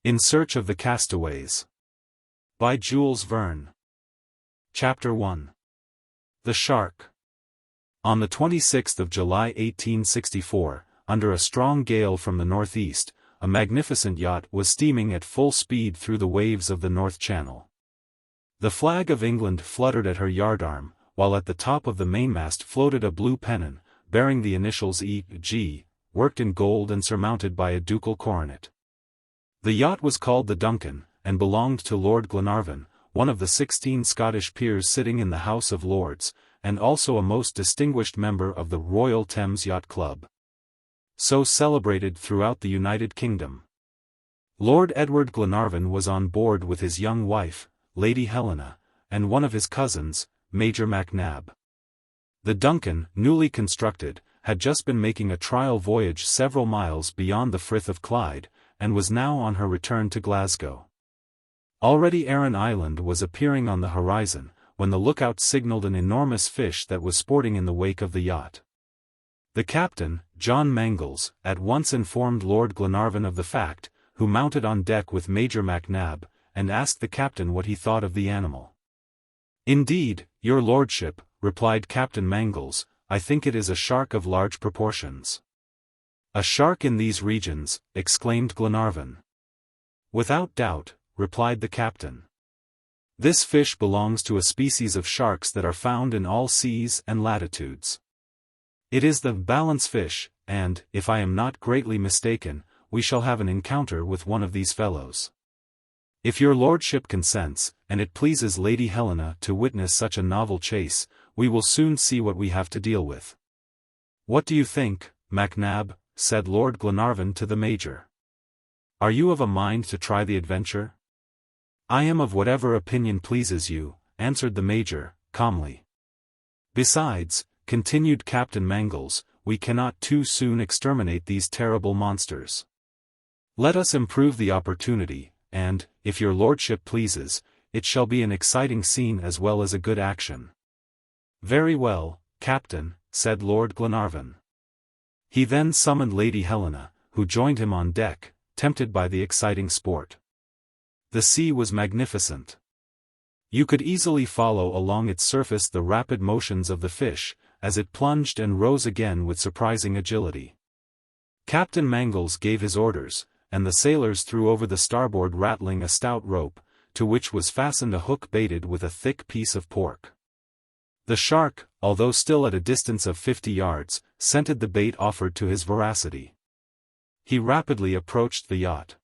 In Search of the Castaways. By Jules Verne. Chapter 1. The Shark. On the 26th of July 1864, under a strong gale from the northeast, a magnificent yacht was steaming at full speed through the waves of the North Channel. The flag of England fluttered at her yardarm, while at the top of the mainmast floated a blue pennon, bearing the initials E.G., worked in gold and surmounted by a ducal coronet. The yacht was called the Duncan, and belonged to Lord Glenarvan, one of the 16 Scottish peers sitting in the House of Lords, and also a most distinguished member of the Royal Thames Yacht Club, so celebrated throughout the United Kingdom. Lord Edward Glenarvan was on board with his young wife, Lady Helena, and one of his cousins, Major MacNab. The Duncan, newly constructed, had just been making a trial voyage several miles beyond the Frith of Clyde, and was now on her return to Glasgow. Already Arran Island was appearing on the horizon, when the lookout signaled an enormous fish that was sporting in the wake of the yacht. The captain, John Mangles, at once informed Lord Glenarvan of the fact, who mounted on deck with Major MacNab, and asked the captain what he thought of the animal. "Indeed, your lordship," replied Captain Mangles, "I think it is a shark of large proportions." "A shark in these regions," exclaimed Glenarvan. "Without doubt," replied the captain. "This fish belongs to a species of sharks that are found in all seas and latitudes. It is the balance fish, and, if I am not greatly mistaken, we shall have an encounter with one of these fellows. If your lordship consents, and it pleases Lady Helena to witness such a novel chase, we will soon see what we have to deal with." "What do you think, MacNab?" said Lord Glenarvan to the Major. "Are you of a mind to try the adventure?" "I am of whatever opinion pleases you," answered the Major, calmly. "Besides," continued Captain Mangles, "we cannot too soon exterminate these terrible monsters. Let us improve the opportunity, and, if your lordship pleases, it shall be an exciting scene as well as a good action." "Very well, Captain," said Lord Glenarvan. He then summoned Lady Helena, who joined him on deck, tempted by the exciting sport. The sea was magnificent. You could easily follow along its surface the rapid motions of the fish, as it plunged and rose again with surprising agility. Captain Mangles gave his orders, and the sailors threw over the starboard rattling a stout rope, to which was fastened a hook baited with a thick piece of pork. The shark, although still at a distance of 50 yards, scented the bait offered to his voracity. He rapidly approached the yacht.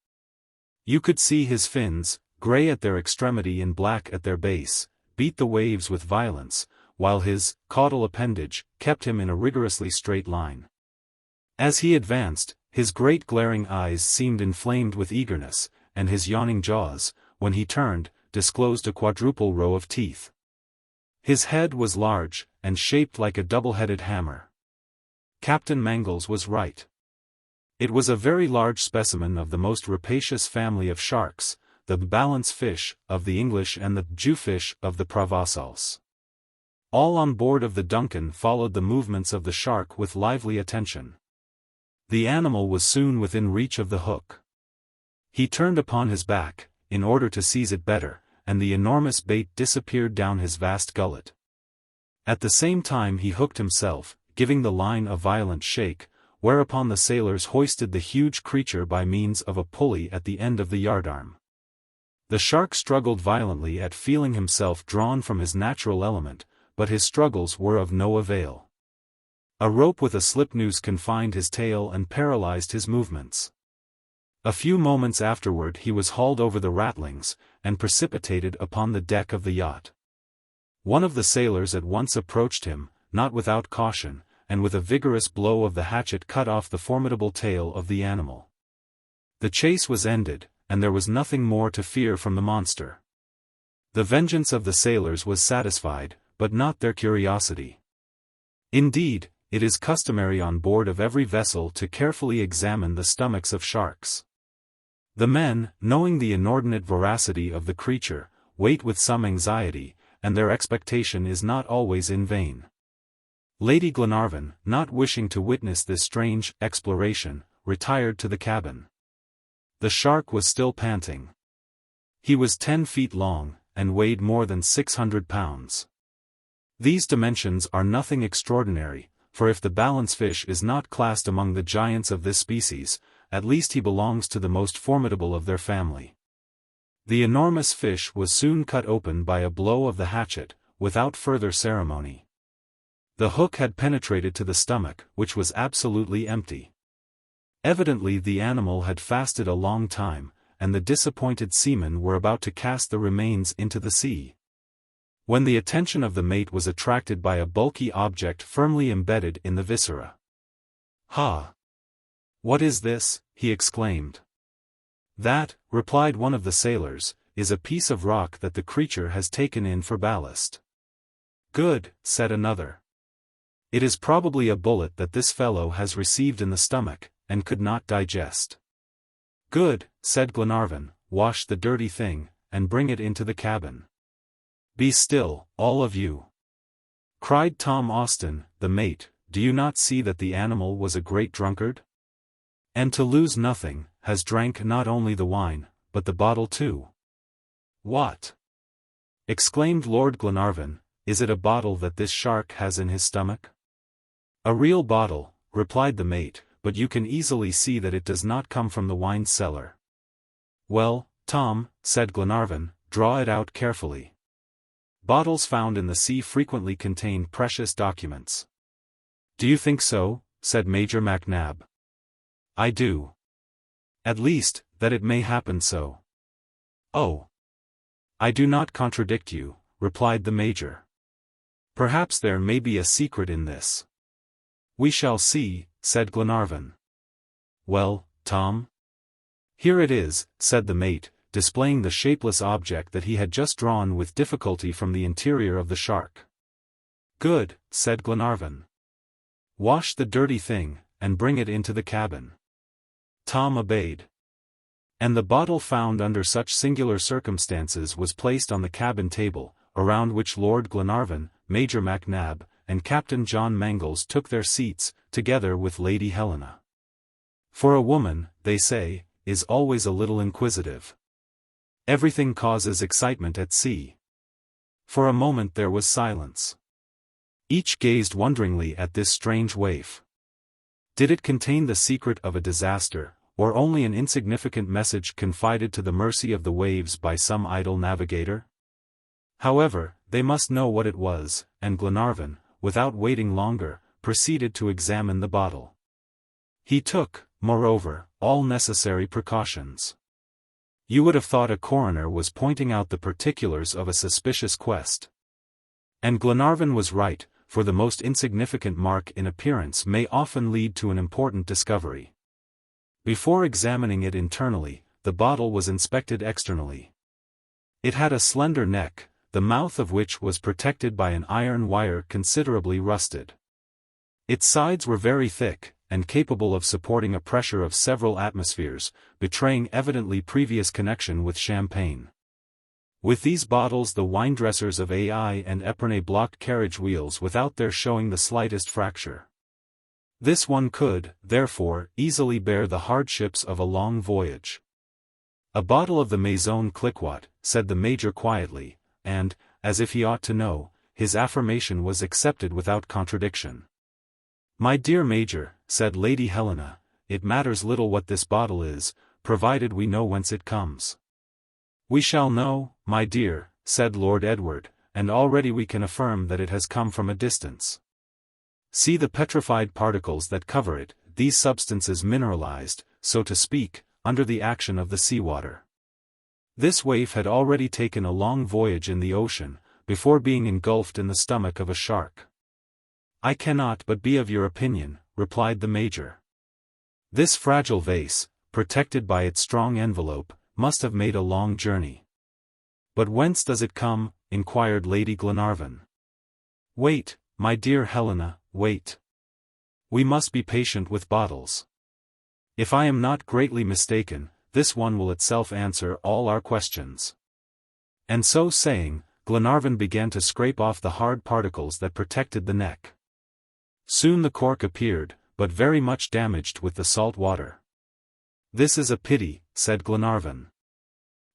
You could see his fins, grey at their extremity and black at their base, beat the waves with violence, while his caudal appendage kept him in a rigorously straight line. As he advanced, his great glaring eyes seemed inflamed with eagerness, and his yawning jaws, when he turned, disclosed a quadruple row of teeth. His head was large, and shaped like a double-headed hammer. Captain Mangles was right. It was a very large specimen of the most rapacious family of sharks, the balance fish of the English and the jewfish of the Provençals. All on board of the Duncan followed the movements of the shark with lively attention. The animal was soon within reach of the hook. He turned upon his back, in order to seize it better, and the enormous bait disappeared down his vast gullet. At the same time he hooked himself, giving the line a violent shake, whereupon the sailors hoisted the huge creature by means of a pulley at the end of the yardarm. The shark struggled violently at feeling himself drawn from his natural element, but his struggles were of no avail. A rope with a slipnoose confined his tail and paralyzed his movements. A few moments afterward he was hauled over the ratlings, and precipitated upon the deck of the yacht. One of the sailors at once approached him, not without caution, and with a vigorous blow of the hatchet cut off the formidable tail of the animal. The chase was ended, and there was nothing more to fear from the monster. The vengeance of the sailors was satisfied, but not their curiosity. Indeed, it is customary on board of every vessel to carefully examine the stomachs of sharks. The men, knowing the inordinate voracity of the creature, wait with some anxiety, and their expectation is not always in vain. Lady Glenarvan, not wishing to witness this strange exploration, retired to the cabin. The shark was still panting. He was 10 feet long, and weighed more than 600 pounds. These dimensions are nothing extraordinary, for if the balance fish is not classed among the giants of this species, at least he belongs to the most formidable of their family. The enormous fish was soon cut open by a blow of the hatchet, without further ceremony. The hook had penetrated to the stomach, which was absolutely empty. Evidently the animal had fasted a long time, and the disappointed seamen were about to cast the remains into the sea, when the attention of the mate was attracted by a bulky object firmly embedded in the viscera. "Ha! What is this?" he exclaimed. "That," replied one of the sailors, "is a piece of rock that the creature has taken in for ballast." "Good," said another. "It is probably a bullet that this fellow has received in the stomach, and could not digest." "Good," said Glenarvan, "wash the dirty thing, and bring it into the cabin." "Be still, all of you!" cried Tom Austin, the mate. "Do you not see that the animal was a great drunkard? And to lose nothing, has drank not only the wine, but the bottle too." "What?" exclaimed Lord Glenarvan, "is it a bottle that this shark has in his stomach?" "A real bottle," replied the mate, "but you can easily see that it does not come from the wine cellar." "Well, Tom," said Glenarvan, "draw it out carefully. Bottles found in the sea frequently contain precious documents." "Do you think so?" said Major McNab. "I do. At least, that it may happen so." "Oh! I do not contradict you," replied the Major. "Perhaps there may be a secret in this." "We shall see," said Glenarvan. "Well, Tom?" "Here it is," said the mate, displaying the shapeless object that he had just drawn with difficulty from the interior of the shark. "Good," said Glenarvan. "Wash the dirty thing, and bring it into the cabin." Tom obeyed. And the bottle found under such singular circumstances was placed on the cabin table, around which Lord Glenarvan, Major McNab, and Captain John Mangles took their seats, together with Lady Helena. For a woman, they say, is always a little inquisitive. Everything causes excitement at sea. For a moment there was silence. Each gazed wonderingly at this strange waif. Did it contain the secret of a disaster, or only an insignificant message confided to the mercy of the waves by some idle navigator? However, they must know what it was, and Glenarvan, without waiting longer, proceeded to examine the bottle. He took, moreover, all necessary precautions. You would have thought a coroner was pointing out the particulars of a suspicious quest. And Glenarvan was right, for the most insignificant mark in appearance may often lead to an important discovery. Before examining it internally, the bottle was inspected externally. It had a slender neck, the mouth of which was protected by an iron wire considerably rusted. Its sides were very thick, and capable of supporting a pressure of several atmospheres, betraying evidently previous connection with champagne. With these bottles the wine-dressers of XIII and Epernay blocked carriage wheels without their showing the slightest fracture. This one could, therefore, easily bear the hardships of a long voyage. "A bottle of the Maison Cliquot," said the Major quietly, and, as if he ought to know, his affirmation was accepted without contradiction. "My dear Major," said Lady Helena, "it matters little what this bottle is, provided we know whence it comes." "We shall know, my dear," said Lord Edward, "and already we can affirm that it has come from a distance. See the petrified particles that cover it, these substances mineralized, so to speak, under the action of the seawater. This waif had already taken a long voyage in the ocean, before being engulfed in the stomach of a shark." "I cannot but be of your opinion," replied the Major. "This fragile vase, protected by its strong envelope, must have made a long journey." "But whence does it come?" inquired Lady Glenarvan. "Wait, my dear Helena, wait. We must be patient with bottles. If I am not greatly mistaken, this one will itself answer all our questions." And so saying, Glenarvan began to scrape off the hard particles that protected the neck. Soon the cork appeared, but very much damaged with the salt water. "This is a pity," said Glenarvan.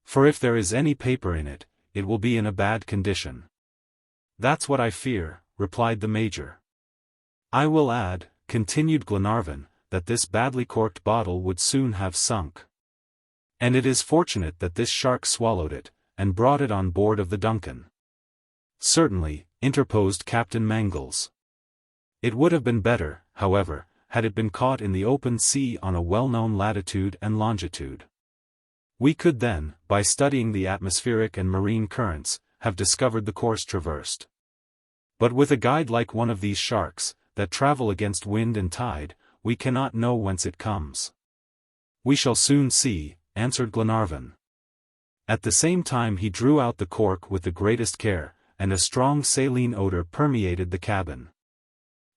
"For if there is any paper in it, it will be in a bad condition." "That's what I fear," replied the Major. "I will add," continued Glenarvan, "that this badly corked bottle would soon have sunk. And it is fortunate that this shark swallowed it, and brought it on board of the Duncan." "Certainly," interposed Captain Mangles. "It would have been better, however, had it been caught in the open sea on a well-known latitude and longitude. We could then, by studying the atmospheric and marine currents, have discovered the course traversed. But with a guide like one of these sharks, that travel against wind and tide, we cannot know whence it comes." "We shall soon see," answered Glenarvan. At the same time he drew out the cork with the greatest care, and a strong saline odor permeated the cabin.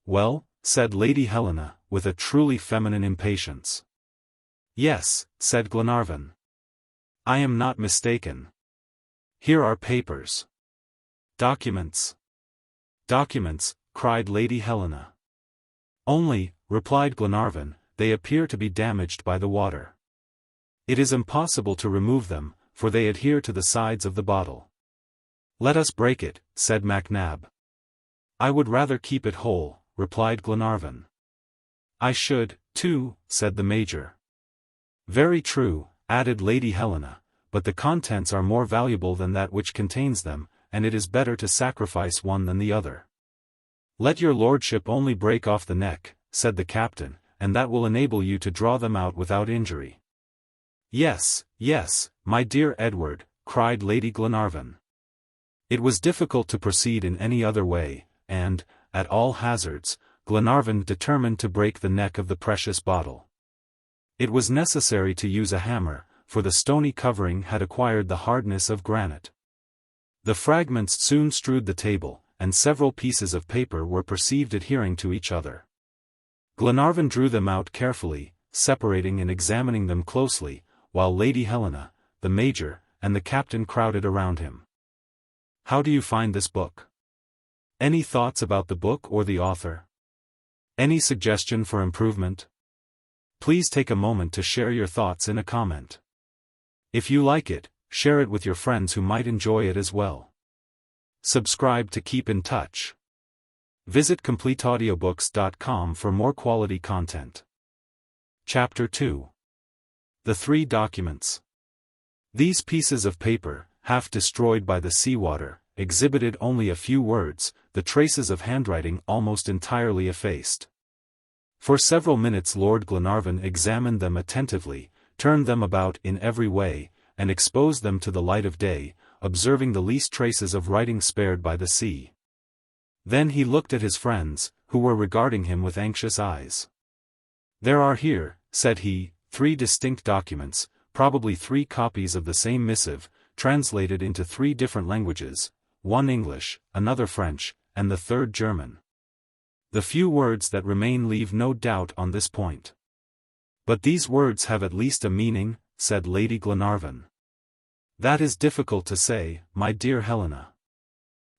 "Well?" said Lady Helena, with a truly feminine impatience. "Yes," said Glenarvan. "I am not mistaken. Here are papers." "Documents." "Documents," cried Lady Helena. "Only," replied Glenarvan, "they appear to be damaged by the water. It is impossible to remove them, for they adhere to the sides of the bottle." "Let us break it," said MacNab. "I would rather keep it whole," replied Glenarvan. "I should, too," said the Major. "Very true," added Lady Helena, "but the contents are more valuable than that which contains them, and it is better to sacrifice one than the other." "Let your lordship only break off the neck," said the captain, "and that will enable you to draw them out without injury." "Yes, yes, my dear Edward," cried Lady Glenarvan. It was difficult to proceed in any other way, and, at all hazards, Glenarvan determined to break the neck of the precious bottle. It was necessary to use a hammer, for the stony covering had acquired the hardness of granite. The fragments soon strewed the table, and several pieces of paper were perceived adhering to each other. Glenarvan drew them out carefully, separating and examining them closely, while Lady Helena, the Major, and the captain crowded around him. "How do you find this book? Any thoughts about the book or the author? Any suggestion for improvement? Please take a moment to share your thoughts in a comment. If you like it, share it with your friends who might enjoy it as well. Subscribe to keep in touch. Visit CompleteAudiobooks.com for more quality content. Chapter 2. The Three Documents. These pieces of paper, half destroyed by the seawater, exhibited only a few words, the traces of handwriting almost entirely effaced. For several minutes Lord Glenarvan examined them attentively, turned them about in every way, and exposed them to the light of day, observing the least traces of writing spared by the sea. Then he looked at his friends, who were regarding him with anxious eyes. "There are here," said he, "three distinct documents, probably three copies of the same missive, translated into three different languages, one English, another French, and the third German. The few words that remain leave no doubt on this point." "But these words have at least a meaning," said Lady Glenarvan. "That is difficult to say, my dear Helena.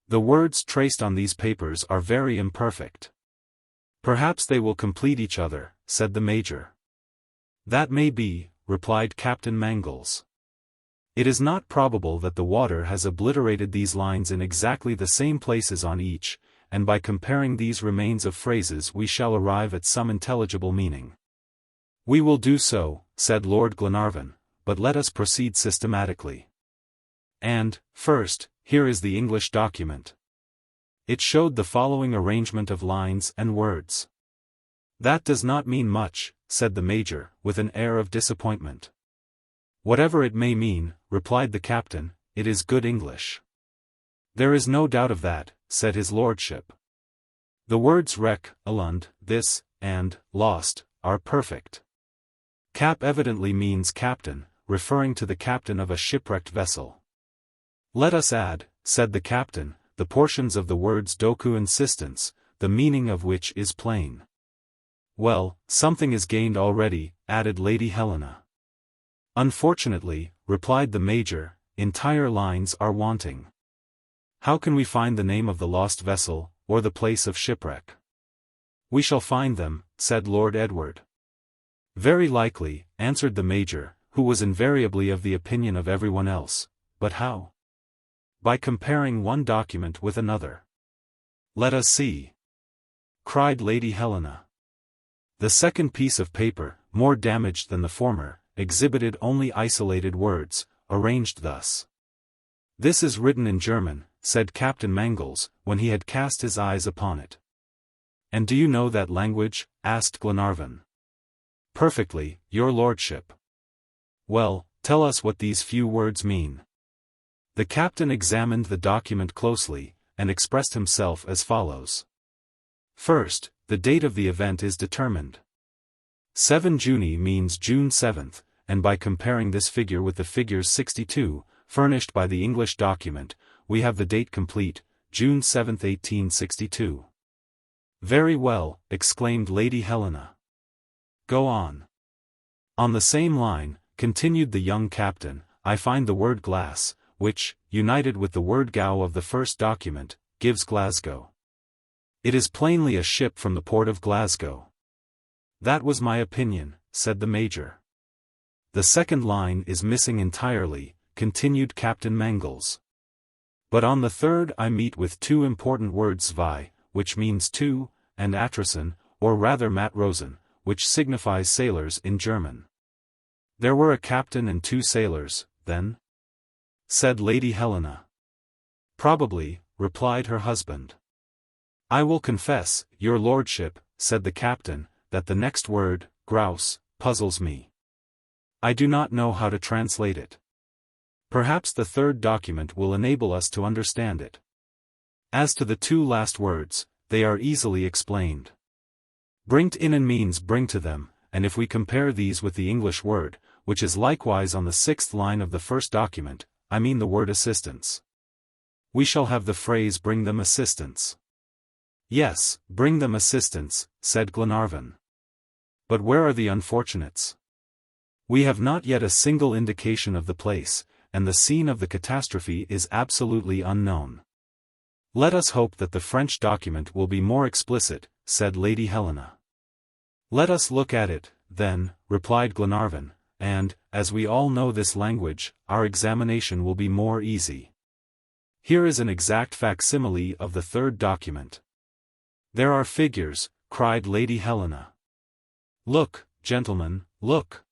The words traced on these papers are very imperfect." "Perhaps they will complete each other," said the Major. "That may be," replied Captain Mangles. "It is not probable that the water has obliterated these lines in exactly the same places on each, and by comparing these remains of phrases we shall arrive at some intelligible meaning." "We will do so," said Lord Glenarvan, "but let us proceed systematically. And, first, here is the English document." It showed the following arrangement of lines and words. "That does not mean much," said the Major, with an air of disappointment. "Whatever it may mean," replied the captain, "it is good English." "There is no doubt of that," said his lordship. "The words wreck, alund, this, and lost, are perfect. Cap evidently means captain, referring to the captain of a shipwrecked vessel. Let us add," said the captain, "the portions of the words doku and sistance, the meaning of which is plain." "Well, something is gained already," added Lady Helena. "Unfortunately," replied the Major, "entire lines are wanting. How can we find the name of the lost vessel, or the place of shipwreck?" "We shall find them," said Lord Edward. Very likely, answered the Major, who was invariably of the opinion of everyone else. But how? By comparing one document with another. Let us see, cried Lady Helena. The second piece of paper, more damaged than the former, exhibited only isolated words, arranged thus. This is written in German, said Captain Mangles, when he had cast his eyes upon it. And do you know that language? Asked Glenarvan. Perfectly, your lordship. Well, tell us what these few words mean. The captain examined the document closely, and expressed himself as follows. First, the date of the event is determined. 7 Juni means June 7th, and by comparing this figure with the figures 62, furnished by the English document, we have the date complete, June 7, 1862. Very well, exclaimed Lady Helena. Go on. On the same line, continued the young captain, I find the word glass, which, united with the word gow of the first document, gives Glasgow. It is plainly a ship from the port of Glasgow. That was my opinion, said the Major. The second line is missing entirely, continued Captain Mangles. But on the third I meet with two important words zwei, which means two, and atrosen, or rather matrosen, which signifies sailors in German. There were a captain and two sailors, then? Said Lady Helena. Probably, replied her husband. I will confess, your lordship, said the captain, that the next word, grouse, puzzles me. I do not know how to translate it. Perhaps the third document will enable us to understand it. As to the two last words, they are easily explained. Bringt ihnen means bring to them, and if we compare these with the English word, which is likewise on the sixth line of the first document, I mean the word assistance. We shall have the phrase bring them assistance. Yes, bring them assistance, said Glenarvan. But where are the unfortunates? We have not yet a single indication of the place, and the scene of the catastrophe is absolutely unknown. Let us hope that the French document will be more explicit, said Lady Helena. Let us look at it, then, replied Glenarvan, and, as we all know this language, our examination will be more easy. Here is an exact facsimile of the third document. There are figures, cried Lady Helena. Look, gentlemen, look.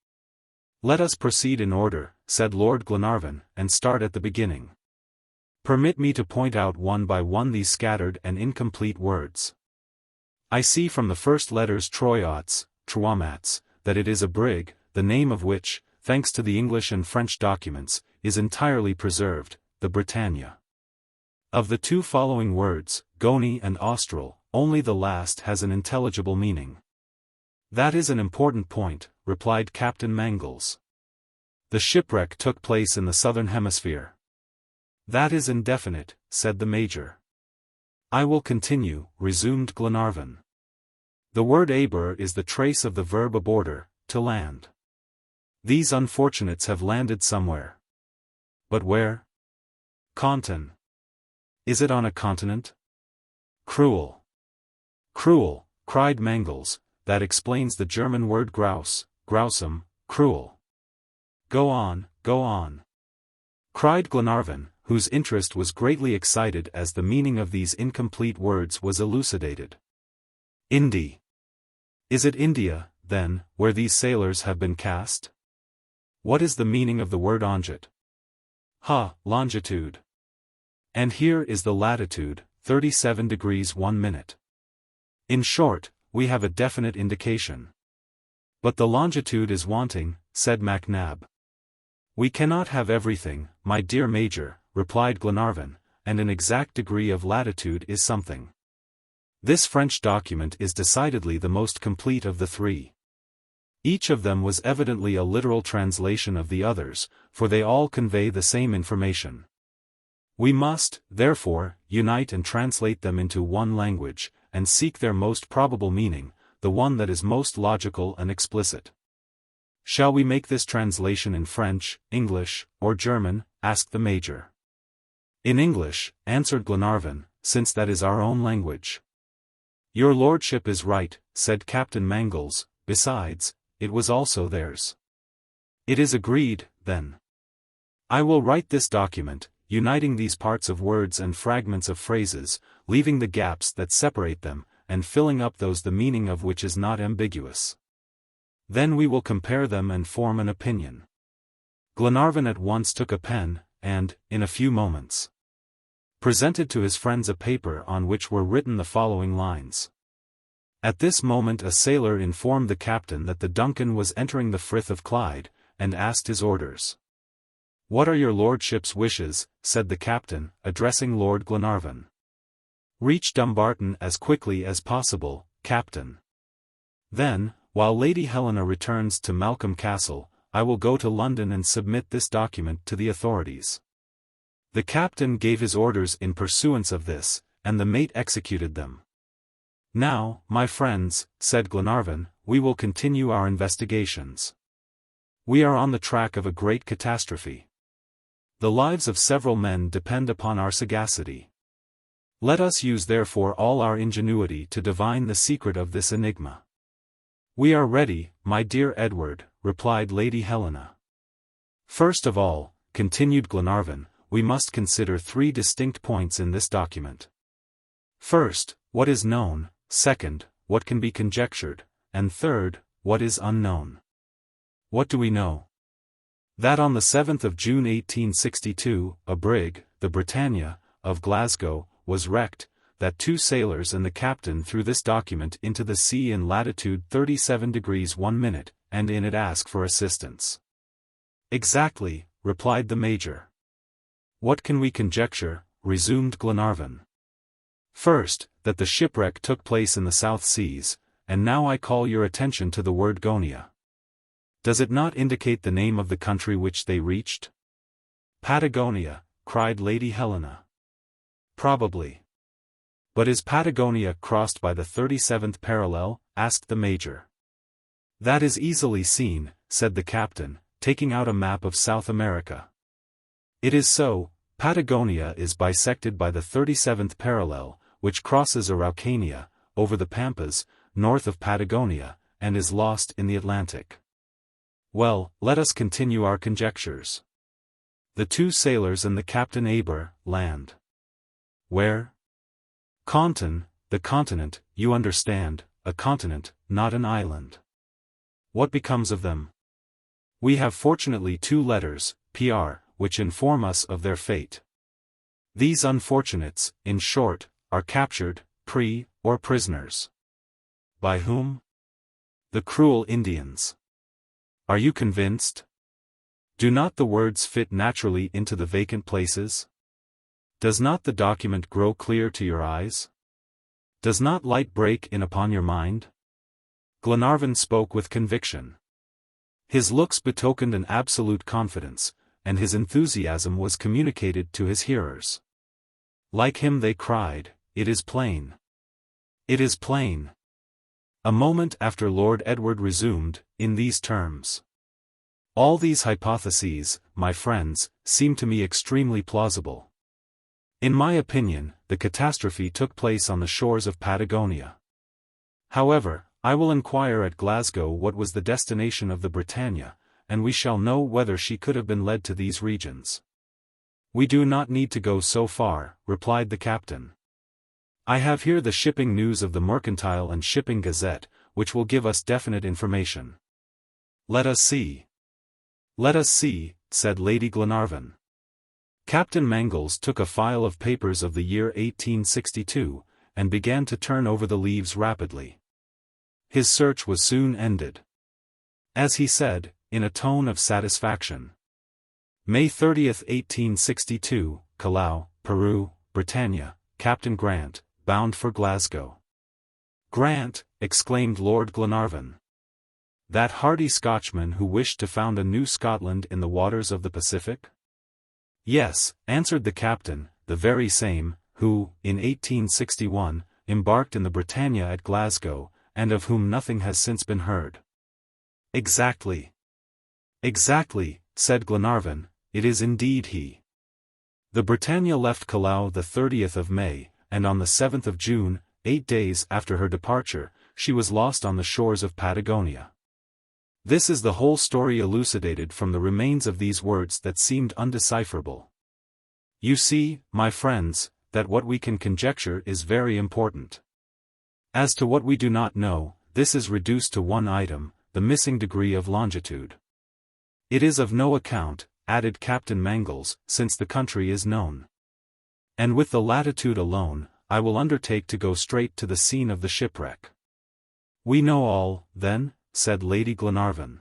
Let us proceed in order, said Lord Glenarvan, and start at the beginning. Permit me to point out one by one these scattered and incomplete words. I see from the first letters Troyats, Truamats, that it is a brig, the name of which, thanks to the English and French documents, is entirely preserved, the Britannia. Of the two following words, Goni and Austral, only the last has an intelligible meaning. That is an important point, replied Captain Mangles. The shipwreck took place in the southern hemisphere. That is indefinite, said the Major. I will continue, resumed Glenarvan. The word aber is the trace of the verb aborder, to land. These unfortunates have landed somewhere. But where? Kontin. Is it on a continent? Cruel. Cruel, cried Mangles, that explains the German word grouse, grousum, cruel. Go on, cried Glenarvan, whose interest was greatly excited as the meaning of these incomplete words was elucidated. Indi. Is it India, then, where these sailors have been cast? What is the meaning of the word onget? Longitude. And here is the latitude, 37 degrees 1 minute. In short, we have a definite indication. But the longitude is wanting, said MacNab. We cannot have everything, my dear Major, replied Glenarvan, and an exact degree of latitude is something. This French document is decidedly the most complete of the three. Each of them was evidently a literal translation of the others, for they all convey the same information. We must, therefore, unite and translate them into one language, and seek their most probable meaning, the one that is most logical and explicit. Shall we make this translation in French, English, or German? Asked the Major. In English, answered Glenarvan, since that is our own language. Your lordship is right, said Captain Mangles, besides, it was also theirs. It is agreed, then. I will write this document, uniting these parts of words and fragments of phrases, leaving the gaps that separate them, and filling up those the meaning of which is not ambiguous. Then we will compare them and form an opinion. Glenarvan at once took a pen, and, in a few moments, presented to his friends a paper on which were written the following lines. At this moment a sailor informed the captain that the Duncan was entering the Frith of Clyde, and asked his orders. "What are your lordship's wishes?" said the captain, addressing Lord Glenarvan. "Reach Dumbarton as quickly as possible, Captain. Then, while Lady Helena returns to Malcolm Castle, I will go to London and submit this document to the authorities." The captain gave his orders in pursuance of this, and the mate executed them. "Now, my friends," said Glenarvan, "we will continue our investigations. We are on the track of a great catastrophe. The lives of several men depend upon our sagacity. Let us use therefore all our ingenuity to divine the secret of this enigma." "We are ready, my dear Edward," replied Lady Helena. "First of all," continued Glenarvan, "we must consider three distinct points in this document. First, what is known; second, what can be conjectured; and third, what is unknown. What do we know? That on the 7th of June 1862, a brig, the Britannia, of Glasgow, was wrecked, that 2 sailors and the captain threw this document into the sea in latitude 37 degrees 1 minute, and in it ask for assistance." "Exactly," replied the major. "What can we conjecture?" resumed Glenarvan. "First, that the shipwreck took place in the South Seas, and now I call your attention to the word Gonia. Does it not indicate the name of the country which they reached?" "Patagonia," cried Lady Helena. "Probably. But is Patagonia crossed by the 37th parallel?" asked the major. "That is easily seen," said the captain, taking out a map of South America. "It is so. Patagonia is bisected by the 37th parallel, which crosses Araucania, over the Pampas, north of Patagonia, and is lost in the Atlantic. Well, let us continue our conjectures. The 2 sailors and the Captain Aber, land. Where? Canton, the continent, you understand, a continent, not an island. What becomes of them? We have fortunately 2 letters, PR, which inform us of their fate. These unfortunates, in short, are captured, or prisoners. By whom? The cruel Indians. Are you convinced? Do not the words fit naturally into the vacant places? Does not the document grow clear to your eyes? Does not light break in upon your mind? Glenarvan spoke with conviction. His looks betokened an absolute confidence, and his enthusiasm was communicated to his hearers. Like him they cried, "It is plain! It is plain!" A moment after Lord Edward resumed, in these terms. "All these hypotheses, my friends, seem to me extremely plausible. In my opinion, the catastrophe took place on the shores of Patagonia. However, I will inquire at Glasgow what was the destination of the Britannia, and we shall know whether she could have been led to these regions." "We do not need to go so far," replied the captain. "I have here the shipping news of the Mercantile and Shipping Gazette, which will give us definite information." "Let us see." "Let us see," said Lady Glenarvan. Captain Mangles took a file of papers of the year 1862, and began to turn over the leaves rapidly. His search was soon ended. As he said, in a tone of satisfaction, "May 30th, 1862, Callao, Peru, Britannia, Captain Grant, bound for Glasgow." "Grant!" exclaimed Lord Glenarvan. "That hardy Scotchman who wished to found a new Scotland in the waters of the Pacific?" "Yes," answered the captain, "the very same, who, in 1861, embarked in the Britannia at Glasgow, and of whom nothing has since been heard." "Exactly. Exactly," said Glenarvan, "it is indeed he. The Britannia left Callao the 30th of May, and on the 7th of June, 8 days after her departure, she was lost on the shores of Patagonia." This is the whole story elucidated from the remains of these words that seemed undecipherable. You see, my friends, that what we can conjecture is very important. As to what we do not know, this is reduced to one item, the missing degree of longitude. It is of no account, added Captain Mangles, since the country is known. And with the latitude alone, I will undertake to go straight to the scene of the shipwreck. We know all, then, said Lady Glenarvan.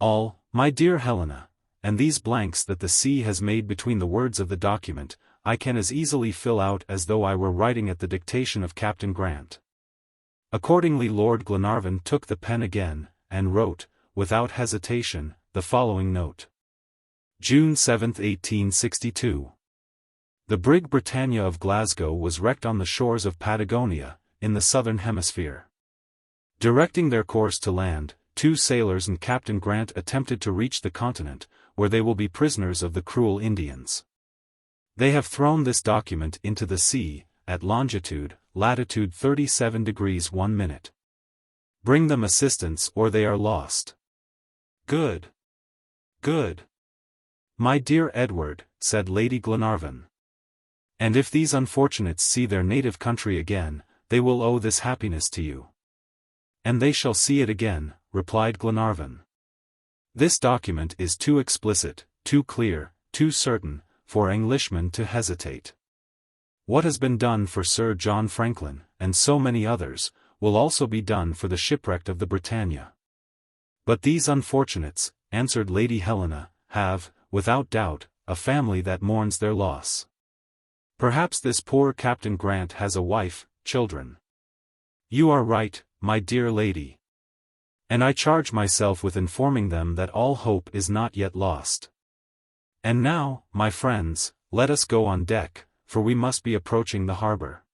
All, my dear Helena, and these blanks that the sea has made between the words of the document, I can as easily fill out as though I were writing at the dictation of Captain Grant. Accordingly Lord Glenarvan took the pen again, and wrote, without hesitation, the following note. June 7, 1862. The brig Britannia of Glasgow was wrecked on the shores of Patagonia, in the southern hemisphere. Directing their course to land, 2 sailors and Captain Grant attempted to reach the continent, where they will be prisoners of the cruel Indians. They have thrown this document into the sea, at latitude 37 degrees 1 minute. Bring them assistance or they are lost. Good. Good. My dear Edward, said Lady Glenarvan. And if these unfortunates see their native country again, they will owe this happiness to you. And they shall see it again, replied Glenarvan. This document is too explicit, too clear, too certain, for Englishmen to hesitate. What has been done for Sir John Franklin, and so many others, will also be done for the shipwrecked of the Britannia. But these unfortunates, answered Lady Helena, have, without doubt, a family that mourns their loss. Perhaps this poor Captain Grant has a wife, children. You are right, my dear lady. And I charge myself with informing them that all hope is not yet lost. And now, my friends, let us go on deck, for we must be approaching the harbor.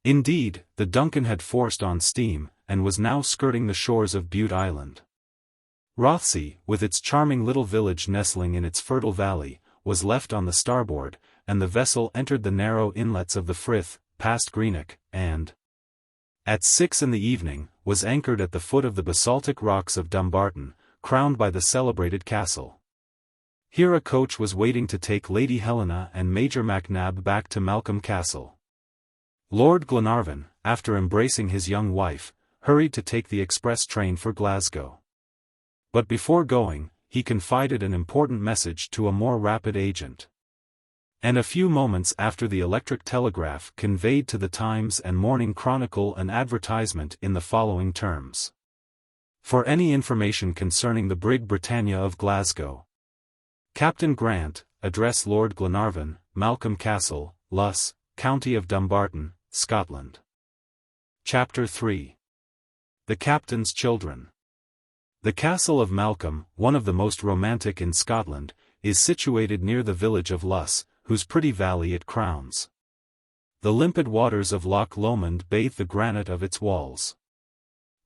Indeed, the Duncan had forced on steam, and was now skirting the shores of Bute Island. Rothsay, with its charming little village nestling in its fertile valley, was left on the starboard, and the vessel entered the narrow inlets of the Frith, past Greenock, and, at 6 in the evening, was anchored at the foot of the basaltic rocks of Dumbarton, crowned by the celebrated castle. Here a coach was waiting to take Lady Helena and Major MacNab back to Malcolm Castle. Lord Glenarvan, after embracing his young wife, hurried to take the express train for Glasgow. But before going, he confided an important message to a more rapid agent. And a few moments after the electric telegraph conveyed to the Times and Morning Chronicle an advertisement in the following terms. For any information concerning the brig Britannia of Glasgow, Captain Grant, address Lord Glenarvan, Malcolm Castle, Luss, County of Dumbarton, Scotland. Chapter 3. The Captain's Children. The Castle of Malcolm, one of the most romantic in Scotland, is situated near the village of Luss, whose pretty valley it crowns. The limpid waters of Loch Lomond bathe the granite of its walls.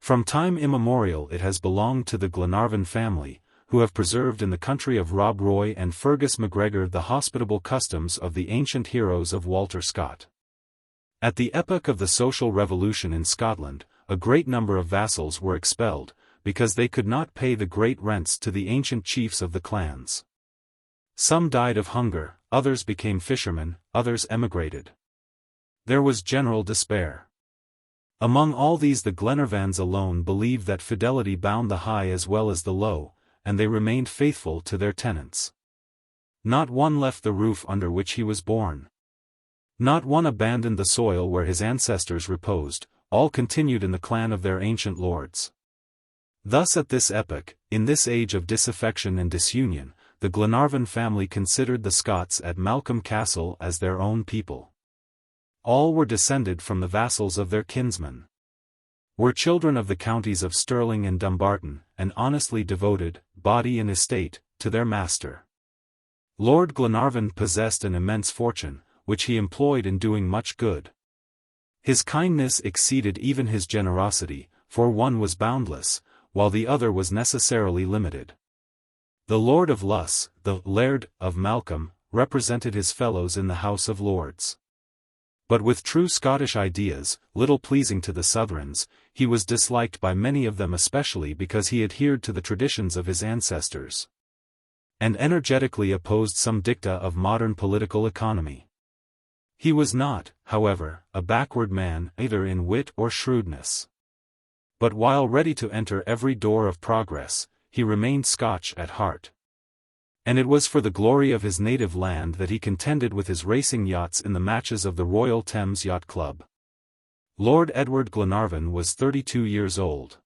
From time immemorial it has belonged to the Glenarvan family, who have preserved in the country of Rob Roy and Fergus MacGregor the hospitable customs of the ancient heroes of Walter Scott. At the epoch of the social revolution in Scotland, a great number of vassals were expelled, because they could not pay the great rents to the ancient chiefs of the clans. Some died of hunger, others became fishermen, others emigrated. There was general despair. Among all these the Glenarvans alone believed that fidelity bound the high as well as the low, and they remained faithful to their tenants. Not one left the roof under which he was born. Not one abandoned the soil where his ancestors reposed, all continued in the clan of their ancient lords. Thus at this epoch, in this age of disaffection and disunion, the Glenarvan family considered the Scots at Malcolm Castle as their own people. All were descended from the vassals of their kinsmen. Were children of the counties of Stirling and Dumbarton, and honestly devoted, body and estate, to their master. Lord Glenarvan possessed an immense fortune, which he employed in doing much good. His kindness exceeded even his generosity, for one was boundless, while the other was necessarily limited. The Lord of Luss, the Laird of Malcolm, represented his fellows in the House of Lords. But with true Scottish ideas, little pleasing to the Southrons, he was disliked by many of them especially because he adhered to the traditions of his ancestors, and energetically opposed some dicta of modern political economy. He was not, however, a backward man either in wit or shrewdness. But while ready to enter every door of progress, he remained Scotch at heart. And it was for the glory of his native land that he contended with his racing yachts in the matches of the Royal Thames Yacht Club. Lord Edward Glenarvan was 32 years old.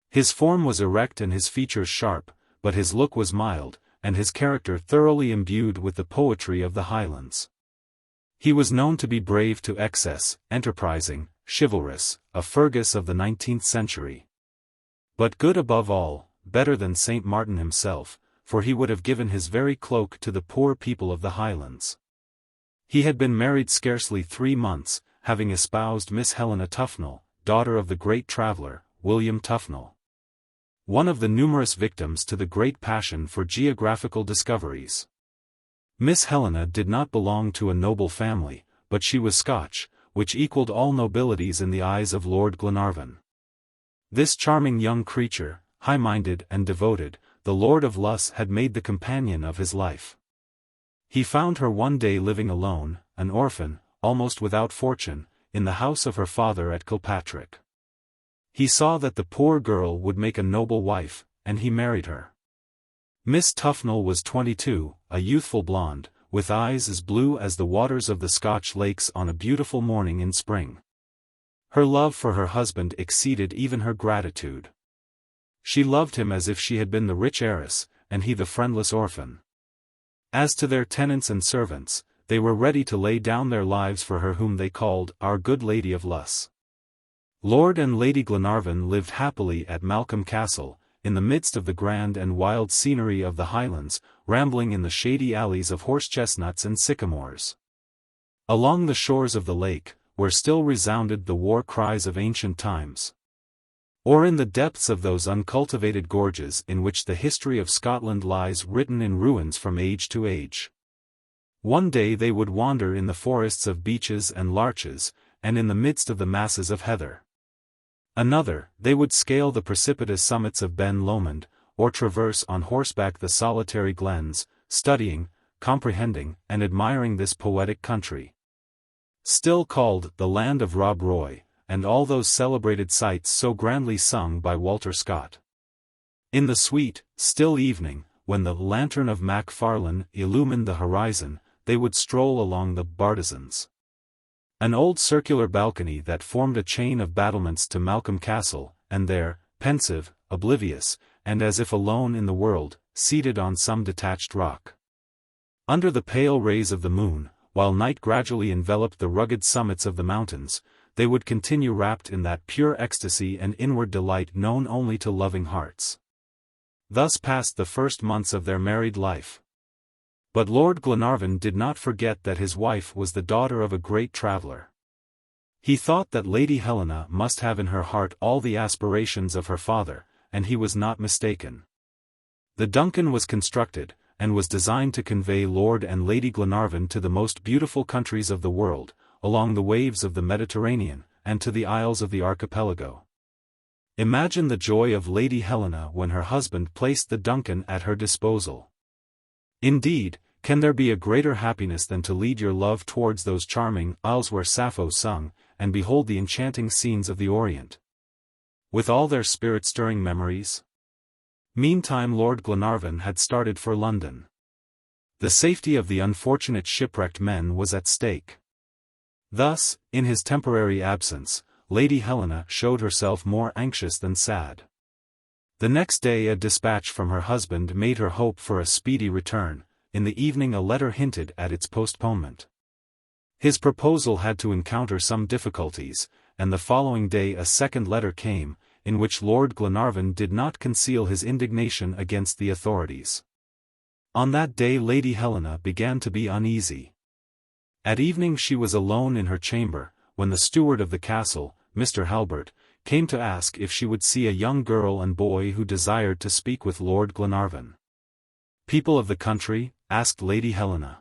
His form was erect and his features sharp, but his look was mild, and his character thoroughly imbued with the poetry of the Highlands. He was known to be brave to excess, enterprising, chivalrous, a Fergus of the 19th century. But good above all, better than St. Martin himself, for he would have given his very cloak to the poor people of the Highlands. He had been married scarcely 3 months, having espoused Miss Helena Tufnell, daughter of the great traveller, William Tufnell, one of the numerous victims to the great passion for geographical discoveries. Miss Helena did not belong to a noble family, but she was Scotch, which equalled all nobilities in the eyes of Lord Glenarvan. This charming young creature, high-minded and devoted, the Lord of Luss had made the companion of his life. He found her one day living alone, an orphan, almost without fortune, in the house of her father at Kilpatrick. He saw that the poor girl would make a noble wife, and he married her. Miss Tufnell was 22, a youthful blonde, with eyes as blue as the waters of the Scotch lakes on a beautiful morning in spring. Her love for her husband exceeded even her gratitude. She loved him as if she had been the rich heiress, and he the friendless orphan. As to their tenants and servants, they were ready to lay down their lives for her whom they called our good Lady of Luss. Lord and Lady Glenarvan lived happily at Malcolm Castle, in the midst of the grand and wild scenery of the Highlands, rambling in the shady alleys of horse-chestnuts and sycamores. Along the shores of the lake, where still resounded the war cries of ancient times, or in the depths of those uncultivated gorges in which the history of Scotland lies written in ruins from age to age. One day they would wander in the forests of beeches and larches, and in the midst of the masses of heather. Another, they would scale the precipitous summits of Ben Lomond, or traverse on horseback the solitary glens, studying, comprehending, and admiring this poetic country, still called the land of Rob Roy, and all those celebrated sights so grandly sung by Walter Scott. In the sweet, still evening, when the lantern of Macfarlane illumined the horizon, they would stroll along the Bartizans, an old circular balcony that formed a chain of battlements to Malcolm Castle, and there, pensive, oblivious, and as if alone in the world, seated on some detached rock, under the pale rays of the moon, while night gradually enveloped the rugged summits of the mountains, they would continue wrapped in that pure ecstasy and inward delight known only to loving hearts. Thus passed the first months of their married life. But Lord Glenarvan did not forget that his wife was the daughter of a great traveller. He thought that Lady Helena must have in her heart all the aspirations of her father, and he was not mistaken. The Duncan was constructed, and was designed to convey Lord and Lady Glenarvan to the most beautiful countries of the world, along the waves of the Mediterranean, and to the isles of the archipelago. Imagine the joy of Lady Helena when her husband placed the Duncan at her disposal. Indeed, can there be a greater happiness than to lead your love towards those charming isles where Sappho sung, and behold the enchanting scenes of the Orient, with all their spirit-stirring memories? Meantime Lord Glenarvan had started for London. The safety of the unfortunate shipwrecked men was at stake. Thus, in his temporary absence, Lady Helena showed herself more anxious than sad. The next day a dispatch from her husband made her hope for a speedy return. In the evening a letter hinted at its postponement. His proposal had to encounter some difficulties, and the following day a second letter came, in which Lord Glenarvan did not conceal his indignation against the authorities. On that day Lady Helena began to be uneasy. At evening she was alone in her chamber, when the steward of the castle, Mr. Halbert, came to ask if she would see a young girl and boy who desired to speak with Lord Glenarvan. People of the country? Asked Lady Helena.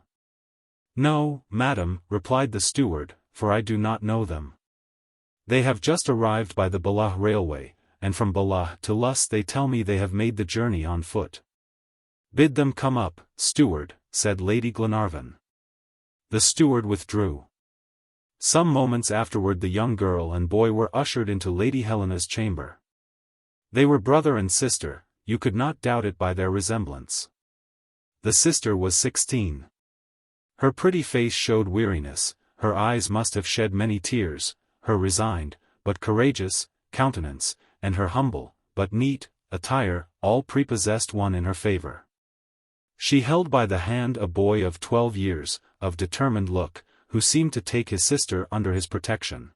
No, madam, replied the steward, for I do not know them. They have just arrived by the Balah railway, and from Balah to Luss they tell me they have made the journey on foot. Bid them come up, steward, said Lady Glenarvan. The steward withdrew. Some moments afterward the young girl and boy were ushered into Lady Helena's chamber. They were brother and sister, you could not doubt it by their resemblance. The sister was 16. Her pretty face showed weariness, her eyes must have shed many tears, her resigned, but courageous, countenance, and her humble, but neat, attire, all prepossessed one in her favor. She held by the hand a boy of 12 years, of determined look, who seemed to take his sister under his protection.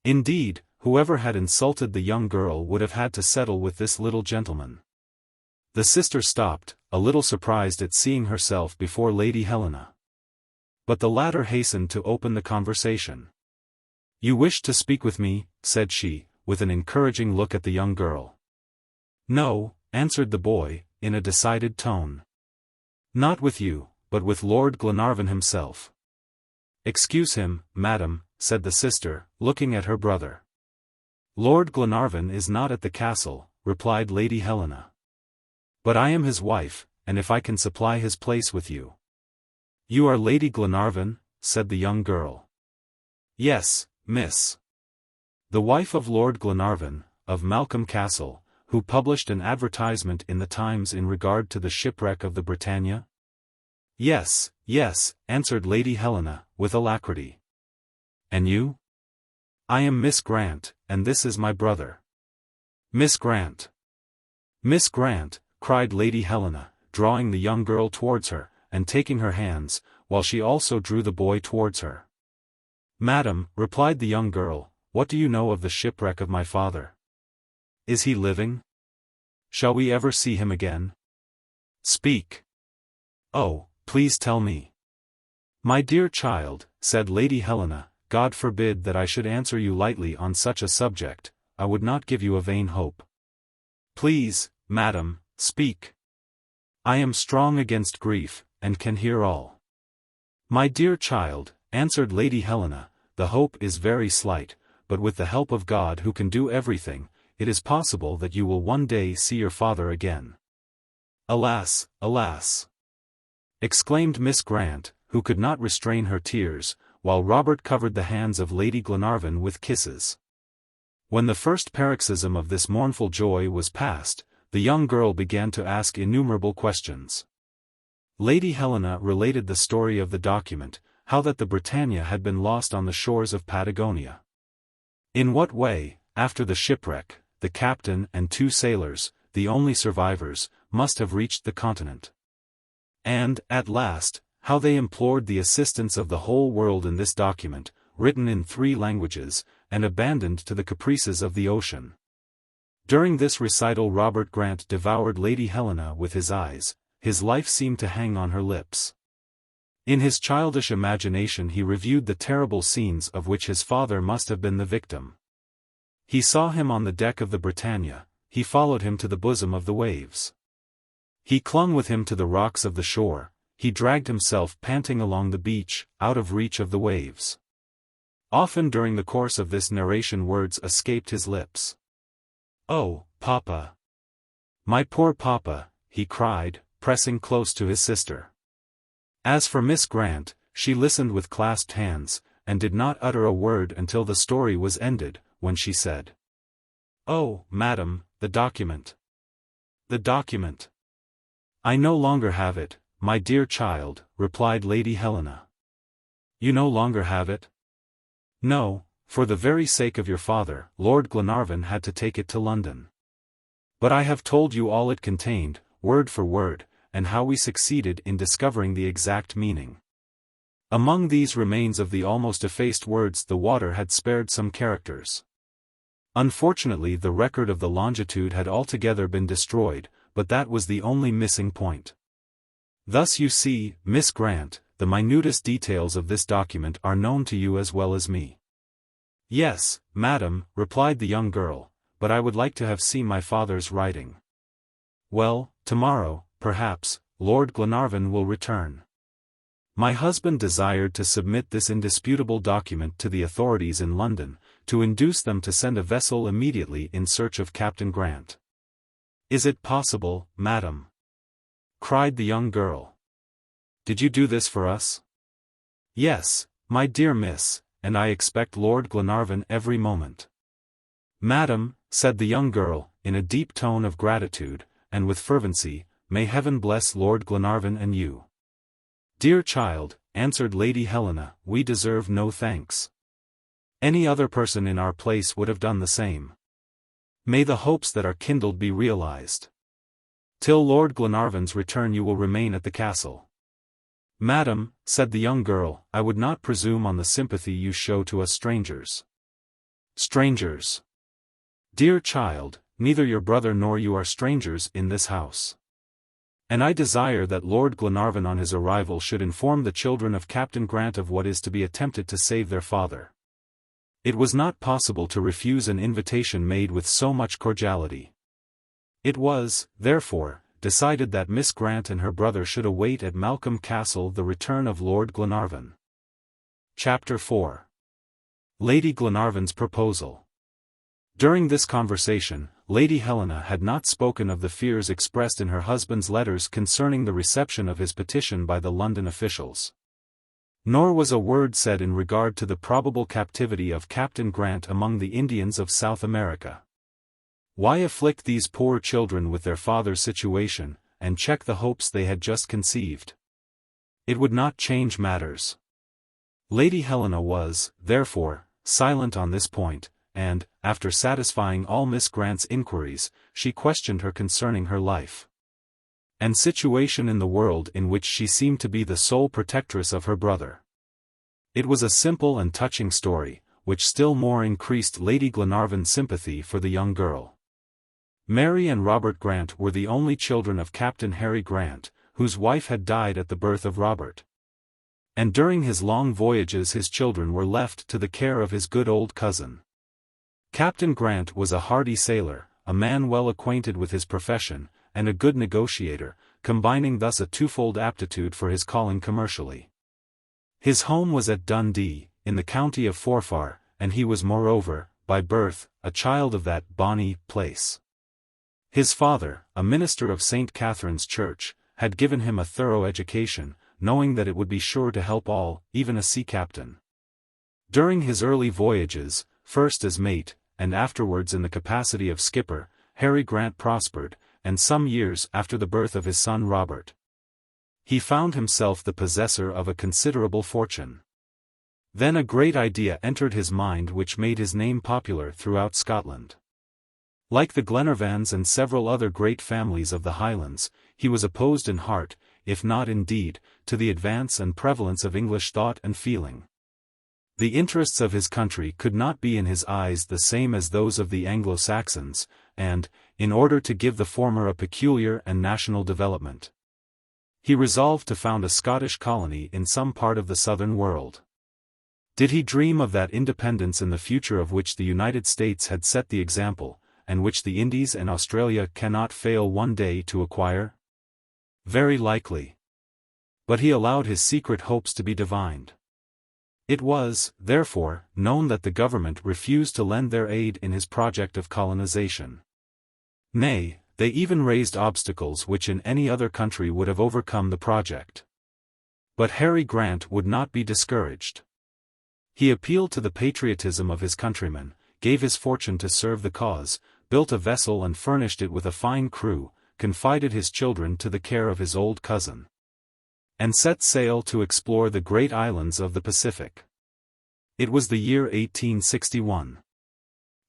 Indeed, whoever had insulted the young girl would have had to settle with this little gentleman. The sister stopped, a little surprised at seeing herself before Lady Helena. But the latter hastened to open the conversation. "You wished to speak with me," said she, with an encouraging look at the young girl. "No," answered the boy, in a decided tone. "Not with you, but with Lord Glenarvan himself." "Excuse him, madam," said the sister, looking at her brother. "Lord Glenarvan is not at the castle," replied Lady Helena. "But I am his wife, and if I can supply his place with you." "You are Lady Glenarvan?" said the young girl. "Yes, miss. The wife of Lord Glenarvan, of Malcolm Castle, who published an advertisement in the Times in regard to the shipwreck of the Britannia?" "Yes, yes," answered Lady Helena, with alacrity. "And you?" "I am Miss Grant, and this is my brother." "Miss Grant! Miss Grant!" cried Lady Helena, drawing the young girl towards her, and taking her hands, while she also drew the boy towards her. "Madam," replied the young girl, "what do you know of the shipwreck of my father? Is he living? Shall we ever see him again? Speak. Oh, please tell me." "My dear child," said Lady Helena, "God forbid that I should answer you lightly on such a subject, I would not give you a vain hope. Please, madam, speak. I am strong against grief, and can hear all." "My dear child," answered Lady Helena, "the hope is very slight, but with the help of God who can do everything, it is possible that you will one day see your father again." "Alas, alas!" exclaimed Miss Grant, who could not restrain her tears, while Robert covered the hands of Lady Glenarvan with kisses. When the first paroxysm of this mournful joy was past, the young girl began to ask innumerable questions. Lady Helena related the story of the document, how that the Britannia had been lost on the shores of Patagonia. In what way, after the shipwreck, the captain and 2 sailors, the only survivors, must have reached the continent. And, at last, how they implored the assistance of the whole world in this document, written in 3 languages, and abandoned to the caprices of the ocean. During this recital Robert Grant devoured Lady Helena with his eyes, his life seemed to hang on her lips. In his childish imagination he reviewed the terrible scenes of which his father must have been the victim. He saw him on the deck of the Britannia, he followed him to the bosom of the waves. He clung with him to the rocks of the shore, he dragged himself panting along the beach, out of reach of the waves. Often during the course of this narration words escaped his lips. "Oh, papa! My poor papa!" he cried, pressing close to his sister. As for Miss Grant, she listened with clasped hands, and did not utter a word until the story was ended, when she said, "Oh, madam, the document! The document! I no longer have it, my dear child," replied Lady Helena. "You no longer have it?" "No, for the very sake of your father, Lord Glenarvan had to take it to London. But I have told you all it contained, word for word, and how we succeeded in discovering the exact meaning. Among these remains of the almost effaced words the water had spared some characters. Unfortunately the record of the longitude had altogether been destroyed, but that was the only missing point. Thus you see, Miss Grant, the minutest details of this document are known to you as well as me." "Yes, madam," replied the young girl, "but I would like to have seen my father's writing." "Well, tomorrow, perhaps, Lord Glenarvan will return." My husband desired to submit this indisputable document to the authorities in London, to induce them to send a vessel immediately in search of Captain Grant. Is it possible, madam? Cried the young girl. Did you do this for us? Yes, my dear miss, and I expect Lord Glenarvan every moment. Madam, said the young girl, in a deep tone of gratitude, and with fervency, may heaven bless Lord Glenarvan and you. Dear child, answered Lady Helena, we deserve no thanks. Any other person in our place would have done the same. May the hopes that are kindled be realized. Till Lord Glenarvan's return you will remain at the castle. Madam, said the young girl, I would not presume on the sympathy you show to us strangers. Strangers. Dear child, neither your brother nor you are strangers in this house. And I desire that Lord Glenarvan on his arrival should inform the children of Captain Grant of what is to be attempted to save their father. It was not possible to refuse an invitation made with so much cordiality. It was, therefore, decided that Miss Grant and her brother should await at Malcolm Castle the return of Lord Glenarvan. Chapter 4. Lady Glenarvan's Proposal. During this conversation, Lady Helena had not spoken of the fears expressed in her husband's letters concerning the reception of his petition by the London officials. Nor was a word said in regard to the probable captivity of Captain Grant among the Indians of South America. Why afflict these poor children with their father's situation, and check the hopes they had just conceived? It would not change matters. Lady Helena was, therefore, silent on this point, and, after satisfying all Miss Grant's inquiries, she questioned her concerning her life and situation in the world in which she seemed to be the sole protectress of her brother. It was a simple and touching story, which still more increased Lady Glenarvan's sympathy for the young girl. Mary and Robert Grant were the only children of Captain Harry Grant, whose wife had died at the birth of Robert. And during his long voyages his children were left to the care of his good old cousin. Captain Grant was a hardy sailor, a man well acquainted with his profession, and a good negotiator, combining thus a twofold aptitude for his calling commercially. His home was at Dundee, in the county of Forfar, and he was moreover, by birth, a child of that bonny place. His father, a minister of St. Catherine's Church, had given him a thorough education, knowing that it would be sure to help all, even a sea captain. During his early voyages, first as mate, and afterwards in the capacity of skipper, Harry Grant prospered, and some years after the birth of his son Robert, he found himself the possessor of a considerable fortune. Then a great idea entered his mind which made his name popular throughout Scotland. Like the Glenarvans and several other great families of the Highlands, he was opposed in heart, if not in deed, to the advance and prevalence of English thought and feeling. The interests of his country could not be in his eyes the same as those of the Anglo-Saxons, and, in order to give the former a peculiar and national development, he resolved to found a Scottish colony in some part of the southern world. Did he dream of that independence in the future of which the United States had set the example, and which the Indies and Australia cannot fail one day to acquire? Very likely. But he allowed his secret hopes to be divined. It was, therefore, known that the government refused to lend their aid in his project of colonization. Nay, they even raised obstacles which in any other country would have overcome the project. But Harry Grant would not be discouraged. He appealed to the patriotism of his countrymen, gave his fortune to serve the cause, built a vessel and furnished it with a fine crew, confided his children to the care of his old cousin, and set sail to explore the great islands of the Pacific. It was the year 1861.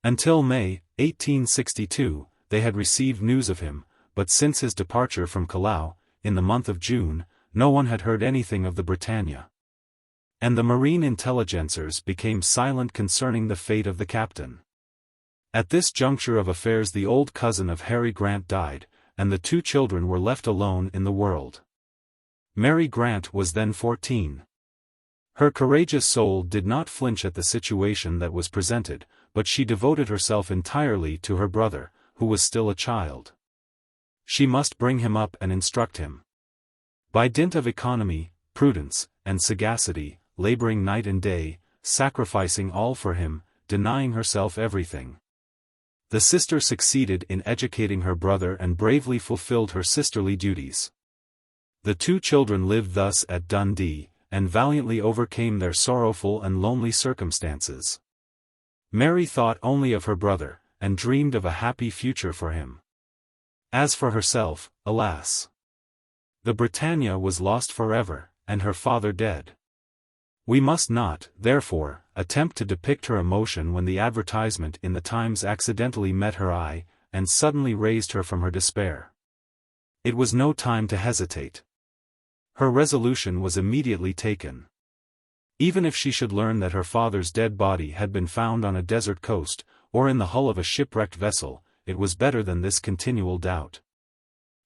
Until May, 1862, they had received news of him, but since his departure from Callao, in the month of June, no one had heard anything of the Britannia. And the marine intelligencers became silent concerning the fate of the captain. At this juncture of affairs the old cousin of Harry Grant died, and the two children were left alone in the world. Mary Grant was then 14. Her courageous soul did not flinch at the situation that was presented, but she devoted herself entirely to her brother, who was still a child. She must bring him up and instruct him. By dint of economy, prudence, and sagacity, laboring night and day, sacrificing all for him, denying herself everything. The sister succeeded in educating her brother and bravely fulfilled her sisterly duties. The two children lived thus at Dundee, and valiantly overcame their sorrowful and lonely circumstances. Mary thought only of her brother, and dreamed of a happy future for him. As for herself, alas! The Britannia was lost forever, and her father dead. We must not, therefore, attempt to depict her emotion when the advertisement in the Times accidentally met her eye, and suddenly raised her from her despair. It was no time to hesitate. Her resolution was immediately taken. Even if she should learn that her father's dead body had been found on a desert coast, or in the hull of a shipwrecked vessel, it was better than this continual doubt.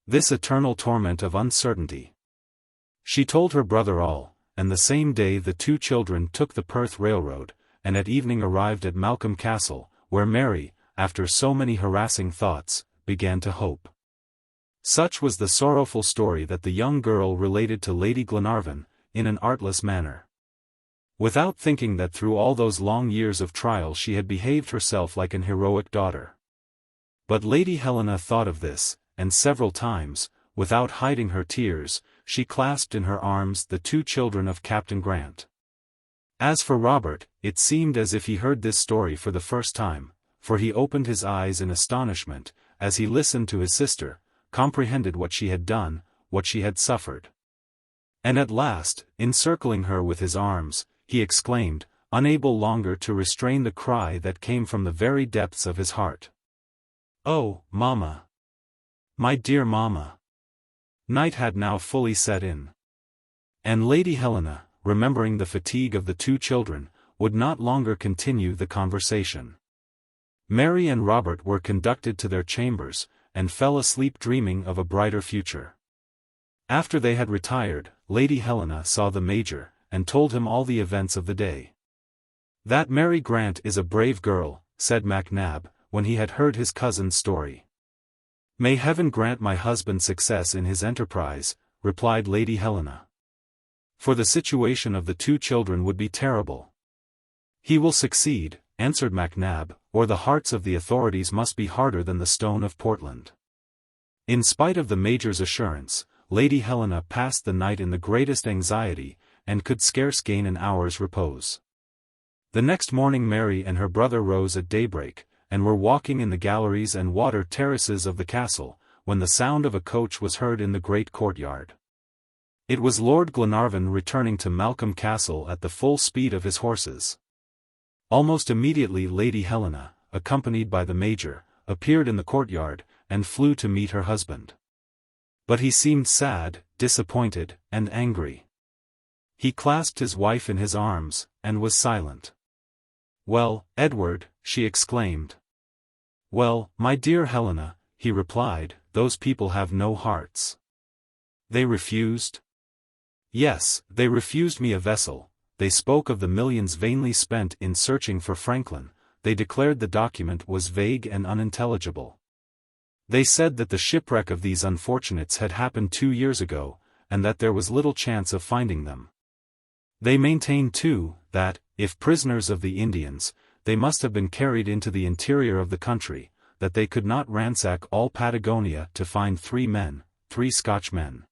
This eternal torment of uncertainty. She told her brother all, and the same day the two children took the Perth Railroad, and at evening arrived at Malcolm Castle, where Mary, after so many harassing thoughts, began to hope. Such was the sorrowful story that the young girl related to Lady Glenarvan, in an artless manner. Without thinking that through all those long years of trial she had behaved herself like an heroic daughter. But Lady Helena thought of this, and several times, without hiding her tears, she clasped in her arms the two children of Captain Grant. As for Robert, it seemed as if he heard this story for the first time, for he opened his eyes in astonishment, as he listened to his sister, comprehended what she had done, what she had suffered. And at last, encircling her with his arms, he exclaimed, unable longer to restrain the cry that came from the very depths of his heart. "Oh, mamma! My dear mamma!" Night had now fully set in. And Lady Helena, remembering the fatigue of the two children, would not longer continue the conversation. Mary and Robert were conducted to their chambers, and fell asleep dreaming of a brighter future. After they had retired, Lady Helena saw the Major, and told him all the events of the day. "That Mary Grant is a brave girl," said MacNab, when he had heard his cousin's story. "May Heaven grant my husband success in his enterprise," replied Lady Helena. "For the situation of the two children would be terrible." "He will succeed," answered MacNab, "or the hearts of the authorities must be harder than the stone of Portland." In spite of the Major's assurance, Lady Helena passed the night in the greatest anxiety, and could scarce gain an hour's repose. The next morning Mary and her brother rose at daybreak, and were walking in the galleries and water terraces of the castle, when the sound of a coach was heard in the great courtyard. It was Lord Glenarvan returning to Malcolm Castle at the full speed of his horses. Almost immediately Lady Helena, accompanied by the Major, appeared in the courtyard, and flew to meet her husband. But he seemed sad, disappointed, and angry. He clasped his wife in his arms, and was silent. "Well, Edward," she exclaimed. "Well, my dear Helena," he replied, "those people have no hearts." "They refused?" "Yes, they refused me a vessel. They spoke of the millions vainly spent in searching for Franklin. They declared the document was vague and unintelligible. They said that the shipwreck of these unfortunates had happened 2 years ago, and that there was little chance of finding them. They maintained too, that, if prisoners of the Indians, they must have been carried into the interior of the country, that they could not ransack all Patagonia to find 3 Scotchmen.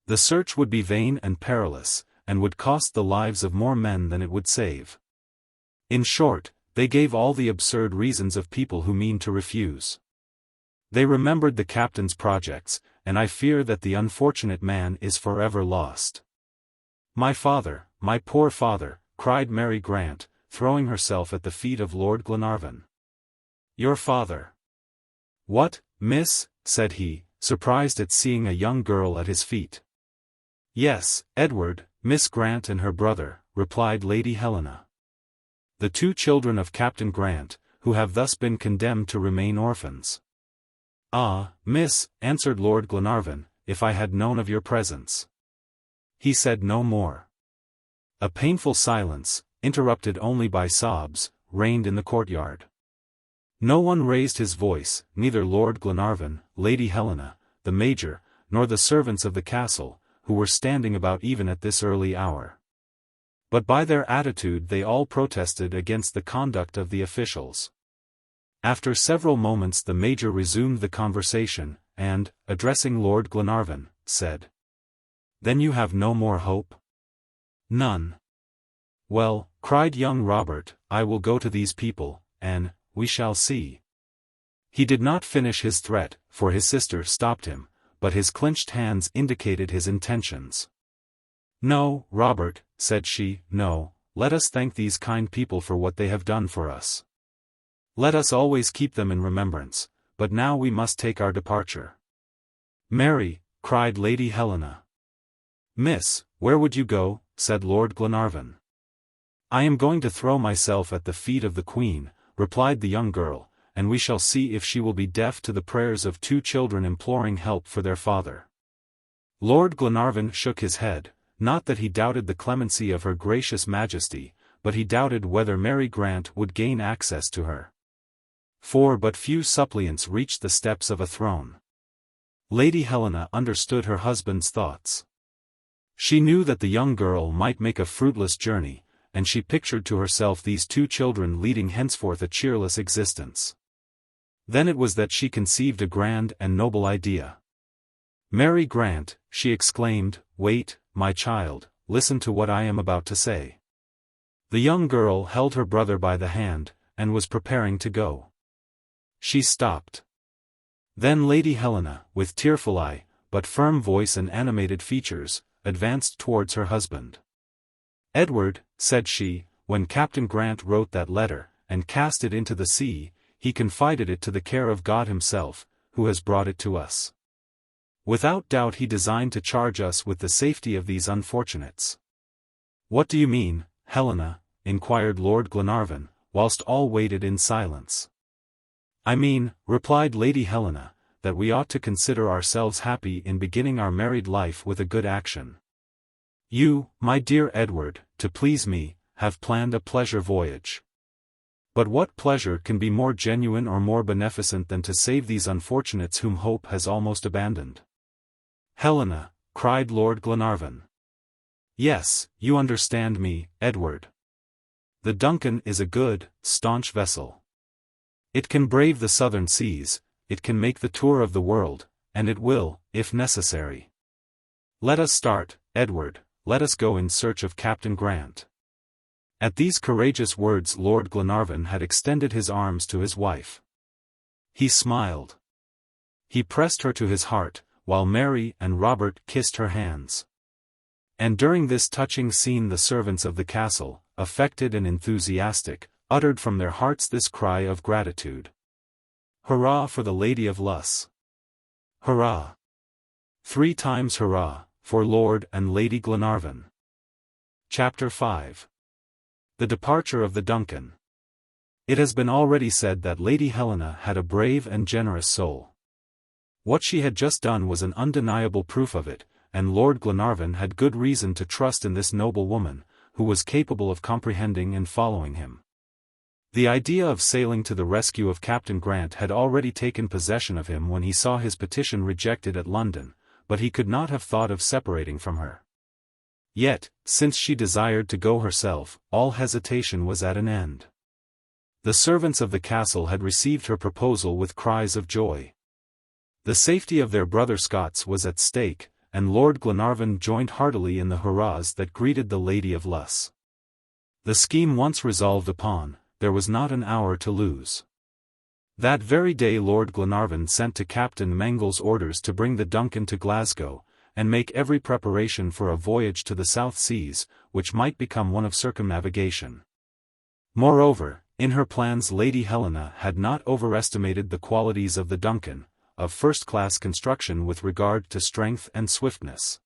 The search would be vain and perilous, and would cost the lives of more men than it would save. In short, they gave all the absurd reasons of people who mean to refuse. They remembered the captain's projects, and I fear that the unfortunate man is forever lost." "My father, my poor father," cried Mary Grant, throwing herself at the feet of Lord Glenarvan. "Your father?" "What, miss?" said he, surprised at seeing a young girl at his feet. "Yes, Edward, Miss Grant and her brother," replied Lady Helena. "The two children of Captain Grant, who have thus been condemned to remain orphans." "Ah, miss," answered Lord Glenarvan, "if I had known of your presence." He said no more. A painful silence, interrupted only by sobs, reigned in the courtyard. No one raised his voice, neither Lord Glenarvan, Lady Helena, the Major, nor the servants of the castle, who were standing about even at this early hour. But by their attitude they all protested against the conduct of the officials. After several moments the Major resumed the conversation, and, addressing Lord Glenarvan, said, "Then you have no more hope?" "None." "Well," cried young Robert, "I will go to these people, and we shall see." He did not finish his threat, for his sister stopped him, but his clenched hands indicated his intentions. "No, Robert," said she, "no, let us thank these kind people for what they have done for us. Let us always keep them in remembrance, but now we must take our departure." "Mary," cried Lady Helena. "Miss, where would you go?" said Lord Glenarvan. "I am going to throw myself at the feet of the Queen," replied the young girl, "and we shall see if she will be deaf to the prayers of two children imploring help for their father." Lord Glenarvan shook his head, not that he doubted the clemency of her gracious Majesty, but he doubted whether Mary Grant would gain access to her. For but few suppliants reached the steps of a throne. Lady Helena understood her husband's thoughts. She knew that the young girl might make a fruitless journey, and she pictured to herself these two children leading henceforth a cheerless existence. Then it was that she conceived a grand and noble idea. "Mary Grant," she exclaimed, "wait, my child, listen to what I am about to say." The young girl held her brother by the hand, and was preparing to go. She stopped. Then Lady Helena, with tearful eye, but firm voice and animated features, advanced towards her husband. "Edward," said she, "when Captain Grant wrote that letter, and cast it into the sea, he confided it to the care of God himself, who has brought it to us. Without doubt he designed to charge us with the safety of these unfortunates." "What do you mean, Helena?" inquired Lord Glenarvan, whilst all waited in silence. "I mean," replied Lady Helena, "that we ought to consider ourselves happy in beginning our married life with a good action. You, my dear Edward, to please me, have planned a pleasure voyage. But what pleasure can be more genuine or more beneficent than to save these unfortunates whom hope has almost abandoned?" "Helena," cried Lord Glenarvan. "Yes, you understand me, Edward. The Duncan is a good, staunch vessel. It can brave the southern seas, it can make the tour of the world, and it will, if necessary. Let us start, Edward, let us go in search of Captain Grant." At these courageous words Lord Glenarvan had extended his arms to his wife. He smiled. He pressed her to his heart, while Mary and Robert kissed her hands. And during this touching scene the servants of the castle, affected and enthusiastic, uttered from their hearts this cry of gratitude: "Hurrah for the Lady of Luss! Hurrah! 3 times hurrah, for Lord and Lady Glenarvan!" Chapter 5. The Departure of the Duncan. It has been already said that Lady Helena had a brave and generous soul. What she had just done was an undeniable proof of it, and Lord Glenarvan had good reason to trust in this noble woman, who was capable of comprehending and following him. The idea of sailing to the rescue of Captain Grant had already taken possession of him when he saw his petition rejected at London, but he could not have thought of separating from her. Yet, since she desired to go herself, all hesitation was at an end. The servants of the castle had received her proposal with cries of joy. The safety of their brother Scots was at stake, and Lord Glenarvan joined heartily in the hurrahs that greeted the Lady of Luss. The scheme once resolved upon, there was not an hour to lose. That very day Lord Glenarvan sent to Captain Mangles orders to bring the Duncan to Glasgow, and make every preparation for a voyage to the South Seas, which might become one of circumnavigation. Moreover, in her plans Lady Helena had not overestimated the qualities of the Duncan, of first-class construction with regard to strength and swiftness.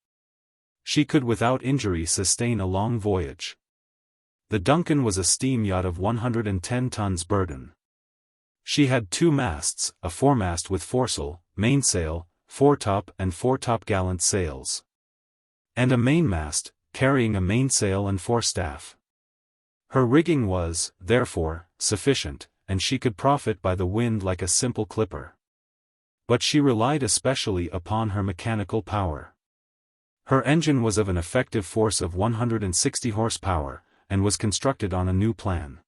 She could without injury sustain a long voyage. The Duncan was a steam yacht of 110 tons burden. She had 2 masts, a foremast with foresail, mainsail, foretop and foretopgallant sails, and a mainmast, carrying a mainsail and forestaff. Her rigging was, therefore, sufficient, and she could profit by the wind like a simple clipper. But she relied especially upon her mechanical power. Her engine was of an effective force of 160 horsepower, and was constructed on a new plan.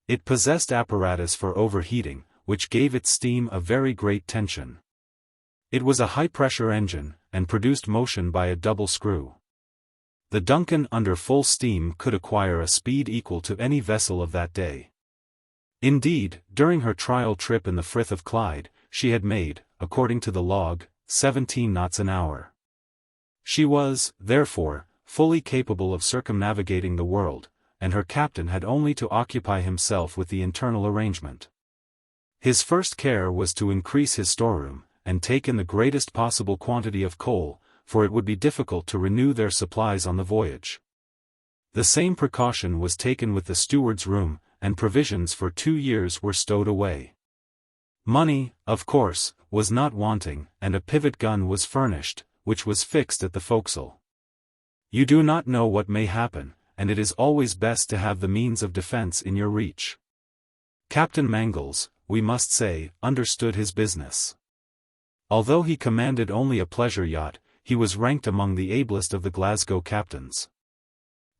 It possessed apparatus for overheating, which gave its steam a very great tension. It was a high-pressure engine, and produced motion by a double screw. The Duncan under full steam could acquire a speed equal to any vessel of that day. Indeed, during her trial trip in the Frith of Clyde, she had made, according to the log, 17 knots an hour. She was, therefore, fully capable of circumnavigating the world, and her captain had only to occupy himself with the internal arrangement. His first care was to increase his storeroom, and take in the greatest possible quantity of coal, for it would be difficult to renew their supplies on the voyage. The same precaution was taken with the steward's room, and provisions for 2 years were stowed away. Money, of course, was not wanting, and a pivot gun was furnished, which was fixed at the forecastle. You do not know what may happen, and it is always best to have the means of defense in your reach. Captain Mangles, we must say, understood his business. Although he commanded only a pleasure yacht, he was ranked among the ablest of the Glasgow captains.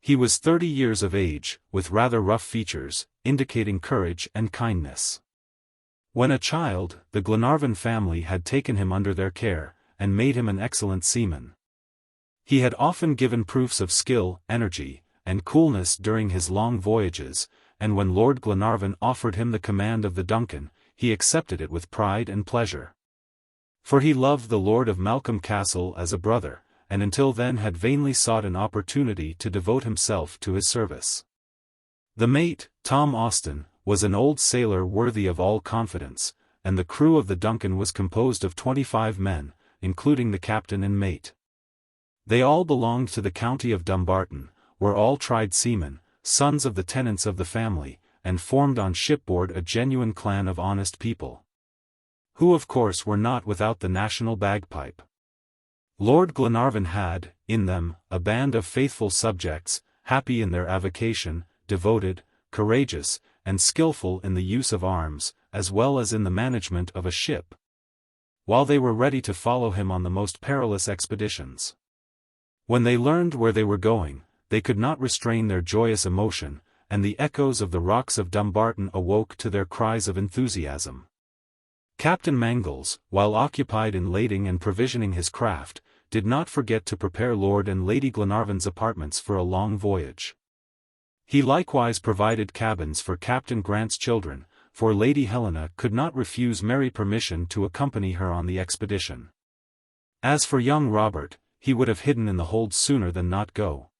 He was 30 years of age, with rather rough features, indicating courage and kindness. When a child, the Glenarvan family had taken him under their care, and made him an excellent seaman. He had often given proofs of skill, energy, and coolness during his long voyages, and when Lord Glenarvan offered him the command of the Duncan, he accepted it with pride and pleasure. For he loved the Lord of Malcolm Castle as a brother, and until then had vainly sought an opportunity to devote himself to his service. The mate, Tom Austin, was an old sailor worthy of all confidence, and the crew of the Duncan was composed of 25 men, including the captain and mate. They all belonged to the county of Dumbarton, were all tried seamen, sons of the tenants of the family, and formed on shipboard a genuine clan of honest people, who of course were not without the national bagpipe. Lord Glenarvan had, in them, a band of faithful subjects, happy in their avocation, devoted, courageous, and skilful in the use of arms, as well as in the management of a ship, while they were ready to follow him on the most perilous expeditions. When they learned where they were going, they could not restrain their joyous emotion, and the echoes of the rocks of Dumbarton awoke to their cries of enthusiasm. Captain Mangles, while occupied in lading and provisioning his craft, did not forget to prepare Lord and Lady Glenarvan's apartments for a long voyage. He likewise provided cabins for Captain Grant's children, for Lady Helena could not refuse Mary permission to accompany her on the expedition. As for young Robert, he would have hidden in the hold sooner than not go.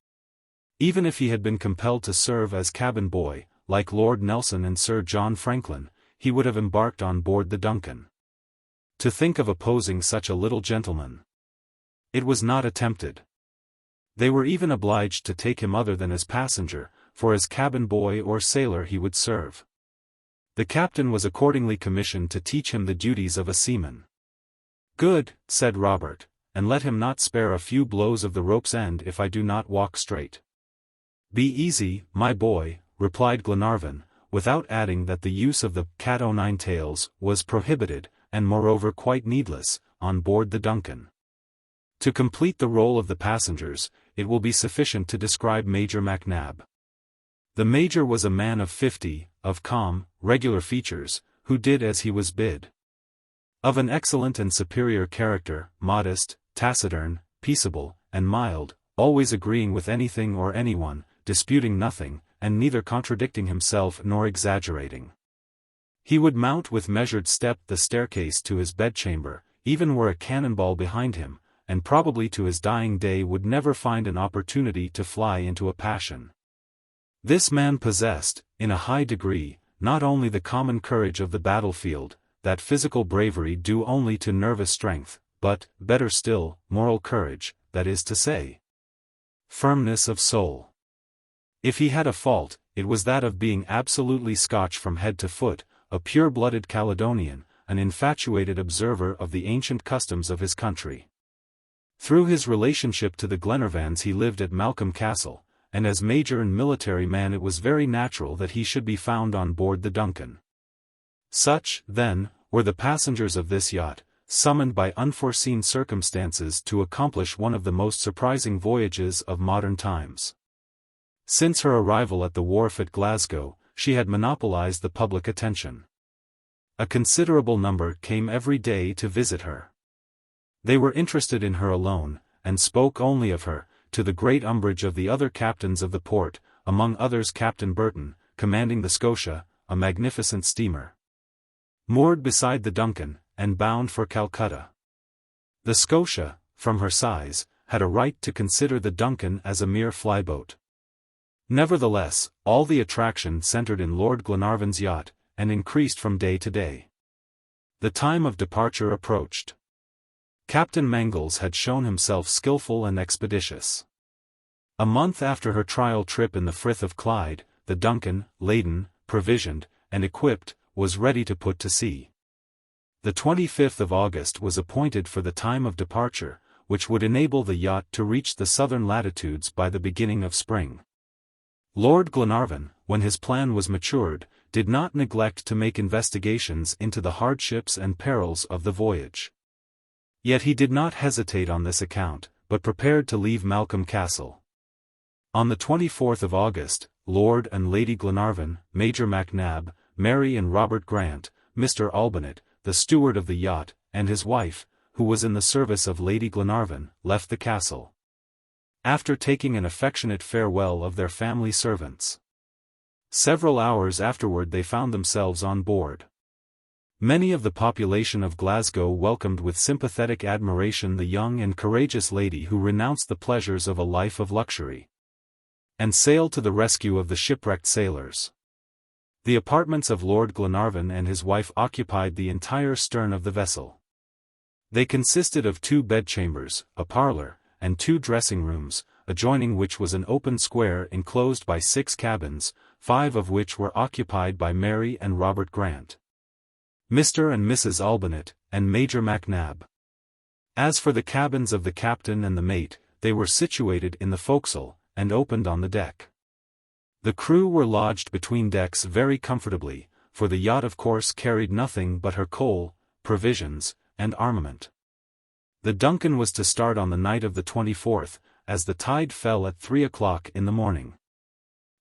Even if he had been compelled to serve as cabin boy, like Lord Nelson and Sir John Franklin, he would have embarked on board the Duncan. To think of opposing such a little gentleman! It was not attempted. They were even obliged to take him other than as passenger, for as cabin boy or sailor he would serve. The captain was accordingly commissioned to teach him the duties of a seaman. "Good," said Robert, "and let him not spare a few blows of the rope's end if I do not walk straight." "Be easy, my boy," replied Glenarvan, without adding that the use of the cat o' nine tails was prohibited, and moreover quite needless, on board the Duncan. To complete the roll of the passengers, it will be sufficient to describe Major MacNab. The Major was a man of 50, of calm, regular features, who did as he was bid. Of an excellent and superior character, modest, taciturn, peaceable, and mild, always agreeing with anything or anyone, disputing nothing, and neither contradicting himself nor exaggerating. He would mount with measured step the staircase to his bedchamber, even were a cannonball behind him, and probably to his dying day would never find an opportunity to fly into a passion. This man possessed, in a high degree, not only the common courage of the battlefield, that physical bravery due only to nervous strength, but, better still, moral courage, that is to say, firmness of soul. If he had a fault, it was that of being absolutely Scotch from head to foot, a pure-blooded Caledonian, an infatuated observer of the ancient customs of his country. Through his relationship to the Glenarvans he lived at Malcolm Castle, and as major and military man it was very natural that he should be found on board the Duncan. Such, then, were the passengers of this yacht, summoned by unforeseen circumstances to accomplish one of the most surprising voyages of modern times. Since her arrival at the wharf at Glasgow, she had monopolized the public attention. A considerable number came every day to visit her. They were interested in her alone, and spoke only of her, to the great umbrage of the other captains of the port, among others Captain Burton, commanding the Scotia, a magnificent steamer, moored beside the Duncan, and bound for Calcutta. The Scotia, from her size, had a right to consider the Duncan as a mere flyboat. Nevertheless, all the attraction centered in Lord Glenarvan's yacht, and increased from day to day. The time of departure approached. Captain Mangles had shown himself skillful and expeditious. A month after her trial trip in the Frith of Clyde, the Duncan, laden, provisioned, and equipped, was ready to put to sea. The 25th of August was appointed for the time of departure, which would enable the yacht to reach the southern latitudes by the beginning of spring. Lord Glenarvan, when his plan was matured, did not neglect to make investigations into the hardships and perils of the voyage. Yet he did not hesitate on this account, but prepared to leave Malcolm Castle. On the 24th of August, Lord and Lady Glenarvan, Major MacNab, Mary and Robert Grant, Mr. Albinett, the steward of the yacht, and his wife, who was in the service of Lady Glenarvan, left the castle, after taking an affectionate farewell of their family servants. Several hours afterward they found themselves on board. Many of the population of Glasgow welcomed with sympathetic admiration the young and courageous lady who renounced the pleasures of a life of luxury, and sailed to the rescue of the shipwrecked sailors. The apartments of Lord Glenarvan and his wife occupied the entire stern of the vessel. They consisted of 2 bedchambers, a parlor, and 2 dressing rooms, adjoining which was an open square enclosed by 6 cabins, 5 of which were occupied by Mary and Robert Grant, Mr. and Mrs. Albinett, and Major MacNab. As for the cabins of the captain and the mate, they were situated in the forecastle, and opened on the deck. The crew were lodged between decks very comfortably, for the yacht of course carried nothing but her coal, provisions, and armament. The Duncan was to start on the night of the 24th, as the tide fell at 3 o'clock in the morning.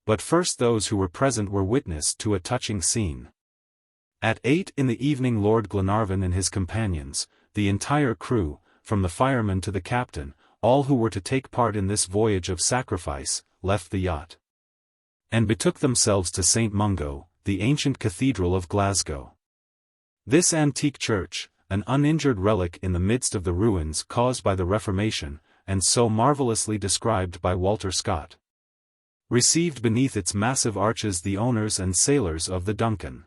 But first those who were present were witness to a touching scene. At 8 in the evening Lord Glenarvan and his companions, the entire crew, from the fireman to the captain, all who were to take part in this voyage of sacrifice, left the yacht, and betook themselves to St. Mungo, the ancient cathedral of Glasgow. This antique church, an uninjured relic in the midst of the ruins caused by the Reformation, and so marvelously described by Walter Scott, received beneath its massive arches the owners and sailors of the Duncan.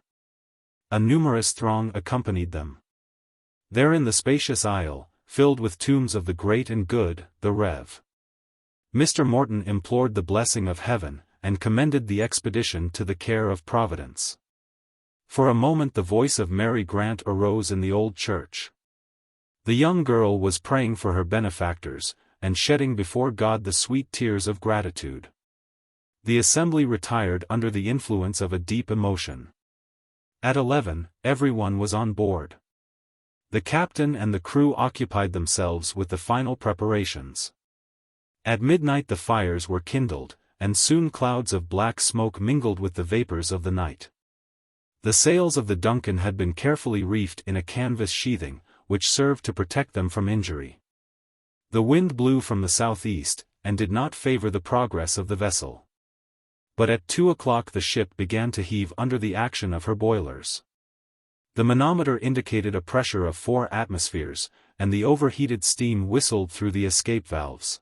A numerous throng accompanied them. There in the spacious aisle, filled with tombs of the great and good, the Rev. Mr. Morton implored the blessing of heaven, and commended the expedition to the care of Providence. For a moment the voice of Mary Grant arose in the old church. The young girl was praying for her benefactors, and shedding before God the sweet tears of gratitude. The assembly retired under the influence of a deep emotion. At 11, everyone was on board. The captain and the crew occupied themselves with the final preparations. At midnight the fires were kindled, and soon clouds of black smoke mingled with the vapors of the night. The sails of the Duncan had been carefully reefed in a canvas sheathing, which served to protect them from injury. The wind blew from the southeast, and did not favor the progress of the vessel. But at 2 o'clock the ship began to heave under the action of her boilers. The manometer indicated a pressure of 4 atmospheres, and the overheated steam whistled through the escape valves.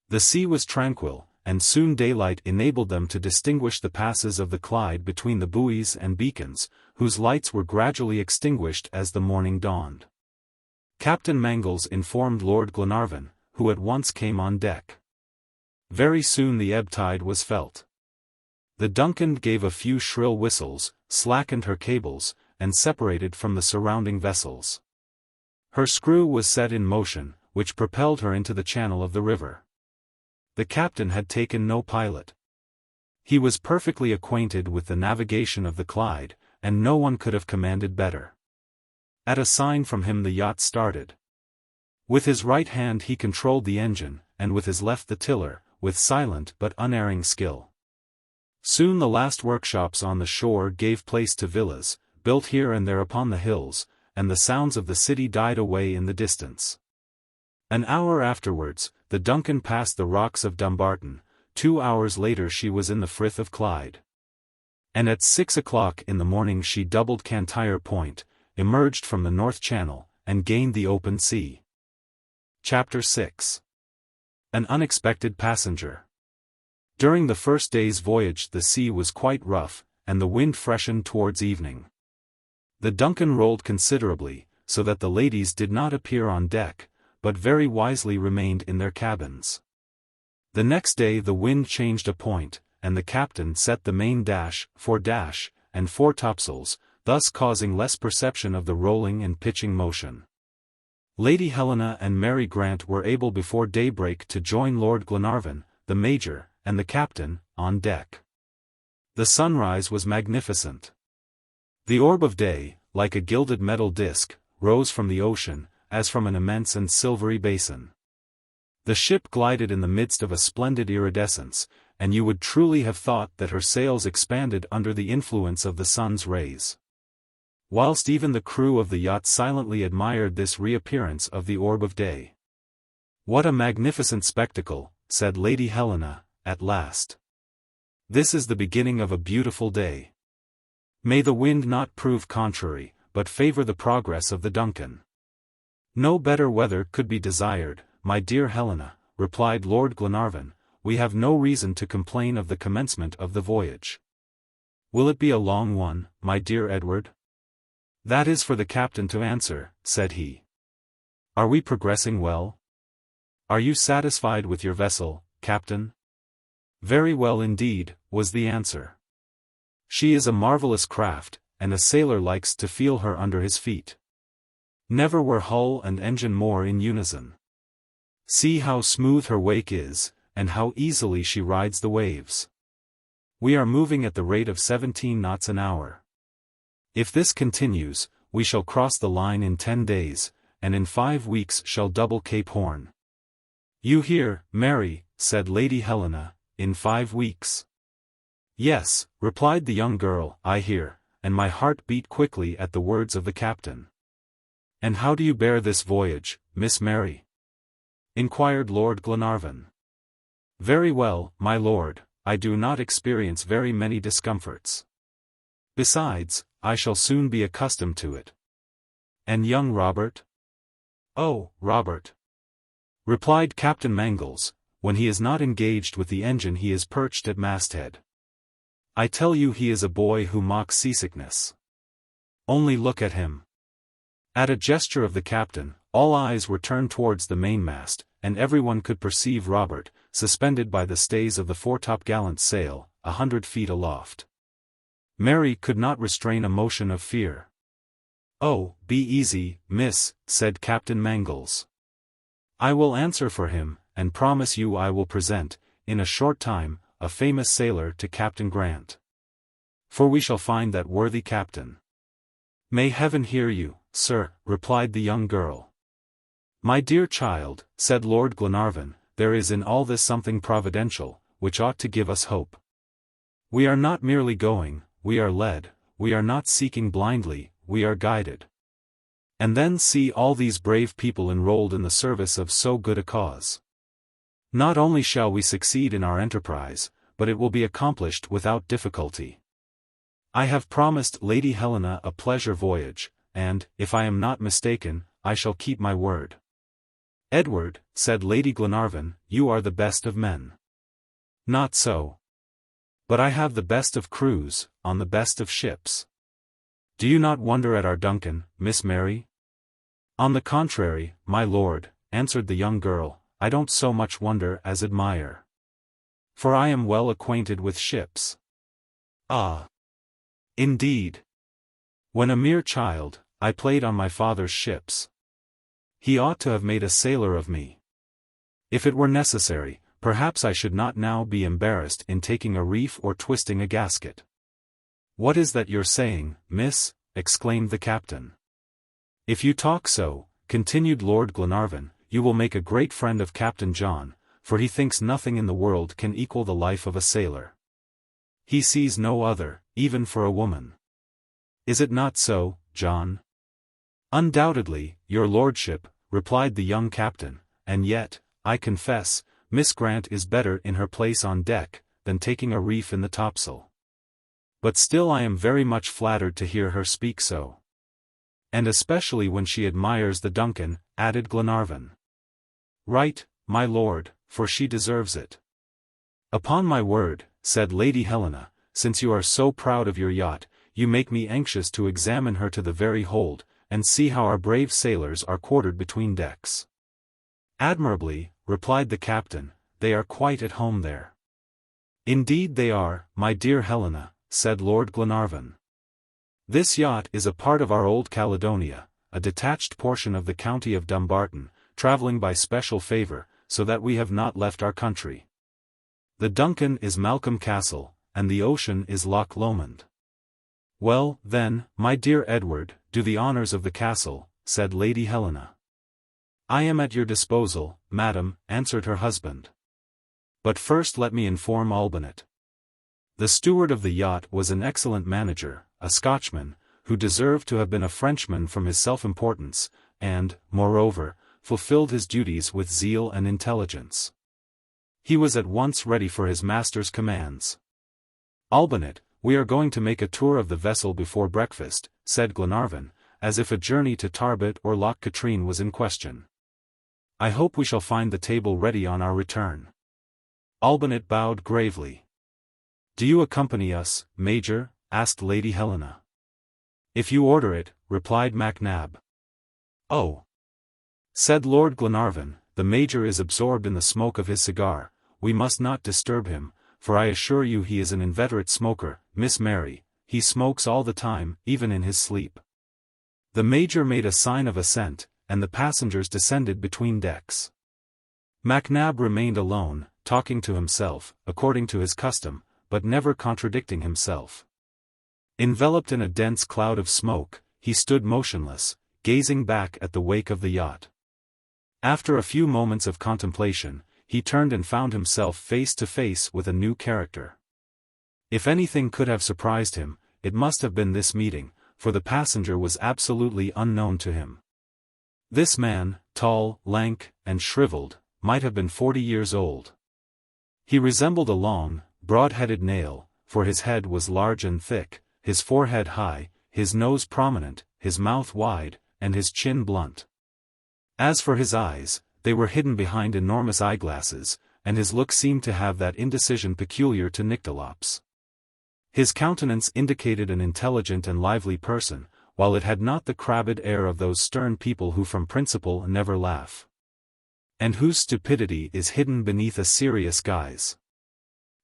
The sea was tranquil, and soon daylight enabled them to distinguish the passes of the Clyde between the buoys and beacons, whose lights were gradually extinguished as the morning dawned. Captain Mangles informed Lord Glenarvan, who at once came on deck. Very soon the ebb tide was felt. The Duncan gave a few shrill whistles, slackened her cables, and separated from the surrounding vessels. Her screw was set in motion, which propelled her into the channel of the river. The captain had taken no pilot. He was perfectly acquainted with the navigation of the Clyde, and no one could have commanded better. At a sign from him the yacht started. With his right hand he controlled the engine, and with his left the tiller, with silent but unerring skill. Soon the last workshops on the shore gave place to villas, built here and there upon the hills, and the sounds of the city died away in the distance. An hour afterwards, the Duncan passed the rocks of Dumbarton. 2 hours later she was in the Frith of Clyde. And at 6 o'clock in the morning she doubled Cantyre Point, emerged from the North Channel, and gained the open sea. Chapter 6. An unexpected passenger. During the first day's voyage the sea was quite rough, and the wind freshened towards evening. The Duncan rolled considerably, so that the ladies did not appear on deck, but very wisely remained in their cabins. The next day the wind changed a point, and the captain set the main fore-dash, and foretopsails, thus causing less perception of the rolling and pitching motion. Lady Helena and Mary Grant were able before daybreak to join Lord Glenarvan, the Major, and the captain, on deck. The sunrise was magnificent. The orb of day, like a gilded metal disc, rose from the ocean, as from an immense and silvery basin. The ship glided in the midst of a splendid iridescence, and you would truly have thought that her sails expanded under the influence of the sun's rays. Whilst even the crew of the yacht silently admired this reappearance of the orb of day. "What a magnificent spectacle," said Lady Helena, at last. "This is the beginning of a beautiful day. May the wind not prove contrary, but favour the progress of the Duncan." "No better weather could be desired, my dear Helena," replied Lord Glenarvan. "We have no reason to complain of the commencement of the voyage." "Will it be a long one, my dear Edward?" "That is for the captain to answer," said he. "Are we progressing well? Are you satisfied with your vessel, Captain?" "Very well indeed," was the answer. "She is a marvelous craft, and a sailor likes to feel her under his feet. Never were hull and engine more in unison. See how smooth her wake is, and how easily she rides the waves. We are moving at the rate of 17 knots an hour. If this continues, we shall cross the line in 10 days, and in 5 weeks shall double Cape Horn." "You hear, Mary," said Lady Helena, "in 5 weeks." "Yes," replied the young girl, "I hear," and my heart beat quickly at the words of the captain. "And how do you bear this voyage, Miss Mary?" inquired Lord Glenarvan. "Very well, my lord, I do not experience very many discomforts. Besides, I shall soon be accustomed to it." "And young Robert?" "Oh, Robert," replied Captain Mangles, "when he is not engaged with the engine he is perched at masthead. I tell you he is a boy who mocks seasickness. Only look at him." At a gesture of the captain, all eyes were turned towards the mainmast, and everyone could perceive Robert, suspended by the stays of the foretopgallant sail, 100 feet aloft. Mary could not restrain a motion of fear. "Oh, be easy, miss," said Captain Mangles. "I will answer for him, and promise you I will present, in a short time, a famous sailor to Captain Grant. For we shall find that worthy captain." "May heaven hear you, sir," replied the young girl. "My dear child," said Lord Glenarvan, "there is in all this something providential, which ought to give us hope. We are not merely going, we are led, we are not seeking blindly, we are guided. And then see all these brave people enrolled in the service of so good a cause. Not only shall we succeed in our enterprise, but it will be accomplished without difficulty. I have promised Lady Helena a pleasure voyage, and, if I am not mistaken, I shall keep my word." "Edward," said Lady Glenarvan, "you are the best of men." "Not so. But I have the best of crews, on the best of ships. Do you not wonder at our Duncan, Miss Mary?" "On the contrary, my lord," answered the young girl, "I don't so much wonder as admire. For I am well acquainted with ships." "Ah! Indeed. When a mere child, I played on my father's ships. He ought to have made a sailor of me. If it were necessary, perhaps I should not now be embarrassed in taking a reef or twisting a gasket." "What is that you're saying, miss?" exclaimed the captain. If you talk so, continued Lord Glenarvan, you will make a great friend of Captain John, for he thinks nothing in the world can equal the life of a sailor. He sees no other, even for a woman. Is it not so, John? Undoubtedly, your lordship, replied the young captain, and yet, I confess, Miss Grant is better in her place on deck, than taking a reef in the topsail. But still I am very much flattered to hear her speak so. And especially when she admires the Duncan, added Glenarvan. Right, my lord, for she deserves it. Upon my word, said Lady Helena, since you are so proud of your yacht, you make me anxious to examine her to the very hold, and see how our brave sailors are quartered between decks. Admirably, replied the captain, they are quite at home there. Indeed they are, my dear Helena, said Lord Glenarvan. This yacht is a part of our old Caledonia, a detached portion of the county of Dumbarton, traveling by special favor, so that we have not left our country. The Duncan is Malcolm Castle, and the ocean is Loch Lomond. Well, then, my dear Edward, do the honors of the castle, said Lady Helena. I am at your disposal, madam, answered her husband. But first let me inform Albinett. The steward of the yacht was an excellent manager, a Scotchman, who deserved to have been a Frenchman from his self-importance, and, moreover, fulfilled his duties with zeal and intelligence. He was at once ready for his master's commands. Albinett, we are going to make a tour of the vessel before breakfast, said Glenarvan, as if a journey to Tarbet or Loch Katrine was in question. I hope we shall find the table ready on our return. Albinett bowed gravely. Do you accompany us, Major? Asked Lady Helena. If you order it, replied MacNab. Oh! Said Lord Glenarvan, the Major is absorbed in the smoke of his cigar, we must not disturb him, for I assure you he is an inveterate smoker, Miss Mary, he smokes all the time, even in his sleep. The Major made a sign of assent, and the passengers descended between decks. MacNab remained alone, talking to himself, according to his custom, but never contradicting himself. Enveloped in a dense cloud of smoke, he stood motionless, gazing back at the wake of the yacht. After a few moments of contemplation, he turned and found himself face to face with a new character. If anything could have surprised him, it must have been this meeting, for the passenger was absolutely unknown to him. This man, tall, lank, and shriveled, might have been 40 years old. He resembled a long, broad-headed nail, for his head was large and thick, his forehead high, his nose prominent, his mouth wide, and his chin blunt. As for his eyes, they were hidden behind enormous eyeglasses, and his look seemed to have that indecision peculiar to nyctalopes. His countenance indicated an intelligent and lively person, while it had not the crabbed air of those stern people who from principle never laugh, and whose stupidity is hidden beneath a serious guise.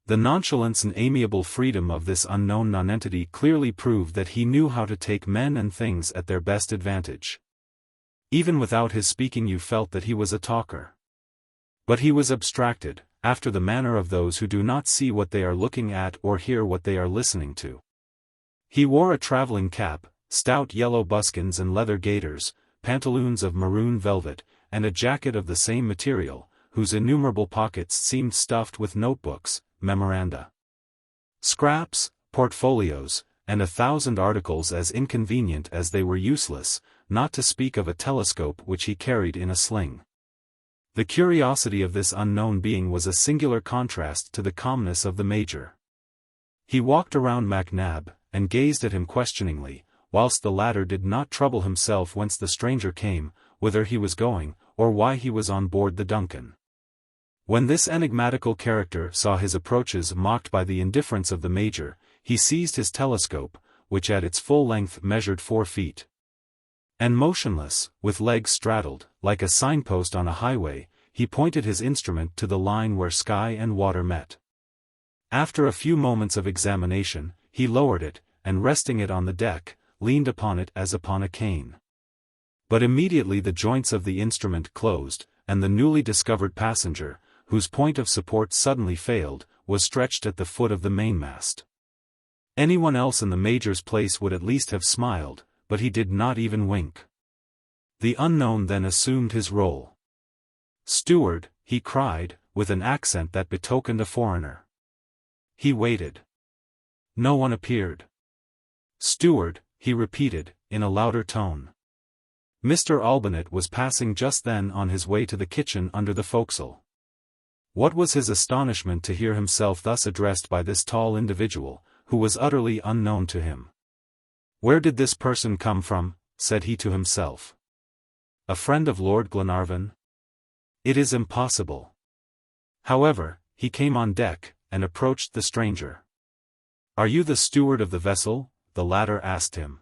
The nonchalance and amiable freedom of this unknown nonentity clearly proved that he knew how to take men and things at their best advantage. Even without his speaking you felt that he was a talker. But he was abstracted, after the manner of those who do not see what they are looking at or hear what they are listening to. He wore a traveling cap, stout yellow buskins and leather gaiters, pantaloons of maroon velvet, and a jacket of the same material, whose innumerable pockets seemed stuffed with notebooks, memoranda, scraps, portfolios, and 1,000 articles as inconvenient as they were useless, not to speak of a telescope which he carried in a sling. The curiosity of this unknown being was a singular contrast to the calmness of the Major. He walked around MacNab, and gazed at him questioningly, whilst the latter did not trouble himself whence the stranger came, whither he was going, or why he was on board the Duncan. When this enigmatical character saw his approaches mocked by the indifference of the Major, he seized his telescope, which at its full length measured 4 feet. And motionless, with legs straddled, like a signpost on a highway, he pointed his instrument to the line where sky and water met. After a few moments of examination, he lowered it, and resting it on the deck, leaned upon it as upon a cane. But immediately the joints of the instrument closed, and the newly discovered passenger, whose point of support suddenly failed, was stretched at the foot of the mainmast. Anyone else in the Major's place would at least have smiled, but he did not even wink. The unknown then assumed his role. "Steward," he cried, with an accent that betokened a foreigner. He waited. No one appeared. "Steward," he repeated, in a louder tone. Mr. Olbinett was passing just then on his way to the kitchen under the forecastle. What was his astonishment to hear himself thus addressed by this tall individual, who was utterly unknown to him. "Where did this person come from?" said he to himself. "A friend of Lord Glenarvan? It is impossible." However, he came on deck, and approached the stranger. "Are you the steward of the vessel?" the latter asked him.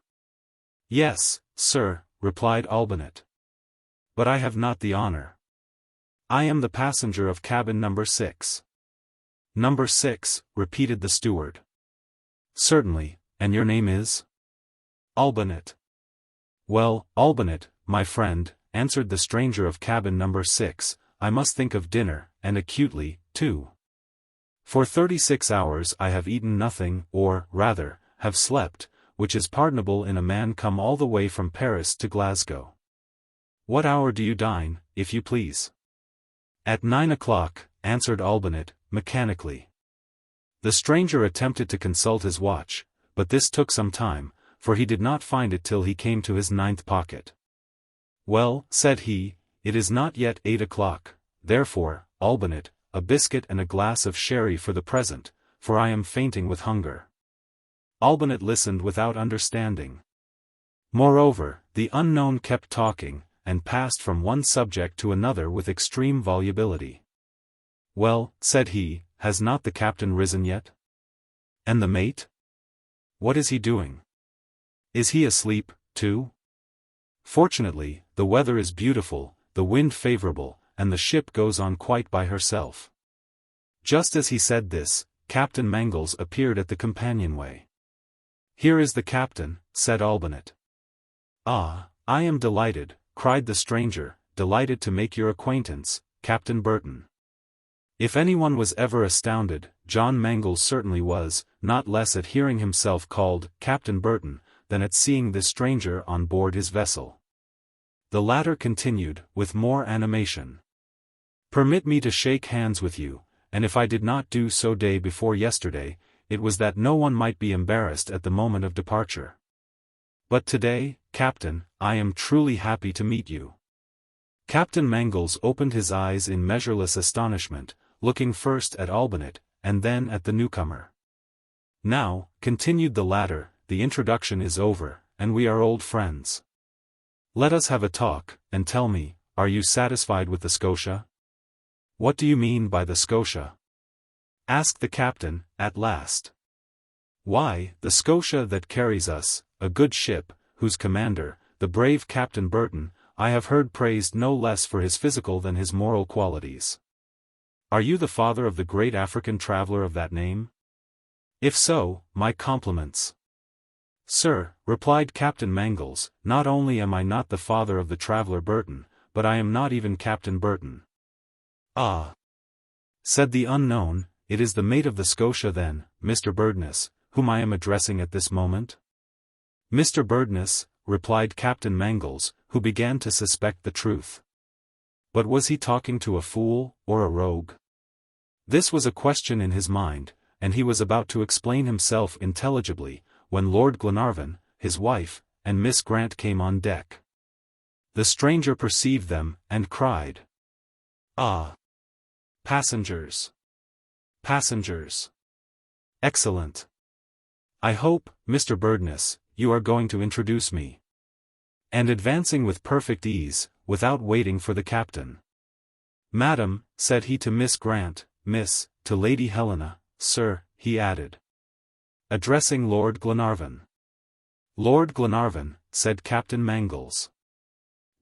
"Yes, sir," replied Olbinett. "But I have not the honor. I am the passenger of cabin number 6. "Number 6, repeated the steward. "Certainly, and your name is?" "Olbinett." "Well, Olbinett, my friend," answered the stranger of cabin number 6, "I must think of dinner, and acutely, too. For 36 hours I have eaten nothing, or, rather, have slept, which is pardonable in a man come all the way from Paris to Glasgow." "What hour do you dine, if you please?" "At 9 o'clock, answered Olbinett, mechanically. The stranger attempted to consult his watch, but this took some time, for he did not find it till he came to his 9th pocket. "Well," said he, "it is not yet 8 o'clock, therefore, Olbinett, a biscuit and a glass of sherry for the present, for I am fainting with hunger." Olbinett listened without understanding. Moreover, the unknown kept talking, and passed from one subject to another with extreme volubility. "Well," said he, "has not the captain risen yet? And the mate? What is he doing? Is he asleep, too? Fortunately, the weather is beautiful, the wind favorable, and the ship goes on quite by herself." Just as he said this, Captain Mangles appeared at the companionway. "Here is the captain," said Olbinett. "Ah, I am delighted," cried the stranger, "delighted to make your acquaintance, Captain Burton." If anyone was ever astounded, John Mangles certainly was, not less at hearing himself called Captain Burton, than at seeing this stranger on board his vessel. The latter continued, with more animation. "Permit me to shake hands with you, and if I did not do so day before yesterday, it was that no one might be embarrassed at the moment of departure. But today, Captain, I am truly happy to meet you." Captain Mangles opened his eyes in measureless astonishment, looking first at Olbinett, and then at the newcomer. "Now," continued the latter, "the introduction is over, and we are old friends. Let us have a talk, and tell me, are you satisfied with the Scotia?" "What do you mean by the Scotia?" asked the captain, at last. "Why, the Scotia that carries us, a good ship, whose commander, the brave Captain Burton, I have heard praised no less for his physical than his moral qualities. Are you the father of the great African traveler of that name? If so, my compliments." "Sir," replied Captain Mangles, "not only am I not the father of the traveler Burton, but I am not even Captain Burton." "Ah," said the unknown, "it is the mate of the Scotia then, Mr. Burdness, whom I am addressing at this moment?" "Mr. Burdness," replied Captain Mangles, who began to suspect the truth. But was he talking to a fool, or a rogue? This was a question in his mind, and he was about to explain himself intelligibly, when Lord Glenarvan, his wife, and Miss Grant came on deck. The stranger perceived them, and cried, "Ah! Passengers! Passengers! Excellent! I hope, Mr. Burdness, you are going to introduce me." And advancing with perfect ease, without waiting for the captain. "Madam," said he to Miss Grant, "Miss," to Lady Helena, "Sir," he added, addressing Lord Glenarvan. "Lord Glenarvan," said Captain Mangles.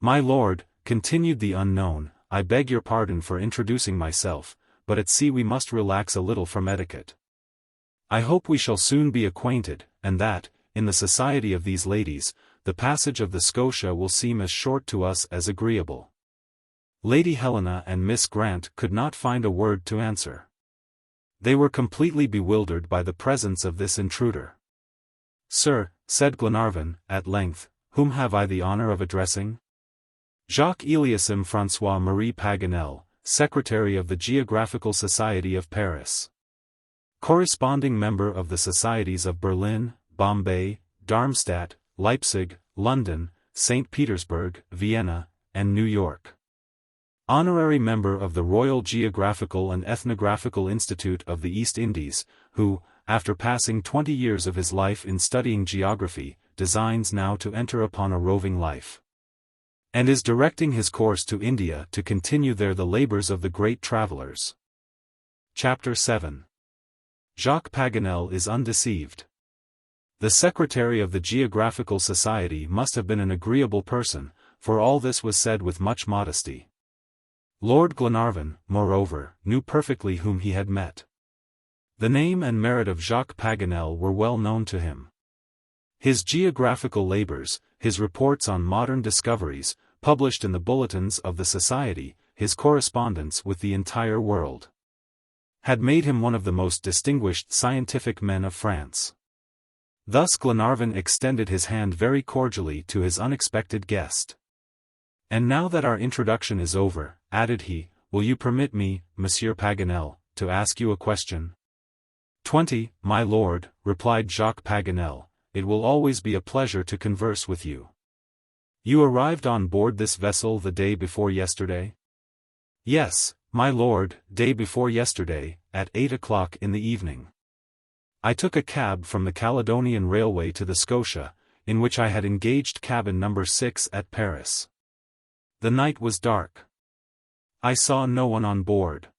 "My lord," continued the unknown, "I beg your pardon for introducing myself, but at sea we must relax a little from etiquette. I hope we shall soon be acquainted, and that, in the society of these ladies, the passage of the Scotia will seem as short to us as agreeable." Lady Helena and Miss Grant could not find a word to answer. They were completely bewildered by the presence of this intruder. "Sir," said Glenarvan, at length, "whom have I the honor of addressing?" Jacques Eliasim François-Marie Paganel, Secretary of the Geographical Society of Paris. Corresponding member of the Societies of Berlin, Bombay, Darmstadt, Leipzig, London, St. Petersburg, Vienna, and New York. Honorary member of the Royal Geographical and Ethnographical Institute of the East Indies, who, after passing 20 years of his life in studying geography, designs now to enter upon a roving life, and is directing his course to India to continue there the labors of the great travelers. Chapter 7. Jacques Paganel is undeceived. The secretary of the Geographical Society must have been an agreeable person, for all this was said with much modesty. Lord Glenarvan, moreover, knew perfectly whom he had met. The name and merit of Jacques Paganel were well known to him. His geographical labors, his reports on modern discoveries, published in the bulletins of the Society, his correspondence with the entire world, had made him one of the most distinguished scientific men of France. Thus Glenarvan extended his hand very cordially to his unexpected guest. "And now that our introduction is over," added he, "will you permit me, Monsieur Paganel, to ask you a question?" "20, my lord," replied Jacques Paganel, "it will always be a pleasure to converse with you." "You arrived on board this vessel the day before yesterday?" "Yes, my lord, day before yesterday, at 8 o'clock in the evening. I took a cab from the Caledonian Railway to the Scotia, in which I had engaged cabin number 6 at Paris. The night was dark. I saw no one on board.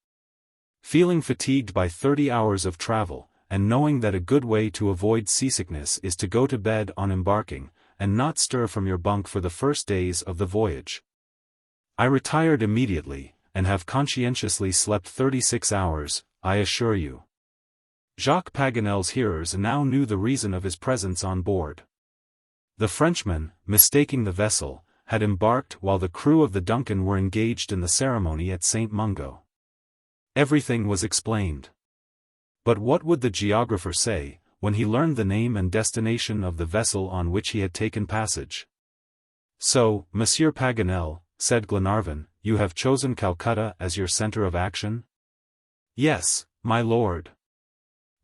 Feeling fatigued by 30 hours of travel, and knowing that a good way to avoid seasickness is to go to bed on embarking, and not stir from your bunk for the first days of the voyage, I retired immediately, and have conscientiously slept 36 hours, I assure you." Jacques Paganel's hearers now knew the reason of his presence on board. The Frenchman, mistaking the vessel, had embarked while the crew of the Duncan were engaged in the ceremony at St. Mungo. Everything was explained. But what would the geographer say, when he learned the name and destination of the vessel on which he had taken passage? "So, Monsieur Paganel," said Glenarvan, "you have chosen Calcutta as your center of action?" "Yes, my lord.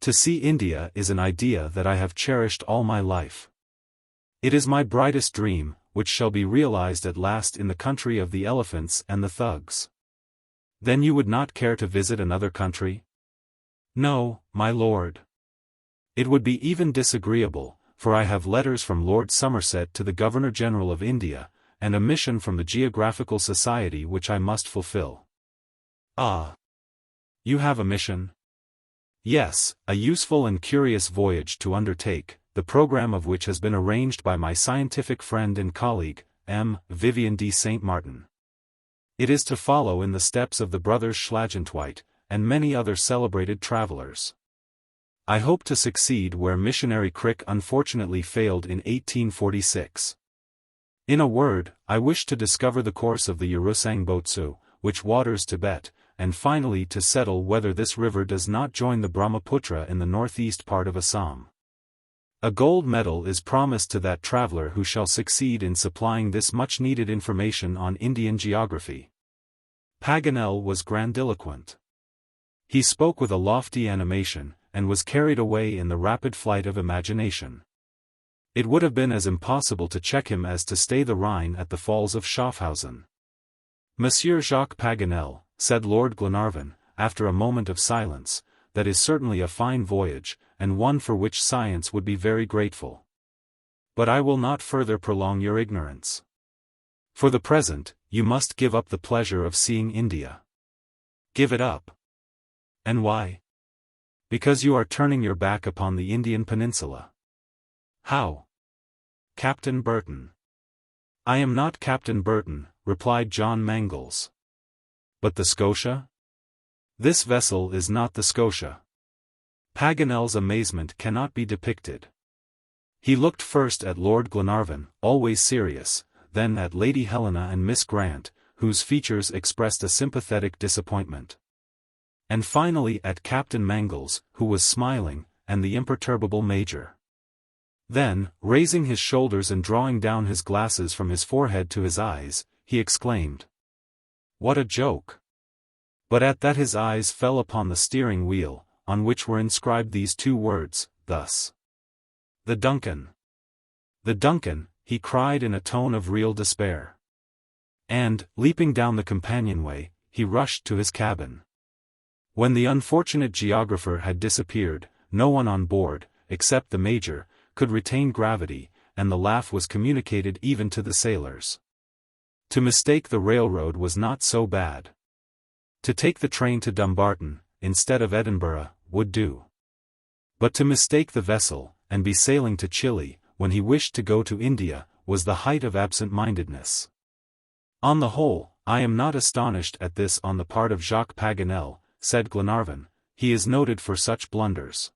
To see India is an idea that I have cherished all my life. It is my brightest dream, which shall be realized at last in the country of the elephants and the thugs." "Then you would not care to visit another country?" "No, my lord. It would be even disagreeable, for I have letters from Lord Somerset to the Governor-General of India, and a mission from the Geographical Society which I must fulfill." "Ah! You have a mission?" "Yes, a useful and curious voyage to undertake, the program of which has been arranged by my scientific friend and colleague, M. Vivien de Saint Martin. It is to follow in the steps of the brothers Schlagentweit, and many other celebrated travelers. I hope to succeed where missionary Crick unfortunately failed in 1846. In a word, I wish to discover the course of the Urusang-Botsu, which waters Tibet, and finally to settle whether this river does not join the Brahmaputra in the northeast part of Assam. A gold medal is promised to that traveler who shall succeed in supplying this much-needed information on Indian geography." Paganel was grandiloquent. He spoke with a lofty animation, and was carried away in the rapid flight of imagination. It would have been as impossible to check him as to stay the Rhine at the falls of Schaffhausen. "Monsieur Jacques Paganel," said Lord Glenarvan, after a moment of silence, "that is certainly a fine voyage, and one for which science would be very grateful. But I will not further prolong your ignorance. For the present, you must give up the pleasure of seeing India." "Give it up? And why?" "Because you are turning your back upon the Indian peninsula." "How?" "Captain Burton." "I am not Captain Burton," replied John Mangles. "But the Scotia?" "This vessel is not the Scotia." Paganel's amazement cannot be depicted. He looked first at Lord Glenarvan, always serious, then at Lady Helena and Miss Grant, whose features expressed a sympathetic disappointment, and finally at Captain Mangles, who was smiling, and the imperturbable Major. Then, raising his shoulders and drawing down his glasses from his forehead to his eyes, he exclaimed. What a joke! But at that his eyes fell upon the steering wheel, on which were inscribed these two words, thus: "The Duncan." "The Duncan," he cried in a tone of real despair. And, leaping down the companionway, he rushed to his cabin. When the unfortunate geographer had disappeared, no one on board, except the major, could retain gravity, and the laugh was communicated even to the sailors. To mistake the railroad was not so bad. To take the train to Dumbarton, instead of Edinburgh, would do. But to mistake the vessel, and be sailing to Chile, when he wished to go to India, was the height of absent-mindedness. On the whole, I am not astonished at this on the part of Jacques Paganel, said Glenarvan. He is noted for such blunders.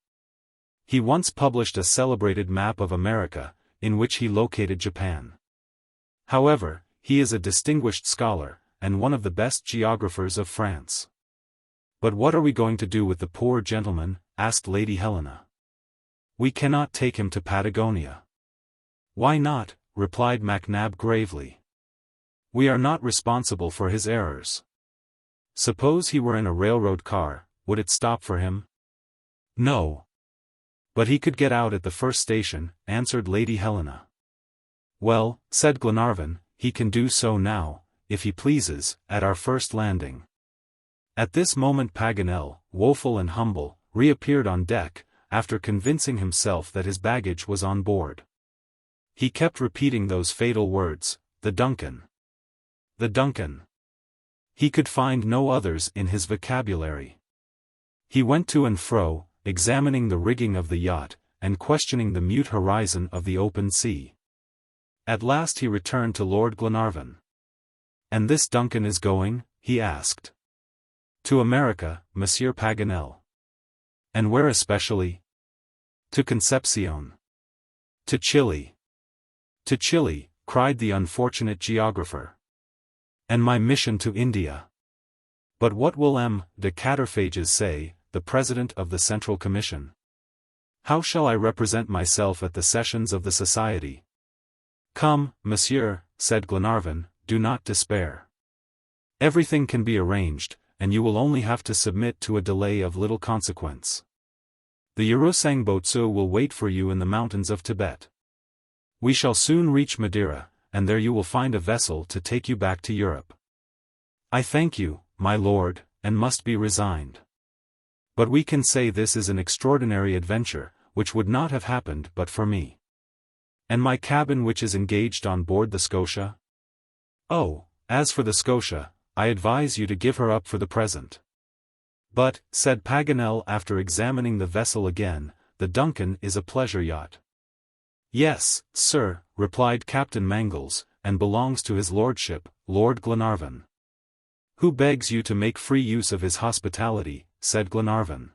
He once published a celebrated map of America, in which he located Japan. However, he is a distinguished scholar, and one of the best geographers of France. But what are we going to do with the poor gentleman? Asked Lady Helena. We cannot take him to Patagonia. Why not? Replied MacNab gravely. We are not responsible for his errors. Suppose he were in a railroad car, would it stop for him? No. But he could get out at the first station, answered Lady Helena. Well, said Glenarvan, he can do so now, if he pleases, at our first landing. At this moment Paganel, woeful and humble, reappeared on deck, after convincing himself that his baggage was on board. He kept repeating those fatal words, the Duncan. The Duncan. He could find no others in his vocabulary. He went to and fro, examining the rigging of the yacht, and questioning the mute horizon of the open sea. At last he returned to Lord Glenarvan. And this Duncan is going? He asked. To America, Monsieur Paganel. And where especially? To Concepcion. To Chile. To Chile, cried the unfortunate geographer. And my mission to India. But what will M. de Caterphages say, the President of the Central Commission? How shall I represent myself at the sessions of the Society? Come, monsieur, said Glenarvan, do not despair. Everything can be arranged, and you will only have to submit to a delay of little consequence. The Urusang Botsu will wait for you in the mountains of Tibet. We shall soon reach Madeira, and there you will find a vessel to take you back to Europe. I thank you, my lord, and must be resigned. But we can say this is an extraordinary adventure, which would not have happened but for me. And my cabin which is engaged on board the Scotia? Oh, as for the Scotia, I advise you to give her up for the present. But, said Paganel after examining the vessel again, the Duncan is a pleasure yacht. Yes, sir, replied Captain Mangles, and belongs to his lordship, Lord Glenarvan. Who begs you to make free use of his hospitality, said Glenarvan.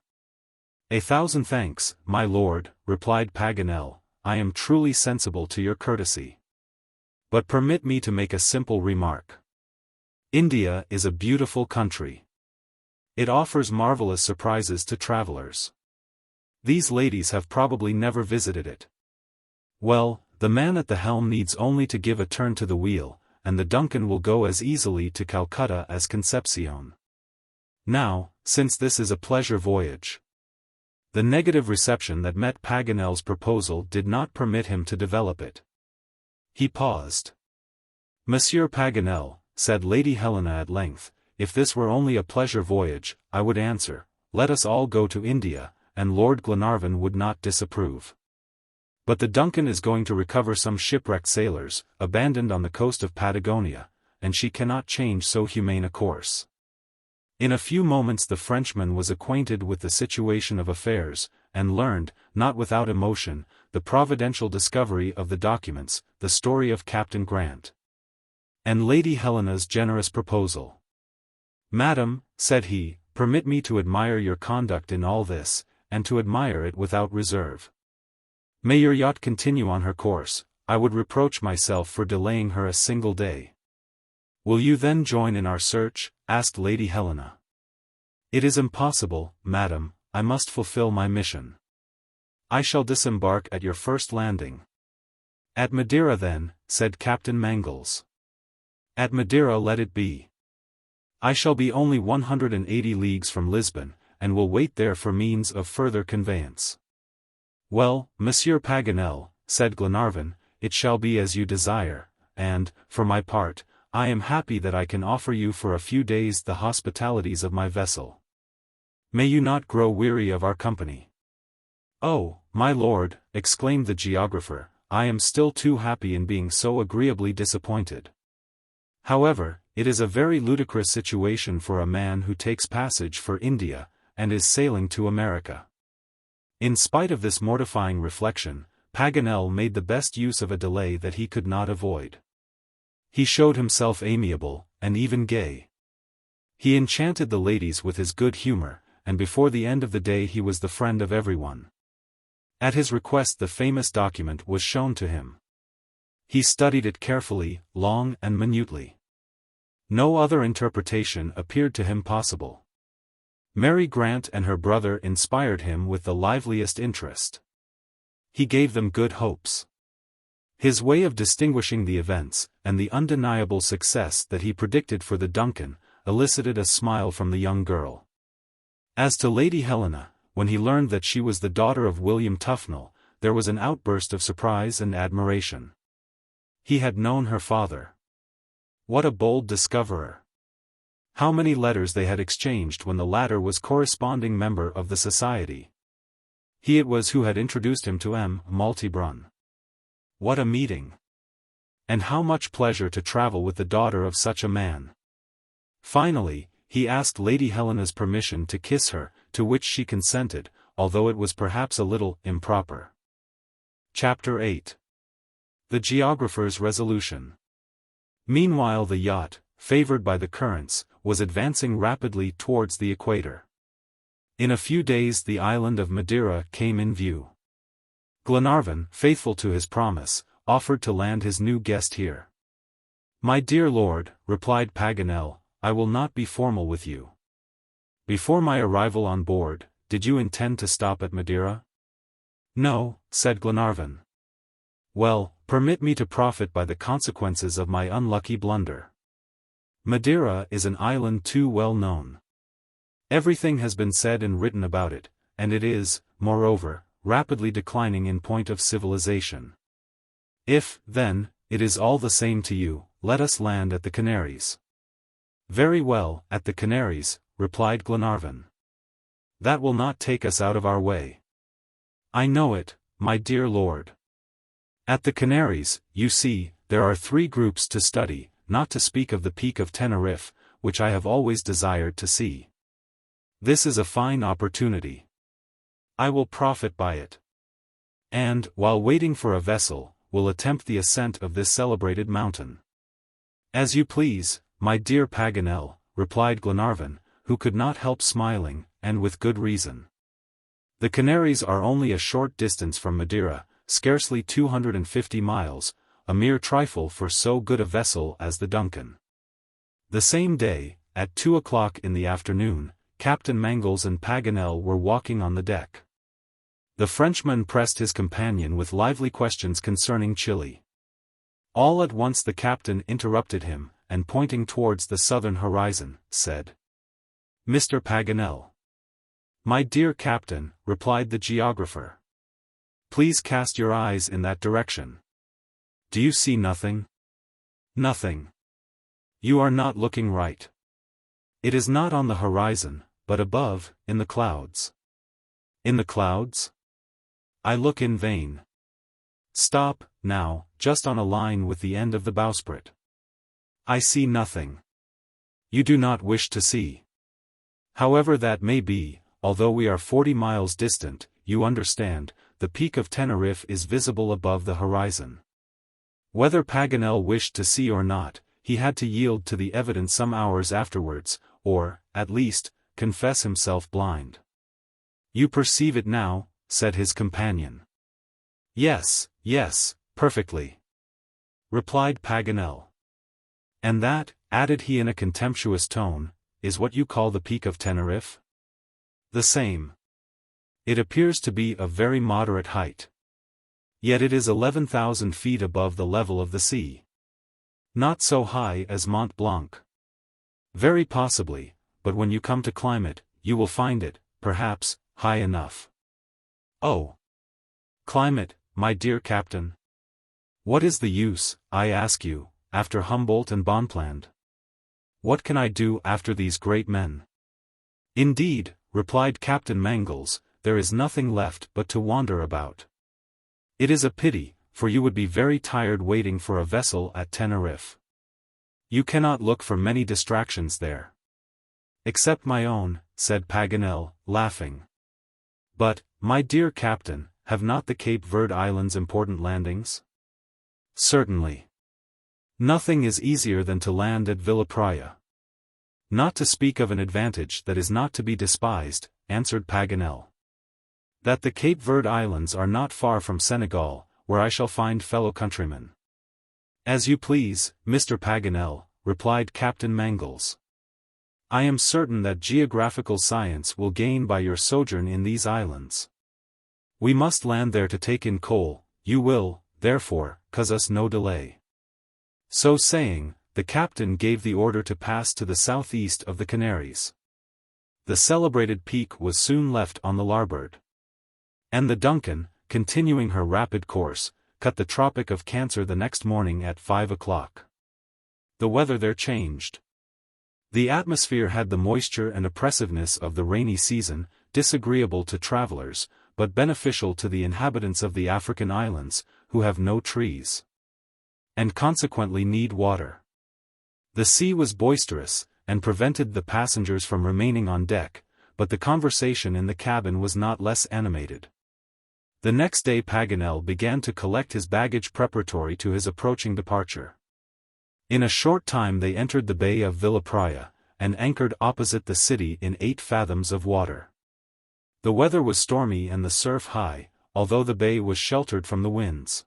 1,000 thanks, my lord, replied Paganel, I am truly sensible to your courtesy. But permit me to make a simple remark. India is a beautiful country. It offers marvelous surprises to travelers. These ladies have probably never visited it. Well, the man at the helm needs only to give a turn to the wheel, and the Duncan will go as easily to Calcutta as Concepcion. Now, since this is a pleasure voyage. The negative reception that met Paganel's proposal did not permit him to develop it. He paused. Monsieur Paganel, said Lady Helena at length, if this were only a pleasure voyage, I would answer, let us all go to India, and Lord Glenarvan would not disapprove. But the Duncan is going to recover some shipwrecked sailors, abandoned on the coast of Patagonia, and she cannot change so humane a course. In a few moments the Frenchman was acquainted with the situation of affairs, and learned, not without emotion, the providential discovery of the documents, the story of Captain Grant, and Lady Helena's generous proposal. Madam, said he, permit me to admire your conduct in all this, and to admire it without reserve. May your yacht continue on her course, I would reproach myself for delaying her a single day. Will you then join in our search? Asked Lady Helena. It is impossible, madam, I must fulfill my mission. I shall disembark at your first landing. At Madeira then, said Captain Mangles. At Madeira let it be. I shall be only 180 leagues from Lisbon, and will wait there for means of further conveyance. Well, Monsieur Paganel, said Glenarvan, it shall be as you desire, and, for my part, I am happy that I can offer you for a few days the hospitalities of my vessel. May you not grow weary of our company. Oh, my lord, exclaimed the geographer, I am still too happy in being so agreeably disappointed. However, it is a very ludicrous situation for a man who takes passage for India, and is sailing to America. In spite of this mortifying reflection, Paganel made the best use of a delay that he could not avoid. He showed himself amiable, and even gay. He enchanted the ladies with his good humor, and before the end of the day he was the friend of everyone. At his request the famous document was shown to him. He studied it carefully, long and minutely. No other interpretation appeared to him possible. Mary Grant and her brother inspired him with the liveliest interest. He gave them good hopes. His way of distinguishing the events, and the undeniable success that he predicted for the Duncan, elicited a smile from the young girl. As to Lady Helena, when he learned that she was the daughter of William Tufnell, there was an outburst of surprise and admiration. He had known her father. What a bold discoverer! How many letters they had exchanged when the latter was corresponding member of the society. He it was who had introduced him to M. Maltebrun. What a meeting! And how much pleasure to travel with the daughter of such a man! Finally, he asked Lady Helena's permission to kiss her, to which she consented, although it was perhaps a little improper. Chapter 8. The Geographer's Resolution. Meanwhile the yacht, favored by the currents, was advancing rapidly towards the equator. In a few days the island of Madeira came in view. Glenarvan, faithful to his promise, offered to land his new guest here. My dear lord, replied Paganel, I will not be formal with you. Before my arrival on board, did you intend to stop at Madeira? No, said Glenarvan. Well, permit me to profit by the consequences of my unlucky blunder. Madeira is an island too well known. Everything has been said and written about it, and it is, moreover, rapidly declining in point of civilization. If, then, it is all the same to you, let us land at the Canaries. Very well, at the Canaries, replied Glenarvan. That will not take us out of our way. I know it, my dear lord. At the Canaries, you see, there are 3 groups to study, not to speak of the Peak of Teneriffe, which I have always desired to see. This is a fine opportunity. I will profit by it. And, while waiting for a vessel, will attempt the ascent of this celebrated mountain. As you please, my dear Paganel, replied Glenarvan, who could not help smiling, and with good reason. The Canaries are only a short distance from Madeira, scarcely 250 miles, a mere trifle for so good a vessel as the Duncan. The same day, at 2 o'clock in the afternoon, Captain Mangles and Paganel were walking on the deck. The Frenchman pressed his companion with lively questions concerning Chile. All at once the captain interrupted him, and pointing towards the southern horizon, said, Mr. Paganel. My dear captain, replied the geographer. Please cast your eyes in that direction. Do you see nothing? Nothing. You are not looking right. It is not on the horizon, but above, in the clouds. In the clouds? I look in vain. Stop, now, just on a line with the end of the bowsprit. I see nothing. You do not wish to see. However that may be, although we are 40 miles distant, you understand, the Peak of Teneriffe is visible above the horizon. Whether Paganel wished to see or not, he had to yield to the evidence some hours afterwards, or, at least, confess himself blind. You perceive it now, said his companion. Yes, perfectly, replied Paganel. And that, added he in a contemptuous tone, is what you call the Peak of Teneriffe? The same. It appears to be of very moderate height. Yet it is 11,000 feet above the level of the sea. Not so high as Mont Blanc. Very possibly, but when you come to climb it, you will find it, perhaps, high enough. Oh! Climb it, my dear captain. What is the use, I ask you, after Humboldt and Bonpland? What can I do after these great men? Indeed, replied Captain Mangles, there is nothing left but to wander about. It is a pity, for you would be very tired waiting for a vessel at Tenerife. You cannot look for many distractions there. Except my own, said Paganel, laughing. But, my dear captain, have not the Cape Verde Islands important landings? Certainly. Nothing is easier than to land at Villapraya. Not to speak of an advantage that is not to be despised, answered Paganel. That the Cape Verde Islands are not far from Senegal, where I shall find fellow countrymen. As you please, Mr. Paganel, replied Captain Mangles. I am certain that geographical science will gain by your sojourn in these islands. We must land there to take in coal, you will, therefore, cause us no delay. So saying, the captain gave the order to pass to the southeast of the Canaries. The celebrated Peak was soon left on the larboard. And the Duncan, continuing her rapid course, cut the Tropic of Cancer the next morning at 5 o'clock. The weather there changed. The atmosphere had the moisture and oppressiveness of the rainy season, disagreeable to travelers, but beneficial to the inhabitants of the African islands, who have no trees, and consequently need water. The sea was boisterous, and prevented the passengers from remaining on deck, but the conversation in the cabin was not less animated. The next day Paganel began to collect his baggage preparatory to his approaching departure. In a short time they entered the bay of Villapraya, and anchored opposite the city in 8 fathoms of water. The weather was stormy and the surf high, although the bay was sheltered from the winds.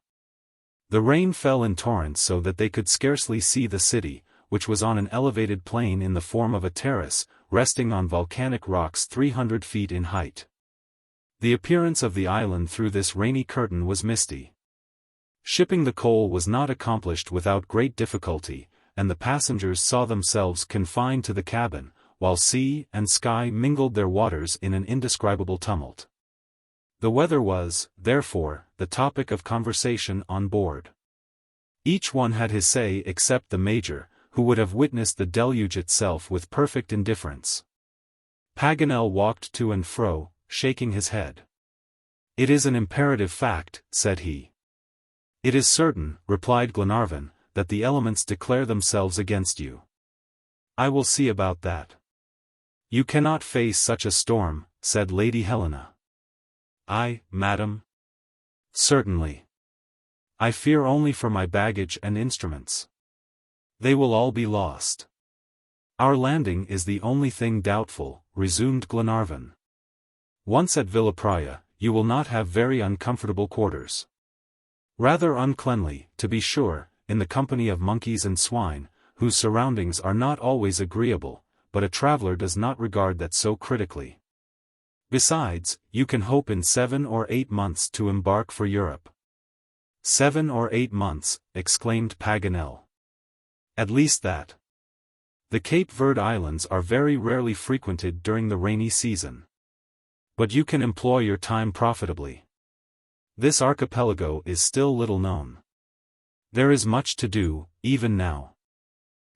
The rain fell in torrents so that they could scarcely see the city, which was on an elevated plain in the form of a terrace, resting on volcanic rocks 300 feet in height. The appearance of the island through this rainy curtain was misty. Shipping the coal was not accomplished without great difficulty, and the passengers saw themselves confined to the cabin, while sea and sky mingled their waters in an indescribable tumult. The weather was, therefore, the topic of conversation on board. Each one had his say except the major, who would have witnessed the deluge itself with perfect indifference. Paganel walked to and fro, shaking his head. It is an imperative fact, said he. It is certain, replied Glenarvan, that the elements declare themselves against you. I will see about that. You cannot face such a storm, said Lady Helena. I, madam? Certainly. I fear only for my baggage and instruments. They will all be lost. Our landing is the only thing doubtful, resumed Glenarvan. Once at Villapraya, you will not have very uncomfortable quarters. Rather uncleanly, to be sure, in the company of monkeys and swine, whose surroundings are not always agreeable, but a traveler does not regard that so critically. Besides, you can hope in 7 or 8 months to embark for Europe. 7 or 8 months, exclaimed Paganel. At least that. The Cape Verde Islands are very rarely frequented during the rainy season. But you can employ your time profitably. This archipelago is still little known. There is much to do, even now.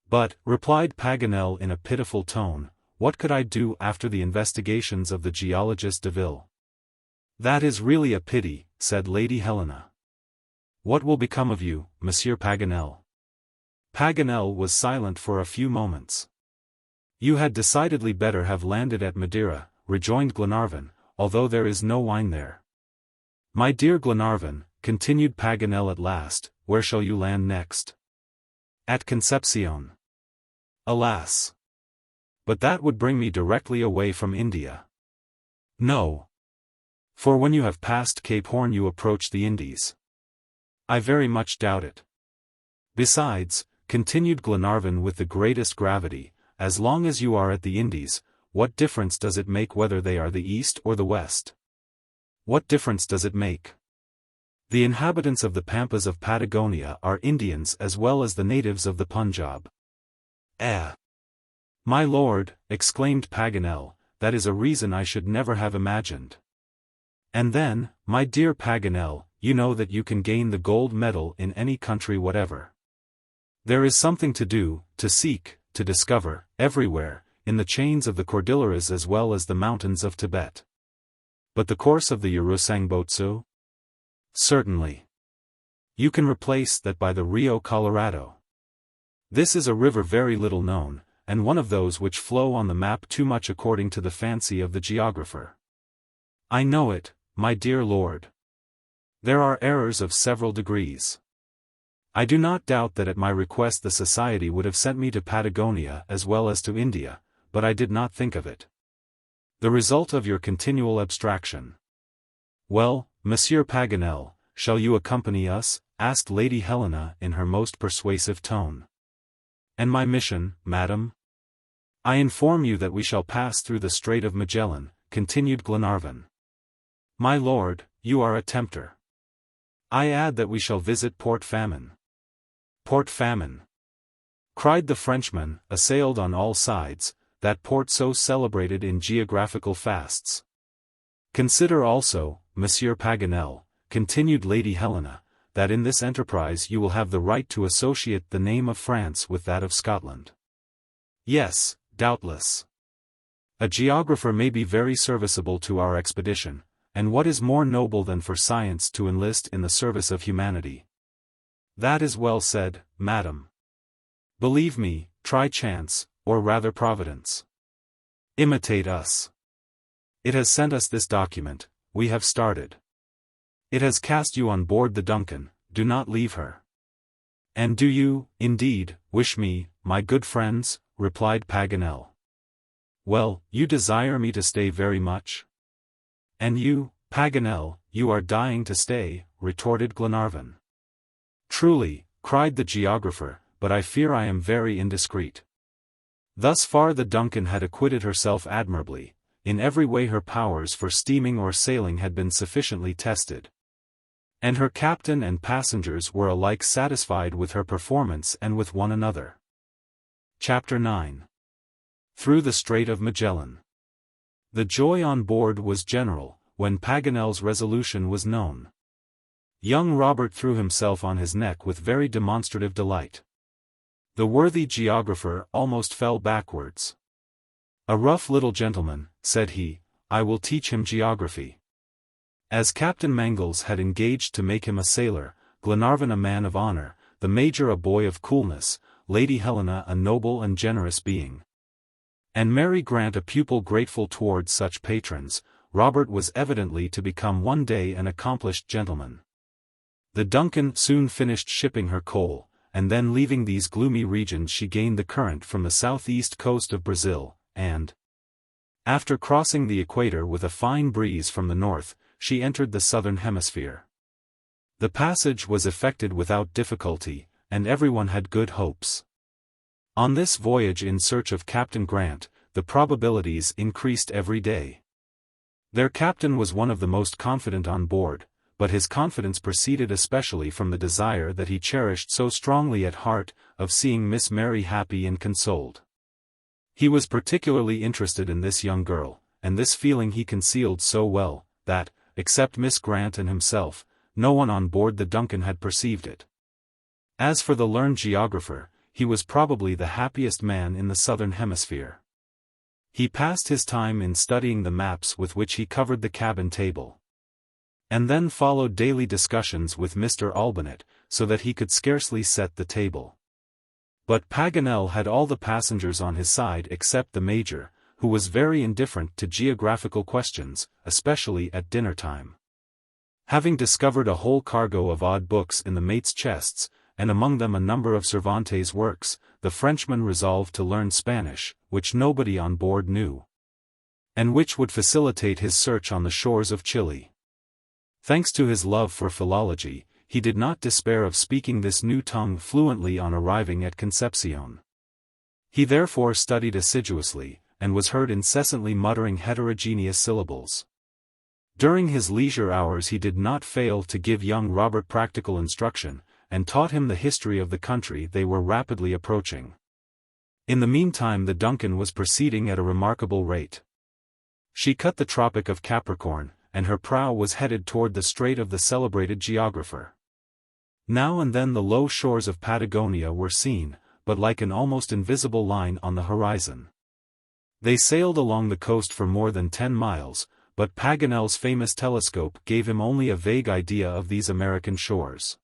But, replied Paganel in a pitiful tone, what could I do after the investigations of the geologist Deville? That is really a pity, said Lady Helena. What will become of you, Monsieur Paganel? Paganel was silent for a few moments. You had decidedly better have landed at Madeira, rejoined Glenarvan, although there is no wine there. My dear Glenarvan, continued Paganel at last, where shall you land next? At Concepcion. Alas! But that would bring me directly away from India. No. For when you have passed Cape Horn you approach the Indies. I very much doubt it. Besides, continued Glenarvan with the greatest gravity, as long as you are at the Indies, what difference does it make whether they are the East or the West? What difference does it make? The inhabitants of the pampas of Patagonia are Indians as well as the natives of the Punjab. My lord," exclaimed Paganel, "that is a reason I should never have imagined. And then, my dear Paganel, you know that you can gain the gold medal in any country whatever. There is something to do, to seek, to discover, everywhere, in the chains of the Cordilleras as well as the mountains of Tibet. But the course of the Urusangbotsu? Certainly. You can replace that by the Rio Colorado. This is a river very little known, and one of those which flow on the map too much according to the fancy of the geographer. I know it, my dear lord. There are errors of several degrees. I do not doubt that at my request the Society would have sent me to Patagonia as well as to India, but I did not think of it. The result of your continual abstraction. Well, Monsieur Paganel, shall you accompany us? Asked Lady Helena in her most persuasive tone. And my mission, madam? I inform you that we shall pass through the Strait of Magellan, continued Glenarvan. My lord, you are a tempter. I add that we shall visit Port Famine. Port Famine! Cried the Frenchman, assailed on all sides, that port so celebrated in geographical fasts. Consider also, Monsieur Paganel, continued Lady Helena, that in this enterprise you will have the right to associate the name of France with that of Scotland. Yes, doubtless. A geographer may be very serviceable to our expedition, and what is more noble than for science to enlist in the service of humanity? That is well said, madam. Believe me, try chance, or rather Providence. Imitate us. It has sent us this document, we have started. It has cast you on board the Duncan, do not leave her. And do you, indeed, wish me, my good friends? Replied Paganel. Well, you desire me to stay very much? And you, Paganel, you are dying to stay, retorted Glenarvan. Truly, cried the geographer, but I fear I am very indiscreet. Thus far the Duncan had acquitted herself admirably, in every way her powers for steaming or sailing had been sufficiently tested. And her captain and passengers were alike satisfied with her performance and with one another. Chapter 9. Through the Strait of Magellan. The joy on board was general, when Paganel's resolution was known. Young Robert threw himself on his neck with very demonstrative delight. The worthy geographer almost fell backwards. A rough little gentleman, said he, I will teach him geography. As Captain Mangles had engaged to make him a sailor, Glenarvan a man of honor, the Major a boy of coolness, Lady Helena a noble and generous being, and Mary Grant a pupil grateful towards such patrons, Robert was evidently to become one day an accomplished gentleman. The Duncan soon finished shipping her coal, and then leaving these gloomy regions she gained the current from the southeast coast of Brazil, and, after crossing the equator with a fine breeze from the north, she entered the southern hemisphere. The passage was effected without difficulty, and everyone had good hopes. On this voyage in search of Captain Grant, the probabilities increased every day. Their captain was one of the most confident on board, but his confidence proceeded especially from the desire that he cherished so strongly at heart, of seeing Miss Mary happy and consoled. He was particularly interested in this young girl, and this feeling he concealed so well, that, except Miss Grant and himself, no one on board the Duncan had perceived it. As for the learned geographer, he was probably the happiest man in the southern hemisphere. He passed his time in studying the maps with which he covered the cabin table. And then followed daily discussions with Mr. Olbinett, so that he could scarcely set the table. But Paganel had all the passengers on his side except the Major, who was very indifferent to geographical questions, especially at dinner time. Having discovered a whole cargo of odd books in the mate's chests, and among them a number of Cervantes' works, the Frenchman resolved to learn Spanish, which nobody on board knew, and which would facilitate his search on the shores of Chile. Thanks to his love for philology, he did not despair of speaking this new tongue fluently on arriving at Concepcion. He therefore studied assiduously, and was heard incessantly muttering heterogeneous syllables. During his leisure hours he did not fail to give young Robert practical instruction, and taught him the history of the country they were rapidly approaching. In the meantime the Duncan was proceeding at a remarkable rate. She cut the Tropic of Capricorn, and her prow was headed toward the Strait of the celebrated Geographer. Now and then the low shores of Patagonia were seen, but like an almost invisible line on the horizon. They sailed along the coast for more than 10 miles, but Paganel's famous telescope gave him only a vague idea of these American shores.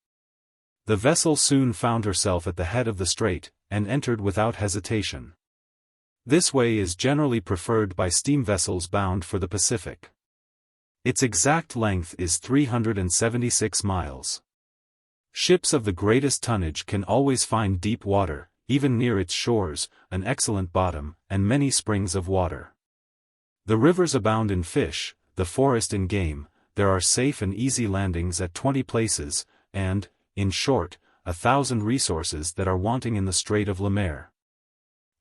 The vessel soon found herself at the head of the strait, and entered without hesitation. This way is generally preferred by steam vessels bound for the Pacific. Its exact length is 376 miles. Ships of the greatest tonnage can always find deep water, even near its shores, an excellent bottom, and many springs of water. The rivers abound in fish, the forest in game, there are safe and easy landings at 20 places, and, in short, 1,000 resources that are wanting in the Strait of Le Maire.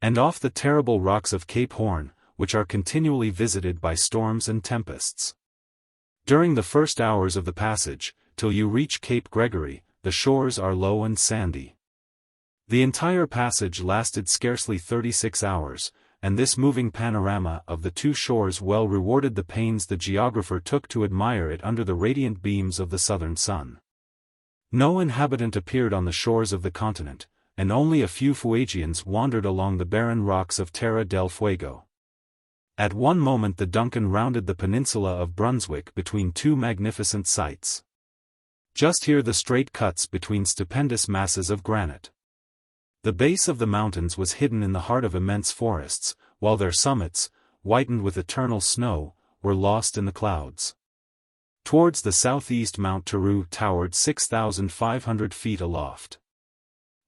And off the terrible rocks of Cape Horn, which are continually visited by storms and tempests. During the first hours of the passage, till you reach Cape Gregory, the shores are low and sandy. The entire passage lasted scarcely 36 hours, and this moving panorama of the two shores well rewarded the pains the geographer took to admire it under the radiant beams of the southern sun. No inhabitant appeared on the shores of the continent, and only a few Fuegians wandered along the barren rocks of Terra del Fuego. At one moment the Duncan rounded the peninsula of Brunswick between two magnificent sights. Just here the strait cuts between stupendous masses of granite. The base of the mountains was hidden in the heart of immense forests, while their summits, whitened with eternal snow, were lost in the clouds. Towards the southeast Mount Taru towered 6,500 feet aloft.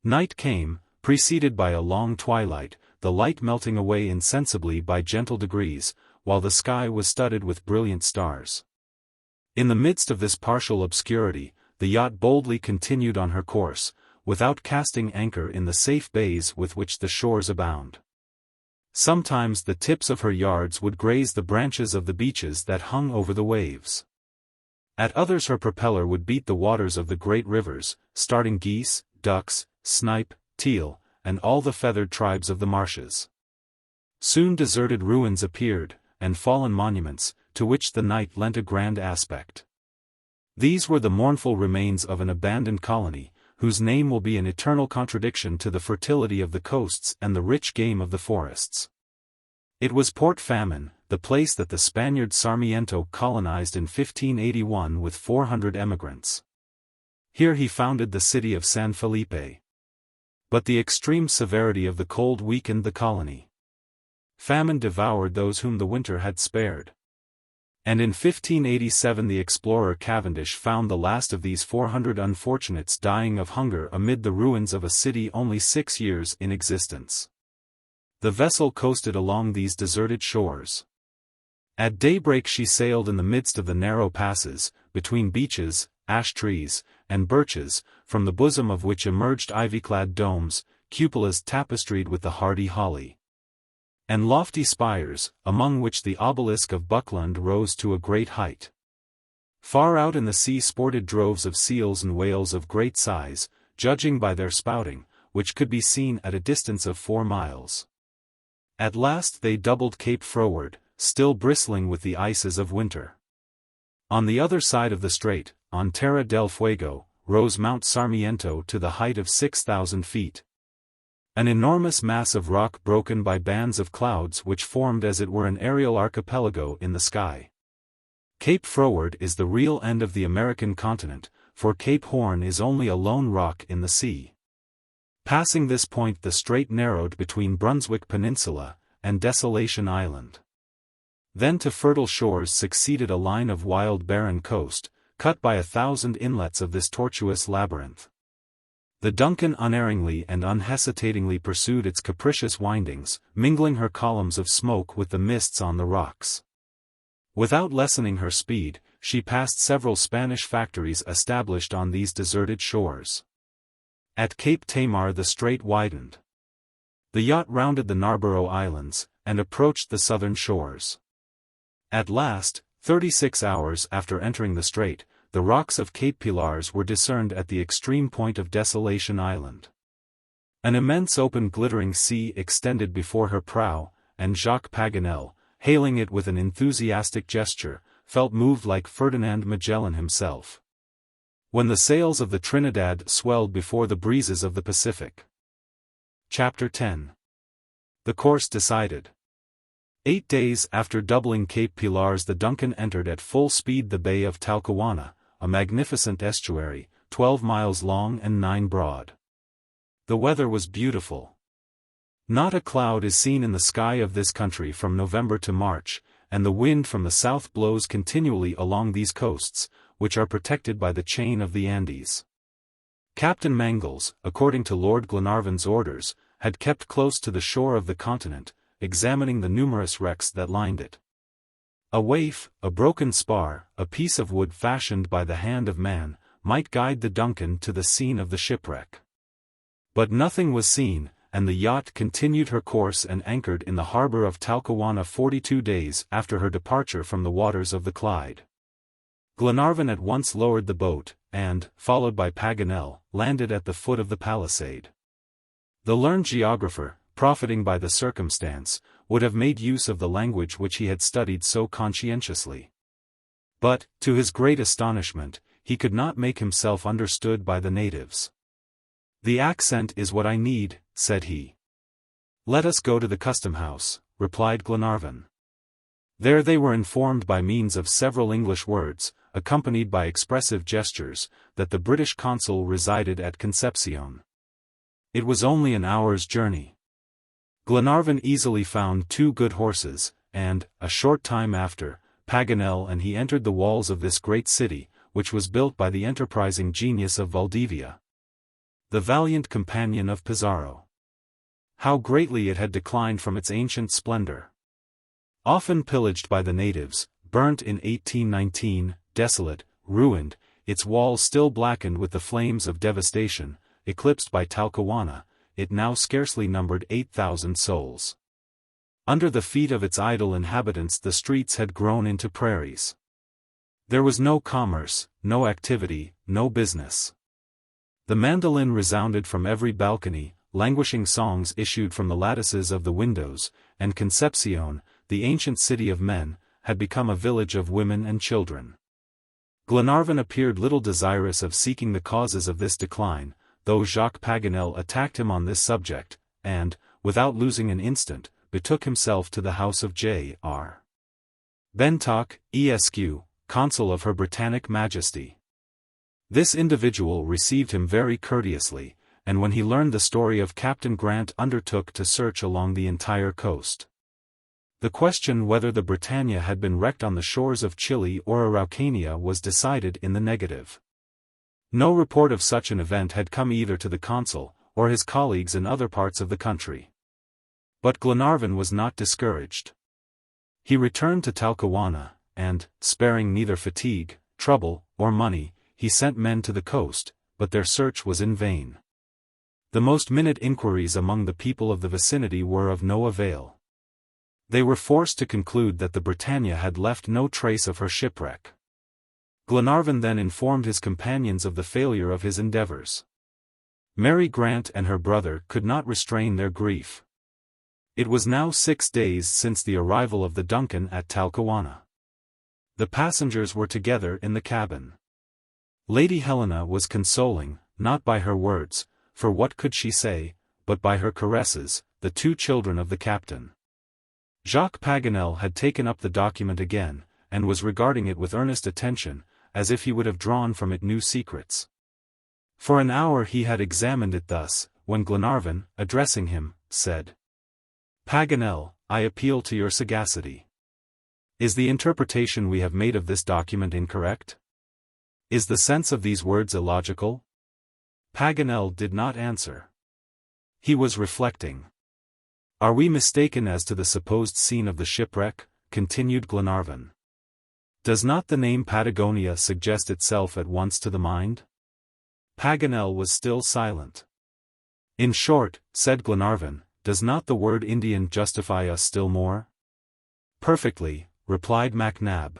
Night came, preceded by a long twilight, the light melting away insensibly by gentle degrees, while the sky was studded with brilliant stars. In the midst of this partial obscurity, the yacht boldly continued on her course, without casting anchor in the safe bays with which the shores abound. Sometimes the tips of her yards would graze the branches of the beeches that hung over the waves. At others her propeller would beat the waters of the great rivers, starting geese, ducks, snipe, teal, and all the feathered tribes of the marshes. Soon deserted ruins appeared, and fallen monuments, to which the night lent a grand aspect. These were the mournful remains of an abandoned colony, whose name will be an eternal contradiction to the fertility of the coasts and the rich game of the forests. It was Port Famine, the place that the Spaniard Sarmiento colonized in 1581 with 400 emigrants. Here he founded the city of San Felipe. But the extreme severity of the cold weakened the colony. Famine devoured those whom the winter had spared. And in 1587 the explorer Cavendish found the last of these 400 unfortunates dying of hunger amid the ruins of a city only 6 years in existence. The vessel coasted along these deserted shores. At daybreak she sailed in the midst of the narrow passes, between beeches, ash trees, and birches, from the bosom of which emerged ivy-clad domes, cupolas tapestried with the hardy holly, and lofty spires, among which the obelisk of Buckland rose to a great height. Far out in the sea sported droves of seals and whales of great size, judging by their spouting, which could be seen at a distance of 4 miles. At last they doubled Cape Froward, still bristling with the ices of winter. On the other side of the strait, on Terra del Fuego, rose Mount Sarmiento to the height of 6,000 feet. An enormous mass of rock broken by bands of clouds which formed as it were an aerial archipelago in the sky. Cape Froward is the real end of the American continent, for Cape Horn is only a lone rock in the sea. Passing this point the strait narrowed between Brunswick Peninsula and Desolation Island. Then to fertile shores succeeded a line of wild barren coast, cut by 1,000 inlets of this tortuous labyrinth. The Duncan unerringly and unhesitatingly pursued its capricious windings, mingling her columns of smoke with the mists on the rocks. Without lessening her speed, she passed several Spanish factories established on these deserted shores. At Cape Tamar the strait widened. The yacht rounded the Narborough Islands, and approached the southern shores. At last, 36 hours after entering the strait, the rocks of Cape Pilars were discerned at the extreme point of Desolation Island. An immense open glittering sea extended before her prow, and Jacques Paganel, hailing it with an enthusiastic gesture, felt moved like Ferdinand Magellan himself. When the sails of the Trinidad swelled before the breezes of the Pacific. Chapter 10. The course decided. 8 days after doubling Cape Pilars, the Duncan entered at full speed the Bay of Talcahuano, a magnificent estuary, 12 miles long and 9 broad. The weather was beautiful. Not a cloud is seen in the sky of this country from November to March, and the wind from the south blows continually along these coasts, which are protected by the chain of the Andes. Captain Mangles, according to Lord Glenarvan's orders, had kept close to the shore of the continent, examining the numerous wrecks that lined it. A waif, a broken spar, a piece of wood fashioned by the hand of man, might guide the Duncan to the scene of the shipwreck. But nothing was seen, and the yacht continued her course and anchored in the harbor of Talcahuano 42 days after her departure from the waters of the Clyde. Glenarvan at once lowered the boat, and, followed by Paganel, landed at the foot of the palisade. The learned geographer, profiting by the circumstance, would have made use of the language which he had studied so conscientiously. But, to his great astonishment, he could not make himself understood by the natives. "The accent is what I need," said he. "Let us go to the custom-house," replied Glenarvan. There they were informed by means of several English words, accompanied by expressive gestures, that the British consul resided at Concepcion. It was only an hour's journey. Glenarvan easily found 2 good horses, and, a short time after, Paganel and he entered the walls of this great city, which was built by the enterprising genius of Valdivia, the valiant companion of Pizarro. How greatly it had declined from its ancient splendor! Often pillaged by the natives, burnt in 1819, desolate, ruined, its walls still blackened with the flames of devastation, eclipsed by Talcahuano, it now scarcely numbered 8,000 souls. Under the feet of its idle inhabitants the streets had grown into prairies. There was no commerce, no activity, no business. The mandolin resounded from every balcony, languishing songs issued from the lattices of the windows, and Concepcion, the ancient city of men, had become a village of women and children. Glenarvan appeared little desirous of seeking the causes of this decline, though Jacques Paganel attacked him on this subject, and, without losing an instant, betook himself to the house of J.R. Bentock, Esq., consul of Her Britannic Majesty. This individual received him very courteously, and when he learned the story of Captain Grant undertook to search along the entire coast. The question whether the Britannia had been wrecked on the shores of Chile or Araucania was decided in the negative. No report of such an event had come either to the consul, or his colleagues in other parts of the country. But Glenarvan was not discouraged. He returned to Talcahuano, and, sparing neither fatigue, trouble, or money, he sent men to the coast, but their search was in vain. The most minute inquiries among the people of the vicinity were of no avail. They were forced to conclude that the Britannia had left no trace of her shipwreck. Glenarvan then informed his companions of the failure of his endeavors. Mary Grant and her brother could not restrain their grief. It was now 6 days since the arrival of the Duncan at Talcahuano. The passengers were together in the cabin. Lady Helena was consoling, not by her words, for what could she say, but by her caresses, the 2 children of the captain. Jacques Paganel had taken up the document again, and was regarding it with earnest attention, as if he would have drawn from it new secrets. For an hour he had examined it thus, when Glenarvan, addressing him, said, "Paganel, I appeal to your sagacity. Is the interpretation we have made of this document incorrect? Is the sense of these words illogical?" Paganel did not answer. He was reflecting. "Are we mistaken as to the supposed scene of the shipwreck?" continued Glenarvan. "Does not the name Patagonia suggest itself at once to the mind?" Paganel was still silent. "In short," said Glenarvan, "does not the word Indian justify us still more?" "Perfectly," replied MacNab.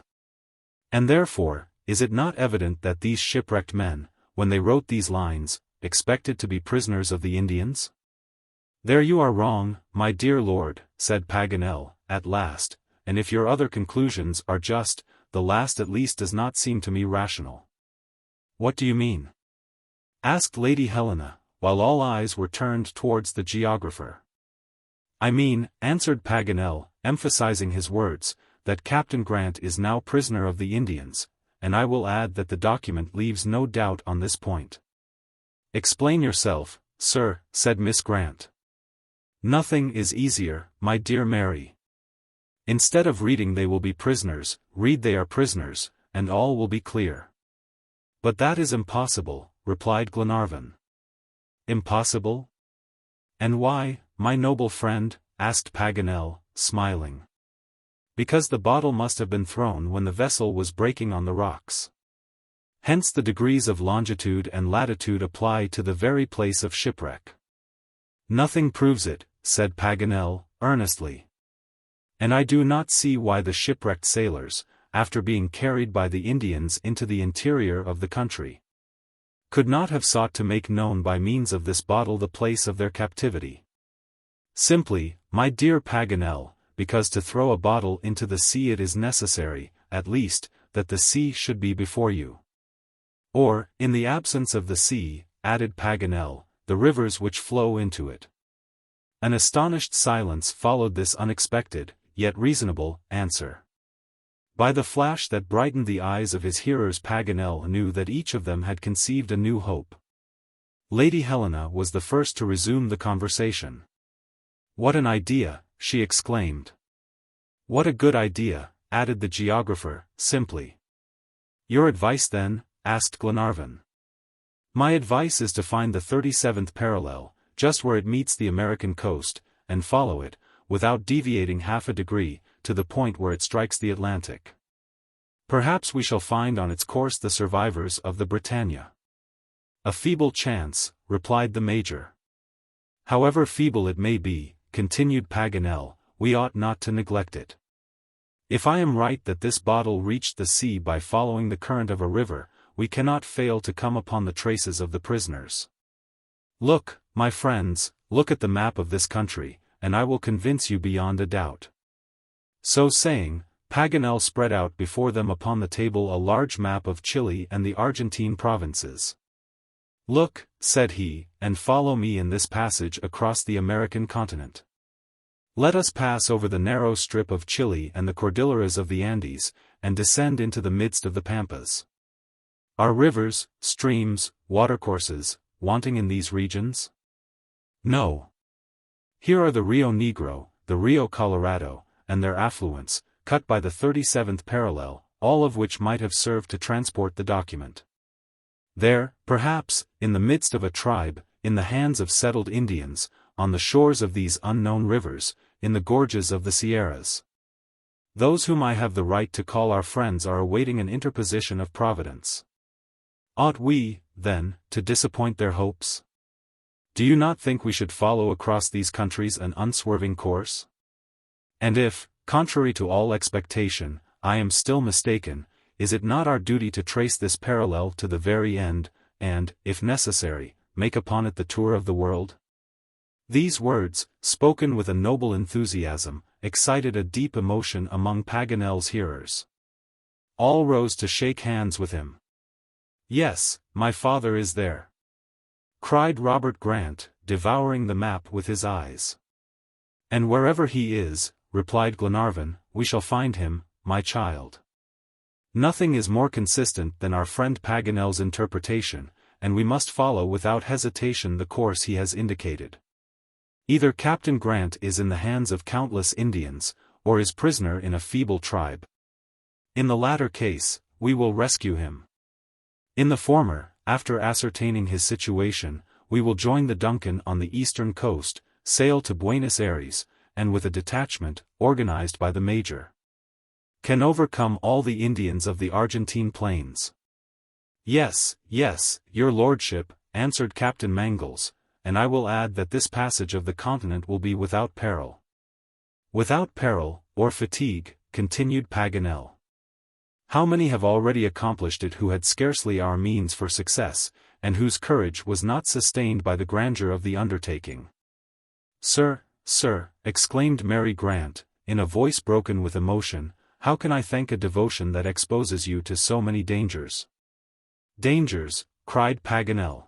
And therefore, is it not evident that these shipwrecked men, when they wrote these lines, expected to be prisoners of the Indians? There you are wrong, my dear lord, said Paganel, at last, and if your other conclusions are just, the last at least does not seem to me rational. What do you mean? Asked Lady Helena, while all eyes were turned towards the geographer. I mean, answered Paganel, emphasizing his words, that Captain Grant is now prisoner of the Indians, and I will add that the document leaves no doubt on this point. Explain yourself, sir, said Miss Grant. Nothing is easier, my dear Mary. Instead of reading they will be prisoners, read they are prisoners, and all will be clear. But that is impossible, replied Glenarvan. Impossible? And why, my noble friend? Asked Paganel, smiling. Because the bottle must have been thrown when the vessel was breaking on the rocks. Hence the degrees of longitude and latitude apply to the very place of shipwreck. Nothing proves it, said Paganel, earnestly. And I do not see why the shipwrecked sailors, after being carried by the Indians into the interior of the country, could not have sought to make known by means of this bottle the place of their captivity. Simply, my dear Paganel, because to throw a bottle into the sea it is necessary, at least, that the sea should be before you. Or, in the absence of the sea, added Paganel, the rivers which flow into it. An astonished silence followed this unexpected, yet reasonable, answer. By the flash that brightened the eyes of his hearers Paganel knew that each of them had conceived a new hope. Lady Helena was the first to resume the conversation. What an idea, she exclaimed. What a good idea, added the geographer, simply. Your advice then? Asked Glenarvan. My advice is to find the 37th parallel, just where it meets the American coast, and follow it, without deviating half a degree, to the point where it strikes the Atlantic. Perhaps we shall find on its course the survivors of the Britannia. A feeble chance, replied the Major. However feeble it may be, continued Paganel, we ought not to neglect it. If I am right that this bottle reached the sea by following the current of a river, we cannot fail to come upon the traces of the prisoners. Look, my friends, look at the map of this country, and I will convince you beyond a doubt. So saying, Paganel spread out before them upon the table a large map of Chile and the Argentine provinces. Look, said he, and follow me in this passage across the American continent. Let us pass over the narrow strip of Chile and the Cordilleras of the Andes, and descend into the midst of the Pampas. Are rivers, streams, watercourses, wanting in these regions? No. Here are the Rio Negro, the Rio Colorado, and their affluents, cut by the 37th parallel, all of which might have served to transport the document. There, perhaps, in the midst of a tribe, in the hands of settled Indians, on the shores of these unknown rivers, in the gorges of the Sierras. Those whom I have the right to call our friends are awaiting an interposition of Providence. Ought we, then, to disappoint their hopes? Do you not think we should follow across these countries an unswerving course? And if, contrary to all expectation, I am still mistaken, is it not our duty to trace this parallel to the very end, and, if necessary, make upon it the tour of the world? These words, spoken with a noble enthusiasm, excited a deep emotion among Paganel's hearers. All rose to shake hands with him. Yes, my father is there, cried Robert Grant, devouring the map with his eyes. And wherever he is, replied Glenarvan, we shall find him, my child. Nothing is more consistent than our friend Paganel's interpretation, and we must follow without hesitation the course he has indicated. Either Captain Grant is in the hands of countless Indians, or is prisoner in a feeble tribe. In the latter case, we will rescue him. In the former, after ascertaining his situation, we will join the Duncan on the eastern coast, sail to Buenos Aires, and with a detachment, organized by the Major, can overcome all the Indians of the Argentine plains. Yes, your lordship, answered Captain Mangles, and I will add that this passage of the continent will be without peril. Without peril, or fatigue, continued Paganel. How many have already accomplished it who had scarcely our means for success, and whose courage was not sustained by the grandeur of the undertaking? Sir, sir, exclaimed Mary Grant, in a voice broken with emotion, how can I thank a devotion that exposes you to so many dangers? Dangers, cried Paganel.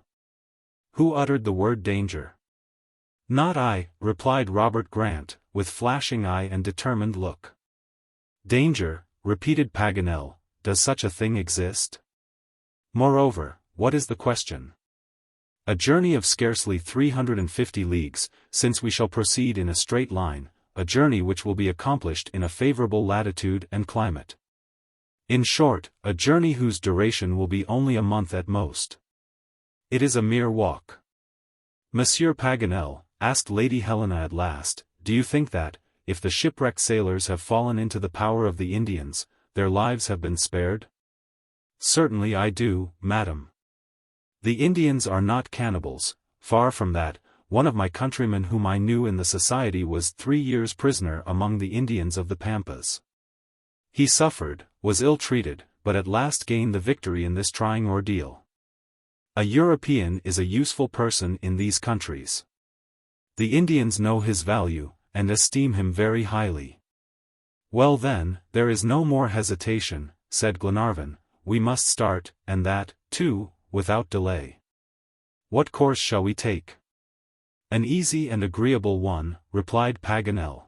Who uttered the word danger? Not I, replied Robert Grant, with flashing eye and determined look. Danger, repeated Paganel, does such a thing exist? Moreover, what is the question? A journey of scarcely 350 leagues, since we shall proceed in a straight line, a journey which will be accomplished in a favorable latitude and climate. In short, a journey whose duration will be only a month at most. It is a mere walk. Monsieur Paganel, asked Lady Helena at last, do you think that, if the shipwrecked sailors have fallen into the power of the Indians, their lives have been spared? Certainly I do, madam. The Indians are not cannibals, far from that. One of my countrymen whom I knew in the society was 3 years prisoner among the Indians of the Pampas. He suffered, was ill-treated, but at last gained the victory in this trying ordeal. A European is a useful person in these countries. The Indians know his value, and esteem him very highly. Well then, there is no more hesitation, said Glenarvan, we must start, and that, too, without delay. What course shall we take? An easy and agreeable one, replied Paganel.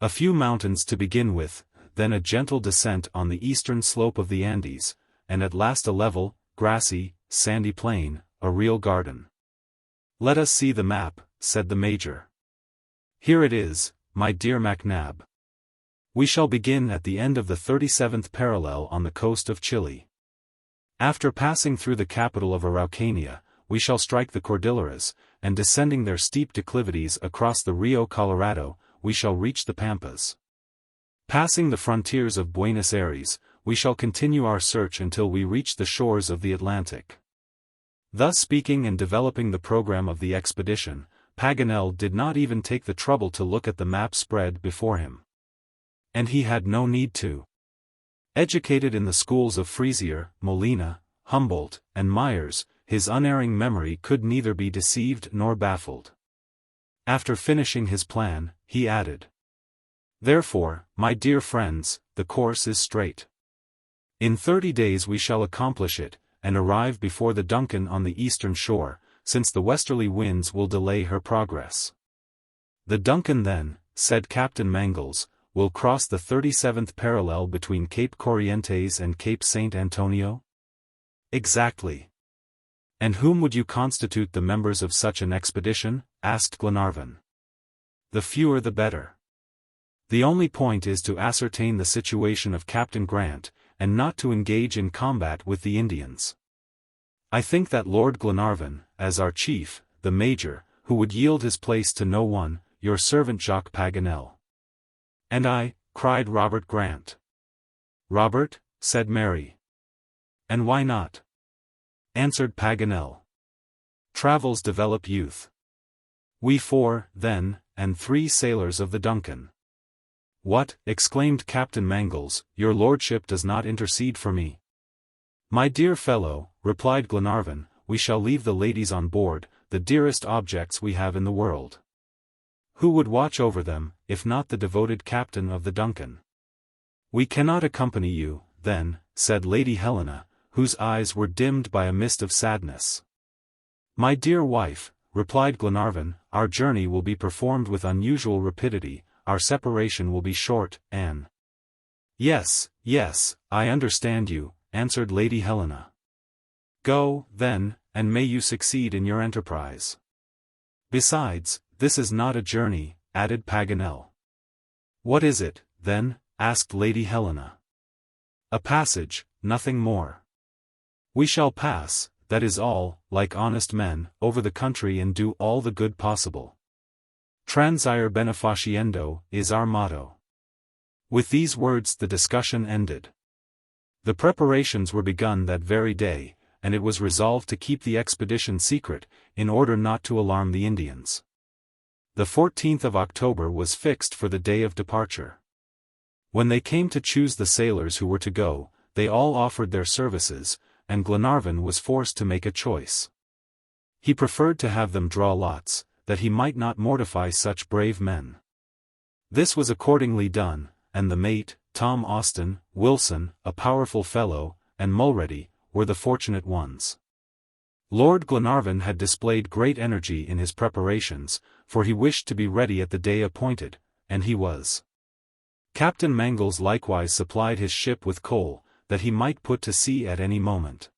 A few mountains to begin with, then a gentle descent on the eastern slope of the Andes, and at last a level, grassy, sandy plain, a real garden. Let us see the map, said the Major. Here it is, my dear MacNab. We shall begin at the end of the 37th parallel on the coast of Chile. After passing through the capital of Araucania, we shall strike the Cordilleras, and descending their steep declivities across the Rio Colorado, we shall reach the Pampas. Passing the frontiers of Buenos Aires, we shall continue our search until we reach the shores of the Atlantic. Thus speaking and developing the program of the expedition, Paganel did not even take the trouble to look at the map spread before him. And he had no need to. Educated in the schools of Frisier, Molina, Humboldt, and Myers, his unerring memory could neither be deceived nor baffled. After finishing his plan, he added, therefore, my dear friends, the course is straight. In 30 days we shall accomplish it, and arrive before the Duncan on the eastern shore, since the westerly winds will delay her progress. The Duncan then, said Captain Mangles, will cross the 37th parallel between Cape Corrientes and Cape Saint Antonio? Exactly. And whom would you constitute the members of such an expedition? Asked Glenarvan. The fewer the better. The only point is to ascertain the situation of Captain Grant, and not to engage in combat with the Indians. I think that Lord Glenarvan, as our chief, the Major, who would yield his place to no one, your servant Jacques Paganel. And I, cried Robert Grant. Robert, said Mary. And why not? Answered Paganel. Travels develop youth. We 4, then, and 3 sailors of the Duncan. What, exclaimed Captain Mangles, your lordship does not intercede for me? My dear fellow, replied Glenarvan, we shall leave the ladies on board, the dearest objects we have in the world. Who would watch over them, if not the devoted captain of the Duncan? We cannot accompany you, then, said Lady Helena, whose eyes were dimmed by a mist of sadness. My dear wife, replied Glenarvan, our journey will be performed with unusual rapidity, our separation will be short, and— Yes, yes, I understand you, answered Lady Helena. Go, then, and may you succeed in your enterprise. Besides, this is not a journey, added Paganel. What is it, then? Asked Lady Helena. A passage, nothing more. We shall pass, that is all, like honest men, over the country and do all the good possible. Transire benefaciendo, is our motto. With these words the discussion ended. The preparations were begun that very day, and it was resolved to keep the expedition secret, in order not to alarm the Indians. The 14th of October was fixed for the day of departure. When they came to choose the sailors who were to go, they all offered their services, and Glenarvan was forced to make a choice. He preferred to have them draw lots, that he might not mortify such brave men. This was accordingly done, and the mate, Tom Austin, Wilson, a powerful fellow, and Mulready, were the fortunate ones. Lord Glenarvan had displayed great energy in his preparations, for he wished to be ready at the day appointed, and he was. Captain Mangles likewise supplied his ship with coal, that he might put to sea at any moment.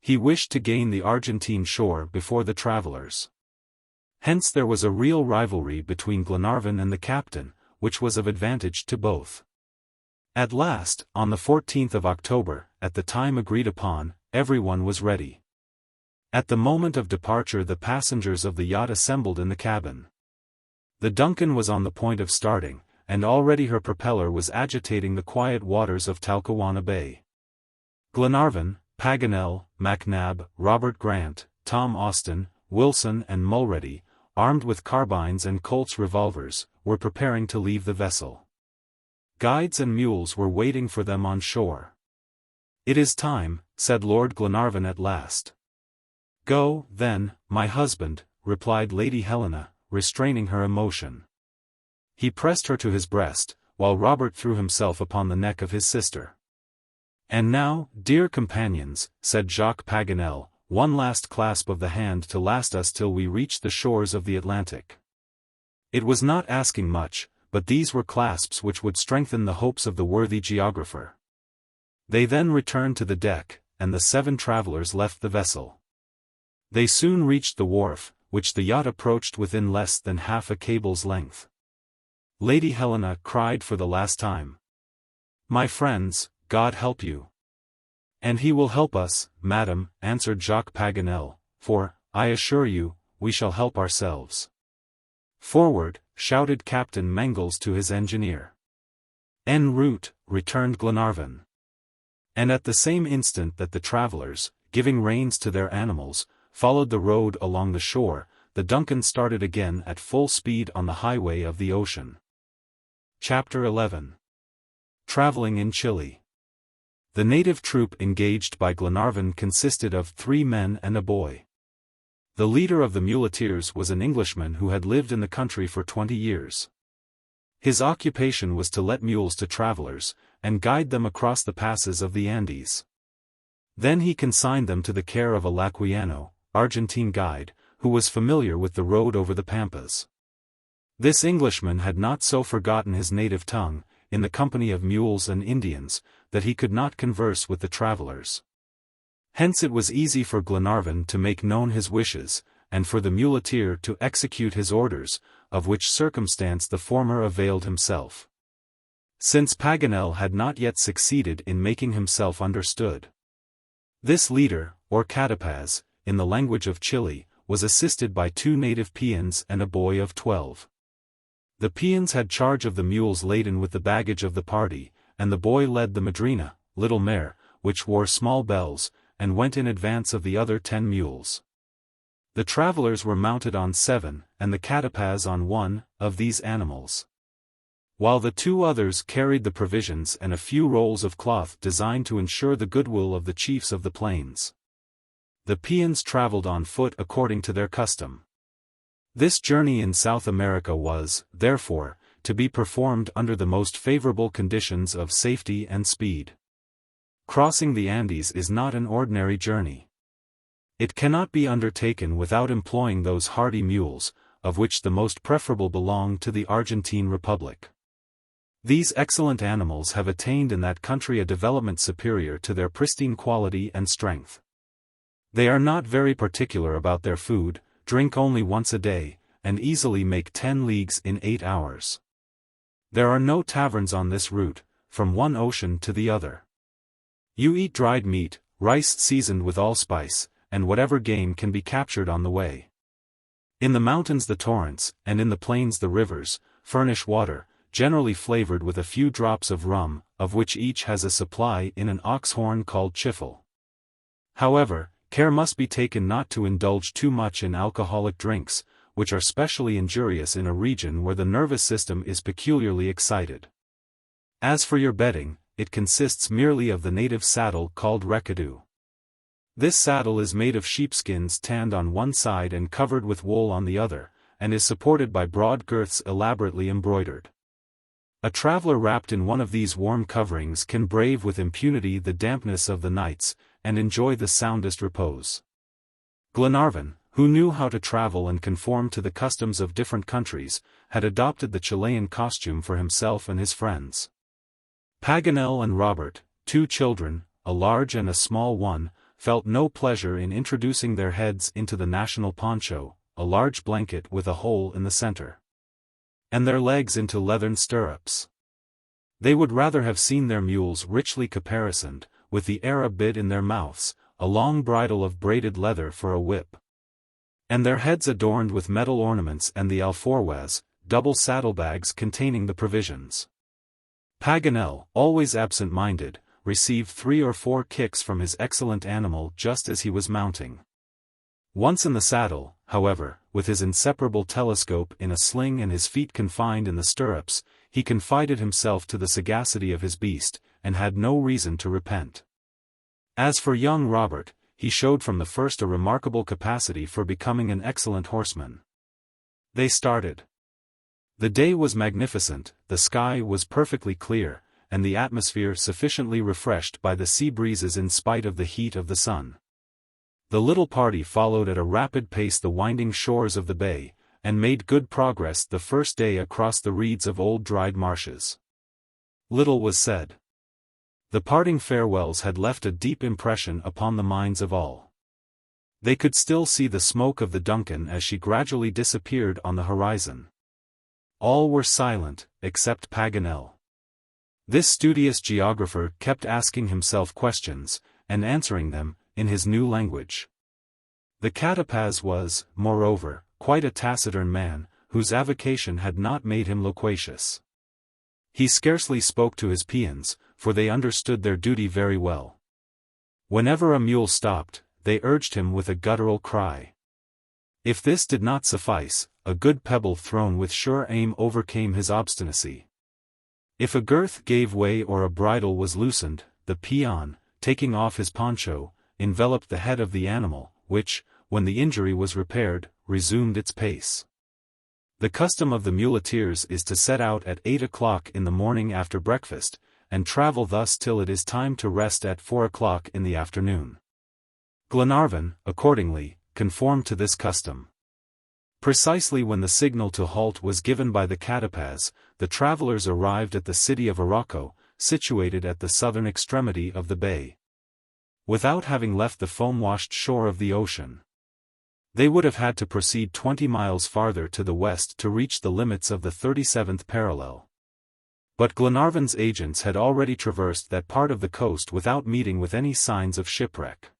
He wished to gain the Argentine shore before the travelers. Hence there was a real rivalry between Glenarvan and the captain, which was of advantage to both. At last, on the 14th of October, at the time agreed upon, everyone was ready. At the moment of departure the passengers of the yacht assembled in the cabin. The Duncan was on the point of starting, and already her propeller was agitating the quiet waters of Talcahuano Bay. Glenarvan, Paganel, MacNab, Robert Grant, Tom Austin, Wilson and Mulready, armed with carbines and Colt's revolvers, were preparing to leave the vessel. Guides and mules were waiting for them on shore. "It is time," said Lord Glenarvan at last. "Go, then, my husband," replied Lady Helena, restraining her emotion. He pressed her to his breast, while Robert threw himself upon the neck of his sister. "And now, dear companions," said Jacques Paganel, "one last clasp of the hand to last us till we reach the shores of the Atlantic." It was not asking much, but these were clasps which would strengthen the hopes of the worthy geographer. They then returned to the deck, and the 7 travelers left the vessel. They soon reached the wharf, which the yacht approached within less than half a cable's length. Lady Helena cried for the last time, "My friends, God help you." "And he will help us, madam," answered Jacques Paganel, "for, I assure you, we shall help ourselves." "Forward," shouted Captain Mangles to his engineer. "En route," returned Glenarvan. And at the same instant that the travelers, giving reins to their animals, followed the road along the shore, the Duncan started again at full speed on the highway of the ocean. Chapter 11. Traveling in Chile. The native troop engaged by Glenarvan consisted of 3 men and a boy. The leader of the muleteers was an Englishman who had lived in the country for 20 years. His occupation was to let mules to travelers, and guide them across the passes of the Andes. Then he consigned them to the care of a Laquiano, Argentine guide, who was familiar with the road over the Pampas. This Englishman had not so forgotten his native tongue, in the company of mules and Indians, that he could not converse with the travelers. Hence it was easy for Glenarvan to make known his wishes, and for the muleteer to execute his orders, of which circumstance the former availed himself. Since Paganel had not yet succeeded in making himself understood. This leader, or catapaz, in the language of Chile, was assisted by 2 native peons and a boy of 12. The peons had charge of the mules laden with the baggage of the party, and the boy led the madrina, little mare, which wore small bells, and went in advance of the other 10 mules. The travelers were mounted on 7, and the catapaz on 1, of these animals. While the 2 others carried the provisions and a few rolls of cloth designed to ensure the goodwill of the chiefs of the plains. The peons traveled on foot according to their custom. This journey in South America was, therefore, to be performed under the most favorable conditions of safety and speed. Crossing the Andes is not an ordinary journey. It cannot be undertaken without employing those hardy mules, of which the most preferable belong to the Argentine Republic. These excellent animals have attained in that country a development superior to their pristine quality and strength. They are not very particular about their food, drink only once a day, and easily make 10 leagues in 8 hours. There are no taverns on this route, from one ocean to the other. You eat dried meat, rice seasoned with allspice, and whatever game can be captured on the way. In the mountains the torrents, and in the plains the rivers, furnish water, generally flavored with a few drops of rum, of which each has a supply in an ox horn called chiffle. However, care must be taken not to indulge too much in alcoholic drinks, which are specially injurious in a region where the nervous system is peculiarly excited. As for your bedding, it consists merely of the native saddle called recadoo. This saddle is made of sheepskins tanned on one side and covered with wool on the other, and is supported by broad girths elaborately embroidered. A traveler wrapped in one of these warm coverings can brave with impunity the dampness of the nights, and enjoy the soundest repose. Glenarvan, who knew how to travel and conform to the customs of different countries, had adopted the Chilean costume for himself and his friends. Paganel and Robert, two children, a large and a small one, felt no pleasure in introducing their heads into the national poncho, a large blanket with a hole in the center, and their legs into leathern stirrups. They would rather have seen their mules richly caparisoned, with the Arab bit in their mouths, a long bridle of braided leather for a whip, and their heads adorned with metal ornaments, and the alforjas, double saddlebags containing the provisions. Paganel, always absent-minded, received 3 or 4 kicks from his excellent animal just as he was mounting. Once in the saddle, however, with his inseparable telescope in a sling and his feet confined in the stirrups, he confided himself to the sagacity of his beast, and had no reason to repent. As for young Robert, he showed from the first a remarkable capacity for becoming an excellent horseman. They started. The day was magnificent, the sky was perfectly clear, and the atmosphere sufficiently refreshed by the sea breezes in spite of the heat of the sun. The little party followed at a rapid pace the winding shores of the bay, and made good progress the first day across the reeds of old dried marshes. Little was said. The parting farewells had left a deep impression upon the minds of all. They could still see the smoke of the Duncan as she gradually disappeared on the horizon. All were silent, except Paganel. This studious geographer kept asking himself questions, and answering them, in his new language. The Castaways was, moreover, quite a taciturn man, whose avocation had not made him loquacious. He scarcely spoke to his peons, for they understood their duty very well. Whenever a mule stopped, they urged him with a guttural cry. If this did not suffice, a good pebble thrown with sure aim overcame his obstinacy. If a girth gave way or a bridle was loosened, the peon, taking off his poncho, enveloped the head of the animal, which, when the injury was repaired, resumed its pace. The custom of the muleteers is to set out at 8 o'clock in the morning after breakfast, and travel thus till it is time to rest at 4 o'clock in the afternoon. Glenarvan, accordingly, conformed to this custom. Precisely when the signal to halt was given by the Castaways, the travelers arrived at the city of Arauco, situated at the southern extremity of the bay. Without having left the foam-washed shore of the ocean, they would have had to proceed 20 miles farther to the west to reach the limits of the 37th parallel. But Glenarvan's agents had already traversed that part of the coast without meeting with any signs of shipwreck.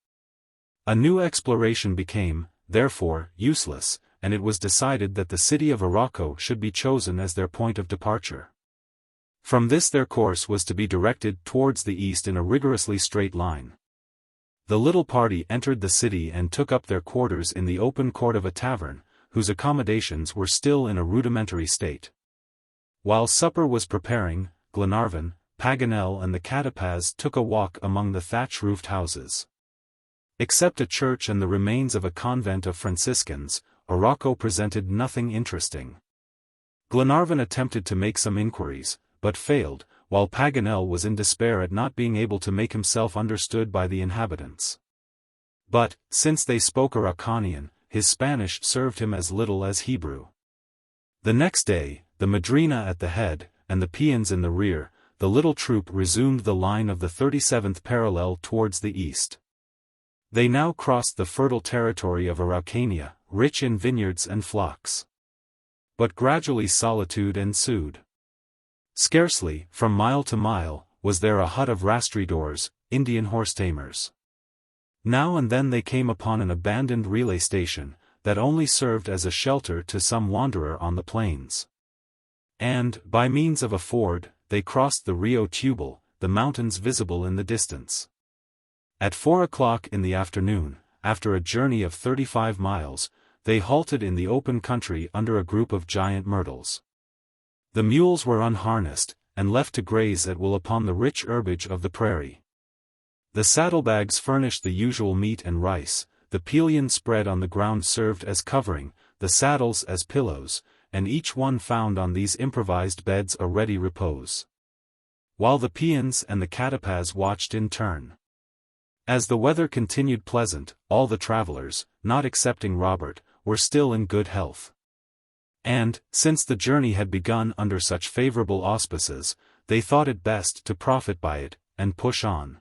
A new exploration became, therefore, useless, and it was decided that the city of Arauco should be chosen as their point of departure. From this their course was to be directed towards the east in a rigorously straight line. The little party entered the city and took up their quarters in the open court of a tavern, whose accommodations were still in a rudimentary state. While supper was preparing, Glenarvan, Paganel and the Castaways took a walk among the thatch-roofed houses. Except a church and the remains of a convent of Franciscans, Arauco presented nothing interesting. Glenarvan attempted to make some inquiries, but failed, while Paganel was in despair at not being able to make himself understood by the inhabitants. But, since they spoke Araucanian, his Spanish served him as little as Hebrew. The next day, the Madrina at the head, and the peons in the rear, the little troop resumed the line of the 37th parallel towards the east. They now crossed the fertile territory of Araucania, rich in vineyards and flocks. But gradually solitude ensued. Scarcely, from mile to mile, was there a hut of rastreadors, Indian horse-tamers. Now and then they came upon an abandoned relay station, that only served as a shelter to some wanderer on the plains. And, by means of a ford, they crossed the Rio Tubal, the mountains visible in the distance. At 4 o'clock in the afternoon, after a journey of 35 miles, they halted in the open country under a group of giant myrtles. The mules were unharnessed, and left to graze at will upon the rich herbage of the prairie. The saddlebags furnished the usual meat and rice, the pillion spread on the ground served as covering, the saddles as pillows, and each one found on these improvised beds a ready repose. While the peons and the catapaz watched in turn. As the weather continued pleasant, all the travelers, not excepting Robert, were still in good health. And, since the journey had begun under such favorable auspices, they thought it best to profit by it, and push on.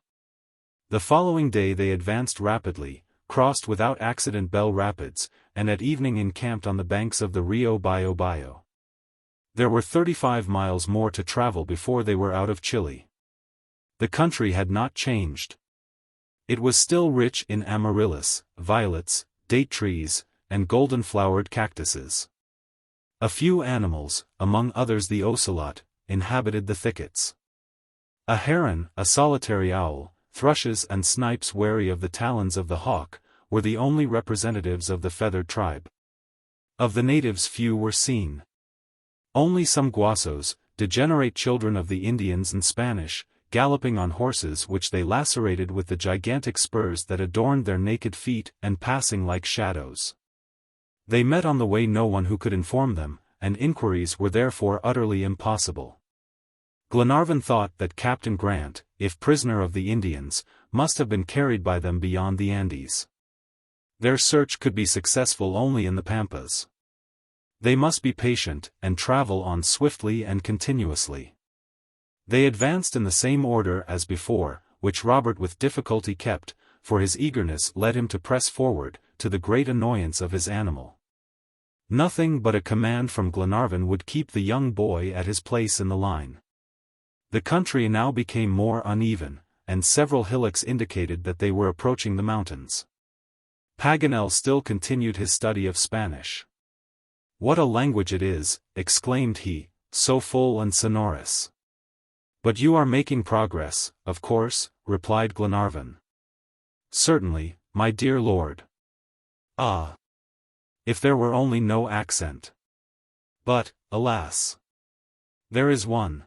The following day they advanced rapidly, crossed without accident Bell Rapids, and at evening encamped on the banks of the Rio Bio. There were 35 miles more to travel before they were out of Chile. The country had not changed. It was still rich in amaryllis, violets, date trees, and golden-flowered cactuses. A few animals, among others the ocelot, inhabited the thickets. A heron, a solitary owl, thrushes and snipes wary of the talons of the hawk, were the only representatives of the feathered tribe. Of the natives few were seen. Only some guasos, degenerate children of the Indians and Spanish, galloping on horses which they lacerated with the gigantic spurs that adorned their naked feet and passing like shadows. They met on the way no one who could inform them, and inquiries were therefore utterly impossible. Glenarvan thought that Captain Grant, if prisoner of the Indians, must have been carried by them beyond the Andes. Their search could be successful only in the Pampas. They must be patient, and travel on swiftly and continuously. They advanced in the same order as before, which Robert with difficulty kept, for his eagerness led him to press forward, to the great annoyance of his animal. Nothing but a command from Glenarvan would keep the young boy at his place in the line. The country now became more uneven, and several hillocks indicated that they were approaching the mountains. Paganel still continued his study of Spanish. "What a language it is," exclaimed he, "so full and sonorous." "But you are making progress, of course," replied Glenarvan. "Certainly, my dear lord." "Ah! If there were only no accent. But, alas! There is one."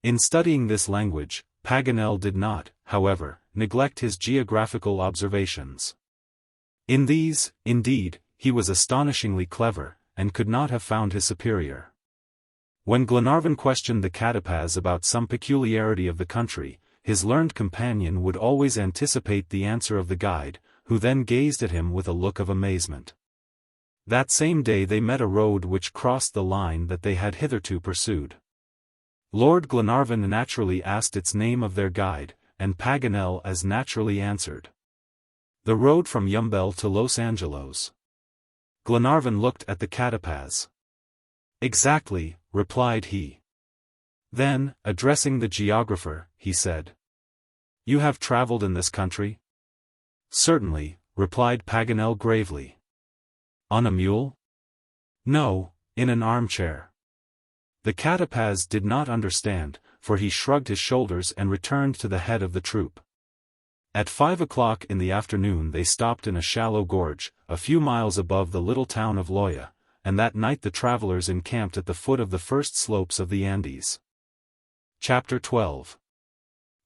In studying this language, Paganel did not, however, neglect his geographical observations. In these, indeed, he was astonishingly clever, and could not have found his superior. When Glenarvan questioned the catapaz about some peculiarity of the country, his learned companion would always anticipate the answer of the guide, who then gazed at him with a look of amazement. That same day they met a road which crossed the line that they had hitherto pursued. Lord Glenarvan naturally asked its name of their guide, and Paganel as naturally answered. "The road from Yumbel to Los Angelos." Glenarvan looked at the catapaz. "Exactly," replied he. Then, addressing the geographer, he said, "You have traveled in this country?" "Certainly," replied Paganel gravely. "On a mule?" "No, in an armchair." The catapaz did not understand, for he shrugged his shoulders and returned to the head of the troop. At 5 o'clock in the afternoon they stopped in a shallow gorge, a few miles above the little town of Loya, and that night the travelers encamped at the foot of the first slopes of the Andes. Chapter 12.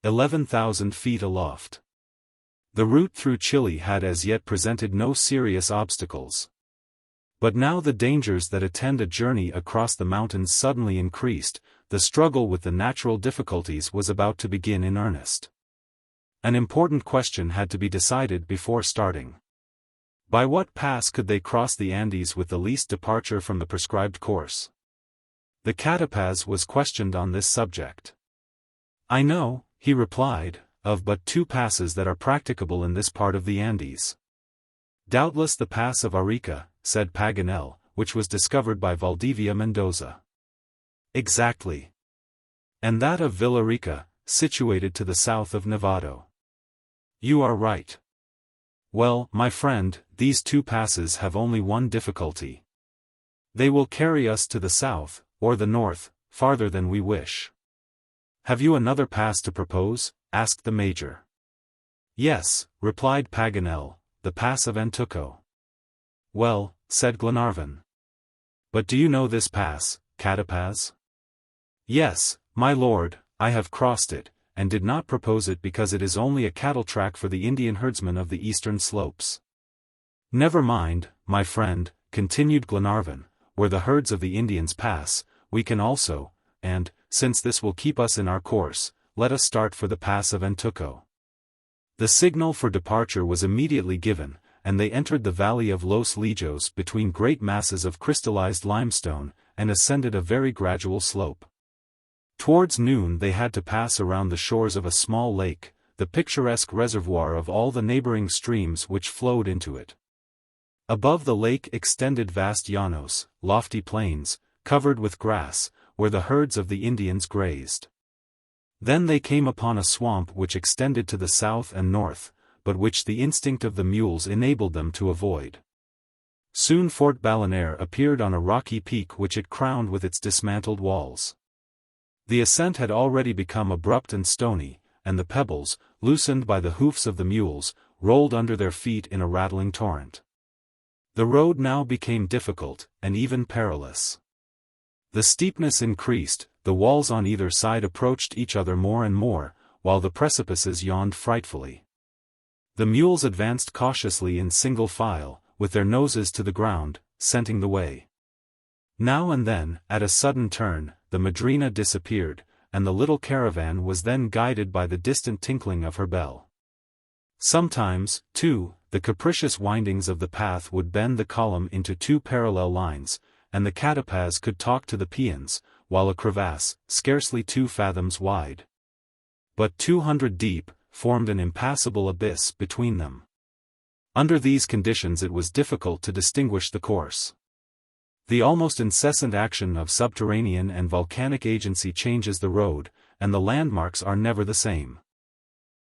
11,000 feet aloft. The route through Chile had as yet presented no serious obstacles. But now the dangers that attend a journey across the mountains suddenly increased, the struggle with the natural difficulties was about to begin in earnest. An important question had to be decided before starting. By what pass could they cross the Andes with the least departure from the prescribed course? The catapaz was questioned on this subject. "I know," he replied, "of but two passes that are practicable in this part of the Andes." "Doubtless the pass of Arica," said Paganel, "which was discovered by Valdivia Mendoza." "Exactly. And that of Villarica, situated to the south of Nevado." "You are right." "Well, my friend, these two passes have only one difficulty. They will carry us to the south, or the north, farther than we wish." "Have you another pass to propose?" asked the major. "Yes," replied Paganel, "the pass of Antuco." "Well," said Glenarvan. "But do you know this pass, catapaz?" "Yes," My lord, I have crossed it, and did not propose it because it is only a cattle track for the Indian herdsmen of the eastern slopes. Never mind, my friend, continued Glenarvan, where the herds of the Indians pass, we can also, and, since this will keep us in our course, let us start for the pass of Antuco. The signal for departure was immediately given, and they entered the valley of Los Lijos between great masses of crystallized limestone, and ascended a very gradual slope. Towards noon they had to pass around the shores of a small lake, the picturesque reservoir of all the neighboring streams which flowed into it. Above the lake extended vast llanos, lofty plains, covered with grass, where the herds of the Indians grazed. Then they came upon a swamp which extended to the south and north, but which the instinct of the mules enabled them to avoid. Soon Fort Balaner appeared on a rocky peak which it crowned with its dismantled walls. The ascent had already become abrupt and stony, and the pebbles, loosened by the hoofs of the mules, rolled under their feet in a rattling torrent. The road now became difficult, and even perilous. The steepness increased, the walls on either side approached each other more and more, while the precipices yawned frightfully. The mules advanced cautiously in single file, with their noses to the ground, scenting the way. Now and then, at a sudden turn, the madrina disappeared, and the little caravan was then guided by the distant tinkling of her bell. Sometimes, too, the capricious windings of the path would bend the column into two parallel lines, and the catapaz could talk to the peons, while a crevasse, scarcely 2 fathoms wide, but 200 deep, formed an impassable abyss between them. Under these conditions it was difficult to distinguish the course. The almost incessant action of subterranean and volcanic agency changes the road, and the landmarks are never the same.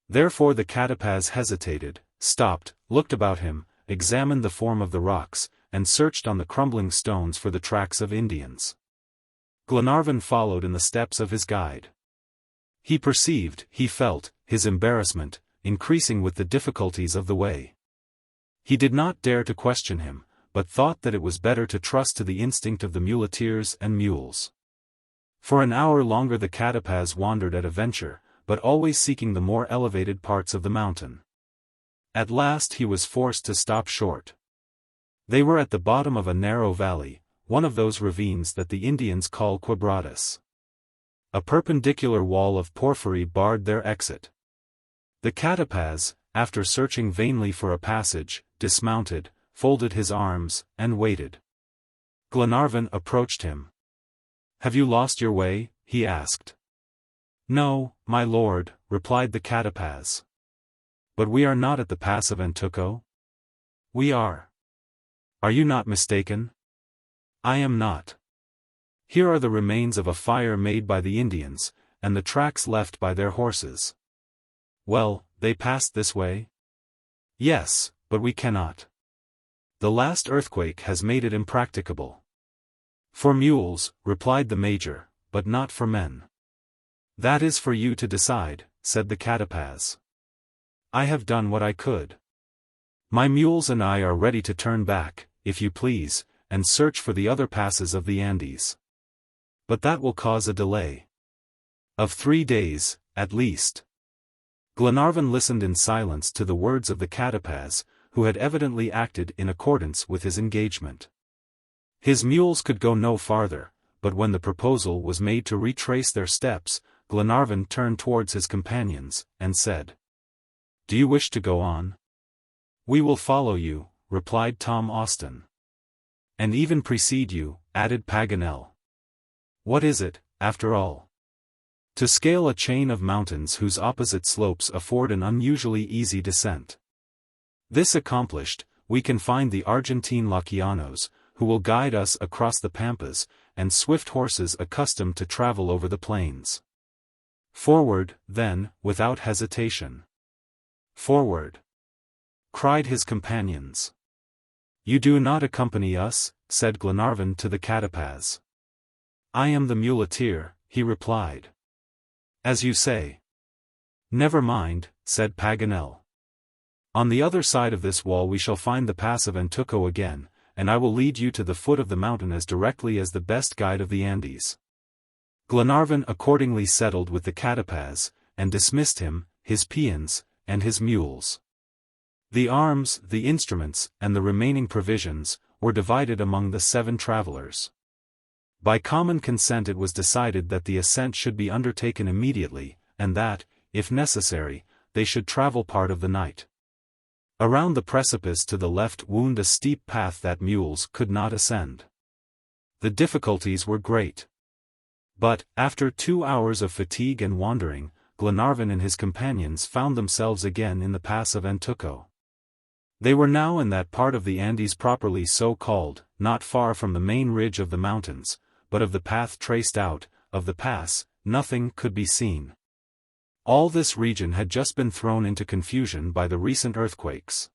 Therefore the catapaz hesitated, stopped, looked about him, examined the form of the rocks, and searched on the crumbling stones for the tracks of Indians. Glenarvan followed in the steps of his guide. He perceived, he felt, his embarrassment, increasing with the difficulties of the way. He did not dare to question him, but thought that it was better to trust to the instinct of the muleteers and mules. For an hour longer the catapaz wandered at a venture, but always seeking the more elevated parts of the mountain. At last he was forced to stop short. They were at the bottom of a narrow valley, one of those ravines that the Indians call quebradas. A perpendicular wall of porphyry barred their exit. The catapaz, after searching vainly for a passage, dismounted, folded his arms, and waited. Glenarvan approached him. "Have you lost your way?" he asked. "No, my lord," replied the catapaz. "But we are not at the pass of Antuco?" "We are." "Are you not mistaken?" "I am not. Here are the remains of a fire made by the Indians, and the tracks left by their horses." "Well, they passed this way?" "Yes, but we cannot. The last earthquake has made it impracticable." "For mules," replied the major, "but not for men." "That is for you to decide," said the catapaz. "I have done what I could. My mules and I are ready to turn back, if you please, and search for the other passes of the Andes. But that will cause a delay of 3 days, at least." Glenarvan listened in silence to the words of the catapaz, who had evidently acted in accordance with his engagement. His mules could go no farther, but when the proposal was made to retrace their steps, Glenarvan turned towards his companions, and said, "Do you wish to go on?" "We will follow you," replied Tom Austin. "And even precede you," added Paganel. "What is it, after all?" "To scale a chain of mountains whose opposite slopes afford an unusually easy descent. This accomplished, we can find the Argentine Lacianos, who will guide us across the pampas, and swift horses accustomed to travel over the plains. Forward, then, without hesitation." "Forward!" cried his companions. "You do not accompany us?" said Glenarvan to the catapaz. "I am the muleteer," he replied. "As you say." "Never mind," said Paganel. "On the other side of this wall we shall find the pass of Antuco again, and I will lead you to the foot of the mountain as directly as the best guide of the Andes." Glenarvan accordingly settled with the Castaways, and dismissed him, his peons, and his mules. The arms, the instruments, and the remaining provisions, were divided among the 7 travelers. By common consent it was decided that the ascent should be undertaken immediately, and that, if necessary, they should travel part of the night. Around the precipice to the left wound a steep path that mules could not ascend. The difficulties were great. But, after 2 hours of fatigue and wandering, Glenarvan and his companions found themselves again in the pass of Antuco. They were now in that part of the Andes properly so called, not far from the main ridge of the mountains, but of the path traced out, of the pass, nothing could be seen. All this region had just been thrown into confusion by the recent earthquakes.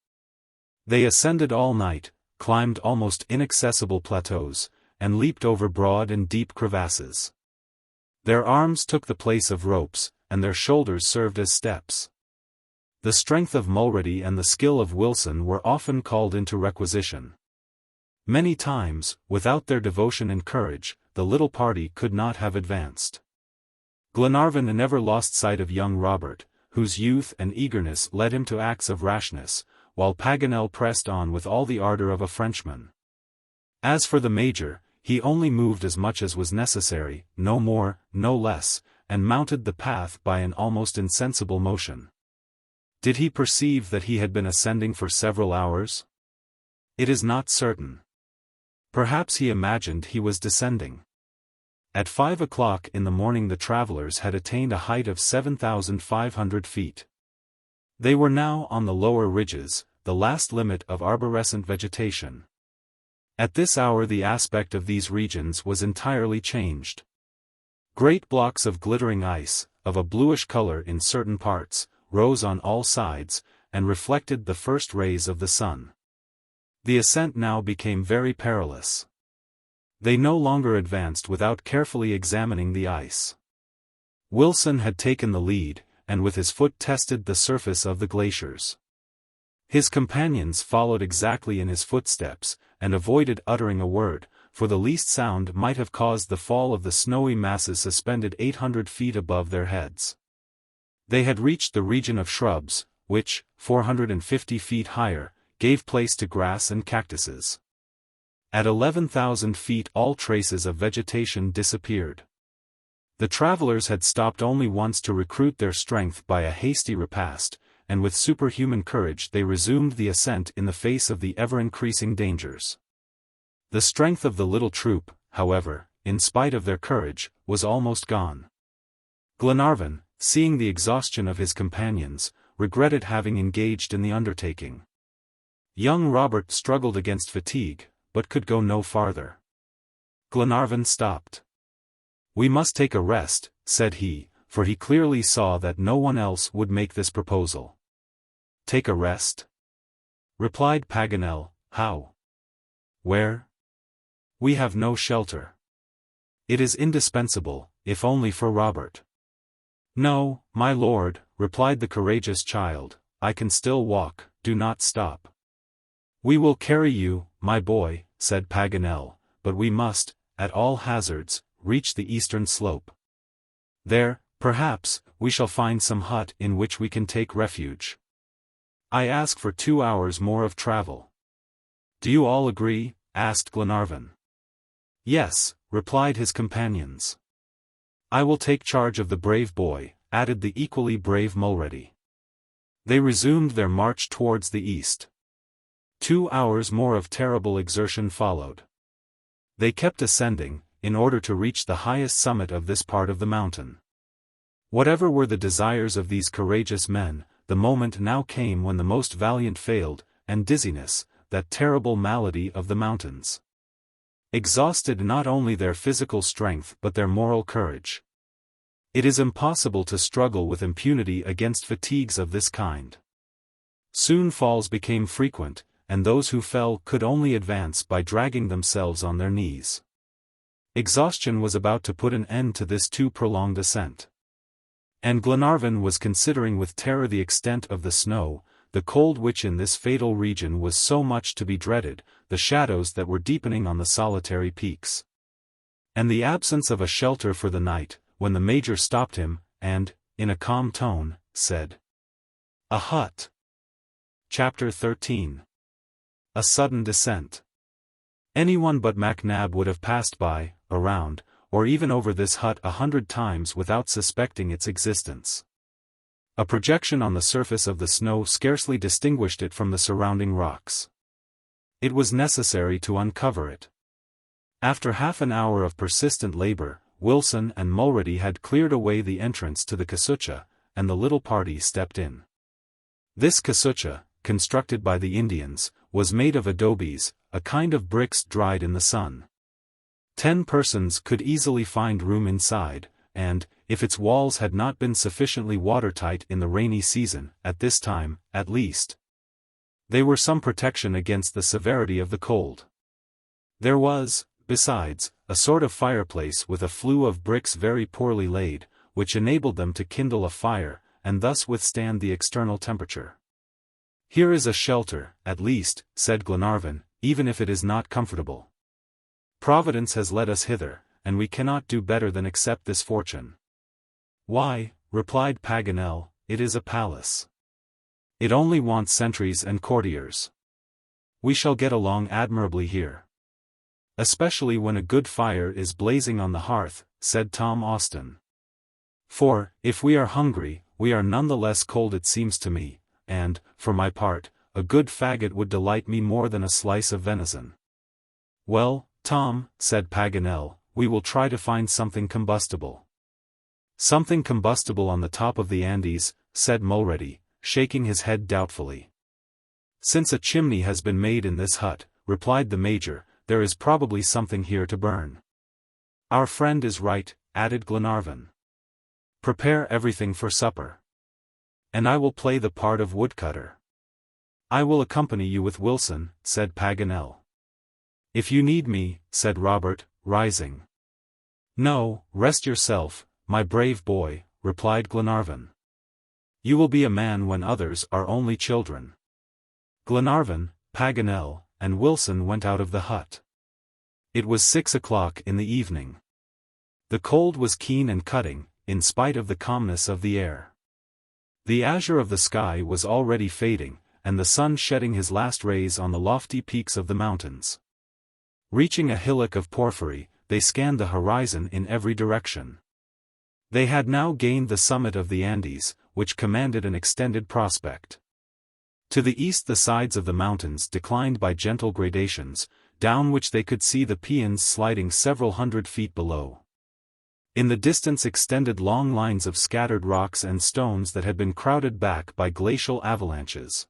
They ascended all night, climbed almost inaccessible plateaus, and leaped over broad and deep crevasses. Their arms took the place of ropes, and their shoulders served as steps. The strength of Mulrady and the skill of Wilson were often called into requisition. Many times, without their devotion and courage, the little party could not have advanced. Glenarvan never lost sight of young Robert, whose youth and eagerness led him to acts of rashness, while Paganel pressed on with all the ardor of a Frenchman. As for the Major, he only moved as much as was necessary, no more, no less, and mounted the path by an almost insensible motion. Did he perceive that he had been ascending for several hours? It is not certain. Perhaps he imagined he was descending. At 5 o'clock in the morning the travelers had attained a height of 7,500 feet. They were now on the lower ridges, the last limit of arborescent vegetation. At this hour the aspect of these regions was entirely changed. Great blocks of glittering ice, of a bluish color in certain parts, rose on all sides, and reflected the first rays of the sun. The ascent now became very perilous. They no longer advanced without carefully examining the ice. Wilson had taken the lead, and with his foot tested the surface of the glaciers. His companions followed exactly in his footsteps, and avoided uttering a word, for the least sound might have caused the fall of the snowy masses suspended 800 feet above their heads. They had reached the region of shrubs, which, 450 feet higher, gave place to grass and cactuses. At 11,000 feet all traces of vegetation disappeared. The travelers had stopped only once to recruit their strength by a hasty repast, and with superhuman courage they resumed the ascent in the face of the ever-increasing dangers. The strength of the little troop, however, in spite of their courage, was almost gone. Glenarvan, seeing the exhaustion of his companions, regretted having engaged in the undertaking. Young Robert struggled against fatigue, but could go no farther. Glenarvan stopped. "We must take a rest," said he, for he clearly saw that no one else would make this proposal. "Take a rest?" replied Paganel. "How? Where? We have no shelter." "It is indispensable, if only for Robert." "No, my lord," replied the courageous child, "I can still walk, do not stop." "We will carry you, my boy," said Paganel, "but we must, at all hazards, reach the eastern slope. There, perhaps, we shall find some hut in which we can take refuge. I ask for 2 hours more of travel." "Do you all agree?" asked Glenarvan. "Yes," replied his companions. "I will take charge of the brave boy," added the equally brave Mulrady. They resumed their march towards the east. 2 hours more of terrible exertion followed. They kept ascending, in order to reach the highest summit of this part of the mountain. Whatever were the desires of these courageous men, the moment now came when the most valiant failed, and dizziness, that terrible malady of the mountains, exhausted not only their physical strength but their moral courage. It is impossible to struggle with impunity against fatigues of this kind. Soon falls became frequent, and those who fell could only advance by dragging themselves on their knees. Exhaustion was about to put an end to this too prolonged ascent. And Glenarvan was considering with terror the extent of the snow, the cold which in this fatal region was so much to be dreaded, the shadows that were deepening on the solitary peaks. and the absence of a shelter for the night, when the Major stopped him, and, in a calm tone, said, "A hut." Chapter 13. A Sudden Descent. Anyone but MacNab would have passed by, around, or even over this hut 100 times without suspecting its existence. A projection on the surface of the snow scarcely distinguished it from the surrounding rocks. It was necessary to uncover it. After half an hour of persistent labor, Wilson and Mulready had cleared away the entrance to the casucha, and the little party stepped in. This casucha, constructed by the Indians, was made of adobes, a kind of bricks dried in the sun. 10 persons could easily find room inside, and, if its walls had not been sufficiently watertight in the rainy season, at this time, at least, they were some protection against the severity of the cold. There was, besides, a sort of fireplace with a flue of bricks very poorly laid, which enabled them to kindle a fire, and thus withstand the external temperature. "Here is a shelter, at least," said Glenarvan, "even if it is not comfortable. Providence has led us hither, and we cannot do better than accept this fortune." "Why," replied Paganel, "it is a palace. It only wants sentries and courtiers. We shall get along admirably here." "Especially when a good fire is blazing on the hearth," said Tom Austin. "For, if we are hungry, we are none the less cold it seems to me, and, for my part, a good faggot would delight me more than a slice of venison." "Well, Tom," said Paganel, "we will try to find something combustible." "Something combustible on the top of the Andes," said Mulready, shaking his head doubtfully. "Since a chimney has been made in this hut," replied the Major, "there is probably something here to burn." "Our friend is right," added Glenarvan. "Prepare everything for supper. And I will play the part of woodcutter." "I will accompany you with Wilson," said Paganel. "If you need me," said Robert, rising. "No, rest yourself, my brave boy," replied Glenarvan. "You will be a man when others are only children." Glenarvan, Paganel, and Wilson went out of the hut. It was 6 o'clock in the evening. The cold was keen and cutting, in spite of the calmness of the air. The azure of the sky was already fading, and the sun shedding his last rays on the lofty peaks of the mountains. Reaching a hillock of porphyry, they scanned the horizon in every direction. They had now gained the summit of the Andes, which commanded an extended prospect. To the east the sides of the mountains declined by gentle gradations, down which they could see the peons sliding several hundred feet below. In the distance extended long lines of scattered rocks and stones that had been crowded back by glacial avalanches.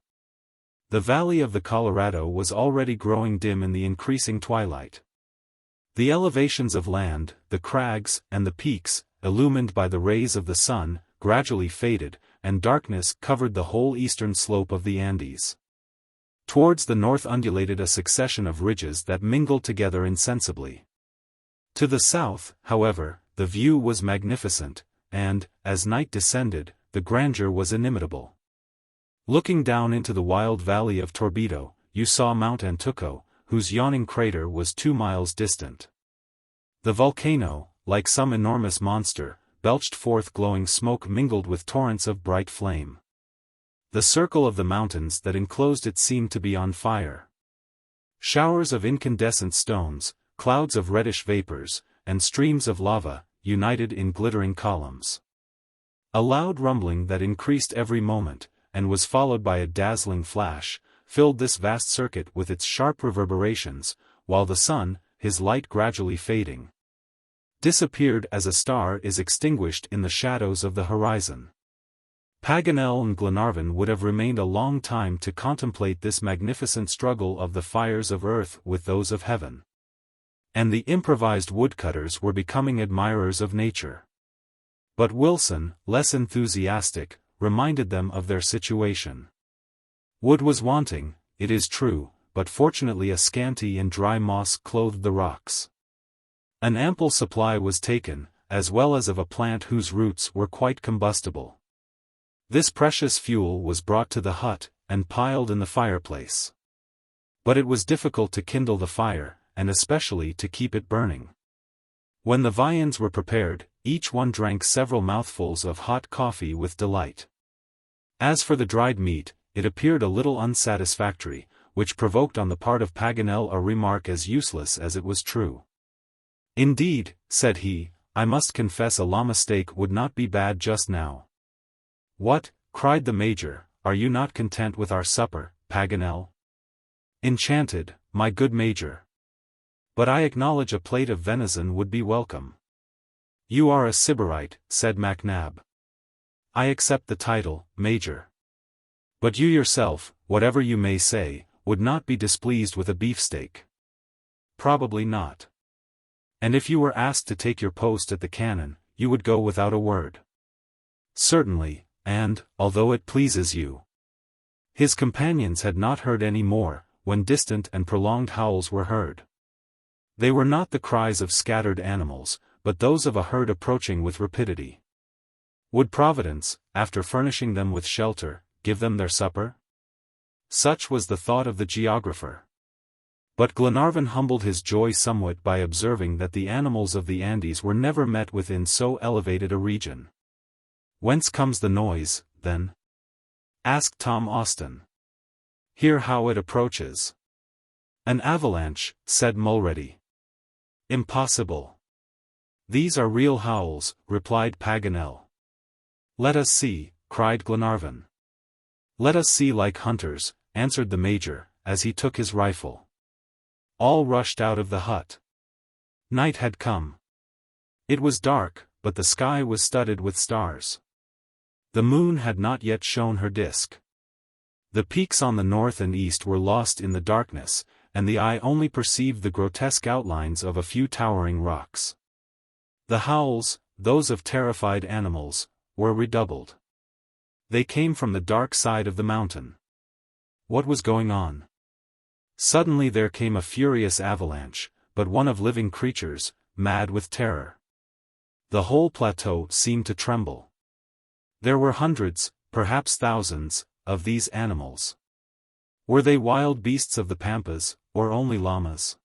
The valley of the Colorado was already growing dim in the increasing twilight. The elevations of land, the crags, and the peaks, illumined by the rays of the sun, gradually faded, and darkness covered the whole eastern slope of the Andes. Towards the north undulated a succession of ridges that mingled together insensibly. To the south, however, the view was magnificent, and, as night descended, the grandeur was inimitable. Looking down into the wild valley of Torbido, you saw Mount Antuco, whose yawning crater was 2 miles distant. The volcano, like some enormous monster, belched forth glowing smoke mingled with torrents of bright flame. The circle of the mountains that enclosed it seemed to be on fire. Showers of incandescent stones, clouds of reddish vapors, and streams of lava, united in glittering columns. A loud rumbling that increased every moment, and was followed by a dazzling flash, filled this vast circuit with its sharp reverberations, while the sun, his light gradually fading, disappeared as a star is extinguished in the shadows of the horizon. Paganel and Glenarvan would have remained a long time to contemplate this magnificent struggle of the fires of earth with those of heaven. And the improvised woodcutters were becoming admirers of nature. But Wilson, less enthusiastic, reminded them of their situation. Wood was wanting, it is true, but fortunately a scanty and dry moss clothed the rocks. An ample supply was taken, as well as of a plant whose roots were quite combustible. This precious fuel was brought to the hut, and piled in the fireplace. But it was difficult to kindle the fire, and especially to keep it burning. When the viands were prepared, each one drank several mouthfuls of hot coffee with delight. As for the dried meat, it appeared a little unsatisfactory, which provoked on the part of Paganel a remark as useless as it was true. "Indeed," said he, "I must confess a llama steak would not be bad just now." "What?" cried the Major, "are you not content with our supper, Paganel?" "Enchanted, my good Major. But I acknowledge a plate of venison would be welcome." "You are a Sybarite," said MacNab. "I accept the title, Major. But you yourself, whatever you may say, would not be displeased with a beefsteak." "Probably not. And if you were asked to take your post at the cannon, you would go without a word." "Certainly, and, although it pleases you." His companions had not heard any more, when distant and prolonged howls were heard. They were not the cries of scattered animals, but those of a herd approaching with rapidity. Would Providence, after furnishing them with shelter, give them their supper? Such was the thought of the geographer. But Glenarvan humbled his joy somewhat by observing that the animals of the Andes were never met with in so elevated a region. "Whence comes the noise, then?" asked Tom Austin. "Hear how it approaches." "An avalanche," said Mulready. "Impossible." "These are real howls," replied Paganel. "Let us see," cried Glenarvan. "Let us see like hunters," answered the Major, as he took his rifle. All rushed out of the hut. Night had come. It was dark, but the sky was studded with stars. The moon had not yet shown her disk. The peaks on the north and east were lost in the darkness, and the eye only perceived the grotesque outlines of a few towering rocks. The howls, those of terrified animals, were redoubled. They came from the dark side of the mountain. What was going on? Suddenly there came a furious avalanche, but one of living creatures, mad with terror. The whole plateau seemed to tremble. There were hundreds, perhaps thousands, of these animals. Were they wild beasts of the pampas, or only llamas?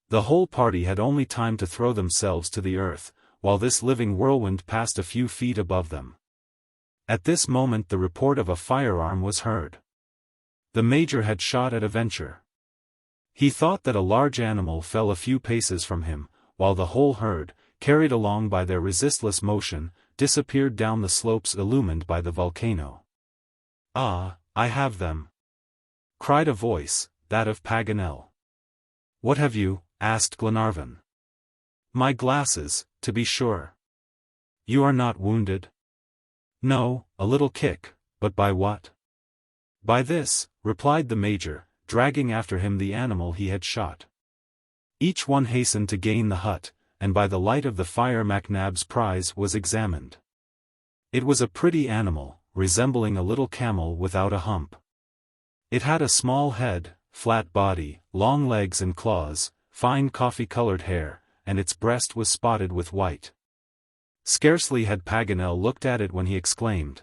The whole party had only time to throw themselves to the earth, while this living whirlwind passed a few feet above them. At this moment the report of a firearm was heard. The Major had shot at a venture. He thought that a large animal fell a few paces from him, while the whole herd, carried along by their resistless motion, disappeared down the slopes illumined by the volcano. "Ah, I have them!" cried a voice, that of Paganel. "What have you?" asked Glenarvan. "My glasses, to be sure." "You are not wounded?" "No, a little kick, but by what?" "By this," replied the Major, dragging after him the animal he had shot. Each one hastened to gain the hut, and by the light of the fire MacNab's prize was examined. It was a pretty animal, resembling a little camel without a hump. It had a small head, flat body, long legs and claws, fine coffee-colored hair, and its breast was spotted with white. Scarcely had Paganel looked at it when he exclaimed,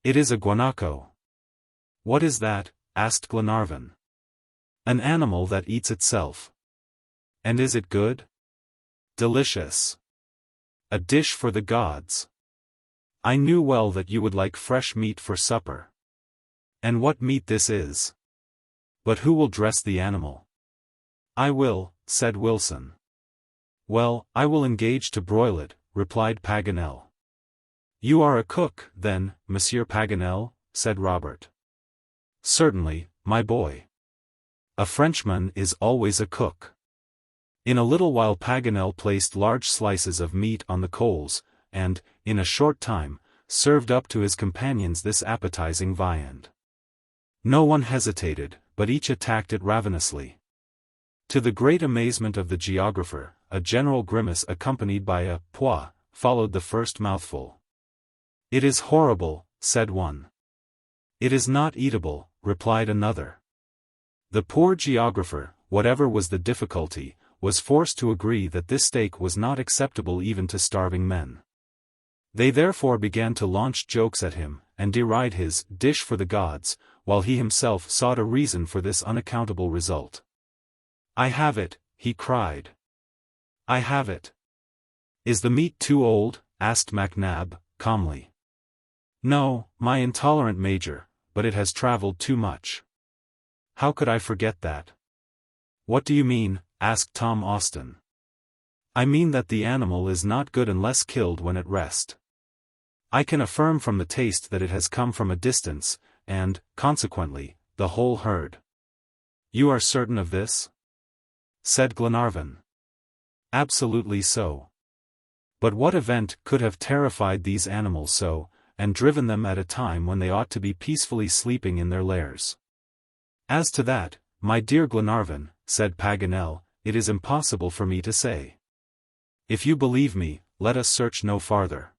"It is a guanaco." "What is that?" asked Glenarvan. "An animal that eats itself." "And is it good?" "Delicious. A dish for the gods. I knew well that you would like fresh meat for supper." "And what meat this is! But who will dress the animal?" "I will," said Wilson. "Well, I will engage to broil it," replied Paganel. "You are a cook, then, Monsieur Paganel?" said Robert. "Certainly, my boy. A Frenchman is always a cook." In a little while Paganel placed large slices of meat on the coals, and, in a short time, served up to his companions this appetizing viand. No one hesitated, but each attacked it ravenously. To the great amazement of the geographer, a general grimace accompanied by a "Pouah" followed the first mouthful. "It is horrible," said one. "It is not eatable," replied another. The poor geographer, whatever was the difficulty, was forced to agree that this steak was not acceptable even to starving men. They therefore began to launch jokes at him, and deride his "dish for the gods," while he himself sought a reason for this unaccountable result. "I have it," he cried. "I have it. "Is the meat too old?" asked MacNab, calmly. "No, my intolerant Major, but it has traveled too much." "How could I forget that?" "What do you mean?" asked Tom Austin. "I mean that the animal is not good unless killed when at rest. I can affirm from the taste that it has come from a distance, and, consequently, the whole herd." "You are certain of this?" said Glenarvan. "Absolutely so. But what event could have terrified these animals so, and driven them at a time when they ought to be peacefully sleeping in their lairs?" "As to that, my dear Glenarvan," said Paganel, "it is impossible for me to say. If you believe me, let us search no farther.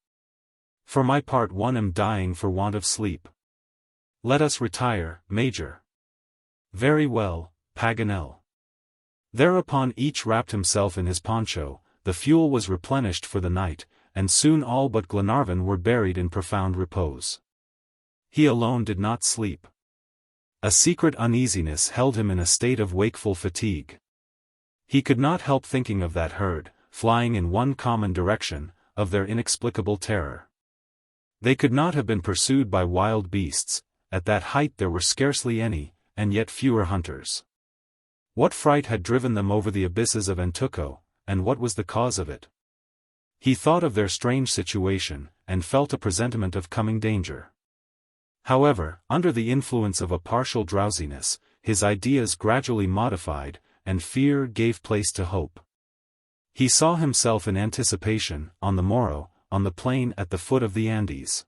For my part one am dying for want of sleep. Let us retire, Major." "Very well, Paganel." Thereupon each wrapped himself in his poncho, the fuel was replenished for the night, and soon all but Glenarvan were buried in profound repose. He alone did not sleep. A secret uneasiness held him in a state of wakeful fatigue. He could not help thinking of that herd, flying in one common direction, of their inexplicable terror. They could not have been pursued by wild beasts, at that height there were scarcely any, and yet fewer hunters. What fright had driven them over the abysses of Antuco, and what was the cause of it? He thought of their strange situation, and felt a presentiment of coming danger. However, under the influence of a partial drowsiness, his ideas gradually modified, and fear gave place to hope. He saw himself in anticipation, on the morrow, on the plain at the foot of the Andes.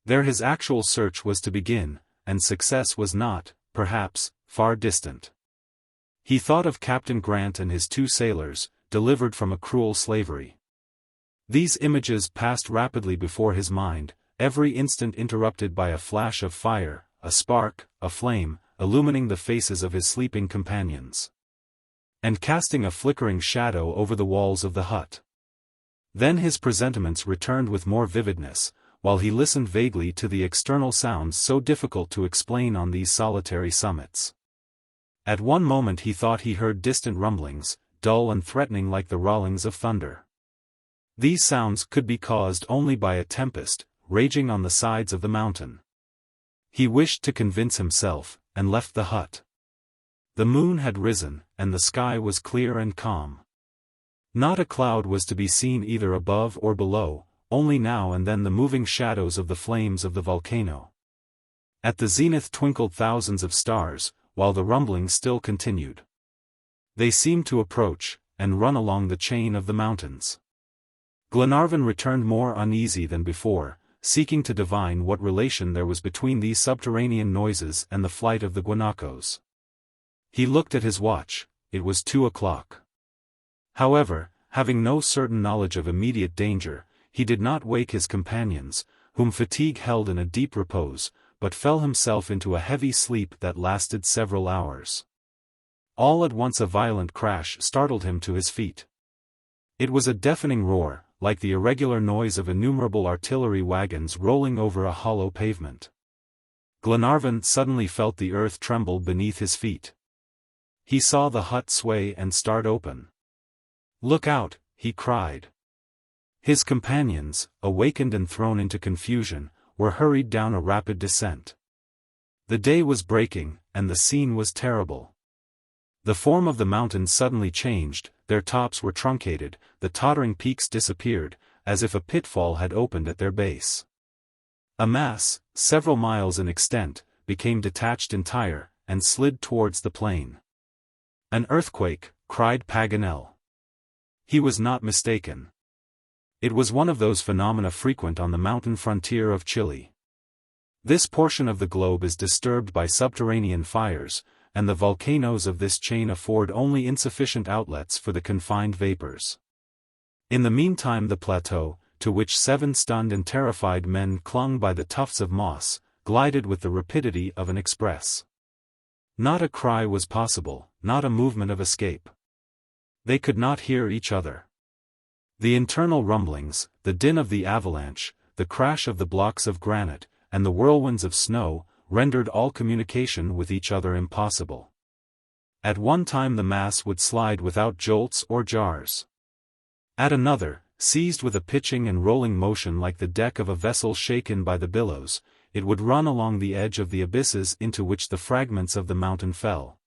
There his actual search was to begin, and success was not, perhaps, far distant. He thought of Captain Grant and his 2 sailors, delivered from a cruel slavery. These images passed rapidly before his mind, every instant interrupted by a flash of fire, a spark, a flame, illumining the faces of his sleeping companions, and casting a flickering shadow over the walls of the hut. Then his presentiments returned with more vividness, while he listened vaguely to the external sounds so difficult to explain on these solitary summits. At one moment he thought he heard distant rumblings, dull and threatening like the rollings of thunder. These sounds could be caused only by a tempest, raging on the sides of the mountain. He wished to convince himself, and left the hut. The moon had risen, and the sky was clear and calm. Not a cloud was to be seen either above or below, only now and then the moving shadows of the flames of the volcano. At the zenith twinkled thousands of stars, while the rumbling still continued. They seemed to approach, and run along the chain of the mountains. Glenarvan returned more uneasy than before, seeking to divine what relation there was between these subterranean noises and the flight of the guanacos. He looked at his watch, it was 2 o'clock. However, having no certain knowledge of immediate danger, he did not wake his companions, whom fatigue held in a deep repose, but fell himself into a heavy sleep that lasted several hours. All at once a violent crash startled him to his feet. It was a deafening roar, like the irregular noise of innumerable artillery wagons rolling over a hollow pavement. Glenarvan suddenly felt the earth tremble beneath his feet. He saw the hut sway and start open. "Look out!" he cried. His companions, awakened and thrown into confusion, were hurried down a rapid descent. The day was breaking, and the scene was terrible. The form of the mountains suddenly changed, their tops were truncated, the tottering peaks disappeared, as if a pitfall had opened at their base. A mass, several miles in extent, became detached entire, and slid towards the plain. "An earthquake," cried Paganel. He was not mistaken. It was one of those phenomena frequent on the mountain frontier of Chile. This portion of the globe is disturbed by subterranean fires, and the volcanoes of this chain afford only insufficient outlets for the confined vapors. In the meantime the plateau, to which 7 stunned and terrified men clung by the tufts of moss, glided with the rapidity of an express. Not a cry was possible, not a movement of escape. They could not hear each other. The internal rumblings, the din of the avalanche, the crash of the blocks of granite, and the whirlwinds of snow, rendered all communication with each other impossible. At one time the mass would slide without jolts or jars. At another, seized with a pitching and rolling motion like the deck of a vessel shaken by the billows, it would run along the edge of the abysses into which the fragments of the mountain fell.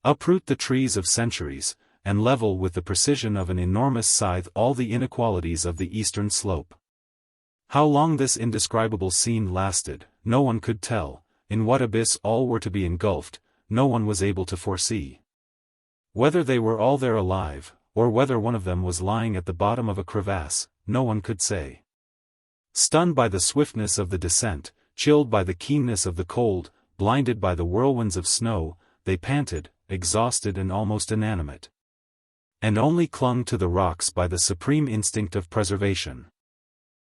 Uproot the trees of centuries, and level with the precision of an enormous scythe all the inequalities of the eastern slope. How long this indescribable scene lasted, no one could tell. In what abyss all were to be engulfed, no one was able to foresee. Whether they were all there alive, or whether one of them was lying at the bottom of a crevasse, no one could say. Stunned by the swiftness of the descent, chilled by the keenness of the cold, blinded by the whirlwinds of snow, they panted, exhausted and almost inanimate. And only clung to the rocks by the supreme instinct of preservation.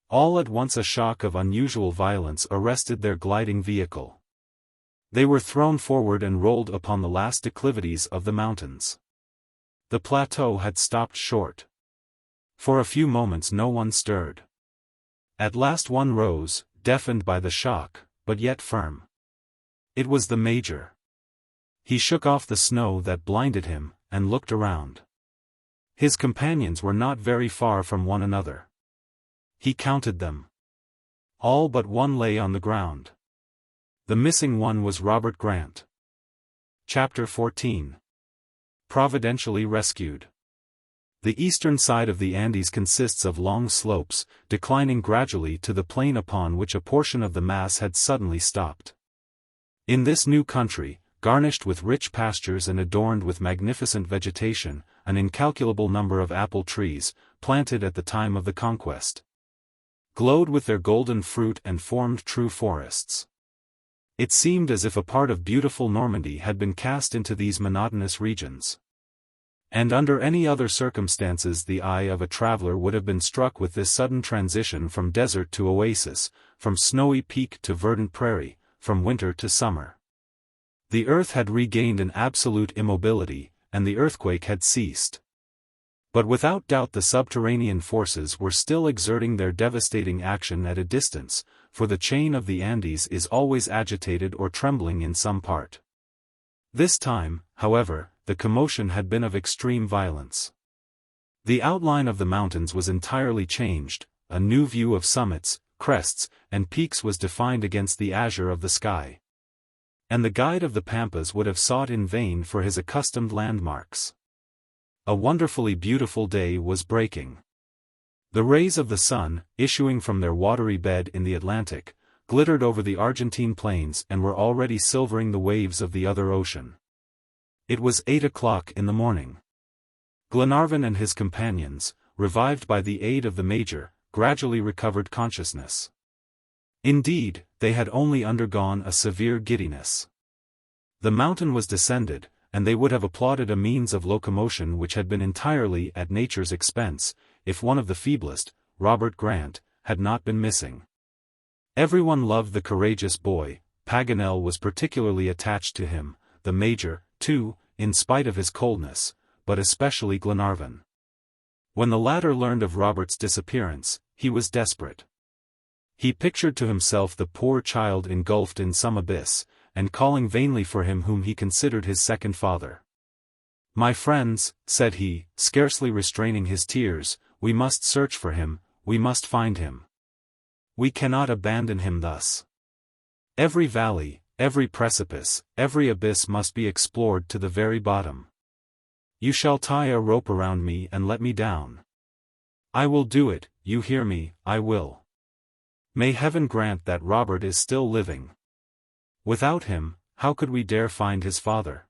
All at once a shock of unusual violence arrested their gliding vehicle. They were thrown forward and rolled upon the last declivities of the mountains. The plateau had stopped short. For a few moments no one stirred. At last one rose, deafened by the shock, but yet firm. It was the Major. He shook off the snow that blinded him, and looked around. His companions were not very far from one another. He counted them. All but one lay on the ground. The missing one was Robert Grant. Chapter 14. Providentially Rescued. The eastern side of the Andes consists of long slopes, declining gradually to the plain upon which a portion of the mass had suddenly stopped. In this new country, garnished with rich pastures and adorned with magnificent vegetation, an incalculable number of apple trees, planted at the time of the conquest, glowed with their golden fruit and formed true forests. It seemed as if a part of beautiful Normandy had been cast into these monotonous regions. And under any other circumstances the eye of a traveler would have been struck with this sudden transition from desert to oasis, from snowy peak to verdant prairie, from winter to summer. The earth had regained an absolute immobility, and the earthquake had ceased. But without doubt the subterranean forces were still exerting their devastating action at a distance, for the chain of the Andes is always agitated or trembling in some part. This time, however, the commotion had been of extreme violence. The outline of the mountains was entirely changed, a new view of summits, crests, and peaks was defined against the azure of the sky. And the guide of the Pampas would have sought in vain for his accustomed landmarks. A wonderfully beautiful day was breaking. The rays of the sun, issuing from their watery bed in the Atlantic, glittered over the Argentine plains and were already silvering the waves of the other ocean. It was 8 o'clock in the morning. Glenarvan and his companions, revived by the aid of the Major, gradually recovered consciousness. Indeed, they had only undergone a severe giddiness. The mountain was descended, and they would have applauded a means of locomotion which had been entirely at nature's expense, if one of the feeblest, Robert Grant, had not been missing. Everyone loved the courageous boy. Paganel was particularly attached to him, the Major, too, in spite of his coldness, but especially Glenarvan. When the latter learned of Robert's disappearance, he was desperate. He pictured to himself the poor child engulfed in some abyss, and calling vainly for him whom he considered his second father. "My friends," said he, scarcely restraining his tears, "we must search for him, we must find him. We cannot abandon him thus. Every valley, every precipice, every abyss must be explored to the very bottom. You shall tie a rope around me and let me down. I will do it, you hear me, I will. May heaven grant that Robert is still living. Without him, how could we dare find his father?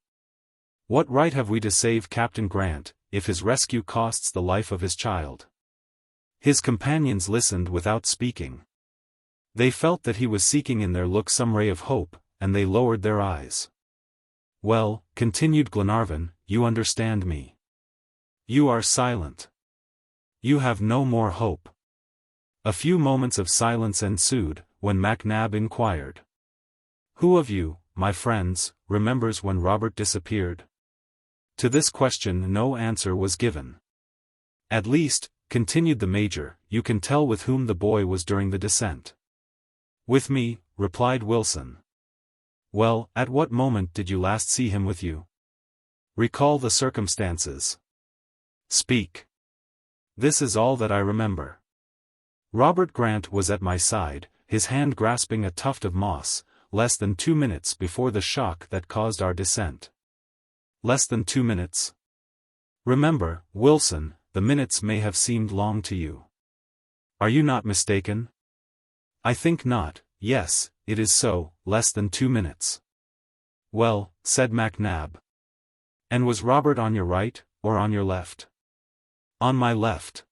What right have we to save Captain Grant, if his rescue costs the life of his child?" His companions listened without speaking. They felt that he was seeking in their look some ray of hope, and they lowered their eyes. "Well," continued Glenarvan, "you understand me. You are silent. You have no more hope." A few moments of silence ensued, when MacNab inquired, "Who of you, my friends, remembers when Robert disappeared?" To this question no answer was given. "At least," continued the Major, "you can tell with whom the boy was during the descent." "With me," replied Wilson. "Well, at what moment did you last see him with you? Recall the circumstances. Speak." This is all that I remember. Robert Grant was at my side, his hand grasping a tuft of moss, less than 2 minutes before the shock that caused our descent. Less than 2 minutes? Remember, Wilson, the minutes may have seemed long to you. Are you not mistaken? I think not. Yes, it is so, less than 2 minutes. Well, said MacNab. And was Robert on your right, or on your left? On my left.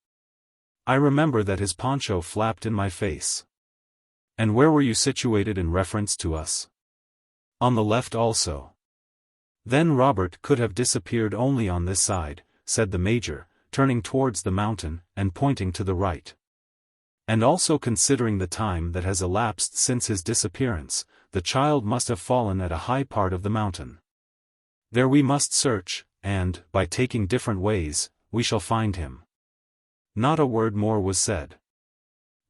I remember that his poncho flapped in my face. And where were you situated in reference to us? On the left also. Then Robert could have disappeared only on this side, said the Major, turning towards the mountain, and pointing to the right. And also considering the time that has elapsed since his disappearance, the child must have fallen at a high part of the mountain. There we must search, and, by taking different ways, we shall find him. Not a word more was said.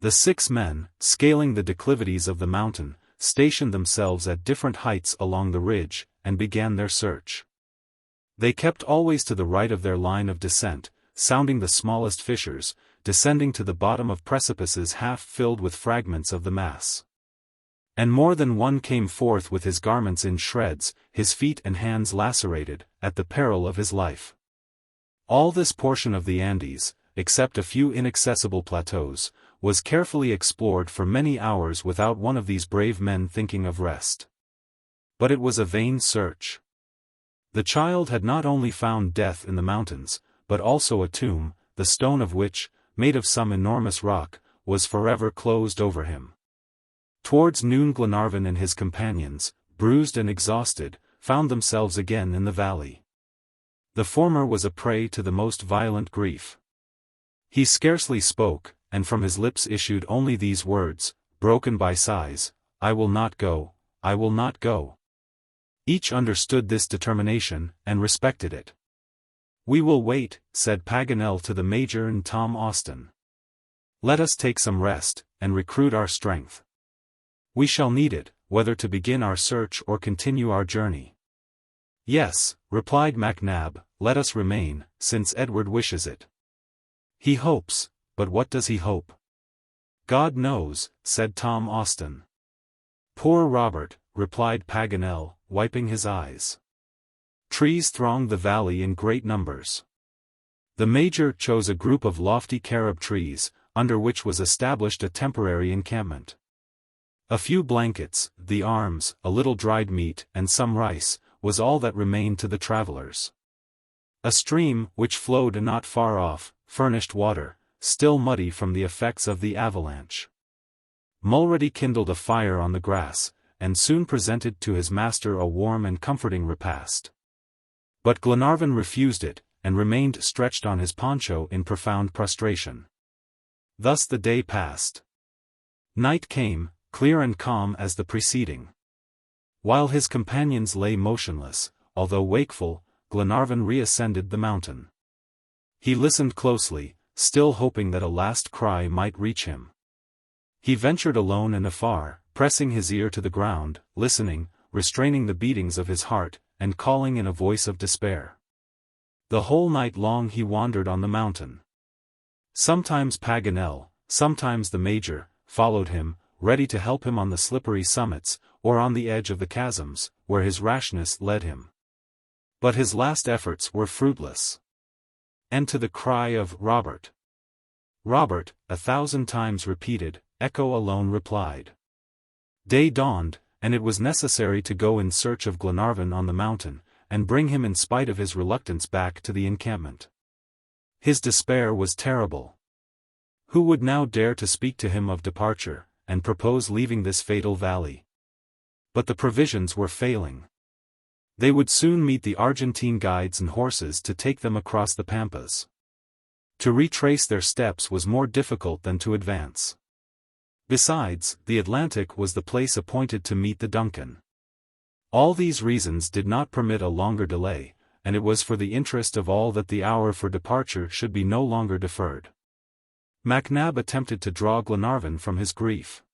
The 6 men, scaling the declivities of the mountain, stationed themselves at different heights along the ridge, and began their search. They kept always to the right of their line of descent, sounding the smallest fissures, descending to the bottom of precipices half filled with fragments of the mass. And more than one came forth with his garments in shreds, his feet and hands lacerated, at the peril of his life. All this portion of the Andes, except a few inaccessible plateaus, was carefully explored for many hours without one of these brave men thinking of rest. But it was a vain search. The child had not only found death in the mountains, but also a tomb, the stone of which, made of some enormous rock, was forever closed over him. Towards noon Glenarvan and his companions, bruised and exhausted, found themselves again in the valley. The former was a prey to the most violent grief. He scarcely spoke, and from his lips issued only these words, broken by sighs, "I will not go, I will not go." Each understood this determination, and respected it. "We will wait," said Paganel to the Major and Tom Austin. "Let us take some rest, and recruit our strength. We shall need it, whether to begin our search or continue our journey." "Yes," replied MacNab, "let us remain, since Edward wishes it." "He hopes, but what does he hope?" "God knows," said Tom Austin. "Poor Robert," replied Paganel, wiping his eyes. Trees thronged the valley in great numbers. The Major chose a group of lofty carob trees, under which was established a temporary encampment. A few blankets, the arms, a little dried meat, and some rice, was all that remained to the travelers. A stream, which flowed not far off, furnished water, still muddy from the effects of the avalanche. Mulrady kindled a fire on the grass, and soon presented to his master a warm and comforting repast. But Glenarvan refused it, and remained stretched on his poncho in profound prostration. Thus the day passed. Night came, clear and calm as the preceding. While his companions lay motionless, although wakeful, Glenarvan reascended the mountain. He listened closely, still hoping that a last cry might reach him. He ventured alone and afar, pressing his ear to the ground, listening, restraining the beatings of his heart, and calling in a voice of despair. The whole night long he wandered on the mountain. Sometimes Paganel, sometimes the Major, followed him, ready to help him on the slippery summits, or on the edge of the chasms, where his rashness led him. But his last efforts were fruitless. And to the cry of "Robert! Robert!" 1,000 times repeated, echo alone replied. Day dawned, and it was necessary to go in search of Glenarvan on the mountain, and bring him in spite of his reluctance back to the encampment. His despair was terrible. Who would now dare to speak to him of departure, and propose leaving this fatal valley? But the provisions were failing. They would soon meet the Argentine guides and horses to take them across the pampas. To retrace their steps was more difficult than to advance. Besides, the Atlantic was the place appointed to meet the Duncan. All these reasons did not permit a longer delay, and it was for the interest of all that the hour for departure should be no longer deferred. MacNab attempted to draw Glenarvan from his grief.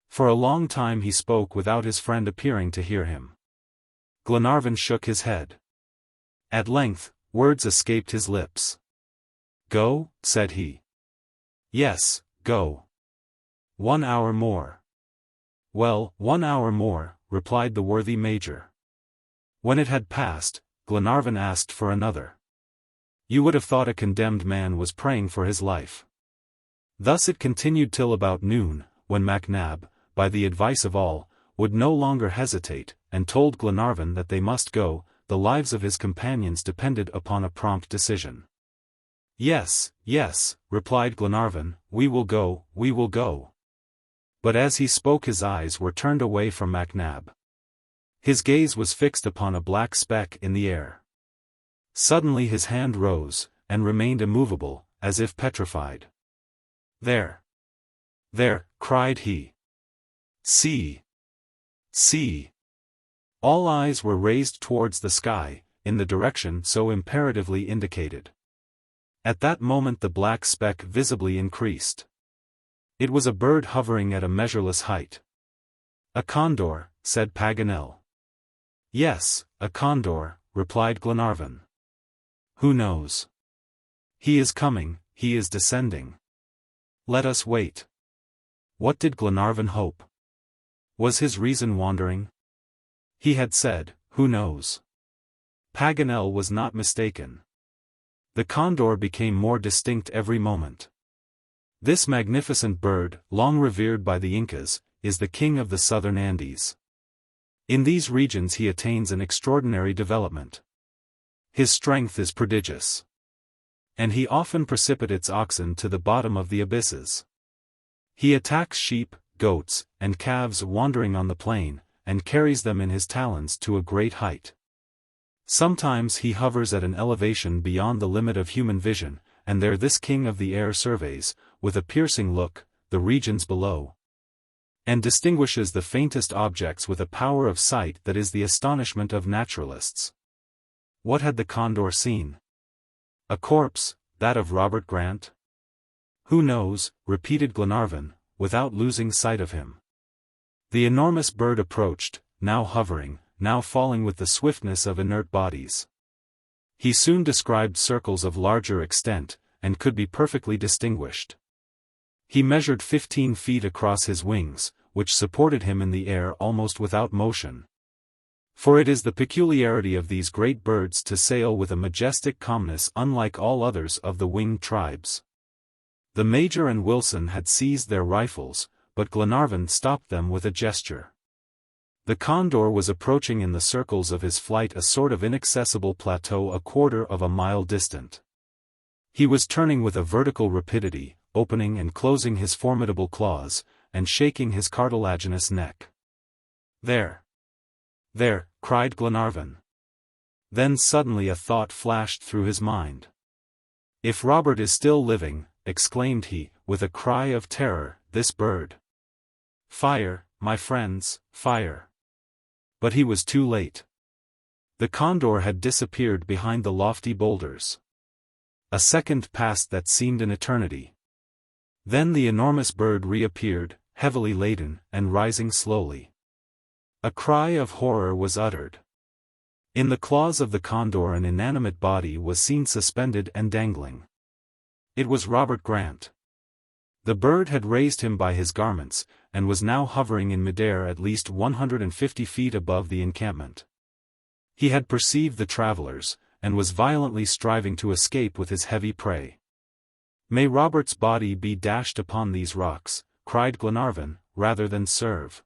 For a long time he spoke without his friend appearing to hear him. Glenarvan shook his head. At length, words escaped his lips. Go, said he. Yes, go. 1 hour more. Well, 1 hour more, replied the worthy major. When it had passed, Glenarvan asked for another. You would have thought a condemned man was praying for his life. Thus it continued till about noon, when MacNab, by the advice of all, would no longer hesitate, and told Glenarvan that they must go. The lives of his companions depended upon a prompt decision. Yes, yes, replied Glenarvan, we will go, we will go. But as he spoke his eyes were turned away from MacNab. His gaze was fixed upon a black speck in the air. Suddenly his hand rose, and remained immovable, as if petrified. There! There! Cried he. See! See! All eyes were raised towards the sky, in the direction so imperatively indicated. At that moment the black speck visibly increased. It was a bird hovering at a measureless height. A condor, said Paganel. Yes, a condor, replied Glenarvan. Who knows? He is coming, he is descending. Let us wait. What did Glenarvan hope? Was his reason wandering? He had said, who knows? Paganel was not mistaken. The condor became more distinct every moment. This magnificent bird, long revered by the Incas, is the king of the southern Andes. In these regions he attains an extraordinary development. His strength is prodigious. And he often precipitates oxen to the bottom of the abysses. He attacks sheep, goats, and calves wandering on the plain, and carries them in his talons to a great height. Sometimes he hovers at an elevation beyond the limit of human vision, and there this king of the air surveys, with a piercing look, the regions below, and distinguishes the faintest objects with a power of sight that is the astonishment of naturalists. What had the condor seen? A corpse, that of Robert Grant? Who knows, repeated Glenarvan, without losing sight of him. The enormous bird approached, now hovering, now falling with the swiftness of inert bodies. He soon described circles of larger extent, and could be perfectly distinguished. He measured 15 feet across his wings, which supported him in the air almost without motion. For it is the peculiarity of these great birds to sail with a majestic calmness unlike all others of the winged tribes. The Major and Wilson had seized their rifles, but Glenarvan stopped them with a gesture. The condor was approaching in the circles of his flight a sort of inaccessible plateau a quarter of a mile distant. He was turning with a vertical rapidity, opening and closing his formidable claws, and shaking his cartilaginous neck. There! There! Cried Glenarvan. Then suddenly a thought flashed through his mind. If Robert is still living, exclaimed he, with a cry of terror, this bird. Fire, my friends, fire. But he was too late. The condor had disappeared behind the lofty boulders. A second passed that seemed an eternity. Then the enormous bird reappeared, heavily laden, and rising slowly. A cry of horror was uttered. In the claws of the condor an inanimate body was seen suspended and dangling. It was Robert Grant. The bird had raised him by his garments, and was now hovering in midair at least 150 feet above the encampment. He had perceived the travelers, and was violently striving to escape with his heavy prey. May Robert's body be dashed upon these rocks, cried Glenarvan, rather than serve.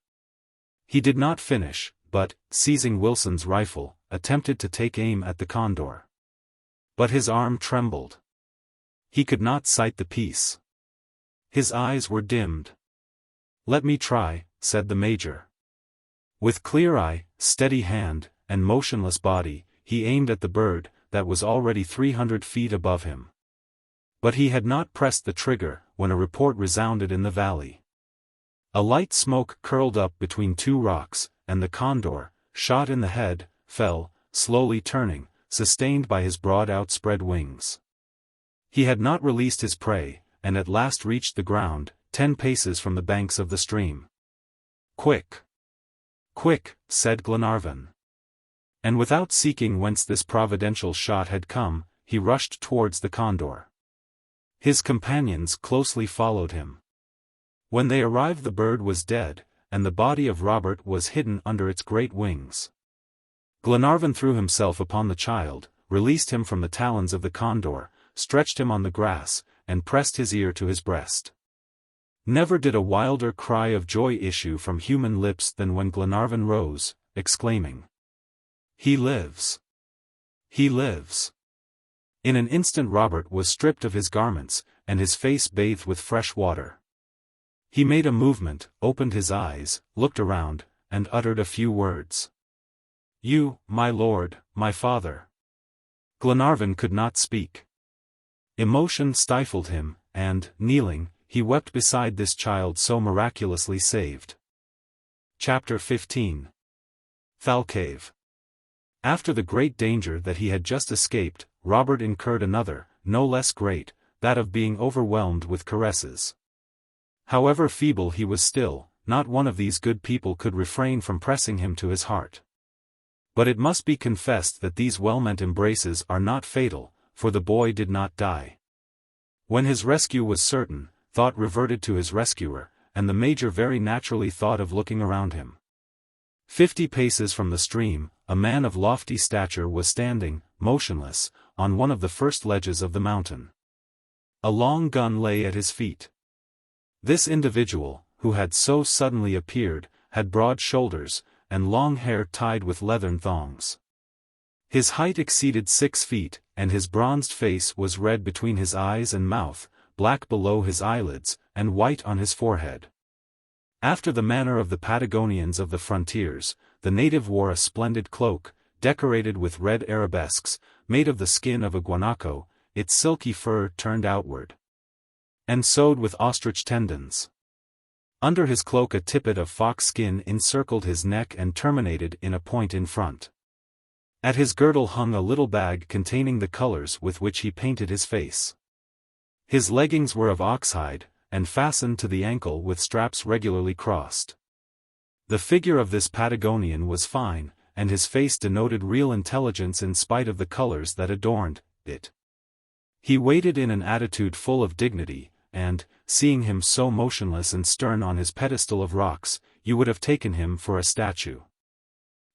He did not finish, but, seizing Wilson's rifle, attempted to take aim at the condor. But his arm trembled. He could not sight the piece. His eyes were dimmed. Let me try, said the Major. With clear eye, steady hand, and motionless body, he aimed at the bird, that was already 300 feet above him. But he had not pressed the trigger, when a report resounded in the valley. A light smoke curled up between two rocks, and the condor, shot in the head, fell, slowly turning, sustained by his broad outspread wings. He had not released his prey, and at last reached the ground, 10 paces from the banks of the stream. Quick! Quick, said Glenarvan. And without seeking whence this providential shot had come, he rushed towards the condor. His companions closely followed him. When they arrived, the bird was dead, and the body of Robert was hidden under its great wings. Glenarvan threw himself upon the child, released him from the talons of the condor, stretched him on the grass, and pressed his ear to his breast. Never did a wilder cry of joy issue from human lips than when Glenarvan rose, exclaiming, "He lives! He lives!" In an instant Robert was stripped of his garments, and his face bathed with fresh water. He made a movement, opened his eyes, looked around, and uttered a few words. "You, my lord, my father." Glenarvan could not speak. Emotion stifled him, and, kneeling, he wept beside this child so miraculously saved. Chapter 15. Thalcave. After the great danger that he had just escaped, Robert incurred another, no less great, that of being overwhelmed with caresses. However feeble he was still, not one of these good people could refrain from pressing him to his heart. But it must be confessed that these well-meant embraces are not fatal, for the boy did not die. When his rescue was certain, thought reverted to his rescuer, and the Major very naturally thought of looking around him. 50 paces from the stream, a man of lofty stature was standing, motionless, on one of the first ledges of the mountain. A long gun lay at his feet. This individual, who had so suddenly appeared, had broad shoulders, and long hair tied with leathern thongs. His height exceeded 6 feet, and his bronzed face was red between his eyes and mouth, black below his eyelids, and white on his forehead. After the manner of the Patagonians of the frontiers, the native wore a splendid cloak, decorated with red arabesques, made of the skin of a guanaco, its silky fur turned outward, and sewed with ostrich tendons. Under his cloak a tippet of fox skin encircled his neck and terminated in a point in front. At his girdle hung a little bag containing the colors with which he painted his face. His leggings were of oxhide, and fastened to the ankle with straps regularly crossed. The figure of this Patagonian was fine, and his face denoted real intelligence in spite of the colors that adorned it. He waited in an attitude full of dignity, and, seeing him so motionless and stern on his pedestal of rocks, you would have taken him for a statue.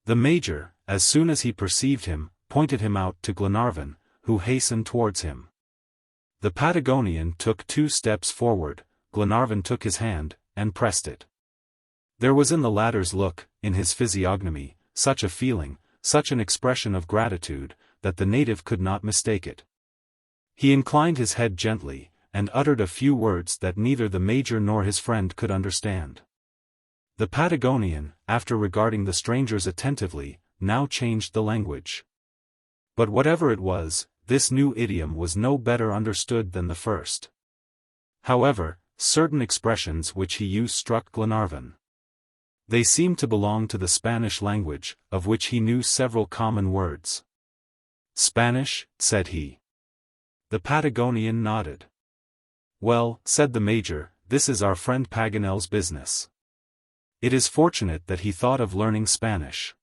The Major, as soon as he perceived him, pointed him out to Glenarvan, who hastened towards him. The Patagonian took 2 steps forward, Glenarvan took his hand, and pressed it. There was in the latter's look, in his physiognomy, such a feeling, such an expression of gratitude, that the native could not mistake it. He inclined his head gently, and uttered a few words that neither the Major nor his friend could understand. The Patagonian, after regarding the strangers attentively, now changed the language. But whatever it was, this new idiom was no better understood than the first. However, certain expressions which he used struck Glenarvan. They seemed to belong to the Spanish language, of which he knew several common words. "Spanish?" said he. The Patagonian nodded. "Well," said the Major, "this is our friend Paganel's business. It is fortunate that he thought of learning Spanish."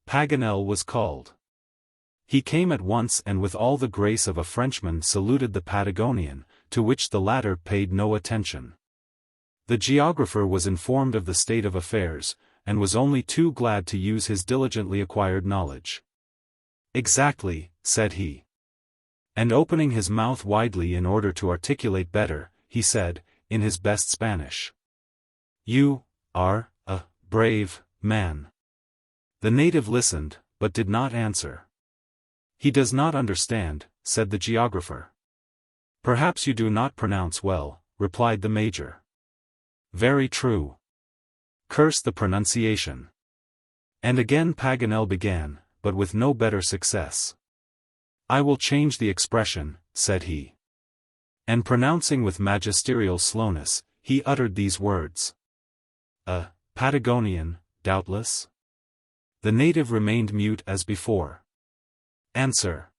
Paganel was called. He came at once and with all the grace of a Frenchman saluted the Patagonian, to which the latter paid no attention. The geographer was informed of the state of affairs, and was only too glad to use his diligently acquired knowledge. "Exactly," said he. And opening his mouth widely in order to articulate better, he said, in his best Spanish, "You are a brave man." The native listened, but did not answer. "He does not understand," said the geographer. "Perhaps you do not pronounce well," replied the Major. "Very true. Curse the pronunciation." And again Paganel began, but with no better success. "I will change the expression," said he. And pronouncing with magisterial slowness, he uttered these words. "A Patagonian, doubtless?" The native remained mute as before. "Answer,"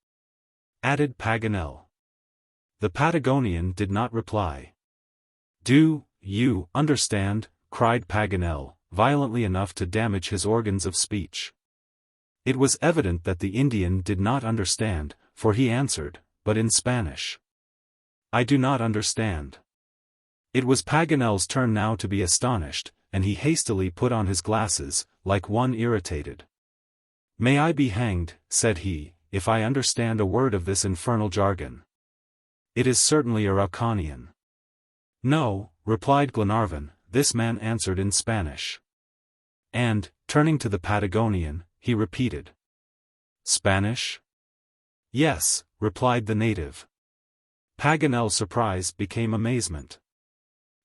added Paganel. The Patagonian did not reply. "Do you understand?" cried Paganel, violently enough to damage his organs of speech. It was evident that the Indian did not understand, for he answered, but in Spanish. I do not understand. It was Paganel's turn now to be astonished, and he hastily put on his glasses, like one irritated. May I be hanged, said he, if I understand a word of this infernal jargon. It is certainly Araucanian. No, replied Glenarvan, this man answered in Spanish. And, turning to the Patagonian, he repeated. Spanish? Yes, replied the native. Paganel's surprise became amazement.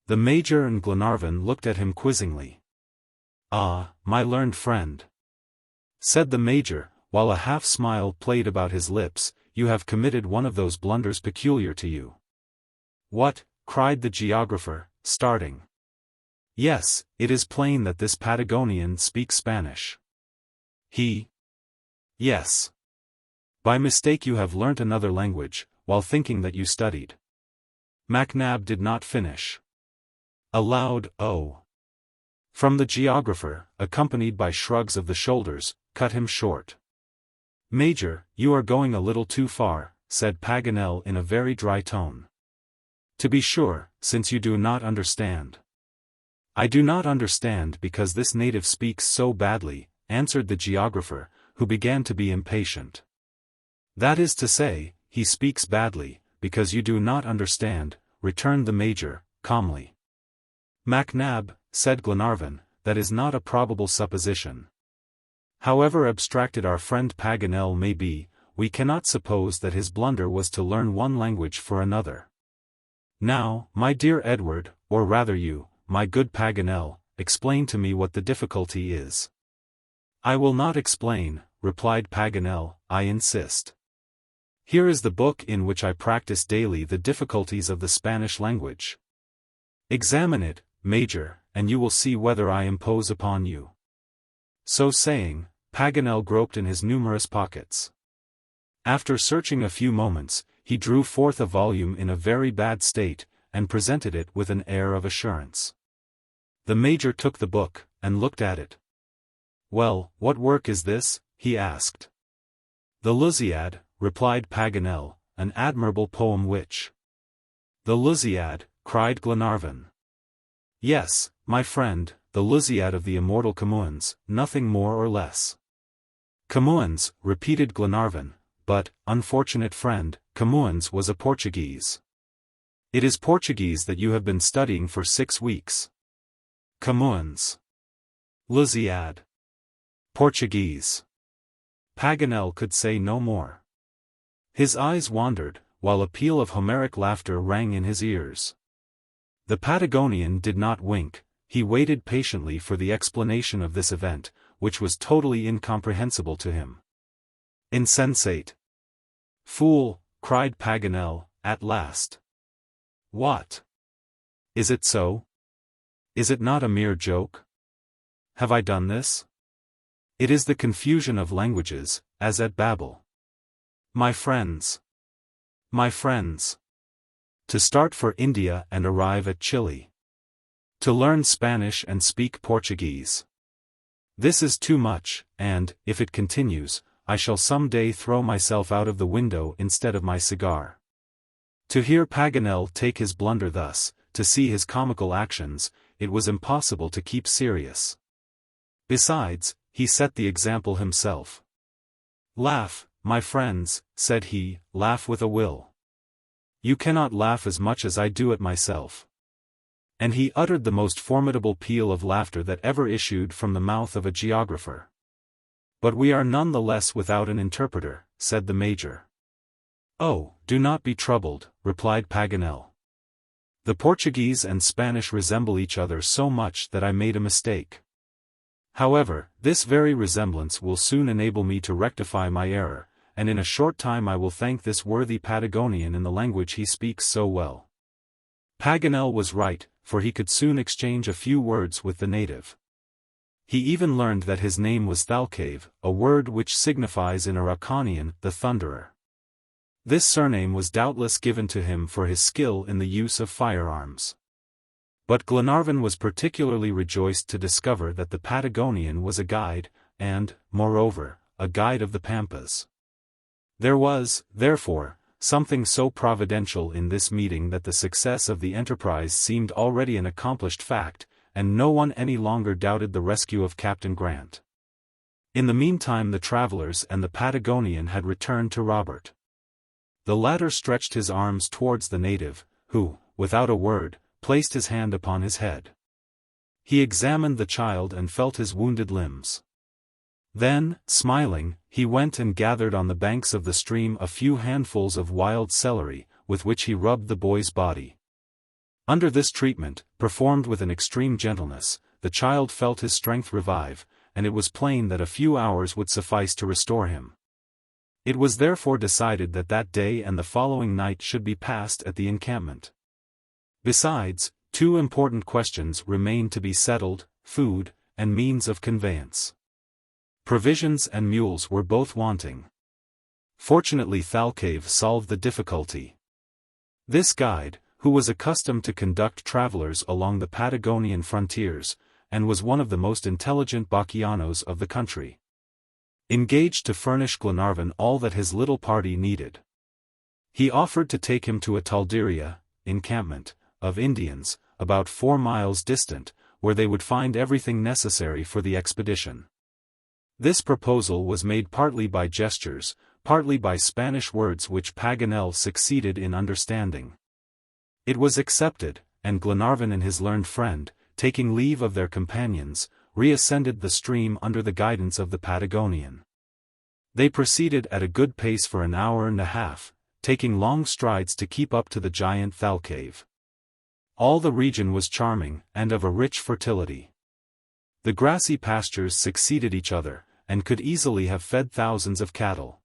The Major and Glenarvan looked at him quizzingly. Ah, my learned friend, said the Major, while a half-smile played about his lips, you have committed one of those blunders peculiar to you. What? Cried the geographer, starting. Yes, it is plain that this Patagonian speaks Spanish. He? Yes. By mistake you have learnt another language, while thinking that you studied. MacNab did not finish. A loud "oh" from the geographer, accompanied by shrugs of the shoulders, cut him short. Major, you are going a little too far, said Paganel in a very dry tone. To be sure, since you do not understand. I do not understand because this native speaks so badly, answered the geographer, who began to be impatient. That is to say, he speaks badly, because you do not understand, returned the Major, calmly. MacNab, said Glenarvan, that is not a probable supposition. However abstracted our friend Paganel may be, we cannot suppose that his blunder was to learn one language for another. Now, my dear Edward, or rather you, my good Paganel, explain to me what the difficulty is. I will not explain, replied Paganel, I insist. Here is the book in which I practice daily the difficulties of the Spanish language. Examine it, Major, and you will see whether I impose upon you. So saying, Paganel groped in his numerous pockets. After searching a few moments, he drew forth a volume in a very bad state, and presented it with an air of assurance. The Major took the book, and looked at it. Well, what work is this? He asked. The Lusíad, replied Paganel, an admirable poem which. The Lusíad, cried Glenarvan. Yes, my friend, the Lusíad of the immortal Camoens, nothing more or less. Camoens, repeated Glenarvan, but, unfortunate friend, Camoens was a Portuguese. It is Portuguese that you have been studying for 6 weeks. Camoens. Lusíad. Portuguese. Paganel could say no more. His eyes wandered, while a peal of Homeric laughter rang in his ears. The Patagonian did not wink, he waited patiently for the explanation of this event, which was totally incomprehensible to him. Insensate! Fool, cried Paganel, at last. What? Is it so? Is it not a mere joke? Have I done this? It is the confusion of languages, as at Babel. My friends. My friends. To start for India and arrive at Chile. To learn Spanish and speak Portuguese. This is too much, and, if it continues, I shall some day throw myself out of the window instead of my cigar. To hear Paganel take his blunder thus, to see his comical actions, it was impossible to keep serious. Besides, he set the example himself. Laugh, my friends, said he, laugh with a will. You cannot laugh as much as I do at myself. And he uttered the most formidable peal of laughter that ever issued from the mouth of a geographer. But we are none the less without an interpreter, said the Major. Oh, do not be troubled, replied Paganel. The Portuguese and Spanish resemble each other so much that I made a mistake. However, this very resemblance will soon enable me to rectify my error, and in a short time I will thank this worthy Patagonian in the language he speaks so well. Paganel was right, for he could soon exchange a few words with the native. He even learned that his name was Thalcave, a word which signifies in Araucanian, the thunderer. This surname was doubtless given to him for his skill in the use of firearms. But Glenarvan was particularly rejoiced to discover that the Patagonian was a guide, and, moreover, a guide of the Pampas. There was, therefore, something so providential in this meeting that the success of the enterprise seemed already an accomplished fact, and no one any longer doubted the rescue of Captain Grant. In the meantime the travelers and the Patagonian had returned to Robert. The latter stretched his arms towards the native, who, without a word, placed his hand upon his head. He examined the child and felt his wounded limbs. Then, smiling, he went and gathered on the banks of the stream a few handfuls of wild celery, with which he rubbed the boy's body. Under this treatment, performed with an extreme gentleness, the child felt his strength revive, and it was plain that a few hours would suffice to restore him. It was therefore decided that that day and the following night should be passed at the encampment. Besides, two important questions remained to be settled: food, and means of conveyance. Provisions and mules were both wanting. Fortunately Thalcave solved the difficulty. This guide, who was accustomed to conduct travelers along the Patagonian frontiers, and was one of the most intelligent Bachianos of the country, engaged to furnish Glenarvan all that his little party needed. He offered to take him to a talderia, encampment, of Indians, about 4 miles distant, where they would find everything necessary for the expedition. This proposal was made partly by gestures, partly by Spanish words which Paganel succeeded in understanding. It was accepted, and Glenarvan and his learned friend, taking leave of their companions, reascended the stream under the guidance of the Patagonian. They proceeded at a good pace for an hour and a half, taking long strides to keep up to the giant Thalcave. All the region was charming, and of a rich fertility. The grassy pastures succeeded each other, and could easily have fed thousands of cattle.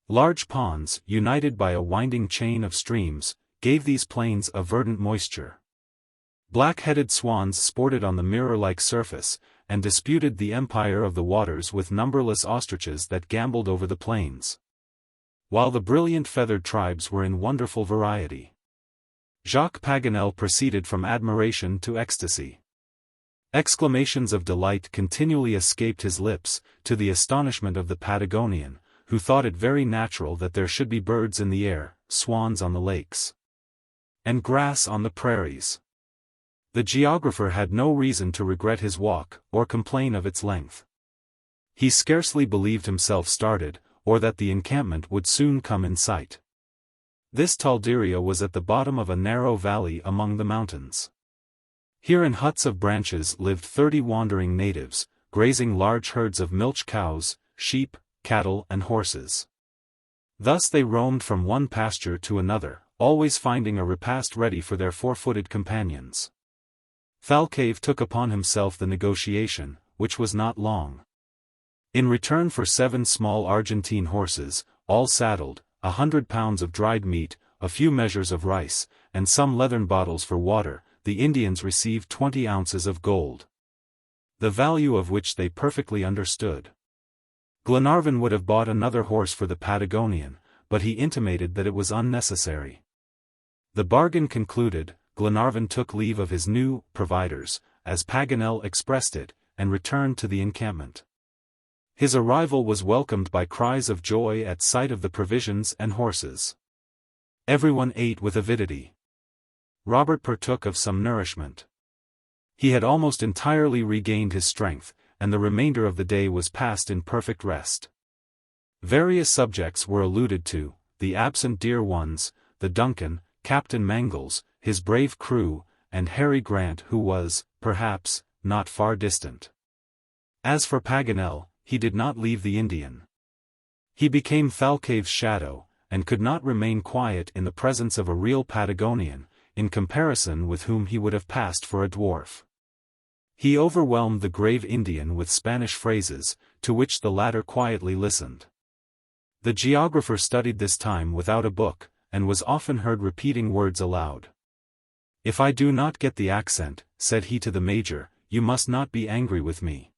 Large ponds, united by a winding chain of streams, gave these plains a verdant moisture. Black-headed swans sported on the mirror-like surface, and disputed the empire of the waters with numberless ostriches that gamboled over the plains. While the brilliant feathered tribes were in wonderful variety. Jacques Paganel proceeded from admiration to ecstasy. Exclamations of delight continually escaped his lips, to the astonishment of the Patagonian, who thought it very natural that there should be birds in the air, swans on the lakes, and grass on the prairies. The geographer had no reason to regret his walk, or complain of its length. He scarcely believed himself started, or that the encampment would soon come in sight. This talderia was at the bottom of a narrow valley among the mountains. Here in huts of branches lived 30 wandering natives, grazing large herds of milch cows, sheep, cattle and horses. Thus they roamed from one pasture to another, always finding a repast ready for their 4-footed companions. Thalcave took upon himself the negotiation, which was not long. In return for 7 small Argentine horses, all saddled, 100 pounds of dried meat, a few measures of rice, and some leathern bottles for water, the Indians received 20 ounces of gold, the value of which they perfectly understood. Glenarvan would have bought another horse for the Patagonian, but he intimated that it was unnecessary. The bargain concluded, Glenarvan took leave of his new providers, as Paganel expressed it, and returned to the encampment. His arrival was welcomed by cries of joy at sight of the provisions and horses. Everyone ate with avidity. Robert partook of some nourishment. He had almost entirely regained his strength, and the remainder of the day was passed in perfect rest. Various subjects were alluded to: the absent dear ones, the Duncan, Captain Mangles, his brave crew, and Harry Grant, who was, perhaps, not far distant. As for Paganel, he did not leave the Indian. He became Thalcave's shadow, and could not remain quiet in the presence of a real Patagonian, in comparison with whom he would have passed for a dwarf. He overwhelmed the grave Indian with Spanish phrases, to which the latter quietly listened. The geographer studied this time without a book, and was often heard repeating words aloud. "If I do not get the accent," said he to the major, "you must not be angry with me.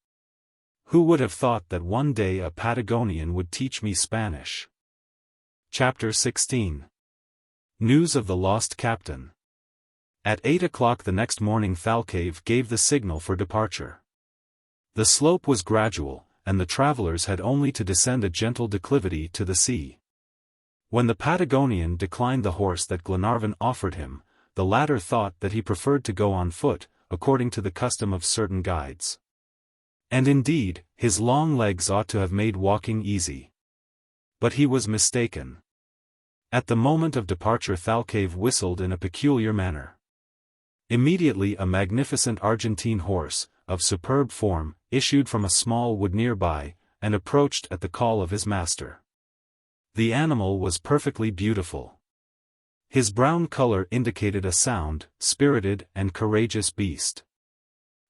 Who would have thought that one day a Patagonian would teach me Spanish?" Chapter 16. News of the Lost Captain. At 8 o'clock the next morning Thalcave gave the signal for departure. The slope was gradual, and the travelers had only to descend a gentle declivity to the sea. When the Patagonian declined the horse that Glenarvan offered him, the latter thought that he preferred to go on foot, according to the custom of certain guides. And indeed, his long legs ought to have made walking easy. But he was mistaken. At the moment of departure Thalcave whistled in a peculiar manner. Immediately a magnificent Argentine horse, of superb form, issued from a small wood nearby, and approached at the call of his master. The animal was perfectly beautiful. His brown color indicated a sound, spirited, and courageous beast.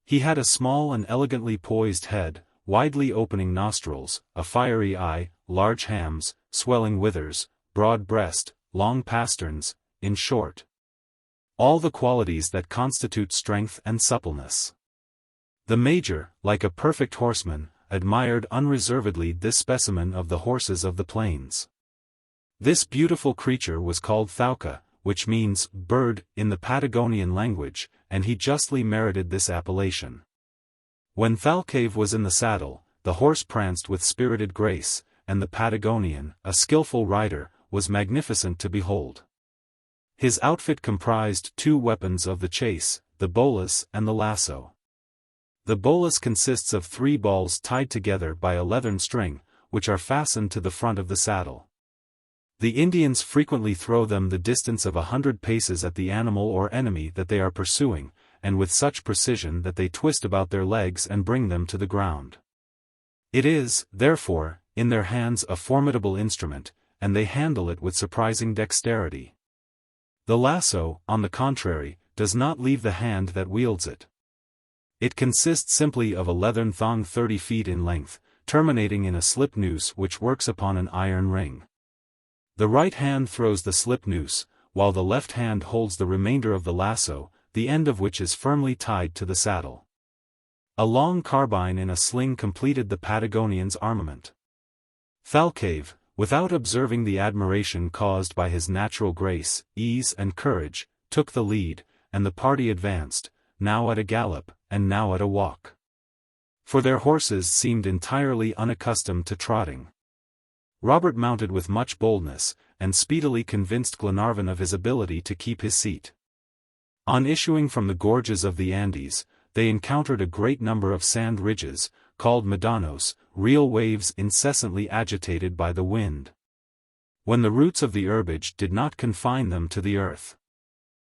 He had a small and elegantly poised head, widely opening nostrils, a fiery eye, large hams, swelling withers, broad breast, long pasterns, in short, all the qualities that constitute strength and suppleness. The Major, like a perfect horseman, admired unreservedly this specimen of the horses of the plains. This beautiful creature was called Thalca, which means bird in the Patagonian language, and he justly merited this appellation. When Thalcave was in the saddle, the horse pranced with spirited grace, and the Patagonian, a skillful rider, was magnificent to behold. His outfit comprised two weapons of the chase, the bolas and the lasso. The bolas consists of 3 balls tied together by a leathern string, which are fastened to the front of the saddle. The Indians frequently throw them the distance of 100 paces at the animal or enemy that they are pursuing, and with such precision that they twist about their legs and bring them to the ground. It is, therefore, in their hands a formidable instrument, and they handle it with surprising dexterity. The lasso, on the contrary, does not leave the hand that wields it. It consists simply of a leathern thong 30 feet in length, terminating in a slip noose which works upon an iron ring. The right hand throws the slip noose, while the left hand holds the remainder of the lasso, the end of which is firmly tied to the saddle. A long carbine in a sling completed the Patagonian's armament. Thalcave, without observing the admiration caused by his natural grace, ease and courage, took the lead, and the party advanced, now at a gallop, and now at a walk. For their horses seemed entirely unaccustomed to trotting. Robert mounted with much boldness, and speedily convinced Glenarvan of his ability to keep his seat. On issuing from the gorges of the Andes, they encountered a great number of sand ridges, called medanos, real waves incessantly agitated by the wind, when the roots of the herbage did not confine them to the earth.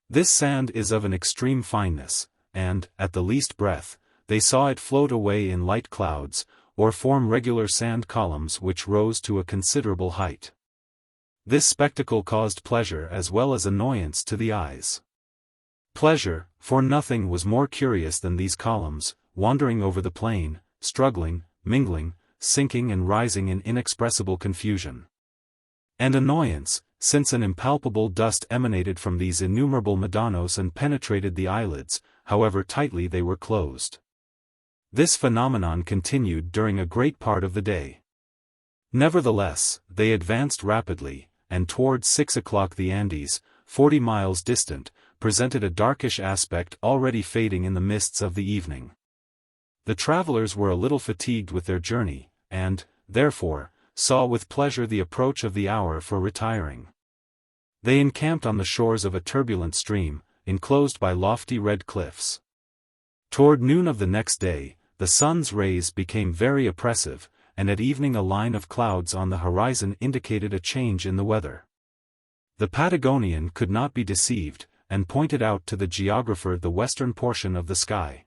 This sand is of an extreme fineness, and, at the least breath, they saw it float away in light clouds, or form regular sand columns which rose to a considerable height. This spectacle caused pleasure as well as annoyance to the eyes. Pleasure, for nothing was more curious than these columns, wandering over the plain, struggling, mingling, sinking and rising in inexpressible confusion. And annoyance, since an impalpable dust emanated from these innumerable medanos and penetrated the eyelids, however tightly they were closed. This phenomenon continued during a great part of the day. Nevertheless, they advanced rapidly, and towards 6 o'clock the Andes, 40 miles distant, presented a darkish aspect already fading in the mists of the evening. The travelers were a little fatigued with their journey, and, therefore, saw with pleasure the approach of the hour for retiring. They encamped on the shores of a turbulent stream, enclosed by lofty red cliffs. Toward noon of the next day, the sun's rays became very oppressive, and at evening a line of clouds on the horizon indicated a change in the weather. The Patagonian could not be deceived, and pointed out to the geographer the western portion of the sky.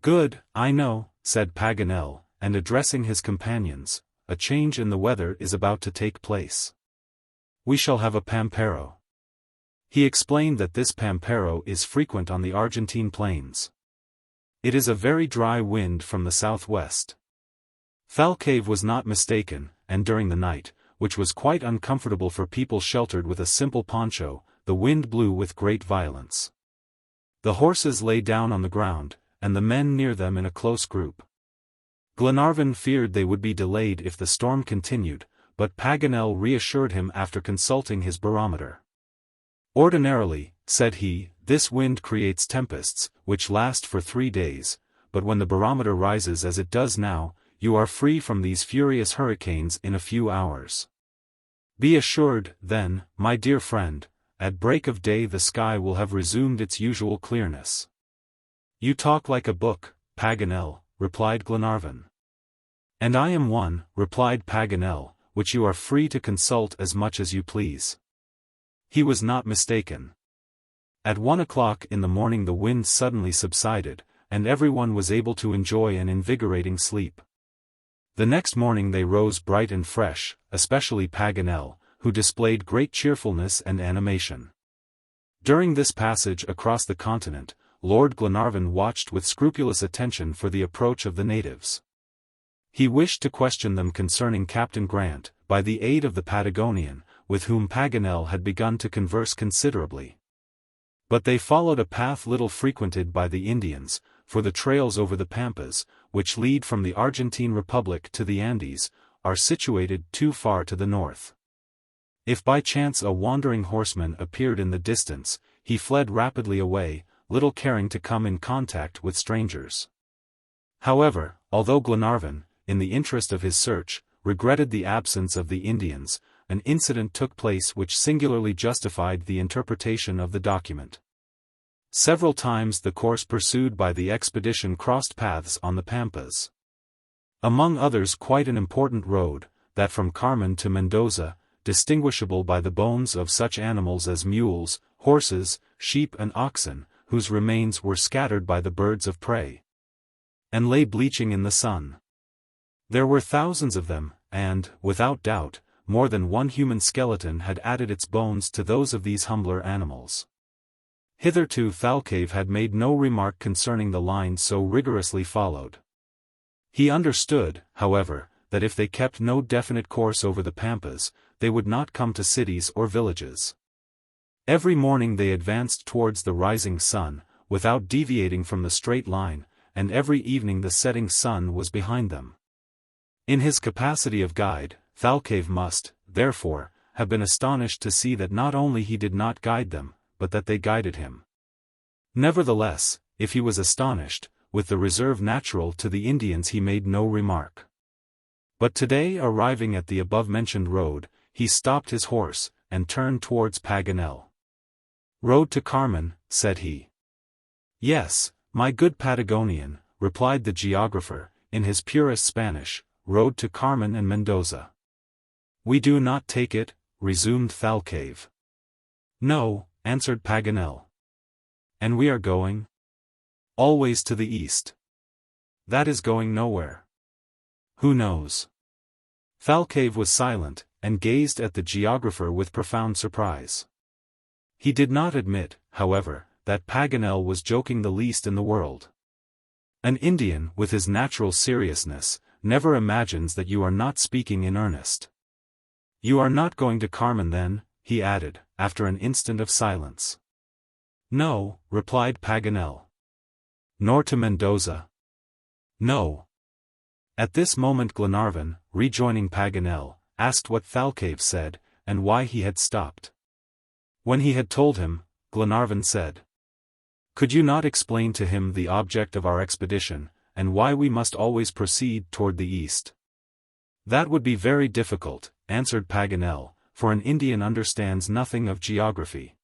"Good, I know," said Paganel, and addressing his companions, "a change in the weather is about to take place. We shall have a pampero." He explained that this pampero is frequent on the Argentine plains. It is a very dry wind from the southwest. Thalcave was not mistaken, and during the night, which was quite uncomfortable for people sheltered with a simple poncho, the wind blew with great violence. The horses lay down on the ground, and the men near them in a close group. Glenarvan feared they would be delayed if the storm continued, but Paganel reassured him after consulting his barometer. "Ordinarily," said he, "this wind creates tempests, which last for 3 days, but when the barometer rises as it does now, you are free from these furious hurricanes in a few hours." Be assured, then, my dear friend, at break of day the sky will have resumed its usual clearness. You talk like a book, Paganel, replied Glenarvan. And I am one, replied Paganel, which you are free to consult as much as you please. He was not mistaken. At 1 o'clock in the morning the wind suddenly subsided, and everyone was able to enjoy an invigorating sleep. The next morning they rose bright and fresh, especially Paganel, who displayed great cheerfulness and animation. During this passage across the continent, Lord Glenarvan watched with scrupulous attention for the approach of the natives. He wished to question them concerning Captain Grant, by the aid of the Patagonian, with whom Paganel had begun to converse considerably. But they followed a path little frequented by the Indians, for the trails over the Pampas, which lead from the Argentine Republic to the Andes, are situated too far to the north. If by chance a wandering horseman appeared in the distance, he fled rapidly away, little caring to come in contact with strangers. However, although Glenarvan, in the interest of his search, regretted the absence of the Indians, an incident took place which singularly justified the interpretation of the document. Several times the course pursued by the expedition crossed paths on the Pampas. Among others quite an important road, that from Carmen to Mendoza, distinguishable by the bones of such animals as mules, horses, sheep and oxen, whose remains were scattered by the birds of prey, and lay bleaching in the sun. There were thousands of them, and, without doubt, more than one human skeleton had added its bones to those of these humbler animals. Hitherto Thalcave had made no remark concerning the line so rigorously followed. He understood, however, that if they kept no definite course over the Pampas, they would not come to cities or villages. Every morning they advanced towards the rising sun, without deviating from the straight line, and every evening the setting sun was behind them. In his capacity of guide, Thalcave must, therefore, have been astonished to see that not only he did not guide them, but that they guided him. Nevertheless, if he was astonished, with the reserve natural to the Indians he made no remark. But today, arriving at the above-mentioned road, he stopped his horse, and turned towards Paganel. "Road to Carmen," said he. "Yes, my good Patagonian," replied the geographer, in his purest Spanish, "road to Carmen and Mendoza." "We do not take it," resumed Thalcave. "No," answered Paganel. "And we are going?" "Always to the east." "That is going nowhere." "Who knows?" Thalcave was silent, and gazed at the geographer with profound surprise. He did not admit, however, that Paganel was joking the least in the world. An Indian, with his natural seriousness, never imagines that you are not speaking in earnest. "You are not going to Carmen then?" he added, after an instant of silence. "No," replied Paganel. "Nor to Mendoza?" "No." At this moment Glenarvan, rejoining Paganel, asked what Thalcave said, and why he had stopped. When he had told him, Glenarvan said, "Could you not explain to him the object of our expedition, and why we must always proceed toward the east?" "That would be very difficult," answered Paganel, "for an Indian understands nothing of geography."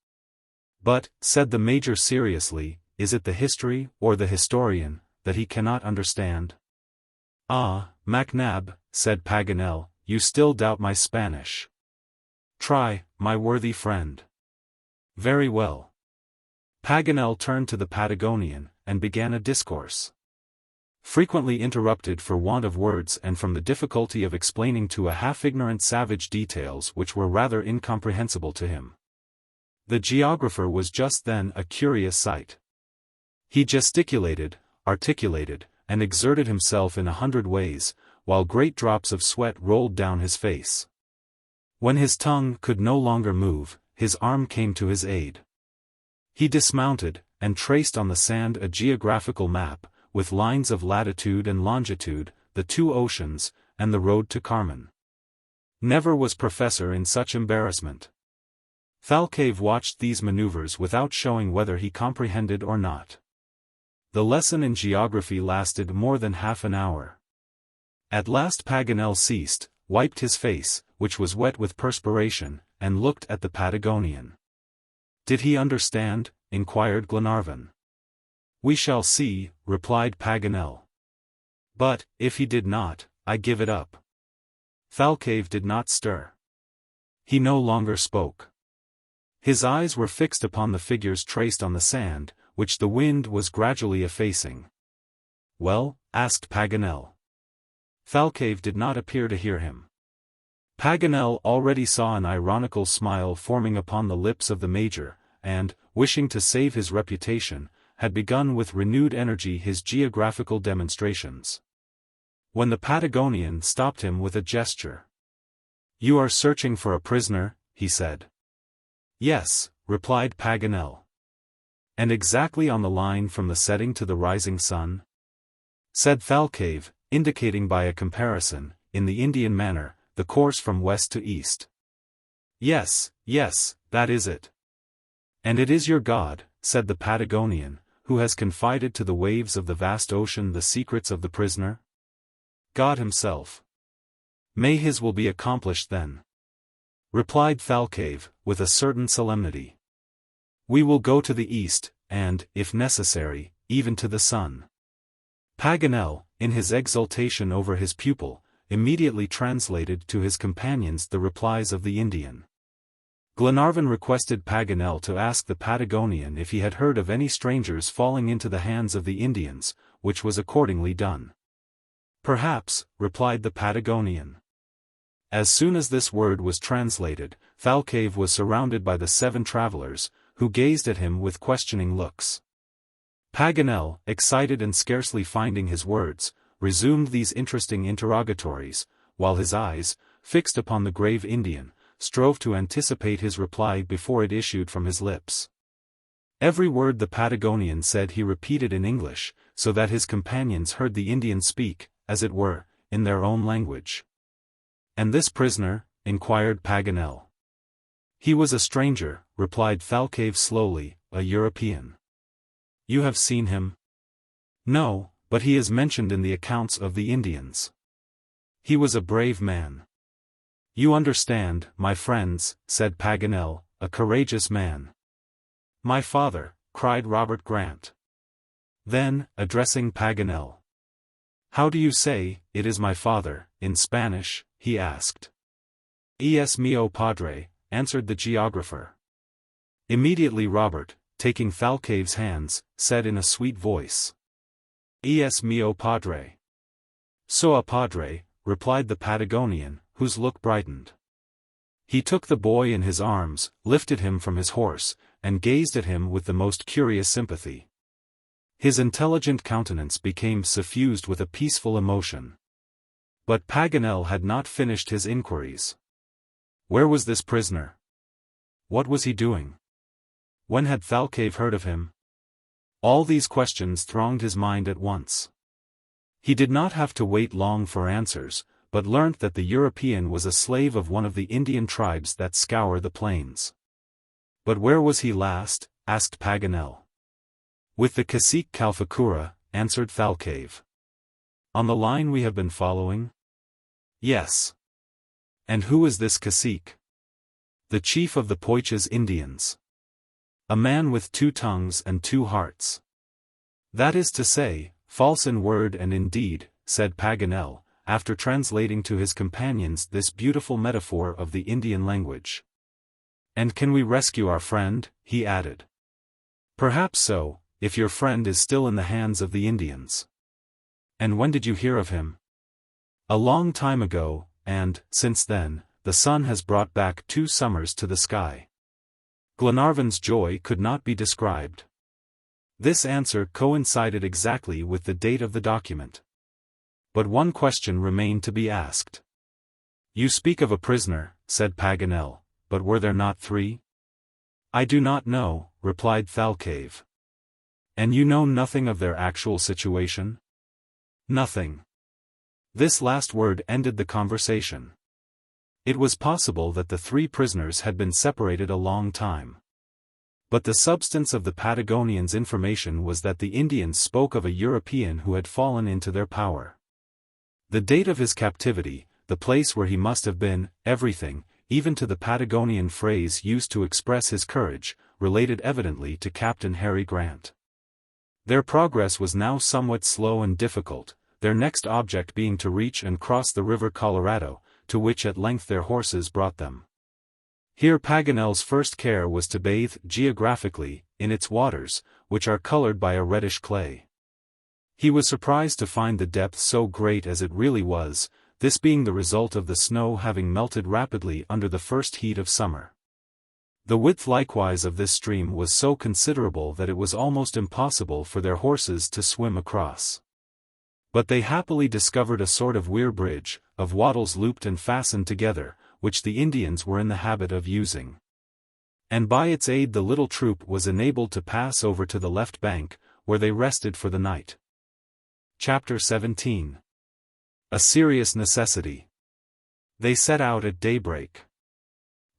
"But," said the Major seriously, "is it the history, or the historian, that he cannot understand?" "Ah, Macnab," said Paganel, "you still doubt my Spanish. Try, my worthy friend." "Very well." Paganel turned to the Patagonian, and began a discourse. Frequently interrupted for want of words and from the difficulty of explaining to a half-ignorant savage details which were rather incomprehensible to him. The geographer was just then a curious sight. He gesticulated, articulated, and exerted himself in 100 ways, while great drops of sweat rolled down his face. When his tongue could no longer move, his arm came to his aid. He dismounted, and traced on the sand a geographical map, with lines of latitude and longitude, the two oceans, and the road to Carmen. Never was professor in such embarrassment. Thalcave watched these maneuvers without showing whether he comprehended or not. The lesson in geography lasted more than half an hour. At last Paganel ceased, wiped his face, which was wet with perspiration, and looked at the Patagonian. "Did he understand?" inquired Glenarvan. "We shall see," replied Paganel. "But, if he did not, I give it up." Thalcave did not stir. He no longer spoke. His eyes were fixed upon the figures traced on the sand, which the wind was gradually effacing. "Well?" asked Paganel. Thalcave did not appear to hear him. Paganel already saw an ironical smile forming upon the lips of the Major, and, wishing to save his reputation, had begun with renewed energy his geographical demonstrations. When the Patagonian stopped him with a gesture. "You are searching for a prisoner," he said. "Yes," replied Paganel. "And exactly on the line from the setting to the rising sun?" said Thalcave, indicating by a comparison, in the Indian manner, the course from west to east. "Yes, yes, that is it." "And it is your God," said the Patagonian, "who has confided to the waves of the vast ocean the secrets of the prisoner?" "God himself." "May his will be accomplished then," replied Thalcave, with a certain solemnity. "We will go to the east, and, if necessary, even to the sun." Paganel, in his exultation over his pupil, immediately translated to his companions the replies of the Indian. Glenarvan requested Paganel to ask the Patagonian if he had heard of any strangers falling into the hands of the Indians, which was accordingly done. "Perhaps," replied the Patagonian. As soon as this word was translated, Thalcave was surrounded by the 7 travelers, who gazed at him with questioning looks. Paganel, excited and scarcely finding his words, resumed these interesting interrogatories, while his eyes, fixed upon the grave Indian, strove to anticipate his reply before it issued from his lips. Every word the Patagonian said he repeated in English, so that his companions heard the Indian speak, as it were, in their own language. "And this prisoner?" inquired Paganel. "He was a stranger," replied Thalcave slowly, "a European." "You have seen him?" "No, but he is mentioned in the accounts of the Indians." "He was a brave man." "You understand, my friends," said Paganel, "a courageous man." "My father," cried Robert Grant. Then, addressing Paganel, "How do you say, 'it is my father,' in Spanish?" he asked. "Es mio padre," answered the geographer. Immediately Robert, taking Thalcave's hands, said in a sweet voice, "Es mio padre." "Soa padre," replied the Patagonian, whose look brightened. He took the boy in his arms, lifted him from his horse, and gazed at him with the most curious sympathy. His intelligent countenance became suffused with a peaceful emotion. But Paganel had not finished his inquiries. Where was this prisoner? What was he doing? When had Thalcave heard of him? All these questions thronged his mind at once. He did not have to wait long for answers, but learnt that the European was a slave of one of the Indian tribes that scour the plains. "But where was he last?" asked Paganel. "With the cacique Calfacura," answered Thalcave. "On the line we have been following?" "Yes." "And who is this cacique?" "The chief of the Poiches Indians. A man with 2 tongues and 2 hearts." "That is to say, false in word and in deed," said Paganel, after translating to his companions this beautiful metaphor of the Indian language. "And can we rescue our friend?" he added. "Perhaps so, if your friend is still in the hands of the Indians." "And when did you hear of him?" "A long time ago, and, since then, the sun has brought back 2 summers to the sky." Glenarvan's joy could not be described. This answer coincided exactly with the date of the document. But one question remained to be asked. "You speak of a prisoner," said Paganel, "but were there not 3? "I do not know," replied Thalcave. "And you know nothing of their actual situation?" "Nothing." This last word ended the conversation. It was possible that the 3 prisoners had been separated a long time. But the substance of the Patagonian's information was that the Indians spoke of a European who had fallen into their power. The date of his captivity, the place where he must have been, everything, even to the Patagonian phrase used to express his courage, related evidently to Captain Harry Grant. Their progress was now somewhat slow and difficult, their next object being to reach and cross the river Colorado, to which at length their horses brought them. Here Paganel's first care was to bathe geographically in its waters, which are colored by a reddish clay. He was surprised to find the depth so great as it really was, this being the result of the snow having melted rapidly under the first heat of summer. The width likewise of this stream was so considerable that it was almost impossible for their horses to swim across. But they happily discovered a sort of weir bridge, of wattles looped and fastened together, which the Indians were in the habit of using. And by its aid the little troop was enabled to pass over to the left bank, where they rested for the night. Chapter 17. A Serious Necessity. They set out at daybreak.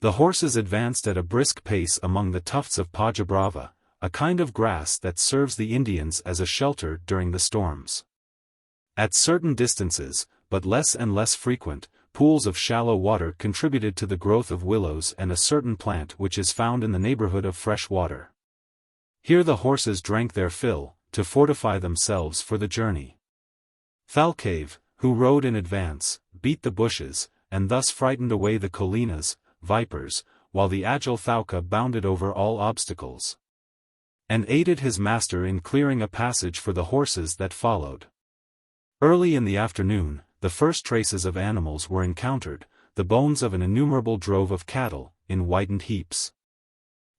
The horses advanced at a brisk pace among the tufts of paja brava, a kind of grass that serves the Indians as a shelter during the storms. At certain distances, but less and less frequent, pools of shallow water contributed to the growth of willows and a certain plant which is found in the neighborhood of fresh water. Here the horses drank their fill, to fortify themselves for the journey. Thalcave, who rode in advance, beat the bushes, and thus frightened away the colinas, vipers, while the agile Thalca bounded over all obstacles, and aided his master in clearing a passage for the horses that followed. Early in the afternoon, the first traces of animals were encountered, the bones of an innumerable drove of cattle, in whitened heaps.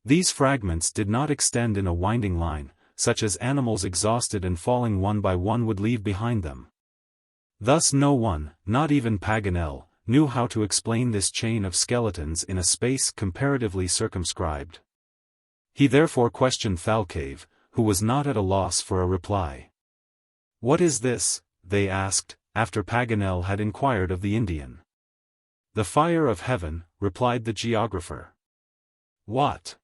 These fragments did not extend in a winding line, such as animals exhausted and falling one by one would leave behind them. Thus no one, not even Paganel, knew how to explain this chain of skeletons in a space comparatively circumscribed. He therefore questioned Thalcave, who was not at a loss for a reply. "What is this?" they asked, after Paganel had inquired of the Indian. "The fire of heaven," replied the geographer. "What?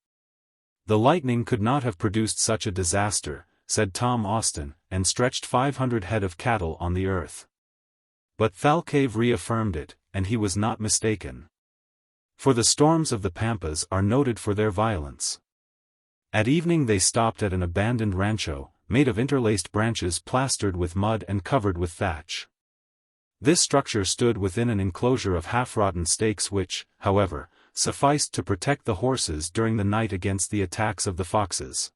The lightning could not have produced such a disaster," said Tom Austin, and stretched 500 head of cattle on the earth. But Thalcave reaffirmed it, and he was not mistaken. For the storms of the Pampas are noted for their violence. At evening they stopped at an abandoned rancho, made of interlaced branches plastered with mud and covered with thatch. This structure stood within an enclosure of half-rotten stakes which, however, sufficed to protect the horses during the night against the attacks of the foxes.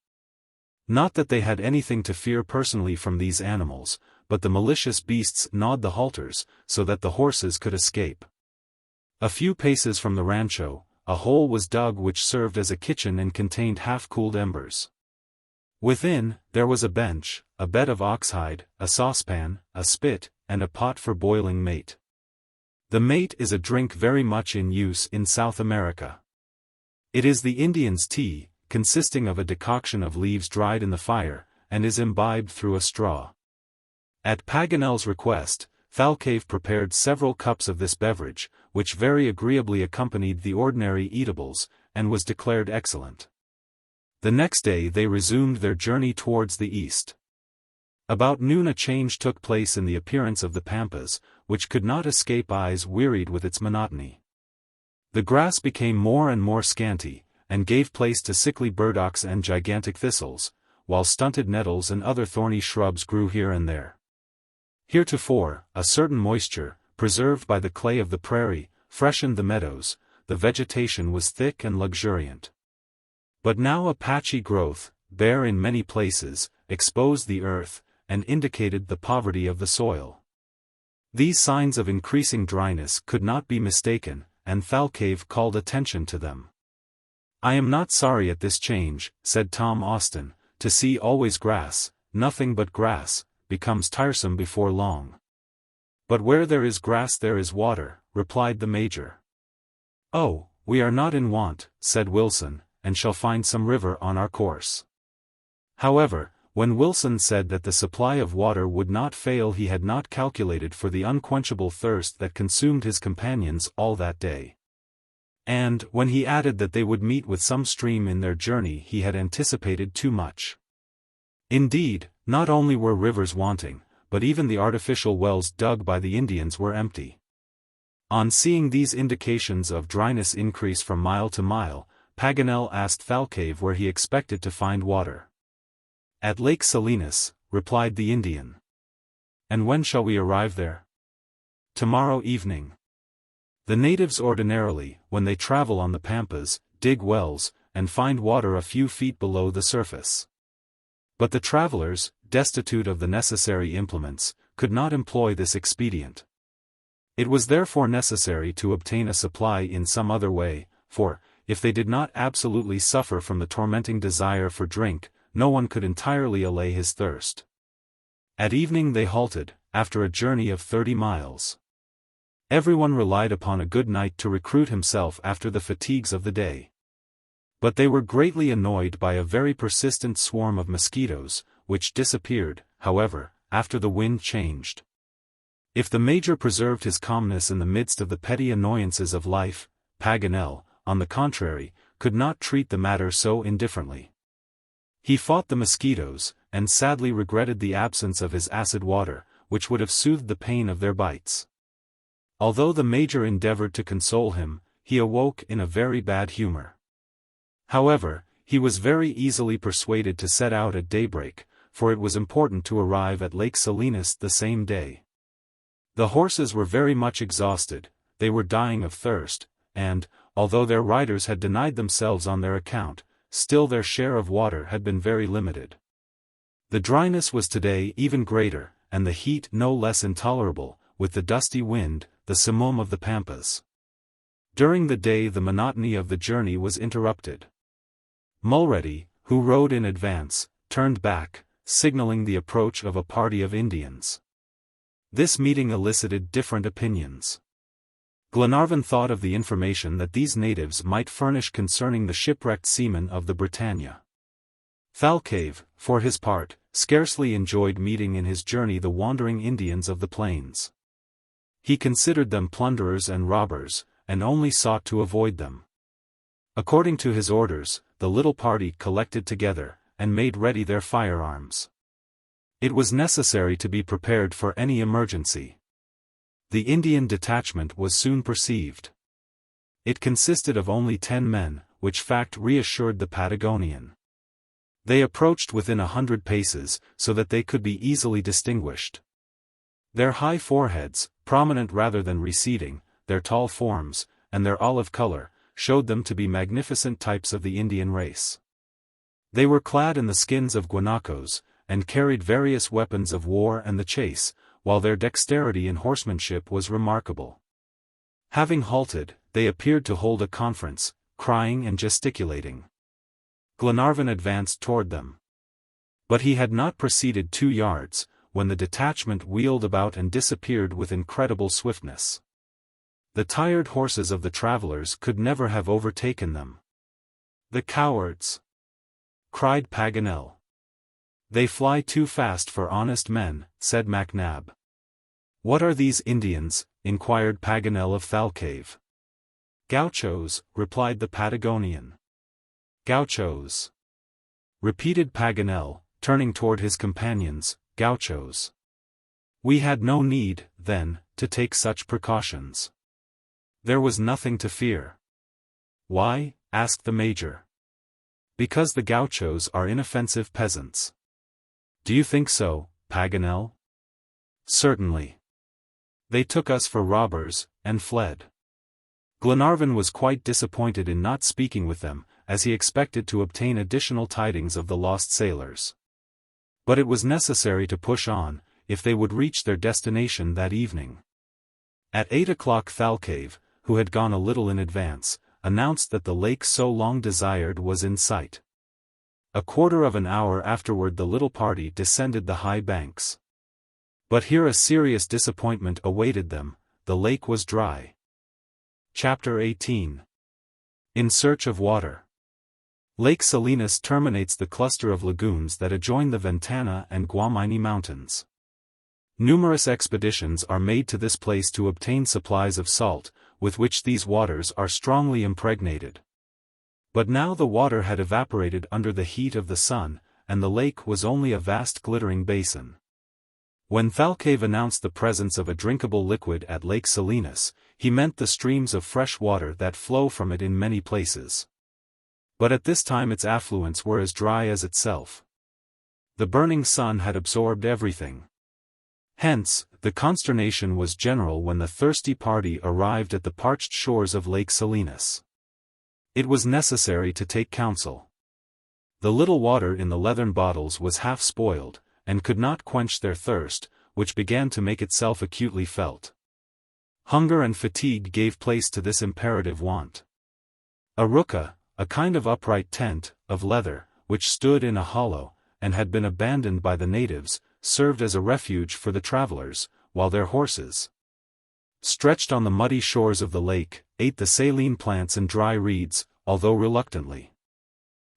Not that they had anything to fear personally from these animals, but the malicious beasts gnawed the halters, so that the horses could escape. A few paces from the rancho, a hole was dug which served as a kitchen and contained half-cooled embers. Within, there was a bench, a bed of oxhide, a saucepan, a spit, and a pot for boiling mate. The mate is a drink very much in use in South America. It is the Indian's tea, consisting of a decoction of leaves dried in the fire, and is imbibed through a straw. At Paganel's request, Thalcave prepared several cups of this beverage, which very agreeably accompanied the ordinary eatables, and was declared excellent. The next day they resumed their journey towards the east. About noon a change took place in the appearance of the Pampas, which could not escape eyes wearied with its monotony. The grass became more and more scanty, and gave place to sickly burdocks and gigantic thistles, while stunted nettles and other thorny shrubs grew here and there. Heretofore, a certain moisture, preserved by the clay of the prairie, freshened the meadows, the vegetation was thick and luxuriant. But now a patchy growth, bare in many places, exposed the earth, and indicated the poverty of the soil. These signs of increasing dryness could not be mistaken, and Thalcave called attention to them. "I am not sorry at this change," said Tom Austin, "to see always grass, nothing but grass, becomes tiresome before long." "But where there is grass there is water," replied the Major. "Oh, we are not in want," said Wilson, "and shall find some river on our course." However, when Wilson said that the supply of water would not fail, he had not calculated for the unquenchable thirst that consumed his companions all that day. And, when he added that they would meet with some stream in their journey, he had anticipated too much. Indeed, not only were rivers wanting, but even the artificial wells dug by the Indians were empty. On seeing these indications of dryness increase from mile to mile, Paganel asked Thalcave where he expected to find water. "At Lake Salinas," replied the Indian. "And when shall we arrive there?" "Tomorrow evening." The natives ordinarily, when they travel on the pampas, dig wells, and find water a few feet below the surface. But the travelers, destitute of the necessary implements, could not employ this expedient. It was therefore necessary to obtain a supply in some other way, for, if they did not absolutely suffer from the tormenting desire for drink, no one could entirely allay his thirst. At evening they halted, after a journey of 30 miles. Everyone relied upon a good night to recruit himself after the fatigues of the day. But they were greatly annoyed by a very persistent swarm of mosquitoes, which disappeared, however, after the wind changed. If the Major preserved his calmness in the midst of the petty annoyances of life, Paganel, on the contrary, could not treat the matter so indifferently. He fought the mosquitoes, and sadly regretted the absence of his acid water, which would have soothed the pain of their bites. Although the Major endeavored to console him, he awoke in a very bad humor. However, he was very easily persuaded to set out at daybreak, for it was important to arrive at Lake Salinas the same day. The horses were very much exhausted, they were dying of thirst, and, although their riders had denied themselves on their account, still their share of water had been very limited. The dryness was today even greater, and the heat no less intolerable, with the dusty wind, the simoom of the pampas. During the day the monotony of the journey was interrupted. Mulready, who rode in advance, turned back, signaling the approach of a party of Indians. This meeting elicited different opinions. Glenarvan thought of the information that these natives might furnish concerning the shipwrecked seamen of the Britannia. Thalcave, for his part, scarcely enjoyed meeting in his journey the wandering Indians of the plains. He considered them plunderers and robbers, and only sought to avoid them. According to his orders, the little party collected together, and made ready their firearms. It was necessary to be prepared for any emergency. The Indian detachment was soon perceived. It consisted of only 10 men, which fact reassured the Patagonian. They approached within 100 paces, so that they could be easily distinguished. Their high foreheads, prominent rather than receding, their tall forms, and their olive color, showed them to be magnificent types of the Indian race. They were clad in the skins of guanacos, and carried various weapons of war and the chase, while their dexterity in horsemanship was remarkable. Having halted, they appeared to hold a conference, crying and gesticulating. Glenarvan advanced toward them. But he had not proceeded 2 yards, when the detachment wheeled about and disappeared with incredible swiftness. The tired horses of the travelers could never have overtaken them. "The cowards!" cried Paganel. "They fly too fast for honest men," said MacNab. "What are these Indians?" inquired Paganel of Thalcave. "Gauchos," replied the Patagonian. "Gauchos," repeated Paganel, turning toward his companions, "Gauchos. We had no need, then, to take such precautions. There was nothing to fear." "Why?" asked the Major. "Because the Gauchos are inoffensive peasants." "Do you think so, Paganel?" "Certainly. They took us for robbers, and fled." Glenarvan was quite disappointed in not speaking with them, as he expected to obtain additional tidings of the lost sailors. But it was necessary to push on, if they would reach their destination that evening. At 8 o'clock Thalcave, who had gone a little in advance, announced that the lake so long desired was in sight. A quarter of an hour afterward the little party descended the high banks. But here a serious disappointment awaited them: the lake was dry. Chapter 18. In Search of Water. Lake Salinas terminates the cluster of lagoons that adjoin the Ventana and Guamini mountains. Numerous expeditions are made to this place to obtain supplies of salt, with which these waters are strongly impregnated. But now the water had evaporated under the heat of the sun, and the lake was only a vast glittering basin. When Thalcave announced the presence of a drinkable liquid at Lake Salinas, he meant the streams of fresh water that flow from it in many places. But at this time its affluents were as dry as itself. The burning sun had absorbed everything. Hence, the consternation was general when the thirsty party arrived at the parched shores of Lake Salinas. It was necessary to take counsel. The little water in the leathern bottles was half spoiled, and could not quench their thirst, which began to make itself acutely felt. Hunger and fatigue gave place to this imperative want. A rucka, a kind of upright tent, of leather, which stood in a hollow, and had been abandoned by the natives, served as a refuge for the travelers, while their horses, stretched on the muddy shores of the lake, ate the saline plants and dry reeds, although reluctantly.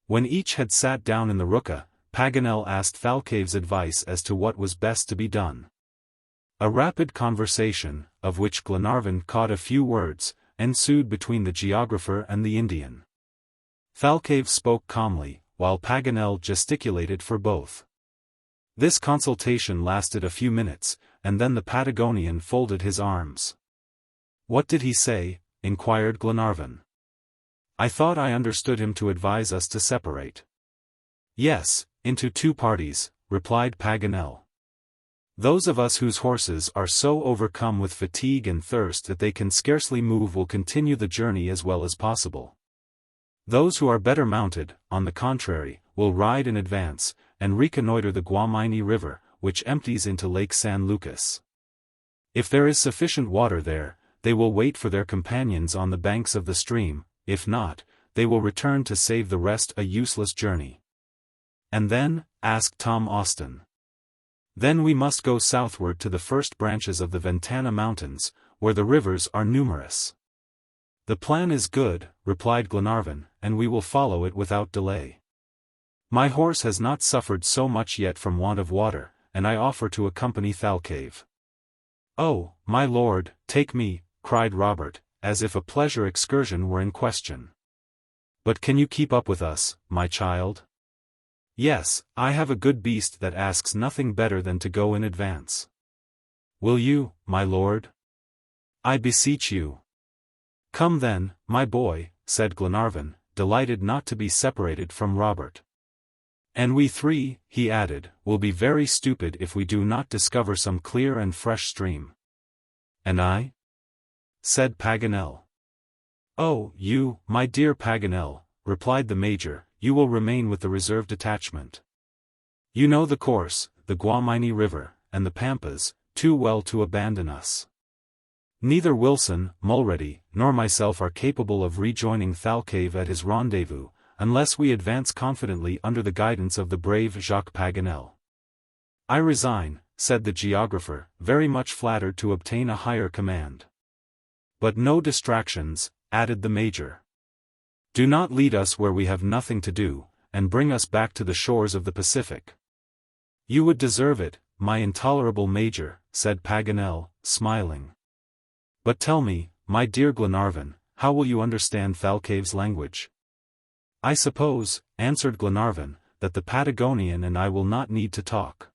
When each had sat down in the rucka, Paganel asked Thalcave's advice as to what was best to be done. A rapid conversation, of which Glenarvan caught a few words, ensued between the geographer and the Indian. Thalcave spoke calmly, while Paganel gesticulated for both. This consultation lasted a few minutes, and then the Patagonian folded his arms. "What did he say?" inquired Glenarvan. "I thought I understood him to advise us to separate." "Yes, into two parties," replied Paganel. "Those of us whose horses are so overcome with fatigue and thirst that they can scarcely move will continue the journey as well as possible. Those who are better mounted, on the contrary, will ride in advance, and reconnoiter the Guamaini River, which empties into Lake San Lucas. If there is sufficient water there, they will wait for their companions on the banks of the stream. If not, they will return to save the rest a useless journey." "And then?" asked Tom Austin. "Then we must go southward to the first branches of the Ventana Mountains, where the rivers are numerous." "The plan is good," replied Glenarvan, "and we will follow it without delay. My horse has not suffered so much yet from want of water, and I offer to accompany Thalcave." "Oh, my lord, take me," cried Robert, as if a pleasure excursion were in question. "But can you keep up with us, my child?" "Yes, I have a good beast that asks nothing better than to go in advance." "Will you, my lord?" "I beseech you." "Come then, my boy," said Glenarvan, delighted not to be separated from Robert. "And we three," he added, "will be very stupid if we do not discover some clear and fresh stream." "And I?" said Paganel. "Oh, you, my dear Paganel," replied the Major, "you will remain with the reserve detachment. You know the course, the Guamaini River, and the Pampas, too well to abandon us. Neither Wilson, Mulready, nor myself are capable of rejoining Thalcave at his rendezvous, unless we advance confidently under the guidance of the brave Jacques Paganel." "I resign," said the geographer, very much flattered to obtain a higher command. "But no distractions," added the Major. "Do not lead us where we have nothing to do, and bring us back to the shores of the Pacific." "You would deserve it, my intolerable Major," said Paganel, smiling. "But tell me, my dear Glenarvan, how will you understand Thalcave's language?" "I suppose," answered Glenarvan, "that the Patagonian and I will not need to talk.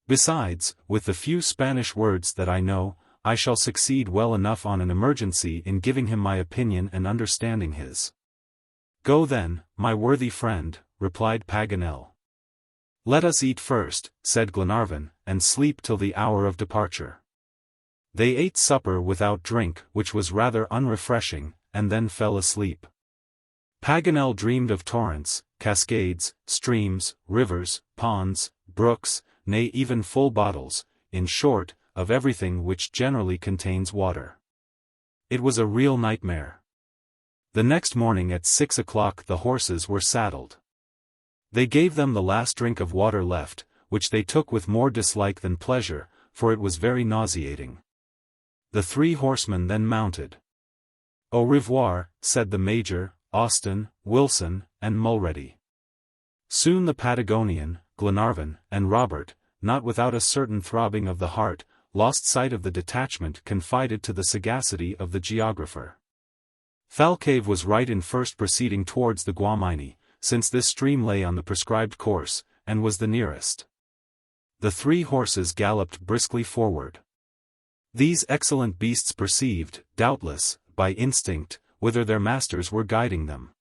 Besides, with the few Spanish words that I know, I shall succeed well enough on an emergency in giving him my opinion and understanding his." "Go then, my worthy friend," replied Paganel. "Let us eat first," said Glenarvan, "and sleep till the hour of departure." They ate supper without drink, which was rather unrefreshing, and then fell asleep. Paganel dreamed of torrents, cascades, streams, rivers, ponds, brooks, nay even full bottles, in short, of everything which generally contains water. It was a real nightmare. The next morning at 6 o'clock the horses were saddled. They gave them the last drink of water left, which they took with more dislike than pleasure, for it was very nauseating. The three horsemen then mounted. "Au revoir," said the Major, Austin, Wilson, and Mulready. Soon the Patagonian, Glenarvan, and Robert, not without a certain throbbing of the heart, lost sight of the detachment confided to the sagacity of the geographer. Thalcave was right in first proceeding towards the Guamaini, since this stream lay on the prescribed course, and was the nearest. The 3 horses galloped briskly forward. These excellent beasts perceived, doubtless, by instinct, whither their masters were guiding them.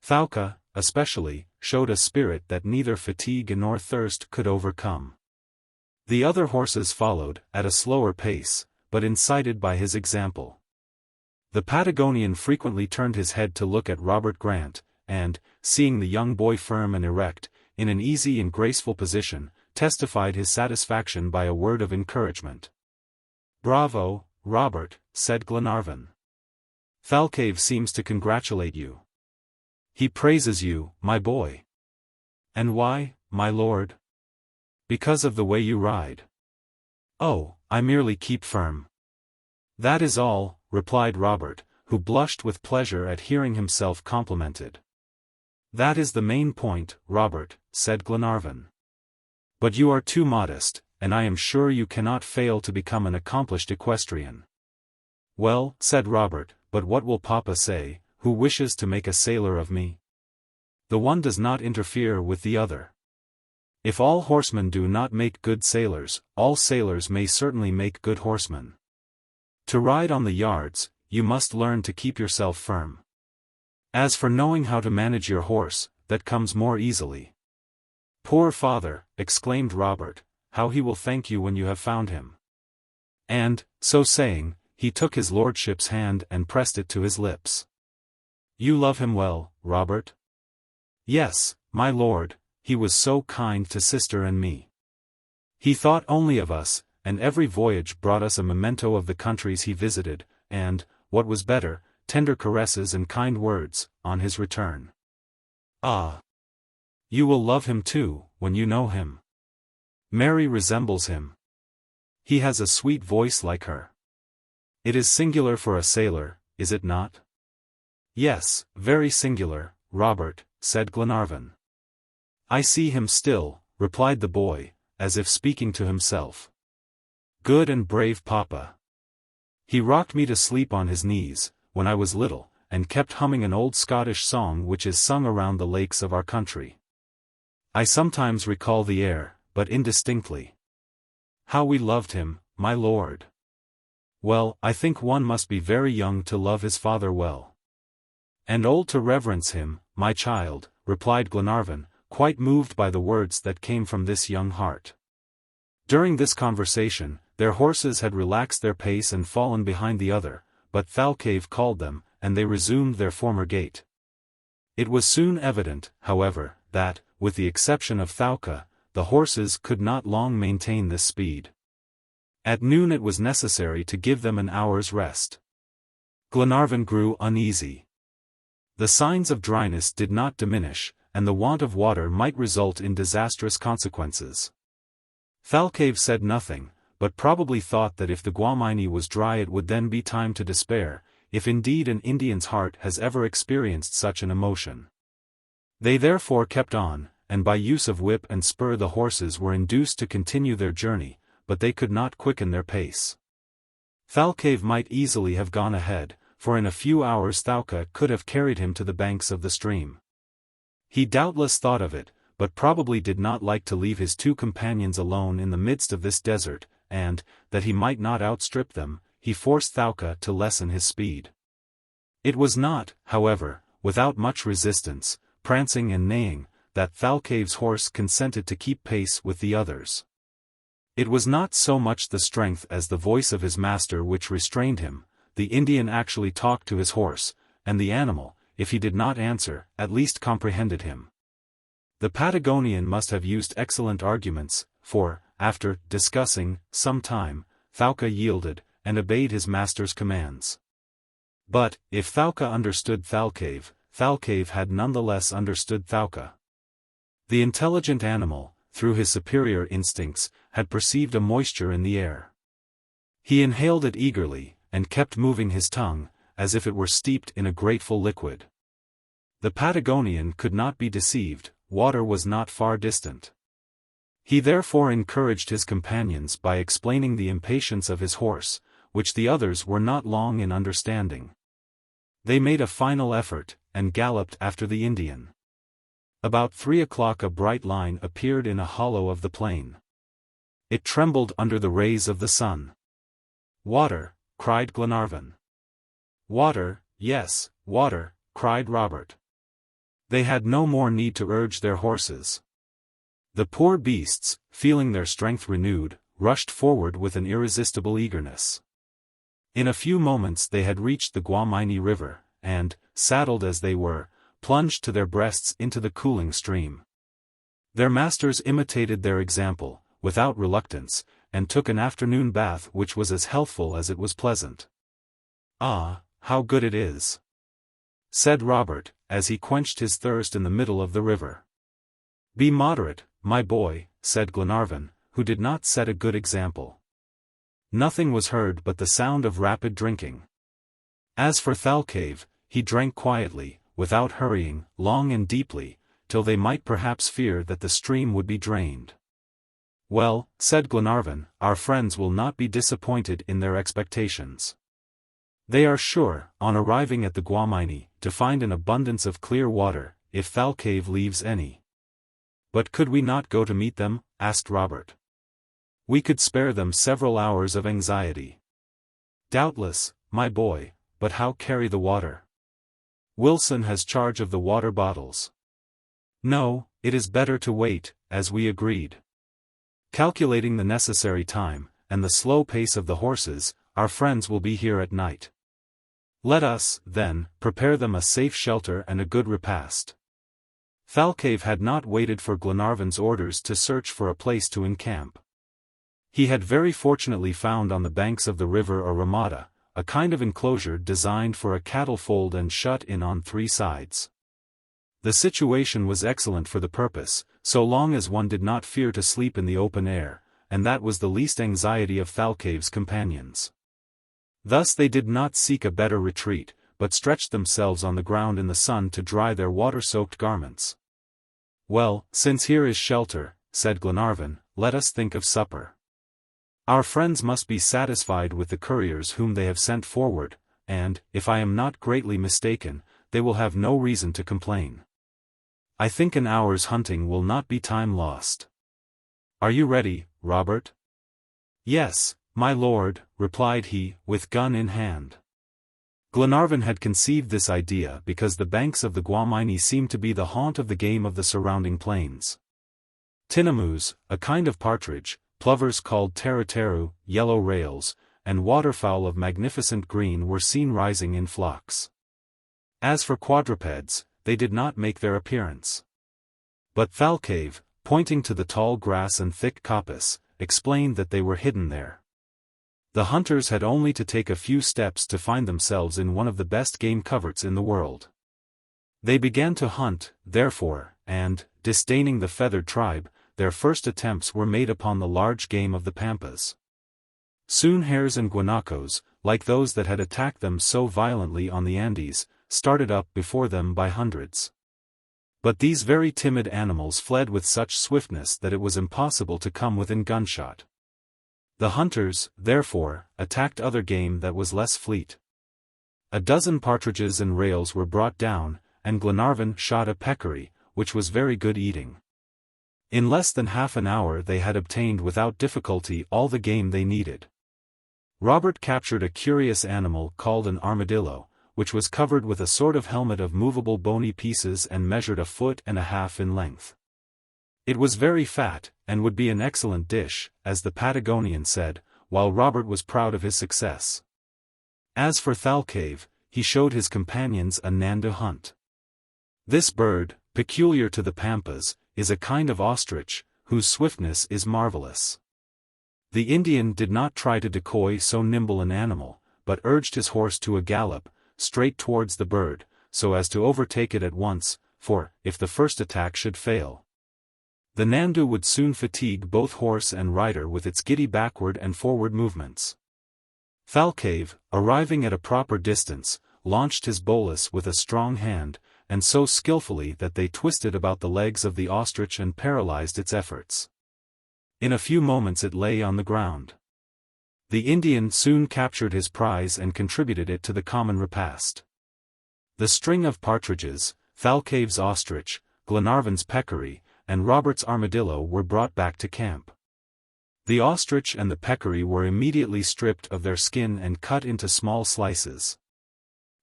Thalcave, especially, showed a spirit that neither fatigue nor thirst could overcome. The other horses followed, at a slower pace, but incited by his example. The Patagonian frequently turned his head to look at Robert Grant, and, seeing the young boy firm and erect, in an easy and graceful position, testified his satisfaction by a word of encouragement. "Bravo, Robert," said Glenarvan. "Thalcave seems to congratulate you. He praises you, my boy." "And why, my lord?" "Because of the way you ride." "Oh, I merely keep firm." "That is all," replied Robert, who blushed with pleasure at hearing himself complimented. "That is the main point, Robert," said Glenarvan. "But you are too modest, and I am sure you cannot fail to become an accomplished equestrian." "Well," said Robert, "but what will Papa say, who wishes to make a sailor of me? The one does not interfere with the other. If all horsemen do not make good sailors, all sailors may certainly make good horsemen. To ride on the yards, you must learn to keep yourself firm. As for knowing how to manage your horse, that comes more easily." "Poor father," exclaimed Robert, "how he will thank you when you have found him." And, so saying, he took his lordship's hand and pressed it to his lips. "You love him well, Robert?" "Yes, my lord, he was so kind to sister and me. He thought only of us, and every voyage brought us a memento of the countries he visited, and, what was better, tender caresses and kind words, on his return." "Ah! You will love him too, when you know him. Mary resembles him. He has a sweet voice like her. It is singular for a sailor, is it not?" "Yes, very singular, Robert," said Glenarvan. "I see him still," replied the boy, as if speaking to himself. "Good and brave Papa. He rocked me to sleep on his knees, when I was little, and kept humming an old Scottish song which is sung around the lakes of our country. I sometimes recall the air, but indistinctly. How we loved him, my lord! Well, I think one must be very young to love his father well." "And old to reverence him, my child," replied Glenarvan, quite moved by the words that came from this young heart. During this conversation, their horses had relaxed their pace and fallen behind the other, but Thalcave called them, and they resumed their former gait. It was soon evident, however, that, with the exception of Thalcave, the horses could not long maintain this speed. At noon it was necessary to give them an hour's rest. Glenarvan grew uneasy. The signs of dryness did not diminish, and the want of water might result in disastrous consequences. Thalcave said nothing, but probably thought that if the Guamini was dry it would then be time to despair, if indeed an Indian's heart has ever experienced such an emotion. They therefore kept on, and by use of whip and spur the horses were induced to continue their journey, but they could not quicken their pace. Thalcave might easily have gone ahead, for in a few hours Thalcave could have carried him to the banks of the stream. He doubtless thought of it, but probably did not like to leave his 2 companions alone in the midst of this desert, and, that he might not outstrip them, he forced Thalcave to lessen his speed. It was not, however, without much resistance, prancing and neighing, that Thalcave's horse consented to keep pace with the others. It was not so much the strength as the voice of his master which restrained him. The Indian actually talked to his horse, and the animal, if he did not answer, at least comprehended him. The Patagonian must have used excellent arguments, for, after discussing some time, Thalcave yielded, and obeyed his master's commands. But, if Thalcave understood Thalcave, Thalcave had none the less understood Thalcave. The intelligent animal, through his superior instincts, had perceived a moisture in the air. He inhaled it eagerly, and kept moving his tongue, as if it were steeped in a grateful liquid. The Patagonian could not be deceived, water was not far distant. He therefore encouraged his companions by explaining the impatience of his horse, which the others were not long in understanding. They made a final effort, and galloped after the Indian. About 3 o'clock a bright line appeared in a hollow of the plain. It trembled under the rays of the sun. "Water," cried Glenarvan. "Water, yes, water," cried Robert. They had no more need to urge their horses. The poor beasts, feeling their strength renewed, rushed forward with an irresistible eagerness. In a few moments they had reached the Guamini River, and, saddled as they were, plunged to their breasts into the cooling stream. Their masters imitated their example, without reluctance, and took an afternoon bath which was as healthful as it was pleasant. "Ah, how good it is!" said Robert, as he quenched his thirst in the middle of the river. "Be moderate, my boy," said Glenarvan, who did not set a good example. Nothing was heard but the sound of rapid drinking. As for Thalcave, he drank quietly, without hurrying, long and deeply, till they might perhaps fear that the stream would be drained. "Well," said Glenarvan, "our friends will not be disappointed in their expectations. They are sure, on arriving at the Guamini, to find an abundance of clear water, if Thalcave leaves any." "But could we not go to meet them?" asked Robert. "We could spare them several hours of anxiety." "Doubtless, my boy, but how carry the water? Wilson has charge of the water bottles." "No, it is better to wait, as we agreed. Calculating the necessary time, and the slow pace of the horses, our friends will be here at night. Let us, then, prepare them a safe shelter and a good repast." Thalcave had not waited for Glenarvan's orders to search for a place to encamp. He had very fortunately found on the banks of the river a ramada, a kind of enclosure designed for a cattle fold and shut in on 3 sides. The situation was excellent for the purpose, so long as one did not fear to sleep in the open air, and that was the least anxiety of Thalcave's companions. Thus they did not seek a better retreat, but stretched themselves on the ground in the sun to dry their water-soaked garments. "Well, since here is shelter," said Glenarvan, "let us think of supper. Our friends must be satisfied with the couriers whom they have sent forward, and, if I am not greatly mistaken, they will have no reason to complain. I think an hour's hunting will not be time lost. Are you ready, Robert?" "Yes, my lord," replied he, with gun in hand. Glenarvan had conceived this idea because the banks of the Guamini seemed to be the haunt of the game of the surrounding plains. Tinamous, a kind of partridge, plovers called teru-teru, yellow rails, and waterfowl of magnificent green were seen rising in flocks. As for quadrupeds, they did not make their appearance. But Thalcave, pointing to the tall grass and thick coppice, explained that they were hidden there. The hunters had only to take a few steps to find themselves in one of the best game coverts in the world. They began to hunt, therefore, and, disdaining the feathered tribe, their first attempts were made upon the large game of the pampas. Soon hares and guanacos, like those that had attacked them so violently on the Andes, started up before them by hundreds. But these very timid animals fled with such swiftness that it was impossible to come within gunshot. The hunters, therefore, attacked other game that was less fleet. A dozen partridges and rails were brought down, and Glenarvan shot a peccary, which was very good eating. In less than half an hour they had obtained without difficulty all the game they needed. Robert captured a curious animal called an armadillo, which was covered with a sort of helmet of movable bony pieces and measured 1.5 feet in length. It was very fat, and would be an excellent dish, as the Patagonian said, while Robert was proud of his success. As for Thalcave, he showed his companions a nandu hunt. This bird, peculiar to the pampas, is a kind of ostrich, whose swiftness is marvelous. The Indian did not try to decoy so nimble an animal, but urged his horse to a gallop, straight towards the bird, so as to overtake it at once, for, if the first attack should fail, the nandu would soon fatigue both horse and rider with its giddy backward and forward movements. Thalcave, arriving at a proper distance, launched his bolus with a strong hand, and so skillfully that they twisted about the legs of the ostrich and paralyzed its efforts. In a few moments it lay on the ground. The Indian soon captured his prize and contributed it to the common repast. The string of partridges, Thalcave's ostrich, Glenarvan's peccary, and Robert's armadillo were brought back to camp. The ostrich and the peccary were immediately stripped of their skin and cut into small slices.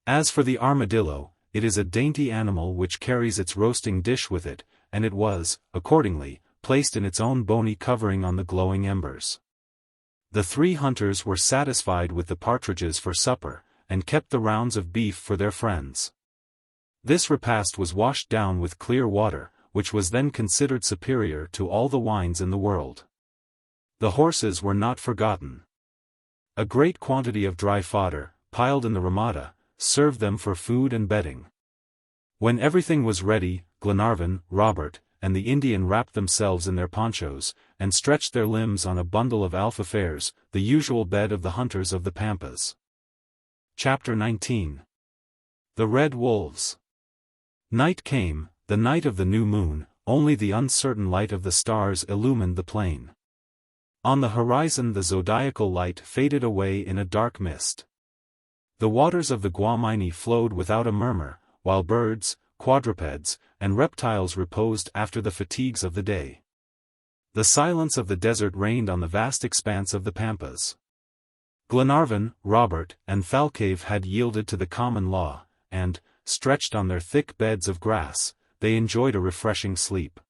As for the armadillo, it is a dainty animal which carries its roasting dish with it, and it was, accordingly, placed in its own bony covering on the glowing embers. The 3 hunters were satisfied with the partridges for supper, and kept the rounds of beef for their friends. This repast was washed down with clear water, which was then considered superior to all the wines in the world. The horses were not forgotten. A great quantity of dry fodder, piled in the ramada, served them for food and bedding. When everything was ready, Glenarvan, Robert, and the Indian wrapped themselves in their ponchos, and stretched their limbs on a bundle of alfafairs, the usual bed of the hunters of the Pampas. Chapter 19. The Red Wolves. Night came, the night of the new moon, only the uncertain light of the stars illumined the plain. On the horizon the zodiacal light faded away in a dark mist. The waters of the Guamini flowed without a murmur, while birds, quadrupeds, and reptiles reposed after the fatigues of the day. The silence of the desert reigned on the vast expanse of the Pampas. Glenarvan, Robert, and Thalcave had yielded to the common law, and, stretched on their thick beds of grass, they enjoyed a refreshing sleep.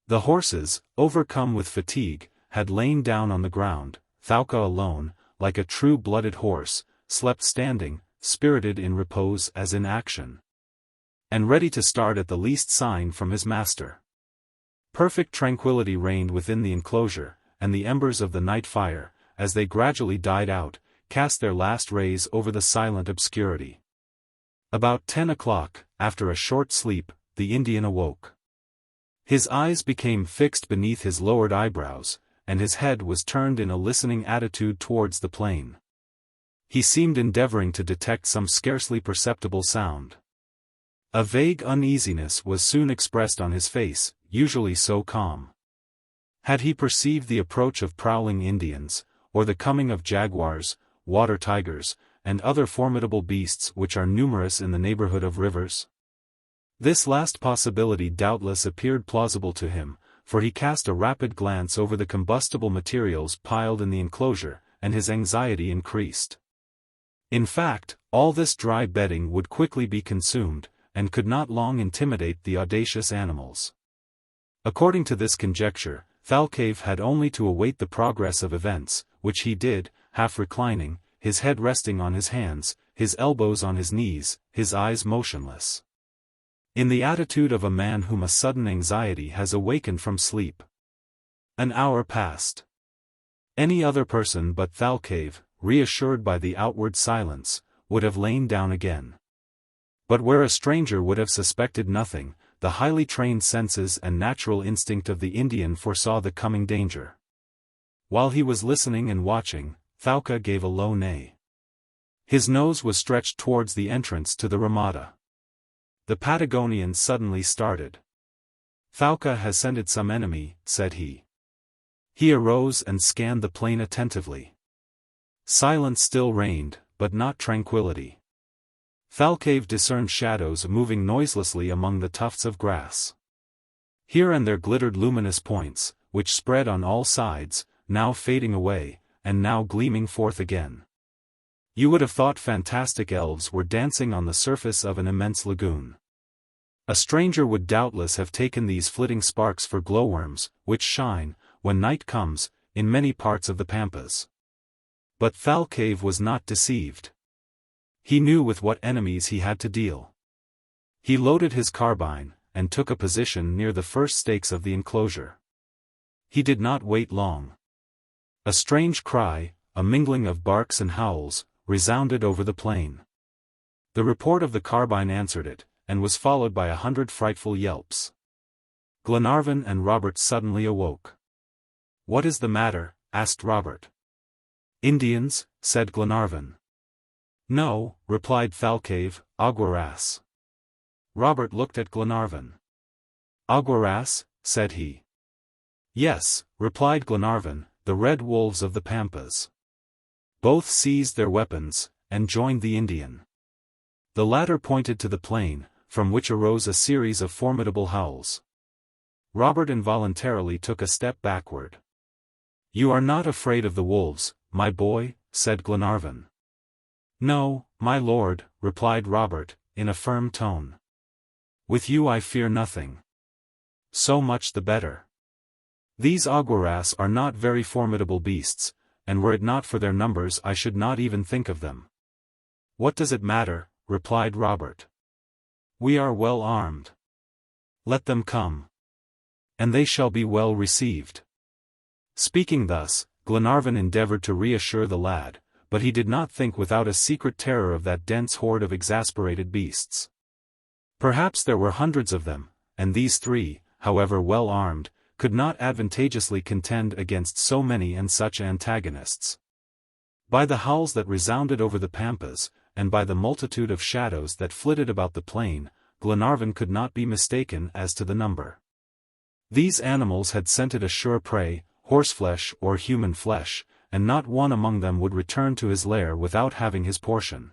The horses, overcome with fatigue, had lain down on the ground. Thalcave alone, like a true-blooded horse, slept standing, spirited in repose as in action, and ready to start at the least sign from his master. Perfect tranquility reigned within the enclosure, and the embers of the night fire, as they gradually died out, cast their last rays over the silent obscurity. About 10 o'clock, after a short sleep, the Indian awoke. His eyes became fixed beneath his lowered eyebrows, and his head was turned in a listening attitude towards the plain. He seemed endeavoring to detect some scarcely perceptible sound. A vague uneasiness was soon expressed on his face, usually so calm. Had he perceived the approach of prowling Indians, or the coming of jaguars, water tigers, and other formidable beasts which are numerous in the neighborhood of rivers? This last possibility doubtless appeared plausible to him, for he cast a rapid glance over the combustible materials piled in the enclosure, and his anxiety increased. In fact, all this dry bedding would quickly be consumed, and could not long intimidate the audacious animals. According to this conjecture, Thalcave had only to await the progress of events, which he did, half reclining, his head resting on his hands, his elbows on his knees, his eyes motionless. In the attitude of a man whom a sudden anxiety has awakened from sleep. An hour passed. Any other person but Thalcave, reassured by the outward silence, would have lain down again. But where a stranger would have suspected nothing, the highly trained senses and natural instinct of the Indian foresaw the coming danger. While he was listening and watching, Thalcave gave a low neigh. His nose was stretched towards the entrance to the ramada. The Patagonian suddenly started. "Thalcave has scented some enemy," said he. He arose and scanned the plain attentively. Silence still reigned, but not tranquility. Thalcave discerned shadows moving noiselessly among the tufts of grass. Here and there glittered luminous points, which spread on all sides, now fading away, and now gleaming forth again. You would have thought fantastic elves were dancing on the surface of an immense lagoon. A stranger would doubtless have taken these flitting sparks for glowworms, which shine, when night comes, in many parts of the Pampas. But Thalcave was not deceived. He knew with what enemies he had to deal. He loaded his carbine, and took a position near the first stakes of the enclosure. He did not wait long. A strange cry, a mingling of barks and howls, resounded over the plain. The report of the carbine answered it, and was followed by 100 frightful yelps. Glenarvan and Robert suddenly awoke. "What is the matter?" asked Robert. "Indians," said Glenarvan. "No," replied Thalcave, "aguaras." Robert looked at Glenarvan. "Aguaras," said he. "Yes," replied Glenarvan, "the red wolves of the Pampas." Both seized their weapons, and joined the Indian. The latter pointed to the plain, from which arose a series of formidable howls. Robert involuntarily took a step backward. "You are not afraid of the wolves, my boy?" said Glenarvan. "No, my lord," replied Robert, in a firm tone. "With you I fear nothing. So much the better. These aguaras are not very formidable beasts, and were it not for their numbers I should not even think of them." "What does it matter?" replied Robert. "We are well armed. Let them come. And they shall be well received." Speaking thus, Glenarvan endeavored to reassure the lad, but he did not think without a secret terror of that dense horde of exasperated beasts. Perhaps there were hundreds of them, and these three, however well armed, could not advantageously contend against so many and such antagonists. By the howls that resounded over the pampas, and by the multitude of shadows that flitted about the plain, Glenarvan could not be mistaken as to the number. These animals had scented a sure prey, horseflesh or human flesh, and not one among them would return to his lair without having his portion.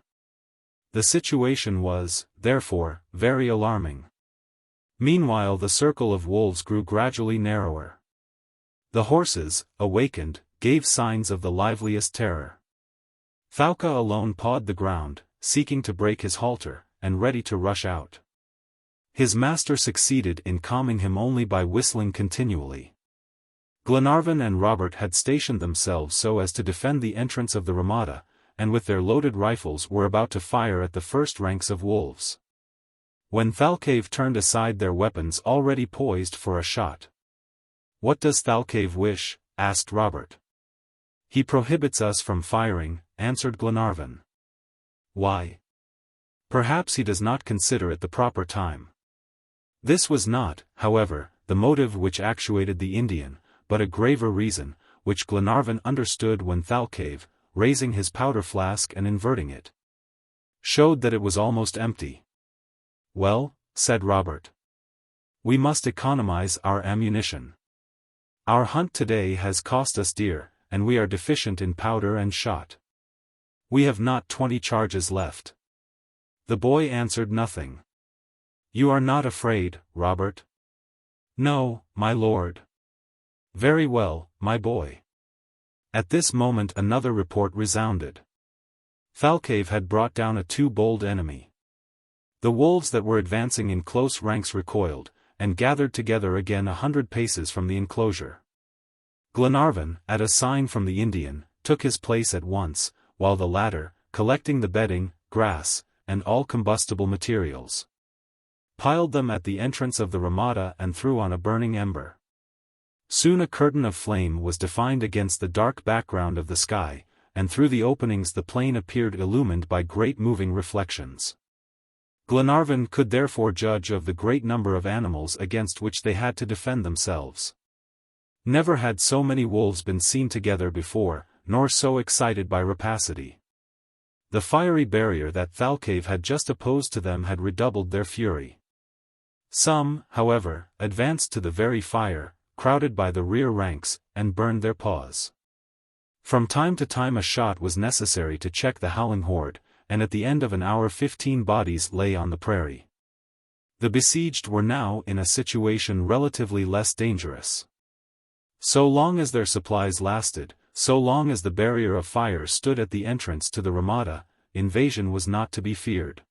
The situation was, therefore, very alarming. Meanwhile the circle of wolves grew gradually narrower. The horses, awakened, gave signs of the liveliest terror. Thalcave alone pawed the ground, seeking to break his halter, and ready to rush out. His master succeeded in calming him only by whistling continually. Glenarvan and Robert had stationed themselves so as to defend the entrance of the ramada, and with their loaded rifles were about to fire at the first ranks of wolves, when Thalcave turned aside, their weapons already poised for a shot. "What does Thalcave wish?" asked Robert. "He prohibits us from firing," answered Glenarvan. "Why?" "Perhaps he does not consider it the proper time." This was not, however, the motive which actuated the Indian, but a graver reason, which Glenarvan understood when Thalcave, raising his powder flask and inverting it, showed that it was almost empty. "Well," said Robert, "we must economize our ammunition. Our hunt today has cost us dear, and we are deficient in powder and shot. We have not 20 charges left." The boy answered nothing. "You are not afraid, Robert?" "No, my lord." "Very well, my boy." At this moment another report resounded. Thalcave had brought down a too bold enemy. The wolves that were advancing in close ranks recoiled, and gathered together again 100 paces from the enclosure. Glenarvan, at a sign from the Indian, took his place at once, while the latter, collecting the bedding, grass, and all combustible materials, piled them at the entrance of the ramada and threw on a burning ember. Soon a curtain of flame was defined against the dark background of the sky, and through the openings the plain appeared illumined by great moving reflections. Glenarvan could therefore judge of the great number of animals against which they had to defend themselves. Never had so many wolves been seen together before, nor so excited by rapacity. The fiery barrier that Thalcave had just opposed to them had redoubled their fury. Some, however, advanced to the very fire, crowded by the rear ranks, and burned their paws. From time to time a shot was necessary to check the howling horde, and at the end of an hour 15 bodies lay on the prairie. The besieged were now in a situation relatively less dangerous. So long as their supplies lasted, so long as the barrier of fire stood at the entrance to the ramada, invasion was not to be feared.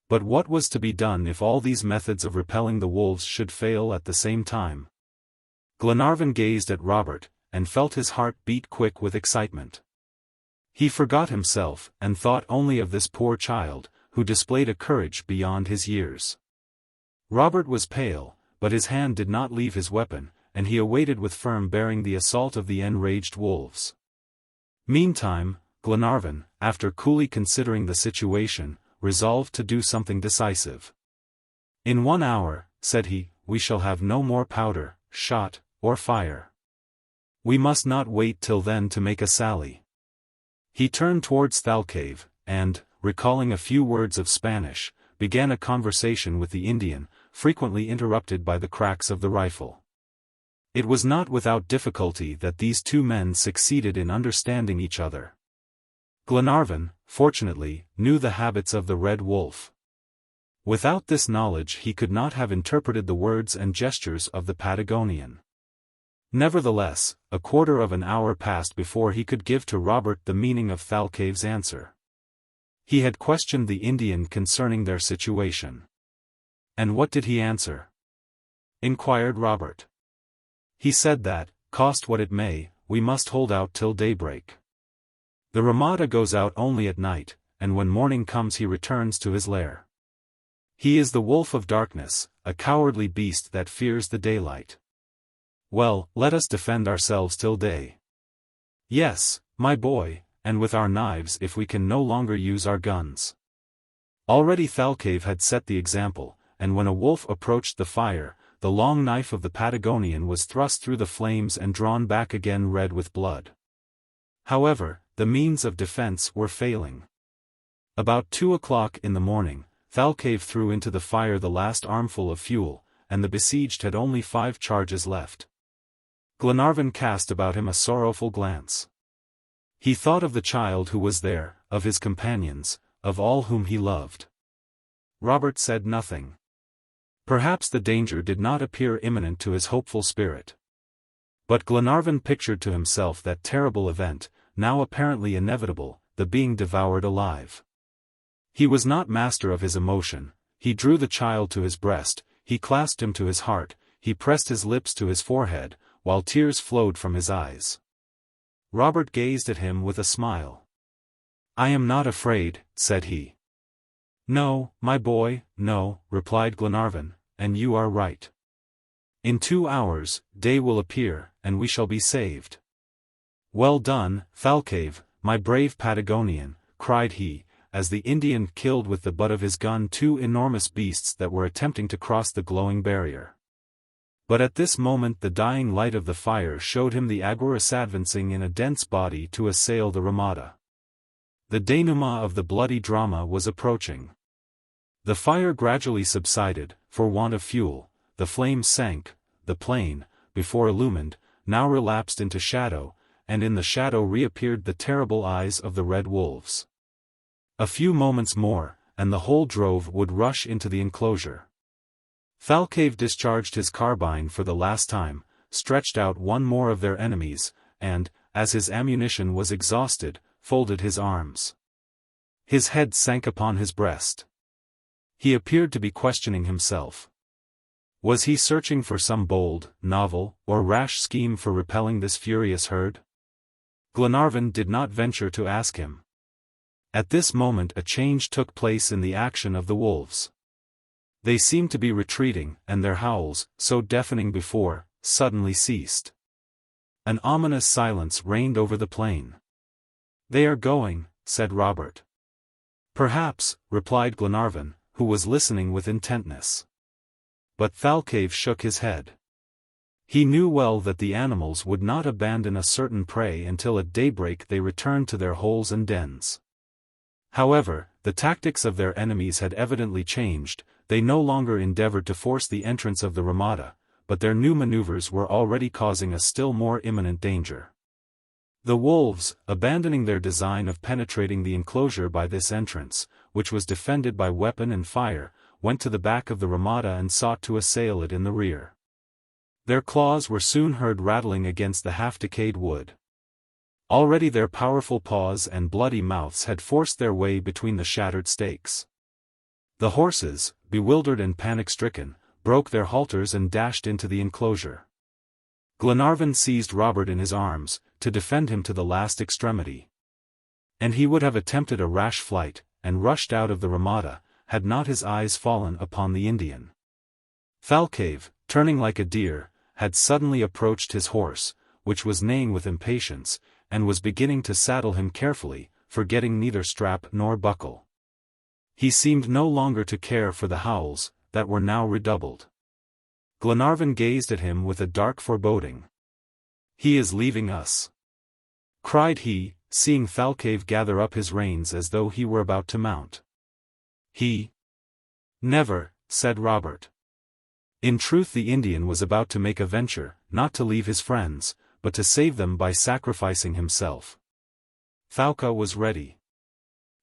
But what was to be done if all these methods of repelling the wolves should fail at the same time? Glenarvan gazed at Robert, and felt his heart beat quick with excitement. He forgot himself, and thought only of this poor child, who displayed a courage beyond his years. Robert was pale, but his hand did not leave his weapon, and he awaited with firm bearing the assault of the enraged wolves. Meantime, Glenarvan, after coolly considering the situation, resolved to do something decisive. "In 1 hour," said he, "we shall have no more powder, shot, or fire. We must not wait till then to make a sally." He turned towards Thalcave, and, recalling a few words of Spanish, began a conversation with the Indian, frequently interrupted by the cracks of the rifle. It was not without difficulty that these two men succeeded in understanding each other. Glenarvan, fortunately, knew the habits of the red wolf. Without this knowledge he could not have interpreted the words and gestures of the Patagonian. Nevertheless, a quarter of an hour passed before he could give to Robert the meaning of Thalcave's answer. He had questioned the Indian concerning their situation. "And what did he answer?" inquired Robert. "He said that, cost what it may, we must hold out till daybreak. The Ramada goes out only at night, and when morning comes he returns to his lair. He is the wolf of darkness, a cowardly beast that fears the daylight. Well, let us defend ourselves till day." "Yes, my boy, and with our knives if we can no longer use our guns." Already Thalcave had set the example, and when a wolf approached the fire, the long knife of the Patagonian was thrust through the flames and drawn back again red with blood. However, the means of defense were failing. About 2 o'clock in the morning, Thalcave threw into the fire the last armful of fuel, and the besieged had only 5 charges left. Glenarvan cast about him a sorrowful glance. He thought of the child who was there, of his companions, of all whom he loved. Robert said nothing. Perhaps the danger did not appear imminent to his hopeful spirit. But Glenarvan pictured to himself that terrible event, now apparently inevitable, the being devoured alive. He was not master of his emotion. He drew the child to his breast, he clasped him to his heart, he pressed his lips to his forehead, while tears flowed from his eyes. Robert gazed at him with a smile. "I am not afraid," said he. "No, my boy, no," replied Glenarvan, "and you are right. In 2 hours, day will appear, and we shall be saved." "Well done, Thalcave, my brave Patagonian," cried he, as the Indian killed with the butt of his gun 2 enormous beasts that were attempting to cross the glowing barrier. But at this moment the dying light of the fire showed him the Aguirus advancing in a dense body to assail the Ramada. The denouement of the bloody drama was approaching. The fire gradually subsided, for want of fuel, the flames sank, the plain, before illumined, now relapsed into shadow, and in the shadow reappeared the terrible eyes of the red wolves. A few moments more, and the whole drove would rush into the enclosure. Thalcave discharged his carbine for the last time, stretched out one more of their enemies, and, as his ammunition was exhausted, folded his arms. His head sank upon his breast. He appeared to be questioning himself. Was he searching for some bold, novel, or rash scheme for repelling this furious herd? Glenarvan did not venture to ask him. At this moment a change took place in the action of the wolves. They seemed to be retreating, and their howls, so deafening before, suddenly ceased. An ominous silence reigned over the plain. "They are going," said Robert. "Perhaps," replied Glenarvan, who was listening with intentness. But Thalcave shook his head. He knew well that the animals would not abandon a certain prey until at daybreak they returned to their holes and dens. However, the tactics of their enemies had evidently changed. They no longer endeavored to force the entrance of the Ramada, but their new maneuvers were already causing a still more imminent danger. The wolves, abandoning their design of penetrating the enclosure by this entrance, which was defended by weapon and fire, went to the back of the Ramada and sought to assail it in the rear. Their claws were soon heard rattling against the half-decayed wood. Already their powerful paws and bloody mouths had forced their way between the shattered stakes. The horses, bewildered and panic-stricken, broke their halters and dashed into the enclosure. Glenarvan seized Robert in his arms, to defend him to the last extremity. And he would have attempted a rash flight, and rushed out of the Ramada, had not his eyes fallen upon the Indian. Thalcave, turning like a deer, had suddenly approached his horse, which was neighing with impatience, and was beginning to saddle him carefully, forgetting neither strap nor buckle. He seemed no longer to care for the howls, that were now redoubled. Glenarvan gazed at him with a dark foreboding. "He is leaving us," cried he, seeing Thalcave gather up his reins as though he were about to mount. "He? Never," said Robert. In truth the Indian was about to make a venture, not to leave his friends, but to save them by sacrificing himself. Thalcave was ready.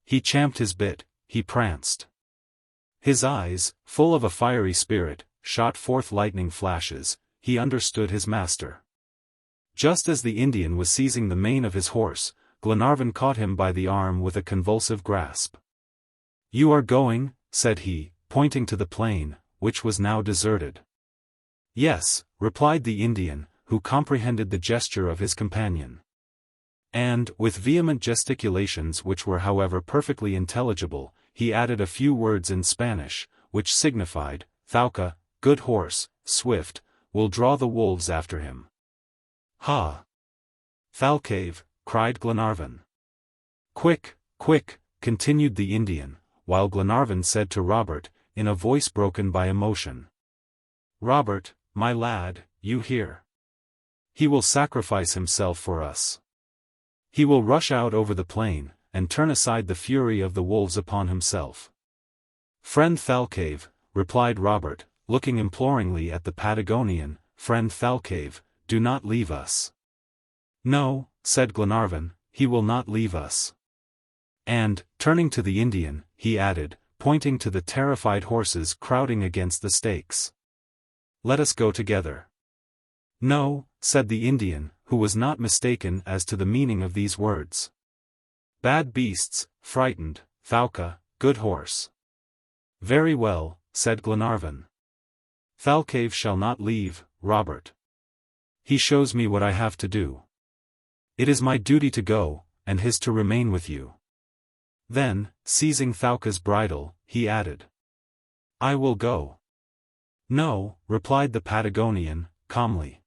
He champed his bit, he pranced. His eyes, full of a fiery spirit, shot forth lightning flashes. He understood his master. Just as the Indian was seizing the mane of his horse, Glenarvan caught him by the arm with a convulsive grasp. "You are going," said he, pointing to the plain, which was now deserted. "Yes," replied the Indian, who comprehended the gesture of his companion. And, with vehement gesticulations which were however perfectly intelligible, he added a few words in Spanish, which signified, "Thalca, good horse, swift, will draw the wolves after him." "Ha! Thalcave," cried Glenarvan. "Quick, quick," continued the Indian, while Glenarvan said to Robert, in a voice broken by emotion. "Robert, my lad, you hear? He will sacrifice himself for us. He will rush out over the plain, and turn aside the fury of the wolves upon himself." "Friend Thalcave," replied Robert, looking imploringly at the Patagonian, "Friend Thalcave, do not leave us." "No," said Glenarvan, "he will not leave us." And, turning to the Indian, he added, pointing to the terrified horses crowding against the stakes, "Let us go together." "No," said the Indian, who was not mistaken as to the meaning of these words. "Bad beasts, frightened, Thalca, good horse." "Very well," said Glenarvan. "Thalcave shall not leave, Robert. He shows me what I have to do. It is my duty to go, and his to remain with you." Then, seizing Thalca's bridle, he added, "I will go." "No," replied the Patagonian, calmly.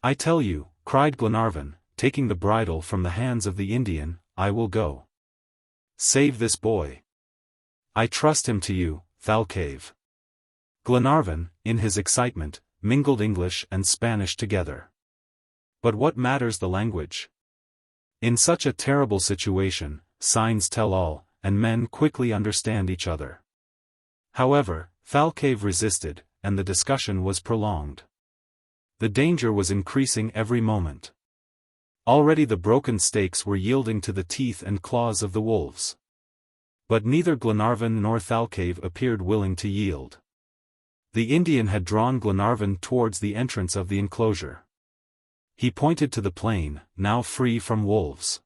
"I tell you," cried Glenarvan, taking the bridle from the hands of the Indian, "I will go. Save this boy. I trust him to you, Thalcave." Glenarvan, in his excitement, mingled English and Spanish together. But what matters the language? In such a terrible situation, signs tell all, and men quickly understand each other. However, Thalcave resisted, and the discussion was prolonged. The danger was increasing every moment. Already the broken stakes were yielding to the teeth and claws of the wolves. But neither Glenarvan nor Thalcave appeared willing to yield. The Indian had drawn Glenarvan towards the entrance of the enclosure. He pointed to the plain, now free from wolves.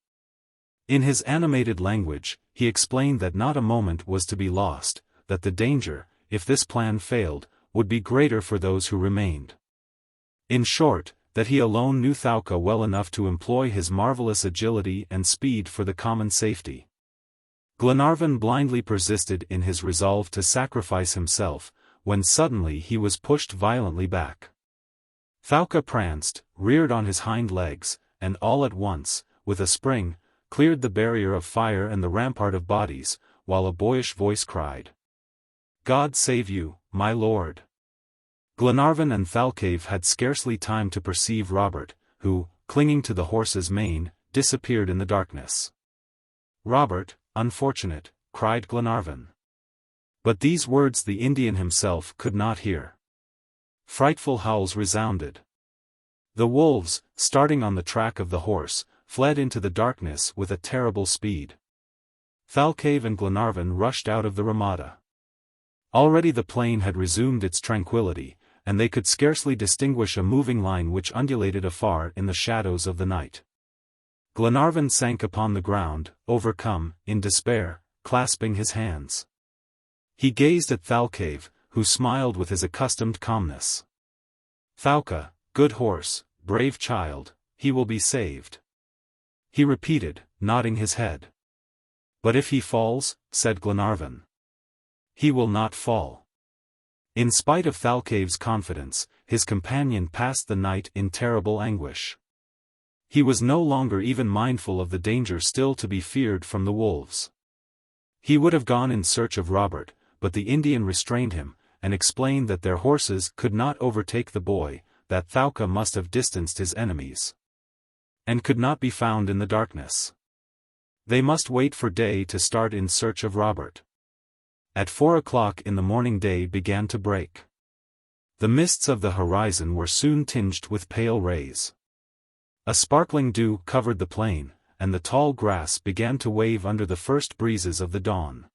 In his animated language, he explained that not a moment was to be lost, that the danger, if this plan failed, would be greater for those who remained. In short, that he alone knew Thalca well enough to employ his marvelous agility and speed for the common safety. Glenarvan blindly persisted in his resolve to sacrifice himself, when suddenly he was pushed violently back. Thalca pranced, reared on his hind legs, and all at once, with a spring, cleared the barrier of fire and the rampart of bodies, while a boyish voice cried, "God save you, my lord!" Glenarvan and Thalcave had scarcely time to perceive Robert, who, clinging to the horse's mane, disappeared in the darkness. "Robert, unfortunate," cried Glenarvan. But these words the Indian himself could not hear. Frightful howls resounded. The wolves, starting on the track of the horse, fled into the darkness with a terrible speed. Thalcave and Glenarvan rushed out of the ramada. Already the plain had resumed its tranquility, and they could scarcely distinguish a moving line which undulated afar in the shadows of the night. Glenarvan sank upon the ground, overcome, in despair, clasping his hands. He gazed at Thalcave, who smiled with his accustomed calmness. "Thalca, good horse, brave child, he will be saved," he repeated, nodding his head. "But if he falls," said Glenarvan. "He will not fall." In spite of Thalcave's confidence, his companion passed the night in terrible anguish. He was no longer even mindful of the danger still to be feared from the wolves. He would have gone in search of Robert, but the Indian restrained him, and explained that their horses could not overtake the boy, that Thalca must have distanced his enemies, and could not be found in the darkness. They must wait for day to start in search of Robert. At 4 o'clock in the morning day began to break. The mists of the horizon were soon tinged with pale rays. A sparkling dew covered the plain, and the tall grass began to wave under the first breezes of the dawn.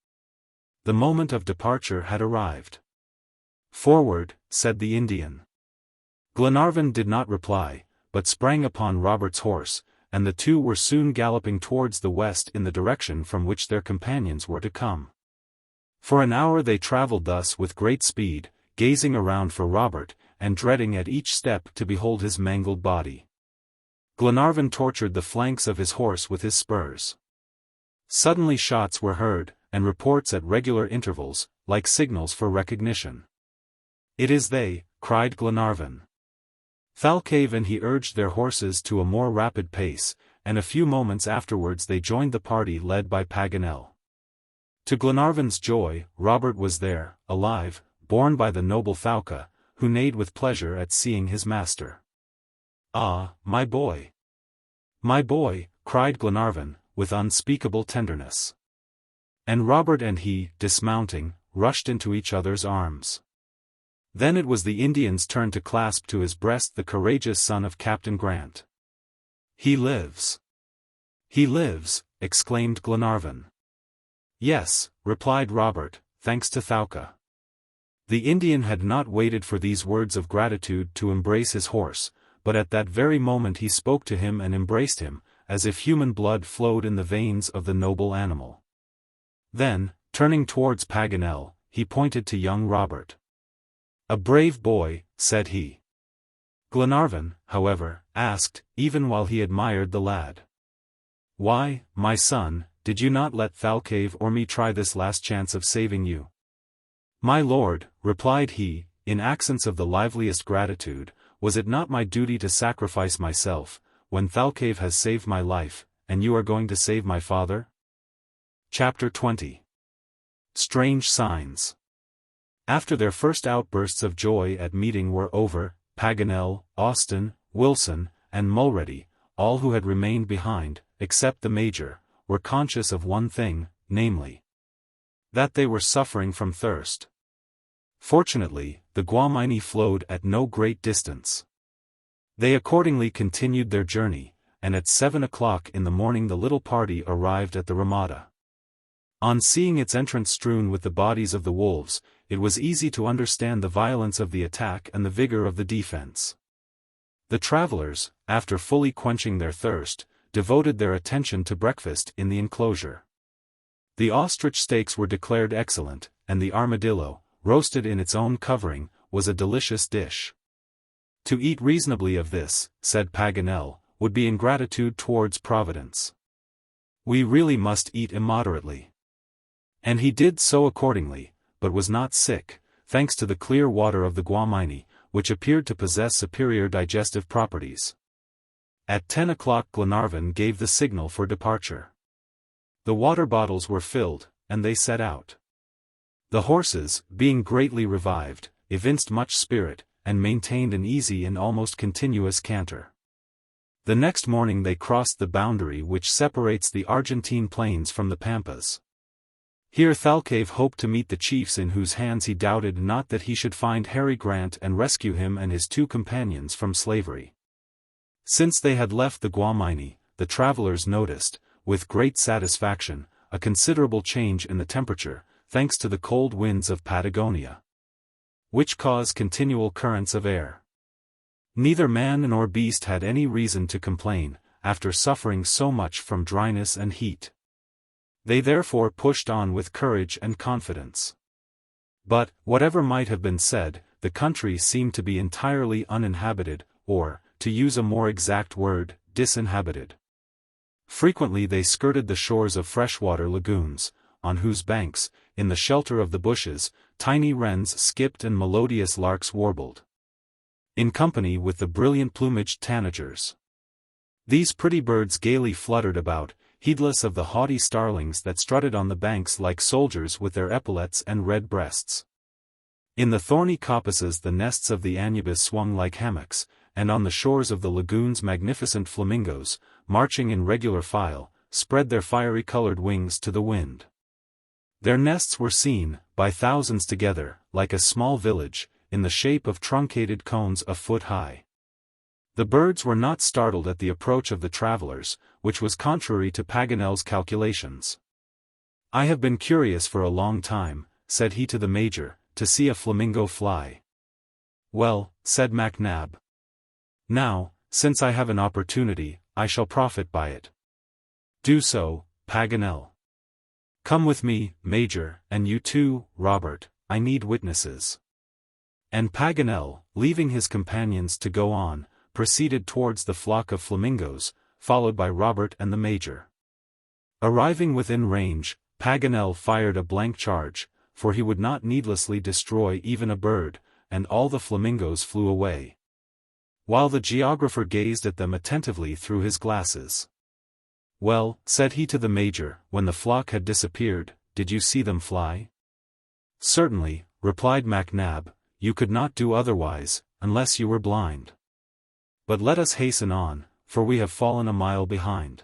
The moment of departure had arrived. "Forward," said the Indian. Glenarvan did not reply, but sprang upon Robert's horse, and the two were soon galloping towards the west in the direction from which their companions were to come. For an hour they travelled thus with great speed, gazing around for Robert, and dreading at each step to behold his mangled body. Glenarvan tortured the flanks of his horse with his spurs. Suddenly shots were heard, and reports at regular intervals, like signals for recognition. "It is they," cried Glenarvan. Thalcave and he urged their horses to a more rapid pace, and a few moments afterwards they joined the party led by Paganel. To Glenarvan's joy, Robert was there, alive, borne by the noble Thalcave, who neighed with pleasure at seeing his master. "Ah, my boy! My boy!" cried Glenarvan, with unspeakable tenderness. And Robert and he, dismounting, rushed into each other's arms. Then it was the Indian's turn to clasp to his breast the courageous son of Captain Grant. "He lives! He lives!" exclaimed Glenarvan. "Yes," replied Robert, "thanks to Thalcave." The Indian had not waited for these words of gratitude to embrace his horse, but at that very moment he spoke to him and embraced him, as if human blood flowed in the veins of the noble animal. Then, turning towards Paganel, he pointed to young Robert. "A brave boy," said he. Glenarvan, however, asked, even while he admired the lad, "Why, my son, did you not let Thalcave or me try this last chance of saving you?" "My lord," replied he, in accents of the liveliest gratitude, "was it not my duty to sacrifice myself, when Thalcave has saved my life, and you are going to save my father?" Chapter 20. Strange Signs. After their first outbursts of joy at meeting were over, Paganel, Austin, Wilson, and Mulready, all who had remained behind, except the Major, were conscious of one thing, namely, that they were suffering from thirst. Fortunately, the Guamini flowed at no great distance. They accordingly continued their journey, and at 7 o'clock in the morning the little party arrived at the Ramada. On seeing its entrance strewn with the bodies of the wolves, it was easy to understand the violence of the attack and the vigor of the defense. The travelers, after fully quenching their thirst, devoted their attention to breakfast in the enclosure. The ostrich steaks were declared excellent, and the armadillo, roasted in its own covering, was a delicious dish. "To eat reasonably of this," said Paganel, "would be ingratitude towards Providence. We really must eat immoderately." And he did so accordingly, but was not sick, thanks to the clear water of the Guamini, which appeared to possess superior digestive properties. At 10 o'clock Glenarvan gave the signal for departure. The water bottles were filled, and they set out. The horses, being greatly revived, evinced much spirit, and maintained an easy and almost continuous canter. The next morning they crossed the boundary which separates the Argentine plains from the Pampas. Here Thalcave hoped to meet the chiefs in whose hands he doubted not that he should find Harry Grant and rescue him and his two companions from slavery. Since they had left the Guamini, the travelers noticed, with great satisfaction, a considerable change in the temperature, thanks to the cold winds of Patagonia, which cause continual currents of air. Neither man nor beast had any reason to complain, after suffering so much from dryness and heat. They therefore pushed on with courage and confidence. But, whatever might have been said, the country seemed to be entirely uninhabited, or, to use a more exact word, disinhabited. Frequently they skirted the shores of freshwater lagoons, on whose banks, in the shelter of the bushes, tiny wrens skipped and melodious larks warbled, in company with the brilliant plumaged tanagers. These pretty birds gaily fluttered about, heedless of the haughty starlings that strutted on the banks like soldiers with their epaulets and red breasts. In the thorny coppices the nests of the anubis swung like hammocks, and on the shores of the lagoons magnificent flamingos, marching in regular file, spread their fiery-colored wings to the wind. Their nests were seen, by thousands together, like a small village, in the shape of truncated cones a foot high. The birds were not startled at the approach of the travelers, which was contrary to Paganel's calculations. "I have been curious for a long time," said he to the Major, "to see a flamingo fly." "Well," said MacNab. "Now, since I have an opportunity, I shall profit by it. Do so, Paganel. Come with me, Major, and you too, Robert, I need witnesses. And Paganel, leaving his companions to go on, proceeded towards the flock of flamingos, followed by Robert and the Major. Arriving within range, Paganel fired a blank charge, for he would not needlessly destroy even a bird, and all the flamingos flew away, while the geographer gazed at them attentively through his glasses. "Well," said he to the Major, when the flock had disappeared, "did you see them fly?" "Certainly," replied MacNab, "you could not do otherwise, unless you were blind. But let us hasten on, for we have fallen a mile behind."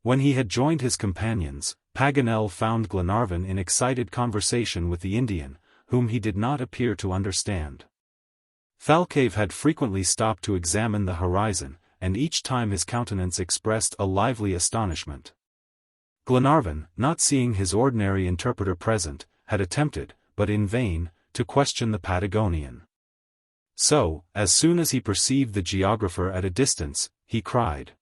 When he had joined his companions, Paganel found Glenarvan in excited conversation with the Indian, whom he did not appear to understand. Thalcave had frequently stopped to examine the horizon, and each time his countenance expressed a lively astonishment. Glenarvan, not seeing his ordinary interpreter present, had attempted, but in vain, to question the Patagonian. So, as soon as he perceived the geographer at a distance, he cried,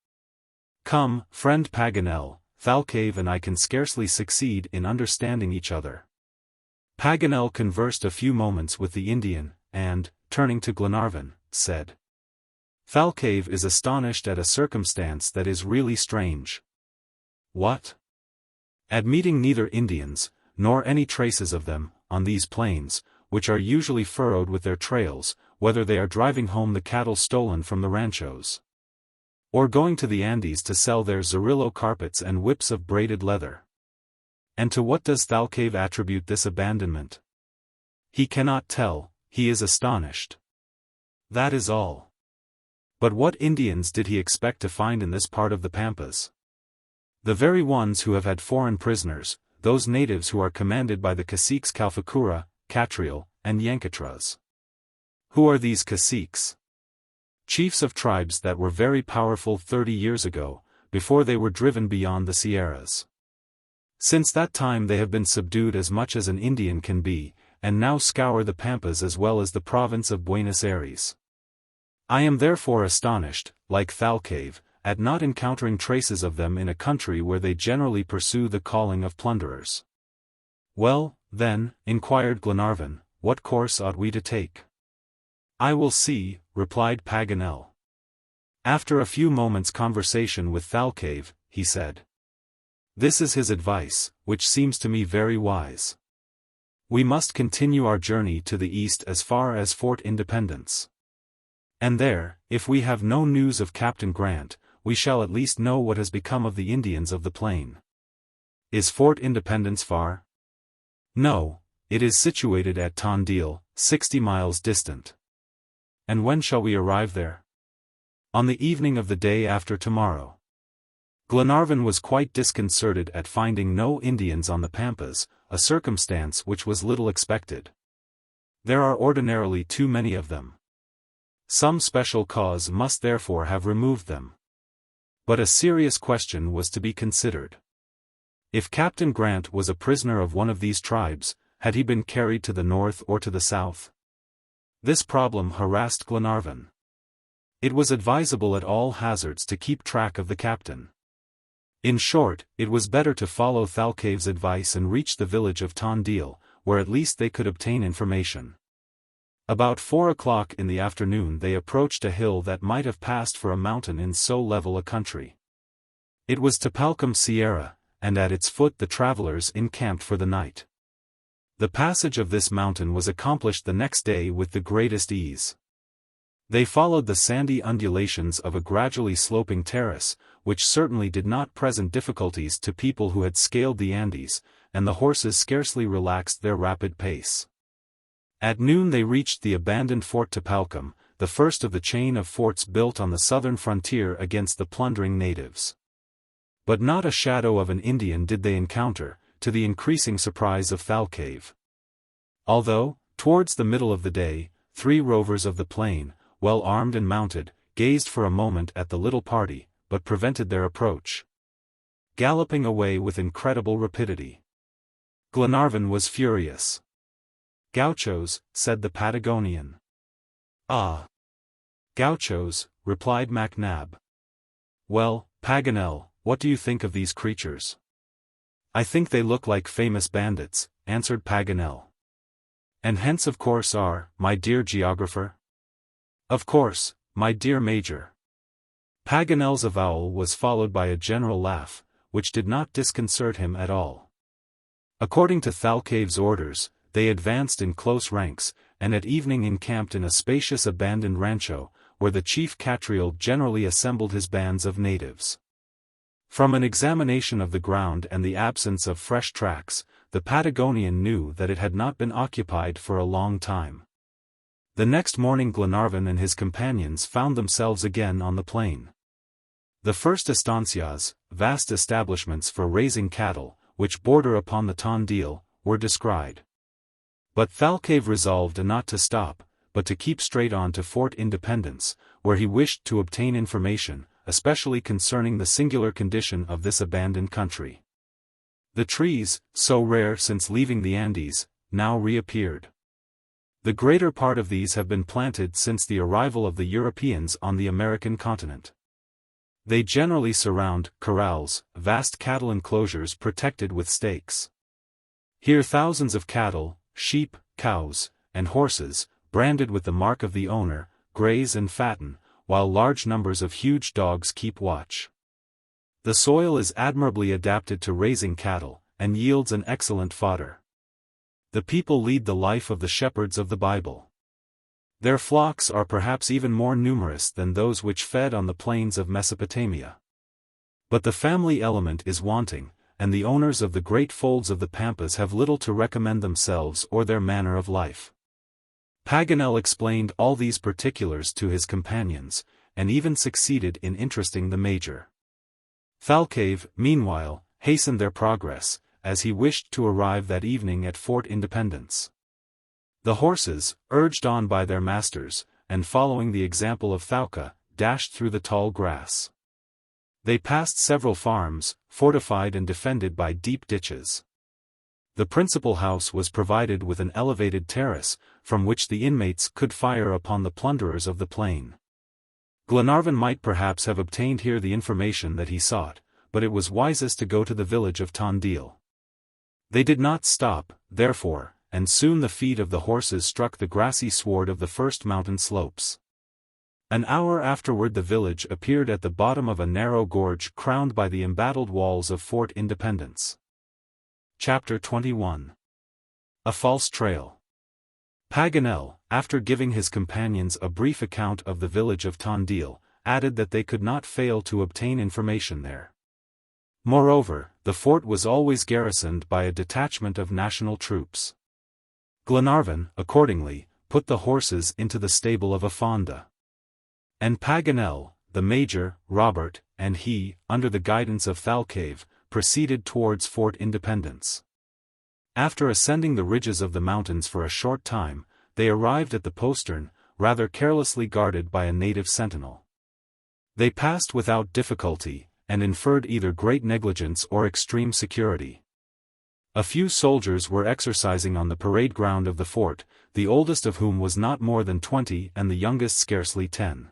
"Come, friend Paganel, Thalcave and I can scarcely succeed in understanding each other." Paganel conversed a few moments with the Indian, and, turning to Glenarvan, said, "Thalcave is astonished at a circumstance that is really strange." "What?" "At meeting neither Indians, nor any traces of them, on these plains, which are usually furrowed with their trails, whether they are driving home the cattle stolen from the ranchos, or going to the Andes to sell their Zorillo carpets and whips of braided leather." "And to what does Thalcave attribute this abandonment?" "He cannot tell, he is astonished. That is all." "But what Indians did he expect to find in this part of the Pampas?" "The very ones who have had foreign prisoners, those natives who are commanded by the caciques Calfacura, Catriel, and Yankatras." "Who are these caciques?" "Chiefs of tribes that were very powerful 30 years ago, before they were driven beyond the Sierras. Since that time they have been subdued as much as an Indian can be, and now scour the Pampas as well as the province of Buenos Aires. I am therefore astonished, like Thalcave, at not encountering traces of them in a country where they generally pursue the calling of plunderers." "Well, then," inquired Glenarvan, "what course ought we to take?" "I will see," replied Paganel. After a few moments' conversation with Thalcave, he said, "This is his advice, which seems to me very wise. We must continue our journey to the east as far as Fort Independence. And there, if we have no news of Captain Grant, we shall at least know what has become of the Indians of the plain." "Is Fort Independence far?" "No, it is situated at Tondil, 60 miles distant." "And when shall we arrive there?" "On the evening of the day after tomorrow." Glenarvan was quite disconcerted at finding no Indians on the Pampas, a circumstance which was little expected. There are ordinarily too many of them. Some special cause must therefore have removed them. But a serious question was to be considered. If Captain Grant was a prisoner of one of these tribes, had he been carried to the north or to the south? This problem harassed Glenarvan. It was advisable at all hazards to keep track of the captain. In short, it was better to follow Thalcave's advice and reach the village of Tondil, where at least they could obtain information. About 4 o'clock in the afternoon they approached a hill that might have passed for a mountain in so level a country. It was Tapalcum Sierra, and at its foot the travelers encamped for the night. The passage of this mountain was accomplished the next day with the greatest ease. They followed the sandy undulations of a gradually sloping terrace, which certainly did not present difficulties to people who had scaled the Andes, and the horses scarcely relaxed their rapid pace. At noon they reached the abandoned Fort Tapalcum, the first of the chain of forts built on the southern frontier against the plundering natives. But not a shadow of an Indian did they encounter, to the increasing surprise of Thalcave. Although, towards the middle of the day, 3 rovers of the plain, well armed and mounted, gazed for a moment at the little party, but prevented their approach, galloping away with incredible rapidity. Glenarvan was furious. "Gauchos," said the Patagonian. "Ah! Gauchos," replied MacNab. "Well, Paganel, what do you think of these creatures?" "I think they look like famous bandits," answered Paganel. "And hence of course are, my dear geographer?" "Of course, my dear Major." Paganel's avowal was followed by a general laugh, which did not disconcert him at all. According to Thalcave's orders, they advanced in close ranks, and at evening encamped in a spacious abandoned rancho, where the chief Catriel generally assembled his bands of natives. From an examination of the ground and the absence of fresh tracks, the Patagonian knew that it had not been occupied for a long time. The next morning Glenarvan and his companions found themselves again on the plain. The first estancias, vast establishments for raising cattle, which border upon the Tondil, were descried. But Thalcave resolved not to stop, but to keep straight on to Fort Independence, where he wished to obtain information, especially concerning the singular condition of this abandoned country. The trees, so rare since leaving the Andes, now reappeared. The greater part of these have been planted since the arrival of the Europeans on the American continent. They generally surround corrals, vast cattle enclosures protected with stakes. Here thousands of cattle, sheep, cows, and horses, branded with the mark of the owner, graze and fatten, while large numbers of huge dogs keep watch. The soil is admirably adapted to raising cattle, and yields an excellent fodder. The people lead the life of the shepherds of the Bible. Their flocks are perhaps even more numerous than those which fed on the plains of Mesopotamia. But the family element is wanting, and the owners of the great folds of the Pampas have little to recommend themselves or their manner of life. Paganel explained all these particulars to his companions, and even succeeded in interesting the Major. Thalcave, meanwhile, hastened their progress, as he wished to arrive that evening at Fort Independence. The horses, urged on by their masters, and following the example of Thalca, dashed through the tall grass. They passed several farms, fortified and defended by deep ditches. The principal house was provided with an elevated terrace, from which the inmates could fire upon the plunderers of the plain. Glenarvan might perhaps have obtained here the information that he sought, but it was wisest to go to the village of Tondil. They did not stop, therefore, and soon the feet of the horses struck the grassy sward of the first mountain slopes. An hour afterward the village appeared at the bottom of a narrow gorge crowned by the embattled walls of Fort Independence. Chapter 21. A False Trail. Paganel, after giving his companions a brief account of the village of Tondil, added that they could not fail to obtain information there. Moreover, the fort was always garrisoned by a detachment of national troops. Glenarvan, accordingly, put the horses into the stable of a fonda. And Paganel, the Major, Robert, and he, under the guidance of Thalcave, proceeded towards Fort Independence. After ascending the ridges of the mountains for a short time, they arrived at the postern, rather carelessly guarded by a native sentinel. They passed without difficulty, and inferred either great negligence or extreme security. A few soldiers were exercising on the parade ground of the fort, the oldest of whom was not more than 20 and the youngest scarcely 10.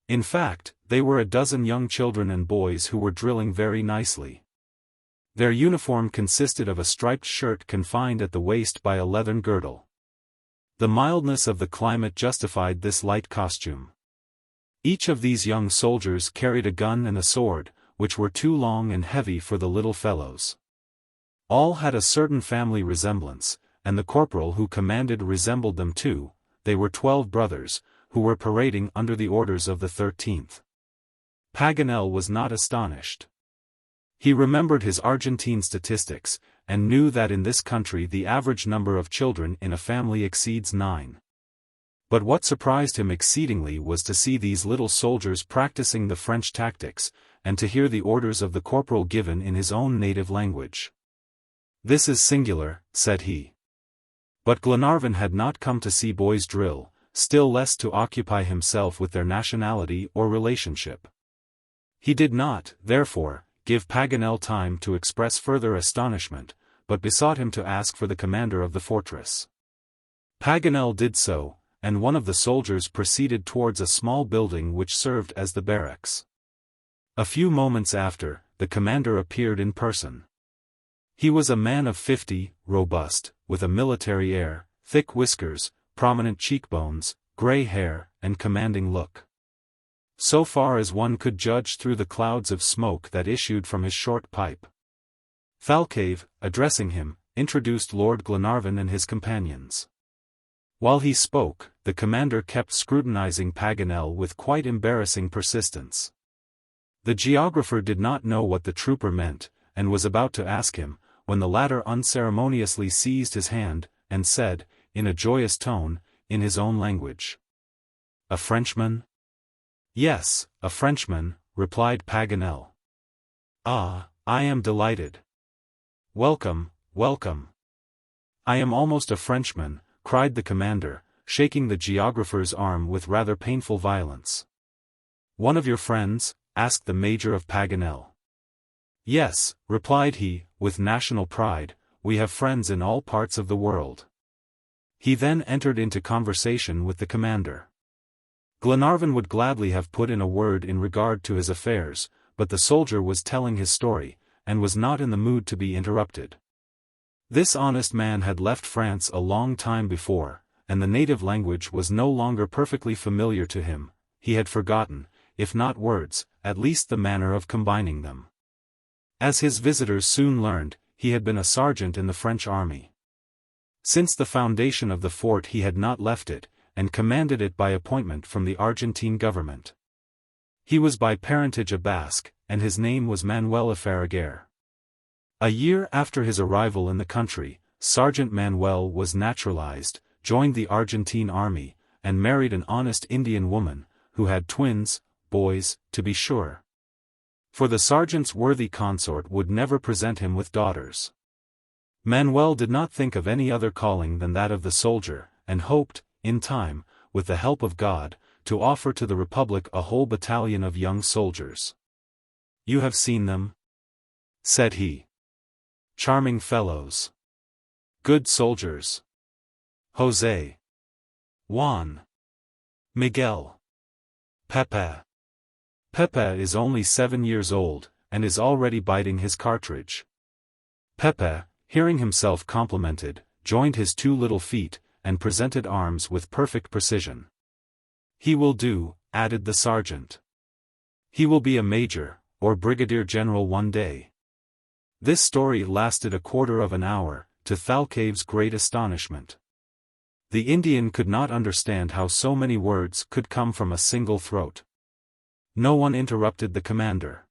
In fact, they were a dozen young children and boys who were drilling very nicely. Their uniform consisted of a striped shirt confined at the waist by a leathern girdle. The mildness of the climate justified this light costume. Each of these young soldiers carried a gun and a sword, which were too long and heavy for the little fellows. All had a certain family resemblance, and the corporal who commanded resembled them too. They were 12 brothers, who were parading under the orders of the 13th. Paganel was not astonished. He remembered his Argentine statistics, and knew that in this country the average number of children in a family exceeds 9. But what surprised him exceedingly was to see these little soldiers practicing the French tactics, and to hear the orders of the corporal given in his own native language. "This is singular," said he. But Glenarvan had not come to see boys drill, still less to occupy himself with their nationality or relationship. He did not, therefore, give Paganel time to express further astonishment, but besought him to ask for the commander of the fortress. Paganel did so, and one of the soldiers proceeded towards a small building which served as the barracks. A few moments after, the commander appeared in person. He was a man of 50, robust, with a military air, thick whiskers, prominent cheekbones, grey hair, and commanding look. So far as one could judge through the clouds of smoke that issued from his short pipe. Thalcave, addressing him, introduced Lord Glenarvan and his companions. While he spoke, the commander kept scrutinizing Paganel with quite embarrassing persistence. The geographer did not know what the trooper meant, and was about to ask him, when the latter unceremoniously seized his hand, and said, in a joyous tone, in his own language. "A Frenchman?" "Yes, a Frenchman," replied Paganel. "Ah, I am delighted. Welcome, welcome." "I am almost a Frenchman," cried the commander, shaking the geographer's arm with rather painful violence. "One of your friends?" asked the major of Paganel. "Yes," replied he, with national pride, "we have friends in all parts of the world." He then entered into conversation with the commander. Glenarvan would gladly have put in a word in regard to his affairs, but the soldier was telling his story, and was not in the mood to be interrupted. This honest man had left France a long time before, and the native language was no longer perfectly familiar to him. He had forgotten, if not words, at least the manner of combining them. As his visitors soon learned, he had been a sergeant in the French army. Since the foundation of the fort he had not left it, and commanded it by appointment from the Argentine government. He was by parentage a Basque, and his name was Manuel Ferraguer. A year after his arrival in the country, Sergeant Manuel was naturalized, joined the Argentine army, and married an honest Indian woman, who had twins, boys, to be sure. For the sergeant's worthy consort would never present him with daughters. Manuel did not think of any other calling than that of the soldier, and hoped, in time, with the help of God, to offer to the Republic a whole battalion of young soldiers. "You have seen them?" said he. "Charming fellows. Good soldiers. Jose. Juan. Miguel. Pepe. Pepe is only 7 years old, and is already biting his cartridge." Pepe, hearing himself complimented, joined his 2 little feet, and presented arms with perfect precision. "He will do," added the sergeant. "He will be a major, or brigadier general one day." This story lasted a quarter of an hour, to Thalcave's great astonishment. The Indian could not understand how so many words could come from a single throat. No one interrupted the commander.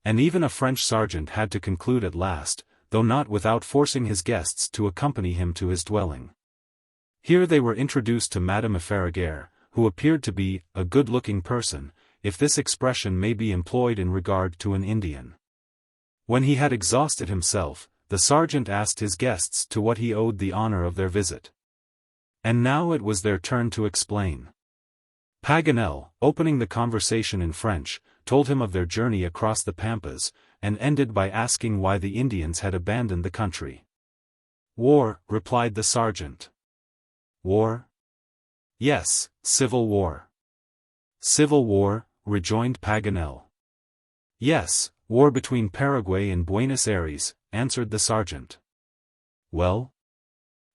And even a French sergeant had to conclude at last, though not without forcing his guests to accompany him to his dwelling. Here they were introduced to Madame Ferraguer, who appeared to be a good-looking person, if this expression may be employed in regard to an Indian. When he had exhausted himself, the sergeant asked his guests to what he owed the honor of their visit. And now it was their turn to explain. Paganel, opening the conversation in French, told him of their journey across the Pampas, and ended by asking why the Indians had abandoned the country. "War," replied the sergeant. "War?" "Yes, civil war." "Civil war," rejoined Paganel. "Yes, war between Paraguay and Buenos Aires," answered the sergeant. "Well?"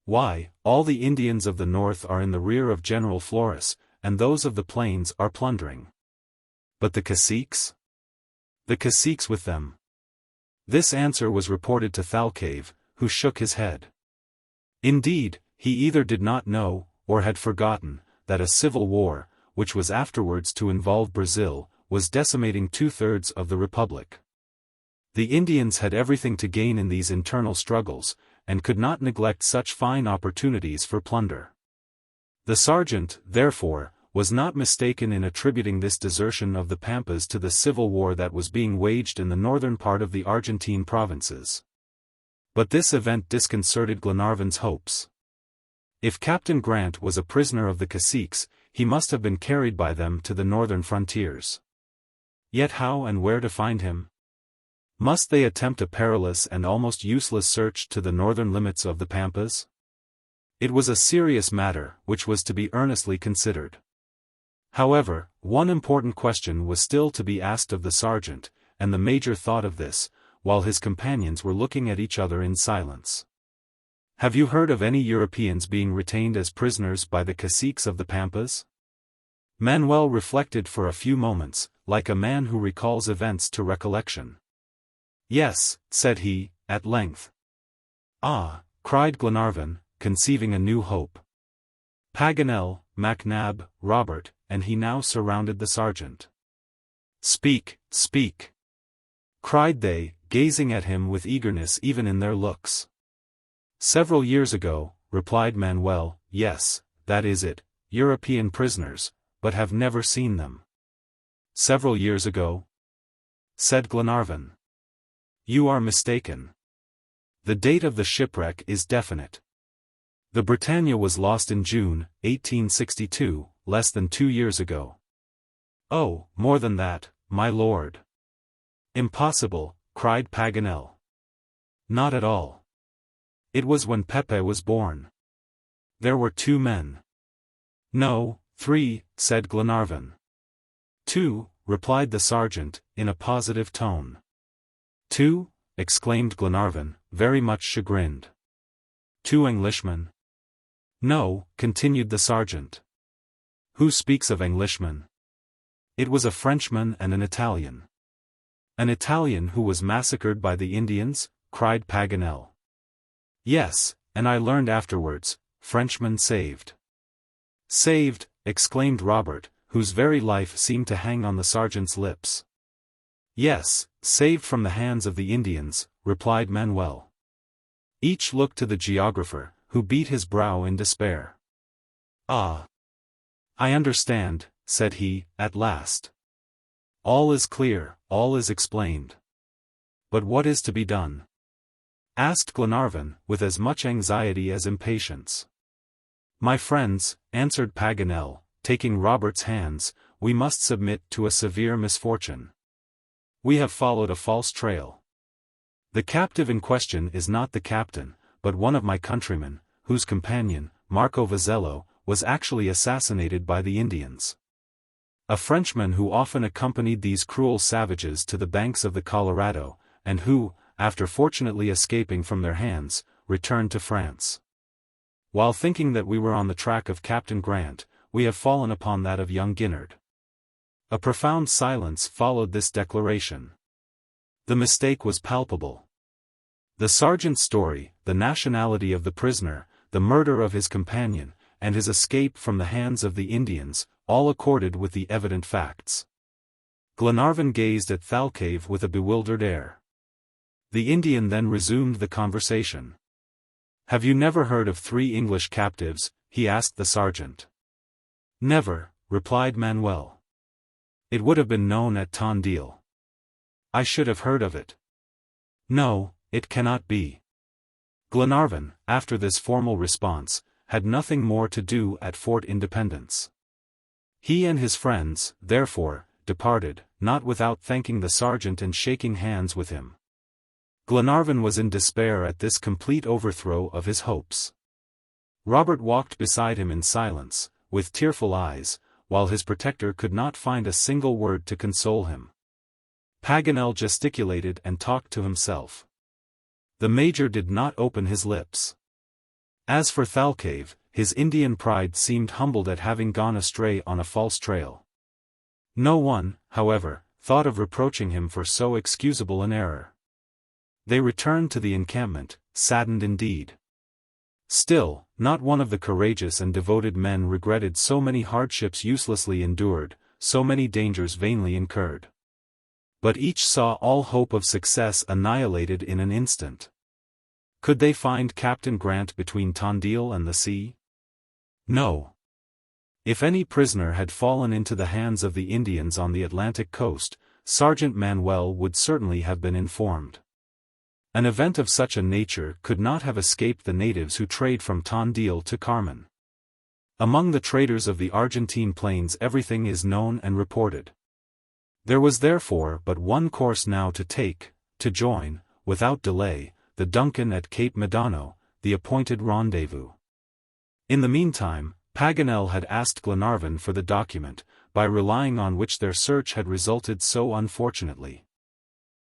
"Why, all the Indians of the north are in the rear of General Flores, and those of the plains are plundering." "But the caciques?" "The caciques with them." This answer was reported to Thalcave, who shook his head. Indeed, he either did not know, or had forgotten, that a civil war, which was afterwards to involve Brazil, was decimating 2/3 of the Republic. The Indians had everything to gain in these internal struggles, and could not neglect such fine opportunities for plunder. The sergeant, therefore, was not mistaken in attributing this desertion of the Pampas to the civil war that was being waged in the northern part of the Argentine provinces. But this event disconcerted Glenarvan's hopes. If Captain Grant was a prisoner of the caciques, he must have been carried by them to the northern frontiers. Yet how and where to find him? Must they attempt a perilous and almost useless search to the northern limits of the Pampas? It was a serious matter which was to be earnestly considered. However, one important question was still to be asked of the sergeant, and the major thought of this, while his companions were looking at each other in silence. "Have you heard of any Europeans being retained as prisoners by the caciques of the Pampas?" Manuel reflected for a few moments, like a man who recalls events to recollection. "Yes," said he, at length. "Ah," cried Glenarvan, conceiving a new hope. Paganel, MacNab, Robert, and he now surrounded the sergeant. "Speak, speak!" cried they, gazing at him with eagerness even in their looks. "Several years ago," replied Manuel, "yes, that is it, European prisoners, but have never seen them." "Several years ago?" said Glenarvan. "You are mistaken. The date of the shipwreck is definite. The Britannia was lost in June, 1862, less than 2 years ago." "Oh, more than that, my lord." "Impossible," cried Paganel. "Not at all. It was when Pepe was born. There were 2 men." "No, 3, said Glenarvan. "2, replied the sergeant, in a positive tone. "2, exclaimed Glenarvan, very much chagrined. "2 Englishmen?" "No," continued the sergeant. "Who speaks of Englishmen?" "It was a Frenchman and an Italian." "An Italian who was massacred by the Indians?" cried Paganel. "Yes, and I learned afterwards, Frenchman saved." "Saved!" exclaimed Robert, whose very life seemed to hang on the sergeant's lips. "Yes, saved from the hands of the Indians," replied Manuel. Each looked to the geographer, who beat his brow in despair. "Ah! I understand," said he, at last. "All is clear, all is explained. But what is to be done?" asked Glenarvan, with as much anxiety as impatience. "My friends," answered Paganel, taking Robert's hands, "we must submit to a severe misfortune. We have followed a false trail. The captive in question is not the captain, but one of my countrymen, whose companion, Marco Vizzello, was actually assassinated by the Indians. A Frenchman who often accompanied these cruel savages to the banks of the Colorado, and who, after fortunately escaping from their hands, returned to France. While thinking that we were on the track of Captain Grant, we have fallen upon that of young Ginnard." A profound silence followed this declaration. The mistake was palpable. The sergeant's story, the nationality of the prisoner, the murder of his companion, and his escape from the hands of the Indians, all accorded with the evident facts. Glenarvan gazed at Thalcave with a bewildered air. The Indian then resumed the conversation. "Have you never heard of 3 English captives?" he asked the sergeant. "Never," replied Manuel. "It would have been known at Tandil. I should have heard of it." "No, it cannot be." Glenarvan, after this formal response, had nothing more to do at Fort Independence. He and his friends, therefore, departed, not without thanking the sergeant and shaking hands with him. Glenarvan was in despair at this complete overthrow of his hopes. Robert walked beside him in silence, with tearful eyes, while his protector could not find a single word to console him. Paganel gesticulated and talked to himself. The major did not open his lips. As for Thalcave, his Indian pride seemed humbled at having gone astray on a false trail. No one, however, thought of reproaching him for so excusable an error. They returned to the encampment, saddened indeed. Still, not one of the courageous and devoted men regretted so many hardships uselessly endured, so many dangers vainly incurred. But each saw all hope of success annihilated in an instant. Could they find Captain Grant between Tandil and the sea? No. If any prisoner had fallen into the hands of the Indians on the Atlantic coast, Sergeant Manuel would certainly have been informed. An event of such a nature could not have escaped the natives who trade from Tandil to Carmen. Among the traders of the Argentine plains everything is known and reported. There was therefore but one course now to take, to join, without delay, the Duncan at Cape Medano, the appointed rendezvous. In the meantime, Paganel had asked Glenarvan for the document, by relying on which their search had resulted so unfortunately.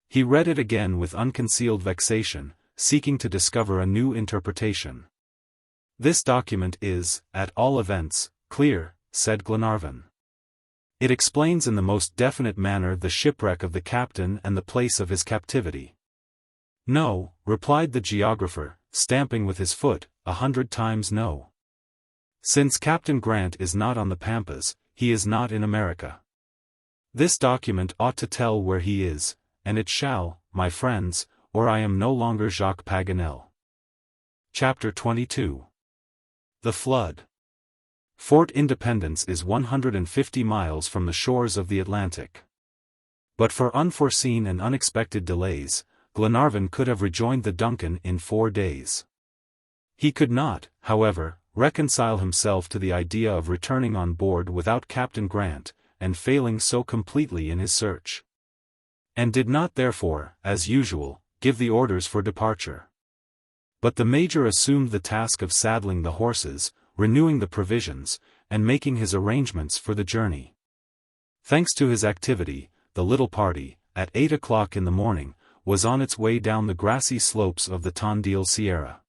He read it again with unconcealed vexation, seeking to discover a new interpretation. "This document is, at all events, clear," said Glenarvan. "It explains in the most definite manner the shipwreck of the captain and the place of his captivity." "No," replied the geographer, stamping with his foot, 100 times no. "Since Captain Grant is not on the Pampas, he is not in America. This document ought to tell where he is, and it shall, my friends, or I am no longer Jacques Paganel." Chapter 22. The Flood. Fort Independence is 150 miles from the shores of the Atlantic. But for unforeseen and unexpected delays, Glenarvan could have rejoined the Duncan in 4 days. He could not, however, reconcile himself to the idea of returning on board without Captain Grant, and failing so completely in his search. And did not therefore, as usual, give the orders for departure. But the Major assumed the task of saddling the horses, renewing the provisions, and making his arrangements for the journey. Thanks to his activity, the little party, at 8 o'clock in the morning, was on its way down the grassy slopes of the Tandil Sierra.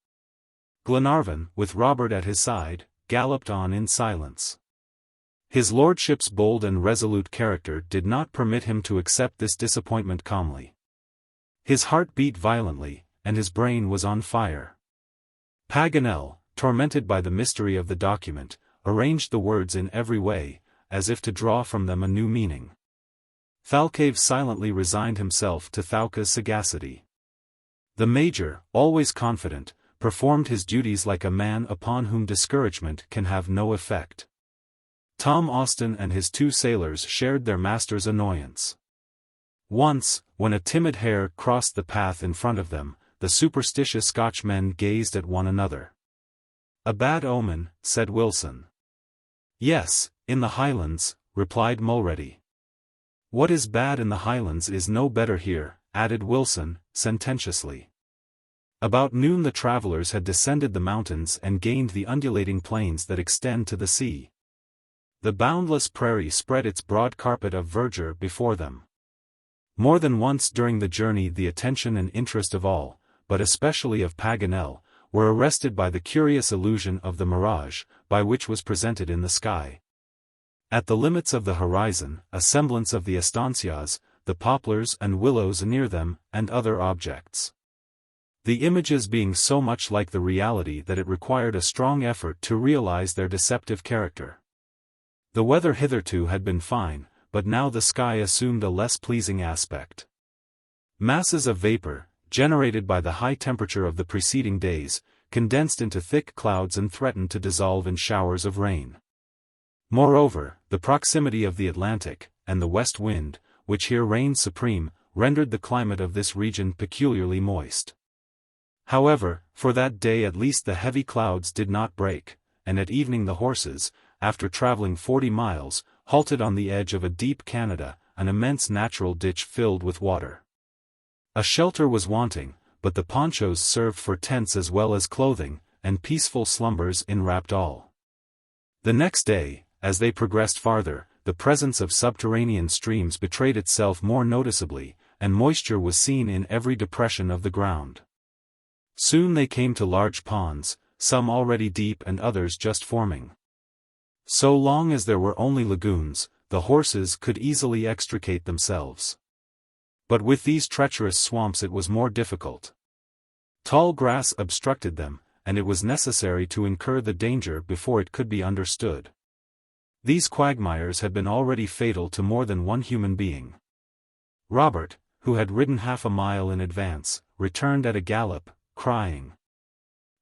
Glenarvan, with Robert at his side, galloped on in silence. His lordship's bold and resolute character did not permit him to accept this disappointment calmly. His heart beat violently, and his brain was on fire. Paganel, tormented by the mystery of the document, arranged the words in every way, as if to draw from them a new meaning. Thalcave silently resigned himself to Thalcave's sagacity. The Major, always confident, performed his duties like a man upon whom discouragement can have no effect. Tom Austin and his 2 sailors shared their master's annoyance. Once, when a timid hare crossed the path in front of them, the superstitious Scotchmen gazed at one another. "A bad omen," said Wilson. "Yes, in the Highlands," replied Mulready. "What is bad in the Highlands is no better here," added Wilson, sententiously. About noon the travelers had descended the mountains and gained the undulating plains that extend to the sea. The boundless prairie spread its broad carpet of verdure before them. More than once during the journey the attention and interest of all, but especially of Paganel, were arrested by the curious illusion of the mirage, by which was presented in the sky. At the limits of the horizon, a semblance of the estancias, the poplars and willows near them, and other objects. The images being so much like the reality that it required a strong effort to realize their deceptive character. The weather hitherto had been fine, but now the sky assumed a less pleasing aspect. Masses of vapor, generated by the high temperature of the preceding days, condensed into thick clouds and threatened to dissolve in showers of rain. Moreover, the proximity of the Atlantic, and the west wind, which here reigned supreme, rendered the climate of this region peculiarly moist. However, for that day at least the heavy clouds did not break, and at evening the horses, after traveling 40 miles, halted on the edge of a deep Canada, an immense natural ditch filled with water. A shelter was wanting, but the ponchos served for tents as well as clothing, and peaceful slumbers enwrapped all. The next day, as they progressed farther, the presence of subterranean streams betrayed itself more noticeably, and moisture was seen in every depression of the ground. Soon they came to large ponds, some already deep and others just forming. So long as there were only lagoons, the horses could easily extricate themselves. But with these treacherous swamps it was more difficult. Tall grass obstructed them, and it was necessary to incur the danger before it could be understood. These quagmires had been already fatal to more than one human being. Robert, who had ridden half a mile in advance, returned at a gallop, crying,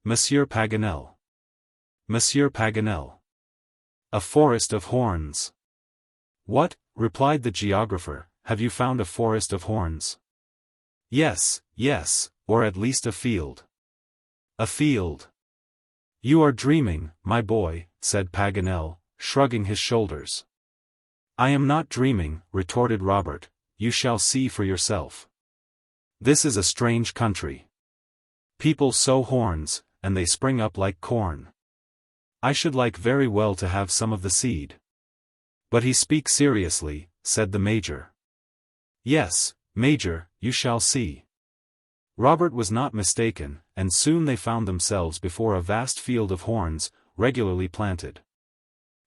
"Monsieur Paganel! Monsieur Paganel! A forest of horns!" "What," replied the geographer, "have you found a forest of horns?" "Yes, yes, or at least a field." "A field." "You are dreaming, my boy," said Paganel, shrugging his shoulders. "I am not dreaming," retorted Robert, "you shall see for yourself. This is a strange country. People sow horns, and they spring up like corn. I should like very well to have some of the seed. But he speaks seriously, said the Major. Yes, Major, you shall see. Robert was not mistaken, and soon they found themselves before a vast field of horns, regularly planted.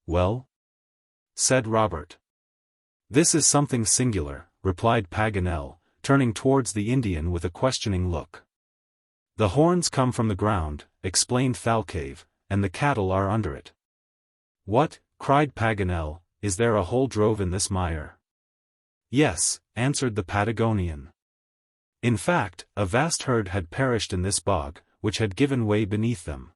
Well? Said Robert. This is something singular, replied Paganel, turning towards the Indian with a questioning look. The horns come from the ground, explained Thalcave, and the cattle are under it. What? Cried Paganel, is there a whole drove in this mire? Yes, answered the Patagonian. In fact, a vast herd had perished in this bog, which had given way beneath them.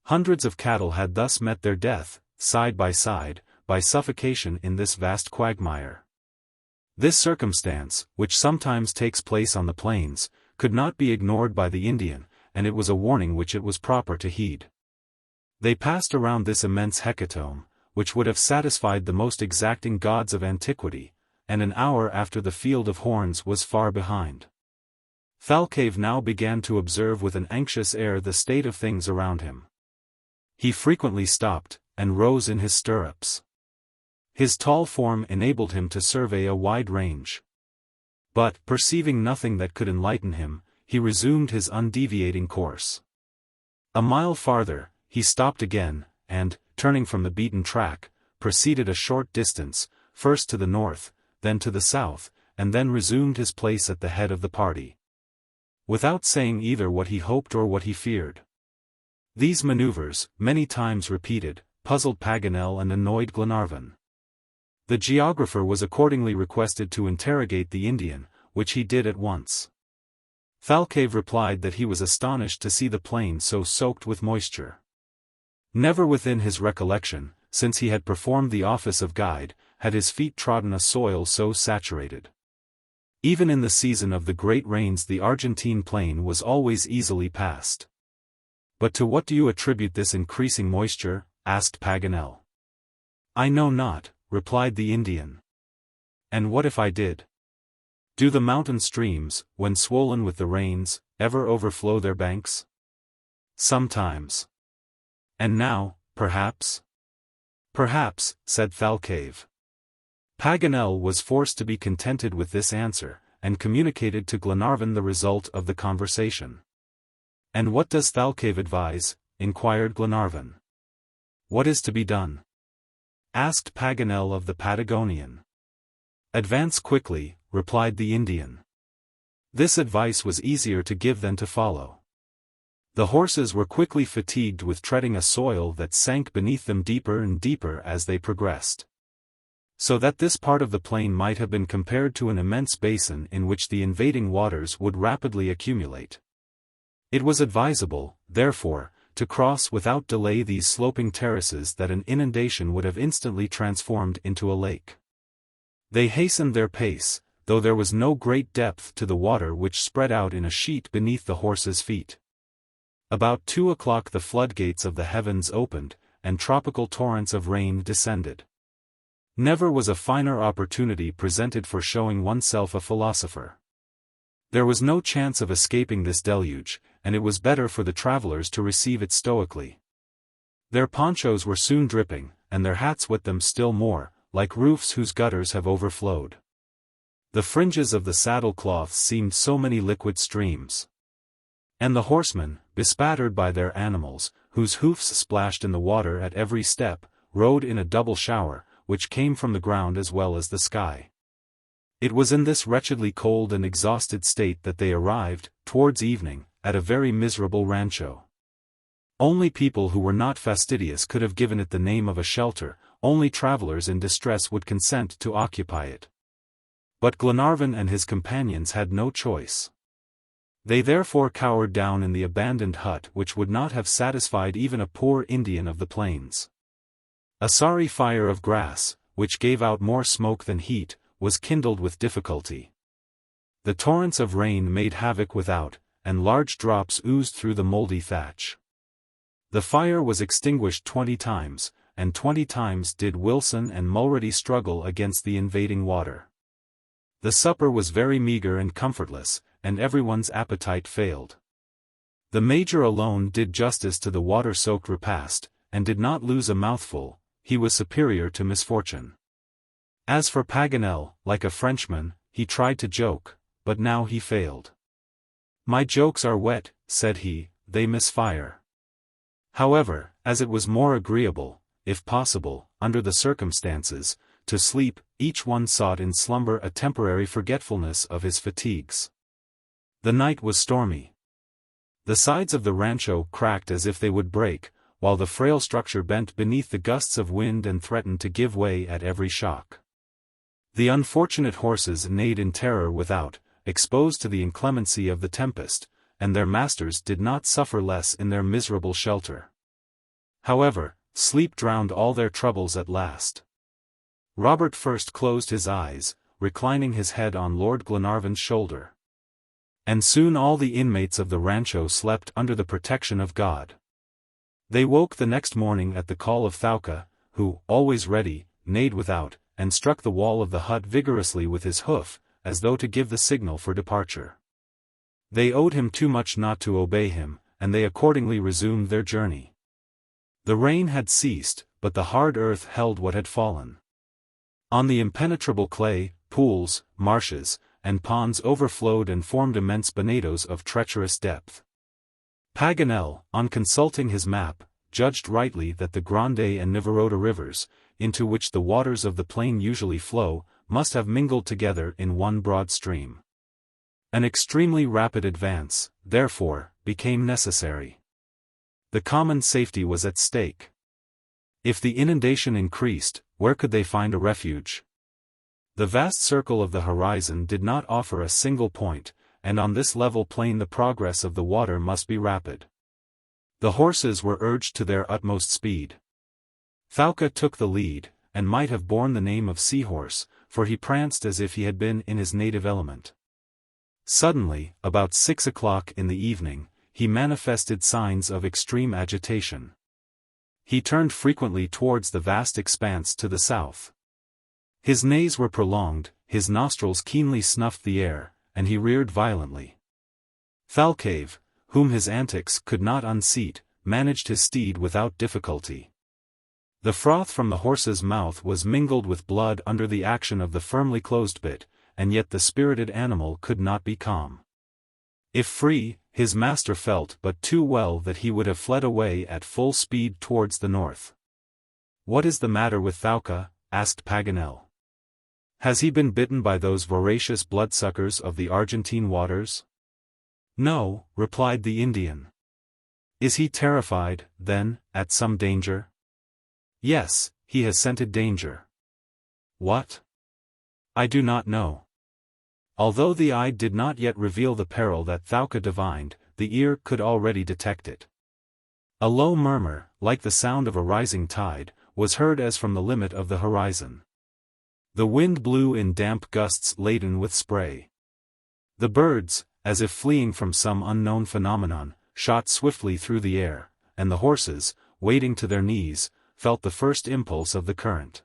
Hundreds of cattle had thus met their death, side, by suffocation in this vast quagmire. This circumstance, which sometimes takes place on the plains, could not be ignored by the Indian, and it was a warning which it was proper to heed. They passed around this immense hecatomb, which would have satisfied the most exacting gods of antiquity, and an hour after the field of horns was far behind. Thalcave now began to observe with an anxious air the state of things around him. He frequently stopped, and rose in his stirrups. His tall form enabled him to survey a wide range. But, perceiving nothing that could enlighten him, he resumed his undeviating course. A mile farther, he stopped again, and, turning from the beaten track, proceeded a short distance, first to the north, then to the south, and then resumed his place at the head of the party. Without saying either what he hoped or what he feared. These maneuvers, many times repeated, puzzled Paganel and annoyed Glenarvan. The geographer was accordingly requested to interrogate the Indian, which he did at once. Thalcave replied that he was astonished to see the plain so soaked with moisture. Never within his recollection, since he had performed the office of guide, had his feet trodden a soil so saturated. Even in the season of the great rains the Argentine plain was always easily passed. But to what do you attribute this increasing moisture? Asked Paganel. I know not, replied the Indian. And what if I did? Do the mountain streams, when swollen with the rains, ever overflow their banks? Sometimes. And now, perhaps? Perhaps, said Thalcave. Paganel was forced to be contented with this answer, and communicated to Glenarvan the result of the conversation. And what does Thalcave advise? Inquired Glenarvan. What is to be done? Asked Paganel of the Patagonian. Advance quickly, replied the Indian. This advice was easier to give than to follow. The horses were quickly fatigued with treading a soil that sank beneath them deeper and deeper as they progressed. So that this part of the plain might have been compared to an immense basin in which the invading waters would rapidly accumulate. It was advisable, therefore, to cross without delay these sloping terraces that an inundation would have instantly transformed into a lake. They hastened their pace, though there was no great depth to the water which spread out in a sheet beneath the horses' feet. About 2 o'clock the floodgates of the heavens opened, and tropical torrents of rain descended. Never was a finer opportunity presented for showing oneself a philosopher. There was no chance of escaping this deluge, and it was better for the travelers to receive it stoically. Their ponchos were soon dripping, and their hats wet them still more, like roofs whose gutters have overflowed. The fringes of the saddle cloths seemed so many liquid streams. And the horsemen, bespattered by their animals, whose hoofs splashed in the water at every step, rode in a double shower, which came from the ground as well as the sky. It was in this wretchedly cold and exhausted state that they arrived, towards evening, at a very miserable rancho. Only people who were not fastidious could have given it the name of a shelter, only travelers in distress would consent to occupy it. But Glenarvan and his companions had no choice. They therefore cowered down in the abandoned hut which would not have satisfied even a poor Indian of the plains. A sorry fire of grass, which gave out more smoke than heat, was kindled with difficulty. The torrents of rain made havoc without, and large drops oozed through the moldy thatch. The fire was extinguished 20 times, and 20 times did Wilson and Mulrady struggle against the invading water. The supper was very meager and comfortless, and everyone's appetite failed. The Major alone did justice to the water-soaked repast, and did not lose a mouthful. He was superior to misfortune. As for Paganel, like a Frenchman, he tried to joke, but now he failed. "My jokes are wet," said he, "they misfire." However, as it was more agreeable, if possible, under the circumstances, to sleep, each one sought in slumber a temporary forgetfulness of his fatigues. The night was stormy. The sides of the rancho cracked as if they would break, while the frail structure bent beneath the gusts of wind and threatened to give way at every shock. The unfortunate horses neighed in terror without, exposed to the inclemency of the tempest, and their masters did not suffer less in their miserable shelter. However, sleep drowned all their troubles at last. Robert first closed his eyes, reclining his head on Lord Glenarvan's shoulder. And soon all the inmates of the rancho slept under the protection of God. They woke the next morning at the call of Thalcave, who, always ready, neighed without, and struck the wall of the hut vigorously with his hoof, as though to give the signal for departure. They owed him too much not to obey him, and they accordingly resumed their journey. The rain had ceased, but the hard earth held what had fallen. On the impenetrable clay, pools, marshes, and ponds overflowed and formed immense bonados of treacherous depth. Paganel, on consulting his map, judged rightly that the Grande and Nivarota rivers, into which the waters of the plain usually flow, must have mingled together in one broad stream. An extremely rapid advance, therefore, became necessary. The common safety was at stake. If the inundation increased, where could they find a refuge? The vast circle of the horizon did not offer a single point, and on this level plain the progress of the water must be rapid. The horses were urged to their utmost speed. Thalcave took the lead, and might have borne the name of seahorse, for he pranced as if he had been in his native element. Suddenly, about 6 o'clock in the evening, he manifested signs of extreme agitation. He turned frequently towards the vast expanse to the south. His neighs were prolonged, his nostrils keenly snuffed the air, and he reared violently. Thalcave, whom his antics could not unseat, managed his steed without difficulty. The froth from the horse's mouth was mingled with blood under the action of the firmly closed bit, and yet the spirited animal could not be calm. If free, his master felt but too well that he would have fled away at full speed towards the north. "What is the matter with Thalcave?" asked Paganel. "Has he been bitten by those voracious bloodsuckers of the Argentine waters?" "No," replied the Indian. "Is he terrified, then, at some danger?" "Yes, he has scented danger." "What?" "I do not know." Although the eye did not yet reveal the peril that Thalcave divined, the ear could already detect it. A low murmur, like the sound of a rising tide, was heard as from the limit of the horizon. The wind blew in damp gusts laden with spray. The birds, as if fleeing from some unknown phenomenon, shot swiftly through the air, and the horses, wading to their knees, felt the first impulse of the current.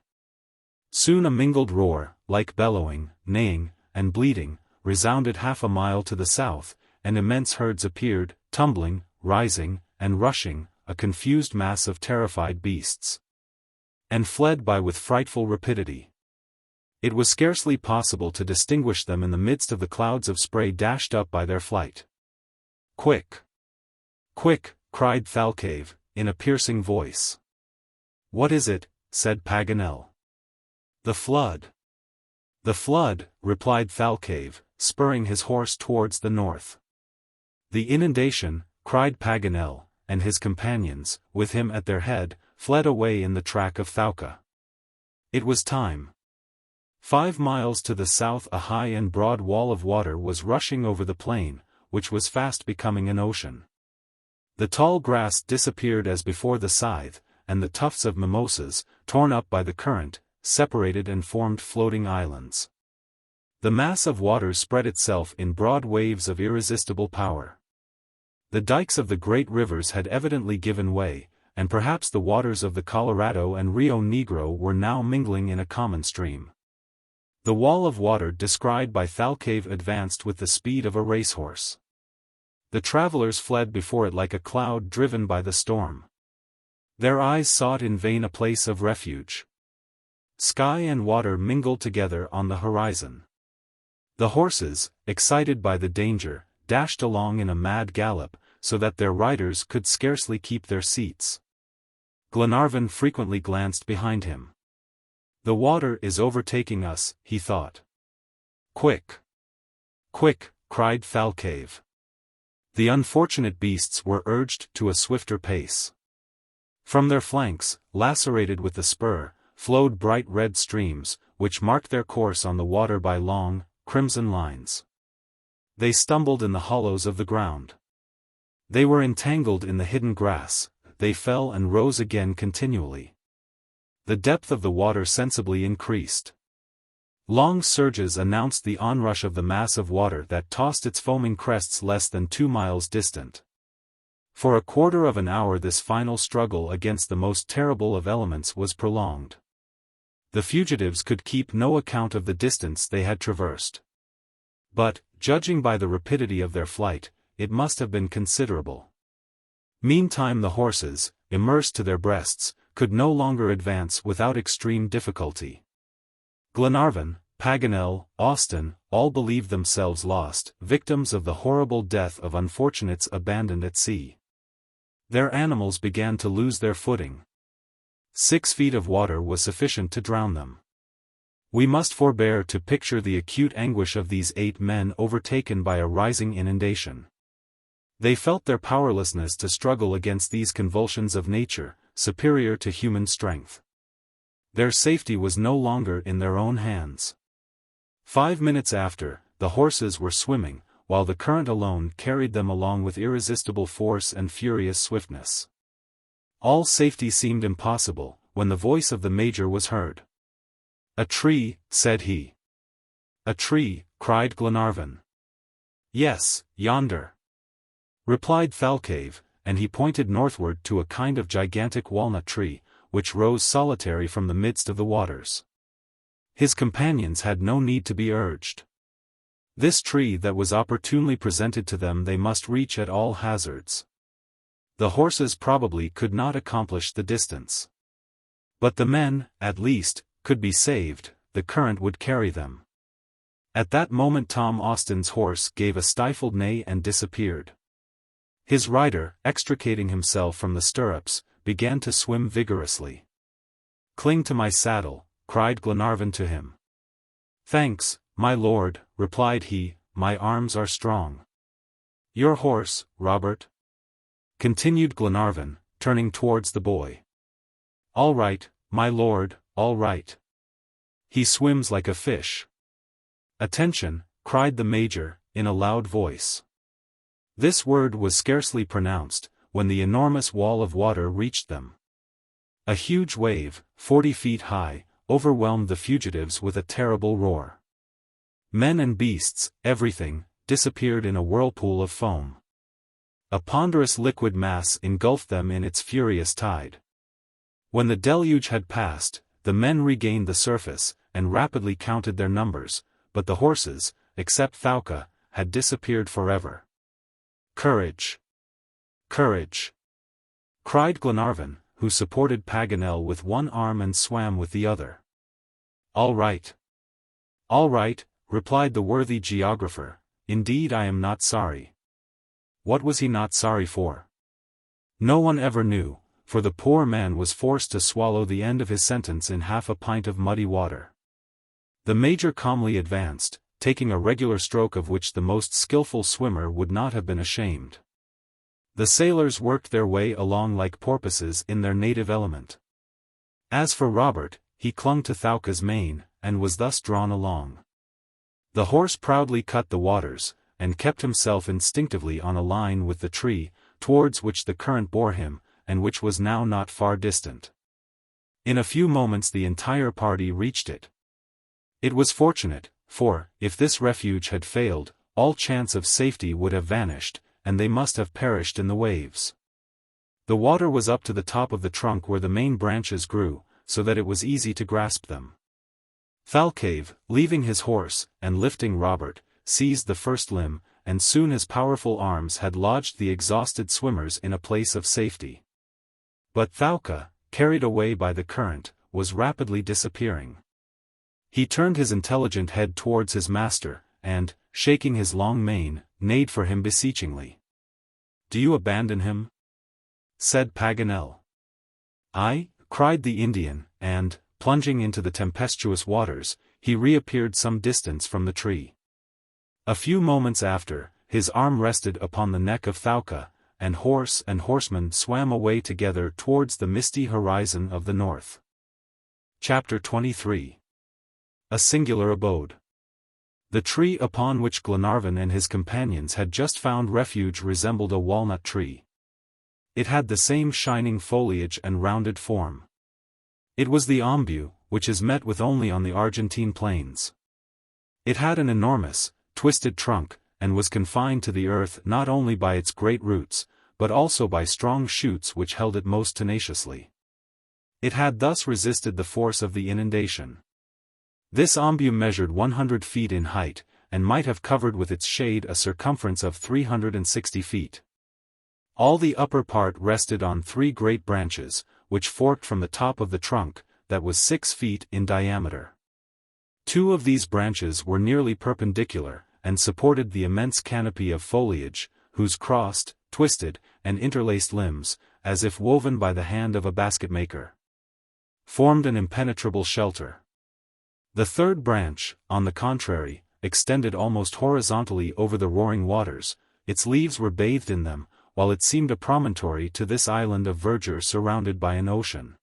Soon a mingled roar, like bellowing, neighing, and bleating, resounded half a mile to the south, and immense herds appeared, tumbling, rising, and rushing, a confused mass of terrified beasts. And fled by with frightful rapidity. It was scarcely possible to distinguish them in the midst of the clouds of spray dashed up by their flight. "Quick! Quick!" cried Thalcave, in a piercing voice. "What is it?" said Paganel. "The flood." "The flood," replied Thalcave, spurring his horse towards the north. "The inundation," cried Paganel, and his companions, with him at their head, fled away in the track of Thalcave. It was time. 5 miles to the south a high and broad wall of water was rushing over the plain, which was fast becoming an ocean. The tall grass disappeared as before the scythe, and the tufts of mimosas, torn up by the current, separated and formed floating islands. The mass of water spread itself in broad waves of irresistible power. The dikes of the great rivers had evidently given way, and perhaps the waters of the Colorado and Rio Negro were now mingling in a common stream. The wall of water described by Thalcave advanced with the speed of a racehorse. The travelers fled before it like a cloud driven by the storm. Their eyes sought in vain a place of refuge. Sky and water mingled together on the horizon. The horses, excited by the danger, dashed along in a mad gallop, so that their riders could scarcely keep their seats. Glenarvan frequently glanced behind him. "The water is overtaking us," he thought. "Quick! Quick!" cried Thalcave. The unfortunate beasts were urged to a swifter pace. From their flanks, lacerated with the spur, flowed bright red streams, which marked their course on the water by long, crimson lines. They stumbled in the hollows of the ground. They were entangled in the hidden grass, they fell and rose again continually. The depth of the water sensibly increased. Long surges announced the onrush of the mass of water that tossed its foaming crests less than 2 miles distant. For a quarter of an hour this final struggle against the most terrible of elements was prolonged. The fugitives could keep no account of the distance they had traversed. But, judging by the rapidity of their flight, it must have been considerable. Meantime the horses, immersed to their breasts, could no longer advance without extreme difficulty. Glenarvan, Paganel, Austin, all believed themselves lost, victims of the horrible death of unfortunates abandoned at sea. Their animals began to lose their footing. 6 feet of water was sufficient to drown them. We must forbear to picture the acute anguish of these 8 men overtaken by a rising inundation. They felt their powerlessness to struggle against these convulsions of nature, superior to human strength. Their safety was no longer in their own hands. 5 minutes after, the horses were swimming, while the current alone carried them along with irresistible force and furious swiftness. All safety seemed impossible, when the voice of the Major was heard. "A tree," said he. "A tree," cried Glenarvan. "Yes, yonder," replied Thalcave, and he pointed northward to a kind of gigantic walnut tree, which rose solitary from the midst of the waters. His companions had no need to be urged. This tree that was opportunely presented to them they must reach at all hazards. The horses probably could not accomplish the distance. But the men, at least, could be saved, the current would carry them. At that moment Tom Austin's horse gave a stifled neigh and disappeared. His rider, extricating himself from the stirrups, began to swim vigorously. "Cling to my saddle," cried Glenarvan to him. "Thanks, my lord," replied he, "my arms are strong." "Your horse, Robert?" continued Glenarvan, turning towards the boy. "All right, my lord, all right. He swims like a fish." "Attention," cried the Major, in a loud voice. This word was scarcely pronounced, when the enormous wall of water reached them. A huge wave, 40 feet high, overwhelmed the fugitives with a terrible roar. Men and beasts, everything, disappeared in a whirlpool of foam. A ponderous liquid mass engulfed them in its furious tide. When the deluge had passed, the men regained the surface, and rapidly counted their numbers, but the horses, except Thalcave, had disappeared forever. "Courage! Courage!" cried Glenarvan, who supported Paganel with one arm and swam with the other. "All right. All right," replied the worthy geographer, "indeed I am not sorry." What was he not sorry for? No one ever knew, for the poor man was forced to swallow the end of his sentence in half a pint of muddy water. The Major calmly advanced, taking a regular stroke of which the most skillful swimmer would not have been ashamed. The sailors worked their way along like porpoises in their native element. As for Robert, he clung to Thalcave's mane, and was thus drawn along. The horse proudly cut the waters, and kept himself instinctively on a line with the tree, towards which the current bore him, and which was now not far distant. In a few moments the entire party reached it. It was fortunate, for, if this refuge had failed, all chance of safety would have vanished, and they must have perished in the waves. The water was up to the top of the trunk where the main branches grew, so that it was easy to grasp them. Thalcave, leaving his horse, and lifting Robert, seized the first limb, and soon his powerful arms had lodged the exhausted swimmers in a place of safety. But Thalcave, carried away by the current, was rapidly disappearing. He turned his intelligent head towards his master, and, shaking his long mane, neighed for him beseechingly. "Do you abandon him?" said Paganel. "Aye," cried the Indian, and, plunging into the tempestuous waters, he reappeared some distance from the tree. A few moments after, his arm rested upon the neck of Thalcave, and horse and horseman swam away together towards the misty horizon of the north. Chapter 23. A Singular Abode. The tree upon which Glenarvan and his companions had just found refuge resembled a walnut tree. It had the same shining foliage and rounded form. It was the ombu, which is met with only on the Argentine plains. It had an enormous, twisted trunk, and was confined to the earth not only by its great roots, but also by strong shoots which held it most tenaciously. It had thus resisted the force of the inundation. This ombu measured 100 feet in height, and might have covered with its shade a circumference of 360 feet. All the upper part rested on 3 great branches, which forked from the top of the trunk, that was 6 feet in diameter. 2 of these branches were nearly perpendicular, and supported the immense canopy of foliage, whose crossed, twisted, and interlaced limbs, as if woven by the hand of a basket-maker, formed an impenetrable shelter. The 3rd branch, on the contrary, extended almost horizontally over the roaring waters. Its leaves were bathed in them, while it seemed a promontory to this island of verdure surrounded by an ocean.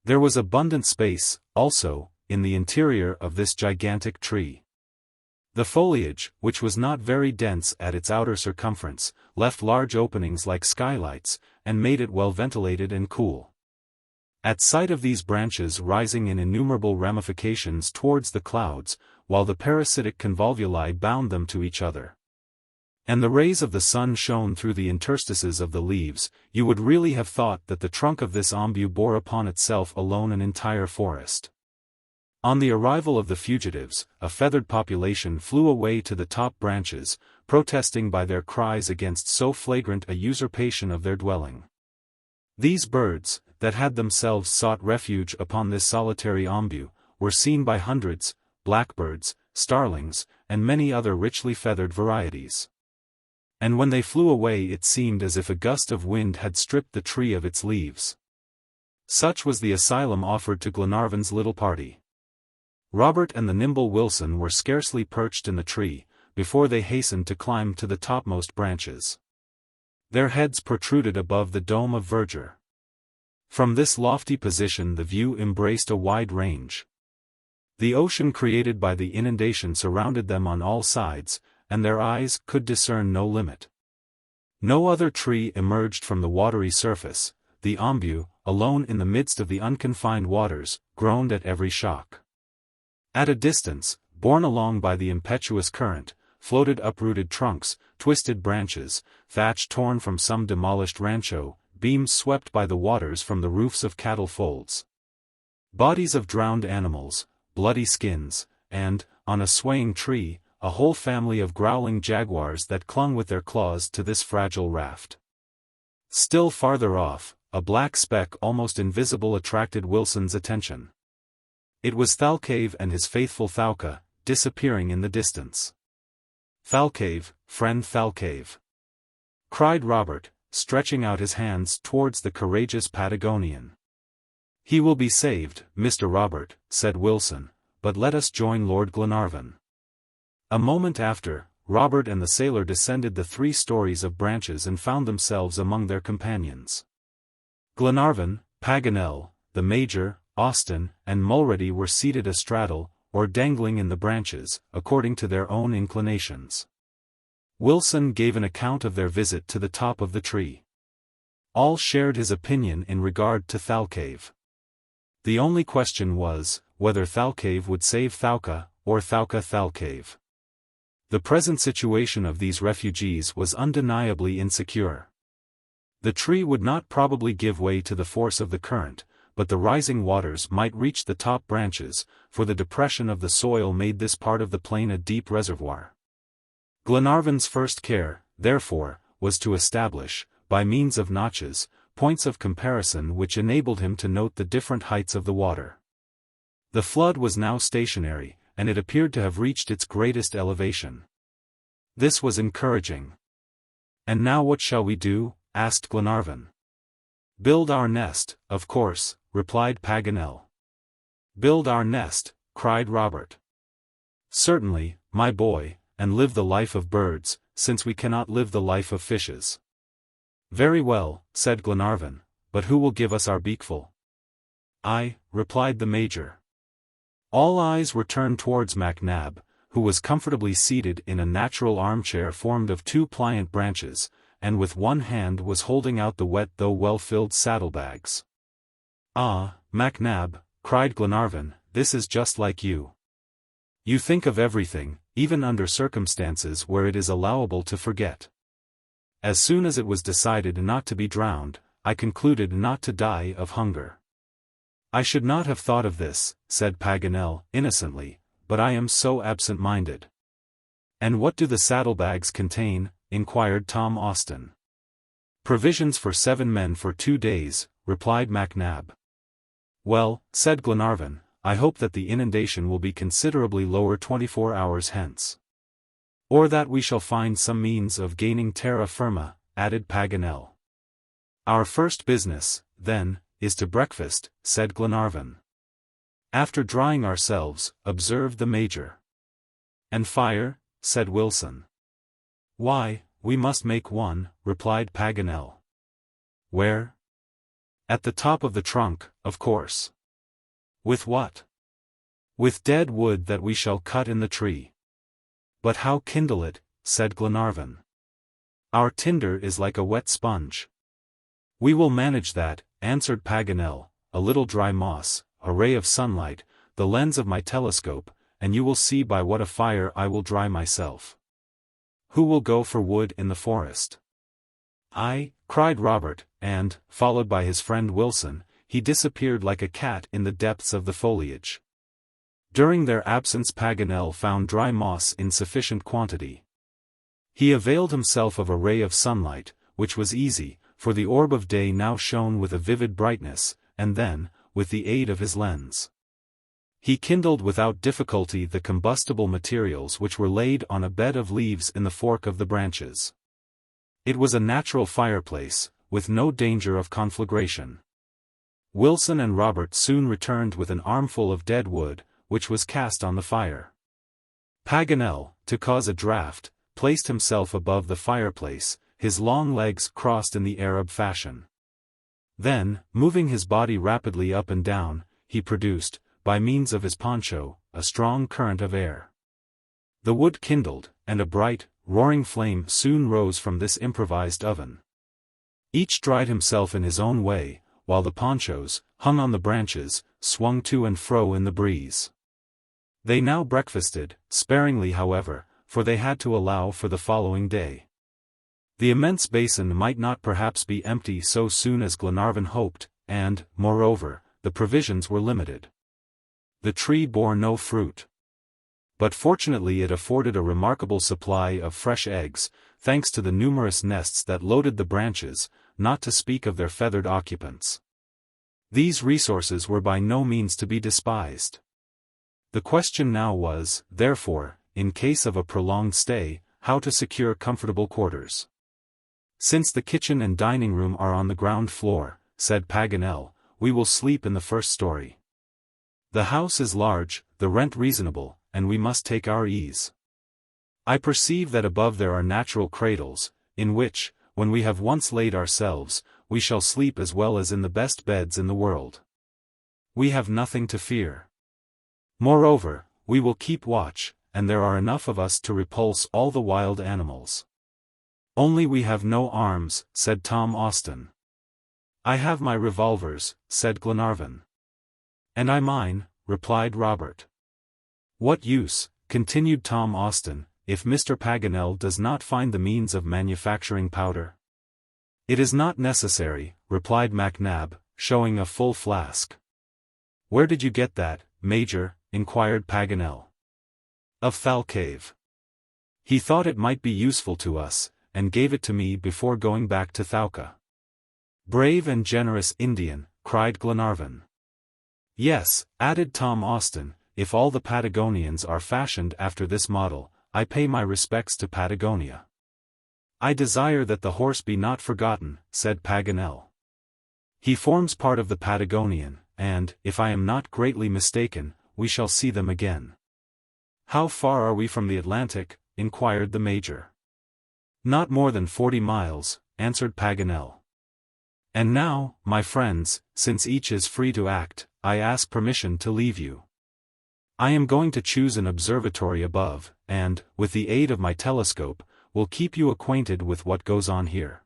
There was abundant space, also, in the interior of this gigantic tree. The foliage, which was not very dense at its outer circumference, left large openings like skylights, and made it well ventilated and cool. At sight of these branches rising in innumerable ramifications towards the clouds, while the parasitic convolvuli bound them to each other, and the rays of the sun shone through the interstices of the leaves, you would really have thought that the trunk of this ombu bore upon itself alone an entire forest. On the arrival of the fugitives, a feathered population flew away to the top branches, protesting by their cries against so flagrant a usurpation of their dwelling. These birds, that had themselves sought refuge upon this solitary ombu, were seen by hundreds, blackbirds, starlings, and many other richly feathered varieties. And when they flew away it seemed as if a gust of wind had stripped the tree of its leaves. Such was the asylum offered to Glenarvan's little party. Robert and the nimble Wilson were scarcely perched in the tree, before they hastened to climb to the topmost branches. Their heads protruded above the dome of verdure. From this lofty position the view embraced a wide range. The ocean created by the inundation surrounded them on all sides, and their eyes could discern no limit. No other tree emerged from the watery surface. The ombu, alone in the midst of the unconfined waters, groaned at every shock. At a distance, borne along by the impetuous current, floated uprooted trunks, twisted branches, thatch torn from some demolished rancho, beams swept by the waters from the roofs of cattle folds, bodies of drowned animals, bloody skins, and, on a swaying tree, a whole family of growling jaguars that clung with their claws to this fragile raft. Still farther off, a black speck almost invisible attracted Wilson's attention. It was Thalcave and his faithful Thalcave, disappearing in the distance. "Thalcave, friend Thalcave!" cried Robert, stretching out his hands towards the courageous Patagonian. "He will be saved, Mr. Robert," said Wilson, "but let us join Lord Glenarvan." A moment after, Robert and the sailor descended the 3 stories of branches and found themselves among their companions. Glenarvan, Paganel, the Major, Austin, and Mulready were seated astraddle, or dangling in the branches, according to their own inclinations. Wilson gave an account of their visit to the top of the tree. All shared his opinion in regard to Thalcave. The only question was, whether Thalcave would save Thalcave, or Thalcave Thalcave. The present situation of these refugees was undeniably insecure. The tree would not probably give way to the force of the current, but the rising waters might reach the top branches, for the depression of the soil made this part of the plain a deep reservoir. Glenarvan's first care, therefore, was to establish, by means of notches, points of comparison which enabled him to note the different heights of the water. The flood was now stationary, and it appeared to have reached its greatest elevation. This was encouraging. "And now what shall we do?" asked Glenarvan. "Build our nest, of course," replied Paganel. "Build our nest," cried Robert. "Certainly, my boy, and live the life of birds, since we cannot live the life of fishes." "Very well," said Glenarvan, "but who will give us our beakful?" "I," replied the Major. All eyes were turned towards MacNab, who was comfortably seated in a natural armchair formed of two pliant branches, and with one hand was holding out the wet though well-filled saddlebags. "Ah, MacNab," cried Glenarvan, "this is just like you. You think of everything, even under circumstances where it is allowable to forget. As soon as it was decided not to be drowned, I concluded not to die of hunger." "I should not have thought of this," said Paganel, innocently, "but I am so absent-minded." "And what do the saddlebags contain?" inquired Tom Austin. "Provisions for 7 men for 2 days," replied MacNab. "Well," said Glenarvan, "I hope that the inundation will be considerably lower 24 hours hence." "Or that we shall find some means of gaining terra firma," added Paganel. "Our first business, then, is to breakfast," said Glenarvan. "After drying ourselves," observed the Major. "And fire?" said Wilson. "Why, we must make one," replied Paganel. "Where?" "At the top of the trunk, of course." "With what?" "With dead wood that we shall cut in the tree." "But how kindle it?" said Glenarvan. "Our tinder is like a wet sponge." "We will manage that," answered Paganel. "A little dry moss, a ray of sunlight, the lens of my telescope, and you will see by what a fire I will dry myself." "Who will go for wood in the forest?" "I," cried Robert, and, followed by his friend Wilson, he disappeared like a cat in the depths of the foliage. During their absence Paganel found dry moss in sufficient quantity. He availed himself of a ray of sunlight, which was easy, for the orb of day now shone with a vivid brightness, and then, with the aid of his lens, he kindled without difficulty the combustible materials which were laid on a bed of leaves in the fork of the branches. It was a natural fireplace, with no danger of conflagration. Wilson and Robert soon returned with an armful of dead wood, which was cast on the fire. Paganel, to cause a draught, placed himself above the fireplace, his long legs crossed in the Arab fashion. Then, moving his body rapidly up and down, he produced, by means of his poncho, a strong current of air. The wood kindled, and a bright, roaring flame soon rose from this improvised oven. Each dried himself in his own way, while the ponchos, hung on the branches, swung to and fro in the breeze. They now breakfasted, sparingly however, for they had to allow for the following day. The immense basin might not perhaps be empty so soon as Glenarvan hoped, and, moreover, the provisions were limited. The tree bore no fruit. But fortunately it afforded a remarkable supply of fresh eggs, thanks to the numerous nests that loaded the branches, not to speak of their feathered occupants. These resources were by no means to be despised. The question now was, therefore, in case of a prolonged stay, how to secure comfortable quarters. "Since the kitchen and dining room are on the ground floor," said Paganel, "we will sleep in the first story. The house is large, the rent reasonable, and we must take our ease. I perceive that above there are natural cradles, in which, when we have once laid ourselves, we shall sleep as well as in the best beds in the world. We have nothing to fear. Moreover, we will keep watch, and there are enough of us to repulse all the wild animals." "Only we have no arms," said Tom Austin. "I have my revolvers," said Glenarvan. "And I mine," replied Robert. "What use," continued Tom Austin, "if Mr. Paganel does not find the means of manufacturing powder?" "It is not necessary," replied MacNab, showing a full flask. "Where did you get that, Major?" inquired Paganel. "Of Thalcave. He thought it might be useful to us, and gave it to me before going back to Thalca." "Brave and generous Indian," cried Glenarvan. "Yes," added Tom Austin, "if all the Patagonians are fashioned after this model, I pay my respects to Patagonia." "I desire that the horse be not forgotten," said Paganel. "He forms part of the Patagonian, and, if I am not greatly mistaken, we shall see them again." "How far are we from the Atlantic?" inquired the Major. "Not more than 40 miles, answered Paganel. "And now, my friends, since each is free to act, I ask permission to leave you. I am going to choose an observatory above, and, with the aid of my telescope, will keep you acquainted with what goes on here."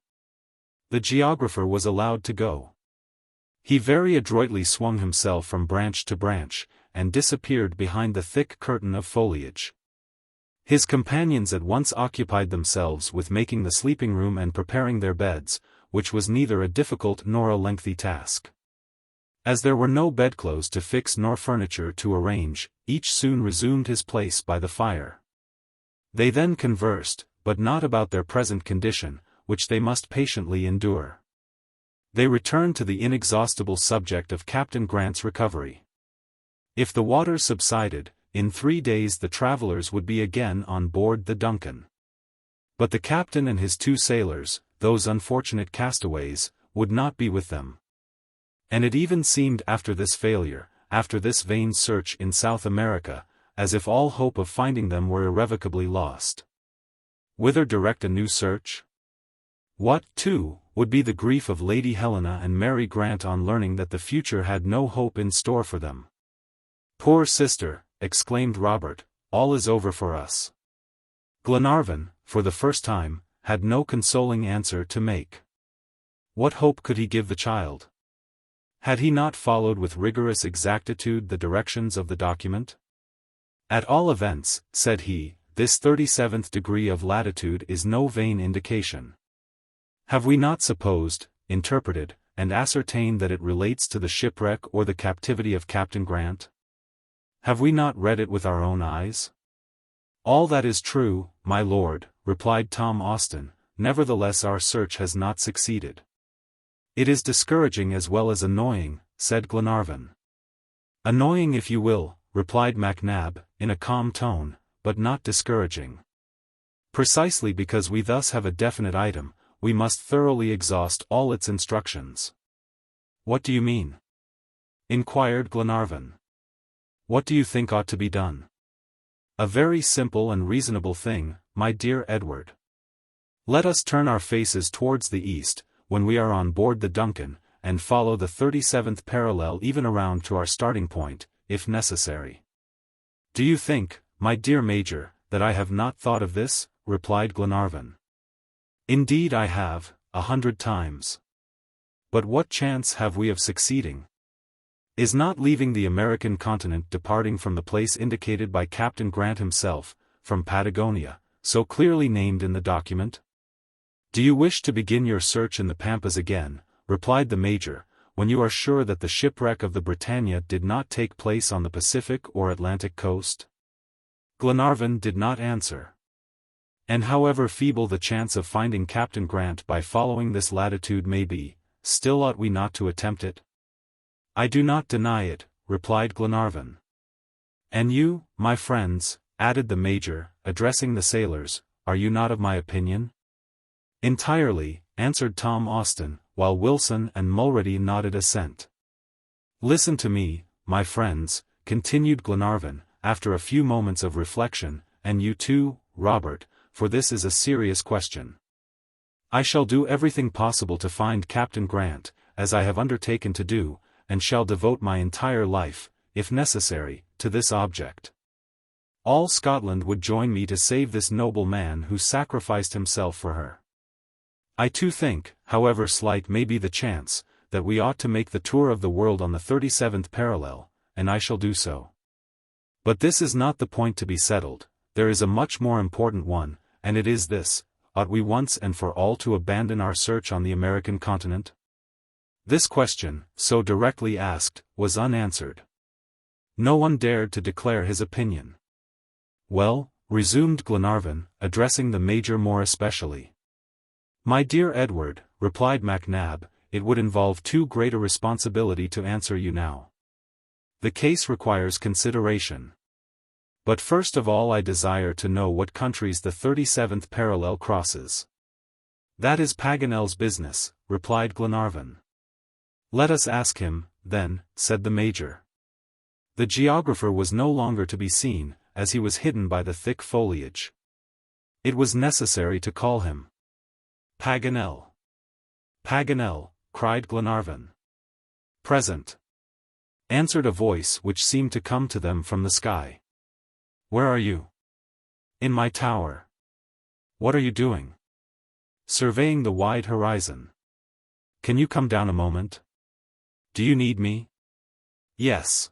The geographer was allowed to go. He very adroitly swung himself from branch to branch, and disappeared behind the thick curtain of foliage. His companions at once occupied themselves with making the sleeping room and preparing their beds, which was neither a difficult nor a lengthy task. As there were no bedclothes to fix nor furniture to arrange, each soon resumed his place by the fire. They then conversed, but not about their present condition, which they must patiently endure. They returned to the inexhaustible subject of Captain Grant's recovery. If the waters subsided, in 3 days the travelers would be again on board the Duncan. But the captain and his 2 sailors, those unfortunate castaways, would not be with them. And it even seemed after this failure, after this vain search in South America, as if all hope of finding them were irrevocably lost. Whither direct a new search? What, too, would be the grief of Lady Helena and Mary Grant on learning that the future had no hope in store for them? "Poor sister," exclaimed Robert, "all is over for us." Glenarvan, for the first time, had no consoling answer to make. What hope could he give the child? Had he not followed with rigorous exactitude the directions of the document? "At all events," said he, "this 37th degree of latitude is no vain indication. Have we not supposed, interpreted, and ascertained that it relates to the shipwreck or the captivity of Captain Grant? Have we not read it with our own eyes?" "All that is true, my lord," replied Tom Austin, "nevertheless our search has not succeeded." "It is discouraging as well as annoying," said Glenarvan. "Annoying if you will," replied MacNab, in a calm tone, "but not discouraging. Precisely because we thus have a definite item, we must thoroughly exhaust all its instructions." "What do you mean?" inquired Glenarvan. "What do you think ought to be done?" "A very simple and reasonable thing, my dear Edward. Let us turn our faces towards the east, when we are on board the Duncan, and follow the 37th parallel even around to our starting point, if necessary." "Do you think, my dear Major, that I have not thought of this?" replied Glenarvan. "Indeed I have, 100 times. But what chance have we of succeeding? Is not leaving the American continent departing from the place indicated by Captain Grant himself, from Patagonia, so clearly named in the document?" "Do you wish to begin your search in the Pampas again," replied the Major, "when you are sure that the shipwreck of the Britannia did not take place on the Pacific or Atlantic coast?" Glenarvan did not answer. "And however feeble the chance of finding Captain Grant by following this latitude may be, still ought we not to attempt it?" "I do not deny it," replied Glenarvan. "And you, my friends," added the Major, addressing the sailors, "are you not of my opinion?" "Entirely," answered Tom Austin, while Wilson and Mulrady nodded assent. "Listen to me, my friends," continued Glenarvan, after a few moments of reflection, "and you too, Robert, for this is a serious question. I shall do everything possible to find Captain Grant, as I have undertaken to do, and shall devote my entire life, if necessary, to this object. All Scotland would join me to save this noble man who sacrificed himself for her. I too think, however slight may be the chance, that we ought to make the tour of the world on the 37th parallel, and I shall do so. But this is not the point to be settled, there is a much more important one, and it is this: ought we once and for all to abandon our search on the American continent? This question, so directly asked, was unanswered. No one dared to declare his opinion. "Well," resumed Glenarvan, addressing the Major more especially. "My dear Edward," replied MacNab, it would involve too great a responsibility to answer you now. The case requires consideration. But first of all I desire to know what countries the 37th parallel crosses. That is Paganel's business, replied Glenarvan. Let us ask him, then, said the Major. The geographer was no longer to be seen, as he was hidden by the thick foliage. It was necessary to call him. Paganel. Paganel, cried Glenarvan. Present. Answered a voice which seemed to come to them from the sky. Where are you? In my tower. What are you doing? Surveying the wide horizon. Can you come down a moment? Do you need me? Yes.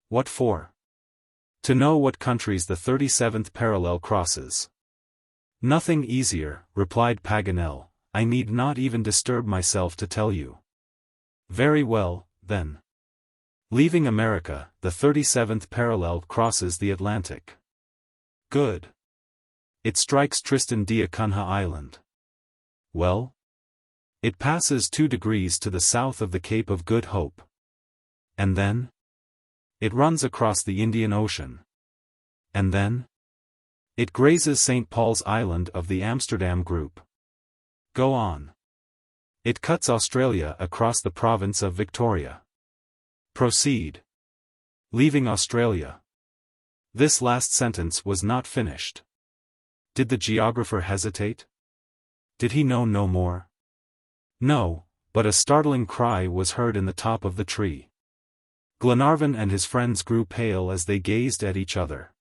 What for? To know what countries the 37th parallel crosses. Nothing easier, replied Paganel, I need not even disturb myself to tell you. Very well, then. Leaving America, the 37th parallel crosses the Atlantic. Good. It strikes Tristan da Cunha Island. Well? It passes 2 degrees to the south of the Cape of Good Hope. And then? It runs across the Indian Ocean. And then? It grazes St. Paul's Island of the Amsterdam Group. Go on. It cuts Australia across the province of Victoria. Proceed. Leaving Australia. This last sentence was not finished. Did the geographer hesitate? Did he know no more? No, but a startling cry was heard in the top of the tree. Glenarvan and his friends grew pale as they gazed at each other.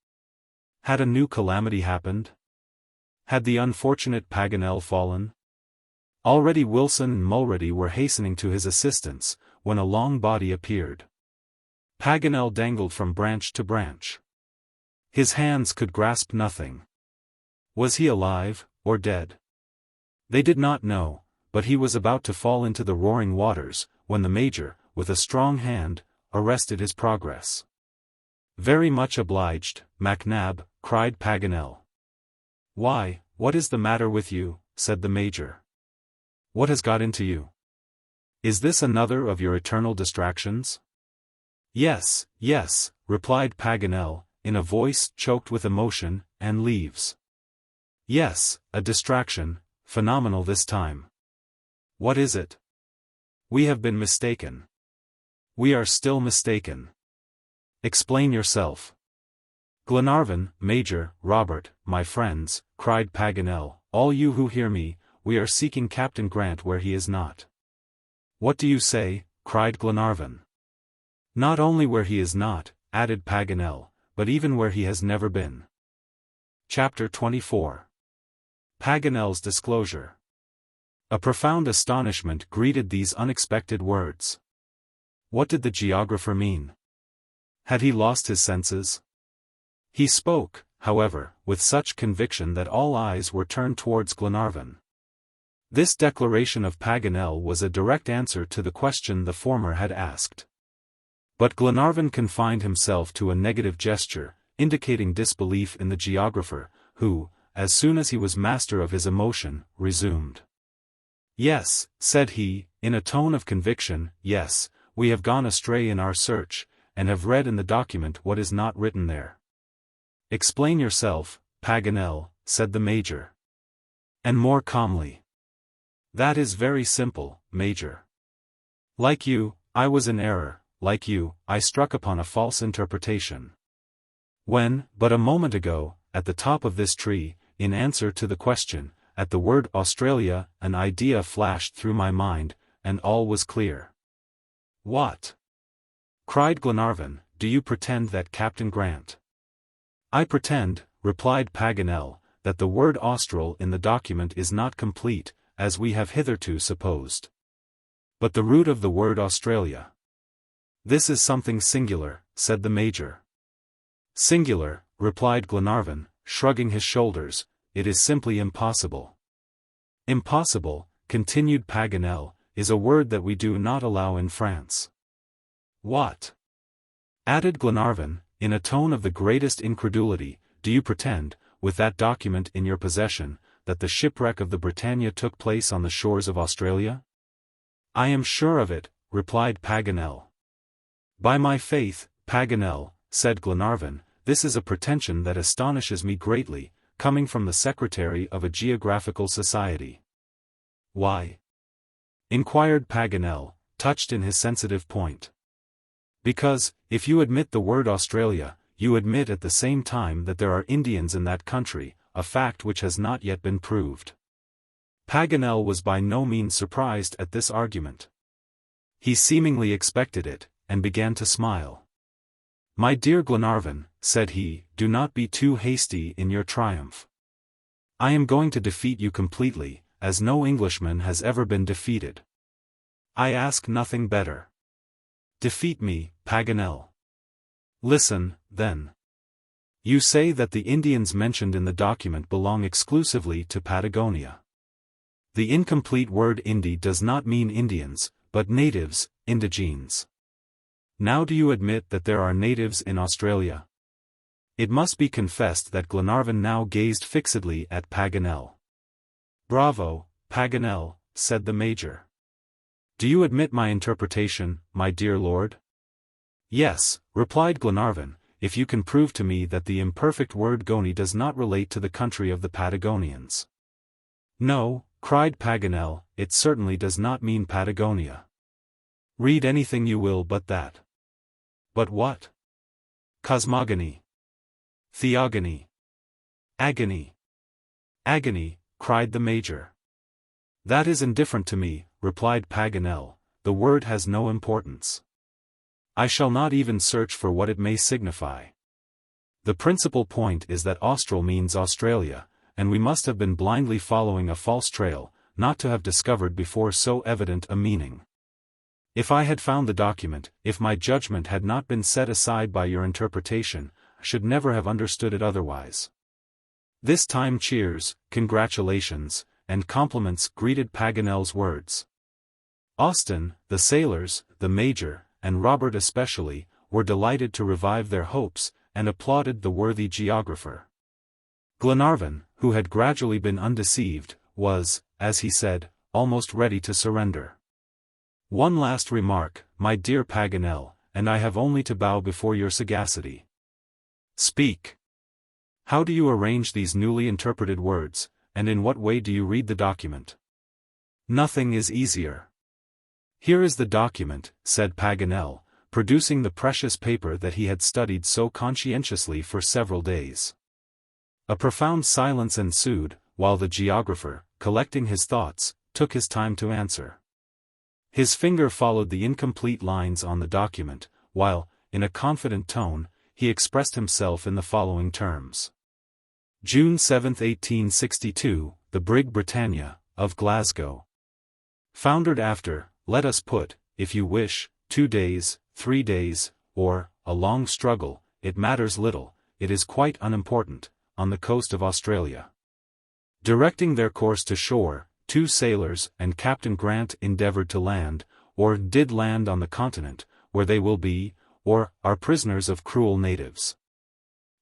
Had a new calamity happened? Had the unfortunate Paganel fallen? Already Wilson and Mulrady were hastening to his assistance, when a long body appeared. Paganel dangled from branch to branch. His hands could grasp nothing. Was he alive, or dead? They did not know, but he was about to fall into the roaring waters, when the Major, with a strong hand, arrested his progress. Very much obliged, MacNab, cried Paganel. Why, what is the matter with you, said the Major. What has got into you? Is this another of your eternal distractions? Yes, yes, replied Paganel, in a voice choked with emotion and leaves. Yes, a distraction, phenomenal this time. What is it? We have been mistaken. We are still mistaken. Explain yourself. Glenarvan, Major, Robert, my friends, cried Paganel, all you who hear me, we are seeking Captain Grant where he is not. What do you say? Cried Glenarvan. Not only where he is not, added Paganel, but even where he has never been. Chapter 24. Paganel's disclosure. A profound astonishment greeted these unexpected words. What did the geographer mean? Had he lost his senses? He spoke, however, with such conviction that all eyes were turned towards Glenarvan. This declaration of Paganel was a direct answer to the question the former had asked. But Glenarvan confined himself to a negative gesture, indicating disbelief in the geographer, who, as soon as he was master of his emotion, resumed. Yes, said he, in a tone of conviction, yes, we have gone astray in our search, and have read in the document what is not written there. Explain yourself, Paganel, said the Major. And more calmly. That is very simple, Major. Like you, I was in error, like you, I struck upon a false interpretation. When, but a moment ago, at the top of this tree, in answer to the question, at the word Australia, an idea flashed through my mind, and all was clear. What? Cried Glenarvan, do you pretend that Captain Grant? I pretend, replied Paganel, that the word Austral in the document is not complete, as we have hitherto supposed. But the root of the word Australia. This is something singular, said the Major. Singular, replied Glenarvan, shrugging his shoulders, it is simply impossible. Impossible, continued Paganel, is a word that we do not allow in France. What? Added Glenarvan, in a tone of the greatest incredulity, do you pretend, with that document in your possession, that the shipwreck of the Britannia took place on the shores of Australia? "I am sure of it," replied Paganel. "By my faith, Paganel," said Glenarvan, "this is a pretension that astonishes me greatly, coming from the secretary of a geographical society." "Why?" inquired Paganel, touched in his sensitive point. "Because, if you admit the word Australia, you admit at the same time that there are Indians in that country, a fact which has not yet been proved." Paganel was by no means surprised at this argument. He seemingly expected it, and began to smile. "My dear Glenarvan," said he, "do not be too hasty in your triumph. I am going to defeat you completely, as no Englishman has ever been defeated. I ask nothing better. Defeat me, Paganel. Listen, then. You say that the Indians mentioned in the document belong exclusively to Patagonia. The incomplete word Indi does not mean Indians, but natives, indigenes. Now do you admit that there are natives in Australia?" It must be confessed that Glenarvan now gazed fixedly at Paganel. "Bravo, Paganel," said the Major. "Do you admit my interpretation, my dear lord?" "Yes," replied Glenarvan, "if you can prove to me that the imperfect word Goni does not relate to the country of the Patagonians." "No," cried Paganel, "it certainly does not mean Patagonia. Read anything you will but that." "But what?" "Cosmogony. Theogony. Agony." "Agony," cried the Major. "That is indifferent to me," replied Paganel, "the word has no importance. I shall not even search for what it may signify. The principal point is that Austral means Australia, and we must have been blindly following a false trail, not to have discovered before so evident a meaning. If I had found the document, if my judgment had not been set aside by your interpretation, I should never have understood it otherwise." This time cheers, congratulations, and compliments greeted Paganel's words. Austin, the sailors, the Major, and Robert especially, were delighted to revive their hopes, and applauded the worthy geographer. Glenarvan, who had gradually been undeceived, was, as he said, almost ready to surrender. "One last remark, my dear Paganel, and I have only to bow before your sagacity." "Speak. How do you arrange these newly interpreted words, and in what way do you read the document?" "Nothing is easier. Here is the document," said Paganel, producing the precious paper that he had studied so conscientiously for several days. A profound silence ensued, while the geographer, collecting his thoughts, took his time to answer. His finger followed the incomplete lines on the document, while, in a confident tone, he expressed himself in the following terms. June 7, 1862, the brig Britannia, of Glasgow. Foundered after, let us put, if you wish, 2 days, 3 days, or, a long struggle, it matters little, it is quite unimportant, on the coast of Australia. Directing their course to shore, 2 sailors and Captain Grant endeavored to land, or did land on the continent, where they will be, or are prisoners of cruel natives.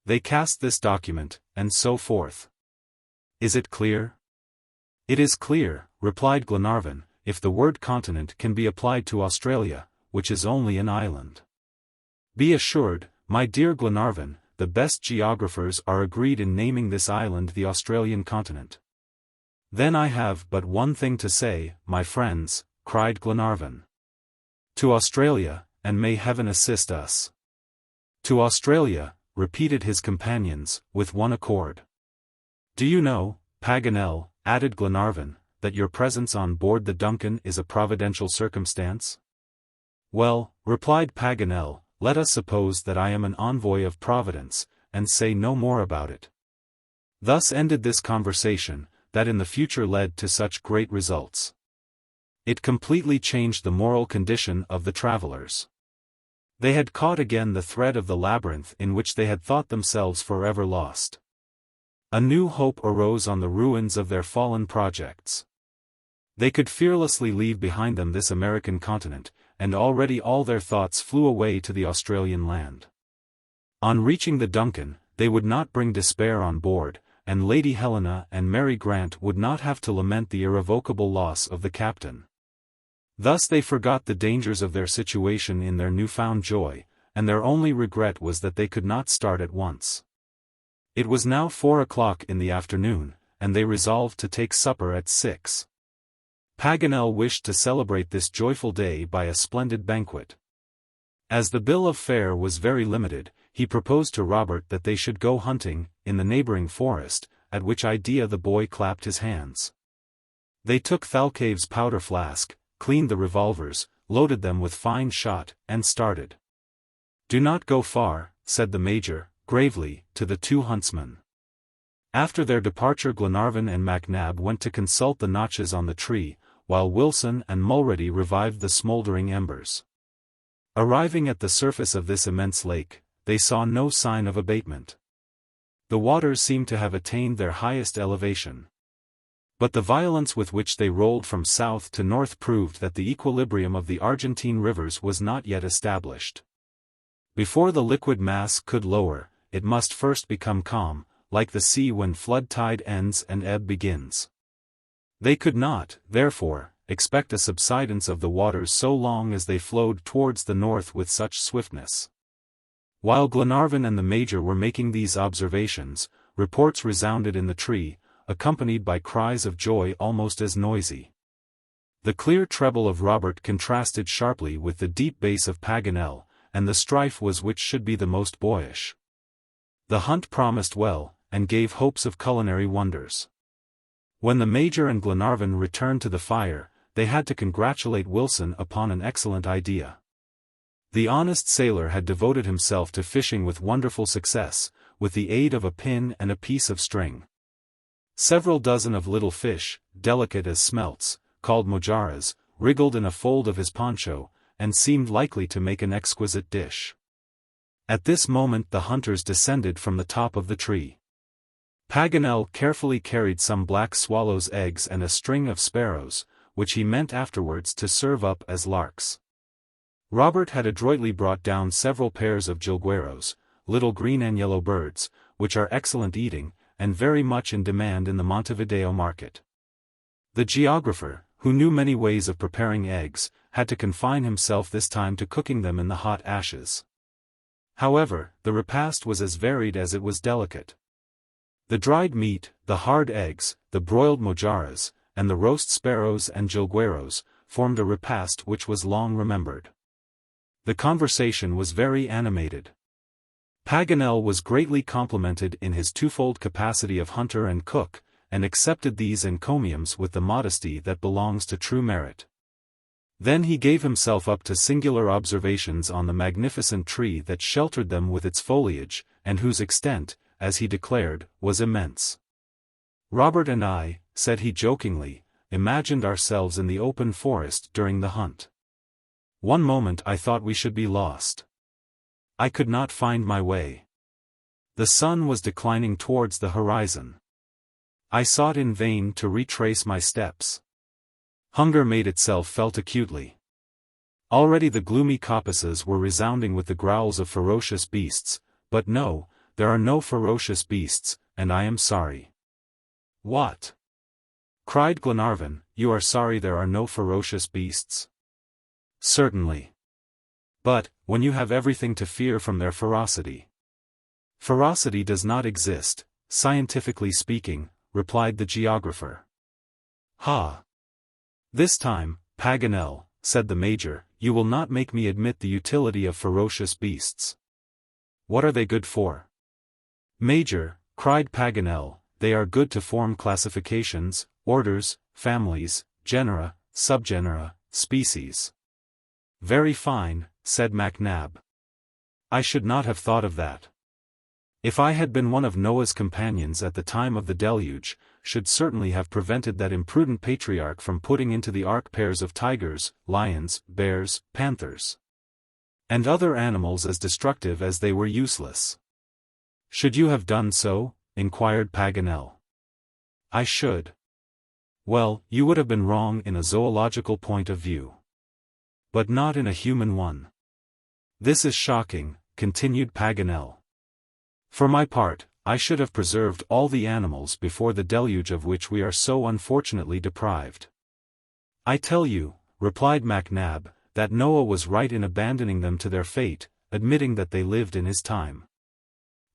They cast this document, and so forth. Is it clear? It is clear, replied Glenarvan, if the word continent can be applied to Australia, which is only an island. Be assured, my dear Glenarvan, the best geographers are agreed in naming this island the Australian continent. Then I have but one thing to say, my friends, cried Glenarvan. To Australia, and may heaven assist us. To Australia, repeated his companions, with one accord. Do you know, Paganel, added Glenarvan, that your presence on board the Duncan is a providential circumstance? Well, replied Paganel, let us suppose that I am an envoy of Providence, and say no more about it. Thus ended this conversation, that in the future led to such great results. It completely changed the moral condition of the travelers. They had caught again the thread of the labyrinth in which they had thought themselves forever lost. A new hope arose on the ruins of their fallen projects. They could fearlessly leave behind them this American continent, and already all their thoughts flew away to the Australian land. On reaching the Duncan, they would not bring despair on board, and Lady Helena and Mary Grant would not have to lament the irrevocable loss of the captain. Thus they forgot the dangers of their situation in their newfound joy, and their only regret was that they could not start at once. It was now 4 o'clock in the afternoon, and they resolved to take supper at 6. Paganel wished to celebrate this joyful day by a splendid banquet. As the bill of fare was very limited, he proposed to Robert that they should go hunting, in the neighboring forest, at which idea the boy clapped his hands. They took Thalcave's powder flask, cleaned the revolvers, loaded them with fine shot, and started. "Do not go far," said the Major, gravely, to the 2 huntsmen. After their departure Glenarvan and MacNab went to consult the notches on the tree, while Wilson and Mulrady revived the smoldering embers. Arriving at the surface of this immense lake, they saw no sign of abatement. The waters seemed to have attained their highest elevation. But the violence with which they rolled from south to north proved that the equilibrium of the Argentine rivers was not yet established. Before the liquid mass could lower, it must first become calm, like the sea when flood tide ends and ebb begins. They could not, therefore, expect a subsidence of the waters so long as they flowed towards the north with such swiftness. While Glenarvan and the Major were making these observations, reports resounded in the tree, accompanied by cries of joy almost as noisy. The clear treble of Robert contrasted sharply with the deep bass of Paganel, and the strife was which should be the most boyish. The hunt promised well, and gave hopes of culinary wonders. When the Major and Glenarvan returned to the fire, they had to congratulate Wilson upon an excellent idea. The honest sailor had devoted himself to fishing with wonderful success, with the aid of a pin and a piece of string. Several dozen of little fish, delicate as smelts, called mojarras, wriggled in a fold of his poncho, and seemed likely to make an exquisite dish. At this moment the hunters descended from the top of the tree. Paganel carefully carried some black swallows' eggs and a string of sparrows, which he meant afterwards to serve up as larks. Robert had adroitly brought down several pairs of jilgueros, little green and yellow birds, which are excellent eating, and very much in demand in the Montevideo market. The geographer, who knew many ways of preparing eggs, had to confine himself this time to cooking them in the hot ashes. However, the repast was as varied as it was delicate. The dried meat, the hard eggs, the broiled mojarras, and the roast sparrows and jilgueros, formed a repast which was long remembered. The conversation was very animated. Paganel was greatly complimented in his twofold capacity of hunter and cook, and accepted these encomiums with the modesty that belongs to true merit. Then he gave himself up to singular observations on the magnificent tree that sheltered them with its foliage, and whose extent, as he declared, was immense. "Robert and I," said he jokingly, "imagined ourselves in the open forest during the hunt. One moment I thought we should be lost. I could not find my way. The sun was declining towards the horizon. I sought in vain to retrace my steps. Hunger made itself felt acutely. Already the gloomy coppices were resounding with the growls of ferocious beasts, but no, there are no ferocious beasts, and I am sorry." "What?" cried Glenarvan, "you are sorry there are no ferocious beasts?" "Certainly. But, when you have everything to fear from their ferocity." "Ferocity does not exist, scientifically speaking," replied the geographer. "Ha! This time, Paganel," said the Major, "you will not make me admit the utility of ferocious beasts. What are they good for?" "Major," cried Paganel, "they are good to form classifications, orders, families, genera, subgenera, species." "Very fine," said MacNab. "I should not have thought of that. If I had been one of Noah's companions at the time of the deluge, should certainly have prevented that imprudent patriarch from putting into the ark pairs of tigers, lions, bears, panthers, and other animals as destructive as they were useless." "Should you have done so?" inquired Paganel. "I should." "Well, you would have been wrong in a zoological point of view. But not in a human one." "This is shocking," continued Paganel. "For my part, I should have preserved all the animals before the deluge of which we are so unfortunately deprived. I tell you, replied MacNab, that Noah was right in abandoning them to their fate, admitting that they lived in his time.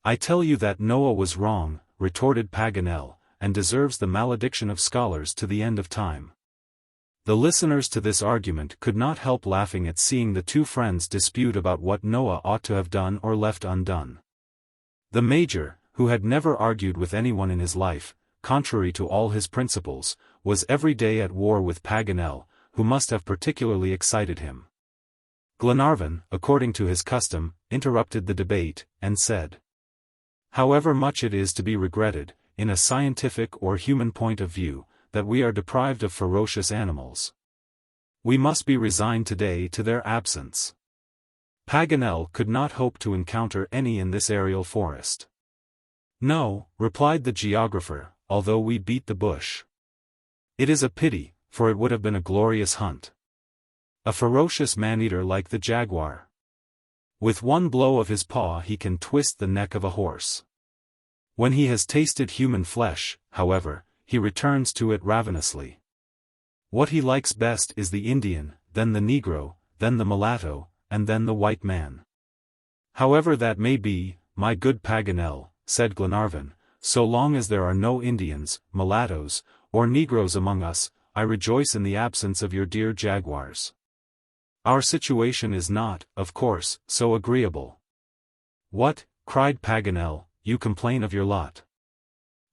I tell you that Noah was wrong, retorted Paganel, and deserves the malediction of scholars to the end of time. The listeners to this argument could not help laughing at seeing the two friends dispute about what Noah ought to have done or left undone. The Major, who had never argued with anyone in his life, contrary to all his principles, was every day at war with Paganel, who must have particularly excited him. Glenarvan, according to his custom, interrupted the debate, and said, "However much it is to be regretted, in a scientific or human point of view, that we are deprived of ferocious animals, we must be resigned today to their absence." Paganel could not hope to encounter any in this aerial forest. "No," replied the geographer, "although we beat the bush. It is a pity, for it would have been a glorious hunt. A ferocious man-eater like the jaguar. With one blow of his paw he can twist the neck of a horse. When he has tasted human flesh, however, he returns to it ravenously. What he likes best is the Indian, then the Negro, then the mulatto, and then the white man." "However that may be, my good Paganel," said Glenarvan, "so long as there are no Indians, mulattoes, or Negroes among us, I rejoice in the absence of your dear jaguars. Our situation is not, of course, so agreeable." "What," cried Paganel, "you complain of your lot?"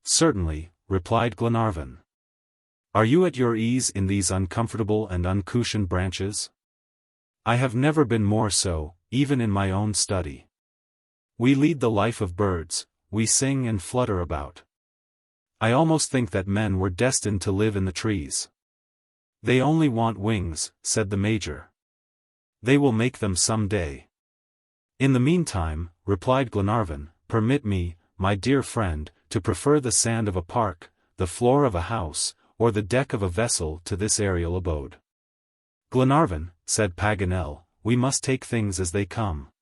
"Certainly," replied Glenarvan. "Are you at your ease in these uncomfortable and uncushioned branches?" "I have never been more so, even in my own study. We lead the life of birds, we sing and flutter about. I almost think that men were destined to live in the trees." "They only want wings," said the Major. "They will make them some day." "In the meantime," replied Glenarvan, "permit me, my dear friend, to prefer the sand of a park, the floor of a house, or the deck of a vessel to this aerial abode." "Glenarvan," said Paganel, "we must take things as they come.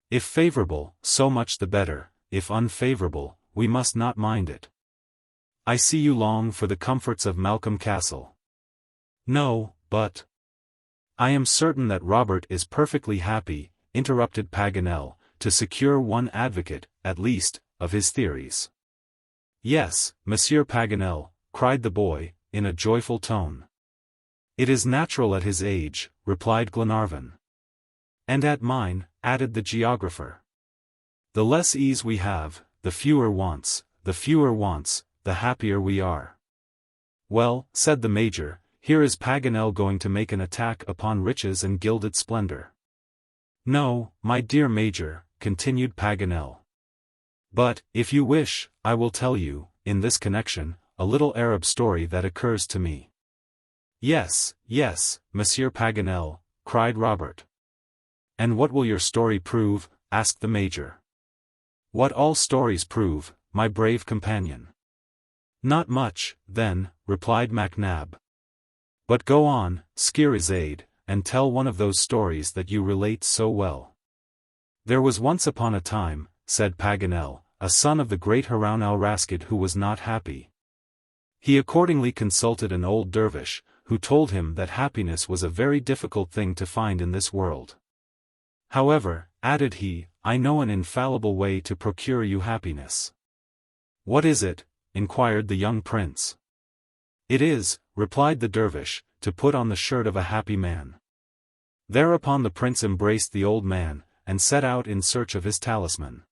If favorable, so much the better; if unfavorable, we must not mind it. I see you long for the comforts of Malcolm Castle." "No, but—" "I am certain that Robert is perfectly happy," interrupted Paganel, "to secure one advocate, at least, of his theories." "Yes, Monsieur Paganel," cried the boy, in a joyful tone. "It is natural at his age," replied Glenarvan. "And at mine," added the geographer. "The less ease we have, the fewer wants, the happier we are." "Well," said the Major, "here is Paganel going to make an attack upon riches and gilded splendor." "No, my dear Major," continued Paganel. "But, if you wish, I will tell you, in this connection, a little Arab story that occurs to me." "Yes, yes, Monsieur Paganel," cried Robert. "And what will your story prove?" asked the Major. "What all stories prove, my brave companion." "Not much, then," replied MacNab. "But go on, Scheherazade, and tell one of those stories that you relate so well." "There was once upon a time," said Paganel, "a son of the great Haroun al-Raschid who was not happy. He accordingly consulted an old dervish, who told him that happiness was a very difficult thing to find in this world. However, added he, I know an infallible way to procure you happiness. What is it? Inquired the young prince. It is, replied the dervish, to put on the shirt of a happy man. Thereupon the prince embraced the old man, and set out in search of his talisman.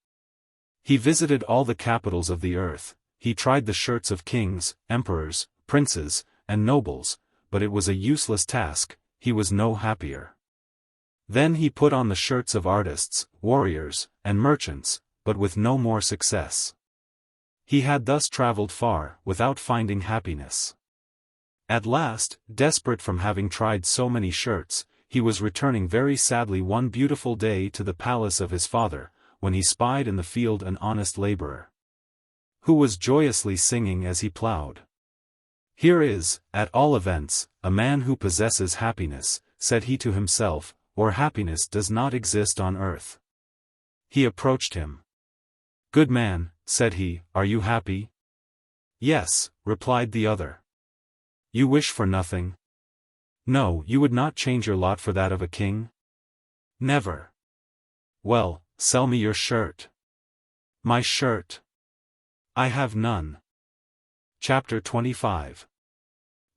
He visited all the capitals of the earth, he tried the shirts of kings, emperors, princes, and nobles, but it was a useless task, he was no happier. Then he put on the shirts of artists, warriors, and merchants, but with no more success. He had thus traveled far, without finding happiness. At last, desperate from having tried so many shirts, he was returning very sadly one beautiful day to the palace of his father, when he spied in the field an honest laborer, who was joyously singing as he plowed. Here is, at all events, a man who possesses happiness, said he to himself, or happiness does not exist on earth. He approached him. Good man, said he, are you happy? Yes, replied the other. You wish for nothing? No, you would not change your lot for that of a king? Never. Well, sell me your shirt. My shirt. I have none. Chapter 25.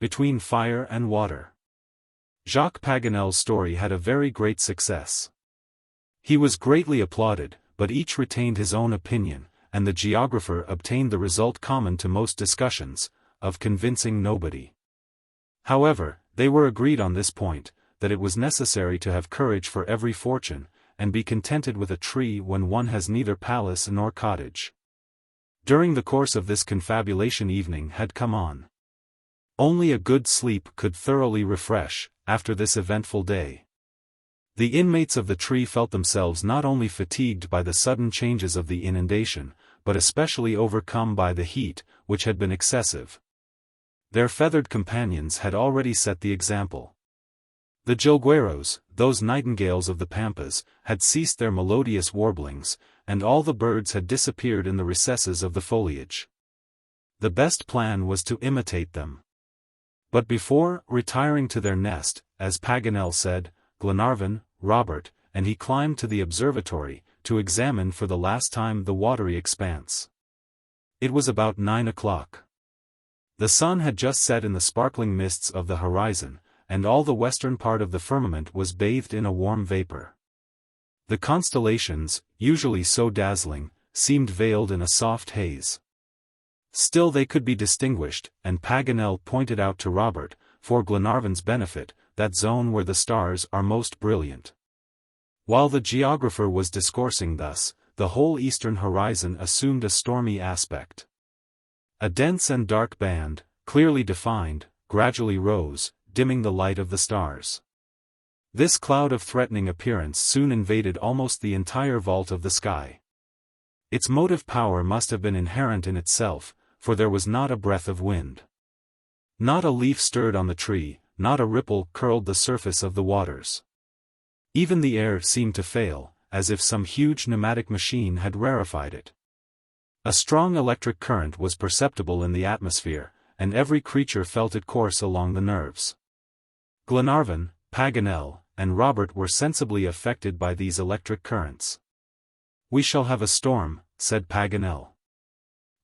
Between Fire and Water. Jacques Paganel's story had a very great success. He was greatly applauded, but each retained his own opinion, and the geographer obtained the result common to most discussions, of convincing nobody. However, they were agreed on this point, that it was necessary to have courage for every fortune, and be contented with a tree when one has neither palace nor cottage. During the course of this confabulation evening had come on. Only a good sleep could thoroughly refresh, after this eventful day. The inmates of the tree felt themselves not only fatigued by the sudden changes of the inundation, but especially overcome by the heat, which had been excessive. Their feathered companions had already set the example. The jilgueros, those nightingales of the pampas, had ceased their melodious warblings, and all the birds had disappeared in the recesses of the foliage. The best plan was to imitate them. But before retiring to their nest, as Paganel said, Glenarvan, Robert, and he climbed to the observatory, to examine for the last time the watery expanse. It was about 9 o'clock. The sun had just set in the sparkling mists of the horizon, and all the western part of the firmament was bathed in a warm vapor. The constellations, usually so dazzling, seemed veiled in a soft haze. Still they could be distinguished, and Paganel pointed out to Robert, for Glenarvan's benefit, that zone where the stars are most brilliant. While the geographer was discoursing thus, the whole eastern horizon assumed a stormy aspect. A dense and dark band, clearly defined, gradually rose, dimming the light of the stars. This cloud of threatening appearance soon invaded almost the entire vault of the sky. Its motive power must have been inherent in itself, for there was not a breath of wind. Not a leaf stirred on the tree, not a ripple curled the surface of the waters. Even the air seemed to fail, as if some huge pneumatic machine had rarefied it. A strong electric current was perceptible in the atmosphere, and every creature felt it course along the nerves. Glenarvan, Paganel, and Robert were sensibly affected by these electric currents. "We shall have a storm," said Paganel.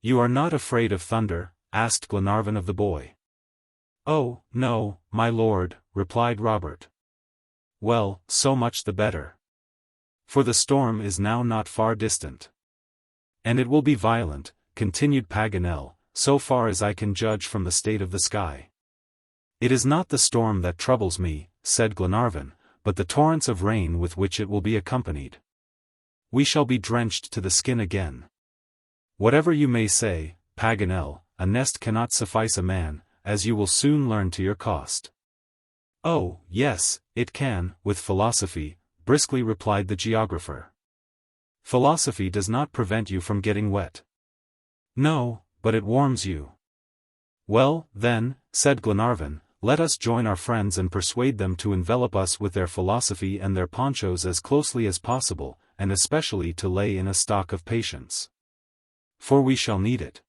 "You are not afraid of thunder?" asked Glenarvan of the boy. "Oh, no, my lord," replied Robert. "Well, so much the better. For the storm is now not far distant. And it will be violent," continued Paganel, "so far as I can judge from the state of the sky." "It is not the storm that troubles me," said Glenarvan, "but the torrents of rain with which it will be accompanied. We shall be drenched to the skin again." "Whatever you may say, Paganel, a nest cannot suffice a man, as you will soon learn to your cost." "Oh, yes, it can, with philosophy," briskly replied the geographer. "Philosophy does not prevent you from getting wet." "No, but it warms you." "Well, then," said Glenarvan, "let us join our friends and persuade them to envelop us with their philosophy and their ponchos as closely as possible, and especially to lay in a stock of patience. For we shall need it."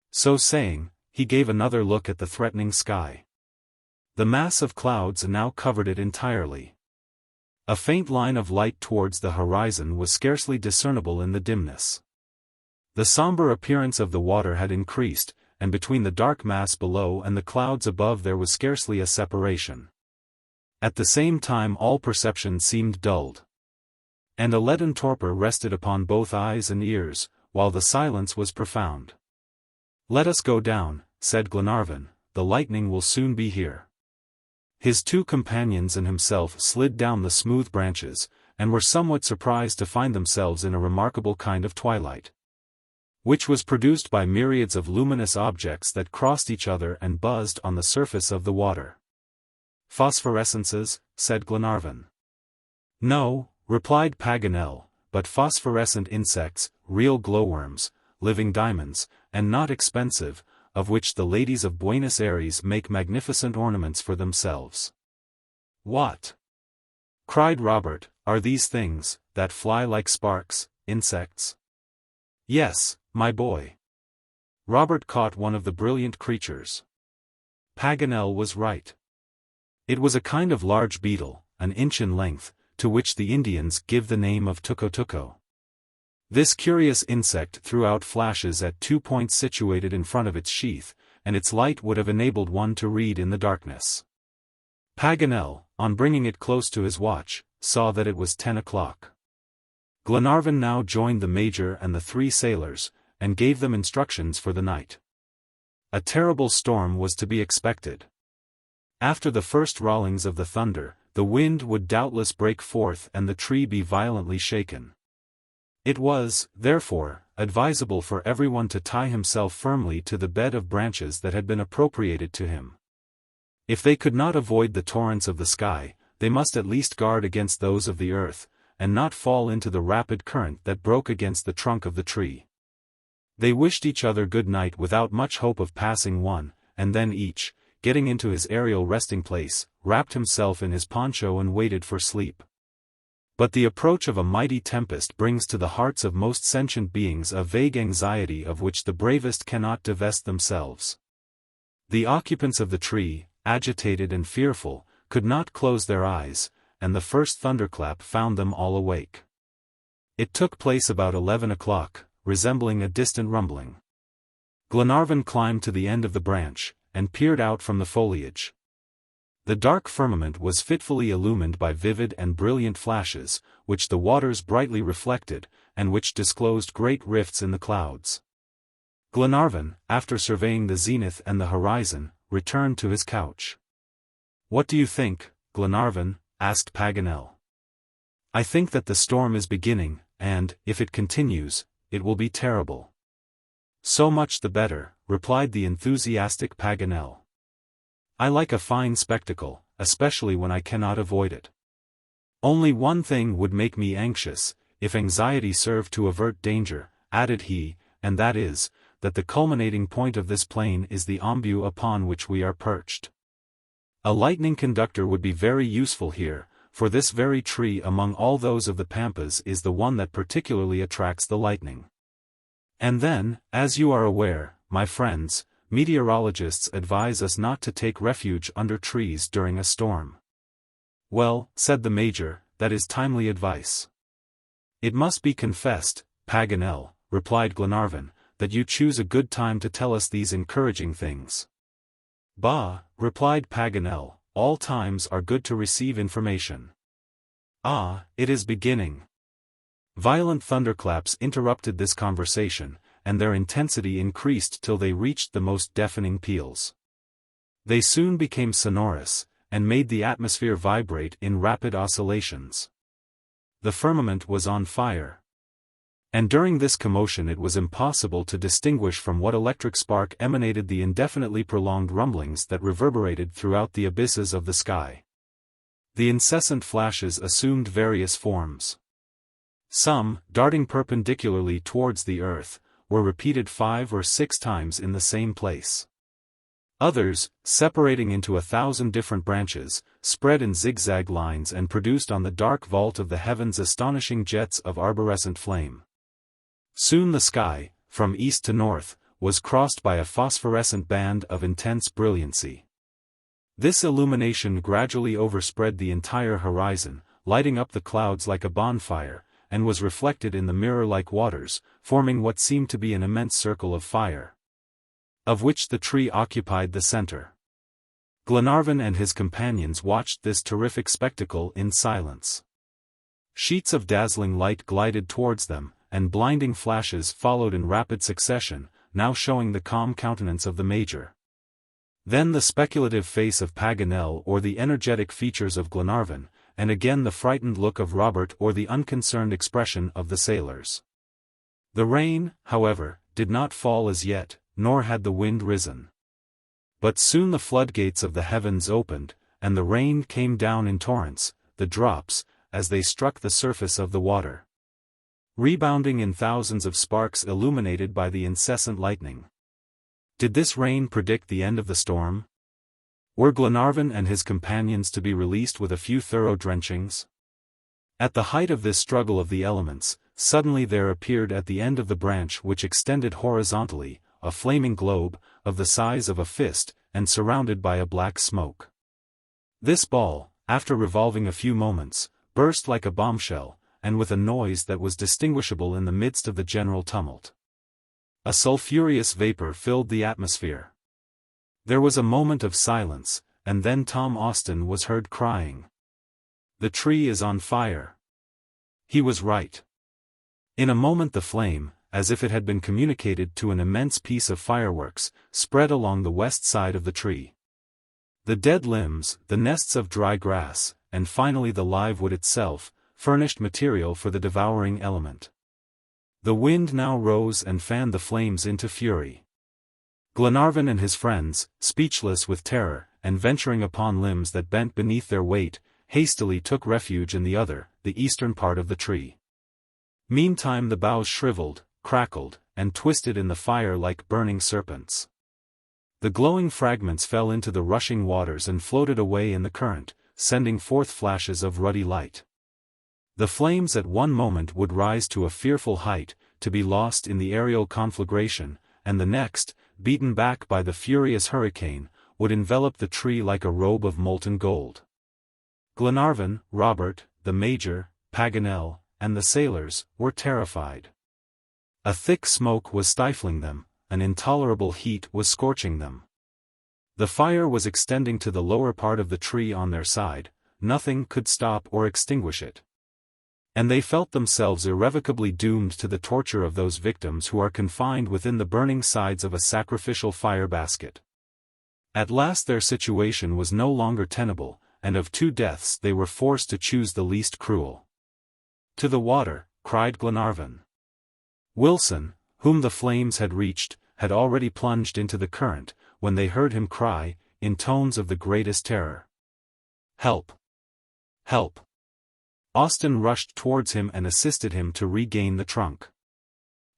So saying, he gave another look at the threatening sky. The mass of clouds now covered it entirely. A faint line of light towards the horizon was scarcely discernible in the dimness. The somber appearance of the water had increased, and between the dark mass below and the clouds above there was scarcely a separation. At the same time all perception seemed dulled. And a leaden torpor rested upon both eyes and ears, while the silence was profound. "Let us go down," said Glenarvan, "the lightning will soon be here." His two companions and himself slid down the smooth branches, and were somewhat surprised to find themselves in a remarkable kind of twilight, which was produced by myriads of luminous objects that crossed each other and buzzed on the surface of the water. "Phosphorescences," said Glenarvan. "No," replied Paganel, "but phosphorescent insects, real glowworms, living diamonds, and not expensive, of which the ladies of Buenos Aires make magnificent ornaments for themselves." "What?" cried Robert, "are these things, that fly like sparks, insects?" "Yes, my boy." Robert caught one of the brilliant creatures. Paganel was right. It was a kind of large beetle, an inch in length, to which the Indians give the name of tuco-tuco. This curious insect threw out flashes at 2 points situated in front of its sheath, and its light would have enabled one to read in the darkness. Paganel, on bringing it close to his watch, saw that it was 10 o'clock. Glenarvan now joined the Major and the 3 sailors, and gave them instructions for the night. A terrible storm was to be expected. After the first rollings of the thunder, the wind would doubtless break forth and the tree be violently shaken. It was, therefore, advisable for everyone to tie himself firmly to the bed of branches that had been appropriated to him. If they could not avoid the torrents of the sky, they must at least guard against those of the earth, and not fall into the rapid current that broke against the trunk of the tree. They wished each other good night without much hope of passing one, and then each, getting into his aerial resting place, wrapped himself in his poncho and waited for sleep. But the approach of a mighty tempest brings to the hearts of most sentient beings a vague anxiety of which the bravest cannot divest themselves. The occupants of the tree, agitated and fearful, could not close their eyes, and the first thunderclap found them all awake. It took place about 11 o'clock, resembling a distant rumbling. Glenarvan climbed to the end of the branch, and peered out from the foliage. The dark firmament was fitfully illumined by vivid and brilliant flashes, which the waters brightly reflected, and which disclosed great rifts in the clouds. Glenarvan, after surveying the zenith and the horizon, returned to his couch. "What do you think, Glenarvan?" asked Paganel. "I think that the storm is beginning, and, if it continues, it will be terrible." "So much the better," replied the enthusiastic Paganel. "I like a fine spectacle, especially when I cannot avoid it. Only one thing would make me anxious, if anxiety served to avert danger," added he, "and that is, that the culminating point of this plain is the ombu upon which we are perched. A lightning conductor would be very useful here, for this very tree among all those of the pampas is the one that particularly attracts the lightning. And then, as you are aware, my friends, meteorologists advise us not to take refuge under trees during a storm." "Well," said the Major, "that is timely advice." "It must be confessed, Paganel," replied Glenarvan, "that you choose a good time to tell us these encouraging things." "Bah," replied Paganel, "all times are good to receive information." "Ah, it is beginning." Violent thunderclaps interrupted this conversation, and their intensity increased till they reached the most deafening peals. They soon became sonorous, and made the atmosphere vibrate in rapid oscillations. The firmament was on fire. And during this commotion it was impossible to distinguish from what electric spark emanated the indefinitely prolonged rumblings that reverberated throughout the abysses of the sky. The incessant flashes assumed various forms. Some, darting perpendicularly towards the earth, were repeated 5 or 6 times in the same place. Others, separating into 1,000 different branches, spread in zigzag lines and produced on the dark vault of the heavens astonishing jets of arborescent flame. Soon the sky, from east to north, was crossed by a phosphorescent band of intense brilliancy. This illumination gradually overspread the entire horizon, lighting up the clouds like a bonfire, and was reflected in the mirror-like waters, forming what seemed to be an immense circle of fire, of which the tree occupied the center. Glenarvan and his companions watched this terrific spectacle in silence. Sheets of dazzling light glided towards them, and blinding flashes followed in rapid succession, now showing the calm countenance of the Major, then the speculative face of Paganel or the energetic features of Glenarvan, and again the frightened look of Robert or the unconcerned expression of the sailors. The rain, however, did not fall as yet, nor had the wind risen. But soon the floodgates of the heavens opened, and the rain came down in torrents, the drops, as they struck the surface of the water, rebounding in thousands of sparks illuminated by the incessant lightning. Did this rain predict the end of the storm? Were Glenarvan and his companions to be released with a few thorough drenchings? At the height of this struggle of the elements, suddenly there appeared at the end of the branch which extended horizontally, a flaming globe, of the size of a fist, and surrounded by a black smoke. This ball, after revolving a few moments, burst like a bombshell, and with a noise that was distinguishable in the midst of the general tumult. A sulphurous vapor filled the atmosphere. There was a moment of silence, and then Tom Austin was heard crying, "The tree is on fire." He was right. In a moment the flame, as if it had been communicated to an immense piece of fireworks, spread along the west side of the tree. The dead limbs, the nests of dry grass, and finally the live wood itself, furnished material for the devouring element. The wind now rose and fanned the flames into fury. Glenarvan and his friends, speechless with terror, and venturing upon limbs that bent beneath their weight, hastily took refuge in the eastern part of the tree. Meantime the boughs shriveled, crackled, and twisted in the fire like burning serpents. The glowing fragments fell into the rushing waters and floated away in the current, sending forth flashes of ruddy light. The flames at one moment would rise to a fearful height, to be lost in the aerial conflagration, and the next, beaten back by the furious hurricane, would envelop the tree like a robe of molten gold. Glenarvan, Robert, the Major, Paganel, and the sailors, were terrified. A thick smoke was stifling them, an intolerable heat was scorching them. The fire was extending to the lower part of the tree on their side, nothing could stop or extinguish it. And they felt themselves irrevocably doomed to the torture of those victims who are confined within the burning sides of a sacrificial fire basket. At last their situation was no longer tenable, and of two deaths they were forced to choose the least cruel. "To the water," cried Glenarvan. Wilson, whom the flames had reached, had already plunged into the current, when they heard him cry, in tones of the greatest terror, "Help! Help!" Austin rushed towards him and assisted him to regain the trunk.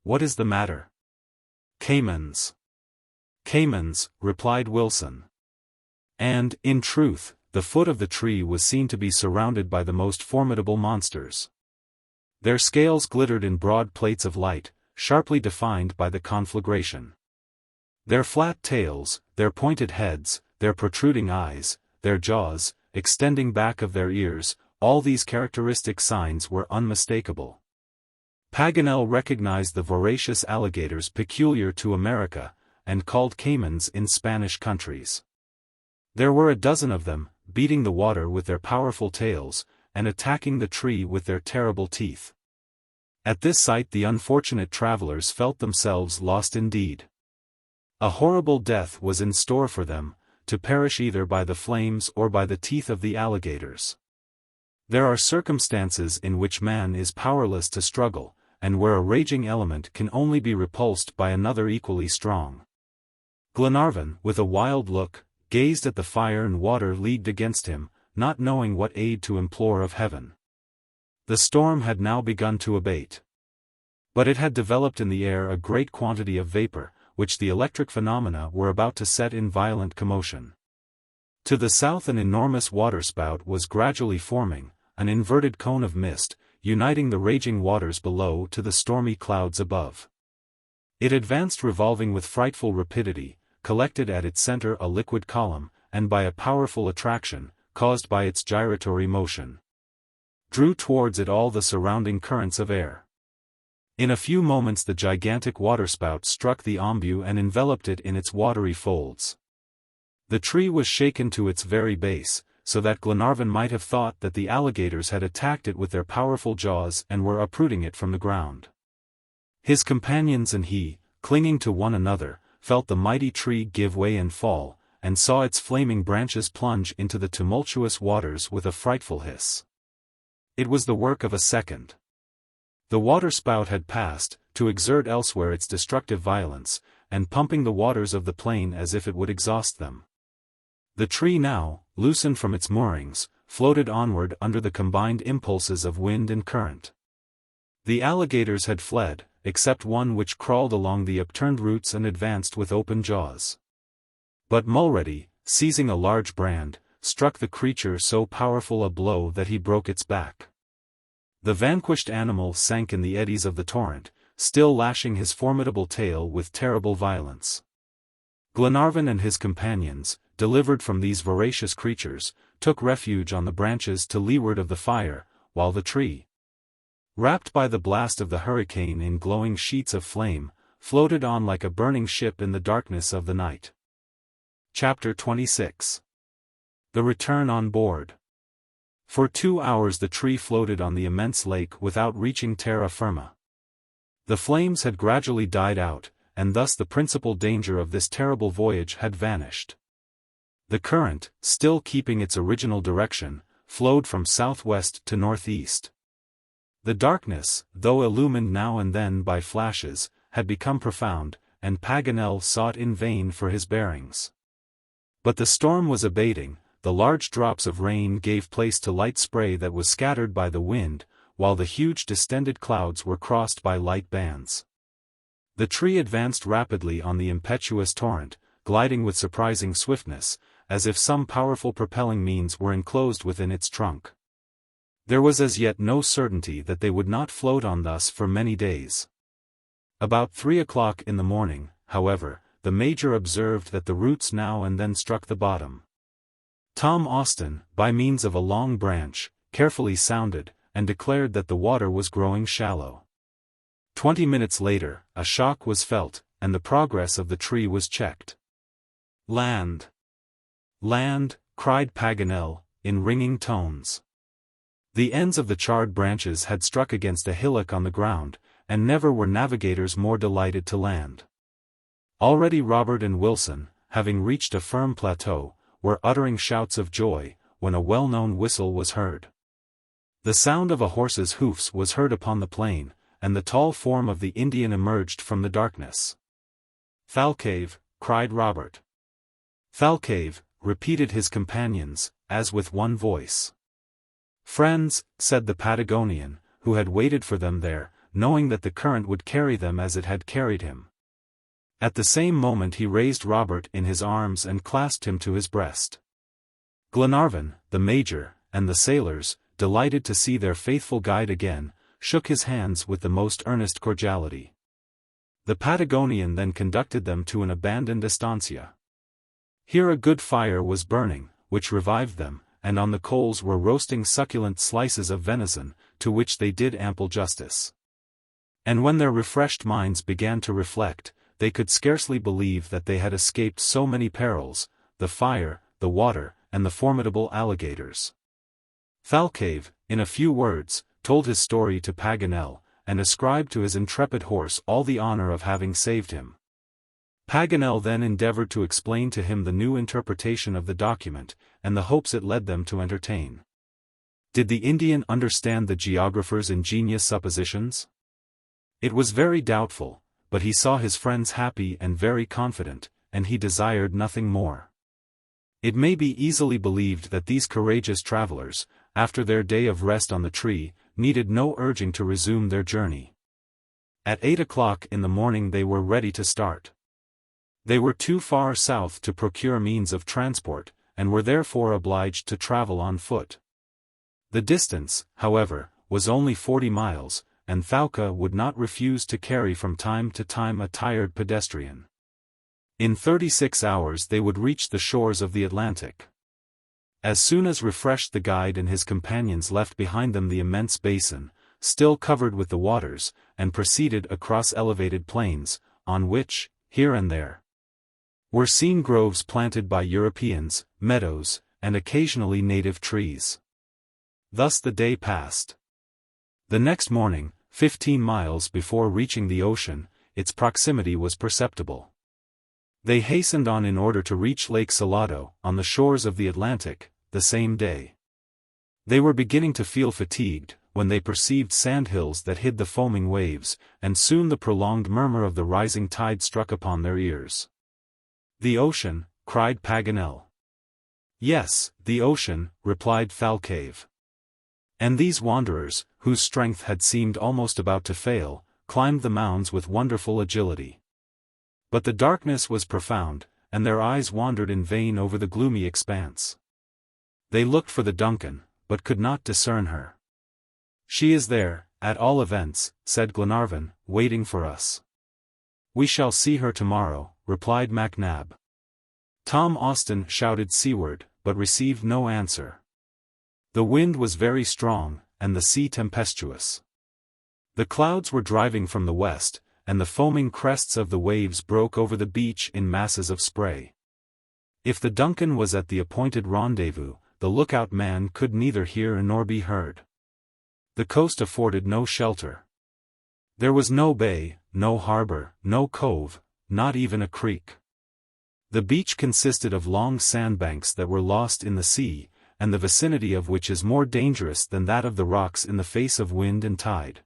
"What is the matter?" "Caimans." "Caimans," replied Wilson. And, in truth, the foot of the tree was seen to be surrounded by the most formidable monsters. Their scales glittered in broad plates of light, sharply defined by the conflagration. Their flat tails, their pointed heads, their protruding eyes, their jaws, extending back of their ears, all these characteristic signs were unmistakable. Paganel recognized the voracious alligators peculiar to America, and called caimans in Spanish countries. There were a dozen of them, beating the water with their powerful tails, and attacking the tree with their terrible teeth. At this sight the unfortunate travelers felt themselves lost indeed. A horrible death was in store for them, to perish either by the flames or by the teeth of the alligators. There are circumstances in which man is powerless to struggle, and where a raging element can only be repulsed by another equally strong. Glenarvan, with a wild look, gazed at the fire and water leagued against him, not knowing what aid to implore of heaven. The storm had now begun to abate. But it had developed in the air a great quantity of vapor, which the electric phenomena were about to set in violent commotion. To the south an enormous waterspout was gradually forming, an inverted cone of mist, uniting the raging waters below to the stormy clouds above. It advanced revolving with frightful rapidity, collected at its center a liquid column, and by a powerful attraction, caused by its gyratory motion, drew towards it all the surrounding currents of air. In a few moments the gigantic waterspout struck the ombu and enveloped it in its watery folds. The tree was shaken to its very base, so that Glenarvan might have thought that the alligators had attacked it with their powerful jaws and were uprooting it from the ground. His companions and he, clinging to one another, felt the mighty tree give way and fall, and saw its flaming branches plunge into the tumultuous waters with a frightful hiss. It was the work of a second. The waterspout had passed, to exert elsewhere its destructive violence, and pumping the waters of the plain as if it would exhaust them. The tree now, loosened from its moorings, floated onward under the combined impulses of wind and current. The alligators had fled, except one which crawled along the upturned roots and advanced with open jaws. But Mulready, seizing a large brand, struck the creature so powerful a blow that he broke its back. The vanquished animal sank in the eddies of the torrent, still lashing his formidable tail with terrible violence. Glenarvan and his companions, delivered from these voracious creatures, took refuge on the branches to leeward of the fire, while the tree, wrapped by the blast of the hurricane in glowing sheets of flame, floated on like a burning ship in the darkness of the night. Chapter 26. The Return on Board. For 2 hours the tree floated on the immense lake without reaching terra firma. The flames had gradually died out, and thus the principal danger of this terrible voyage had vanished. The current, still keeping its original direction, flowed from southwest to northeast. The darkness, though illumined now and then by flashes, had become profound, and Paganel sought in vain for his bearings. But the storm was abating, the large drops of rain gave place to light spray that was scattered by the wind, while the huge distended clouds were crossed by light bands. The tree advanced rapidly on the impetuous torrent, gliding with surprising swiftness, as if some powerful propelling means were enclosed within its trunk. There was as yet no certainty that they would not float on thus for many days. About 3 o'clock in the morning, however, the Major observed that the roots now and then struck the bottom. Tom Austin, by means of a long branch, carefully sounded, and declared that the water was growing shallow. 20 minutes later, a shock was felt, and the progress of the tree was checked. "Land! Land!" cried Paganel, in ringing tones. The ends of the charred branches had struck against a hillock on the ground, and never were navigators more delighted to land. Already Robert and Wilson, having reached a firm plateau, were uttering shouts of joy, when a well-known whistle was heard. The sound of a horse's hoofs was heard upon the plain, and the tall form of the Indian emerged from the darkness. "Thalcave!" cried Robert. "Thalcave!" repeated his companions, as with one voice. "Friends," said the Patagonian, who had waited for them there, knowing that the current would carry them as it had carried him. At the same moment he raised Robert in his arms and clasped him to his breast. Glenarvan, the Major, and the sailors, delighted to see their faithful guide again, shook his hands with the most earnest cordiality. The Patagonian then conducted them to an abandoned estancia. Here a good fire was burning, which revived them, and on the coals were roasting succulent slices of venison, to which they did ample justice. And when their refreshed minds began to reflect, they could scarcely believe that they had escaped so many perils, the fire, the water, and the formidable alligators. Thalcave, in a few words, told his story to Paganel, and ascribed to his intrepid horse all the honor of having saved him. Paganel then endeavored to explain to him the new interpretation of the document, and the hopes it led them to entertain. Did the Indian understand the geographer's ingenious suppositions? It was very doubtful, but he saw his friends happy and very confident, and he desired nothing more. It may be easily believed that these courageous travelers, after their day of rest on the tree, needed no urging to resume their journey. At 8 o'clock in the morning they were ready to start. They were too far south to procure means of transport, and were therefore obliged to travel on foot. The distance, however, was only 40 miles, and Thalcave would not refuse to carry from time to time a tired pedestrian. In 36 hours they would reach the shores of the Atlantic. As soon as refreshed the guide and his companions left behind them the immense basin, still covered with the waters, and proceeded across elevated plains, on which, here and there, were seen groves planted by Europeans, meadows, and occasionally native trees. Thus the day passed. The next morning, 15 miles before reaching the ocean, its proximity was perceptible. They hastened on in order to reach Lake Salado, on the shores of the Atlantic, the same day. They were beginning to feel fatigued, when they perceived sandhills that hid the foaming waves, and soon the prolonged murmur of the rising tide struck upon their ears. "The ocean," cried Paganel. "Yes, the ocean," replied Thalcave. And these wanderers, whose strength had seemed almost about to fail, climbed the mounds with wonderful agility. But the darkness was profound, and their eyes wandered in vain over the gloomy expanse. They looked for the Duncan, but could not discern her. "She is there, at all events," said Glenarvan, "waiting for us." "We shall see her tomorrow," replied MacNab. Tom Austin shouted seaward, but received no answer. The wind was very strong, and the sea tempestuous. The clouds were driving from the west, and the foaming crests of the waves broke over the beach in masses of spray. If the Duncan was at the appointed rendezvous, the lookout man could neither hear nor be heard. The coast afforded no shelter. There was no bay, no harbor, no cove, not even a creek. The beach consisted of long sandbanks that were lost in the sea, and the vicinity of which is more dangerous than that of the rocks in the face of wind and tide.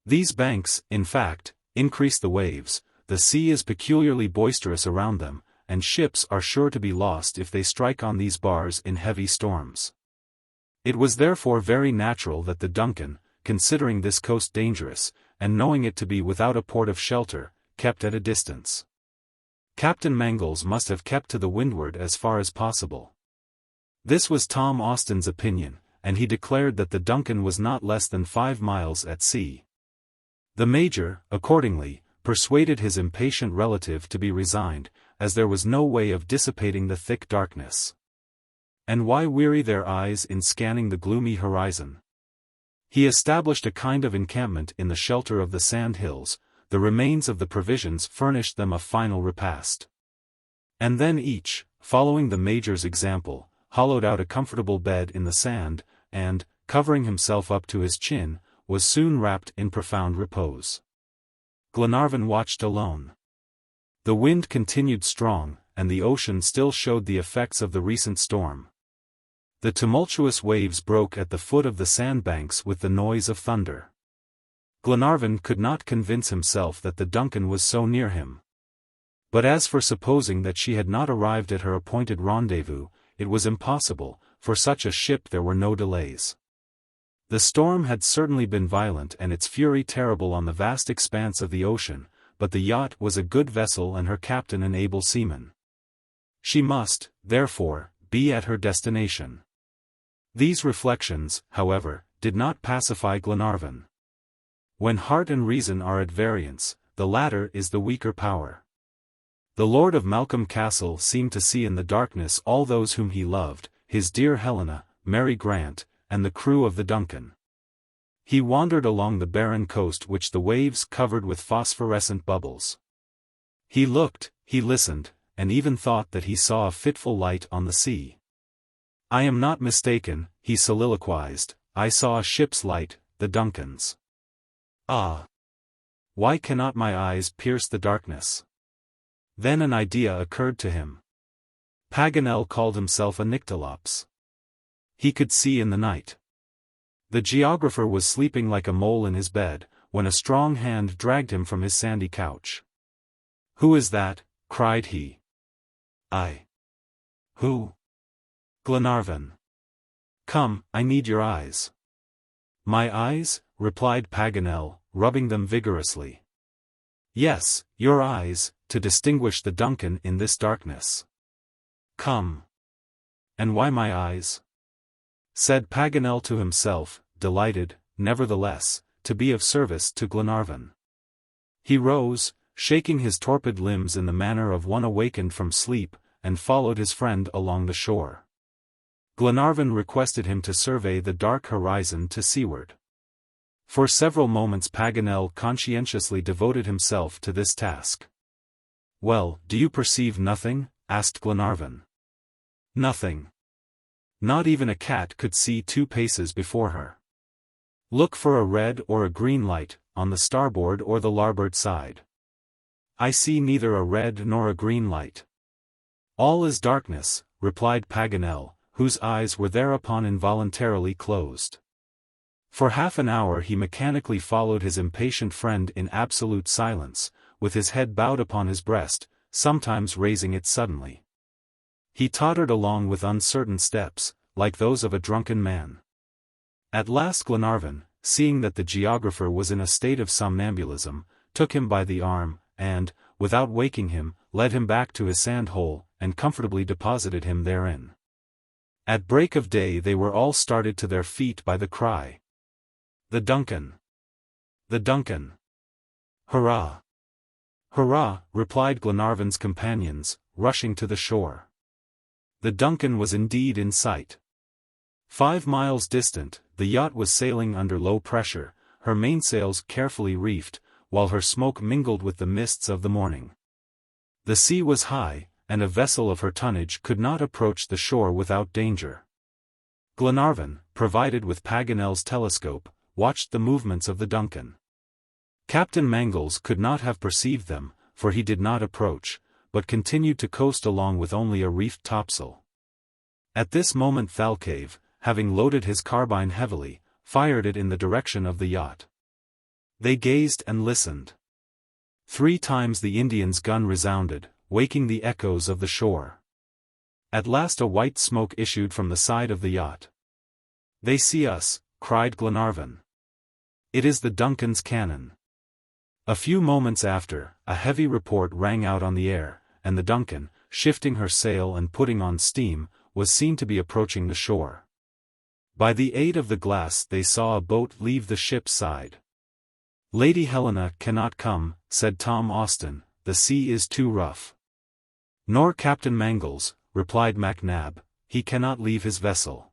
These banks, in fact, increase the waves. The sea is peculiarly boisterous around them, and ships are sure to be lost if they strike on these bars in heavy storms. It was therefore very natural that the Duncan, considering this coast dangerous, and knowing it to be without a port of shelter, kept at a distance. Captain Mangles must have kept to the windward as far as possible. This was Tom Austin's opinion, and he declared that the Duncan was not less than 5 miles at sea. The Major, accordingly, persuaded his impatient relative to be resigned, as there was no way of dissipating the thick darkness. And why weary their eyes in scanning the gloomy horizon? He established a kind of encampment in the shelter of the sand hills. The remains of the provisions furnished them a final repast. And then each, following the Major's example, hollowed out a comfortable bed in the sand, and, covering himself up to his chin, was soon wrapped in profound repose. Glenarvan watched alone. The wind continued strong, and the ocean still showed the effects of the recent storm. The tumultuous waves broke at the foot of the sandbanks with the noise of thunder. Glenarvan could not convince himself that the Duncan was so near him. But as for supposing that she had not arrived at her appointed rendezvous, it was impossible. For such a ship there were no delays. The storm had certainly been violent and its fury terrible on the vast expanse of the ocean, but the yacht was a good vessel and her captain an able seaman. She must, therefore, be at her destination. These reflections, however, did not pacify Glenarvan. When heart and reason are at variance, the latter is the weaker power. The Lord of Malcolm Castle seemed to see in the darkness all those whom he loved, his dear Helena, Mary Grant, and the crew of the Duncan. He wandered along the barren coast which the waves covered with phosphorescent bubbles. He looked, he listened, and even thought that he saw a fitful light on the sea. "I am not mistaken," he soliloquized, "I saw a ship's light, the Duncan's. Ah! Why cannot my eyes pierce the darkness?" Then an idea occurred to him. Paganel called himself a nyctalops. He could see in the night. The geographer was sleeping like a mole in his bed, when a strong hand dragged him from his sandy couch. "Who is that?" cried he. "I." "Who?" "Glenarvan." "Come, I need your eyes." "My eyes?" replied Paganel, rubbing them vigorously. "Yes, your eyes, to distinguish the Duncan in this darkness." "Come." "And why my eyes?" said Paganel to himself, delighted, nevertheless, to be of service to Glenarvan. He rose, shaking his torpid limbs in the manner of one awakened from sleep, and followed his friend along the shore. Glenarvan requested him to survey the dark horizon to seaward. For several moments Paganel conscientiously devoted himself to this task. "Well, do you perceive nothing?" asked Glenarvan. "Nothing. Not even a cat could see 2 paces before her." "Look for a red or a green light, on the starboard or the larboard side." "I see neither a red nor a green light." "All is darkness," replied Paganel, whose eyes were thereupon involuntarily closed. For half an hour he mechanically followed his impatient friend in absolute silence, with his head bowed upon his breast, sometimes raising it suddenly. He tottered along with uncertain steps, like those of a drunken man. At last Glenarvan, seeing that the geographer was in a state of somnambulism, took him by the arm, and, without waking him, led him back to his sand-hole, and comfortably deposited him therein. At break of day they were all started to their feet by the cry, "The Duncan! The Duncan! Hurrah! Hurrah!" replied Glenarvan's companions, rushing to the shore. The Duncan was indeed in sight. 5 miles distant, the yacht was sailing under low pressure, her mainsails carefully reefed, while her smoke mingled with the mists of the morning. The sea was high, and a vessel of her tonnage could not approach the shore without danger. Glenarvan, provided with Paganel's telescope, watched the movements of the Duncan. Captain Mangles could not have perceived them, for he did not approach, but continued to coast along with only a reefed topsail. At this moment Thalcave, having loaded his carbine heavily, fired it in the direction of the yacht. They gazed and listened. 3 times the Indian's gun resounded, waking the echoes of the shore. At last a white smoke issued from the side of the yacht. "They see us," cried Glenarvan. "It is the Duncan's cannon." A few moments after, a heavy report rang out on the air, and the Duncan, shifting her sail and putting on steam, was seen to be approaching the shore. By the aid of the glass they saw a boat leave the ship's side. "Lady Helena cannot come," said Tom Austin, "the sea is too rough." "Nor Captain Mangles," replied MacNab, "he cannot leave his vessel."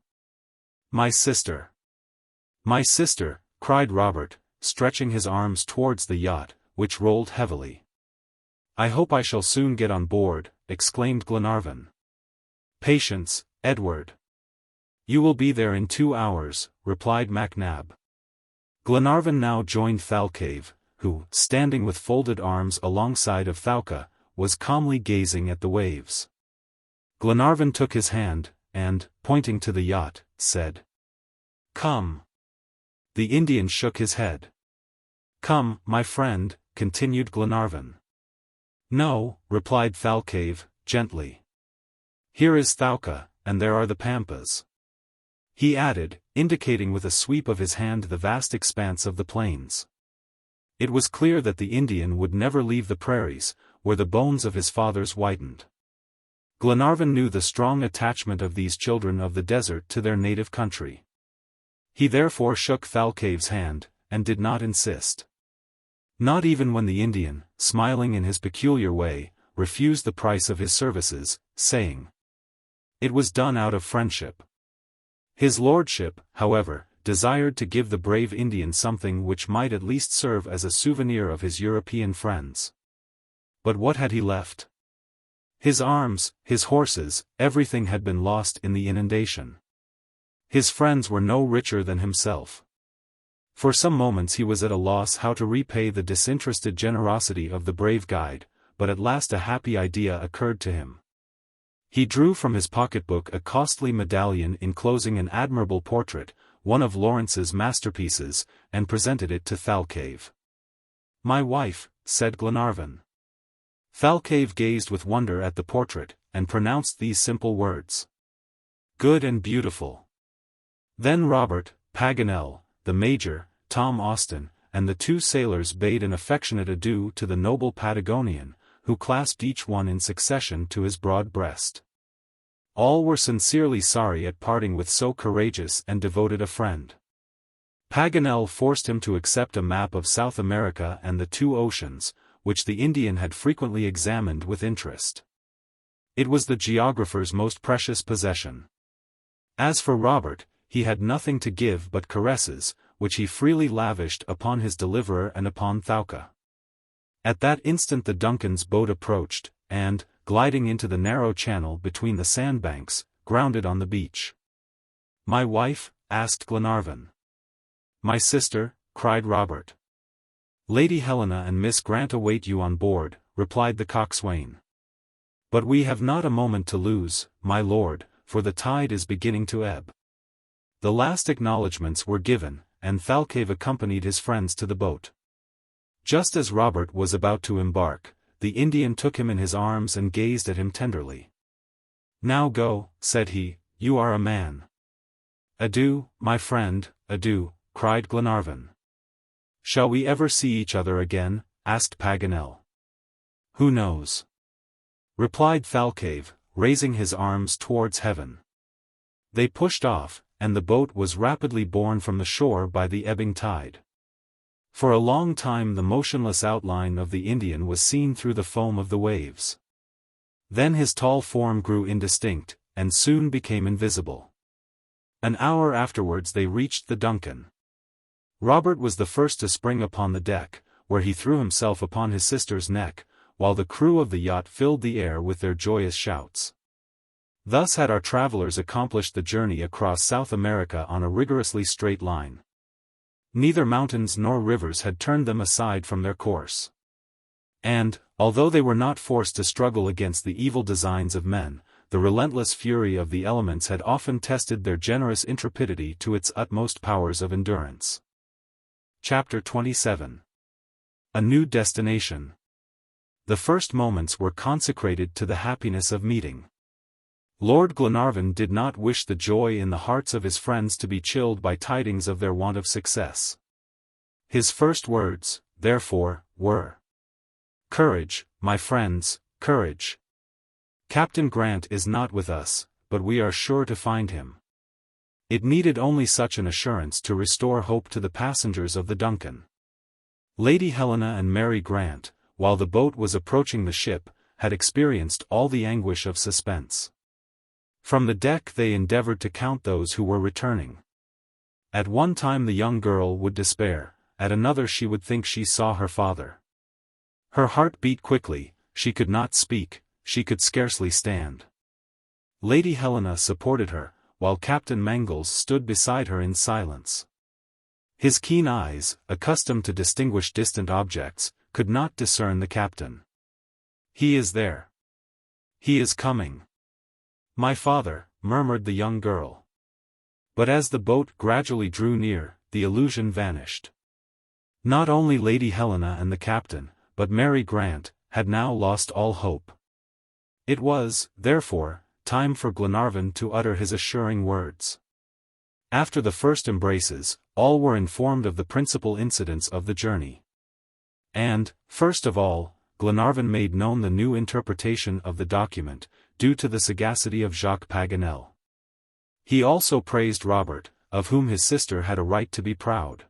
"My sister! My sister!" cried Robert, stretching his arms towards the yacht, which rolled heavily. "I hope I shall soon get on board," exclaimed Glenarvan. "Patience, Edward. You will be there in 2 hours," replied MacNab. Glenarvan now joined Thalcave, who, standing with folded arms alongside of Thalca, was calmly gazing at the waves. Glenarvan took his hand, and, pointing to the yacht, said, "Come." The Indian shook his head. "Come, my friend," continued Glenarvan. "No," replied Thalcave, gently. "Here is Thalca, and there are the Pampas." He added, indicating with a sweep of his hand the vast expanse of the plains. It was clear that the Indian would never leave the prairies, where the bones of his fathers whitened. Glenarvan knew the strong attachment of these children of the desert to their native country. He therefore shook Thalcave's hand, and did not insist. Not even when the Indian, smiling in his peculiar way, refused the price of his services, saying, "It was done out of friendship." His lordship, however, desired to give the brave Indian something which might at least serve as a souvenir of his European friends. But what had he left? His arms, his horses, everything had been lost in the inundation. His friends were no richer than himself. For some moments he was at a loss how to repay the disinterested generosity of the brave guide, but at last a happy idea occurred to him. He drew from his pocketbook a costly medallion enclosing an admirable portrait, one of Lawrence's masterpieces, and presented it to Thalcave. "My wife," said Glenarvan. Thalcave gazed with wonder at the portrait, and pronounced these simple words: "Good and beautiful." Then Robert, Paganel, the Major, Tom Austin, and the 2 sailors bade an affectionate adieu to the noble Patagonian, who clasped each one in succession to his broad breast. All were sincerely sorry at parting with so courageous and devoted a friend. Paganel forced him to accept a map of South America and the 2 oceans, which the Indian had frequently examined with interest. It was the geographer's most precious possession. As for Robert, he had nothing to give but caresses, which he freely lavished upon his deliverer and upon Thalca. At that instant the Duncan's boat approached, and, gliding into the narrow channel between the sandbanks, grounded on the beach. "My wife?" asked Glenarvan. "My sister," cried Robert. "Lady Helena and Miss Grant await you on board," replied the coxswain. "But we have not a moment to lose, my lord, for the tide is beginning to ebb." The last acknowledgments were given, and Thalcave accompanied his friends to the boat. Just as Robert was about to embark, the Indian took him in his arms and gazed at him tenderly. "Now go," said he, "you are a man." "Adieu, my friend, adieu," cried Glenarvan. "Shall we ever see each other again?" asked Paganel. "Who knows?" replied Thalcave, raising his arms towards heaven. They pushed off, and the boat was rapidly borne from the shore by the ebbing tide. For a long time the motionless outline of the Indian was seen through the foam of the waves. Then his tall form grew indistinct, and soon became invisible. An hour afterwards they reached the Duncan. Robert was the first to spring upon the deck, where he threw himself upon his sister's neck, while the crew of the yacht filled the air with their joyous shouts. Thus had our travelers accomplished the journey across South America on a rigorously straight line. Neither mountains nor rivers had turned them aside from their course. And, although they were not forced to struggle against the evil designs of men, the relentless fury of the elements had often tested their generous intrepidity to its utmost powers of endurance. Chapter 27. A New Destination. The first moments were consecrated to the happiness of meeting. Lord Glenarvan did not wish the joy in the hearts of his friends to be chilled by tidings of their want of success. His first words, therefore, were, "Courage, my friends, courage. Captain Grant is not with us, but we are sure to find him." It needed only such an assurance to restore hope to the passengers of the Duncan. Lady Helena and Mary Grant, while the boat was approaching the ship, had experienced all the anguish of suspense. From the deck they endeavored to count those who were returning. At one time the young girl would despair, at another she would think she saw her father. Her heart beat quickly, she could not speak, she could scarcely stand. Lady Helena supported her, while Captain Mangles stood beside her in silence. His keen eyes, accustomed to distinguish distant objects, could not discern the captain. "He is there. He is coming. My father," murmured the young girl. But as the boat gradually drew near, the illusion vanished. Not only Lady Helena and the captain, but Mary Grant, had now lost all hope. It was, therefore, time for Glenarvan to utter his assuring words. After the first embraces, all were informed of the principal incidents of the journey. And, first of all, Glenarvan made known the new interpretation of the document, due to the sagacity of Jacques Paganel. He also praised Robert, of whom his sister had a right to be proud.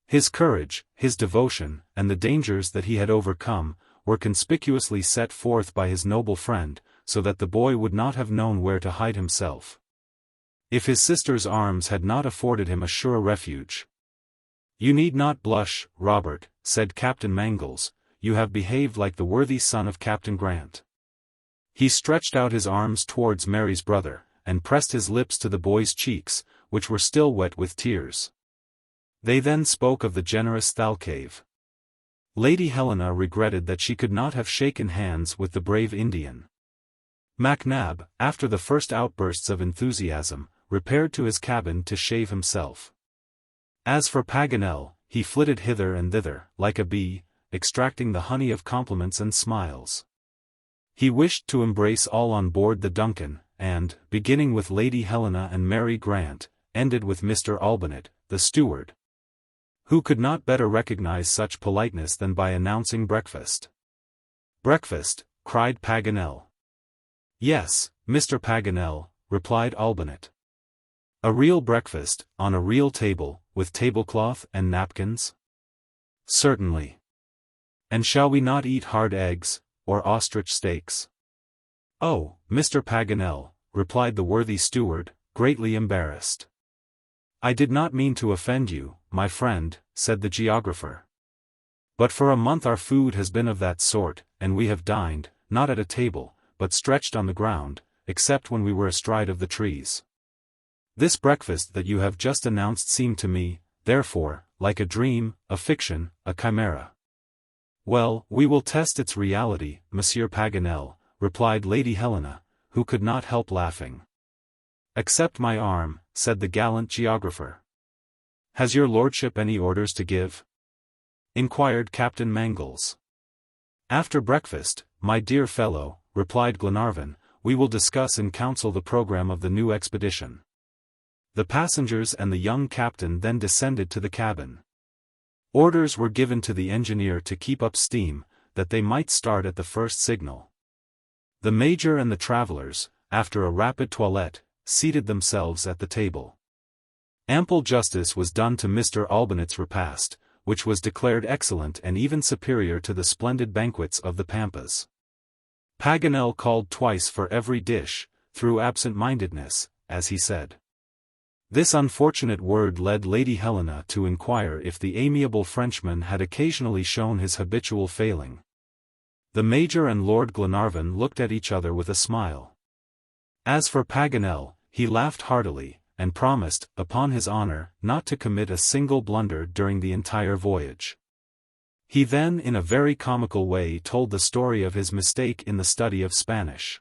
His courage, his devotion, and the dangers that he had overcome, were conspicuously set forth by his noble friend, so that the boy would not have known where to hide himself, if his sister's arms had not afforded him a sure refuge. "You need not blush, Robert," said Captain Mangles, "you have behaved like the worthy son of Captain Grant." He stretched out his arms towards Mary's brother, and pressed his lips to the boy's cheeks, which were still wet with tears. They then spoke of the generous Thalcave. Lady Helena regretted that she could not have shaken hands with the brave Indian. MacNab, after the first outbursts of enthusiasm, repaired to his cabin to shave himself. As for Paganel, he flitted hither and thither, like a bee, extracting the honey of compliments and smiles. He wished to embrace all on board the Duncan, and, beginning with Lady Helena and Mary Grant, ended with Mr. Olbinett, the steward. Who could not better recognize such politeness than by announcing breakfast? "Breakfast," cried Paganel. "Yes, Mr. Paganel," replied Olbinett. "A real breakfast, on a real table, with tablecloth and napkins?" "Certainly." "And shall we not eat hard eggs, or ostrich steaks?" "Oh, Mr. Paganel," replied the worthy steward, greatly embarrassed. "I did not mean to offend you, my friend," said the geographer. "But for a month our food has been of that sort, and we have dined, not at a table, but stretched on the ground, except when we were astride of the trees. This breakfast that you have just announced seemed to me, therefore, like a dream, a fiction, a chimera." "Well, we will test its reality, Monsieur Paganel," replied Lady Helena, who could not help laughing. "Accept my arm," said the gallant geographer. "Has your lordship any orders to give?" inquired Captain Mangles. "After breakfast, my dear fellow," replied Glenarvan, "we will discuss in council the program of the new expedition." The passengers and the young captain then descended to the cabin. Orders were given to the engineer to keep up steam, that they might start at the first signal. The major and the travelers, after a rapid toilette, seated themselves at the table. Ample justice was done to Mr. Olbinett's repast, which was declared excellent and even superior to the splendid banquets of the Pampas. Paganel called twice for every dish, through absent-mindedness, as he said. This unfortunate word led Lady Helena to inquire if the amiable Frenchman had occasionally shown his habitual failing. The Major and Lord Glenarvan looked at each other with a smile. As for Paganel, he laughed heartily, and promised, upon his honor, not to commit a single blunder during the entire voyage. He then in a very comical way told the story of his mistake in the study of Spanish.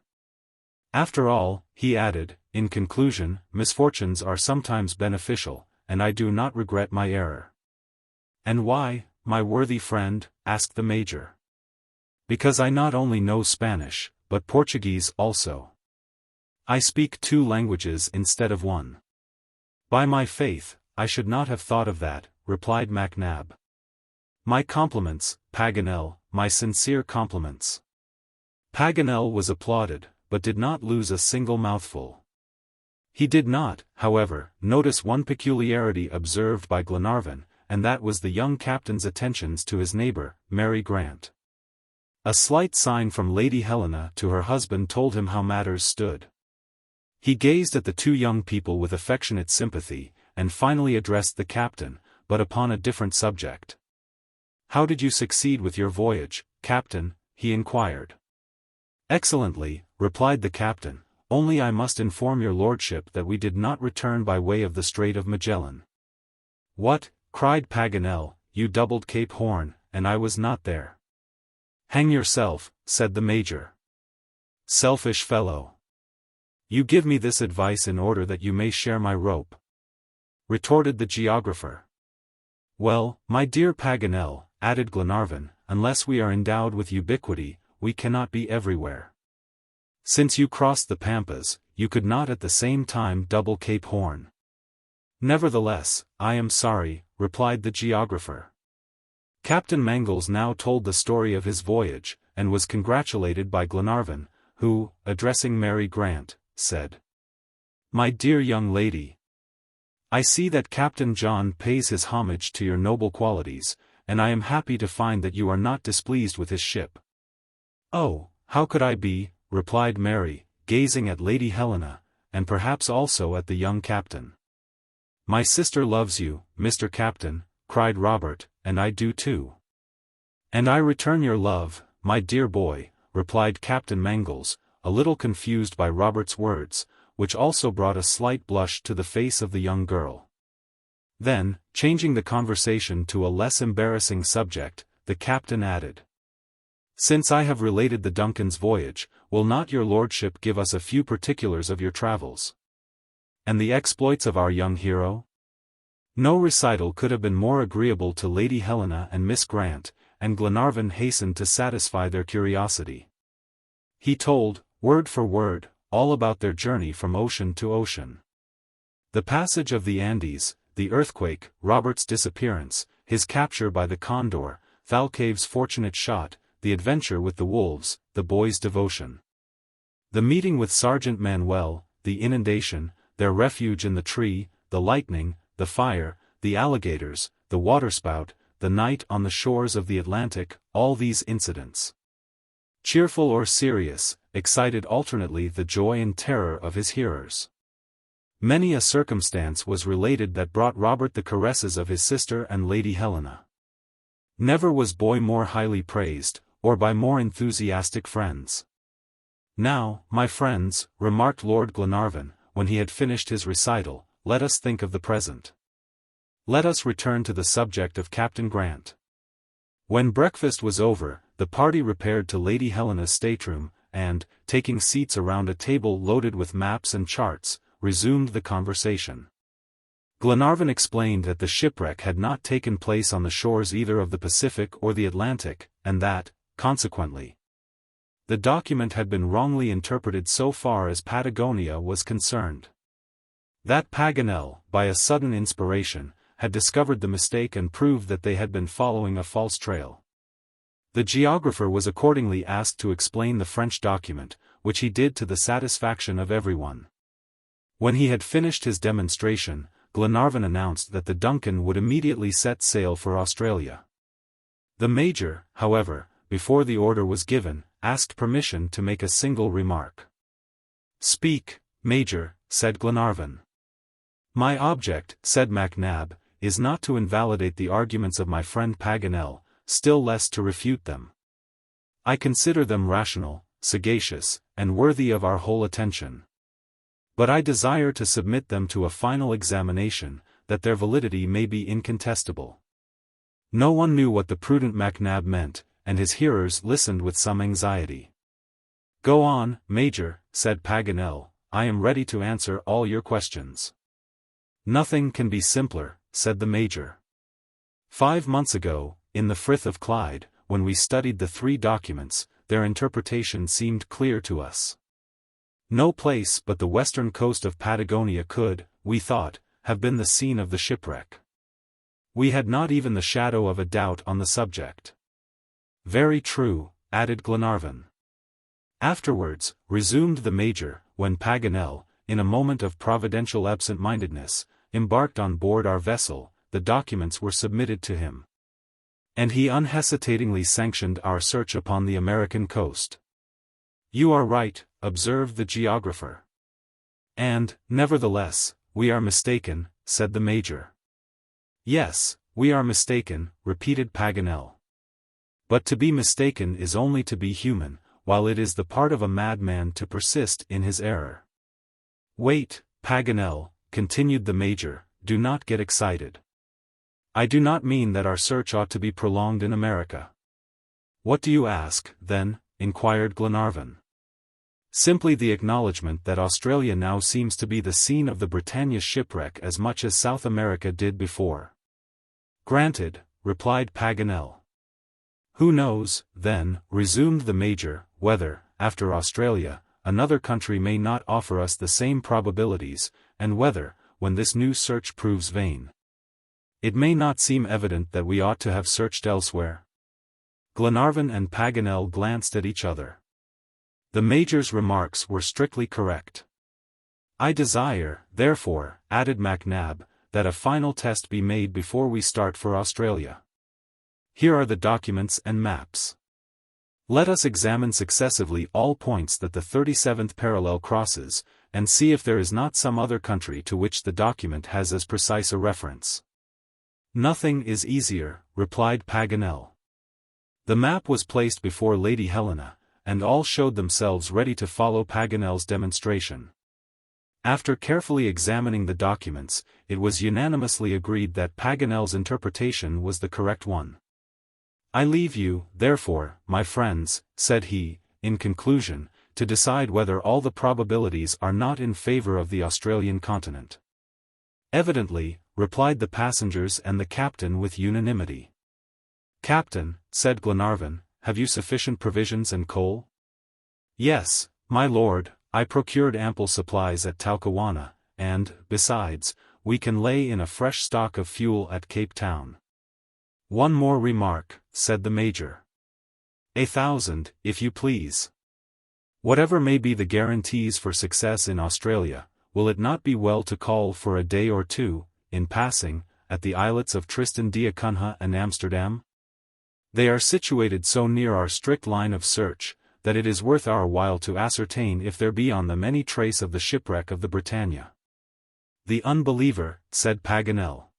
After all, he added, in conclusion, misfortunes are sometimes beneficial, and I do not regret my error. And why, my worthy friend? Asked the Major. Because I not only know Spanish, but Portuguese also. I speak 2 languages instead of 1. By my faith, I should not have thought of that, replied MacNab. My compliments, Paganel, my sincere compliments. Paganel was applauded, but did not lose a single mouthful. He did not, however, notice one peculiarity observed by Glenarvan, and that was the young captain's attentions to his neighbor, Mary Grant. A slight sign from Lady Helena to her husband told him how matters stood. He gazed at the 2 young people with affectionate sympathy, and finally addressed the captain, but upon a different subject. How did you succeed with your voyage, Captain? He inquired. Excellently, replied the captain, only I must inform your lordship that we did not return by way of the Strait of Magellan. What? Cried Paganel, you doubled Cape Horn, and I was not there. Hang yourself, said the Major. Selfish fellow. You give me this advice in order that you may share my rope, retorted the geographer. Well, my dear Paganel, added Glenarvan, unless we are endowed with ubiquity, we cannot be everywhere. Since you crossed the Pampas, you could not at the same time double Cape Horn. Nevertheless, I am sorry, replied the geographer. Captain Mangles now told the story of his voyage, and was congratulated by Glenarvan, who, addressing Mary Grant, said, My dear young lady, I see that Captain John pays his homage to your noble qualities, and I am happy to find that you are not displeased with his ship. Oh, how could I be, replied Mary, gazing at Lady Helena, and perhaps also at the young captain. My sister loves you, Mr. Captain, cried Robert, and I do too. And I return your love, my dear boy, replied Captain Mangles, a little confused by Robert's words, which also brought a slight blush to the face of the young girl. Then, changing the conversation to a less embarrassing subject, the captain added, Since I have related the Duncan's voyage, will not your lordship give us a few particulars of your travels? And the exploits of our young hero? No recital could have been more agreeable to Lady Helena and Miss Grant, and Glenarvan hastened to satisfy their curiosity. He told, word for word, all about their journey from ocean to ocean. The passage of the Andes, the earthquake, Robert's disappearance, his capture by the condor, Thalcave's fortunate shot, the adventure with the wolves, the boy's devotion. The meeting with Sergeant Manuel, the inundation, their refuge in the tree, the lightning, the fire, the alligators, the waterspout, the night on the shores of the Atlantic, all these incidents, cheerful or serious, excited alternately the joy and terror of his hearers. Many a circumstance was related that brought Robert the caresses of his sister and Lady Helena. Never was boy more highly praised, or by more enthusiastic friends. Now, my friends, remarked Lord Glenarvan, when he had finished his recital, let us think of the present. Let us return to the subject of Captain Grant. When breakfast was over, the party repaired to Lady Helena's stateroom, and, taking seats around a table loaded with maps and charts, resumed the conversation. Glenarvan explained that the shipwreck had not taken place on the shores either of the Pacific or the Atlantic, and that, consequently, the document had been wrongly interpreted so far as Patagonia was concerned. That Paganel, by a sudden inspiration, had discovered the mistake and proved that they had been following a false trail. The geographer was accordingly asked to explain the French document, which he did to the satisfaction of everyone. When he had finished his demonstration, Glenarvan announced that the Duncan would immediately set sail for Australia. The Major, however, before the order was given, asked permission to make a single remark. "Speak, Major," said Glenarvan. "My object," said MacNab, "is not to invalidate the arguments of my friend Paganel, still less to refute them. I consider them rational, sagacious, and worthy of our whole attention. But I desire to submit them to a final examination, that their validity may be incontestable." No one knew what the prudent MacNab meant, and his hearers listened with some anxiety. "Go on, Major," said Paganel, "I am ready to answer all your questions." "Nothing can be simpler," said the Major. 5 months ago, in the Frith of Clyde, when we studied the 3 documents, their interpretation seemed clear to us. No place but the western coast of Patagonia could, we thought, have been the scene of the shipwreck. We had not even the shadow of a doubt on the subject. "Very true," added Glenarvan. "Afterwards," resumed the Major, "when Paganel, in a moment of providential absent-mindedness, embarked on board our vessel, the documents were submitted to him. And he unhesitatingly sanctioned our search upon the American coast." "You are right," observed the Geographer. "And, nevertheless, we are mistaken," said the Major. "Yes, we are mistaken," repeated Paganel. "But to be mistaken is only to be human, while it is the part of a madman to persist in his error." "Wait, Paganel," continued the Major, "do not get excited. I do not mean that our search ought to be prolonged in America." "What do you ask, then?" inquired Glenarvan. "Simply the acknowledgment that Australia now seems to be the scene of the Britannia's shipwreck as much as South America did before." "Granted," replied Paganel. "Who knows, then," resumed the Major, "whether, after Australia, another country may not offer us the same probabilities, and whether, when this new search proves vain, it may not seem evident that we ought to have searched elsewhere?" Glenarvan and Paganel glanced at each other. The Major's remarks were strictly correct. "I desire, therefore," added MacNab, "that a final test be made before we start for Australia. Here are the documents and maps. Let us examine successively all points that the 37th parallel crosses, and see if there is not some other country to which the document has as precise a reference." "Nothing is easier," replied Paganel. The map was placed before Lady Helena, and all showed themselves ready to follow Paganel's demonstration. After carefully examining the documents, it was unanimously agreed that Paganel's interpretation was the correct one. "I leave you, therefore, my friends," said he, in conclusion, "to decide whether all the probabilities are not in favor of the Australian continent." "Evidently," replied the passengers and the captain with unanimity. "Captain," said Glenarvan, "have you sufficient provisions and coal?" "Yes, my lord, I procured ample supplies at Talcahuano, and, besides, we can lay in a fresh stock of fuel at Cape Town." "One more remark," said the Major. 1,000, if you please. Whatever may be the guarantees for success in Australia, will it not be well to call for a day or 2, in passing, at the islets of Tristan d'Acunha and Amsterdam? They are situated so near our strict line of search, that it is worth our while to ascertain if there be on them any trace of the shipwreck of the Britannia." "The unbeliever," said Paganel.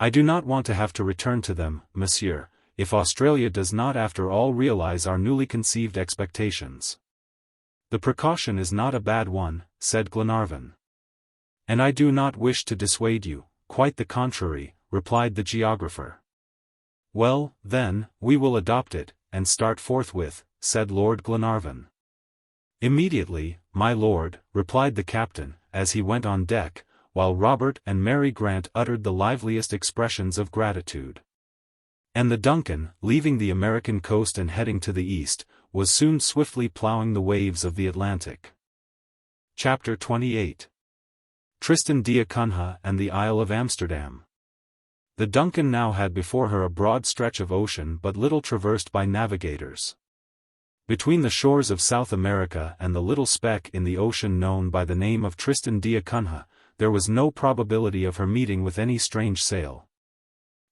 "I do not want to have to return to them, monsieur, if Australia does not after all realize our newly conceived expectations." "The precaution is not a bad one," said Glenarvan. "And I do not wish to dissuade you, quite the contrary," replied the Geographer. "Well, then, we will adopt it, and start forthwith," said Lord Glenarvan. "Immediately, my lord," replied the captain, as he went on deck, while Robert and Mary Grant uttered the liveliest expressions of gratitude. And the Duncan, leaving the American coast and heading to the east, was soon swiftly plowing the waves of the Atlantic. Chapter 28. Tristan d'Acunha and the Isle of Amsterdam. The Duncan now had before her a broad stretch of ocean but little traversed by navigators. Between the shores of South America and the little speck in the ocean known by the name of Tristan d'Acunha, there was no probability of her meeting with any strange sail.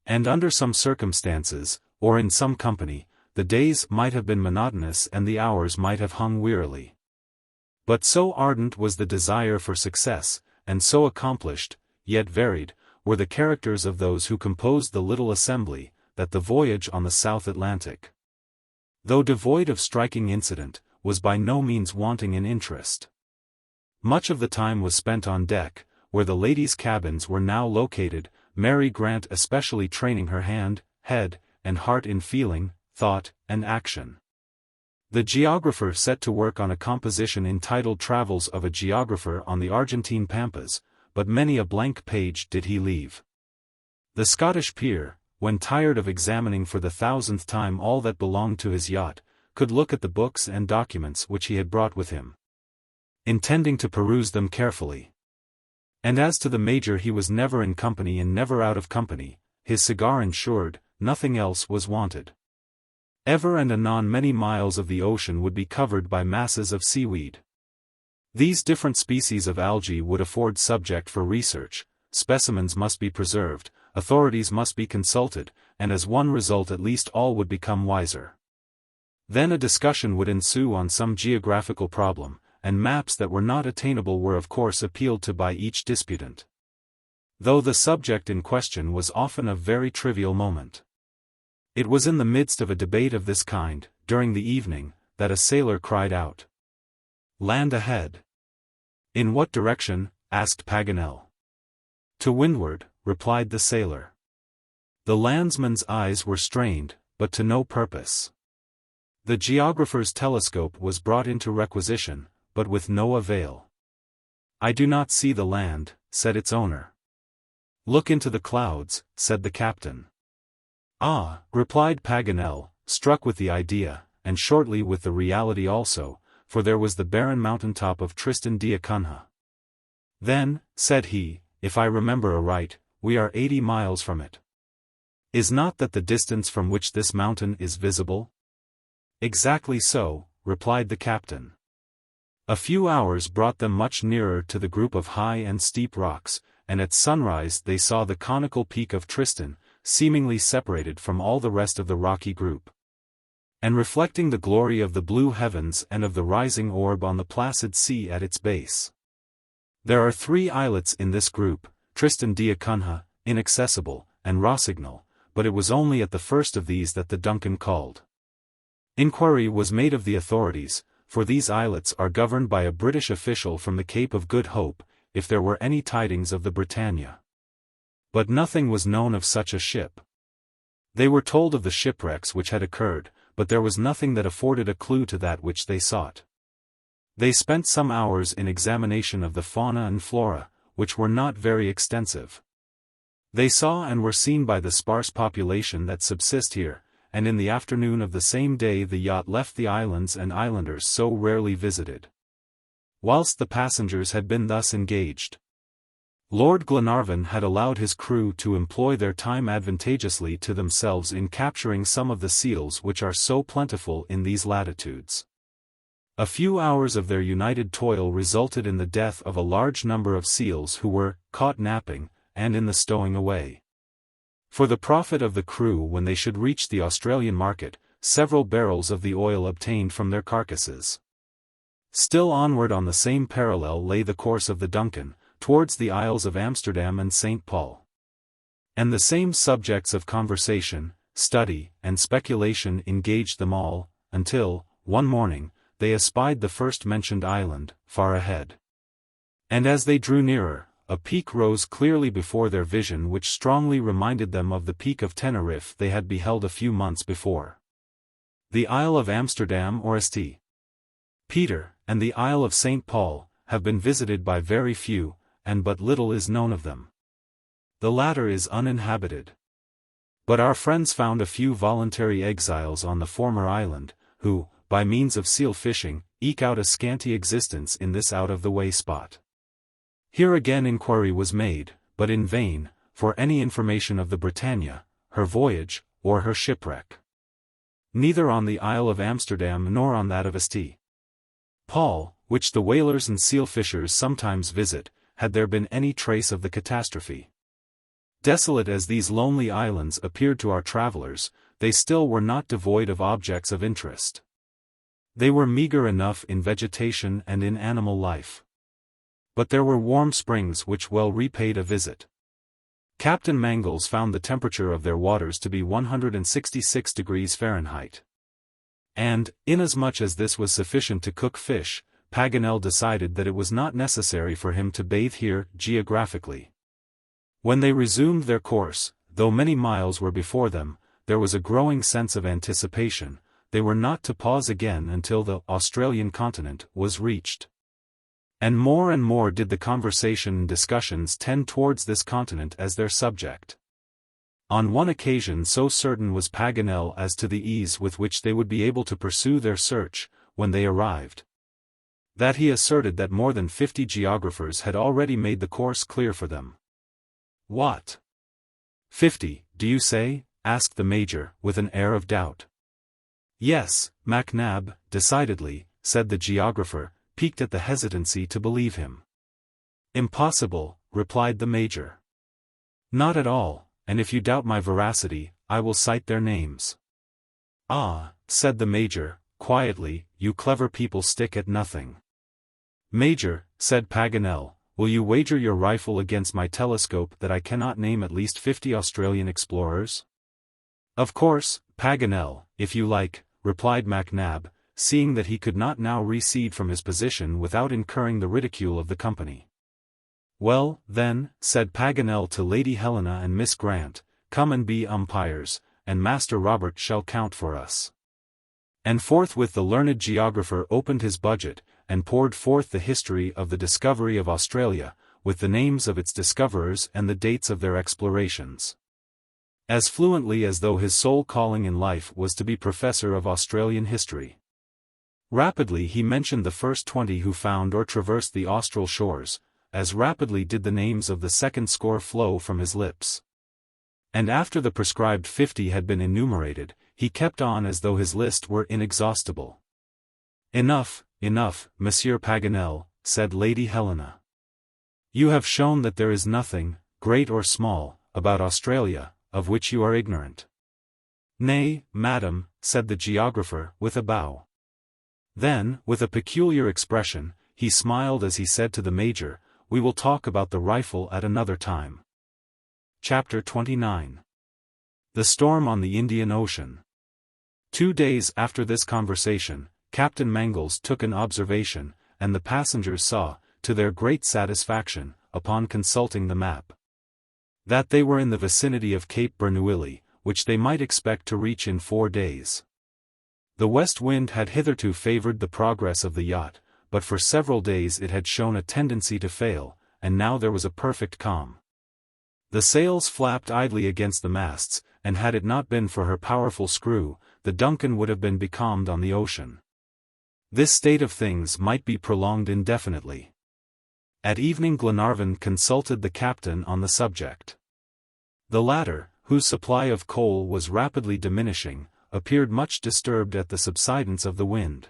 And under some circumstances, or in some company, the days might have been monotonous and the hours might have hung wearily. But so ardent was the desire for success, and so accomplished, yet varied, were the characters of those who composed the little assembly, that the voyage on the South Atlantic, though devoid of striking incident, was by no means wanting in interest. Much of the time was spent on deck, where the ladies' cabins were now located, Mary Grant especially training her hand, head, and heart in feeling, thought, and action. The geographer set to work on a composition entitled Travels of a Geographer on the Argentine Pampas, but many a blank page did he leave. The Scottish peer, when tired of examining for the 1000th time all that belonged to his yacht, could look at the books and documents which he had brought with him, intending to peruse them carefully. And as to the Major, he was never in company and never out of company, his cigar ensured, nothing else was wanted. Ever and anon many miles of the ocean would be covered by masses of seaweed. These different species of algae would afford subject for research, specimens must be preserved, authorities must be consulted, and as one result at least all would become wiser. Then a discussion would ensue on some geographical problem, and maps that were not attainable were of course appealed to by each disputant, though the subject in question was often of very trivial moment. It was in the midst of a debate of this kind, during the evening, that a sailor cried out, "Land ahead!" "In what direction?" asked Paganel. "To windward," replied the sailor. The landsman's eyes were strained, but to no purpose. The geographer's telescope was brought into requisition, but with no avail. "I do not see the land," said its owner. "Look into the clouds," said the captain. "Ah," replied Paganel, struck with the idea, and shortly with the reality also, for there was the barren mountain-top of Tristan d'Acunha. "Then," said he, "if I remember aright, we are 80 miles from it. Is not that the distance from which this mountain is visible?" "Exactly so," replied the captain. A few hours brought them much nearer to the group of high and steep rocks, and at sunrise they saw the conical peak of Tristan, seemingly separated from all the rest of the rocky group, and reflecting the glory of the blue heavens and of the rising orb on the placid sea at its base. There are 3 islets in this group, Tristan d'Acunha, Inaccessible, and Rossignol, but it was only at the first of these that the Duncan called. Inquiry was made of the authorities, for these islets are governed by a British official from the Cape of Good Hope, if there were any tidings of the Britannia. But nothing was known of such a ship. They were told of the shipwrecks which had occurred, but there was nothing that afforded a clue to that which they sought. They spent some hours in examination of the fauna and flora, which were not very extensive. They saw and were seen by the sparse population that subsist here, and in the afternoon of the same day the yacht left the islands and islanders so rarely visited. Whilst the passengers had been thus engaged, Lord Glenarvan had allowed his crew to employ their time advantageously to themselves in capturing some of the seals which are so plentiful in these latitudes. A few hours of their united toil resulted in the death of a large number of seals who were caught napping, and in the stowing away. For the profit of the crew when they should reach the Australian market, several barrels of the oil obtained from their carcasses. Still onward on the same parallel lay the course of the Duncan, towards the Isles of Amsterdam and St. Paul. And the same subjects of conversation, study, and speculation engaged them all, until, one morning, they espied the first-mentioned island, far ahead. And as they drew nearer, a peak rose clearly before their vision which strongly reminded them of the peak of Tenerife they had beheld a few months before. The Isle of Amsterdam or St. Peter, and the Isle of St. Paul, have been visited by very few, and but little is known of them. The latter is uninhabited. But our friends found a few voluntary exiles on the former island, who, by means of seal fishing, eke out a scanty existence in this out-of-the-way spot. Here again inquiry was made, but in vain, for any information of the Britannia, her voyage, or her shipwreck. Neither on the Isle of Amsterdam nor on that of St. Paul, which the whalers and seal fishers sometimes visit, had there been any trace of the catastrophe. Desolate as these lonely islands appeared to our travelers, they still were not devoid of objects of interest. They were meager enough in vegetation and in animal life. But there were warm springs which well repaid a visit. Captain Mangles found the temperature of their waters to be 166 degrees Fahrenheit. And, inasmuch as this was sufficient to cook fish, Paganel decided that it was not necessary for him to bathe here geographically. When they resumed their course, though many miles were before them, there was a growing sense of anticipation. They were not to pause again until the Australian continent was reached. And more did the conversation and discussions tend towards this continent as their subject. On one occasion so certain was Paganel as to the ease with which they would be able to pursue their search, when they arrived, that he asserted that more than 50 geographers had already made the course clear for them. "What? 50, do you say?" asked the Major, with an air of doubt. "Yes, MacNab, decidedly," said the geographer, piqued at the hesitancy to believe him. "Impossible," replied the Major. "Not at all, and if you doubt my veracity, I will cite their names." "Ah," said the Major, quietly, "you clever people stick at nothing." "Major," said Paganel, "will you wager your rifle against my telescope that I cannot name at least 50 Australian explorers?" "Of course, Paganel, if you like," replied MacNab, seeing that he could not now recede from his position without incurring the ridicule of the company. "Well, then," said Paganel to Lady Helena and Miss Grant, "come and be umpires, and Master Robert shall count for us." And forthwith the learned geographer opened his budget, and poured forth the history of the discovery of Australia, with the names of its discoverers and the dates of their explorations, as fluently as though his sole calling in life was to be professor of Australian history. Rapidly he mentioned the first 20 who found or traversed the austral shores, as rapidly did the names of the second score flow from his lips. And after the prescribed 50 had been enumerated, he kept on as though his list were inexhaustible. "Enough, Monsieur Paganel," said Lady Helena. "You have shown that there is nothing, great or small, about Australia, of which you are ignorant." "Nay, madam," said the geographer, with a bow. Then, with a peculiar expression, he smiled as he said to the Major, "We will talk about the rifle at another time." Chapter 29. The Storm on the Indian Ocean. 2 days after this conversation, Captain Mangles took an observation, and the passengers saw, to their great satisfaction, upon consulting the map, that they were in the vicinity of Cape Bernouilli, which they might expect to reach in 4 days. The west wind had hitherto favored the progress of the yacht, but for several days it had shown a tendency to fail, and now there was a perfect calm. The sails flapped idly against the masts, and had it not been for her powerful screw, the Duncan would have been becalmed on the ocean. This state of things might be prolonged indefinitely. At evening Glenarvan consulted the captain on the subject. The latter, whose supply of coal was rapidly diminishing, appeared much disturbed at the subsidence of the wind.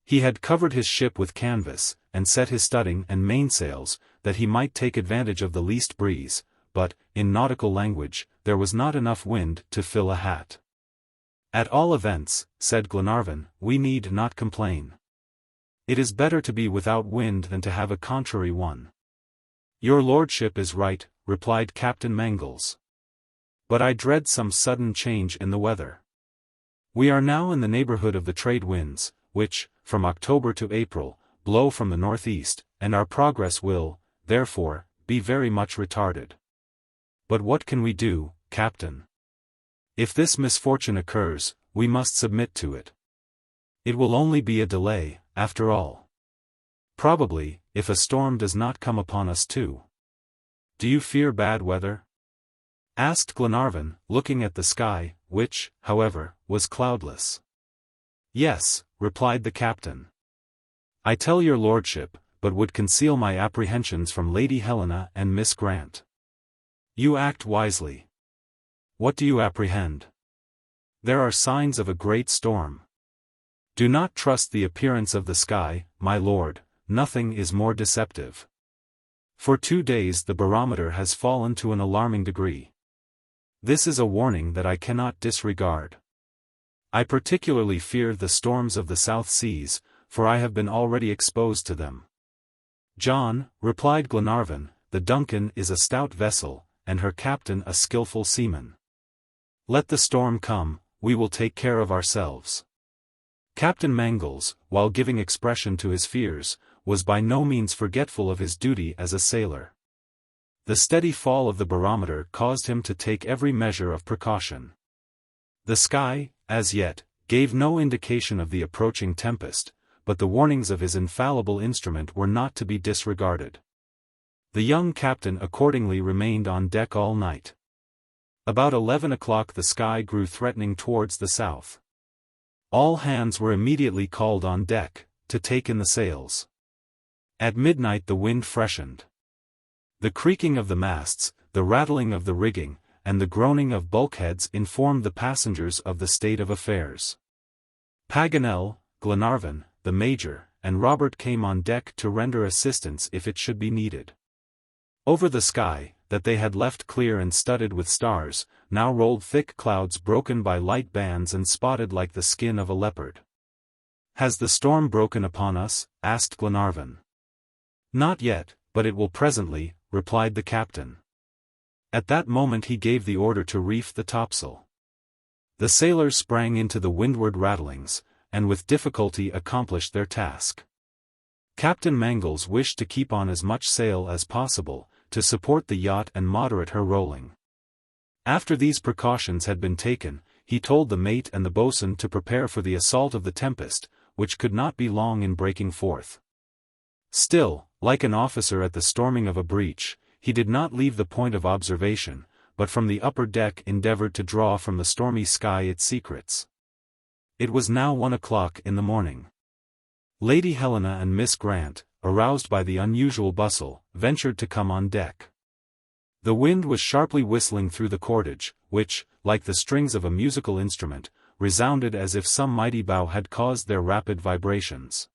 He had covered his ship with canvas, and set his studding and mainsails, that he might take advantage of the least breeze, but, in nautical language, there was not enough wind to fill a hat. "At all events," said Glenarvan, "we need not complain. It is better to be without wind than to have a contrary one." "Your lordship is right," replied Captain Mangles. "But I dread some sudden change in the weather. We are now in the neighborhood of the trade winds, which, from October to April, blow from the northeast, and our progress will, therefore, be very much retarded. But what can we do, Captain? If this misfortune occurs, we must submit to it. It will only be a delay, after all. Probably, if a storm does not come upon us too." "Do you fear bad weather?" asked Glenarvan, looking at the sky, which, however, was cloudless. "Yes," replied the captain. "I tell your lordship, but would conceal my apprehensions from Lady Helena and Miss Grant." "You act wisely. What do you apprehend?" "There are signs of a great storm." "Do not trust the appearance of the sky, my lord, nothing is more deceptive. For 2 days the barometer has fallen to an alarming degree. This is a warning that I cannot disregard. I particularly fear the storms of the South Seas, for I have been already exposed to them. John, replied Glenarvan, the Duncan is a stout vessel, and her captain a skilful seaman. Let the storm come, we will take care of ourselves. Captain Mangles, while giving expression to his fears, was by no means forgetful of his duty as a sailor. The steady fall of the barometer caused him to take every measure of precaution. The sky, as yet, gave no indication of the approaching tempest, but the warnings of his infallible instrument were not to be disregarded. The young captain accordingly remained on deck all night. About 11 o'clock the sky grew threatening towards the south. All hands were immediately called on deck, to take in the sails. At midnight the wind freshened. The creaking of the masts, the rattling of the rigging, and the groaning of bulkheads informed the passengers of the state of affairs. Paganel, Glenarvan, the Major, and Robert came on deck to render assistance if it should be needed. Over the sky, that they had left clear and studded with stars, now rolled thick clouds broken by light bands and spotted like the skin of a leopard. "Has the storm broken upon us?" asked Glenarvan. "Not yet, but it will presently," replied the captain. At that moment he gave the order to reef the topsail. The sailors sprang into the windward rattlings, and with difficulty accomplished their task. Captain Mangles wished to keep on as much sail as possible, to support the yacht and moderate her rolling. After these precautions had been taken, he told the mate and the boatswain to prepare for the assault of the tempest, which could not be long in breaking forth. Still, like an officer at the storming of a breach, he did not leave the point of observation, but from the upper deck endeavored to draw from the stormy sky its secrets. It was now 1 o'clock in the morning. Lady Helena and Miss Grant, aroused by the unusual bustle, ventured to come on deck. The wind was sharply whistling through the cordage, which, like the strings of a musical instrument, resounded as if some mighty bow had caused their rapid vibrations.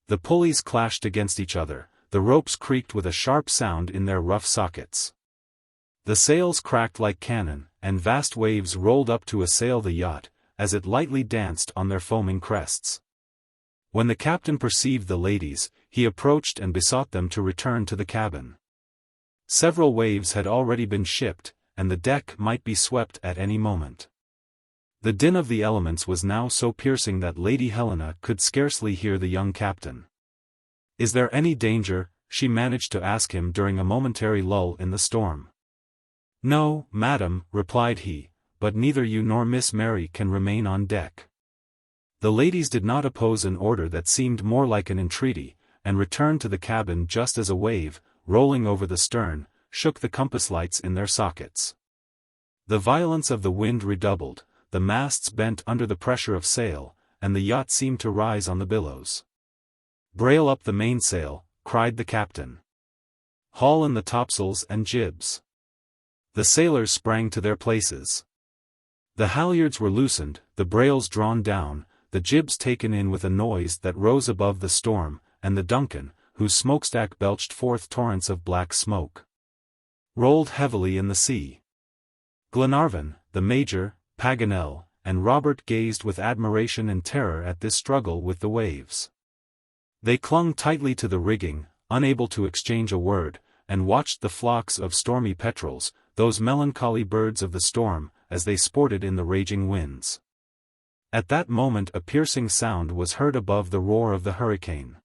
The pulleys clashed against each other, the ropes creaked with a sharp sound in their rough sockets. The sails cracked like cannon, and vast waves rolled up to assail the yacht, as it lightly danced on their foaming crests. When the captain perceived the ladies, he approached and besought them to return to the cabin. Several waves had already been shipped, and the deck might be swept at any moment. The din of the elements was now so piercing that Lady Helena could scarcely hear the young captain. "Is there any danger?" she managed to ask him during a momentary lull in the storm. "No, madam," replied he, "but neither you nor Miss Mary can remain on deck." The ladies did not oppose an order that seemed more like an entreaty, and returned to the cabin just as a wave, rolling over the stern, shook the compass lights in their sockets. The violence of the wind redoubled, the masts bent under the pressure of sail, and the yacht seemed to rise on the billows. "Brail up the mainsail," cried the captain. "Haul in the topsails and jibs." The sailors sprang to their places. The halyards were loosened, the brails drawn down, the jibs taken in with a noise that rose above the storm, and the Duncan, whose smokestack belched forth torrents of black smoke, rolled heavily in the sea. Glenarvan, the Major, Paganel, and Robert gazed with admiration and terror at this struggle with the waves. They clung tightly to the rigging, unable to exchange a word, and watched the flocks of stormy petrels, those melancholy birds of the storm, as they sported in the raging winds. At that moment a piercing sound was heard above the roar of the hurricane.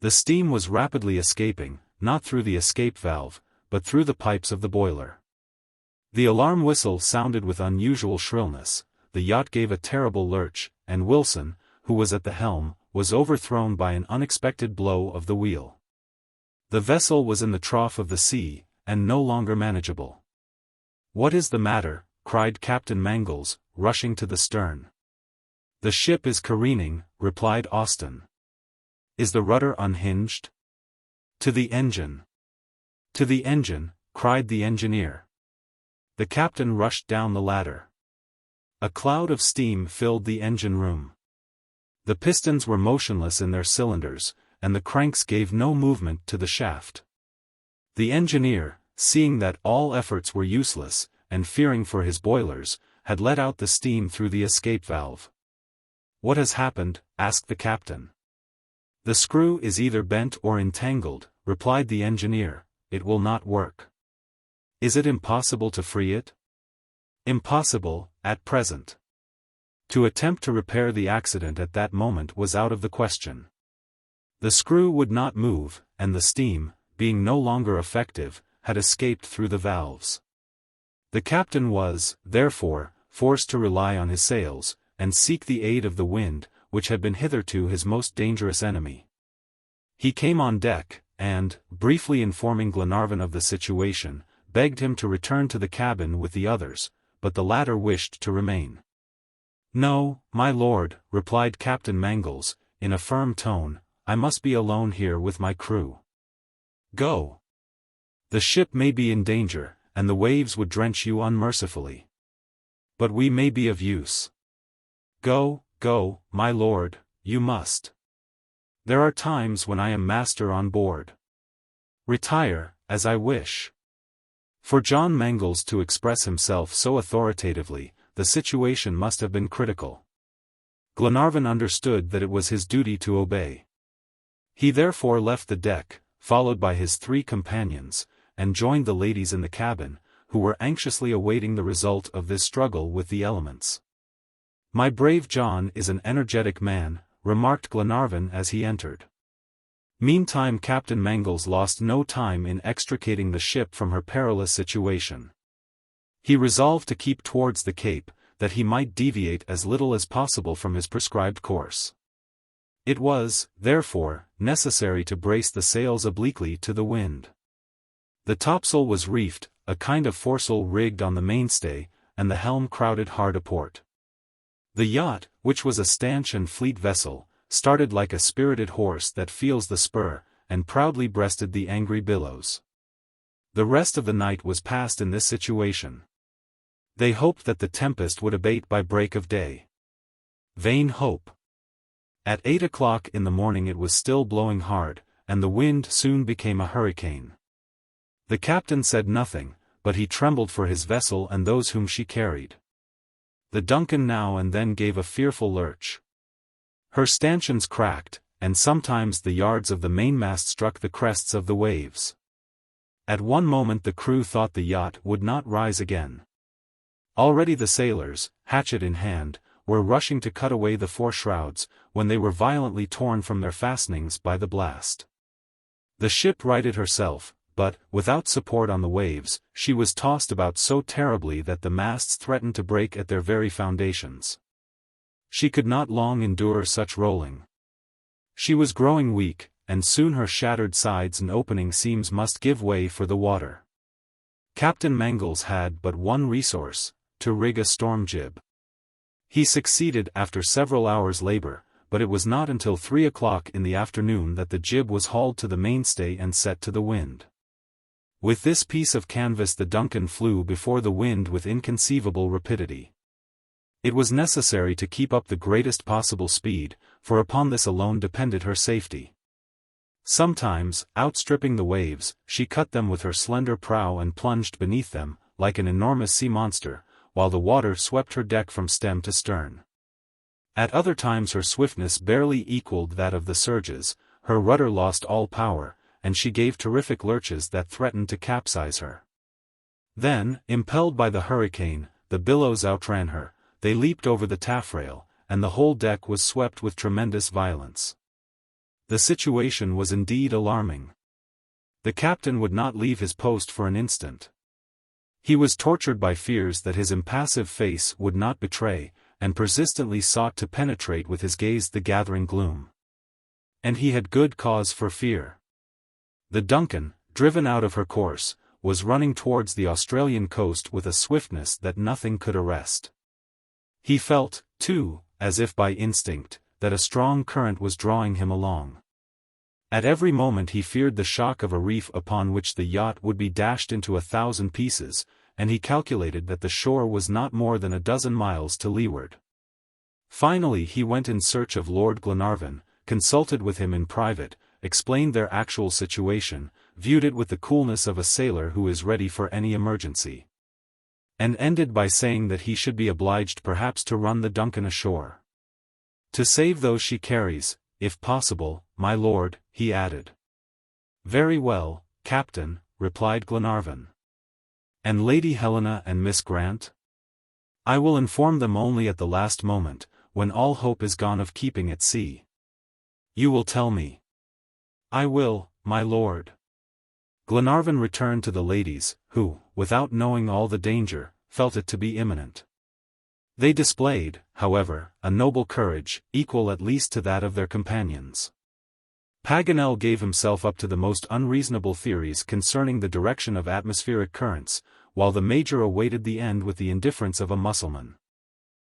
The steam was rapidly escaping, not through the escape valve, but through the pipes of the boiler. The alarm whistle sounded with unusual shrillness, the yacht gave a terrible lurch, and Wilson, who was at the helm, was overthrown by an unexpected blow of the wheel. The vessel was in the trough of the sea, and no longer manageable. "What is the matter?" cried Captain Mangles, rushing to the stern. "The ship is careening," replied Austin. "Is the rudder unhinged?" "To the engine!" "To the engine!" cried the engineer. The captain rushed down the ladder. A cloud of steam filled the engine room. The pistons were motionless in their cylinders, and the cranks gave no movement to the shaft. The engineer, seeing that all efforts were useless, and fearing for his boilers, had let out the steam through the escape valve. "What has happened?" asked the captain. "The screw is either bent or entangled," replied the engineer. "It will not work." "Is it impossible to free it?" "Impossible, at present." To attempt to repair the accident at that moment was out of the question. The screw would not move, and the steam, being no longer effective, had escaped through the valves. The captain was, therefore, forced to rely on his sails, and seek the aid of the wind, which had been hitherto his most dangerous enemy. He came on deck, and, briefly informing Glenarvan of the situation, begged him to return to the cabin with the others, but the latter wished to remain. "No, my lord," replied Captain Mangles, in a firm tone, "I must be alone here with my crew." "Go. The ship may be in danger, and the waves would drench you unmercifully. But we may be of use. Go, go, my lord, you must. There are times when I am master on board. Retire, as I wish." For John Mangles to express himself so authoritatively, the situation must have been critical. Glenarvan understood that it was his duty to obey. He therefore left the deck, followed by his 3 companions, and joined the ladies in the cabin, who were anxiously awaiting the result of this struggle with the elements. "My brave John is an energetic man," remarked Glenarvan as he entered. Meantime Captain Mangles lost no time in extricating the ship from her perilous situation. He resolved to keep towards the Cape, that he might deviate as little as possible from his prescribed course. It was, therefore, necessary to brace the sails obliquely to the wind. The topsail was reefed, a kind of foresail rigged on the mainstay, and the helm crowded hard aport. The yacht, which was a stanch and fleet vessel, started like a spirited horse that feels the spur, and proudly breasted the angry billows. The rest of the night was passed in this situation. They hoped that the tempest would abate by break of day. Vain hope. At 8 o'clock in the morning it was still blowing hard, and the wind soon became a hurricane. The captain said nothing, but he trembled for his vessel and those whom she carried. The Duncan now and then gave a fearful lurch. Her stanchions cracked, and sometimes the yards of the mainmast struck the crests of the waves. At one moment the crew thought the yacht would not rise again. Already the sailors, hatchet in hand, were rushing to cut away the foreshrouds, when they were violently torn from their fastenings by the blast. The ship righted herself, but, without support on the waves, she was tossed about so terribly that the masts threatened to break at their very foundations. She could not long endure such rolling. She was growing weak, and soon her shattered sides and opening seams must give way for the water. Captain Mangles had but one resource, to rig a storm jib. He succeeded after several hours' labor, but it was not until 3 o'clock in the afternoon that the jib was hauled to the mainstay and set to the wind. With this piece of canvas the Duncan flew before the wind with inconceivable rapidity. It was necessary to keep up the greatest possible speed, for upon this alone depended her safety. Sometimes, outstripping the waves, she cut them with her slender prow and plunged beneath them, like an enormous sea monster, while the water swept her deck from stem to stern. At other times her swiftness barely equaled that of the surges, her rudder lost all power, and she gave terrific lurches that threatened to capsize her. Then, impelled by the hurricane, the billows outran her, they leaped over the taffrail, and the whole deck was swept with tremendous violence. The situation was indeed alarming. The captain would not leave his post for an instant. He was tortured by fears that his impassive face would not betray, and persistently sought to penetrate with his gaze the gathering gloom. And he had good cause for fear. The Duncan, driven out of her course, was running towards the Australian coast with a swiftness that nothing could arrest. He felt, too, as if by instinct, that a strong current was drawing him along. At every moment he feared the shock of a reef upon which the yacht would be dashed into 1,000 pieces, and he calculated that the shore was not more than 12 miles to leeward. Finally he went in search of Lord Glenarvan, consulted with him in private, explained their actual situation, viewed it with the coolness of a sailor who is ready for any emergency. and ended by saying that he should be obliged perhaps to run the Duncan ashore. To save those she carries, if possible, my lord, he added. Very well, Captain, replied Glenarvan. And Lady Helena and Miss Grant? I will inform them only at the last moment, when all hope is gone of keeping at sea. You will tell me. I will, my lord. Glenarvan returned to the ladies, who, without knowing all the danger, felt it to be imminent. They displayed, however, a noble courage, equal at least to that of their companions. Paganel gave himself up to the most unreasonable theories concerning the direction of atmospheric currents, while the Major awaited the end with the indifference of a Mussulman.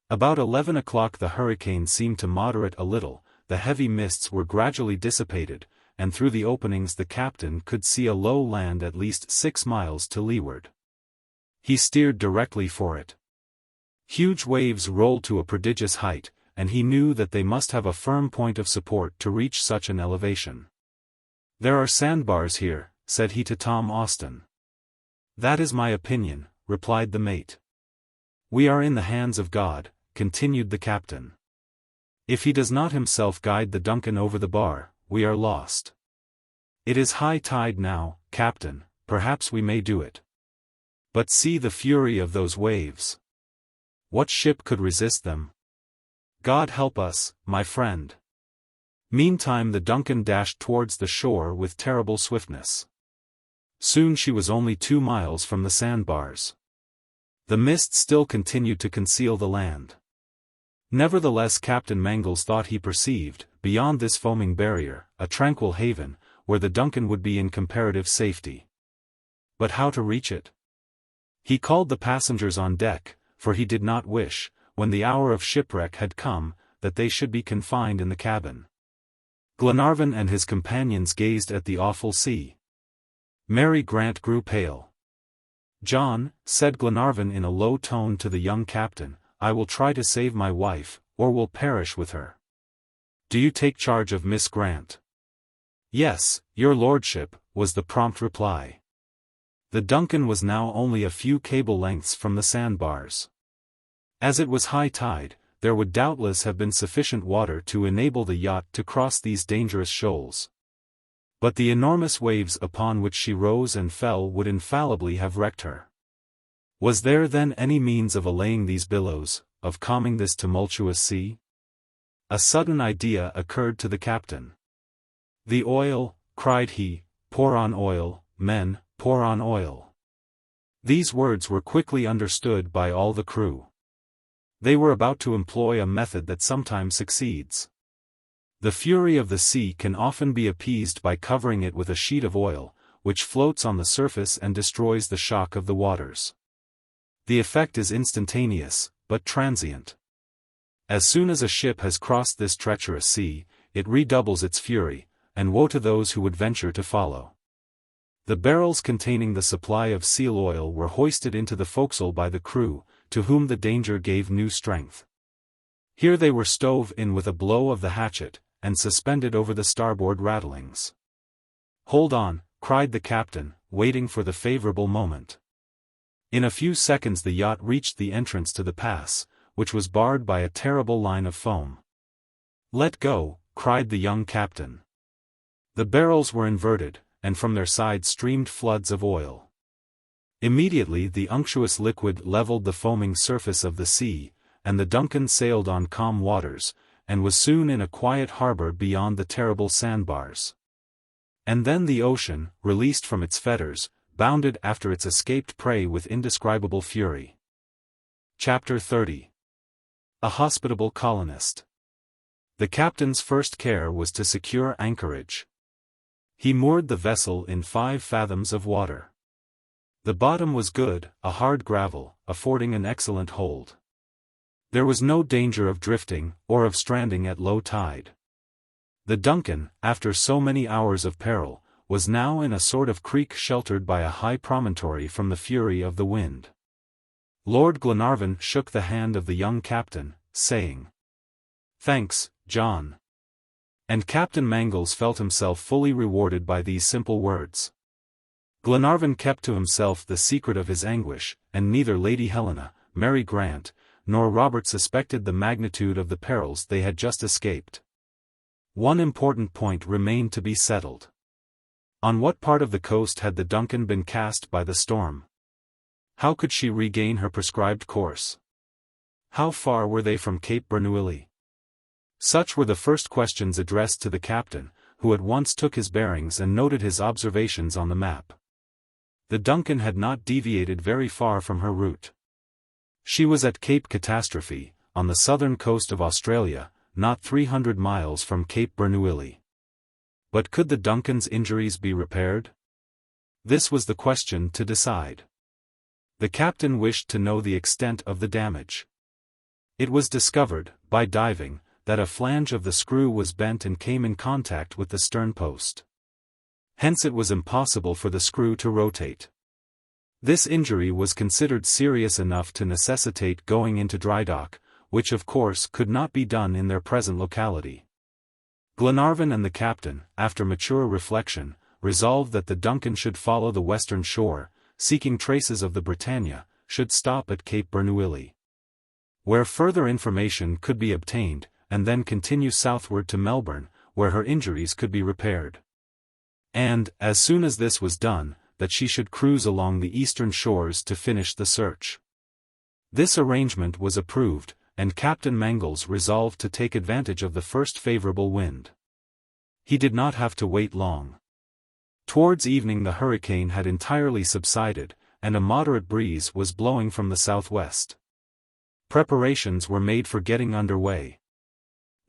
About 11 o'clock the hurricane seemed to moderate a little, the heavy mists were gradually dissipated, and through the openings the captain could see a low land at least 6 miles to leeward. He steered directly for it. Huge waves rolled to a prodigious height, and he knew that they must have a firm point of support to reach such an elevation. There are sandbars here, said he to Tom Austin. That is my opinion, replied the mate. We are in the hands of God, continued the captain. If he does not himself guide the Duncan over the bar, we are lost. It is high tide now, Captain, perhaps we may do it. But see the fury of those waves. What ship could resist them? God help us, my friend. Meantime the Duncan dashed towards the shore with terrible swiftness. Soon she was only 2 miles from the sandbars. The mist still continued to conceal the land. Nevertheless Captain Mangles thought he perceived, beyond this foaming barrier, a tranquil haven, where the Duncan would be in comparative safety. But how to reach it? He called the passengers on deck, for he did not wish, when the hour of shipwreck had come, that they should be confined in the cabin. Glenarvan and his companions gazed at the awful sea. Mary Grant grew pale. John, said Glenarvan in a low tone to the young captain, I will try to save my wife, or will perish with her. Do you take charge of Miss Grant? Yes, your lordship, was the prompt reply. The Duncan was now only a few cable lengths from the sandbars. As it was high tide, there would doubtless have been sufficient water to enable the yacht to cross these dangerous shoals. But the enormous waves upon which she rose and fell would infallibly have wrecked her. Was there then any means of allaying these billows, of calming this tumultuous sea? A sudden idea occurred to the captain. The oil, cried he, pour on oil, men, pour on oil. These words were quickly understood by all the crew. They were about to employ a method that sometimes succeeds. The fury of the sea can often be appeased by covering it with a sheet of oil, which floats on the surface and destroys the shock of the waters. The effect is instantaneous, but transient. As soon as a ship has crossed this treacherous sea, it redoubles its fury, and woe to those who would venture to follow. The barrels containing the supply of seal oil were hoisted into the forecastle by the crew, to whom the danger gave new strength. Here they were stove in with a blow of the hatchet, and suspended over the starboard rattlings. Hold on, cried the captain, waiting for the favorable moment. In a few seconds the yacht reached the entrance to the pass, which was barred by a terrible line of foam. Let go, cried the young captain. The barrels were inverted, and from their sides streamed floods of oil. Immediately the unctuous liquid leveled the foaming surface of the sea, and the Duncan sailed on calm waters, and was soon in a quiet harbor beyond the terrible sandbars. And then the ocean, released from its fetters, bounded after its escaped prey with indescribable fury. Chapter 30. A Hospitable Colonist. The captain's first care was to secure anchorage. He moored the vessel in 5 fathoms of water. The bottom was good, a hard gravel, affording an excellent hold. There was no danger of drifting, or of stranding at low tide. The Duncan, after so many hours of peril, was now in a sort of creek sheltered by a high promontory from the fury of the wind. Lord Glenarvan shook the hand of the young captain, saying, "Thanks, John." And Captain Mangles felt himself fully rewarded by these simple words. Glenarvan kept to himself the secret of his anguish, and neither Lady Helena, Mary Grant, nor Robert suspected the magnitude of the perils they had just escaped. One important point remained to be settled. On what part of the coast had the Duncan been cast by the storm? How could she regain her prescribed course? How far were they from Cape Bernouilli? Such were the first questions addressed to the captain, who at once took his bearings and noted his observations on the map. The Duncan had not deviated very far from her route. She was at Cape Catastrophe, on the southern coast of Australia, not 300 miles from Cape Bernouilli. But could the Duncan's injuries be repaired? This was the question to decide. The captain wished to know the extent of the damage. It was discovered, by diving, that a flange of the screw was bent and came in contact with the stern post. Hence it was impossible for the screw to rotate. This injury was considered serious enough to necessitate going into dry dock, which of course could not be done in their present locality. Glenarvan and the captain, after mature reflection, resolved that the Duncan should follow the western shore, seeking traces of the Britannia, should stop at Cape Bernouilli, where further information could be obtained, and then continue southward to Melbourne, where her injuries could be repaired. And, as soon as this was done, that she should cruise along the eastern shores to finish the search. This arrangement was approved, and Captain Mangles resolved to take advantage of the first favorable wind. He did not have to wait long. Towards evening the hurricane had entirely subsided, and a moderate breeze was blowing from the southwest. Preparations were made for getting under way.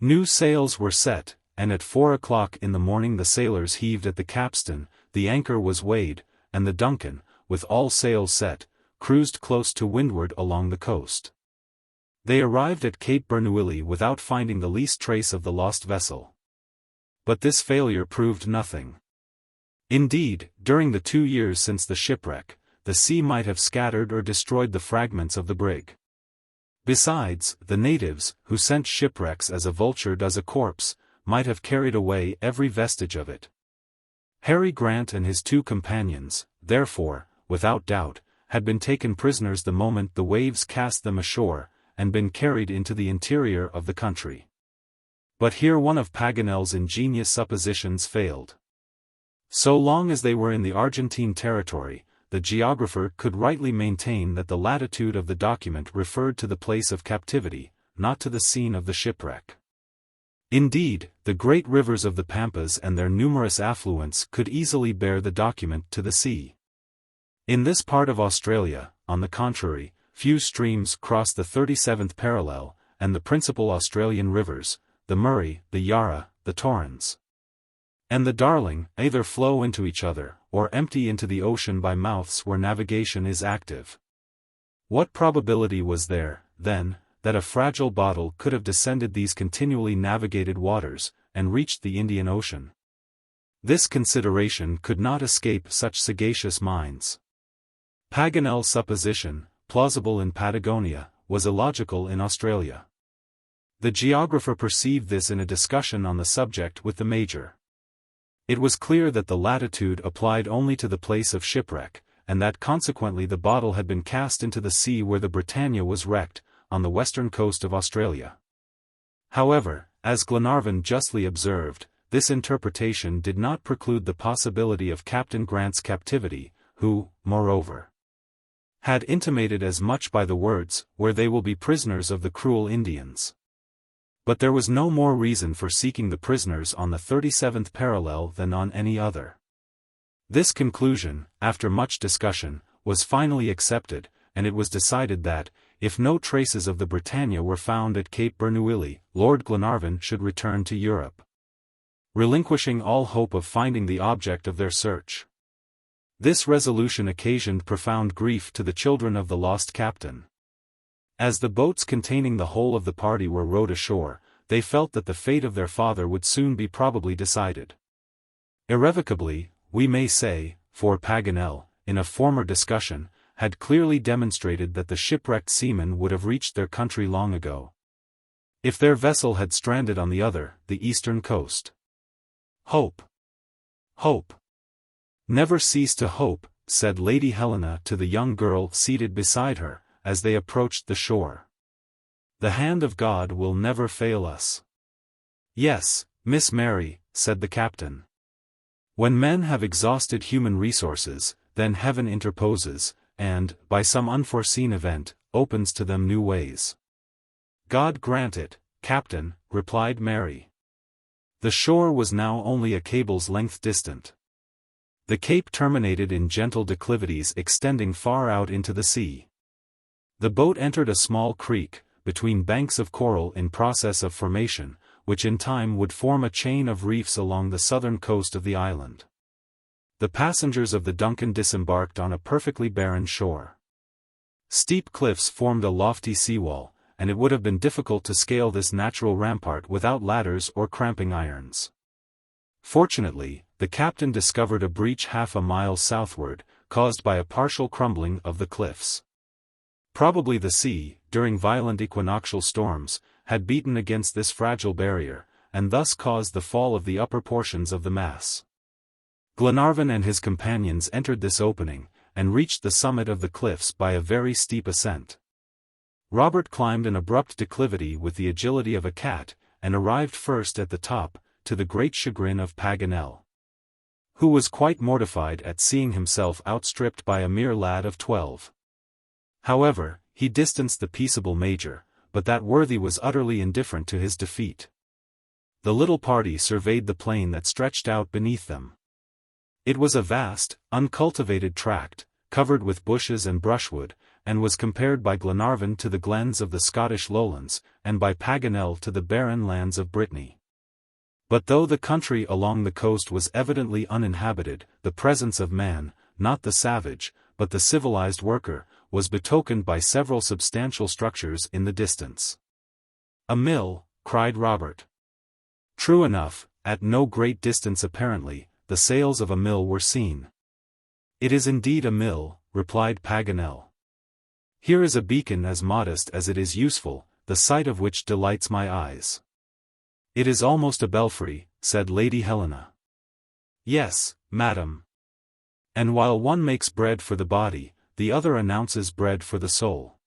New sails were set, and at 4 o'clock in the morning the sailors heaved at the capstan, the anchor was weighed, and the Duncan, with all sails set, cruised close to windward along the coast. They arrived at Cape Bernouilli without finding the least trace of the lost vessel. But this failure proved nothing. Indeed, during the 2 years since the shipwreck, the sea might have scattered or destroyed the fragments of the brig. Besides, the natives, who scent shipwrecks as a vulture does a corpse, might have carried away every vestige of it. Harry Grant and his 2 companions, therefore, without doubt, had been taken prisoners the moment the waves cast them ashore, and been carried into the interior of the country. But here one of Paganel's ingenious suppositions failed. So long as they were in the Argentine territory, the geographer could rightly maintain that the latitude of the document referred to the place of captivity, not to the scene of the shipwreck. Indeed, the great rivers of the Pampas and their numerous affluents could easily bear the document to the sea. In this part of Australia, on the contrary, few streams cross the 37th parallel, and the principal Australian rivers, the Murray, the Yarra, the Torrens, and the Darling, either flow into each other, or empty into the ocean by mouths where navigation is active. What probability was there, then, that a fragile bottle could have descended these continually navigated waters, and reached the Indian Ocean? This consideration could not escape such sagacious minds. Paganel's supposition, plausible in Patagonia, was illogical in Australia. The geographer perceived this in a discussion on the subject with the Major. It was clear that the latitude applied only to the place of shipwreck, and that consequently the bottle had been cast into the sea where the Britannia was wrecked, on the western coast of Australia. However, as Glenarvan justly observed, this interpretation did not preclude the possibility of Captain Grant's captivity, who, moreover, had intimated as much by the words, "where they will be prisoners of the cruel Indians." But there was no more reason for seeking the prisoners on the 37th parallel than on any other. This conclusion, after much discussion, was finally accepted, and it was decided that, if no traces of the Britannia were found at Cape Bernouilli, Lord Glenarvan should return to Europe, relinquishing all hope of finding the object of their search. This resolution occasioned profound grief to the children of the lost captain. As the boats containing the whole of the party were rowed ashore, they felt that the fate of their father would soon be probably decided. Irrevocably, we may say, for Paganel, in a former discussion, had clearly demonstrated that the shipwrecked seamen would have reached their country long ago, if their vessel had stranded on the other, the eastern coast. Hope. Hope. Never cease to hope, said Lady Helena to the young girl seated beside her, as they approached the shore. "The hand of God will never fail us." "Yes, Miss Mary," said the captain. "When men have exhausted human resources, then heaven interposes, and, by some unforeseen event, opens to them new ways." "God grant it, Captain," replied Mary. The shore was now only a cable's length distant. The cape terminated in gentle declivities extending far out into the sea. The boat entered a small creek, between banks of coral in process of formation, which in time would form a chain of reefs along the southern coast of the island. The passengers of the Duncan disembarked on a perfectly barren shore. Steep cliffs formed a lofty seawall, and it would have been difficult to scale this natural rampart without ladders or cramping irons. Fortunately, the captain discovered a breach half a mile southward, caused by a partial crumbling of the cliffs. Probably the sea, during violent equinoctial storms, had beaten against this fragile barrier, and thus caused the fall of the upper portions of the mass. Glenarvan and his companions entered this opening, and reached the summit of the cliffs by a very steep ascent. Robert climbed an abrupt declivity with the agility of a cat, and arrived first at the top, to the great chagrin of Paganel, who was quite mortified at seeing himself outstripped by a mere lad of 12. However, he distanced the peaceable major, but that worthy was utterly indifferent to his defeat. The little party surveyed the plain that stretched out beneath them. It was a vast, uncultivated tract, covered with bushes and brushwood, and was compared by Glenarvan to the glens of the Scottish lowlands, and by Paganel to the barren lands of Brittany. But though the country along the coast was evidently uninhabited, the presence of man, not the savage, but the civilized worker, was betokened by several substantial structures in the distance. "A mill," cried Robert. True enough, at no great distance apparently, the sails of a mill were seen. "It is indeed a mill," replied Paganel. "Here is a beacon as modest as it is useful, the sight of which delights my eyes." "It is almost a belfry," said Lady Helena. "Yes, madam. And while one makes bread for the body, the other announces bread for the soul.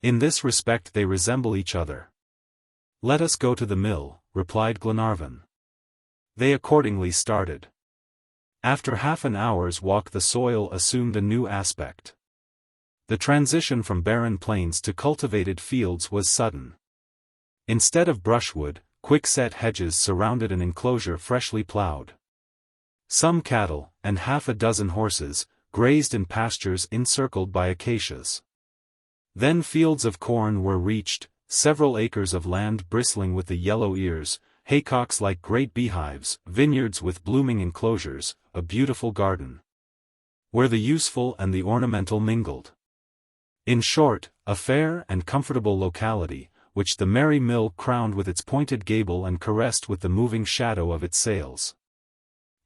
In this respect they resemble each other." "Let us go to the mill," replied Glenarvan. They accordingly started. After half an hour's walk the soil assumed a new aspect. The transition from barren plains to cultivated fields was sudden. Instead of brushwood, quick-set hedges surrounded an enclosure freshly plowed. Some cattle, and half a dozen horses, grazed in pastures encircled by acacias. Then fields of corn were reached, several acres of land bristling with the yellow ears, haycocks like great beehives, vineyards with blooming enclosures, a beautiful garden, where the useful and the ornamental mingled. In short, a fair and comfortable locality, which the merry mill crowned with its pointed gable and caressed with the moving shadow of its sails.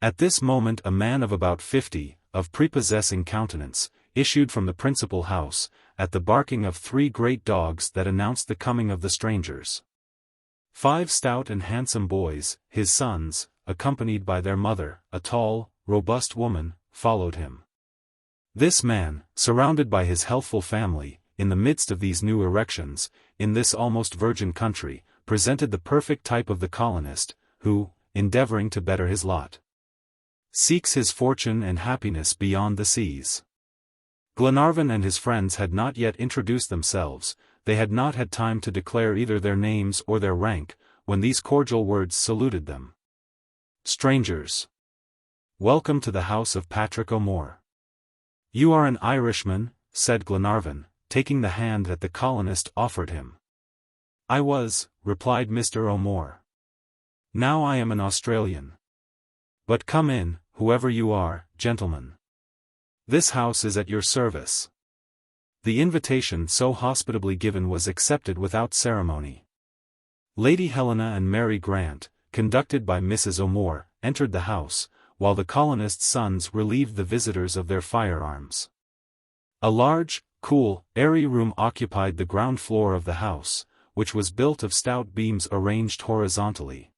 At this moment a man of about 50, of prepossessing countenance, issued from the principal house, at the barking of 3 great dogs that announced the coming of the strangers. 5 stout and handsome boys, his sons, accompanied by their mother, a tall, robust woman, followed him. This man, surrounded by his healthful family, in the midst of these new erections, in this almost virgin country, presented the perfect type of the colonist, who, endeavoring to better his lot, seeks his fortune and happiness beyond the seas. Glenarvan and his friends had not yet introduced themselves, they had not had time to declare either their names or their rank, when these cordial words saluted them. "Strangers, welcome to the house of Patrick O'Moore." "You are an Irishman," said Glenarvan, taking the hand that the colonist offered him. "I was," replied Mr. O'Moore. "Now I am an Australian. But come in, whoever you are, gentlemen. This house is at your service." The invitation so hospitably given was accepted without ceremony. Lady Helena and Mary Grant, conducted by Mrs. O'Moore, entered the house, while the colonists' sons relieved the visitors of their firearms. A large, cool, airy room occupied the ground floor of the house, which was built of stout beams arranged horizontally.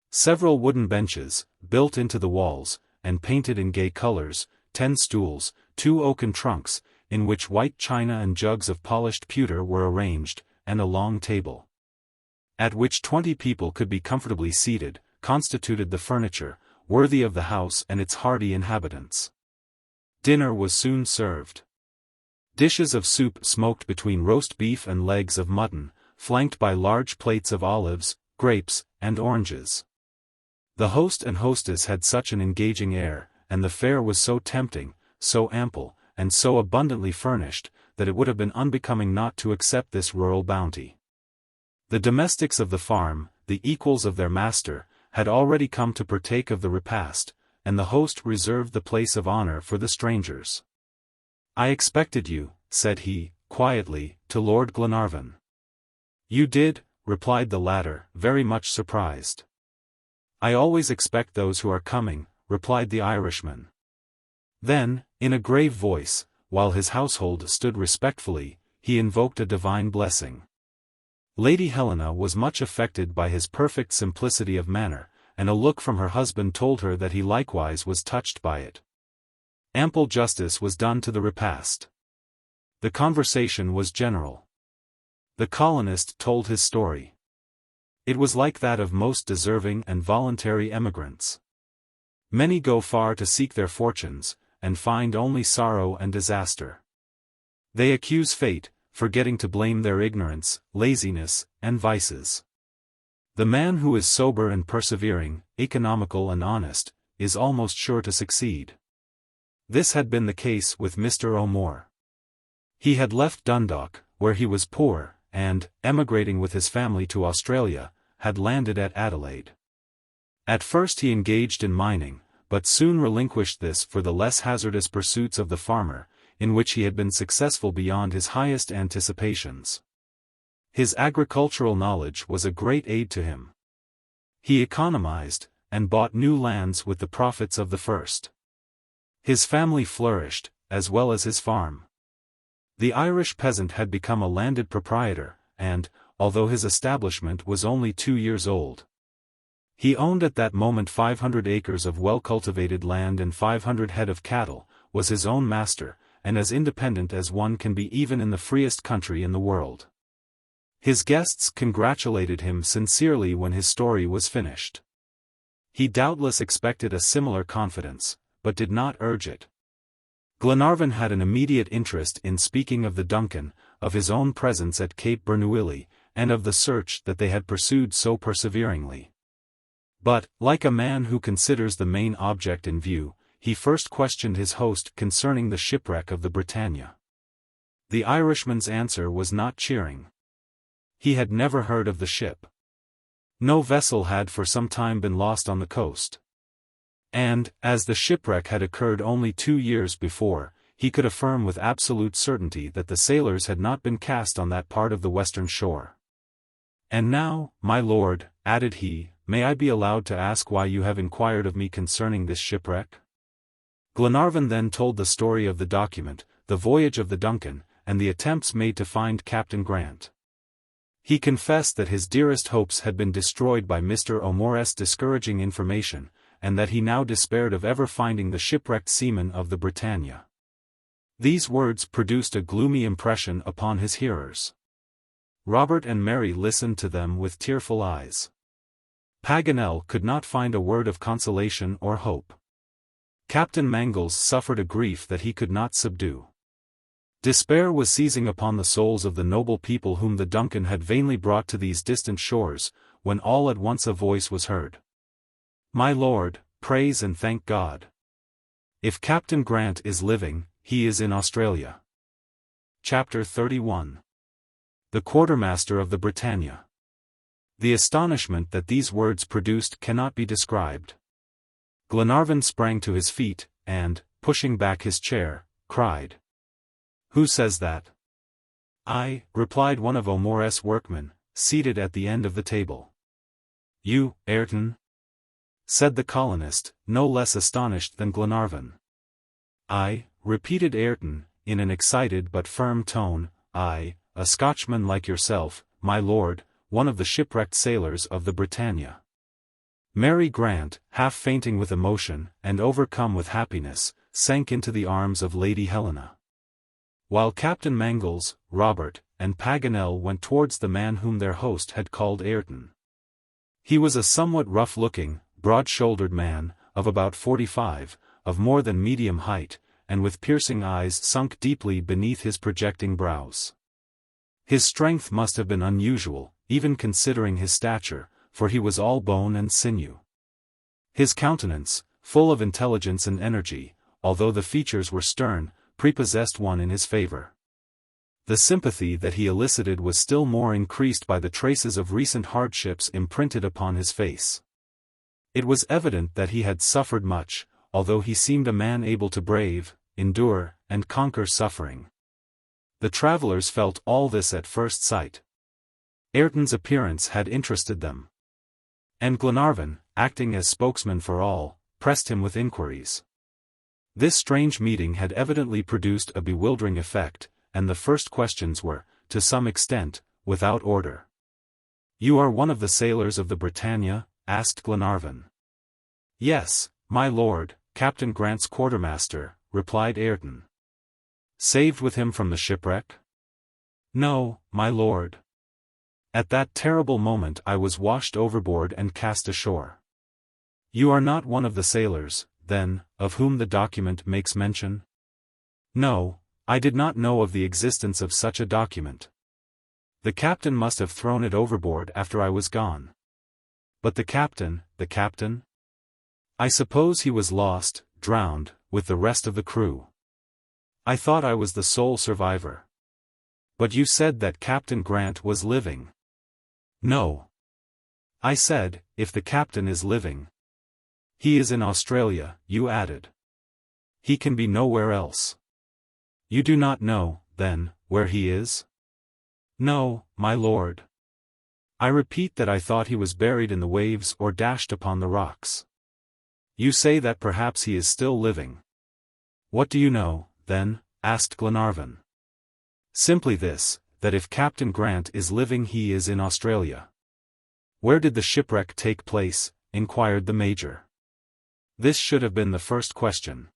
Several wooden benches, built into the walls, and painted in gay colors, 10 stools, 2 oaken trunks, in which white china and jugs of polished pewter were arranged, and a long table, at which 20 people could be comfortably seated, constituted the furniture, worthy of the house and its hardy inhabitants. Dinner was soon served. Dishes of soup smoked between roast beef and legs of mutton, flanked by large plates of olives, grapes, and oranges. The host and hostess had such an engaging air, and the fare was so tempting, so ample, and so abundantly furnished, that it would have been unbecoming not to accept this rural bounty. The domestics of the farm, the equals of their master, had already come to partake of the repast, and the host reserved the place of honor for the strangers. "I expected you," said he, quietly, to Lord Glenarvan. "You did," replied the latter, very much surprised. "I always expect those who are coming," replied the Irishman. Then, in a grave voice, while his household stood respectfully, he invoked a divine blessing. Lady Helena was much affected by his perfect simplicity of manner, and a look from her husband told her that he likewise was touched by it. Ample justice was done to the repast. The conversation was general. The colonist told his story. It was like that of most deserving and voluntary emigrants. Many go far to seek their fortunes, and find only sorrow and disaster. They accuse fate, forgetting to blame their ignorance, laziness, and vices. The man who is sober and persevering, economical and honest, is almost sure to succeed. This had been the case with Mr. O'More. He had left Dundalk, where he was poor, and, emigrating with his family to Australia, had landed at Adelaide. At first he engaged in mining, but soon relinquished this for the less hazardous pursuits of the farmer, in which he had been successful beyond his highest anticipations. His agricultural knowledge was a great aid to him. He economized, and bought new lands with the profits of the first. His family flourished, as well as his farm. The Irish peasant had become a landed proprietor, and, although his establishment was only 2 years old, he owned at that moment 500 acres of well-cultivated land and 500 head of cattle, was his own master, and as independent as one can be even in the freest country in the world. His guests congratulated him sincerely when his story was finished. He doubtless expected a similar confidence, but did not urge it. Glenarvan had an immediate interest in speaking of the Duncan, of his own presence at Cape Bernouilli, and of the search that they had pursued so perseveringly. But, like a man who considers the main object in view, he first questioned his host concerning the shipwreck of the Britannia. The Irishman's answer was not cheering. He had never heard of the ship. No vessel had for some time been lost on the coast. And, as the shipwreck had occurred only 2 years before, he could affirm with absolute certainty that the sailors had not been cast on that part of the western shore. "And now, my lord," added he, "may I be allowed to ask why you have inquired of me concerning this shipwreck?" Glenarvan then told the story of the document, the voyage of the Duncan, and the attempts made to find Captain Grant. He confessed that his dearest hopes had been destroyed by Mr. O'More's discouraging information, and that he now despaired of ever finding the shipwrecked seamen of the Britannia. These words produced a gloomy impression upon his hearers. Robert and Mary listened to them with tearful eyes. Paganel could not find a word of consolation or hope. Captain Mangles suffered a grief that he could not subdue. Despair was seizing upon the souls of the noble people whom the Duncan had vainly brought to these distant shores, when all at once a voice was heard. "My lord, praise and thank God. If Captain Grant is living, he is in Australia." Chapter 31. The Quartermaster of the Britannia. The astonishment that these words produced cannot be described. Glenarvan sprang to his feet, and, pushing back his chair, cried, "Who says that?" "I," replied one of O'More's workmen, seated at the end of the table. "You, Ayrton?" said the colonist, no less astonished than Glenarvan. "I," repeated Ayrton, in an excited but firm tone, "I, a Scotchman like yourself, my lord, one of the shipwrecked sailors of the Britannia." Mary Grant, half fainting with emotion, and overcome with happiness, sank into the arms of Lady Helena. While Captain Mangles, Robert, and Paganel went towards the man whom their host had called Ayrton. He was a somewhat rough-looking, broad-shouldered man, of about 45, of more than medium height, and with piercing eyes sunk deeply beneath his projecting brows. His strength must have been unusual, even considering his stature, for he was all bone and sinew. His countenance, full of intelligence and energy, although the features were stern, prepossessed one in his favor. The sympathy that he elicited was still more increased by the traces of recent hardships imprinted upon his face. It was evident that he had suffered much, although he seemed a man able to brave, endure, and conquer suffering. The travelers felt all this at first sight. Ayrton's appearance had interested them. And Glenarvan, acting as spokesman for all, pressed him with inquiries. This strange meeting had evidently produced a bewildering effect, and the first questions were, to some extent, without order. "You are one of the sailors of the Britannia?" asked Glenarvan. "Yes, my lord, Captain Grant's quartermaster," replied Ayrton. "Saved with him from the shipwreck?" "No, my lord. At that terrible moment I was washed overboard and cast ashore." "You are not one of the sailors, then, of whom the document makes mention?" "No, I did not know of the existence of such a document. The captain must have thrown it overboard after I was gone." "But the captain? I suppose he was lost, drowned, with the rest of the crew." "I thought I was the sole survivor." "But you said that Captain Grant was living." "No. I said, if the captain is living." "He is in Australia," you added. "He can be nowhere else." "You do not know, then, where he is?" "No, my lord. I repeat that I thought he was buried in the waves or dashed upon the rocks." "You say that perhaps he is still living." "What do you know, then?" asked Glenarvan. "Simply this, that if Captain Grant is living he is in Australia." "Where did the shipwreck take place?" inquired the Major. This should have been the first question.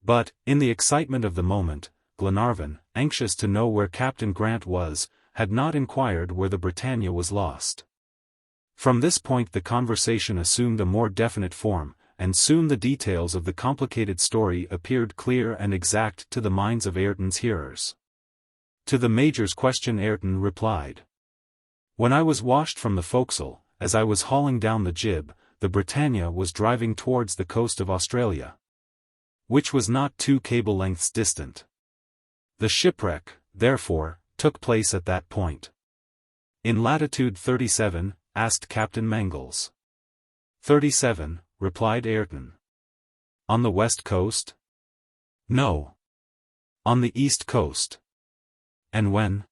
But, in the excitement of the moment, Glenarvan, anxious to know where Captain Grant was, had not inquired where the Britannia was lost. From this point the conversation assumed a more definite form, and soon the details of the complicated story appeared clear and exact to the minds of Ayrton's hearers. To the Major's question Ayrton replied. "When I was washed from the forecastle, as I was hauling down the jib, the Britannia was driving towards the coast of Australia, which was not 2 cable lengths distant. The shipwreck, therefore, took place at that point." "In latitude 37, asked Captain Mangles. 37, replied Ayrton. "On the west coast?" "No. On the east coast." "And when?"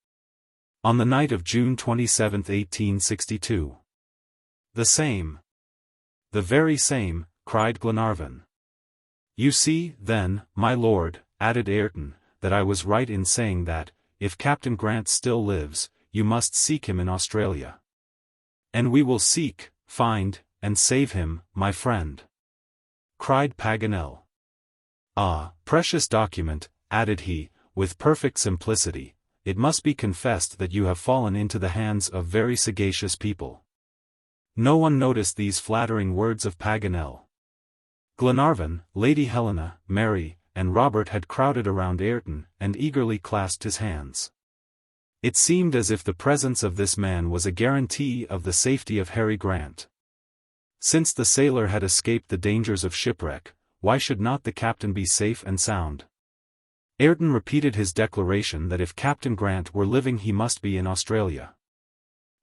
"On the night of June 27, 1862. "The same." "The very same," cried Glenarvan. "You see, then, my lord," added Ayrton, "that I was right in saying that, if Captain Grant still lives, you must seek him in Australia." "And we will seek, find, and save him, my friend," cried Paganel. "Ah, precious document," added he, with perfect simplicity, "it must be confessed that you have fallen into the hands of very sagacious people." No one noticed these flattering words of Paganel. Glenarvan, Lady Helena, Mary, and Robert had crowded around Ayrton and eagerly clasped his hands. It seemed as if the presence of this man was a guarantee of the safety of Harry Grant. Since the sailor had escaped the dangers of shipwreck, why should not the captain be safe and sound? Ayrton repeated his declaration that if Captain Grant were living he must be in Australia.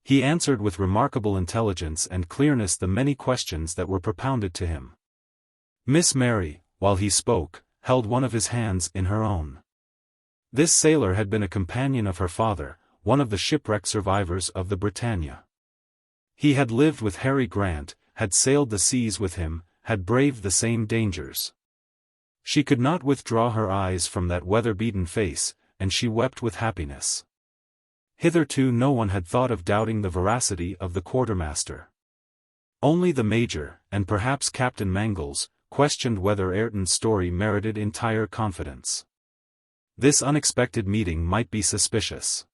He answered with remarkable intelligence and clearness the many questions that were propounded to him. Miss Mary, while he spoke, held one of his hands in her own. This sailor had been a companion of her father, one of the shipwreck survivors of the Britannia. He had lived with Harry Grant, had sailed the seas with him, had braved the same dangers. She could not withdraw her eyes from that weather-beaten face, and she wept with happiness. Hitherto no one had thought of doubting the veracity of the quartermaster. Only the Major, and perhaps Captain Mangles, questioned whether Ayrton's story merited entire confidence. This unexpected meeting might be suspicious.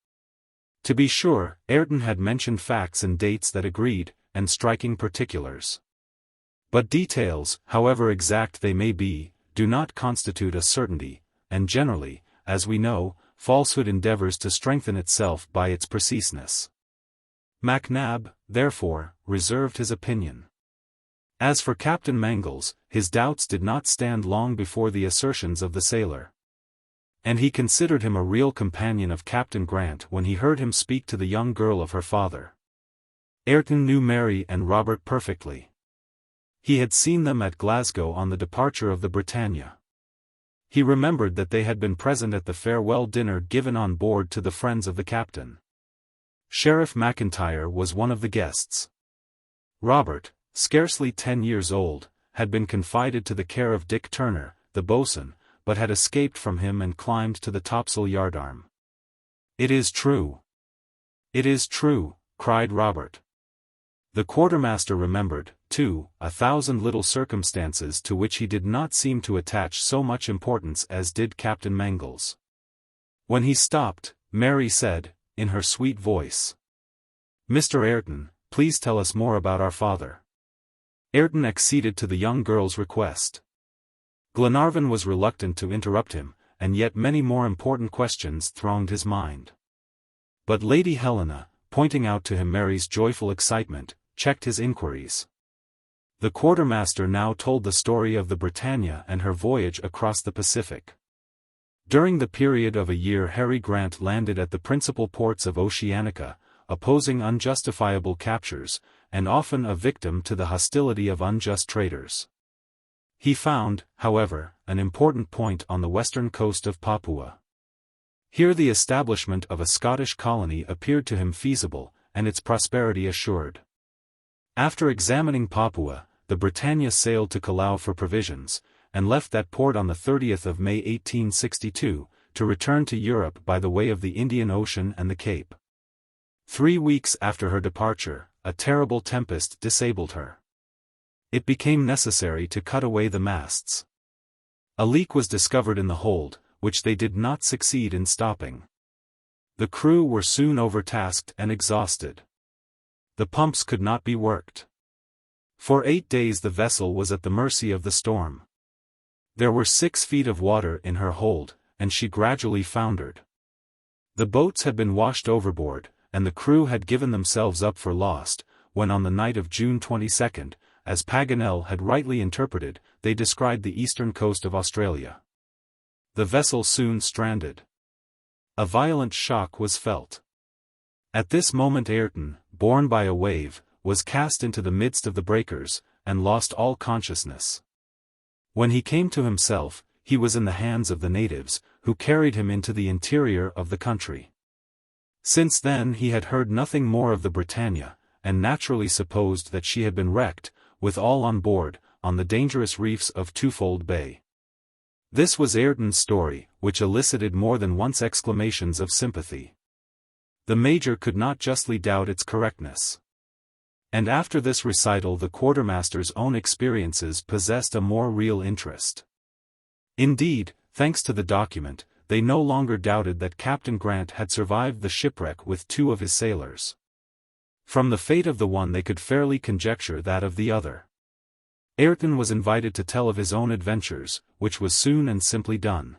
To be sure, Ayrton had mentioned facts and dates that agreed, and striking particulars. But details, however exact they may be, do not constitute a certainty, and generally, as we know, falsehood endeavors to strengthen itself by its preciseness. MacNab, therefore, reserved his opinion. As for Captain Mangles, his doubts did not stand long before the assertions of the sailor. And he considered him a real companion of Captain Grant when he heard him speak to the young girl of her father. Ayrton knew Mary and Robert perfectly. He had seen them at Glasgow on the departure of the Britannia. He remembered that they had been present at the farewell dinner given on board to the friends of the captain. Sheriff McIntyre was one of the guests. Robert, scarcely 10 years old, had been confided to the care of Dick Turner, the boatswain, but had escaped from him and climbed to the topsail yardarm. "It is true! It is true!" cried Robert. The quartermaster remembered, too, 1,000 little circumstances to which he did not seem to attach so much importance as did Captain Mangles. When he stopped, Mary said, in her sweet voice, "Mr. Ayrton, please tell us more about our father." Ayrton acceded to the young girl's request. Glenarvan was reluctant to interrupt him, and yet many more important questions thronged his mind. But Lady Helena, pointing out to him Mary's joyful excitement, checked his inquiries. The quartermaster now told the story of the Britannia and her voyage across the Pacific. During the period of a year Harry Grant landed at the principal ports of Oceanica, opposing unjustifiable captures, and often a victim to the hostility of unjust traders. He found, however, an important point on the western coast of Papua. Here the establishment of a Scottish colony appeared to him feasible, and its prosperity assured. After examining Papua, the Britannia sailed to Callao for provisions, and left that port on the 30th of May 1862, to return to Europe by the way of the Indian Ocean and the Cape. 3 weeks after her departure, a terrible tempest disabled her. It became necessary to cut away the masts. A leak was discovered in the hold, which they did not succeed in stopping. The crew were soon overtasked and exhausted. The pumps could not be worked. For 8 days the vessel was at the mercy of the storm. There were 6 feet of water in her hold, and she gradually foundered. The boats had been washed overboard, and the crew had given themselves up for lost, when on the night of June 22, as Paganel had rightly interpreted, they descried the eastern coast of Australia. The vessel soon stranded. A violent shock was felt. At this moment Ayrton, borne by a wave, was cast into the midst of the breakers, and lost all consciousness. When he came to himself, he was in the hands of the natives, who carried him into the interior of the country. Since then he had heard nothing more of the Britannia, and naturally supposed that she had been wrecked, with all on board, on the dangerous reefs of Twofold Bay. This was Ayrton's story, which elicited more than once exclamations of sympathy. The Major could not justly doubt its correctness. And after this recital the quartermaster's own experiences possessed a more real interest. Indeed, thanks to the document, they no longer doubted that Captain Grant had survived the shipwreck with 2 of his sailors. From the fate of the one they could fairly conjecture that of the other. Ayrton was invited to tell of his own adventures, which was soon and simply done.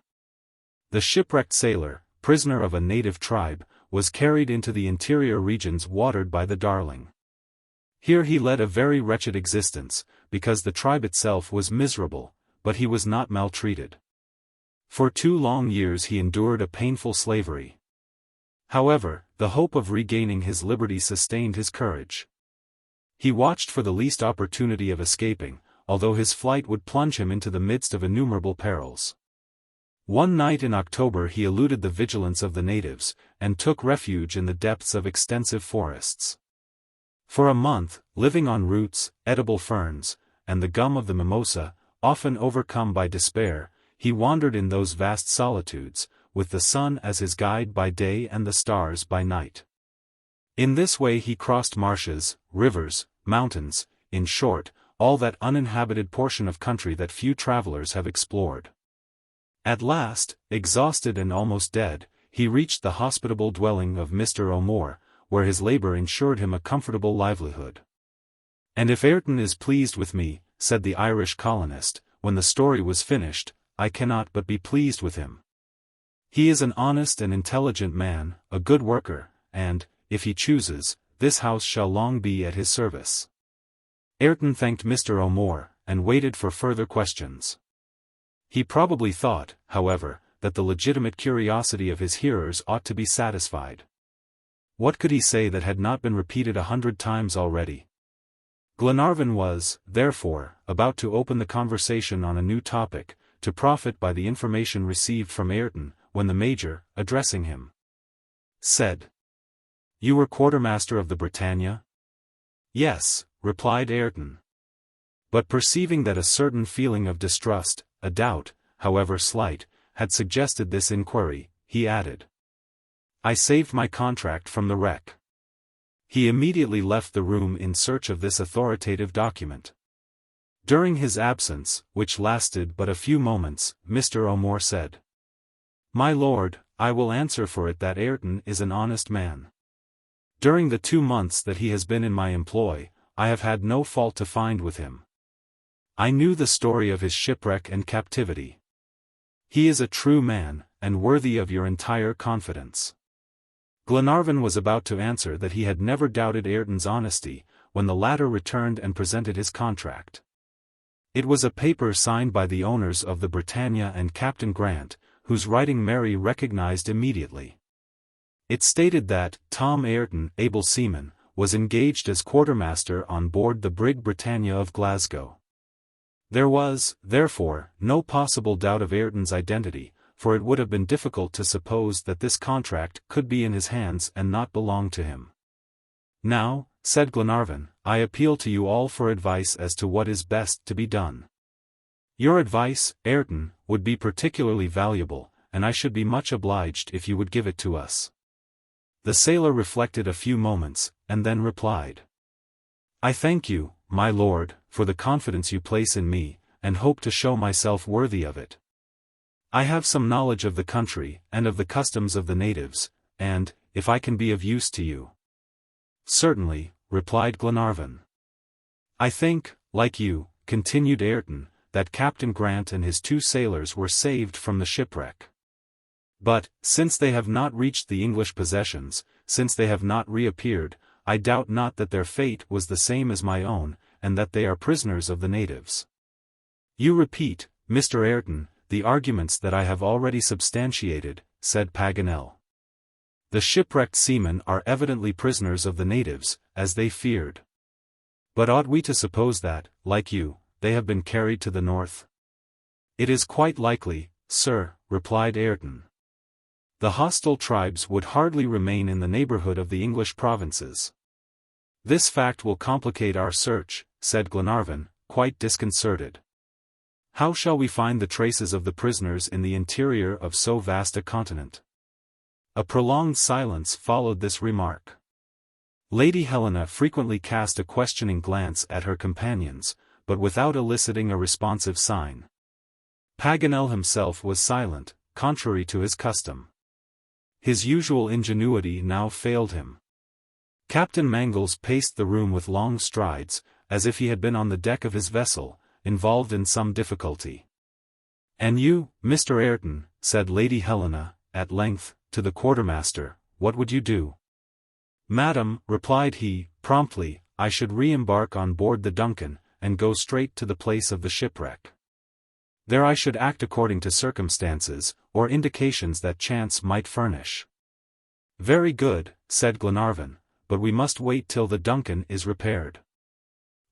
The shipwrecked sailor, prisoner of a native tribe, was carried into the interior regions watered by the Darling. Here he led a very wretched existence, because the tribe itself was miserable, but he was not maltreated. For 2 long years he endured a painful slavery. However, the hope of regaining his liberty sustained his courage. He watched for the least opportunity of escaping, although his flight would plunge him into the midst of innumerable perils. One night in October he eluded the vigilance of the natives, and took refuge in the depths of extensive forests. For a month, living on roots, edible ferns, and the gum of the mimosa, often overcome by despair, he wandered in those vast solitudes, with the sun as his guide by day and the stars by night. In this way he crossed marshes, rivers, mountains, in short, all that uninhabited portion of country that few travelers have explored. At last, exhausted and almost dead, he reached the hospitable dwelling of Mr. O'More, where his labor ensured him a comfortable livelihood. "And if Ayrton is pleased with me," said the Irish colonist, when the story was finished, "I cannot but be pleased with him. He is an honest and intelligent man, a good worker, and, if he chooses, this house shall long be at his service." Ayrton thanked Mr. O'More, and waited for further questions. He probably thought, however, that the legitimate curiosity of his hearers ought to be satisfied. What could he say that had not been repeated 100 times already? Glenarvan was, therefore, about to open the conversation on a new topic, to profit by the information received from Ayrton, when the Major, addressing him, said, "You were quartermaster of the Britannia?" "Yes," replied Ayrton. But perceiving that a certain feeling of distrust, a doubt, however slight, had suggested this inquiry, he added, "I saved my contract from the wreck." He immediately left the room in search of this authoritative document. During his absence, which lasted but a few moments, Mr. O'More said, "My lord, I will answer for it that Ayrton is an honest man. During the 2 months that he has been in my employ, I have had no fault to find with him. I knew the story of his shipwreck and captivity. He is a true man, and worthy of your entire confidence." Glenarvan was about to answer that he had never doubted Ayrton's honesty, when the latter returned and presented his contract. It was a paper signed by the owners of the Britannia and Captain Grant, whose writing Mary recognized immediately. It stated that Tom Ayrton, able seaman, was engaged as quartermaster on board the brig Britannia of Glasgow. There was, therefore, no possible doubt of Ayrton's identity, for it would have been difficult to suppose that this contract could be in his hands and not belong to him. "Now," said Glenarvan, "I appeal to you all for advice as to what is best to be done. Your advice, Ayrton, would be particularly valuable, and I should be much obliged if you would give it to us." The sailor reflected a few moments, and then replied, "I thank you, my lord, for the confidence you place in me, and hope to show myself worthy of it. I have some knowledge of the country, and of the customs of the natives, and, if I can be of use to you—" "Certainly," replied Glenarvan. "I think, like you," continued Ayrton, "that Captain Grant and his 2 sailors were saved from the shipwreck. But, since they have not reached the English possessions, since they have not reappeared, I doubt not that their fate was the same as my own, and that they are prisoners of the natives." "You repeat, Mr. Ayrton, the arguments that I have already substantiated," said Paganel. "The shipwrecked seamen are evidently prisoners of the natives, as they feared. But ought we to suppose that, like you, they have been carried to the north?" "It is quite likely, sir," replied Ayrton. "The hostile tribes would hardly remain in the neighborhood of the English provinces." "This fact will complicate our search," said Glenarvan, quite disconcerted. "How shall we find the traces of the prisoners in the interior of so vast a continent?" A prolonged silence followed this remark. Lady Helena frequently cast a questioning glance at her companions, but without eliciting a responsive sign. Paganel himself was silent, contrary to his custom. His usual ingenuity now failed him. Captain Mangles paced the room with long strides, as if he had been on the deck of his vessel, involved in some difficulty. "And you, Mr. Ayrton," said Lady Helena, at length, to the quartermaster, "what would you do?" "Madam," replied he, promptly, "I should re-embark on board the Duncan, and go straight to the place of the shipwreck. There I should act according to circumstances, or indications that chance might furnish." "Very good," said Glenarvan, "but we must wait till the Duncan is repaired."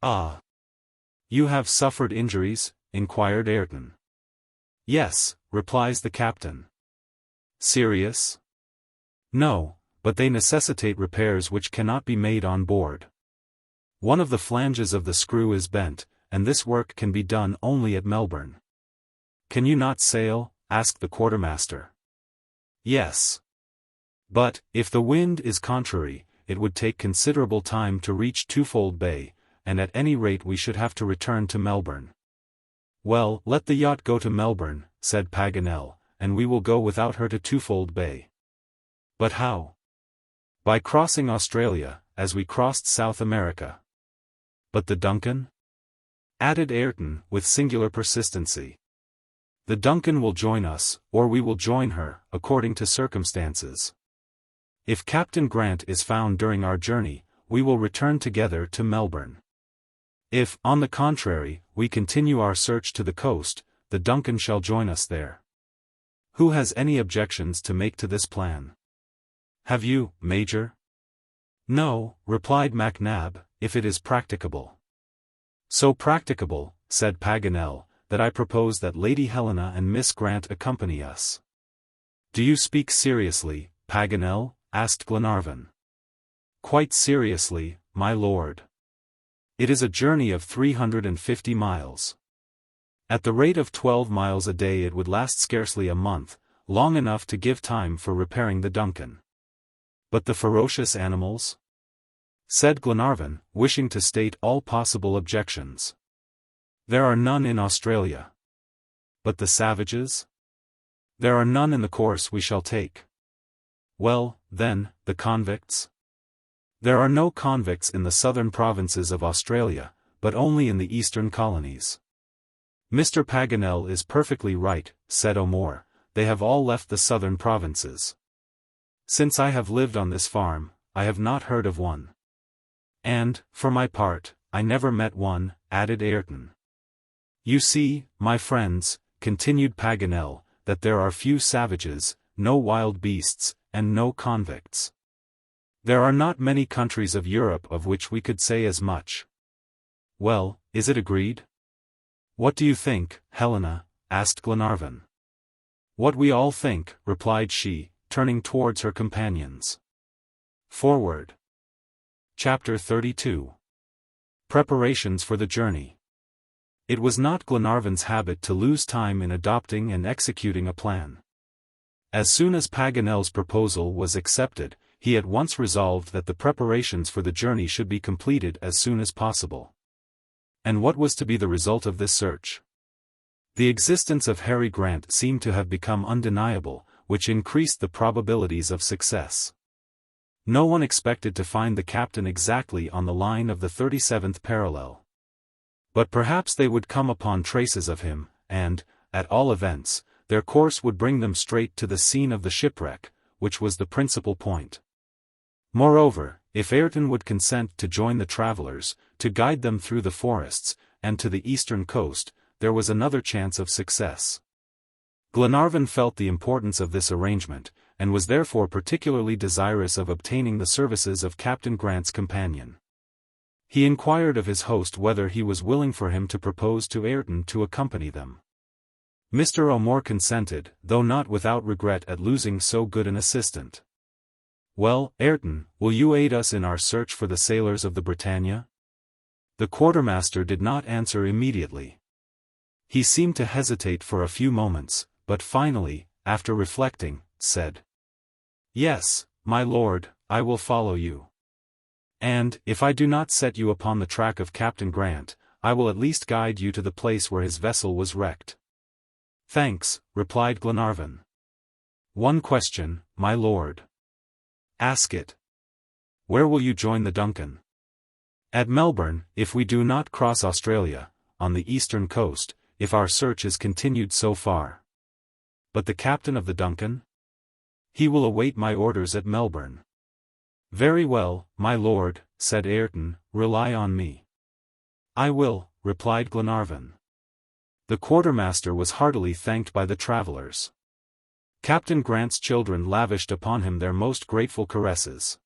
"Ah! You have suffered injuries?" inquired Ayrton. "Yes," replies the captain. "Serious?" "No, but they necessitate repairs which cannot be made on board. One of the flanges of the screw is bent, and this work can be done only at Melbourne." "Can you not sail?" asked the quartermaster. "Yes. But, if the wind is contrary, it would take considerable time to reach Twofold Bay, and at any rate we should have to return to Melbourne. Well, let the yacht go to Melbourne, said Paganel, and we will go without her to Twofold Bay. But how? By crossing Australia, as we crossed South America. But the Duncan? Added Ayrton, with singular persistency. The Duncan will join us, or we will join her, according to circumstances. If Captain Grant is found during our journey, we will return together to Melbourne. If, on the contrary, we continue our search to the coast, the Duncan shall join us there. Who has any objections to make to this plan? Have you, Major? No, replied MacNab, if it is practicable. So practicable, said Paganel, that I propose that Lady Helena and Miss Grant accompany us. Do you speak seriously, Paganel? Asked Glenarvan. Quite seriously, my lord. It is a journey of 350 miles. At the rate of 12 miles a day it would last scarcely a month, long enough to give time for repairing the Duncan. But the ferocious animals? Said Glenarvan, wishing to state all possible objections. There are none in Australia. But the savages? There are none in the course we shall take. Well, then, the convicts? There are no convicts in the southern provinces of Australia, but only in the eastern colonies. Mr. Paganel is perfectly right, said O'Moore, they have all left the southern provinces. Since I have lived on this farm, I have not heard of one. And, for my part, I never met one, added Ayrton. You see, my friends, continued Paganel, that there are few savages, no wild beasts, and no convicts. There are not many countries of Europe of which we could say as much. Well, is it agreed? What do you think, Helena? Asked Glenarvan. What we all think, replied she, turning towards her companions. Forward. Chapter 32. Preparations for the journey. It was not Glenarvan's habit to lose time in adopting and executing a plan. As soon as Paganel's proposal was accepted, he at once resolved that the preparations for the journey should be completed as soon as possible. And what was to be the result of this search? The existence of Harry Grant seemed to have become undeniable, which increased the probabilities of success. No one expected to find the captain exactly on the line of the 37th parallel. But perhaps they would come upon traces of him, and, at all events, their course would bring them straight to the scene of the shipwreck, which was the principal point. Moreover, if Ayrton would consent to join the travelers, to guide them through the forests, and to the eastern coast, there was another chance of success. Glenarvan felt the importance of this arrangement, and was therefore particularly desirous of obtaining the services of Captain Grant's companion. He inquired of his host whether he was willing for him to propose to Ayrton to accompany them. Mr. O'Moore consented, though not without regret at losing so good an assistant. Well, Ayrton, will you aid us in our search for the sailors of the Britannia? The quartermaster did not answer immediately. He seemed to hesitate for a few moments, but finally, after reflecting, said, Yes, my lord, I will follow you. And, if I do not set you upon the track of Captain Grant, I will at least guide you to the place where his vessel was wrecked. Thanks, replied Glenarvan. One question, my lord. Ask it. Where will you join the Duncan? At Melbourne, if we do not cross Australia, on the eastern coast, if our search is continued so far. But the captain of the Duncan? He will await my orders at Melbourne. Very well, my lord, said Ayrton, rely on me. I will, replied Glenarvan. The quartermaster was heartily thanked by the travelers. Captain Grant's children lavished upon him their most grateful caresses.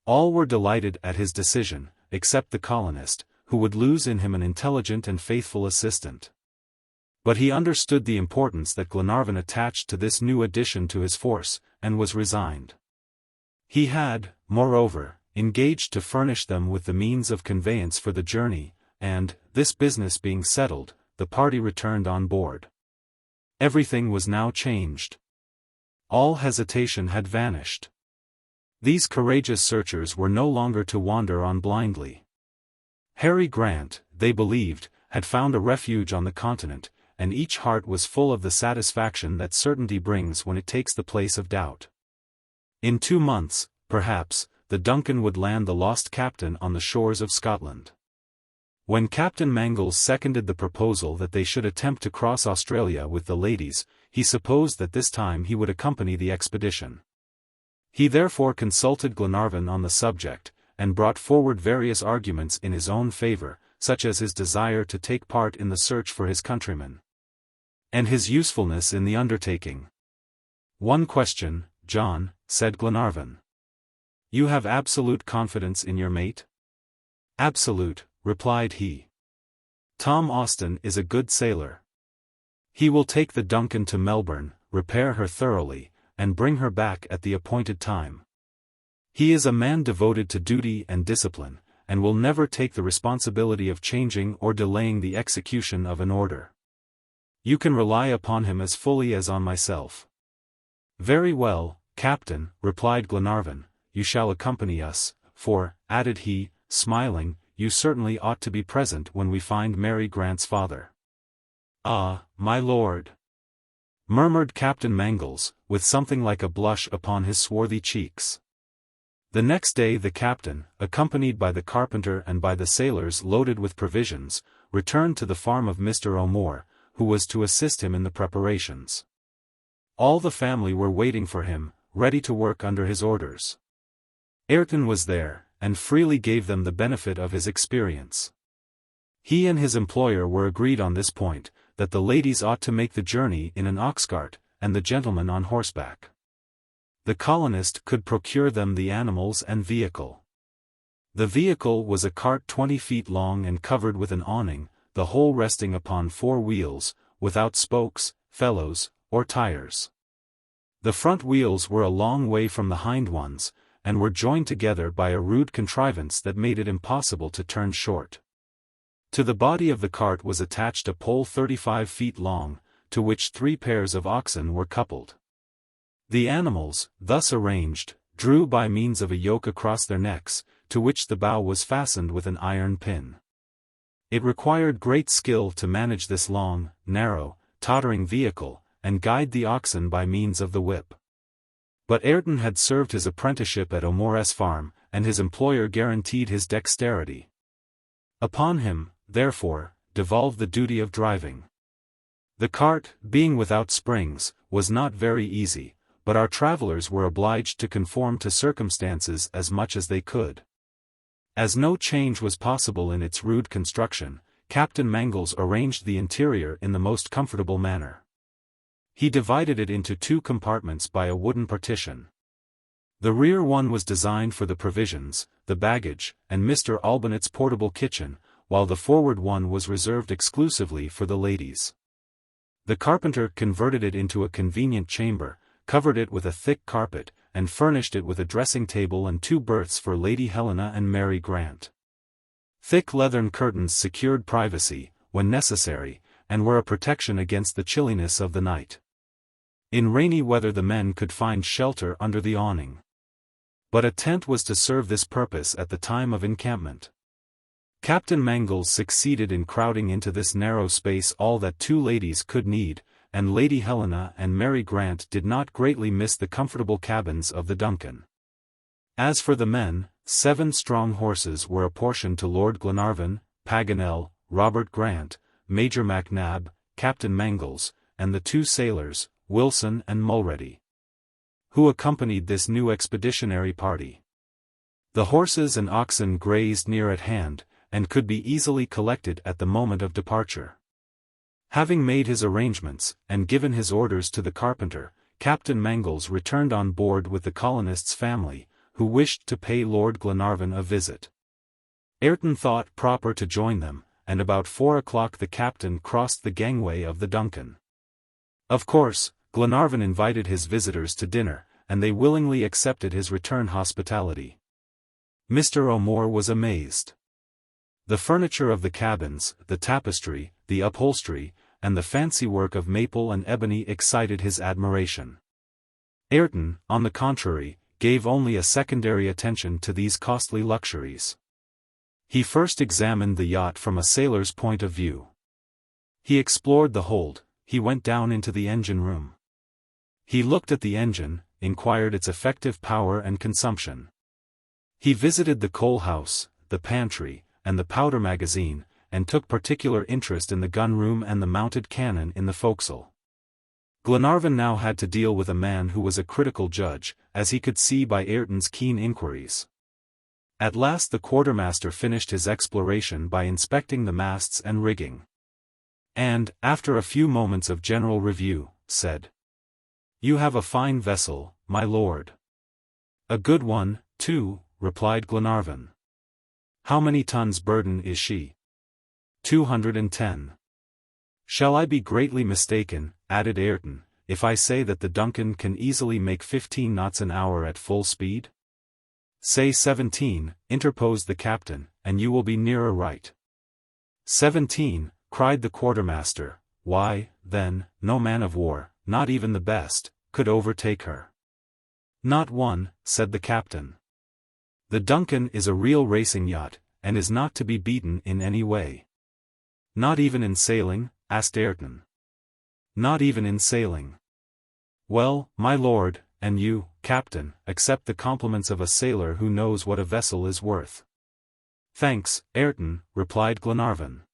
All were delighted at his decision, except the colonist, who would lose in him an intelligent and faithful assistant. But he understood the importance that Glenarvan attached to this new addition to his force, and was resigned. He had, moreover, engaged to furnish them with the means of conveyance for the journey, and, this business being settled, the party returned on board. Everything was now changed. All hesitation had vanished. These courageous searchers were no longer to wander on blindly. Harry Grant, they believed, had found a refuge on the continent, and each heart was full of the satisfaction that certainty brings when it takes the place of doubt. In 2 months, perhaps, the Duncan would land the lost captain on the shores of Scotland. When Captain Mangles seconded the proposal that they should attempt to cross Australia with the ladies, he supposed that this time he would accompany the expedition. He therefore consulted Glenarvan on the subject, and brought forward various arguments in his own favor, such as his desire to take part in the search for his countrymen, and his usefulness in the undertaking. "One question, John," said Glenarvan. "You have absolute confidence in your mate?" "Absolute," replied he. "Tom Austin is a good sailor. He will take the Duncan to Melbourne, repair her thoroughly, and bring her back at the appointed time. He is a man devoted to duty and discipline, and will never take the responsibility of changing or delaying the execution of an order. You can rely upon him as fully as on myself." "Very well, Captain," replied Glenarvan, "you shall accompany us, for," added he, smiling, "you certainly ought to be present when we find Mary Grant's father." "Ah, my lord," murmured Captain Mangles, with something like a blush upon his swarthy cheeks. The next day the captain, accompanied by the carpenter and by the sailors loaded with provisions, returned to the farm of Mr. O'More, who was to assist him in the preparations. All the family were waiting for him, ready to work under his orders. Ayrton was there, and freely gave them the benefit of his experience. He and his employer were agreed on this point, that the ladies ought to make the journey in an ox-cart, and the gentlemen on horseback. The colonist could procure them the animals and vehicle. The vehicle was a cart 20 feet long and covered with an awning, the whole resting upon 4 wheels, without spokes, felloes, or tires. The front wheels were a long way from the hind ones, and were joined together by a rude contrivance that made it impossible to turn short. To the body of the cart was attached a pole 35 feet long, to which 3 pairs of oxen were coupled. The animals, thus arranged, drew by means of a yoke across their necks, to which the bow was fastened with an iron pin. It required great skill to manage this long, narrow, tottering vehicle, and guide the oxen by means of the whip. But Ayrton had served his apprenticeship at O'More's farm, and his employer guaranteed his dexterity. Upon him, therefore, devolved the duty of driving. The cart, being without springs, was not very easy, but our travelers were obliged to conform to circumstances as much as they could. As no change was possible in its rude construction, Captain Mangles arranged the interior in the most comfortable manner. He divided it into 2 compartments by a wooden partition. The rear one was designed for the provisions, the baggage, and Mr. Albinet's portable kitchen, while the forward one was reserved exclusively for the ladies. The carpenter converted it into a convenient chamber, covered it with a thick carpet, and furnished it with a dressing table and 2 berths for Lady Helena and Mary Grant. Thick leathern curtains secured privacy, when necessary, and were a protection against the chilliness of the night. In rainy weather the men could find shelter under the awning. But a tent was to serve this purpose at the time of encampment. Captain Mangles succeeded in crowding into this narrow space all that 2 ladies could need, and Lady Helena and Mary Grant did not greatly miss the comfortable cabins of the Duncan. As for the men, 7 strong horses were apportioned to Lord Glenarvan, Paganel, Robert Grant, Major MacNab, Captain Mangles, and the 2 sailors, Wilson and Mulready, who accompanied this new expeditionary party. The horses and oxen grazed near at hand, and could be easily collected at the moment of departure. Having made his arrangements, and given his orders to the carpenter, Captain Mangles returned on board with the colonist's family, who wished to pay Lord Glenarvan a visit. Ayrton thought proper to join them, and about 4 o'clock the captain crossed the gangway of the Duncan. Of course, Glenarvan invited his visitors to dinner, and they willingly accepted his return hospitality. Mr. O'More was amazed. The furniture of the cabins, the tapestry, the upholstery, and the fancy work of maple and ebony excited his admiration. Ayrton, on the contrary, gave only a secondary attention to these costly luxuries. He first examined the yacht from a sailor's point of view. He explored the hold, he went down into the engine room. He looked at the engine, inquired its effective power and consumption. He visited the coal house, the pantry, and the powder magazine, and took particular interest in the gun room and the mounted cannon in the forecastle. Glenarvan now had to deal with a man who was a critical judge, as he could see by Ayrton's keen inquiries. At last the quartermaster finished his exploration by inspecting the masts and rigging. And, after a few moments of general review, said, "You have a fine vessel, my lord." "A good one, too," replied Glenarvan. "How many tons burden is she?" 210. "Shall I be greatly mistaken," added Ayrton, "if I say that the Duncan can easily make 15 knots an hour at full speed?" "Say 17, interposed the captain, "and you will be nearer right." 17, cried the quartermaster. "Why, then, no man of war, not even the best, could overtake her." "Not one," said the captain. "The Duncan is a real racing yacht, and is not to be beaten in any way." "Not even in sailing?" asked Ayrton. "Not even in sailing." "Well, my lord, and you, captain, accept the compliments of a sailor who knows what a vessel is worth." "Thanks, Ayrton," replied Glenarvan.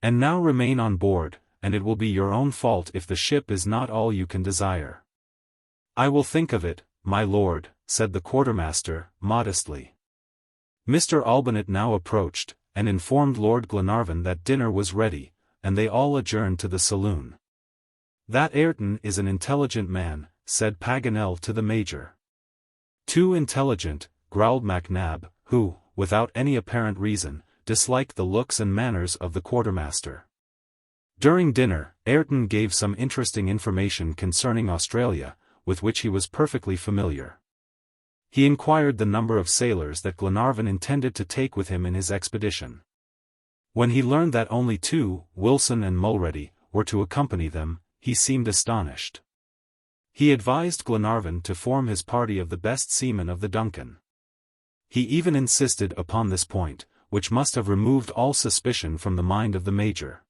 "And now remain on board, and it will be your own fault if the ship is not all you can desire." "I will think of it, my lord," said the quartermaster, modestly. Mr. Olbinett now approached, and informed Lord Glenarvan that dinner was ready, and they all adjourned to the saloon. "That Ayrton is an intelligent man," said Paganel to the major. "Too intelligent," growled MacNab, who, without any apparent reason, disliked the looks and manners of the quartermaster. During dinner, Ayrton gave some interesting information concerning Australia, with which he was perfectly familiar. He inquired the number of sailors that Glenarvan intended to take with him in his expedition. When he learned that only 2, Wilson and Mulready, were to accompany them, he seemed astonished. He advised Glenarvan to form his party of the best seamen of the Duncan. He even insisted upon this point, which must have removed all suspicion from the mind of the major.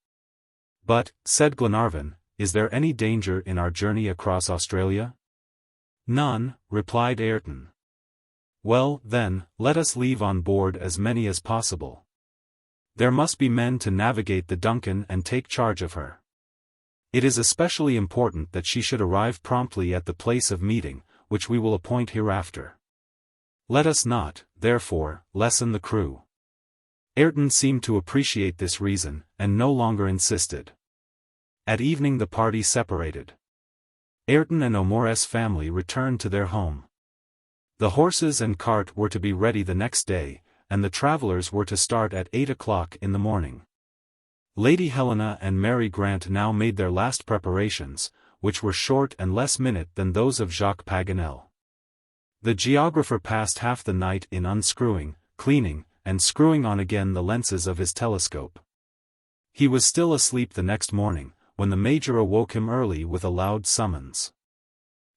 "But," said Glenarvan, "is there any danger in our journey across Australia?" "None," replied Ayrton. "Well, then, let us leave on board as many as possible. There must be men to navigate the Duncan and take charge of her. It is especially important that she should arrive promptly at the place of meeting, which we will appoint hereafter. Let us not, therefore, lessen the crew." Ayrton seemed to appreciate this reason, and no longer insisted. At evening the party separated. Ayrton and O'More's family returned to their home. The horses and cart were to be ready the next day, and the travelers were to start at 8 o'clock in the morning. Lady Helena and Mary Grant now made their last preparations, which were short and less minute than those of Jacques Paganel. The geographer passed half the night in unscrewing, cleaning, and screwing on again the lenses of his telescope. He was still asleep the next morning, when the major awoke him early with a loud summons.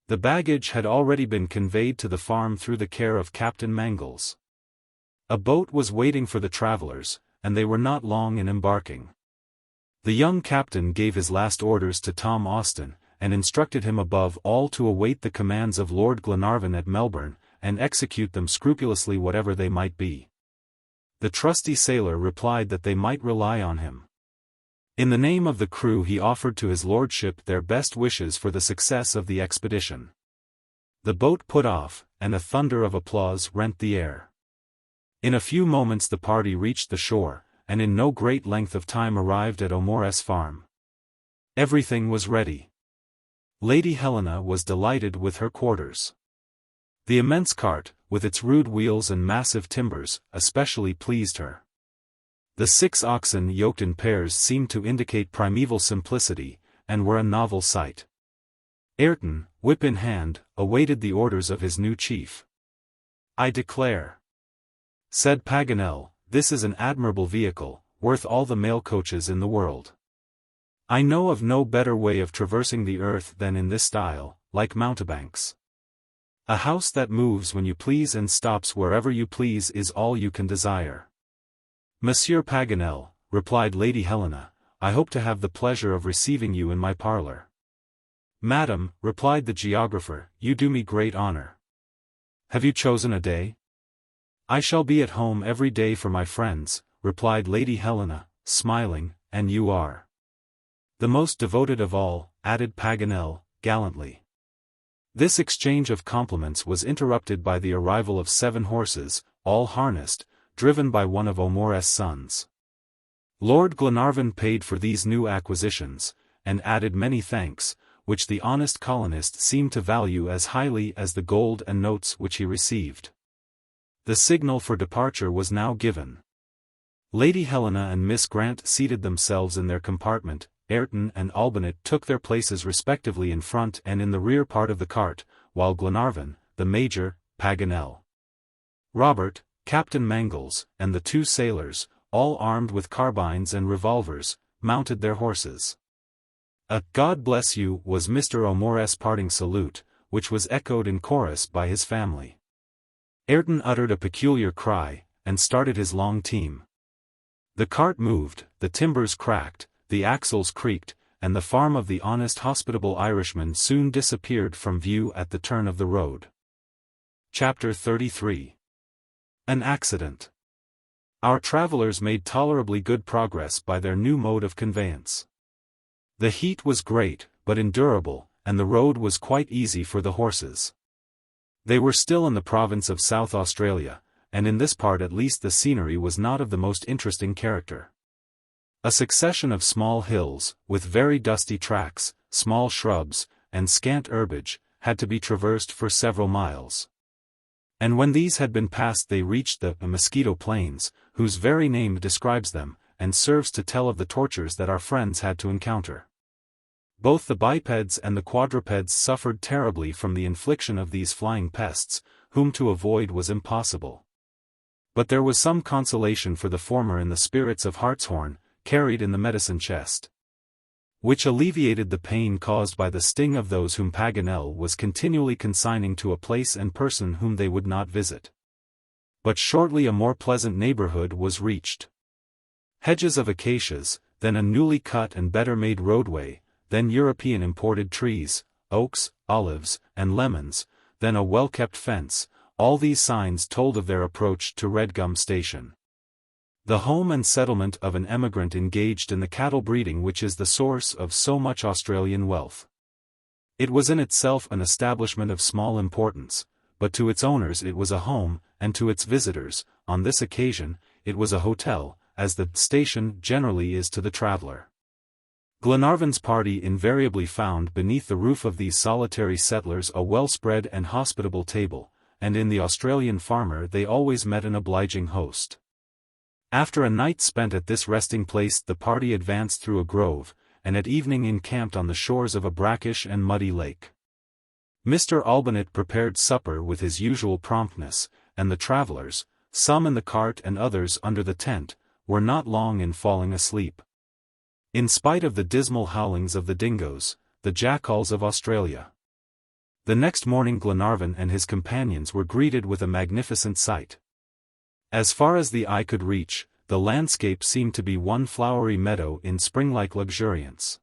The baggage had already been conveyed to the farm through the care of Captain Mangles. A boat was waiting for the travelers, and they were not long in embarking. The young captain gave his last orders to Tom Austin, and instructed him above all to await the commands of Lord Glenarvan at Melbourne, and execute them scrupulously whatever they might be. The trusty sailor replied that they might rely on him. In the name of the crew he offered to his lordship their best wishes for the success of the expedition. The boat put off, and a thunder of applause rent the air. In a few moments the party reached the shore, and in no great length of time arrived at O'More's farm. Everything was ready. Lady Helena was delighted with her quarters. The immense cart, with its rude wheels and massive timbers, especially pleased her. The 6 oxen yoked in pairs seemed to indicate primeval simplicity, and were a novel sight. Ayrton, whip in hand, awaited the orders of his new chief. "I declare," said Paganel, "this is an admirable vehicle, worth all the mail coaches in the world. I know of no better way of traversing the earth than in this style, like mountebanks. A house that moves when you please and stops wherever you please is all you can desire. Monsieur Paganel, replied Lady Helena, I hope to have the pleasure of receiving you in my parlor. Madam, replied the geographer, you do me great honor. Have you chosen a day? I shall be at home every day for my friends, replied Lady Helena, smiling, and you are the most devoted of all, added Paganel, gallantly. This exchange of compliments was interrupted by the arrival of 7 horses, all harnessed, driven by one of O'More's sons. Lord Glenarvan paid for these new acquisitions, and added many thanks, which the honest colonist seemed to value as highly as the gold and notes which he received. The signal for departure was now given. Lady Helena and Miss Grant seated themselves in their compartment, Ayrton and Olbinett took their places respectively in front and in the rear part of the cart, while Glenarvan, the Major, Paganel, Robert, Captain Mangles, and the 2 sailors, all armed with carbines and revolvers, mounted their horses. A "God bless you" was Mr. O'More's parting salute, which was echoed in chorus by his family. Ayrton uttered a peculiar cry, and started his long team. The cart moved, the timbers cracked, the axles creaked, and the farm of the honest hospitable Irishman soon disappeared from view at the turn of the road. Chapter 33. An Accident. Our travelers made tolerably good progress by their new mode of conveyance. The heat was great, but endurable, and the road was quite easy for the horses. They were still in the province of South Australia, and in this part at least the scenery was not of the most interesting character. A succession of small hills, with very dusty tracks, small shrubs, and scant herbage, had to be traversed for several miles. And when these had been passed they reached the Mosquito Plains, whose very name describes them, and serves to tell of the tortures that our friends had to encounter. Both the bipeds and the quadrupeds suffered terribly from the infliction of these flying pests, whom to avoid was impossible. But there was some consolation for the former in the spirits of hartshorn, carried in the medicine chest, which alleviated the pain caused by the sting of those whom Paganel was continually consigning to a place and person whom they would not visit. But shortly a more pleasant neighborhood was reached. Hedges of acacias, then a newly cut and better made roadway, then European imported trees, oaks, olives, and lemons, then a well-kept fence, all these signs told of their approach to Red Gum Station, the home and settlement of an emigrant engaged in the cattle breeding which is the source of so much Australian wealth. It was in itself an establishment of small importance, but to its owners it was a home, and to its visitors, on this occasion, it was a hotel, as the station generally is to the traveler. Glenarvan's party invariably found beneath the roof of these solitary settlers a well-spread and hospitable table, and in the Australian farmer they always met an obliging host. After a night spent at this resting place the party advanced through a grove, and at evening encamped on the shores of a brackish and muddy lake. Mr. Olbinett prepared supper with his usual promptness, and the travelers, some in the cart and others under the tent, were not long in falling asleep. In spite of the dismal howlings of the dingoes, the jackals of Australia. The next morning Glenarvan and his companions were greeted with a magnificent sight. As far as the eye could reach, the landscape seemed to be one flowery meadow in spring-like luxuriance.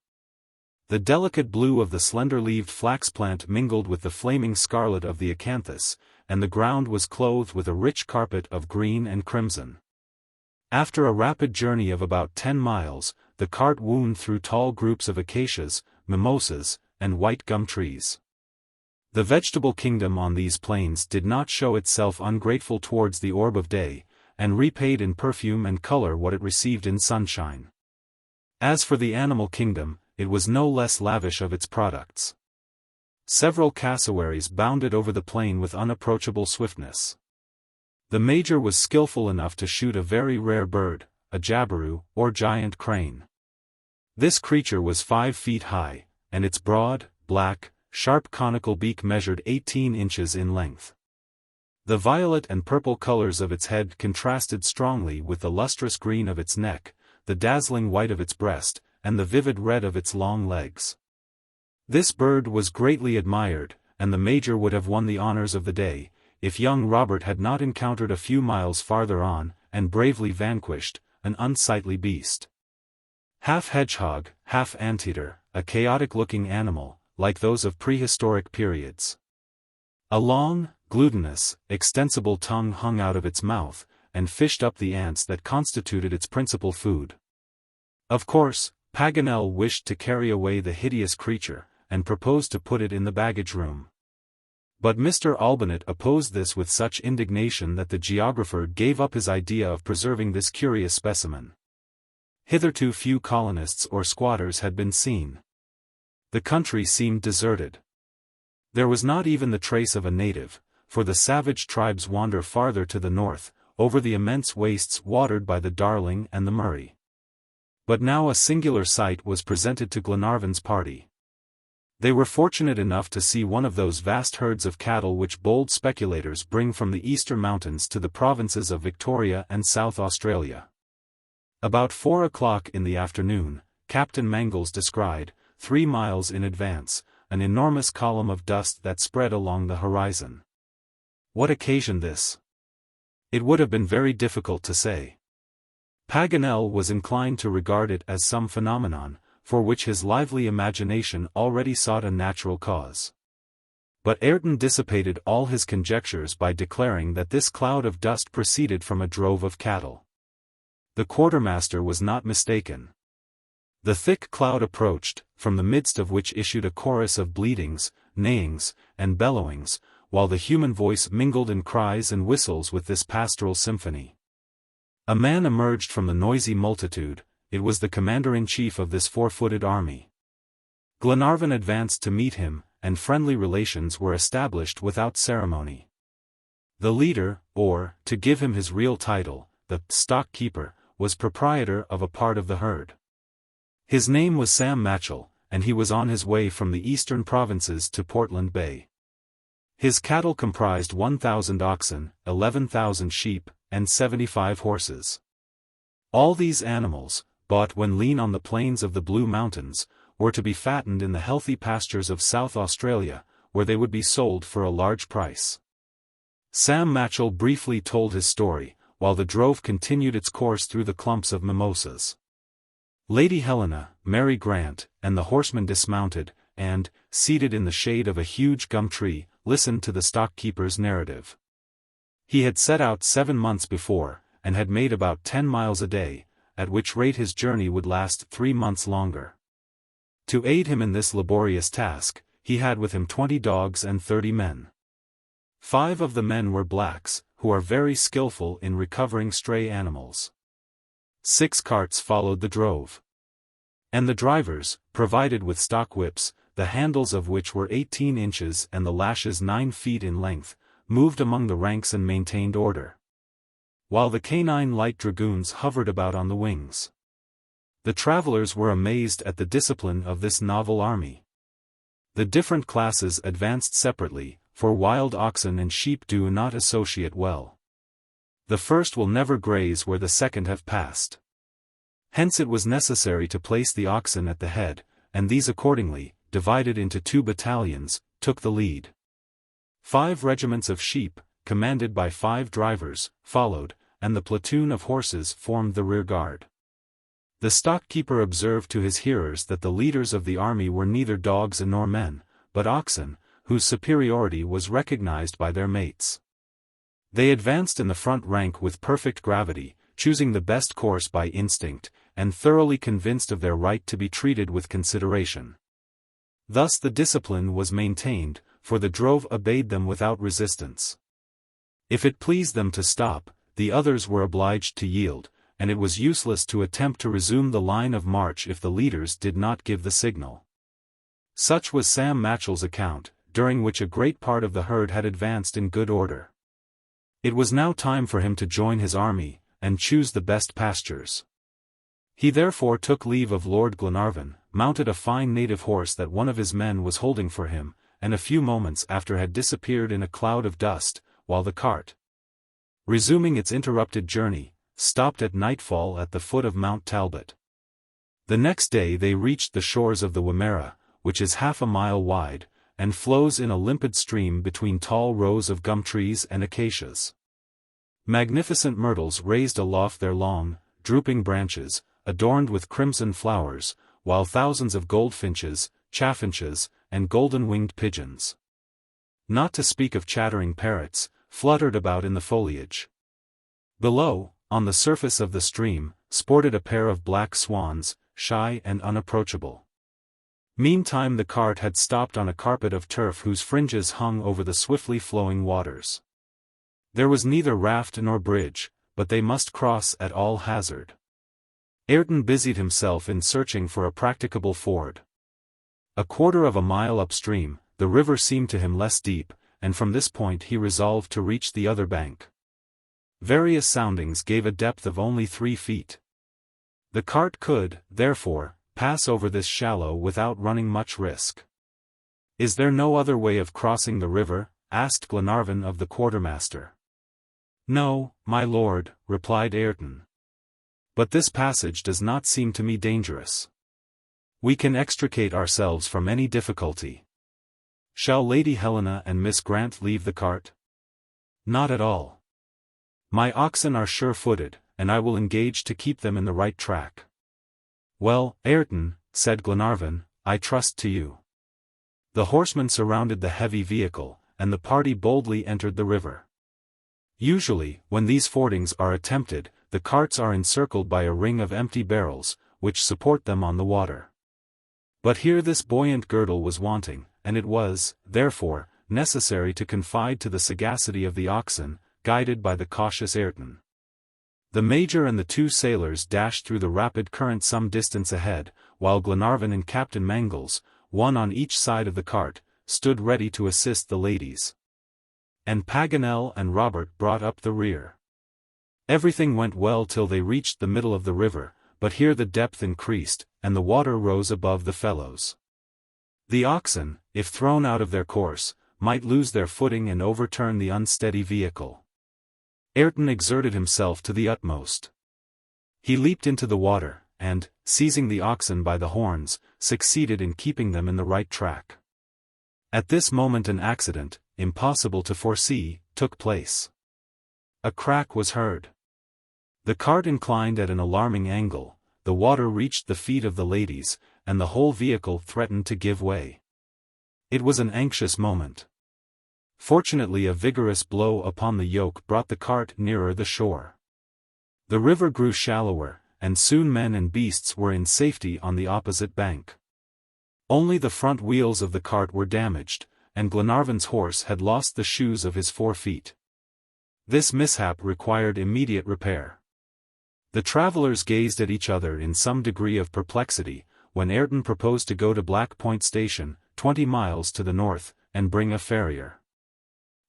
The delicate blue of the slender-leaved flax plant mingled with the flaming scarlet of the acanthus, and the ground was clothed with a rich carpet of green and crimson. After a rapid journey of about 10 miles, the cart wound through tall groups of acacias, mimosas, and white gum trees. The vegetable kingdom on these plains did not show itself ungrateful towards the orb of day, and repaid in perfume and color what it received in sunshine. As for the animal kingdom, it was no less lavish of its products. Several cassowaries bounded over the plain with unapproachable swiftness. The Major was skillful enough to shoot a very rare bird, a jabiru, or giant crane. This creature was 5 feet high, and its broad, black, sharp conical beak measured 18 inches in length. The violet and purple colors of its head contrasted strongly with the lustrous green of its neck, the dazzling white of its breast, and the vivid red of its long legs. This bird was greatly admired, and the Major would have won the honors of the day, if young Robert had not encountered a few miles farther on, and bravely vanquished, an unsightly beast. Half hedgehog, half anteater, a chaotic-looking animal, like those of prehistoric periods. A long, glutinous, extensible tongue hung out of its mouth, and fished up the ants that constituted its principal food. Of course, Paganel wished to carry away the hideous creature, and proposed to put it in the baggage room. But Mr. Olbinett opposed this with such indignation that the geographer gave up his idea of preserving this curious specimen. Hitherto few colonists or squatters had been seen. The country seemed deserted. There was not even the trace of a native, for the savage tribes wander farther to the north, over the immense wastes watered by the Darling and the Murray. But now a singular sight was presented to Glenarvan's party. They were fortunate enough to see one of those vast herds of cattle which bold speculators bring from the eastern mountains to the provinces of Victoria and South Australia. About 4 o'clock in the afternoon, Captain Mangles descried, 3 miles in advance, an enormous column of dust that spread along the horizon. What occasioned this? It would have been very difficult to say. Paganel was inclined to regard it as some phenomenon, for which his lively imagination already sought a natural cause. But Ayrton dissipated all his conjectures by declaring that this cloud of dust proceeded from a drove of cattle. The quartermaster was not mistaken. The thick cloud approached, from the midst of which issued a chorus of bleatings, neighings, and bellowings, while the human voice mingled in cries and whistles with this pastoral symphony. A man emerged from the noisy multitude. It was the commander-in-chief of this four-footed army. Glenarvan advanced to meet him, and friendly relations were established without ceremony. The leader, or, to give him his real title, the stock-keeper, was proprietor of a part of the herd. His name was Sam Machell, and he was on his way from the eastern provinces to Portland Bay. His cattle comprised 1,000 oxen, 11,000 sheep, and 75 horses. All these animals, bought when lean on the plains of the Blue Mountains, were to be fattened in the healthy pastures of South Australia, where they would be sold for a large price. Sam Machell briefly told his story, while the drove continued its course through the clumps of mimosas. Lady Helena, Mary Grant, and the horsemen dismounted, and, seated in the shade of a huge gum tree, listened to the stockkeeper's narrative. He had set out 7 months before, and had made about 10 miles a day, at which rate his journey would last 3 months longer. To aid him in this laborious task, he had with him 20 dogs and 30 men. 5 of the men were blacks, who are very skillful in recovering stray animals. 6 carts followed the drove. And the drivers, provided with stock whips, the handles of which were 18 inches and the lashes 9 feet in length, moved among the ranks and maintained order, while the canine light dragoons hovered about on the wings. The travelers were amazed at the discipline of this novel army. The different classes advanced separately, for wild oxen and sheep do not associate well. The first will never graze where the second have passed. Hence it was necessary to place the oxen at the head, and these accordingly, divided into 2 battalions, took the lead. 5 regiments of sheep, commanded by 5 drivers, followed, and the platoon of horses formed the rear guard. The stockkeeper observed to his hearers that the leaders of the army were neither dogs nor men, but oxen, whose superiority was recognized by their mates. They advanced in the front rank with perfect gravity, choosing the best course by instinct, and thoroughly convinced of their right to be treated with consideration. Thus the discipline was maintained, for the drove obeyed them without resistance. If it pleased them to stop, the others were obliged to yield, and it was useless to attempt to resume the line of march if the leaders did not give the signal. Such was Sam Machell's account, during which a great part of the herd had advanced in good order. It was now time for him to join his army, and choose the best pastures. He therefore took leave of Lord Glenarvan, mounted a fine native horse that one of his men was holding for him, and a few moments after had disappeared in a cloud of dust, while the cart, resuming its interrupted journey, stopped at nightfall at the foot of Mount Talbot. The next day they reached the shores of the Wimmera, which is half a mile wide, and flows in a limpid stream between tall rows of gum trees and acacias. Magnificent myrtles raised aloft their long, drooping branches, adorned with crimson flowers, while thousands of goldfinches, chaffinches, and golden-winged pigeons, not to speak of chattering parrots, fluttered about in the foliage. Below, on the surface of the stream, sported a pair of black swans, shy and unapproachable. Meantime the cart had stopped on a carpet of turf whose fringes hung over the swiftly flowing waters. There was neither raft nor bridge, but they must cross at all hazard. Ayrton busied himself in searching for a practicable ford. A quarter of a mile upstream, the river seemed to him less deep, and from this point he resolved to reach the other bank. Various soundings gave a depth of only 3 feet. The cart could, therefore, pass over this shallow without running much risk. "Is there no other way of crossing the river?" asked Glenarvan of the quartermaster. "No, my lord," replied Ayrton. "But this passage does not seem to me dangerous. We can extricate ourselves from any difficulty. Shall Lady Helena and Miss Grant leave the cart?" "Not at all. My oxen are sure-footed, and I will engage to keep them in the right track." "Well, Ayrton," said Glenarvan, "I trust to you." The horsemen surrounded the heavy vehicle, and the party boldly entered the river. Usually, when these fordings are attempted, the carts are encircled by a ring of empty barrels, which support them on the water. But here this buoyant girdle was wanting, and it was, therefore, necessary to confide to the sagacity of the oxen, guided by the cautious Ayrton. The Major and the 2 sailors dashed through the rapid current some distance ahead, while Glenarvan and Captain Mangles, one on each side of the cart, stood ready to assist the ladies. And Paganel and Robert brought up the rear. Everything went well till they reached the middle of the river, but here the depth increased, and the water rose above the fellows. The oxen, if thrown out of their course, might lose their footing and overturn the unsteady vehicle. Ayrton exerted himself to the utmost. He leaped into the water, and, seizing the oxen by the horns, succeeded in keeping them in the right track. At this moment an accident, impossible to foresee, took place. A crack was heard. The cart inclined at an alarming angle, the water reached the feet of the ladies, and the whole vehicle threatened to give way. It was an anxious moment. Fortunately a vigorous blow upon the yoke brought the cart nearer the shore. The river grew shallower, and soon men and beasts were in safety on the opposite bank. Only the front wheels of the cart were damaged, and Glenarvan's horse had lost the shoes of his 4 feet. This mishap required immediate repair. The travelers gazed at each other in some degree of perplexity, when Ayrton proposed to go to Black Point Station, 20 miles to the north, and bring a farrier.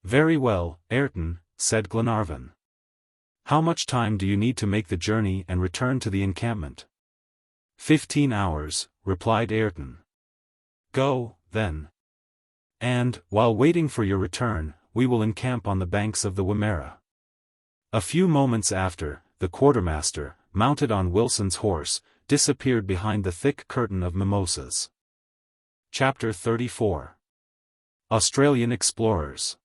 "Very well, Ayrton," said Glenarvan. "How much time do you need to make the journey and return to the encampment?" 15 hours, replied Ayrton. "Go, then. And, while waiting for your return, we will encamp on the banks of the Wimmera." A few moments after, the quartermaster, mounted on Wilson's horse, disappeared behind the thick curtain of mimosas. Chapter 34. Australian Explorers.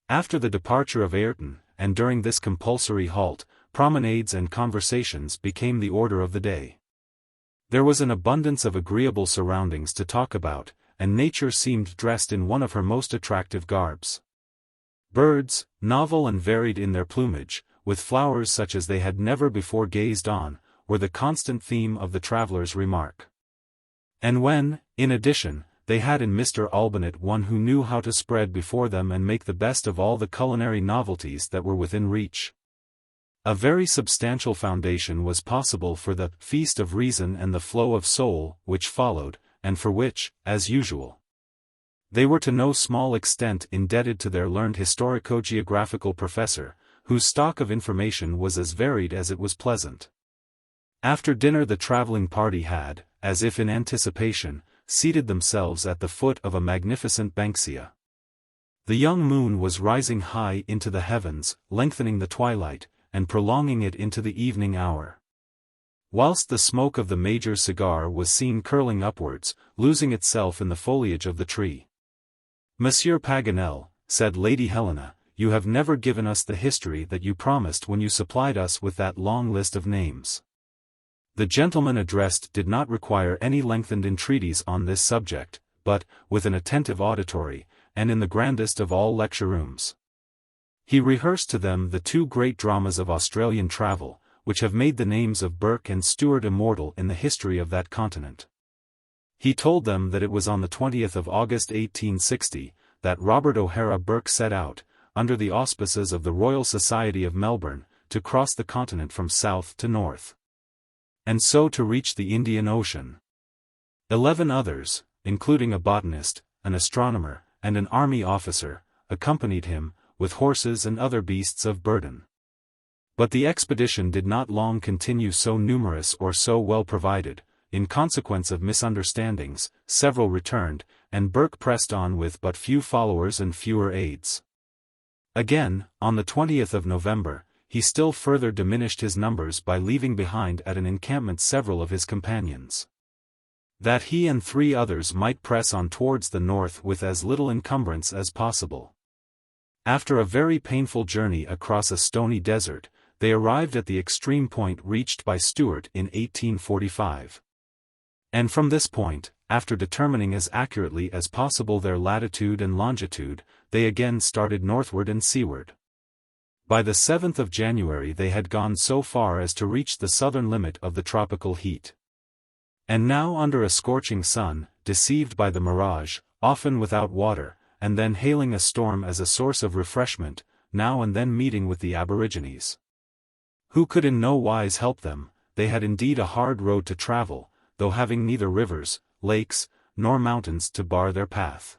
After the departure of Ayrton, and during this compulsory halt, promenades and conversations became the order of the day. There was an abundance of agreeable surroundings to talk about, and nature seemed dressed in one of her most attractive garbs. Birds, novel and varied in their plumage, with flowers such as they had never before gazed on, were the constant theme of the travelers' remark. And when, in addition, they had in Mr. Olbinett one who knew how to spread before them and make the best of all the culinary novelties that were within reach, a very substantial foundation was possible for the Feast of Reason and the Flow of Soul which followed, and for which, as usual, they were to no small extent indebted to their learned historico-geographical professor, whose stock of information was as varied as it was pleasant. After dinner the traveling party had, as if in anticipation, seated themselves at the foot of a magnificent banksia. The young moon was rising high into the heavens, lengthening the twilight, and prolonging it into the evening hour. Whilst the smoke of the Major's cigar was seen curling upwards, losing itself in the foliage of the tree. "Monsieur Paganel," said Lady Helena, you have never given us the history that you promised when you supplied us with that long list of names. The gentleman addressed did not require any lengthened entreaties on this subject, but, with an attentive auditory, and in the grandest of all lecture rooms, he rehearsed to them the two great dramas of Australian travel, which have made the names of Burke and Stewart immortal in the history of that continent. He told them that it was on the 20th of August 1860, that Robert O'Hara Burke set out, under the auspices of the Royal Society of Melbourne, to cross the continent from south to north, and so to reach the Indian Ocean. 11 others, including a botanist, an astronomer, and an army officer, accompanied him, with horses and other beasts of burden. But the expedition did not long continue so numerous or so well provided. In consequence of misunderstandings, several returned, and Burke pressed on with but few followers and fewer aids. Again, on the 20th of November, he still further diminished his numbers by leaving behind at an encampment several of his companions, that he and 3 others might press on towards the north with as little encumbrance as possible. After a very painful journey across a stony desert, they arrived at the extreme point reached by Stewart in 1845. And from this point, after determining as accurately as possible their latitude and longitude, they again started northward and seaward. By the 7th of January they had gone so far as to reach the southern limit of the tropical heat. And now under a scorching sun, deceived by the mirage, often without water, and then hailing a storm as a source of refreshment, now and then meeting with the aborigines, who could in no wise help them, they had indeed a hard road to travel, though having neither rivers, lakes, nor mountains to bar their path.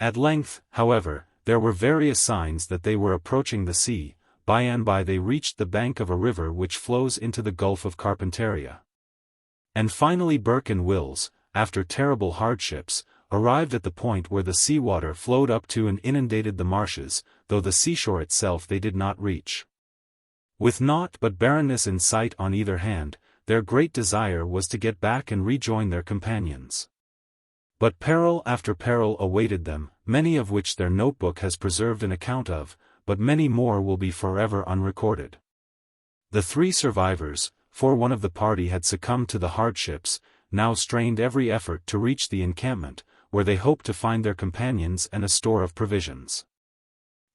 At length, however, there were various signs that they were approaching the sea. By and by they reached the bank of a river which flows into the Gulf of Carpentaria. And finally Burke and Wills, after terrible hardships, arrived at the point where the seawater flowed up to and inundated the marshes, though the seashore itself they did not reach. With naught but barrenness in sight on either hand, their great desire was to get back and rejoin their companions. But peril after peril awaited them, many of which their notebook has preserved an account of, but many more will be forever unrecorded. The 3 survivors, for one of the party had succumbed to the hardships, now strained every effort to reach the encampment, where they hoped to find their companions and a store of provisions.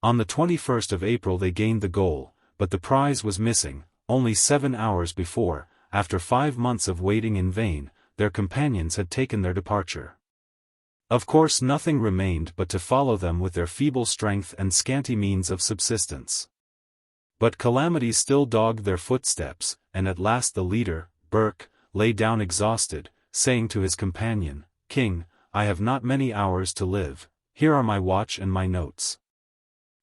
On the 21st of April they gained the goal, but the prize was missing. Only 7 hours before, after 5 months of waiting in vain, their companions had taken their departure. Of course nothing remained but to follow them with their feeble strength and scanty means of subsistence. But calamities still dogged their footsteps, and at last the leader, Burke, lay down exhausted, saying to his companion, "King, I have not many hours to live. Here are my watch and my notes.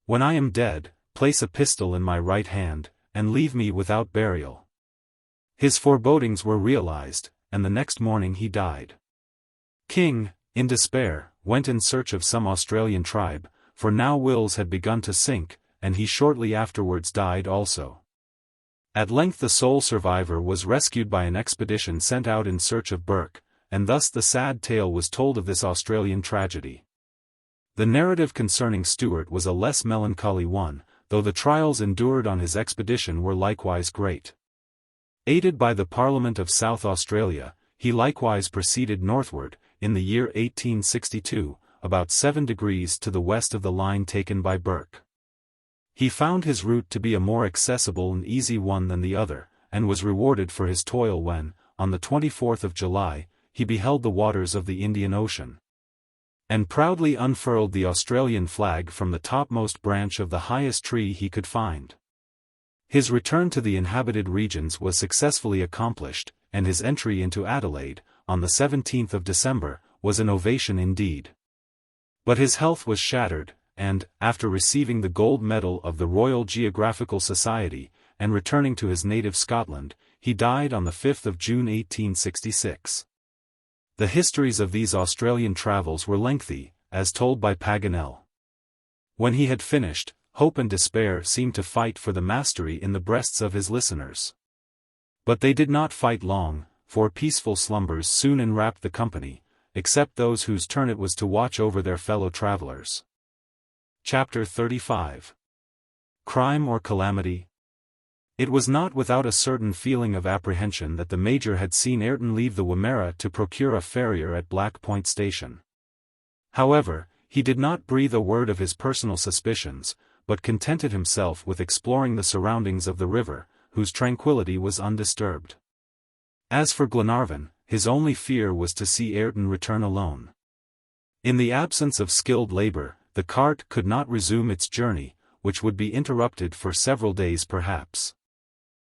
When I am dead, place a pistol in my right hand, and leave me without burial." His forebodings were realized, and the next morning he died. King, in despair, went in search of some Australian tribe, for now Wills had begun to sink, and he shortly afterwards died also. At length the sole survivor was rescued by an expedition sent out in search of Burke, and thus the sad tale was told of this Australian tragedy. The narrative concerning Stewart was a less melancholy one, though the trials endured on his expedition were likewise great. Aided by the Parliament of South Australia, he likewise proceeded northward, in the year 1862, about 7 degrees to the west of the line taken by Burke. He found his route to be a more accessible and easy one than the other, and was rewarded for his toil when, on the 24th of July, he beheld the waters of the Indian Ocean, and proudly unfurled the Australian flag from the topmost branch of the highest tree he could find. His return to the inhabited regions was successfully accomplished, and his entry into Adelaide, on the 17th of December, was an ovation indeed. But his health was shattered, and, after receiving the gold medal of the Royal Geographical Society, and returning to his native Scotland, he died on the 5th of June 1866. The histories of these Australian travels were lengthy, as told by Paganel. When he had finished, hope and despair seemed to fight for the mastery in the breasts of his listeners. But they did not fight long, for peaceful slumbers soon enwrapped the company, except those whose turn it was to watch over their fellow travelers. Chapter 35. Crime or Calamity? It was not without a certain feeling of apprehension that the Major had seen Ayrton leave the Wimmera to procure a farrier at Black Point Station. However, he did not breathe a word of his personal suspicions, but contented himself with exploring the surroundings of the river, whose tranquility was undisturbed. As for Glenarvan, his only fear was to see Ayrton return alone. In the absence of skilled labor, the cart could not resume its journey, which would be interrupted for several days perhaps.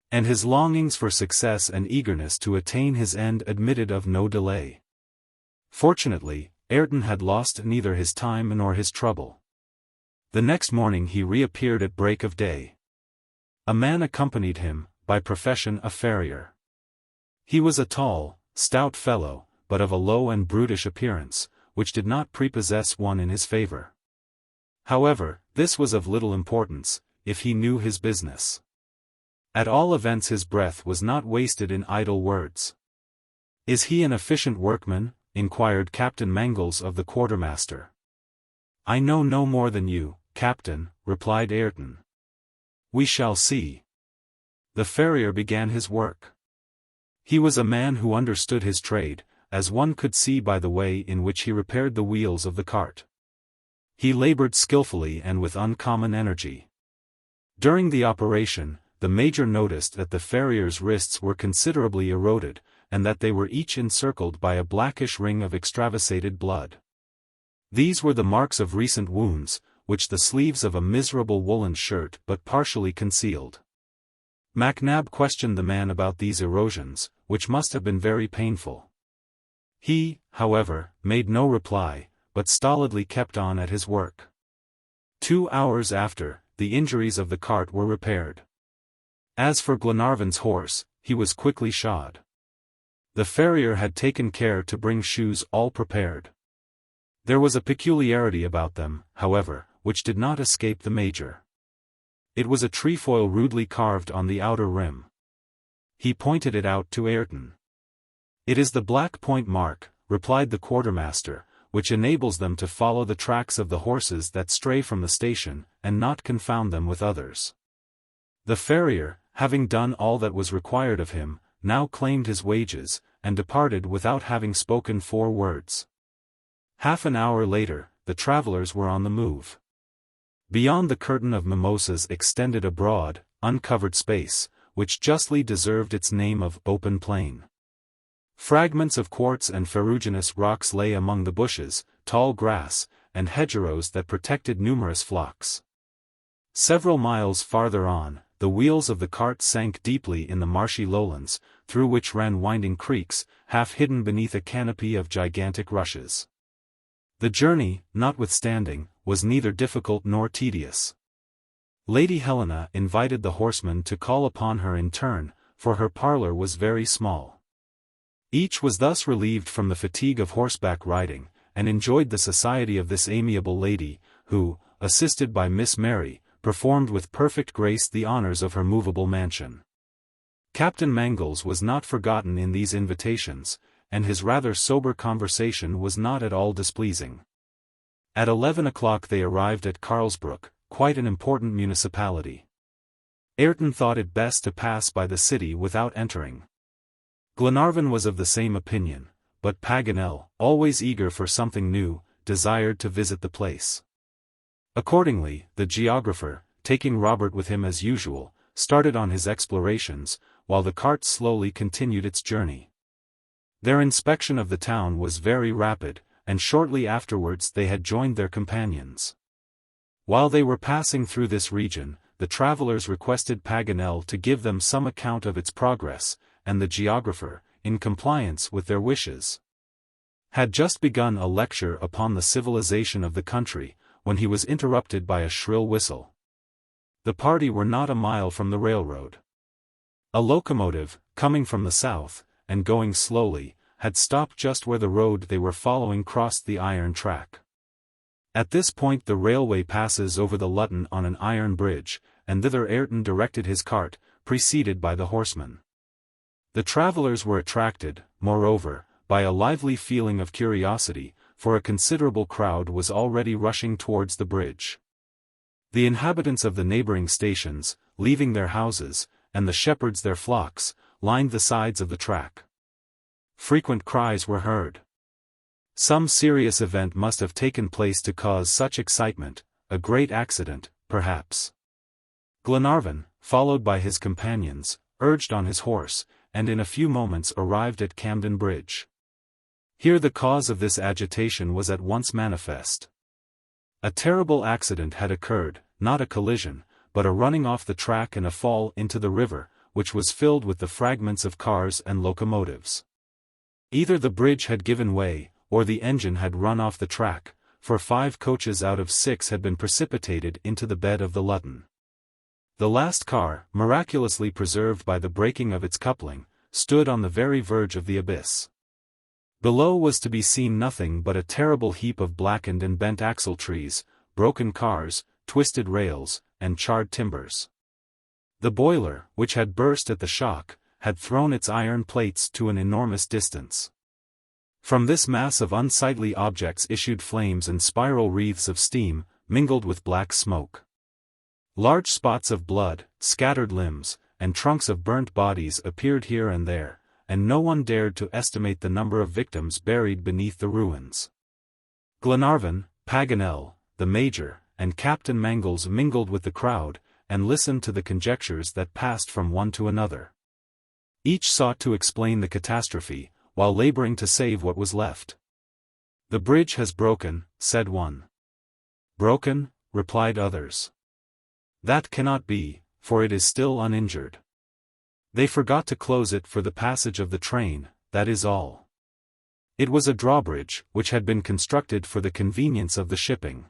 And his longings for success and eagerness to attain his end admitted of no delay. Fortunately, Ayrton had lost neither his time nor his trouble. The next morning he reappeared at break of day. A man accompanied him, by profession a farrier. He was a tall, stout fellow, but of a low and brutish appearance, which did not prepossess one in his favor. However, this was of little importance, if he knew his business. At all events his breath was not wasted in idle words. "Is he an efficient workman?" inquired Captain Mangles of the quartermaster. "I know no more than you, Captain," replied Ayrton. "We shall see." The farrier began his work. He was a man who understood his trade, as one could see by the way in which he repaired the wheels of the cart. He labored skillfully and with uncommon energy. During the operation, the Major noticed that the farrier's wrists were considerably eroded, and that they were each encircled by a blackish ring of extravasated blood. These were the marks of recent wounds, which the sleeves of a miserable woolen shirt but partially concealed. MacNab questioned the man about these erosions, which must have been very painful. He, however, made no reply, but stolidly kept on at his work. 2 hours after, the injuries of the cart were repaired. As for Glenarvan's horse, he was quickly shod. The farrier had taken care to bring shoes all prepared. There was a peculiarity about them, however, which did not escape the Major. It was a trefoil rudely carved on the outer rim. He pointed it out to Ayrton. "It is the Black Point mark," replied the quartermaster, "which enables them to follow the tracks of the horses that stray from the station, and not confound them with others." The farrier, having done all that was required of him, now claimed his wages, and departed without having spoken 4 words. Half an hour later, the travelers were on the move. Beyond the curtain of mimosas extended a broad, uncovered space, which justly deserved its name of open plain. Fragments of quartz and ferruginous rocks lay among the bushes, tall grass, and hedgerows that protected numerous flocks. Several miles farther on, the wheels of the cart sank deeply in the marshy lowlands, through which ran winding creeks, half hidden beneath a canopy of gigantic rushes. The journey, notwithstanding, was neither difficult nor tedious. Lady Helena invited the horsemen to call upon her in turn, for her parlor was very small. Each was thus relieved from the fatigue of horseback riding, and enjoyed the society of this amiable lady, who, assisted by Miss Mary, performed with perfect grace the honors of her movable mansion. Captain Mangles was not forgotten in these invitations, and his rather sober conversation was not at all displeasing. At 11 o'clock they arrived at Carlsbrook, quite an important municipality. Ayrton thought it best to pass by the city without entering. Glenarvan was of the same opinion, but Paganel, always eager for something new, desired to visit the place. Accordingly, the geographer, taking Robert with him as usual, started on his explorations, while the cart slowly continued its journey. Their inspection of the town was very rapid, and shortly afterwards they had joined their companions. While they were passing through this region, the travelers requested Paganel to give them some account of its progress, and the geographer, in compliance with their wishes, had just begun a lecture upon the civilization of the country, when he was interrupted by a shrill whistle. The party were not a mile from the railroad. A locomotive, coming from the south, and going slowly, had stopped just where the road they were following crossed the iron track. At this point the railway passes over the Lutton on an iron bridge, and thither Ayrton directed his cart, preceded by the horsemen. The travelers were attracted, moreover, by a lively feeling of curiosity, for a considerable crowd was already rushing towards the bridge. The inhabitants of the neighboring stations, leaving their houses, and the shepherds their flocks, lined the sides of the track. Frequent cries were heard. Some serious event must have taken place to cause such excitement, a great accident, perhaps. Glenarvan, followed by his companions, urged on his horse, and in a few moments arrived at Camden Bridge. Here the cause of this agitation was at once manifest. A terrible accident had occurred, not a collision, but a running off the track and a fall into the river, which was filled with the fragments of cars and locomotives. Either the bridge had given way, or the engine had run off the track, for 5 coaches out of 6 had been precipitated into the bed of the Loddon. The last car, miraculously preserved by the breaking of its coupling, stood on the very verge of the abyss. Below was to be seen nothing but a terrible heap of blackened and bent axle-trees, broken cars, twisted rails, and charred timbers. The boiler, which had burst at the shock, had thrown its iron plates to an enormous distance. From this mass of unsightly objects issued flames and spiral wreaths of steam, mingled with black smoke. Large spots of blood, scattered limbs, and trunks of burnt bodies appeared here and there, and no one dared to estimate the number of victims buried beneath the ruins. Glenarvan, Paganel, the Major, and Captain Mangles mingled with the crowd, and listened to the conjectures that passed from one to another. Each sought to explain the catastrophe, while laboring to save what was left. "The bridge has broken," said one. "Broken?" replied others. "That cannot be, for it is still uninjured. They forgot to close it for the passage of the train, that is all." It was a drawbridge, which had been constructed for the convenience of the shipping.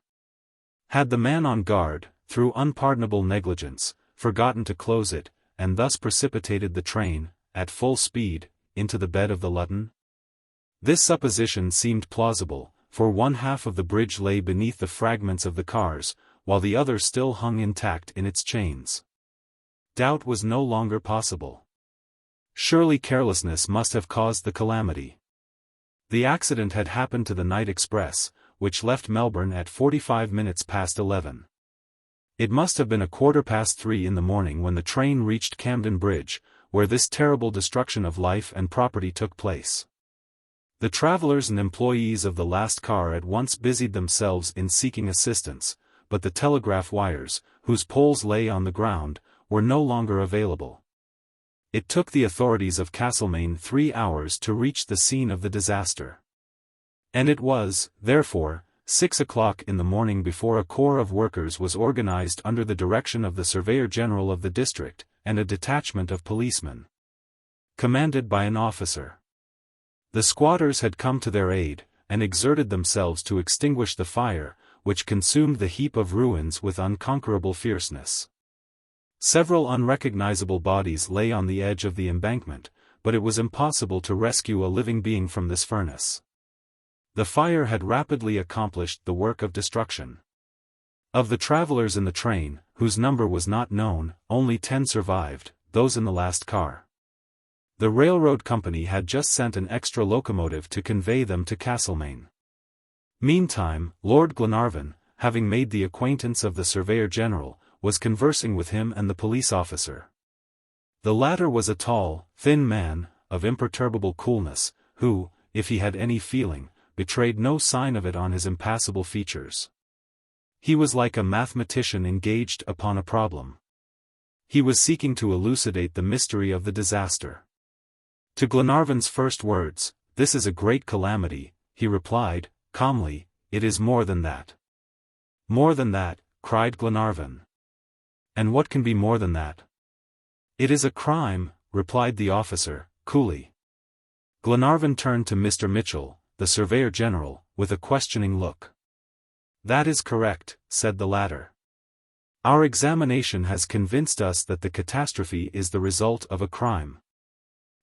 Had the man on guard, through unpardonable negligence, forgotten to close it, and thus precipitated the train, at full speed, into the bed of the Loddon? This supposition seemed plausible, for one half of the bridge lay beneath the fragments of the cars, while the other still hung intact in its chains. Doubt was no longer possible. Surely carelessness must have caused the calamity. The accident had happened to the night express, which left Melbourne at 45 minutes past 11. It must have been 3:15 in the morning when the train reached Camden Bridge, where this terrible destruction of life and property took place. The travelers and employees of the last car at once busied themselves in seeking assistance, but the telegraph wires, whose poles lay on the ground, were no longer available. It took the authorities of Castlemaine 3 hours to reach the scene of the disaster. And it was, therefore, 6 o'clock in the morning before a corps of workers was organized under the direction of the Surveyor General of the district, and a detachment of policemen, commanded by an officer. The squatters had come to their aid, and exerted themselves to extinguish the fire, which consumed the heap of ruins with unconquerable fierceness. Several unrecognizable bodies lay on the edge of the embankment, but it was impossible to rescue a living being from this furnace. The fire had rapidly accomplished the work of destruction. Of the travelers in the train, whose number was not known, only 10 survived, those in the last car. The railroad company had just sent an extra locomotive to convey them to Castlemaine. Meantime, Lord Glenarvan, having made the acquaintance of the Surveyor General, was conversing with him and the police officer. The latter was a tall, thin man, of imperturbable coolness, who, if he had any feeling, betrayed no sign of it on his impassible features. He was like a mathematician engaged upon a problem. He was seeking to elucidate the mystery of the disaster. To Glenarvan's first words, "This is a great calamity," he replied, calmly, "It is more than that." "More than that," cried Glenarvan. "And what can be more than that?" "It is a crime," replied the officer, coolly. Glenarvan turned to Mr. Mitchell, the Surveyor General, with a questioning look. "That is correct," said the latter. "Our examination has convinced us that the catastrophe is the result of a crime.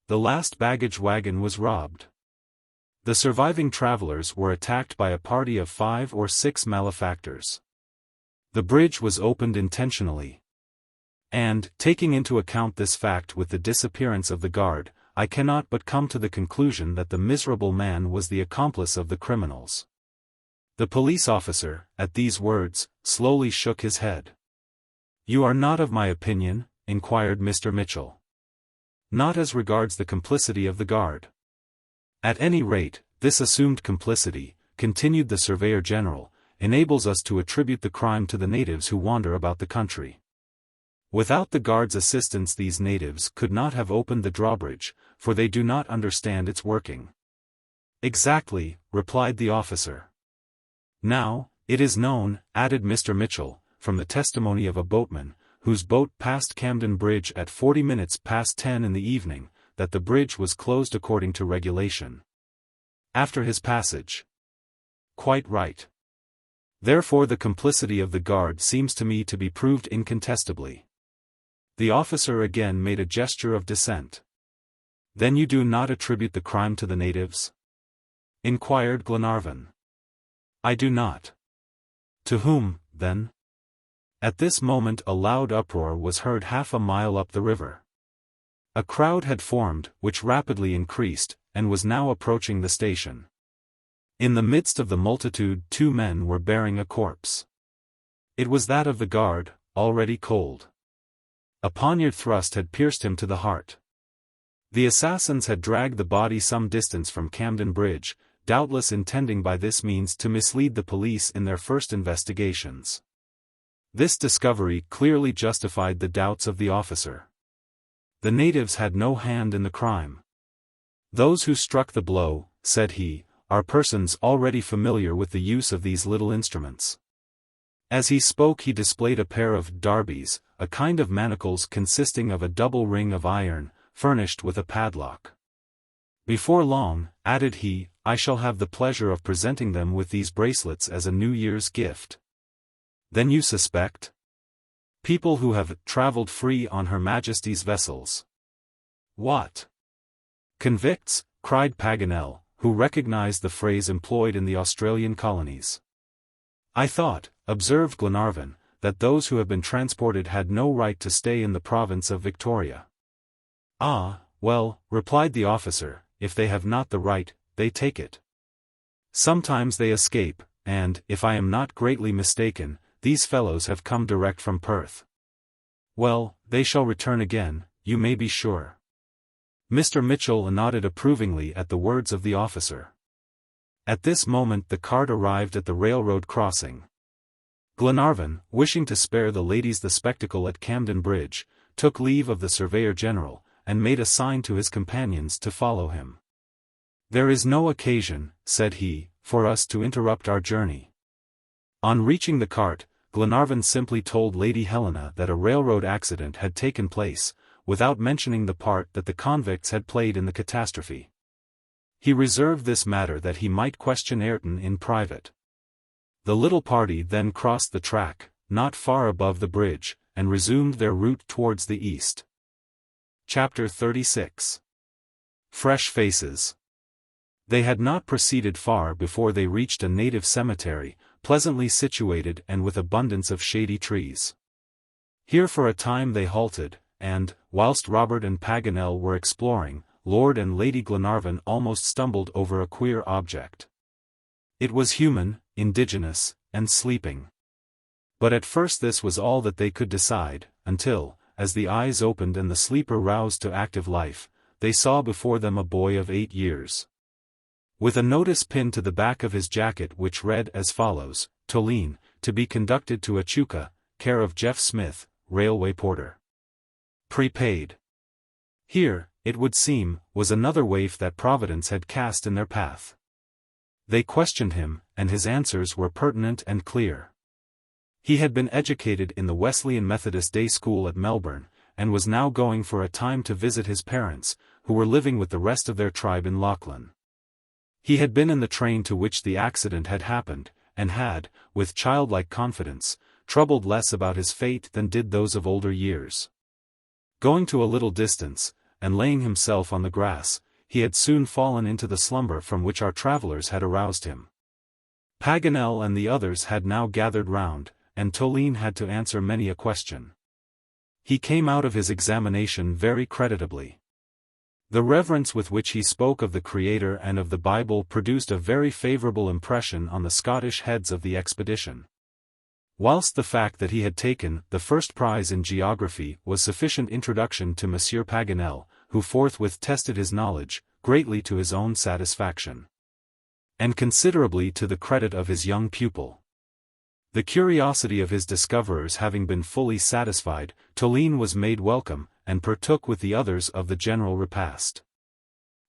The last baggage wagon was robbed. The surviving travelers were attacked by a party of 5 or 6 malefactors. The bridge was opened intentionally. And, taking into account this fact with the disappearance of the guard, I cannot but come to the conclusion that the miserable man was the accomplice of the criminals." The police officer, at these words, slowly shook his head. "You are not of my opinion?" inquired Mr. Mitchell. "Not as regards the complicity of the guard." "At any rate, this assumed complicity," continued the Surveyor General, "enables us to attribute the crime to the natives who wander about the country. Without the guard's assistance these natives could not have opened the drawbridge, for they do not understand its working." "Exactly," replied the officer. "Now, it is known," added Mr. Mitchell, "from the testimony of a boatman, whose boat passed Camden Bridge at 40 minutes past 10 in the evening, that the bridge was closed according to regulation after his passage." "Quite right. Therefore the complicity of the guard seems to me to be proved incontestably." The officer again made a gesture of dissent. "Then you do not attribute the crime to the natives?" inquired Glenarvan. "I do not." "To whom, then?" At this moment a loud uproar was heard half a mile up the river. A crowd had formed, which rapidly increased, and was now approaching the station. In the midst of the multitude 2 men were bearing a corpse. It was that of the guard, already cold. A poniard thrust had pierced him to the heart. The assassins had dragged the body some distance from Camden Bridge, doubtless intending by this means to mislead the police in their first investigations. This discovery clearly justified the doubts of the officer. The natives had no hand in the crime. "Those who struck the blow," said he, "are persons already familiar with the use of these little instruments." As he spoke he displayed a pair of darbies, a kind of manacles consisting of a double ring of iron, furnished with a padlock. "Before long," added he, "I shall have the pleasure of presenting them with these bracelets as a New Year's gift." "Then you suspect?" "People who have traveled free on Her Majesty's vessels." "What? Convicts?" cried Paganel, who recognized the phrase employed in the Australian colonies. "I thought," observed Glenarvan, "that those who have been transported had no right to stay in the province of Victoria." "Ah, well," replied the officer, "if they have not the right, they take it. Sometimes they escape, and, if I am not greatly mistaken, these fellows have come direct from Perth. Well, they shall return again, you may be sure." Mr. Mitchell nodded approvingly at the words of the officer. At this moment the cart arrived at the railroad crossing. Glenarvan, wishing to spare the ladies the spectacle at Camden Bridge, took leave of the Surveyor General, and made a sign to his companions to follow him. "There is no occasion," said he, "for us to interrupt our journey." On reaching the cart, Glenarvan simply told Lady Helena that a railroad accident had taken place, without mentioning the part that the convicts had played in the catastrophe. He reserved this matter that he might question Ayrton in private. The little party then crossed the track, not far above the bridge, and resumed their route towards the east. Chapter 36. Fresh Faces. They had not proceeded far before they reached a native cemetery, pleasantly situated and with abundance of shady trees. Here for a time they halted, and, whilst Robert and Paganel were exploring, Lord and Lady Glenarvan almost stumbled over a queer object. It was human, indigenous, and sleeping. But at first this was all that they could decide, until, as the eyes opened and the sleeper roused to active life, they saw before them a boy of 8 years. With a notice pinned to the back of his jacket which read as follows: "Toline, to be conducted to Echuca, care of Jeff Smith, railway porter. Prepaid." Here, it would seem, was another waif that Providence had cast in their path. They questioned him, and his answers were pertinent and clear. He had been educated in the Wesleyan Methodist Day School at Melbourne, and was now going for a time to visit his parents, who were living with the rest of their tribe in Lachlan. He had been in the train to which the accident had happened, and had, with childlike confidence, troubled less about his fate than did those of older years. Going to a little distance, and laying himself on the grass, he had soon fallen into the slumber from which our travelers had aroused him. Paganel and the others had now gathered round, and Toline had to answer many a question. He came out of his examination very creditably. The reverence with which he spoke of the Creator and of the Bible produced a very favorable impression on the Scottish heads of the expedition. Whilst the fact that he had taken the first prize in geography was sufficient introduction to Monsieur Paganel, who forthwith tested his knowledge, greatly to his own satisfaction, and considerably to the credit of his young pupil. The curiosity of his discoverers having been fully satisfied, Toline was made welcome, and partook with the others of the general repast.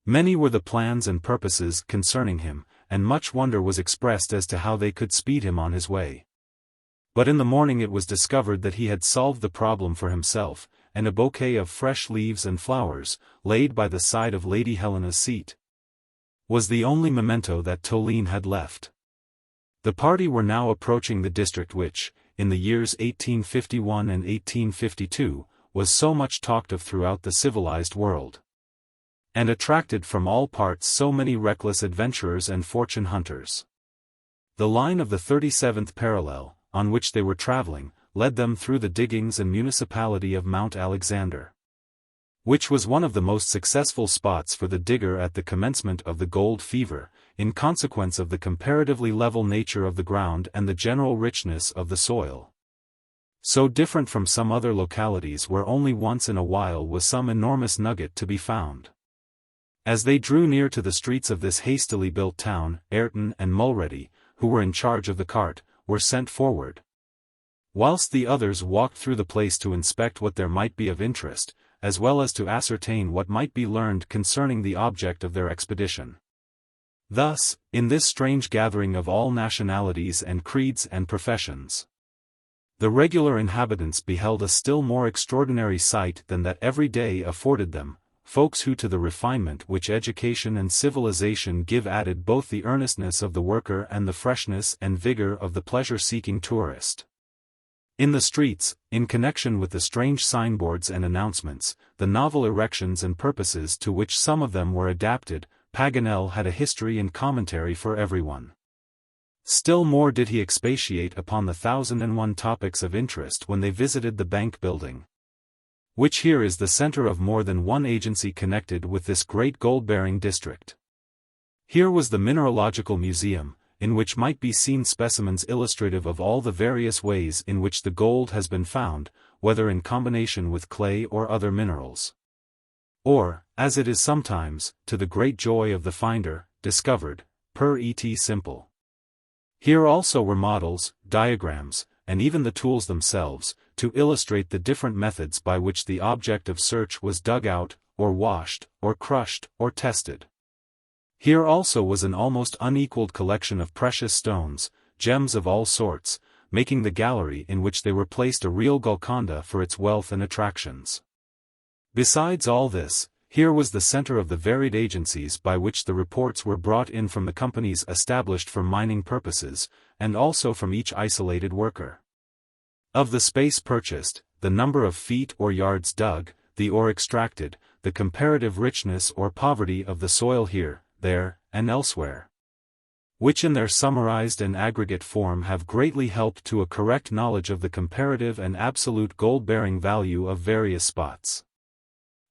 Many were the plans and purposes concerning him, and much wonder was expressed as to how they could speed him on his way. But in the morning it was discovered that he had solved the problem for himself, and a bouquet of fresh leaves and flowers, laid by the side of Lady Helena's seat, was the only memento that Toline had left. The party were now approaching the district which, in the years 1851 and 1852, was so much talked of throughout the civilized world, and attracted from all parts so many reckless adventurers and fortune hunters. The line of the 37th parallel, on which they were traveling, led them through the diggings and municipality of Mount Alexander, which was one of the most successful spots for the digger at the commencement of the gold fever, in consequence of the comparatively level nature of the ground and the general richness of the soil. So different from some other localities where only once in a while was some enormous nugget to be found. As they drew near to the streets of this hastily built town, Ayrton and Mulready, who were in charge of the cart, were sent forward, whilst the others walked through the place to inspect what there might be of interest, as well as to ascertain what might be learned concerning the object of their expedition. Thus, in this strange gathering of all nationalities and creeds and professions, the regular inhabitants beheld a still more extraordinary sight than that every day afforded them, folks who to the refinement which education and civilization give added both the earnestness of the worker and the freshness and vigor of the pleasure-seeking tourist. In the streets, in connection with the strange signboards and announcements, the novel erections and purposes to which some of them were adapted, Paganel had a history and commentary for everyone. Still more did he expatiate upon the 1001 topics of interest when they visited the bank building, which here is the center of more than one agency connected with this great gold-bearing district. Here was the Mineralogical Museum, in which might be seen specimens illustrative of all the various ways in which the gold has been found, whether in combination with clay or other minerals, or, as it is sometimes, to the great joy of the finder, discovered, per et simple. Here also were models, diagrams, and even the tools themselves, to illustrate the different methods by which the object of search was dug out, or washed, or crushed, or tested. Here also was an almost unequaled collection of precious stones, gems of all sorts, making the gallery in which they were placed a real Golconda for its wealth and attractions. Besides all this, here was the center of the varied agencies by which the reports were brought in from the companies established for mining purposes, and also from each isolated worker. Of the space purchased, the number of feet or yards dug, the ore extracted, the comparative richness or poverty of the soil here, there, and elsewhere, which in their summarized and aggregate form have greatly helped to a correct knowledge of the comparative and absolute gold-bearing value of various spots.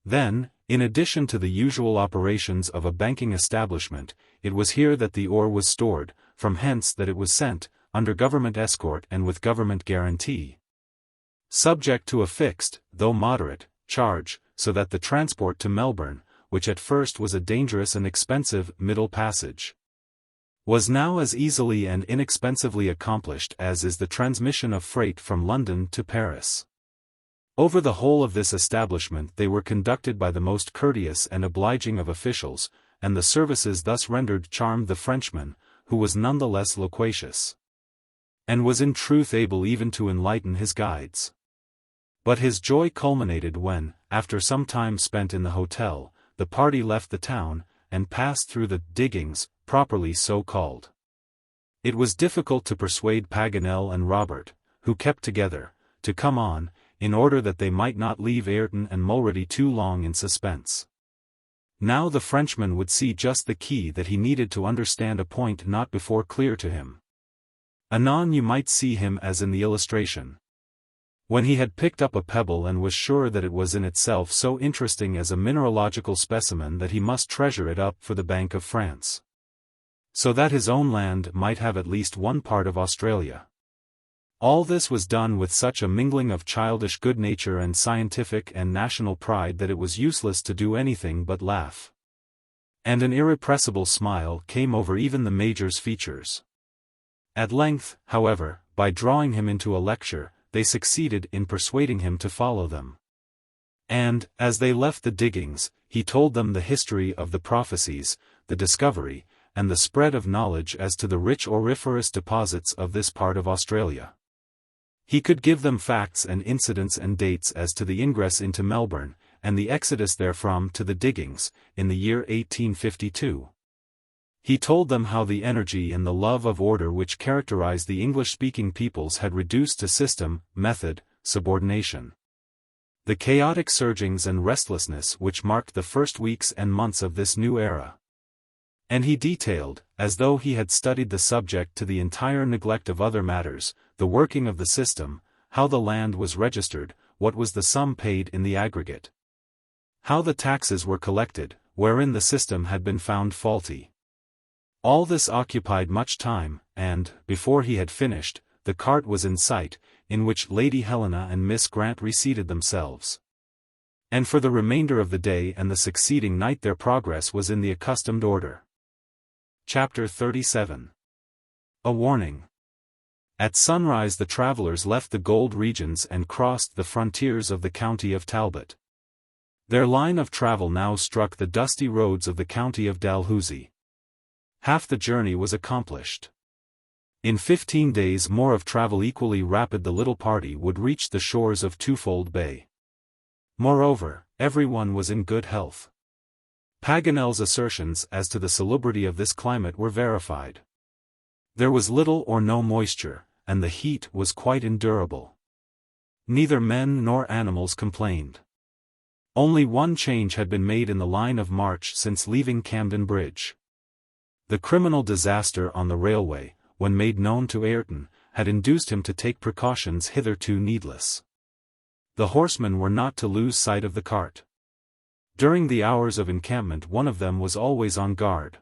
Then, in addition to the usual operations of a banking establishment, it was here that the ore was stored, from hence that it was sent, under government escort and with government guarantee, subject to a fixed, though moderate, charge, so that the transport to Melbourne, which at first was a dangerous and expensive middle passage, was now as easily and inexpensively accomplished as is the transmission of freight from London to Paris. Over the whole of this establishment they were conducted by the most courteous and obliging of officials, and the services thus rendered charmed the Frenchman, who was none the less loquacious, and was in truth able even to enlighten his guides. But his joy culminated when, after some time spent in the hotel, the party left the town, and passed through the diggings, properly so called. It was difficult to persuade Paganel and Robert, who kept together, to come on, in order that they might not leave Ayrton and Mulready too long in suspense. Now the Frenchman would see just the key that he needed to understand a point not before clear to him. Anon you might see him as in the illustration. When he had picked up a pebble and was sure that it was in itself so interesting as a mineralogical specimen that he must treasure it up for the Bank of France, so that his own land might have at least one part of Australia. All this was done with such a mingling of childish good nature and scientific and national pride that it was useless to do anything but laugh. And an irrepressible smile came over even the Major's features. At length, however, by drawing him into a lecture, they succeeded in persuading him to follow them. And, as they left the diggings, he told them the history of the prophecies, the discovery, and the spread of knowledge as to the rich auriferous deposits of this part of Australia. He could give them facts and incidents and dates as to the ingress into Melbourne, and the exodus therefrom to the diggings, in the year 1852. He told them how the energy and the love of order which characterized the English-speaking peoples had reduced to system, method, subordination the chaotic surgings and restlessness which marked the first weeks and months of this new era. And he detailed, as though he had studied the subject to the entire neglect of other matters, the working of the system, how the land was registered, what was the sum paid in the aggregate, how the taxes were collected, wherein the system had been found faulty. All this occupied much time, and, before he had finished, the cart was in sight, in which Lady Helena and Miss Grant reseated themselves. And for the remainder of the day and the succeeding night their progress was in the accustomed order. Chapter 37. A Warning. At sunrise the travellers left the gold regions and crossed the frontiers of the county of Talbot. Their line of travel now struck the dusty roads of the county of Dalhousie. Half the journey was accomplished. In 15 days more of travel equally rapid the little party would reach the shores of Twofold Bay. Moreover, everyone was in good health. Paganel's assertions as to the salubrity of this climate were verified. There was little or no moisture, and the heat was quite endurable. Neither men nor animals complained. Only one change had been made in the line of march since leaving Camden Bridge. The criminal disaster on the railway, when made known to Ayrton, had induced him to take precautions hitherto needless. The horsemen were not to lose sight of the cart. During the hours of encampment one of them was always on guard.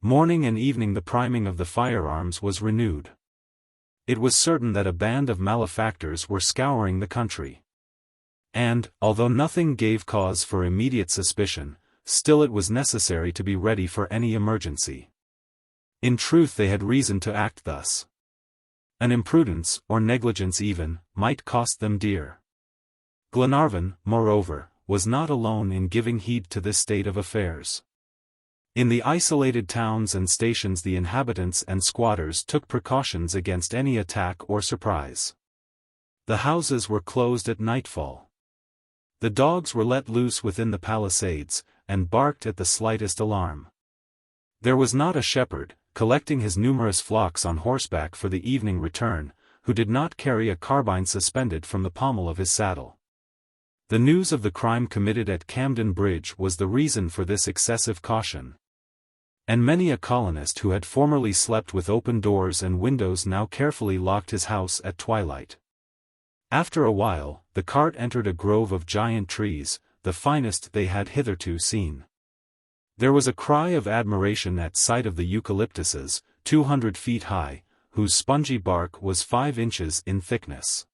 Morning and evening the priming of the firearms was renewed. It was certain that a band of malefactors were scouring the country. And, although nothing gave cause for immediate suspicion, still it was necessary to be ready for any emergency. In truth they had reason to act thus. An imprudence, or negligence even, might cost them dear. Glenarvan, moreover, was not alone in giving heed to this state of affairs. In the isolated towns and stations the inhabitants and squatters took precautions against any attack or surprise. The houses were closed at nightfall. The dogs were let loose within the palisades, and barked at the slightest alarm. There was not a shepherd, collecting his numerous flocks on horseback for the evening return, who did not carry a carbine suspended from the pommel of his saddle. The news of the crime committed at Camden Bridge was the reason for this excessive caution. And many a colonist who had formerly slept with open doors and windows now carefully locked his house at twilight. After a while, the cart entered a grove of giant trees, the finest they had hitherto seen. There was a cry of admiration at sight of the eucalyptuses, 200 feet high, whose spongy bark was 5 inches in thickness.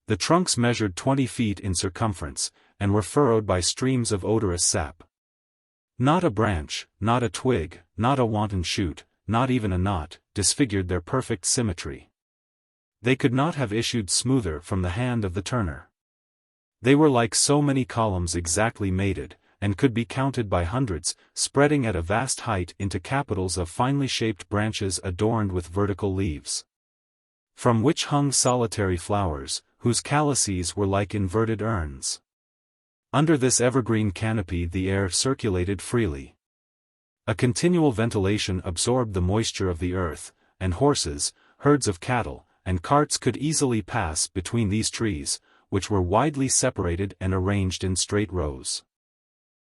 The trunks measured 20 feet in circumference, and were furrowed by streams of odorous sap. Not a branch, not a twig, not a wanton shoot, not even a knot, disfigured their perfect symmetry. They could not have issued smoother from the hand of the turner. They were like so many columns exactly mated, and could be counted by hundreds, spreading at a vast height into capitals of finely shaped branches adorned with vertical leaves, from which hung solitary flowers, whose calices were like inverted urns. Under this evergreen canopy the air circulated freely. A continual ventilation absorbed the moisture of the earth, and horses, herds of cattle, and carts could easily pass between these trees, which were widely separated and arranged in straight rows.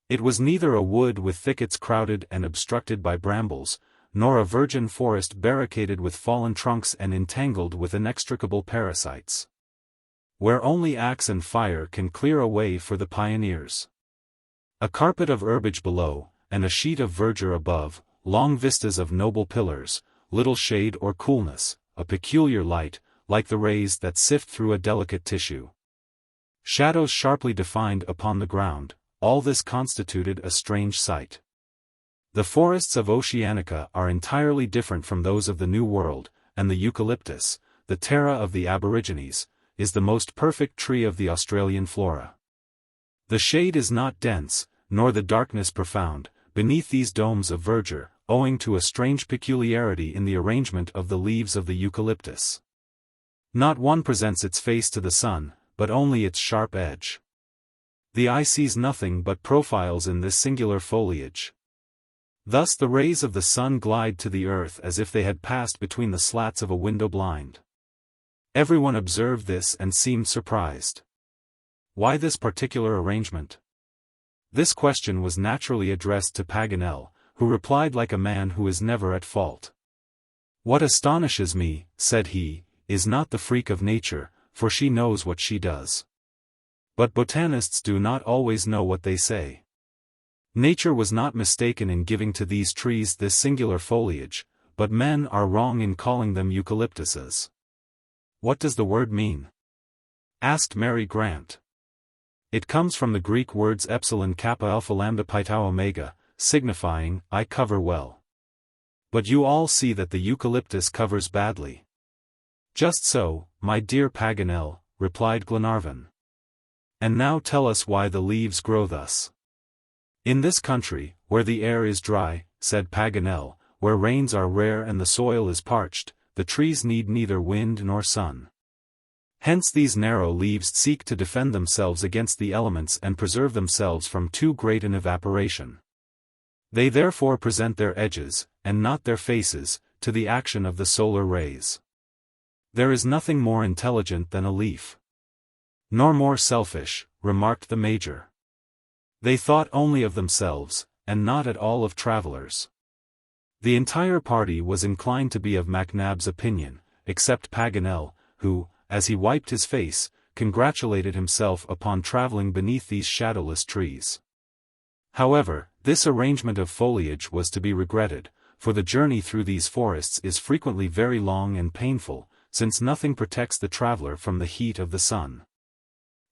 It was neither a wood with thickets crowded and obstructed by brambles, nor a virgin forest barricaded with fallen trunks and entangled with inextricable parasites. where only axe and fire can clear a way for the pioneers. A carpet of herbage below, and a sheet of verdure above, long vistas of noble pillars, little shade or coolness, a peculiar light, like the rays that sift through a delicate tissue. Shadows sharply defined upon the ground, all this constituted a strange sight. The forests of Oceanica are entirely different from those of the New World, and the eucalyptus, the terra of the aborigines, is the most perfect tree of the Australian flora. The shade is not dense, nor the darkness profound, beneath these domes of verdure, owing to a strange peculiarity in the arrangement of the leaves of the eucalyptus. Not one presents its face to the sun, but only its sharp edge. The eye sees nothing but profiles in this singular foliage. Thus the rays of the sun glide to the earth as if they had passed between the slats of a window blind. Everyone observed this and seemed surprised. Why this particular arrangement? This question was naturally addressed to Paganel, who replied like a man who is never at fault. "What astonishes me," said he, "is not the freak of nature, for she knows what she does. But botanists do not always know what they say. Nature was not mistaken in giving to these trees this singular foliage, but men are wrong in calling them eucalyptuses." "What does the word mean?" asked Mary Grant. "It comes from the Greek words epsilon kappa alpha lambda pi tau omega, signifying, I cover well. But you all see that the eucalyptus covers badly." "Just so, my dear Paganel," replied Glenarvan. "And now tell us why the leaves grow thus." "In this country, where the air is dry," said Paganel, "where rains are rare and the soil is parched, the trees need neither wind nor sun. Hence these narrow leaves seek to defend themselves against the elements and preserve themselves from too great an evaporation. They therefore present their edges, and not their faces, to the action of the solar rays. There is nothing more intelligent than a leaf." "Nor more selfish," remarked the Major. They thought only of themselves, and not at all of travelers. The entire party was inclined to be of MacNab's opinion, except Paganel, who, as he wiped his face, congratulated himself upon traveling beneath these shadowless trees. However, this arrangement of foliage was to be regretted, for the journey through these forests is frequently very long and painful, since nothing protects the traveler from the heat of the sun.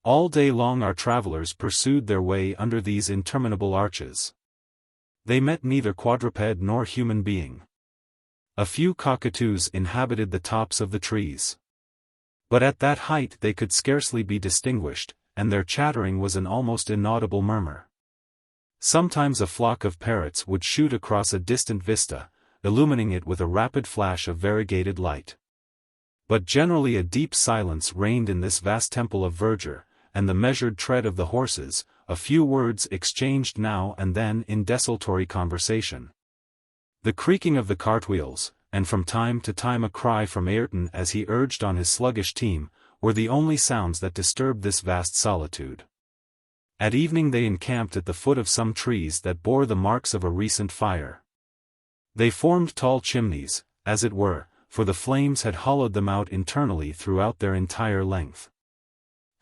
All day long our travelers pursued their way under these interminable arches. They met neither quadruped nor human being. A few cockatoos inhabited the tops of the trees. But at that height they could scarcely be distinguished, and their chattering was an almost inaudible murmur. Sometimes a flock of parrots would shoot across a distant vista, illumining it with a rapid flash of variegated light. But generally a deep silence reigned in this vast temple of verdure, and the measured tread of the horses, a few words exchanged now and then in desultory conversation. The creaking of the cartwheels, and from time to time a cry from Ayrton as he urged on his sluggish team, were the only sounds that disturbed this vast solitude. At evening they encamped at the foot of some trees that bore the marks of a recent fire. They formed tall chimneys, as it were, for the flames had hollowed them out internally throughout their entire length.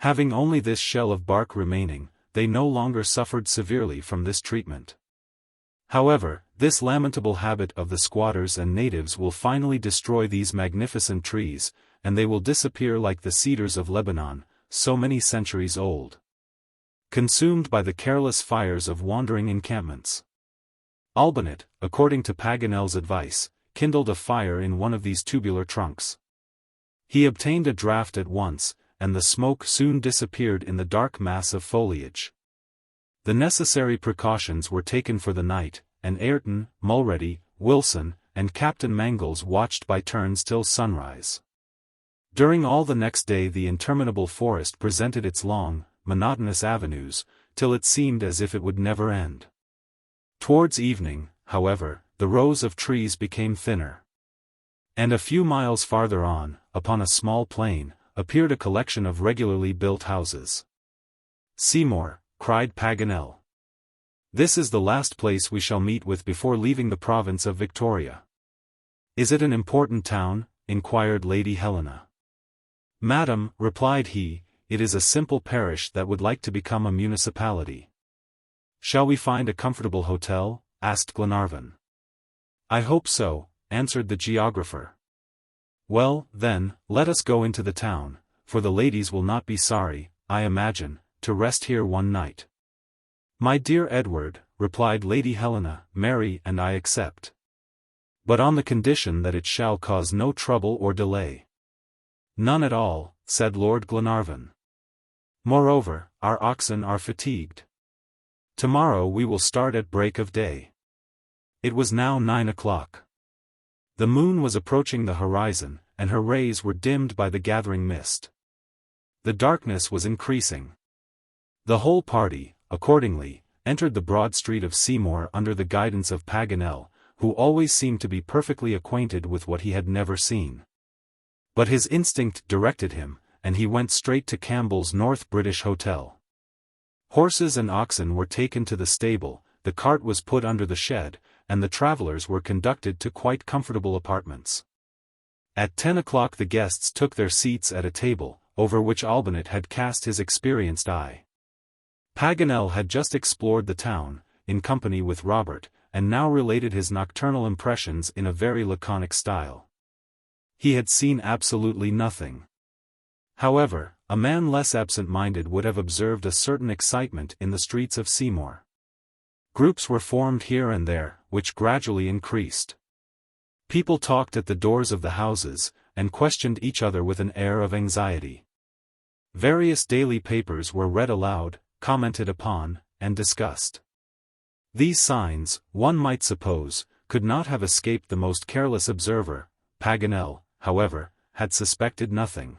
Having only this shell of bark remaining, they no longer suffered severely from this treatment. However, this lamentable habit of the squatters and natives will finally destroy these magnificent trees, and they will disappear like the cedars of Lebanon, so many centuries old. Consumed by the careless fires of wandering encampments. Olbinett, according to Paganel's advice, kindled a fire in one of these tubular trunks. He obtained a draught at once, and the smoke soon disappeared in the dark mass of foliage. The necessary precautions were taken for the night, and Ayrton, Mulready, Wilson, and Captain Mangles watched by turns till sunrise. During all the next day the interminable forest presented its long, monotonous avenues, till it seemed as if it would never end. Towards evening, however, the rows of trees became thinner. And a few miles farther on, upon a small plain, appeared a collection of regularly built houses. "Seymour," cried Paganel. "This is the last place we shall meet with before leaving the province of Victoria." "Is it an important town?" inquired Lady Helena. "Madam," replied he, it is a simple parish that would like to become a municipality. Shall we find a comfortable hotel? Asked Glenarvan. I hope so, answered the geographer. Well, then, let us go into the town, for the ladies will not be sorry, I imagine, to rest here one night. My dear Edward, replied Lady Helena, Mary and I accept. But on the condition that it shall cause no trouble or delay. None at all, said Lord Glenarvan. Moreover, our oxen are fatigued. Tomorrow we will start at break of day. It was now 9 o'clock. The moon was approaching the horizon, and her rays were dimmed by the gathering mist. The darkness was increasing. The whole party, accordingly, entered the broad street of Seymour under the guidance of Paganel, who always seemed to be perfectly acquainted with what he had never seen. But his instinct directed him, and he went straight to Campbell's North British Hotel. Horses and oxen were taken to the stable, the cart was put under the shed, and the travelers were conducted to quite comfortable apartments. At 10 o'clock the guests took their seats at a table, over which Olbinett had cast his experienced eye. Paganel had just explored the town, in company with Robert, and now related his nocturnal impressions in a very laconic style. He had seen absolutely nothing. However, a man less absent-minded would have observed a certain excitement in the streets of Seymour. Groups were formed here and there, which gradually increased. People talked at the doors of the houses, and questioned each other with an air of anxiety. Various daily papers were read aloud, commented upon, and discussed. These signs, one might suppose, could not have escaped the most careless observer. Paganel, however, had suspected nothing.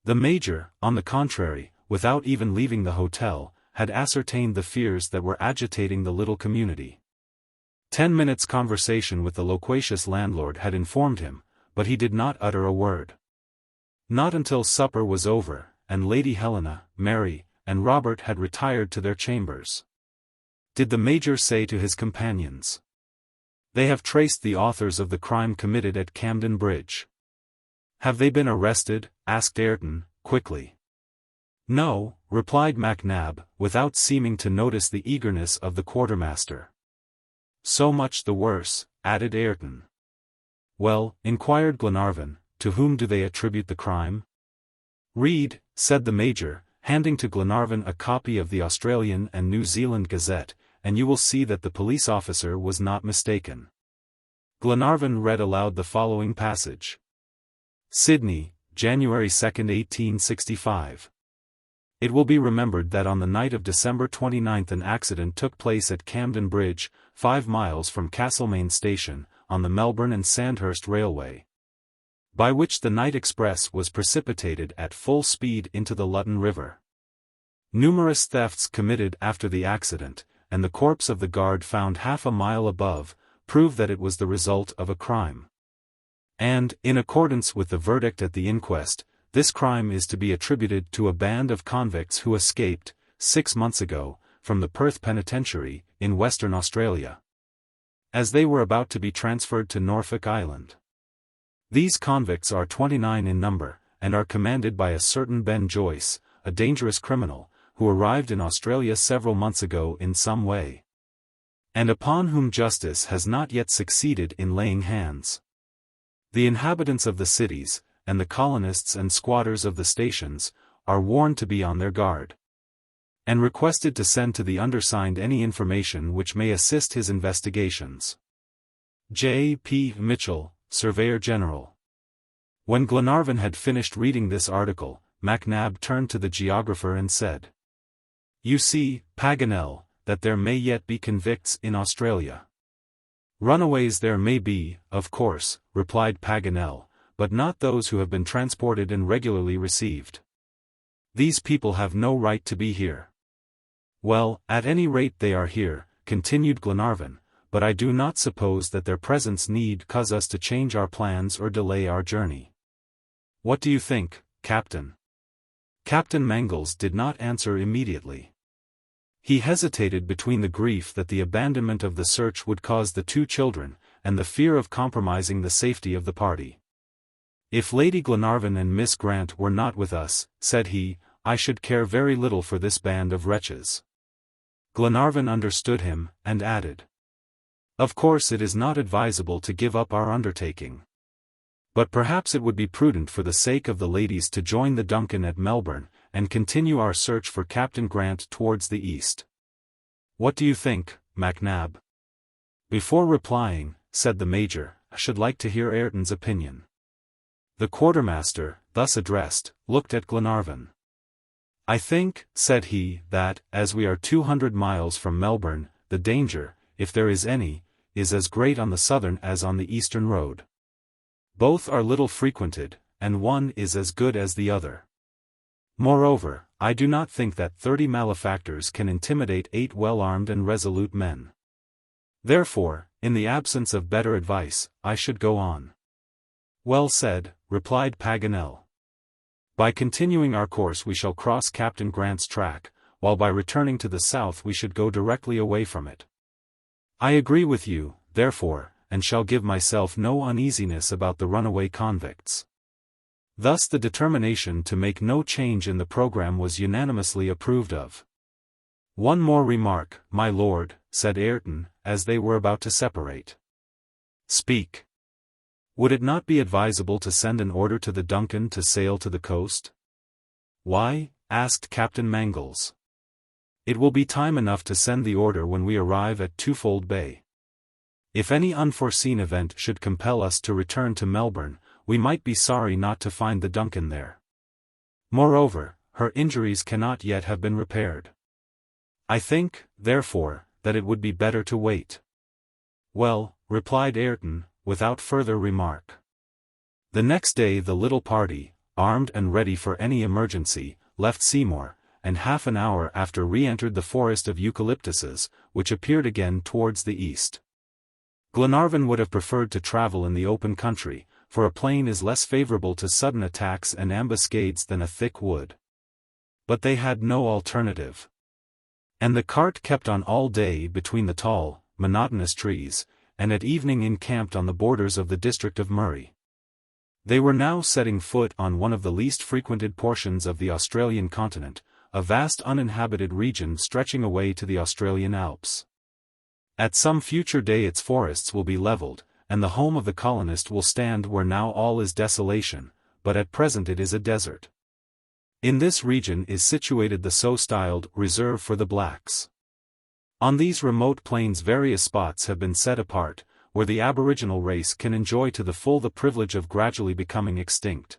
The Major, on the contrary, without even leaving the hotel, had ascertained the fears that were agitating the little community. 10 minutes' conversation with the loquacious landlord had informed him, but he did not utter a word. Not until supper was over, and Lady Helena, Mary, and Robert had retired to their chambers, did the Major say to his companions, "They have traced the authors of the crime committed at Camden Bridge." "Have they been arrested?" asked Ayrton, quickly. "No," replied MacNab, without seeming to notice the eagerness of the quartermaster. "So much the worse," added Ayrton. "Well," inquired Glenarvan, "to whom do they attribute the crime?" "Read," said the Major, handing to Glenarvan a copy of the Australian and New Zealand Gazette, and you will see that the police officer was not mistaken. Glenarvan read aloud the following passage. Sydney, January 2, 1865. It will be remembered that on the night of December 29 an accident took place at Camden Bridge, 5 miles from Castlemaine Station, on the Melbourne and Sandhurst Railway, by which the night express was precipitated at full speed into the Luton River. Numerous thefts committed after the accident, and the corpse of the guard found half a mile above, prove that it was the result of a crime. And, in accordance with the verdict at the inquest, this crime is to be attributed to a band of convicts who escaped, 6 months ago, from the Perth Penitentiary, in Western Australia, as they were about to be transferred to Norfolk Island. These convicts are 29 in number, and are commanded by a certain Ben Joyce, a dangerous criminal, who arrived in Australia several months ago in some way, and upon whom justice has not yet succeeded in laying hands. The inhabitants of the cities, and the colonists and squatters of the stations, are warned to be on their guard, and requested to send to the undersigned any information which may assist his investigations. J. P. Mitchell, Surveyor General. When Glenarvan had finished reading this article, MacNab turned to the geographer and said, "You see, Paganel, that there may yet be convicts in Australia." "Runaways there may be, of course," replied Paganel, "but not those who have been transported and regularly received. These people have no right to be here." "Well, at any rate they are here," continued Glenarvan, "but I do not suppose that their presence need cause us to change our plans or delay our journey. What do you think, Captain?" Captain Mangles did not answer immediately. He hesitated between the grief that the abandonment of the search would cause the 2 children, and the fear of compromising the safety of the party. "If Lady Glenarvan and Miss Grant were not with us," said he, I should care very little for this band of wretches." Glenarvan understood him, and added, "Of course it is not advisable to give up our undertaking. But perhaps it would be prudent for the sake of the ladies to join the Duncan at Melbourne, and continue our search for Captain Grant towards the east. What do you think, MacNab?" "Before replying," said the Major, "I should like to hear Ayrton's opinion." The quartermaster, thus addressed, looked at Glenarvan. "I think," said he, "that, as we are 200 miles from Melbourne, the danger, if there is any, is as great on the southern as on the eastern road. Both are little frequented, and one is as good as the other. Moreover, I do not think that 30 malefactors can intimidate 8 well-armed and resolute men. Therefore, in the absence of better advice, I should go on." "Well said," replied Paganel. "By continuing our course we shall cross Captain Grant's track, while by returning to the south we should go directly away from it. I agree with you, therefore, and shall give myself no uneasiness about the runaway convicts." Thus the determination to make no change in the program was unanimously approved of. "One more remark, my lord," said Ayrton, as they were about to separate. "Speak." "Would it not be advisable to send an order to the Duncan to sail to the coast?" "Why?" asked Captain Mangles. "It will be time enough to send the order when we arrive at Twofold Bay. If any unforeseen event should compel us to return to Melbourne, we might be sorry not to find the Duncan there. Moreover, her injuries cannot yet have been repaired. I think, therefore, that it would be better to wait." "Well," replied Ayrton, without further remark. The next day the little party, armed and ready for any emergency, left Seymour, and half an hour after re-entered the forest of eucalyptuses, which appeared again towards the east. Glenarvan would have preferred to travel in the open country, for a plain is less favorable to sudden attacks and ambuscades than a thick wood. But they had no alternative. And the cart kept on all day between the tall, monotonous trees, and at evening encamped on the borders of the district of Murray. They were now setting foot on one of the least frequented portions of the Australian continent, a vast uninhabited region stretching away to the Australian Alps. At some future day its forests will be leveled, and the home of the colonist will stand where now all is desolation, but at present it is a desert. In this region is situated the so-styled reserve for the blacks. On these remote plains various spots have been set apart, where the aboriginal race can enjoy to the full the privilege of gradually becoming extinct.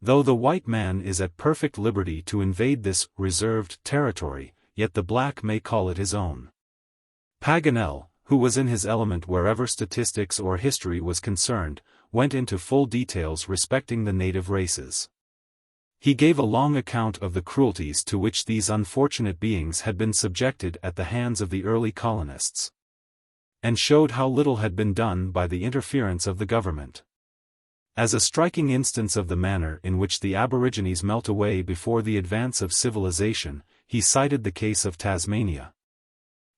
Though the white man is at perfect liberty to invade this reserved territory, yet the black may call it his own. Paganel, who was in his element wherever statistics or history was concerned, went into full details respecting the native races. He gave a long account of the cruelties to which these unfortunate beings had been subjected at the hands of the early colonists, and showed how little had been done by the interference of the government. As a striking instance of the manner in which the aborigines melt away before the advance of civilization, he cited the case of Tasmania,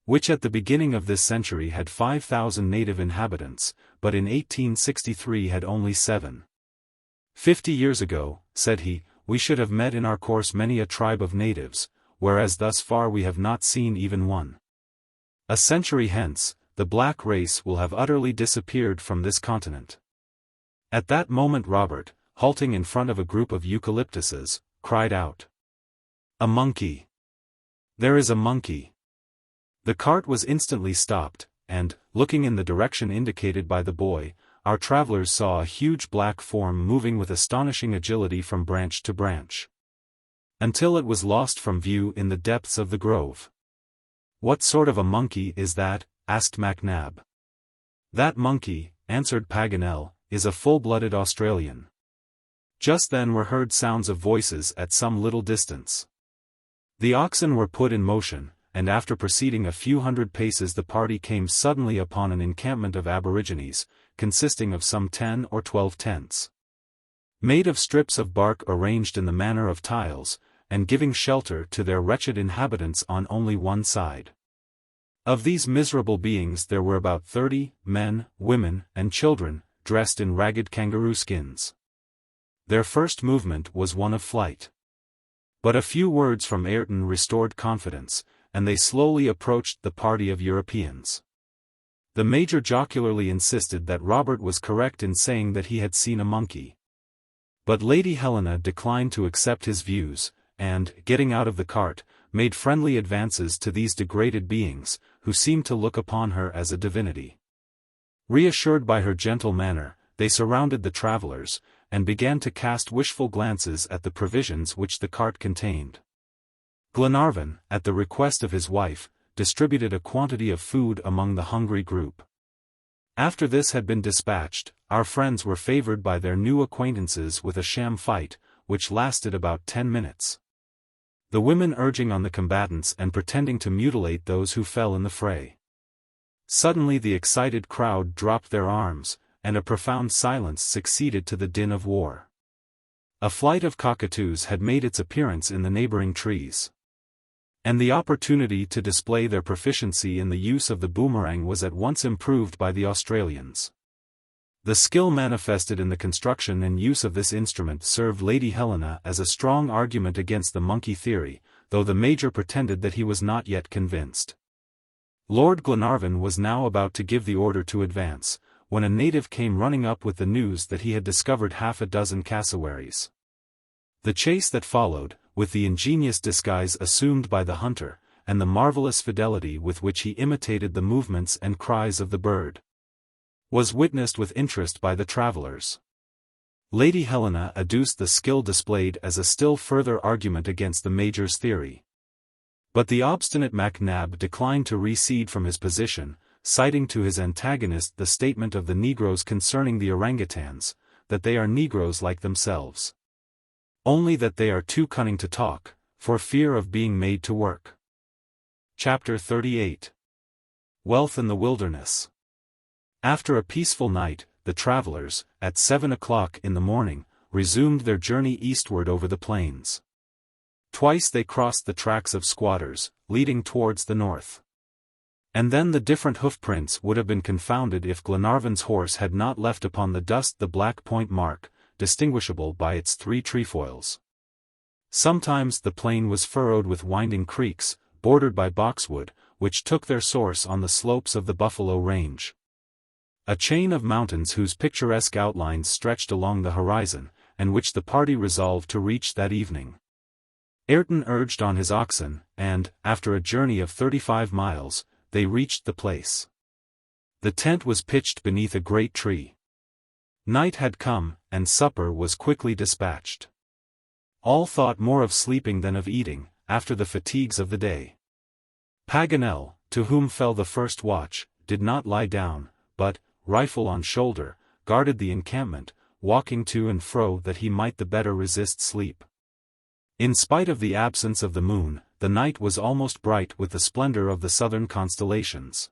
which at the beginning of this century had 5,000 native inhabitants, but in 1863 had only 7. 50 years ago, said he, we should have met in our course many a tribe of natives, whereas thus far we have not seen even one. A century hence, the black race will have utterly disappeared from this continent. At that moment Robert, halting in front of a group of eucalyptuses, cried out, "A monkey! There is a monkey!" The cart was instantly stopped, and, looking in the direction indicated by the boy, our travelers saw a huge black form moving with astonishing agility from branch to branch, until it was lost from view in the depths of the grove. "What sort of a monkey is that?" asked MacNab. "That monkey," answered Paganel, "is a full-blooded Australian." Just then were heard sounds of voices at some little distance. The oxen were put in motion, and after proceeding a few hundred paces the party came suddenly upon an encampment of aborigines, consisting of some 10 or 12 tents, made of strips of bark arranged in the manner of tiles, and giving shelter to their wretched inhabitants on only one side. Of these miserable beings there were about 30, men, women, and children, dressed in ragged kangaroo skins. Their first movement was one of flight. But a few words from Ayrton restored confidence, and they slowly approached the party of Europeans. The major jocularly insisted that Robert was correct in saying that he had seen a monkey. But Lady Helena declined to accept his views, and, getting out of the cart, made friendly advances to these degraded beings, who seemed to look upon her as a divinity. Reassured by her gentle manner, they surrounded the travelers, and began to cast wishful glances at the provisions which the cart contained. Glenarvan, at the request of his wife, distributed a quantity of food among the hungry group. After this had been dispatched, our friends were favored by their new acquaintances with a sham fight, which lasted about 10 minutes. The women urging on the combatants and pretending to mutilate those who fell in the fray. Suddenly the excited crowd dropped their arms, and a profound silence succeeded to the din of war. A flight of cockatoos had made its appearance in the neighboring trees. And the opportunity to display their proficiency in the use of the boomerang was at once improved by the Australians. The skill manifested in the construction and use of this instrument served Lady Helena as a strong argument against the monkey theory, though the Major pretended that he was not yet convinced. Lord Glenarvan was now about to give the order to advance, when a native came running up with the news that he had discovered half a dozen cassowaries. The chase that followed, with the ingenious disguise assumed by the hunter, and the marvelous fidelity with which he imitated the movements and cries of the bird, was witnessed with interest by the travelers. Lady Helena adduced the skill displayed as a still further argument against the Major's theory. But the obstinate MacNab declined to recede from his position, citing to his antagonist the statement of the Negroes concerning the orangutans, that they are Negroes like themselves. Only that they are too cunning to talk, for fear of being made to work. Chapter 38. Wealth in the Wilderness. After a peaceful night, the travelers, at 7 o'clock in the morning, resumed their journey eastward over the plains. Twice they crossed the tracks of squatters, leading towards the north. And then the different hoofprints would have been confounded if Glenarvan's horse had not left upon the dust the black point mark, distinguishable by its 3 trefoils. Sometimes the plain was furrowed with winding creeks, bordered by boxwood, which took their source on the slopes of the Buffalo Range. A chain of mountains whose picturesque outlines stretched along the horizon, and which the party resolved to reach that evening. Ayrton urged on his oxen, and, after a journey of 35 miles, they reached the place. The tent was pitched beneath a great tree. Night had come, and supper was quickly dispatched. All thought more of sleeping than of eating, after the fatigues of the day. Paganel, to whom fell the first watch, did not lie down, but, rifle on shoulder, guarded the encampment, walking to and fro that he might the better resist sleep. In spite of the absence of the moon, the night was almost bright with the splendor of the southern constellations.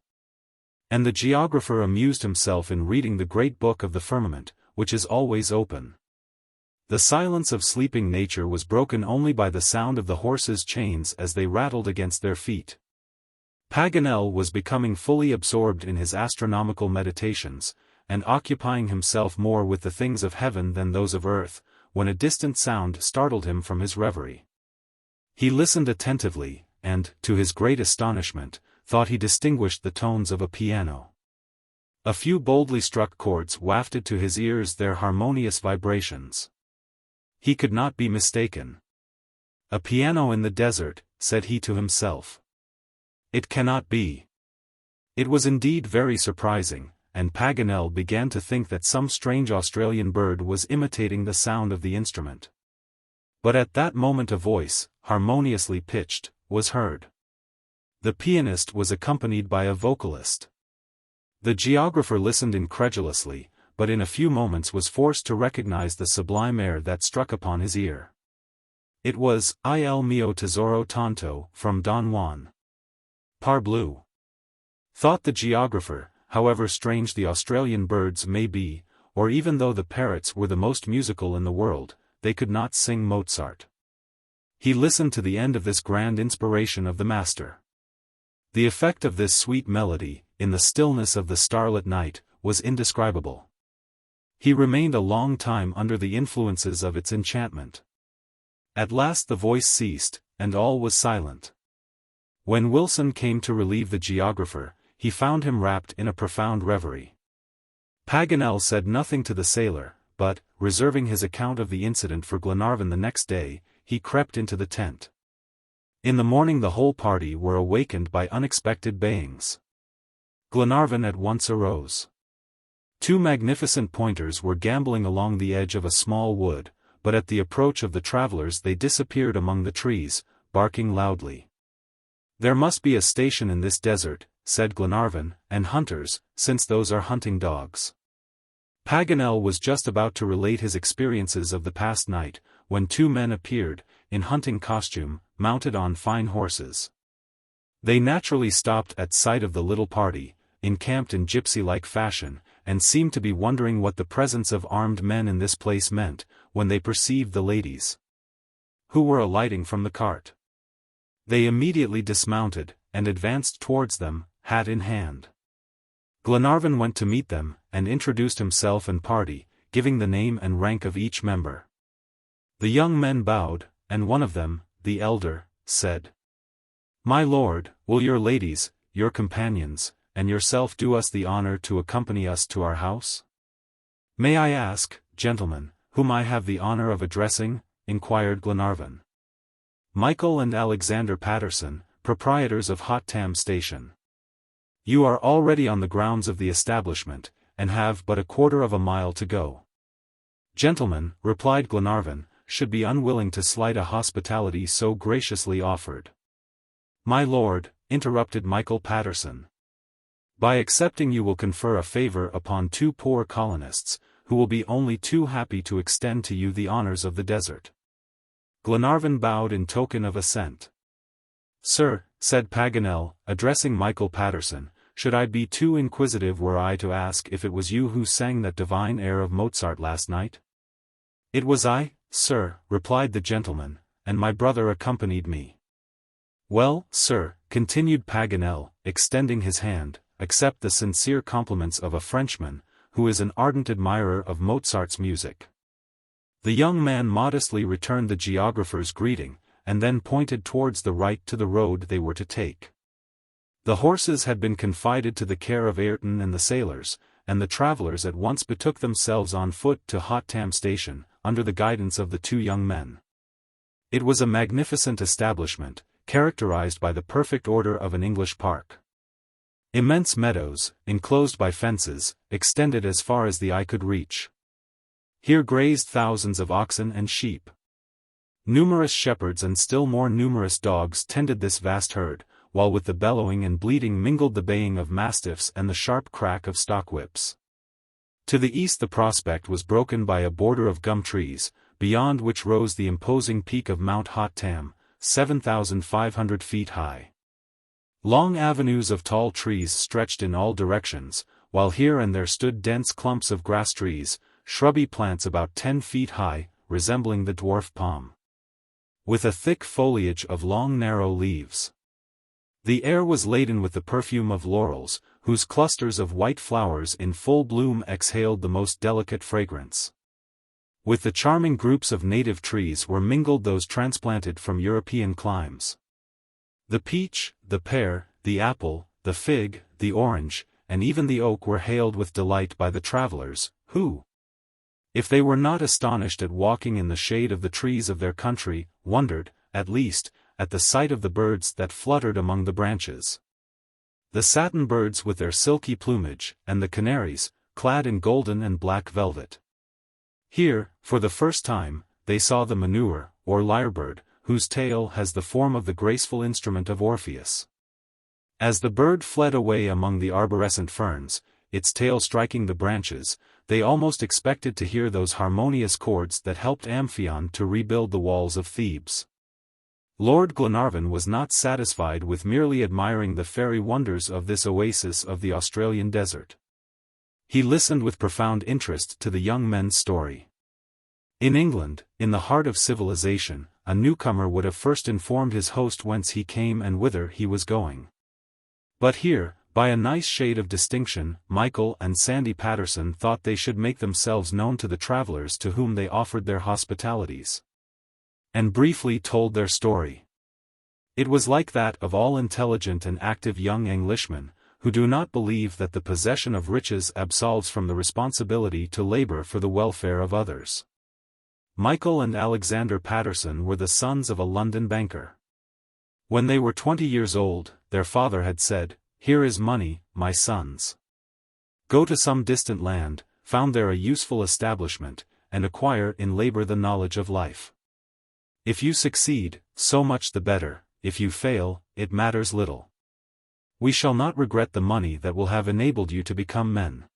And the geographer amused himself in reading the great book of the firmament, which is always open. The silence of sleeping nature was broken only by the sound of the horses' chains as they rattled against their feet. Paganel was becoming fully absorbed in his astronomical meditations, and occupying himself more with the things of heaven than those of earth, when a distant sound startled him from his reverie. He listened attentively, and, to his great astonishment, thought he distinguished the tones of a piano. A few boldly struck chords wafted to his ears their harmonious vibrations. He could not be mistaken. A piano in the desert, said he to himself. It cannot be. It was indeed very surprising, and Paganel began to think that some strange Australian bird was imitating the sound of the instrument. But at that moment a voice, harmoniously pitched, was heard. The pianist was accompanied by a vocalist. The geographer listened incredulously, but in a few moments was forced to recognize the sublime air that struck upon his ear. It was Il mio tesoro tanto, from Don Juan. Parbleu! Thought the geographer, however strange the Australian birds may be, or even though the parrots were the most musical in the world, they could not sing Mozart. He listened to the end of this grand inspiration of the master. The effect of this sweet melody, in the stillness of the starlit night, was indescribable. He remained a long time under the influences of its enchantment. At last the voice ceased, and all was silent. When Wilson came to relieve the geographer, he found him wrapped in a profound reverie. Paganel said nothing to the sailor, but, reserving his account of the incident for Glenarvan the next day, he crept into the tent. In the morning the whole party were awakened by unexpected bayings. Glenarvan at once arose. 2 magnificent pointers were gambolling along the edge of a small wood, but at the approach of the travelers they disappeared among the trees, barking loudly. "There must be a station in this desert," said Glenarvan, "and hunters, since those are hunting dogs." Paganel was just about to relate his experiences of the past night, when 2 men appeared, in hunting costume, mounted on fine horses. They naturally stopped at sight of the little party, encamped in gypsy-like fashion, and seemed to be wondering what the presence of armed men in this place meant, when they perceived the ladies, who were alighting from the cart. They immediately dismounted, and advanced towards them, hat in hand. Glenarvan went to meet them, and introduced himself and party, giving the name and rank of each member. The young men bowed, and one of them, the elder, said, "My lord, will your ladies, your companions, and yourself do us the honor to accompany us to our house?" "May I ask, gentlemen, whom I have the honor of addressing?" inquired Glenarvan. "Michael and Alexander Patterson, proprietors of Hotham Station. You are already on the grounds of the establishment, and have but a quarter of a mile to go." "Gentlemen," replied Glenarvan, "should be unwilling to slight a hospitality so graciously offered." "My lord," interrupted Michael Patterson, "by accepting you will confer a favor upon 2 poor colonists, who will be only too happy to extend to you the honors of the desert." Glenarvan bowed in token of assent. "Sir," said Paganel, addressing Michael Patterson, "should I be too inquisitive were I to ask if it was you who sang that divine air of Mozart last night?" "It was I, sir," replied the gentleman, "and my brother accompanied me." "Well, sir," continued Paganel, extending his hand, "accept the sincere compliments of a Frenchman, who is an ardent admirer of Mozart's music." The young man modestly returned the geographer's greeting, and then pointed towards the right to the road they were to take. The horses had been confided to the care of Ayrton and the sailors, and the travelers at once betook themselves on foot to Hotham Station, under the guidance of the 2 young men. It was a magnificent establishment, characterized by the perfect order of an English park. Immense meadows, enclosed by fences, extended as far as the eye could reach. Here grazed thousands of oxen and sheep. Numerous shepherds and still more numerous dogs tended this vast herd, while with the bellowing and bleating mingled the baying of mastiffs and the sharp crack of stockwhips. To the east the prospect was broken by a border of gum trees, beyond which rose the imposing peak of Mount Hotham, 7,500 feet high. Long avenues of tall trees stretched in all directions, while here and there stood dense clumps of grass trees, shrubby plants about 10 feet high, resembling the dwarf palm, with a thick foliage of long narrow leaves. The air was laden with the perfume of laurels, whose clusters of white flowers in full bloom exhaled the most delicate fragrance. With the charming groups of native trees were mingled those transplanted from European climes. The peach, the pear, the apple, the fig, the orange, and even the oak were hailed with delight by the travelers, who, if they were not astonished at walking in the shade of the trees of their country, wondered, at least, at the sight of the birds that fluttered among the branches. The satin birds with their silky plumage, and the canaries, clad in golden and black velvet. Here, for the first time, they saw the manure, or lyrebird, whose tail has the form of the graceful instrument of Orpheus. As the bird fled away among the arborescent ferns, its tail striking the branches, they almost expected to hear those harmonious chords that helped Amphion to rebuild the walls of Thebes. Lord Glenarvan was not satisfied with merely admiring the fairy wonders of this oasis of the Australian desert. He listened with profound interest to the young men's story. In England, in the heart of civilization, a newcomer would have first informed his host whence he came and whither he was going. But here, by a nice shade of distinction, Michael and Sandy Patterson thought they should make themselves known to the travelers to whom they offered their hospitalities. and briefly told their story. It was like that of all intelligent and active young Englishmen, who do not believe that the possession of riches absolves from the responsibility to labor for the welfare of others. Michael and Alexander Patterson were the sons of a London banker. When they were 20 years old, their father had said, "Here is money, my sons. Go to some distant land, found there a useful establishment, and acquire in labor the knowledge of life. If you succeed, so much the better, if you fail, it matters little. We shall not regret the money that will have enabled you to become men."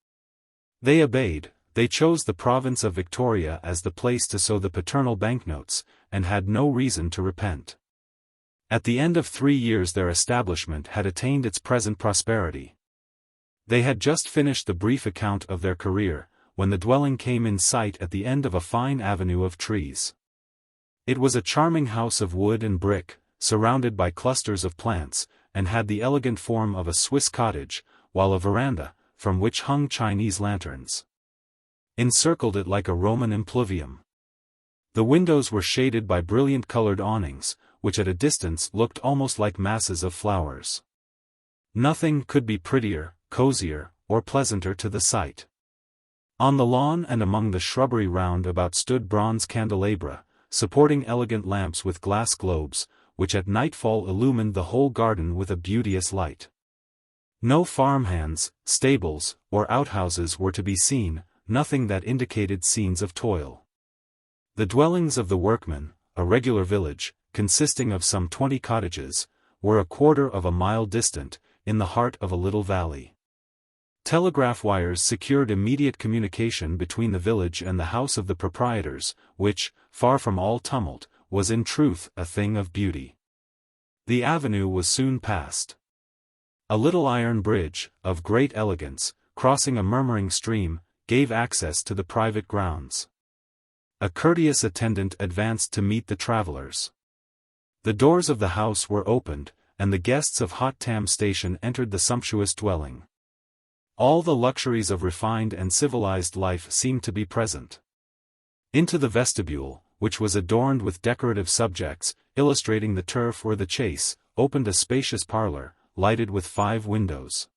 They obeyed. They chose the province of Victoria as the place to sow the paternal banknotes, and had no reason to repent. At the end of 3 years their establishment had attained its present prosperity. They had just finished the brief account of their career, when the dwelling came in sight at the end of a fine avenue of trees. It was a charming house of wood and brick, surrounded by clusters of plants, and had the elegant form of a Swiss cottage, while a veranda, from which hung Chinese lanterns, encircled it like a Roman impluvium. The windows were shaded by brilliant-colored awnings, which at a distance looked almost like masses of flowers. Nothing could be prettier, cozier, or pleasanter to the sight. On the lawn and among the shrubbery round about stood bronze candelabra, supporting elegant lamps with glass globes, which at nightfall illumined the whole garden with a beauteous light. No farmhands, stables, or outhouses were to be seen, nothing that indicated scenes of toil. The dwellings of the workmen, a regular village, consisting of some 20 cottages, were a quarter of a mile distant, in the heart of a little valley. Telegraph wires secured immediate communication between the village and the house of the proprietors, which, far from all tumult, was in truth a thing of beauty. The avenue was soon passed. A little iron bridge, of great elegance, crossing a murmuring stream, gave access to the private grounds. A courteous attendant advanced to meet the travelers. The doors of the house were opened, and the guests of Hot Tam Station entered the sumptuous dwelling. All the luxuries of refined and civilized life seemed to be present. Into the vestibule, which was adorned with decorative subjects, illustrating the turf or the chase, opened a spacious parlor, lighted with 5 windows.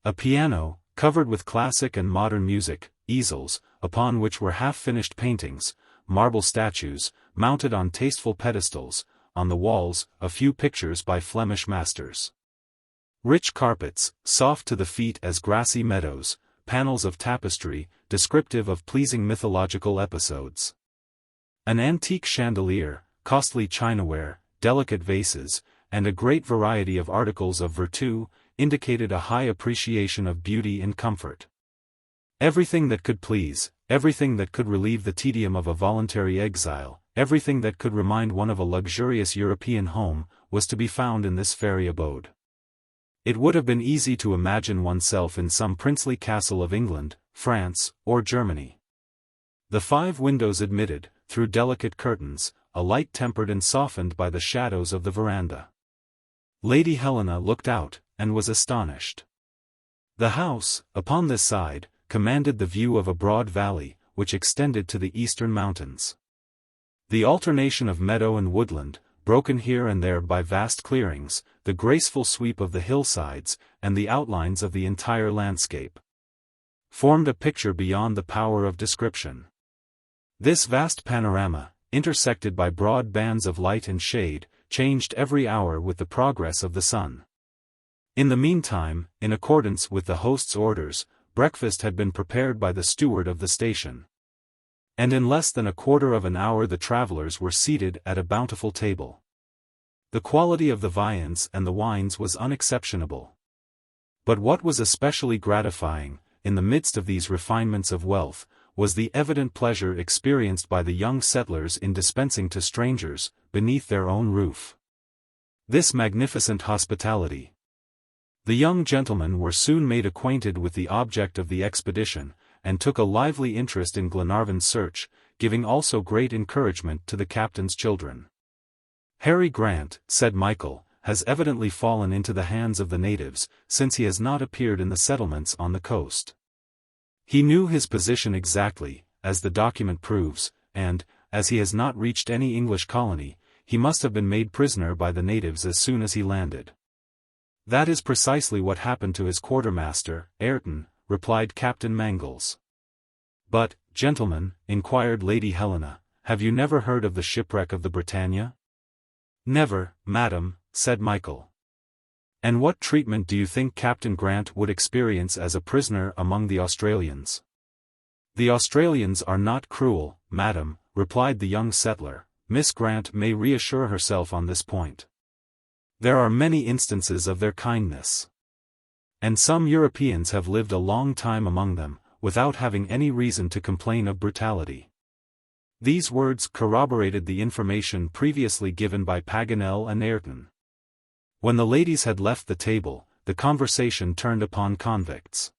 A piano, covered with classic and modern music, easels, upon which were half-finished paintings, marble statues, mounted on tasteful pedestals, on the walls, a few pictures by Flemish masters. Rich carpets, soft to the feet as grassy meadows, panels of tapestry, descriptive of pleasing mythological episodes. An antique chandelier, costly chinaware, delicate vases, and a great variety of articles of virtu, indicated a high appreciation of beauty and comfort. Everything that could please, everything that could relieve the tedium of a voluntary exile, everything that could remind one of a luxurious European home, was to be found in this fairy abode. It would have been easy to imagine oneself in some princely castle of England, France, or Germany. The 5 windows admitted, through delicate curtains, a light tempered and softened by the shadows of the veranda. Lady Helena looked out, and was astonished. The house, upon this side, commanded the view of a broad valley, which extended to the eastern mountains. The alternation of meadow and woodland, broken here and there by vast clearings, the graceful sweep of the hillsides, and the outlines of the entire landscape, formed a picture beyond the power of description. This vast panorama, intersected by broad bands of light and shade, changed every hour with the progress of the sun. In the meantime, in accordance with the host's orders, breakfast had been prepared by the steward of the station. And in less than a quarter of an hour the travelers were seated at a bountiful table. The quality of the viands and the wines was unexceptionable. But what was especially gratifying, in the midst of these refinements of wealth, was the evident pleasure experienced by the young settlers in dispensing to strangers, beneath their own roof, this magnificent hospitality. The young gentlemen were soon made acquainted with the object of the expedition, and took a lively interest in Glenarvan's search, giving also great encouragement to the captain's children. "Harry Grant," said Michael, "has evidently fallen into the hands of the natives, since he has not appeared in the settlements on the coast. He knew his position exactly, as the document proves, and, as he has not reached any English colony, he must have been made prisoner by the natives as soon as he landed." "That is precisely what happened to his quartermaster, Ayrton," replied Captain Mangles. "But, gentlemen," inquired Lady Helena, "have you never heard of the shipwreck of the Britannia?" "Never, madam," said Michael. "And what treatment do you think Captain Grant would experience as a prisoner among the Australians?" "The Australians are not cruel, madam," replied the young settler. "Miss Grant may reassure herself on this point. There are many instances of their kindness. And some Europeans have lived a long time among them, without having any reason to complain of brutality." These words corroborated the information previously given by Paganel and Ayrton. When the ladies had left the table, the conversation turned upon convicts.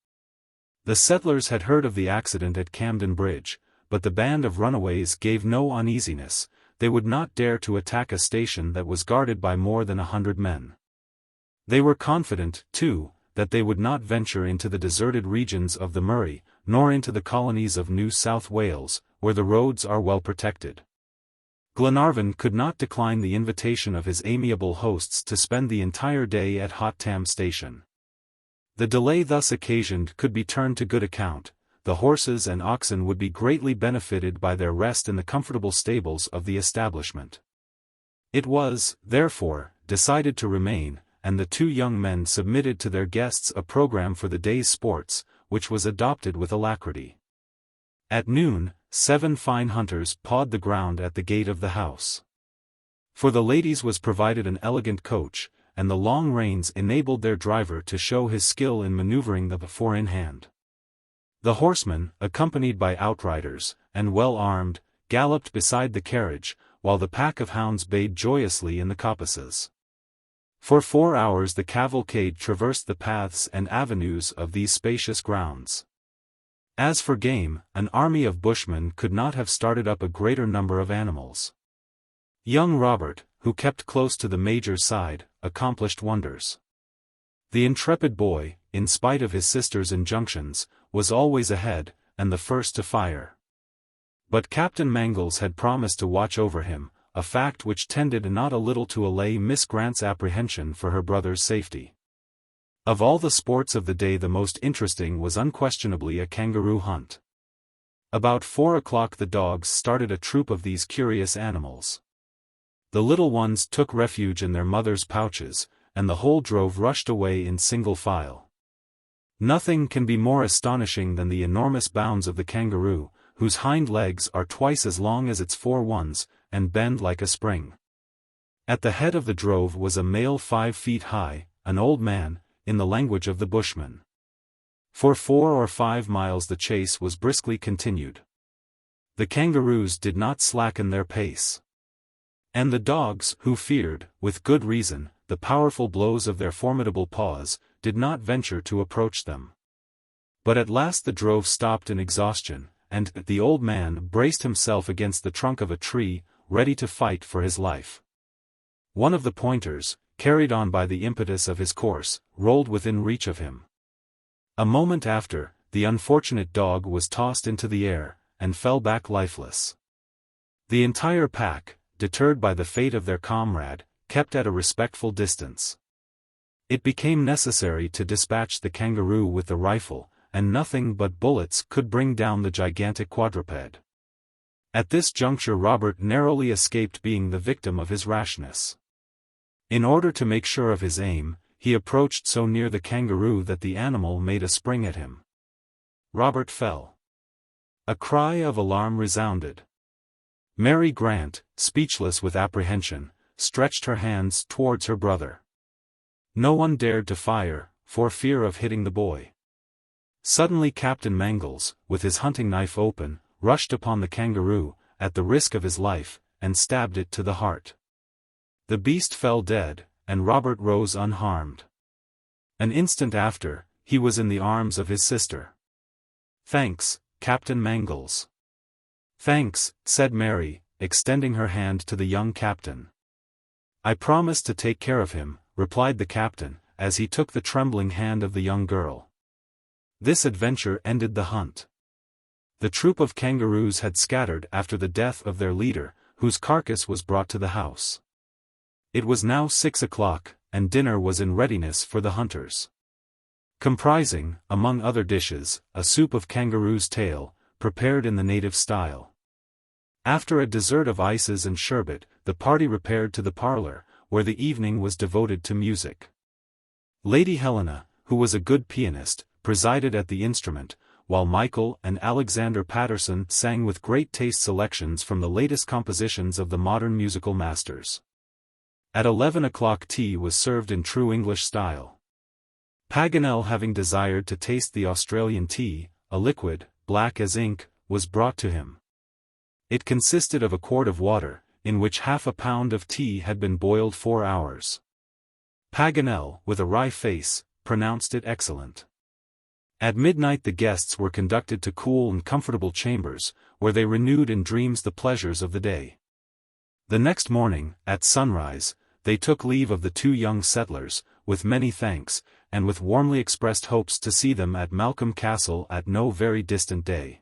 The settlers had heard of the accident at Camden Bridge, but the band of runaways gave no uneasiness. They would not dare to attack a station that was guarded by more than 100 men. They were confident, too, that they would not venture into the deserted regions of the Murray, nor into the colonies of New South Wales, where the roads are well protected. Glenarvan could not decline the invitation of his amiable hosts to spend the entire day at Hot Tam Station. The delay thus occasioned could be turned to good account. The horses and oxen would be greatly benefited by their rest in the comfortable stables of the establishment. It was, therefore, decided to remain, and the two young men submitted to their guests a program for the day's sports, which was adopted with alacrity. At noon, 7 fine hunters pawed the ground at the gate of the house. For the ladies was provided an elegant coach, and the long reins enabled their driver to show his skill in maneuvering the four in hand. The horsemen, accompanied by outriders, and well armed, galloped beside the carriage, while the pack of hounds bayed joyously in the coppices. For 4 hours the cavalcade traversed the paths and avenues of these spacious grounds. As for game, an army of bushmen could not have started up a greater number of animals. Young Robert, who kept close to the Major's side, accomplished wonders. The intrepid boy, in spite of his sister's injunctions, was always ahead, and the first to fire. But Captain Mangles had promised to watch over him, a fact which tended not a little to allay Miss Grant's apprehension for her brother's safety. Of all the sports of the day the most interesting was unquestionably a kangaroo hunt. About 4 o'clock the dogs started a troop of these curious animals. The little ones took refuge in their mothers' pouches, and the whole drove rushed away in single file. Nothing can be more astonishing than the enormous bounds of the kangaroo, whose hind legs are twice as long as its fore ones, and bend like a spring. At the head of the drove was a male 5 feet high, an old man, in the language of the bushmen. For 4 or 5 miles the chase was briskly continued. The kangaroos did not slacken their pace. And the dogs, who feared, with good reason, the powerful blows of their formidable paws, did not venture to approach them. But at last the drove stopped in exhaustion, and the old man braced himself against the trunk of a tree, ready to fight for his life. One of the pointers, carried on by the impetus of his course, rolled within reach of him. A moment after, the unfortunate dog was tossed into the air, and fell back lifeless. The entire pack, deterred by the fate of their comrade, kept at a respectful distance. It became necessary to dispatch the kangaroo with the rifle, and nothing but bullets could bring down the gigantic quadruped. At this juncture Robert narrowly escaped being the victim of his rashness. In order to make sure of his aim, he approached so near the kangaroo that the animal made a spring at him. Robert fell. A cry of alarm resounded. Mary Grant, speechless with apprehension, stretched her hands towards her brother. No one dared to fire, for fear of hitting the boy. Suddenly Captain Mangles, with his hunting knife open, rushed upon the kangaroo, at the risk of his life, and stabbed it to the heart. The beast fell dead, and Robert rose unharmed. An instant after, he was in the arms of his sister. "Thanks, Captain Mangles." "Thanks," said Mary, extending her hand to the young captain. "I promise to take care of him," replied the captain, as he took the trembling hand of the young girl. This adventure ended the hunt. The troop of kangaroos had scattered after the death of their leader, whose carcass was brought to the house. It was now 6 o'clock, and dinner was in readiness for the hunters. Comprising, among other dishes, a soup of kangaroo's tail, prepared in the native style. After a dessert of ices and sherbet, the party repaired to the parlor, where the evening was devoted to music. Lady Helena, who was a good pianist, presided at the instrument, while Michael and Alexander Patterson sang with great taste selections from the latest compositions of the modern musical masters. At 11 o'clock tea was served in true English style. Paganel, having desired to taste the Australian tea, a liquid, black as ink, was brought to him. It consisted of a quart of water, in which half a pound of tea had been boiled 4 hours. Paganel, with a wry face, pronounced it excellent. At midnight the guests were conducted to cool and comfortable chambers, where they renewed in dreams the pleasures of the day. The next morning, at sunrise, they took leave of the 2 young settlers, with many thanks, and with warmly expressed hopes to see them at Malcolm Castle at no very distant day.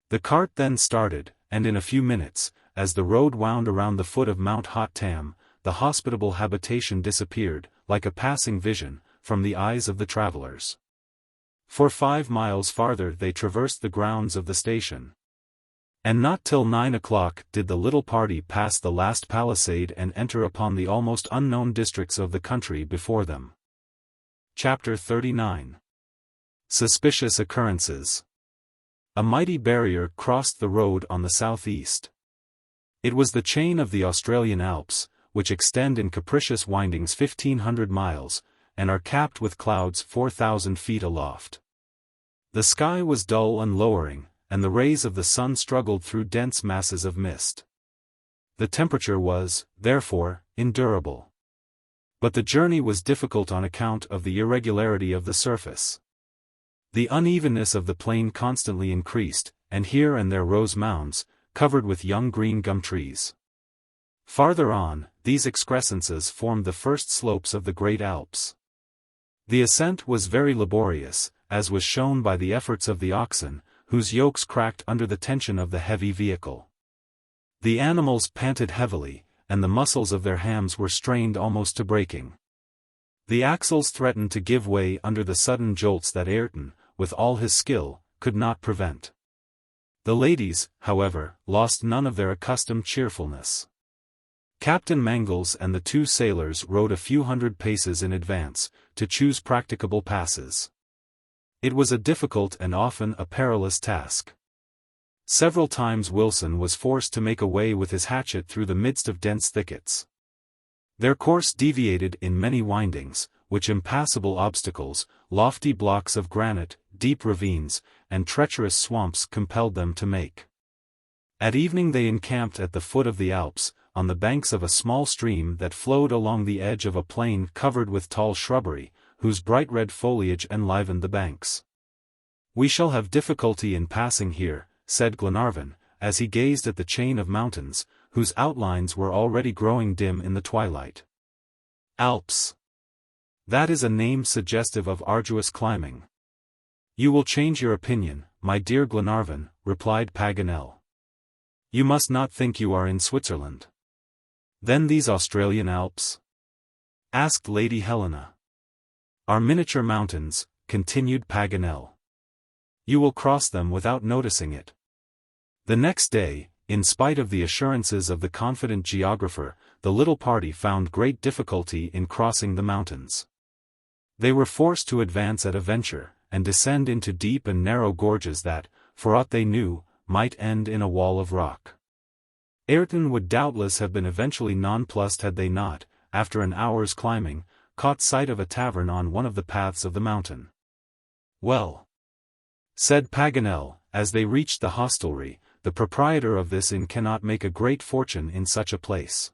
The cart then started, and in a few minutes, as the road wound around the foot of Mount Hot Tam, the hospitable habitation disappeared, like a passing vision, from the eyes of the travelers. For 5 miles farther they traversed the grounds of the station. And not till 9 o'clock did the little party pass the last palisade and enter upon the almost unknown districts of the country before them. Chapter 39. Suspicious Occurrences. A mighty barrier crossed the road on the southeast. It was the chain of the Australian Alps, which extend in capricious windings 1,500 miles, and are capped with clouds 4,000 feet aloft. The sky was dull and lowering, and the rays of the sun struggled through dense masses of mist. The temperature was, therefore, endurable. But the journey was difficult on account of the irregularity of the surface. The unevenness of the plain constantly increased, and here and there rose mounds, covered with young green gum trees. Farther on, these excrescences formed the first slopes of the Great Alps. The ascent was very laborious, as was shown by the efforts of the oxen, whose yokes cracked under the tension of the heavy vehicle. The animals panted heavily, and the muscles of their hams were strained almost to breaking. The axles threatened to give way under the sudden jolts that Ayrton, with all his skill, could not prevent. The ladies, however, lost none of their accustomed cheerfulness. Captain Mangles and the 2 sailors rode a few hundred paces in advance, to choose practicable passes. It was a difficult and often a perilous task. Several times Wilson was forced to make a way with his hatchet through the midst of dense thickets. Their course deviated in many windings, which impassable obstacles, lofty blocks of granite, deep ravines, and treacherous swamps compelled them to make. At evening they encamped at the foot of the Alps, on the banks of a small stream that flowed along the edge of a plain covered with tall shrubbery, whose bright red foliage enlivened the banks. "We shall have difficulty in passing here," said Glenarvan, as he gazed at the chain of mountains, whose outlines were already growing dim in the twilight. Alps. That is a name suggestive of arduous climbing. "You will change your opinion, my dear Glenarvan," replied Paganel. "You must not think you are in Switzerland." "Then these Australian Alps?" asked Lady Helena. "Are miniature mountains," continued Paganel. "You will cross them without noticing it." The next day, in spite of the assurances of the confident geographer, the little party found great difficulty in crossing the mountains. They were forced to advance at a venture, and descend into deep and narrow gorges that, for aught they knew, might end in a wall of rock. Ayrton would doubtless have been eventually nonplussed had they not, after an hour's climbing, caught sight of a tavern on one of the paths of the mountain. "Well," said Paganel, as they reached the hostelry, "the proprietor of this inn cannot make a great fortune in such a place."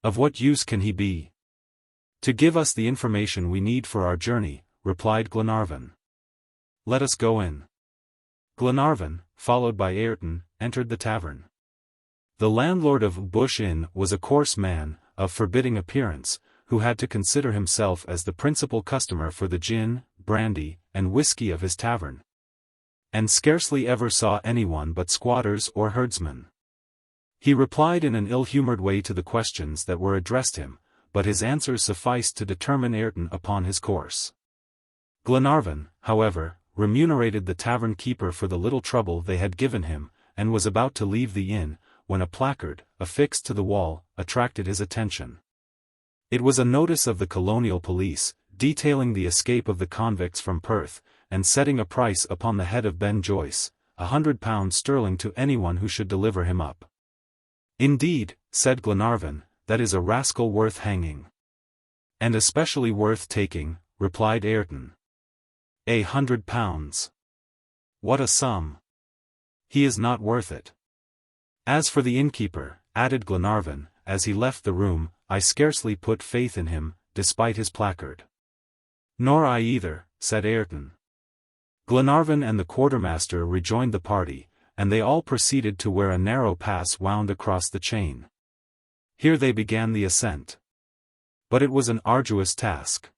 "Of what use can he be?" "To give us the information we need for our journey," replied Glenarvan. "Let us go in." Glenarvan, followed by Ayrton, entered the tavern. The landlord of Bush Inn was a coarse man, of forbidding appearance, who had to consider himself as the principal customer for the gin, brandy, and whiskey of his tavern. and scarcely ever saw anyone but squatters or herdsmen. He replied in an ill-humored way to the questions that were addressed him, but his answers sufficed to determine Ayrton upon his course. Glenarvan, however, remunerated the tavern keeper for the little trouble they had given him, and was about to leave the inn, when a placard, affixed to the wall, attracted his attention. It was a notice of the colonial police, detailing the escape of the convicts from Perth, and setting a price upon the head of Ben Joyce, £100 to anyone who should deliver him up. "Indeed," said Glenarvan, "that is a rascal worth hanging." "And especially worth taking," replied Ayrton. £100. What a sum! He is not worth it. As for the innkeeper, added Glenarvan, as he left the room, I scarcely put faith in him, despite his placard. Nor I either, said Ayrton. Glenarvan and the quartermaster rejoined the party, and they all proceeded to where a narrow pass wound across the chain. Here they began the ascent. But it was an arduous task.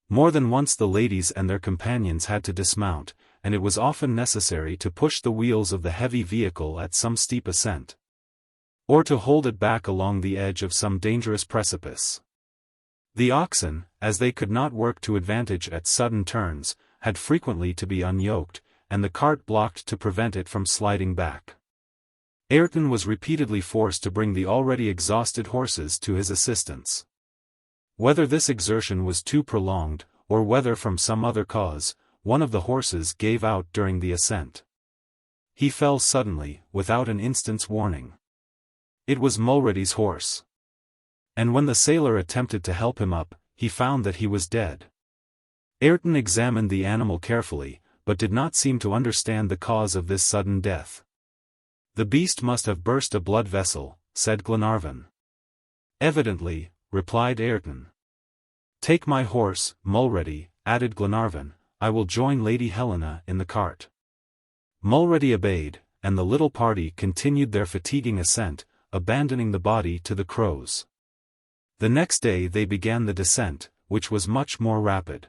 More than once the ladies and their companions had to dismount, and it was often necessary to push the wheels of the heavy vehicle at some steep ascent, or to hold it back along the edge of some dangerous precipice. The oxen, as they could not work to advantage at sudden turns, had frequently to be unyoked, and the cart blocked to prevent it from sliding back. Ayrton was repeatedly forced to bring the already exhausted horses to his assistance. Whether this exertion was too prolonged, or whether from some other cause, one of the horses gave out during the ascent. He fell suddenly, without an instant's warning. It was Mulready's horse. And when the sailor attempted to help him up, he found that he was dead. Ayrton examined the animal carefully, but did not seem to understand the cause of this sudden death. The beast must have burst a blood vessel, said Glenarvan. Evidently, replied Ayrton. Take my horse, Mulready, added Glenarvan, I will join Lady Helena in the cart. Mulready obeyed, and the little party continued their fatiguing ascent, abandoning the body to the crows. The next day they began the descent, which was much more rapid.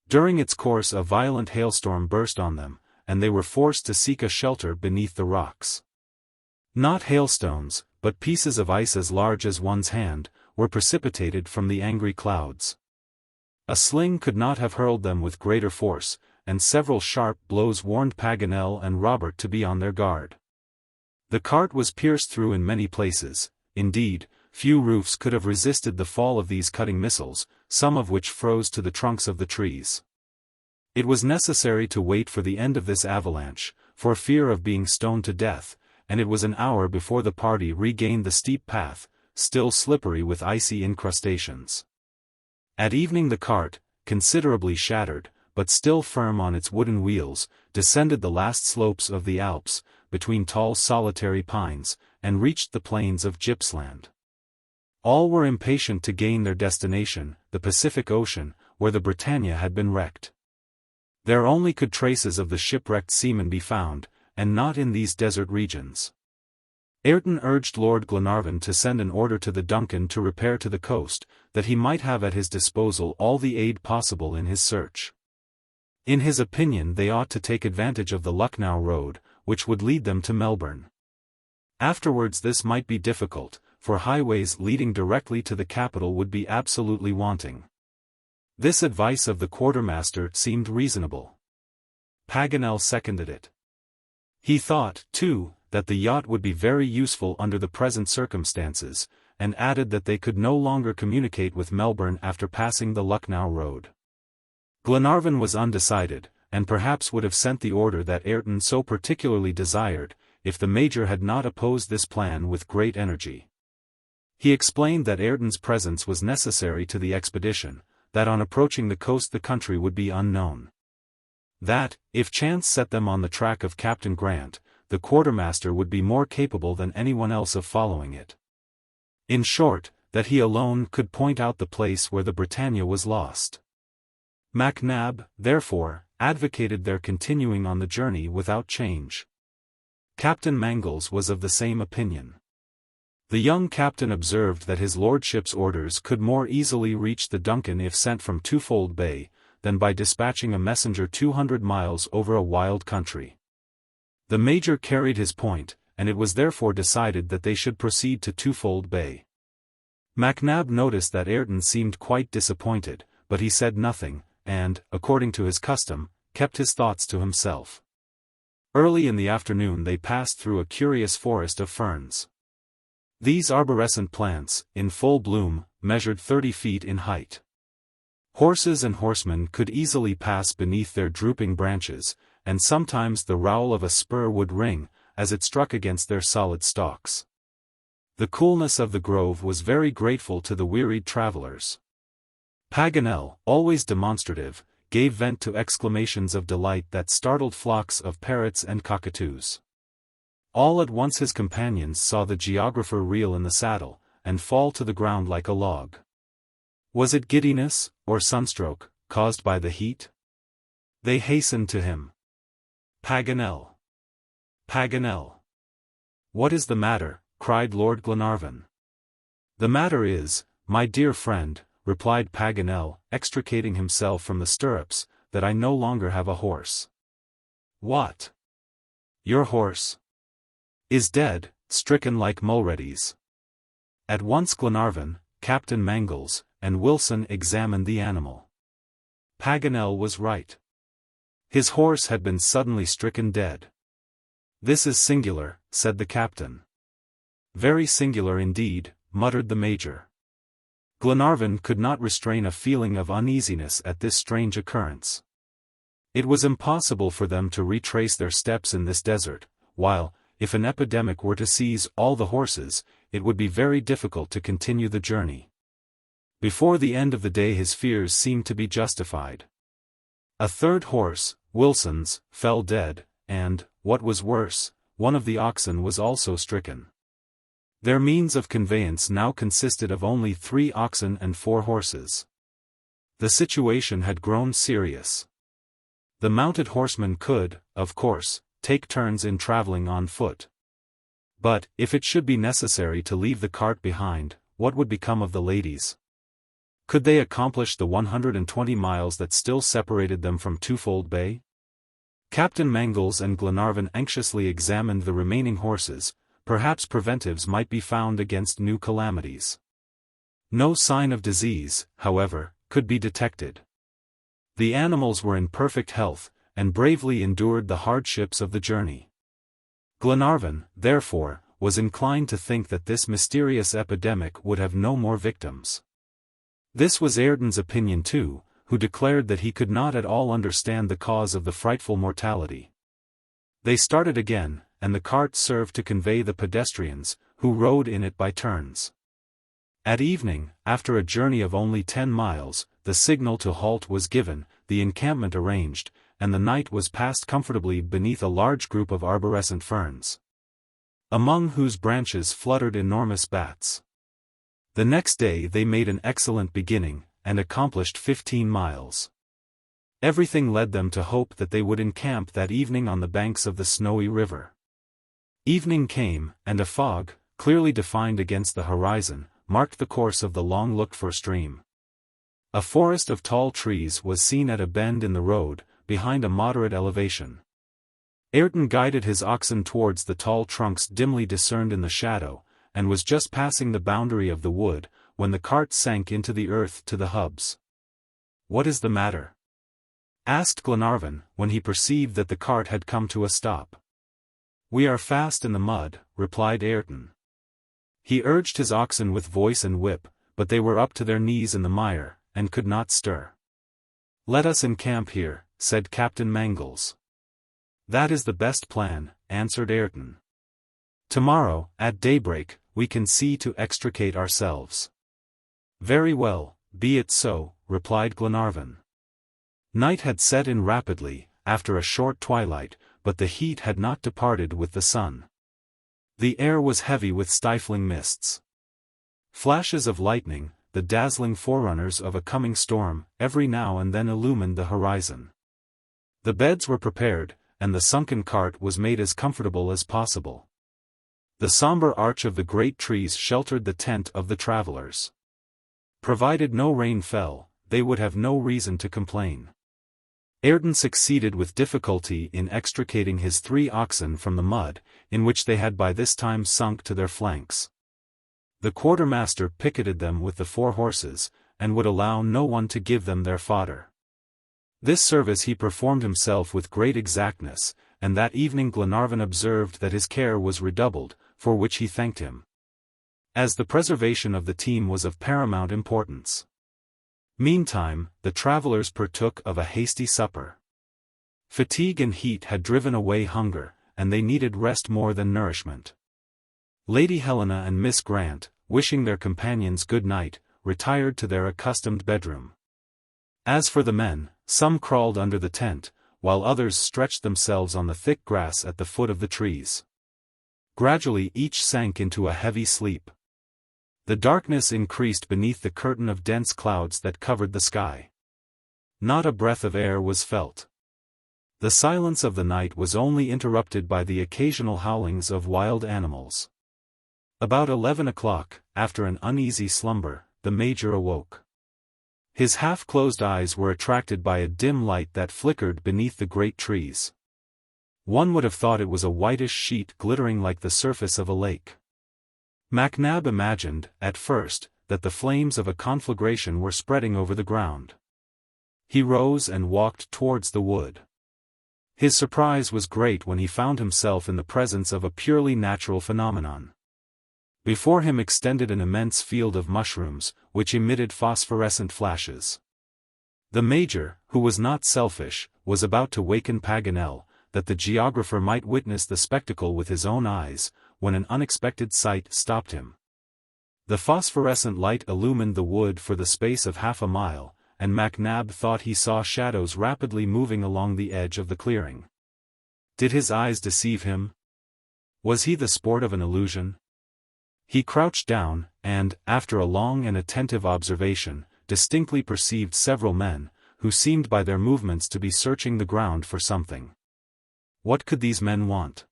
During its course a violent hailstorm burst on them, and they were forced to seek a shelter beneath the rocks. Not hailstones, but pieces of ice as large as one's hand, were precipitated from the angry clouds. A sling could not have hurled them with greater force, and several sharp blows warned Paganel and Robert to be on their guard. The cart was pierced through in many places, indeed, few roofs could have resisted the fall of these cutting missiles, some of which froze to the trunks of the trees. It was necessary to wait for the end of this avalanche, for fear of being stoned to death, and it was an hour before the party regained the steep path, still slippery with icy incrustations. At evening the cart, considerably shattered, but still firm on its wooden wheels, descended the last slopes of the Alps, between tall solitary pines, and reached the plains of Gippsland. All were impatient to gain their destination, the Pacific Ocean, where the Britannia had been wrecked. There only could traces of the shipwrecked seamen be found, and not in these desert regions. Ayrton urged Lord Glenarvan to send an order to the Duncan to repair to the coast, that he might have at his disposal all the aid possible in his search. In his opinion they ought to take advantage of the Lucknow road, which would lead them to Melbourne. Afterwards this might be difficult, for highways leading directly to the capital would be absolutely wanting. This advice of the quartermaster seemed reasonable. Paganel seconded it. He thought, too, that the yacht would be very useful under the present circumstances, and added that they could no longer communicate with Melbourne after passing the Lucknow road. Glenarvan was undecided, and perhaps would have sent the order that Ayrton so particularly desired, if the Major had not opposed this plan with great energy. He explained that Ayrton's presence was necessary to the expedition, that on approaching the coast the country would be unknown. That, if chance set them on the track of Captain Grant, the quartermaster would be more capable than anyone else of following it. In short, that he alone could point out the place where the Britannia was lost. MacNab, therefore, advocated their continuing on the journey without change. Captain Mangles was of the same opinion. The young captain observed that his lordship's orders could more easily reach the Duncan if sent from Twofold Bay, than by dispatching a messenger 200 miles over a wild country. The major carried his point, and it was therefore decided that they should proceed to Twofold Bay. MacNab noticed that Ayrton seemed quite disappointed, but he said nothing, and, according to his custom, kept his thoughts to himself. Early in the afternoon they passed through a curious forest of ferns. These arborescent plants, in full bloom, measured 30 feet in height. Horses and horsemen could easily pass beneath their drooping branches, and sometimes the rowel of a spur would ring, as it struck against their solid stalks. The coolness of the grove was very grateful to the wearied travelers. Paganel, always demonstrative, gave vent to exclamations of delight that startled flocks of parrots and cockatoos. All at once his companions saw the geographer reel in the saddle, and fall to the ground like a log. Was it giddiness, or sunstroke, caused by the heat? They hastened to him. "Paganel! Paganel! What is the matter?" cried Lord Glenarvan. "The matter is, my dear friend," replied Paganel, extricating himself from the stirrups, "that I no longer have a horse." "What? Your horse is dead, stricken like Mulready's." At once Glenarvan, Captain Mangles, and Wilson examined the animal. Paganel was right. His horse had been suddenly stricken dead. "This is singular," said the captain. "Very singular indeed," muttered the major. Glenarvan could not restrain a feeling of uneasiness at this strange occurrence. It was impossible for them to retrace their steps in this desert, while, if an epidemic were to seize all the horses, it would be very difficult to continue the journey. Before the end of the day his fears seemed to be justified. A third horse, Wilson's, fell dead, and, what was worse, one of the oxen was also stricken. Their means of conveyance now consisted of only 3 oxen and 4 horses. The situation had grown serious. The mounted horsemen could, of course, take turns in traveling on foot. But, if it should be necessary to leave the cart behind, what would become of the ladies? Could they accomplish the 120 miles that still separated them from Twofold Bay? Captain Mangles and Glenarvan anxiously examined the remaining horses. Perhaps preventives might be found against new calamities. No sign of disease, however, could be detected. The animals were in perfect health, and bravely endured the hardships of the journey. Glenarvan, therefore, was inclined to think that this mysterious epidemic would have no more victims. This was Ayrton's opinion too, who declared that he could not at all understand the cause of the frightful mortality. They started again, and the cart served to convey the pedestrians, who rode in it by turns. At evening, after a journey of only 10 miles, the signal to halt was given, the encampment arranged, and the night was passed comfortably beneath a large group of arborescent ferns, among whose branches fluttered enormous bats. The next day they made an excellent beginning, and accomplished 15 miles. Everything led them to hope that they would encamp that evening on the banks of the snowy river. Evening came, and a fog, clearly defined against the horizon, marked the course of the long-looked-for stream. A forest of tall trees was seen at a bend in the road, behind a moderate elevation. Ayrton guided his oxen towards the tall trunks dimly discerned in the shadow, and was just passing the boundary of the wood, when the cart sank into the earth to the hubs. "What is the matter?" asked Glenarvan, when he perceived that the cart had come to a stop. "We are fast in the mud," replied Ayrton. He urged his oxen with voice and whip, but they were up to their knees in the mire, and could not stir. "Let us encamp here," said Captain Mangles. "That is the best plan," answered Ayrton. "Tomorrow, at daybreak, we can see to extricate ourselves." "Very well, be it so," replied Glenarvan. Night had set in rapidly, after a short twilight, but the heat had not departed with the sun. The air was heavy with stifling mists. Flashes of lightning, the dazzling forerunners of a coming storm, every now and then illumined the horizon. The beds were prepared, and the sunken cart was made as comfortable as possible. The somber arch of the great trees sheltered the tent of the travelers. Provided no rain fell, they would have no reason to complain. Ayrton succeeded with difficulty in extricating his 3 oxen from the mud, in which they had by this time sunk to their flanks. The quartermaster picketed them with the 4 horses, and would allow no one to give them their fodder. This service he performed himself with great exactness, and that evening Glenarvan observed that his care was redoubled, for which he thanked him, as the preservation of the team was of paramount importance. Meantime, the travelers partook of a hasty supper. Fatigue and heat had driven away hunger, and they needed rest more than nourishment. Lady Helena and Miss Grant, wishing their companions good night, retired to their accustomed bedroom. As for the men, some crawled under the tent, while others stretched themselves on the thick grass at the foot of the trees. Gradually each sank into a heavy sleep. The darkness increased beneath the curtain of dense clouds that covered the sky. Not a breath of air was felt. The silence of the night was only interrupted by the occasional howlings of wild animals. About 11 o'clock, after an uneasy slumber, the Major awoke. His half-closed eyes were attracted by a dim light that flickered beneath the great trees. One would have thought it was a whitish sheet glittering like the surface of a lake. MacNab imagined, at first, that the flames of a conflagration were spreading over the ground. He rose and walked towards the wood. His surprise was great when he found himself in the presence of a purely natural phenomenon. Before him extended an immense field of mushrooms, which emitted phosphorescent flashes. The Major, who was not selfish, was about to waken Paganel, that the geographer might witness the spectacle with his own eyes, when an unexpected sight stopped him. The phosphorescent light illumined the wood for the space of half a mile, and MacNab thought he saw shadows rapidly moving along the edge of the clearing. Did his eyes deceive him? Was he the sport of an illusion? He crouched down, and, after a long and attentive observation, distinctly perceived several men, who seemed by their movements to be searching the ground for something. What could these men want?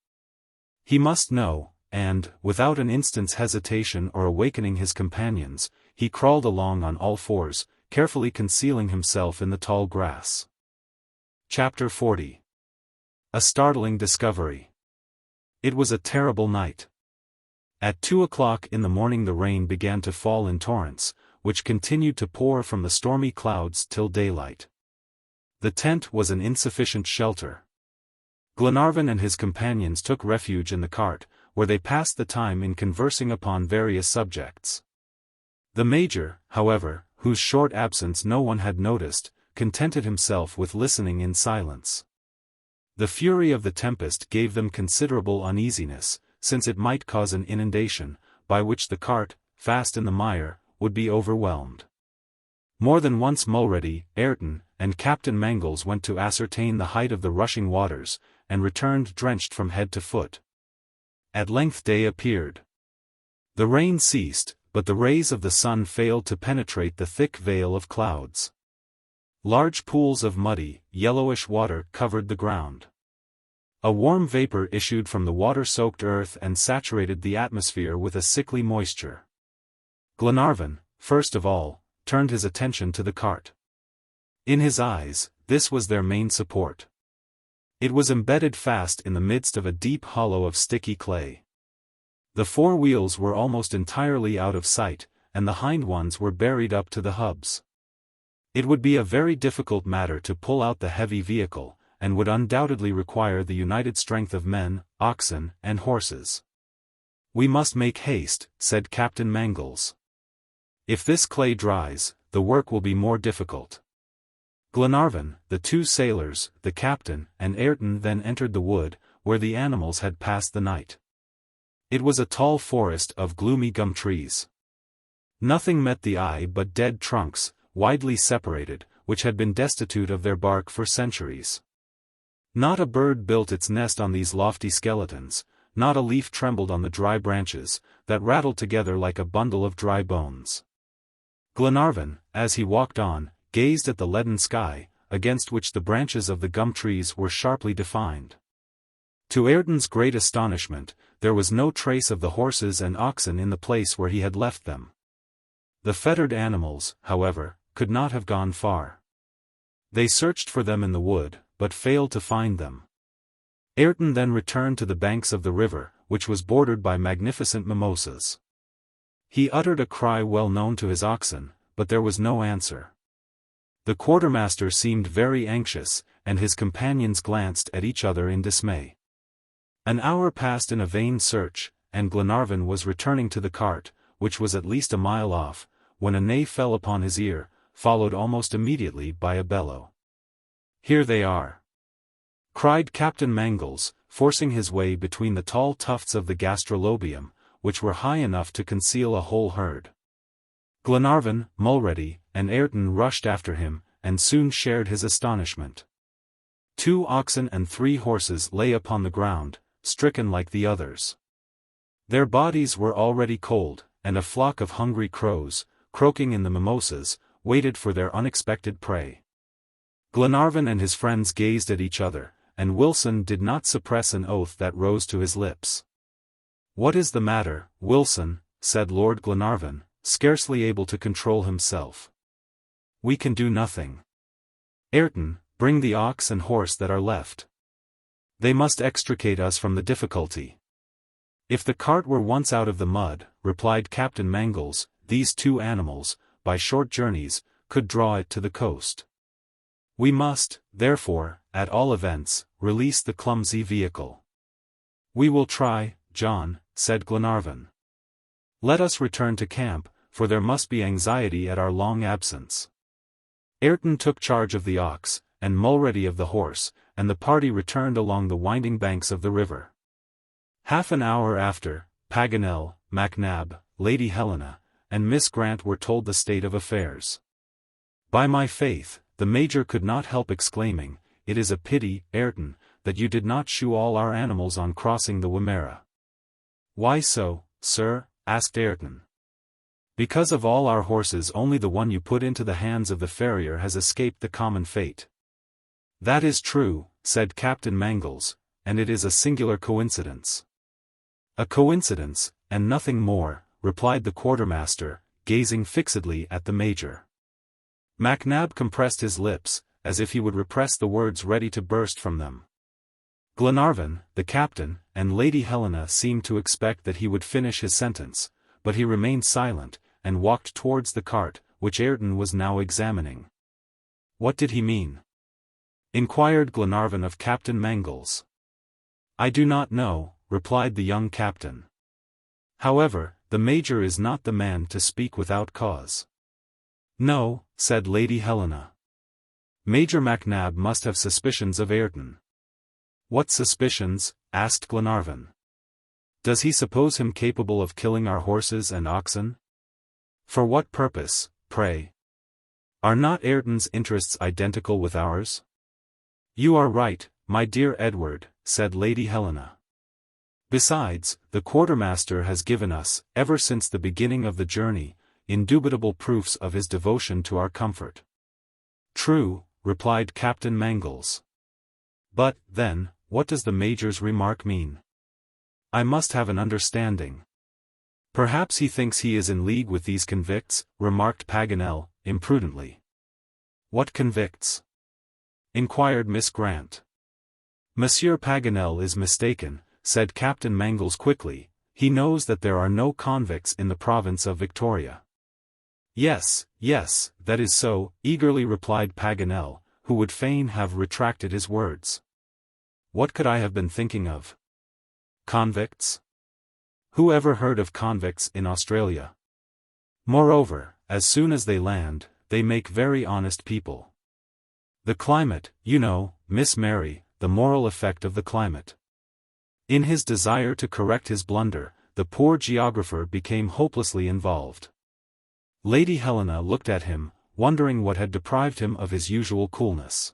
He must know, and, without an instant's hesitation or awakening his companions, he crawled along on all fours, carefully concealing himself in the tall grass. Chapter 40. A Startling Discovery. It was a terrible night. At 2 o'clock in the morning the rain began to fall in torrents, which continued to pour from the stormy clouds till daylight. The tent was an insufficient shelter. Glenarvan and his companions took refuge in the cart, where they passed the time in conversing upon various subjects. The Major, however, whose short absence no one had noticed, contented himself with listening in silence. The fury of the tempest gave them considerable uneasiness, since it might cause an inundation, by which the cart, fast in the mire, would be overwhelmed. More than once Mulready, Ayrton, and Captain Mangles went to ascertain the height of the rushing waters, and returned drenched from head to foot. At length day appeared. The rain ceased, but the rays of the sun failed to penetrate the thick veil of clouds. Large pools of muddy, yellowish water covered the ground. A warm vapor issued from the water-soaked earth and saturated the atmosphere with a sickly moisture. Glenarvan, first of all, turned his attention to the cart. In his eyes, this was their main support. It was embedded fast in the midst of a deep hollow of sticky clay. The 4 wheels were almost entirely out of sight, and the hind ones were buried up to the hubs. It would be a very difficult matter to pull out the heavy vehicle, and would undoubtedly require the united strength of men, oxen, and horses. "We must make haste," said Captain Mangles. "If this clay dries, the work will be more difficult." Glenarvan, the 2 sailors, the captain, and Ayrton then entered the wood, where the animals had passed the night. It was a tall forest of gloomy gum trees. Nothing met the eye but dead trunks, widely separated, which had been destitute of their bark for centuries. Not a bird built its nest on these lofty skeletons, not a leaf trembled on the dry branches, that rattled together like a bundle of dry bones. Glenarvan, as he walked on, gazed at the leaden sky, against which the branches of the gum trees were sharply defined. To Ayrton's great astonishment, there was no trace of the horses and oxen in the place where he had left them. The fettered animals, however, could not have gone far. They searched for them in the wood, but failed to find them. Ayrton then returned to the banks of the river, which was bordered by magnificent mimosas. He uttered a cry well known to his oxen, but there was no answer. The quartermaster seemed very anxious, and his companions glanced at each other in dismay. An hour passed in a vain search, and Glenarvan was returning to the cart, which was at least a mile off, when a neigh fell upon his ear, followed almost immediately by a bellow. "Here they are!" cried Captain Mangles, forcing his way between the tall tufts of the gastrolobium, which were high enough to conceal a whole herd. Glenarvan, Mulrady, and Ayrton rushed after him, and soon shared his astonishment. 2 oxen and 3 horses lay upon the ground, stricken like the others. Their bodies were already cold, and a flock of hungry crows, croaking in the mimosas, waited for their unexpected prey. Glenarvan and his friends gazed at each other, and Wilson did not suppress an oath that rose to his lips. "What is the matter, Wilson?" said Lord Glenarvan, scarcely able to control himself. "We can do nothing. Ayrton, bring the ox and horse that are left. They must extricate us from the difficulty." "If the cart were once out of the mud," replied Captain Mangles, "these 2 animals, by short journeys, could draw it to the coast. We must, therefore, at all events, release the clumsy vehicle." "We will try, John," said Glenarvan. "Let us return to camp, for there must be anxiety at our long absence." Ayrton took charge of the ox, and Mulrady of the horse, and the party returned along the winding banks of the river. Half an hour after, Paganel, MacNab, Lady Helena, and Miss Grant were told the state of affairs. "By my faith," the Major could not help exclaiming, "it is a pity, Ayrton, that you did not shoe all our animals on crossing the Wimmera." "Why so, sir?" asked Ayrton. "Because of all our horses only the one you put into the hands of the farrier has escaped the common fate." "That is true," said Captain Mangles, "and it is a singular coincidence." "A coincidence, and nothing more," replied the quartermaster, gazing fixedly at the Major. MacNab compressed his lips, as if he would repress the words ready to burst from them. Glenarvan, the captain, and Lady Helena seemed to expect that he would finish his sentence, but he remained silent, and walked towards the cart, which Ayrton was now examining. "What did he mean?" inquired Glenarvan of Captain Mangles. "I do not know," replied the young captain. "However, the Major is not the man to speak without cause." "No," said Lady Helena. "Major MacNab must have suspicions of Ayrton." "What suspicions?" asked Glenarvan. "Does he suppose him capable of killing our horses and oxen?" "For what purpose, pray? Are not Ayrton's interests identical with ours?" "You are right, my dear Edward," said Lady Helena. "Besides, the quartermaster has given us, ever since the beginning of the journey, indubitable proofs of his devotion to our comfort." "True," replied Captain Mangles. "But, then, what does the Major's remark mean? I must have an understanding." "Perhaps he thinks he is in league with these convicts," remarked Paganel, imprudently. "What convicts?" inquired Miss Grant. "Monsieur Paganel is mistaken," said Captain Mangles quickly. "He knows that there are no convicts in the province of Victoria." Yes, that is so," eagerly replied Paganel, who would fain have retracted his words. "What could I have been thinking of? Convicts? Who ever heard of convicts in Australia? Moreover, as soon as they land, they make very honest people. The climate, you know, Miss Mary, the moral effect of the climate." In his desire to correct his blunder, the poor geographer became hopelessly involved. Lady Helena looked at him, wondering what had deprived him of his usual coolness.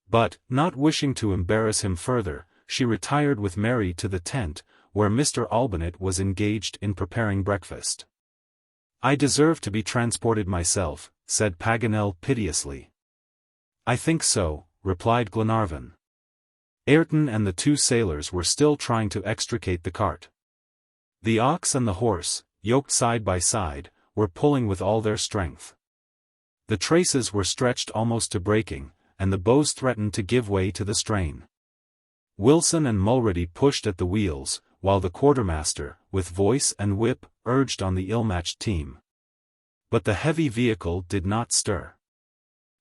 But, not wishing to embarrass him further, she retired with Mary to the tent, where Mr. Albinett was engaged in preparing breakfast. "I deserve to be transported myself," said Paganel piteously. "I think so," replied Glenarvan. Ayrton and the 2 sailors were still trying to extricate the cart. The ox and the horse, yoked side by side, were pulling with all their strength. The traces were stretched almost to breaking, and the bows threatened to give way to the strain. Wilson and Mulready pushed at the wheels, while the quartermaster, with voice and whip, urged on the ill-matched team. But the heavy vehicle did not stir.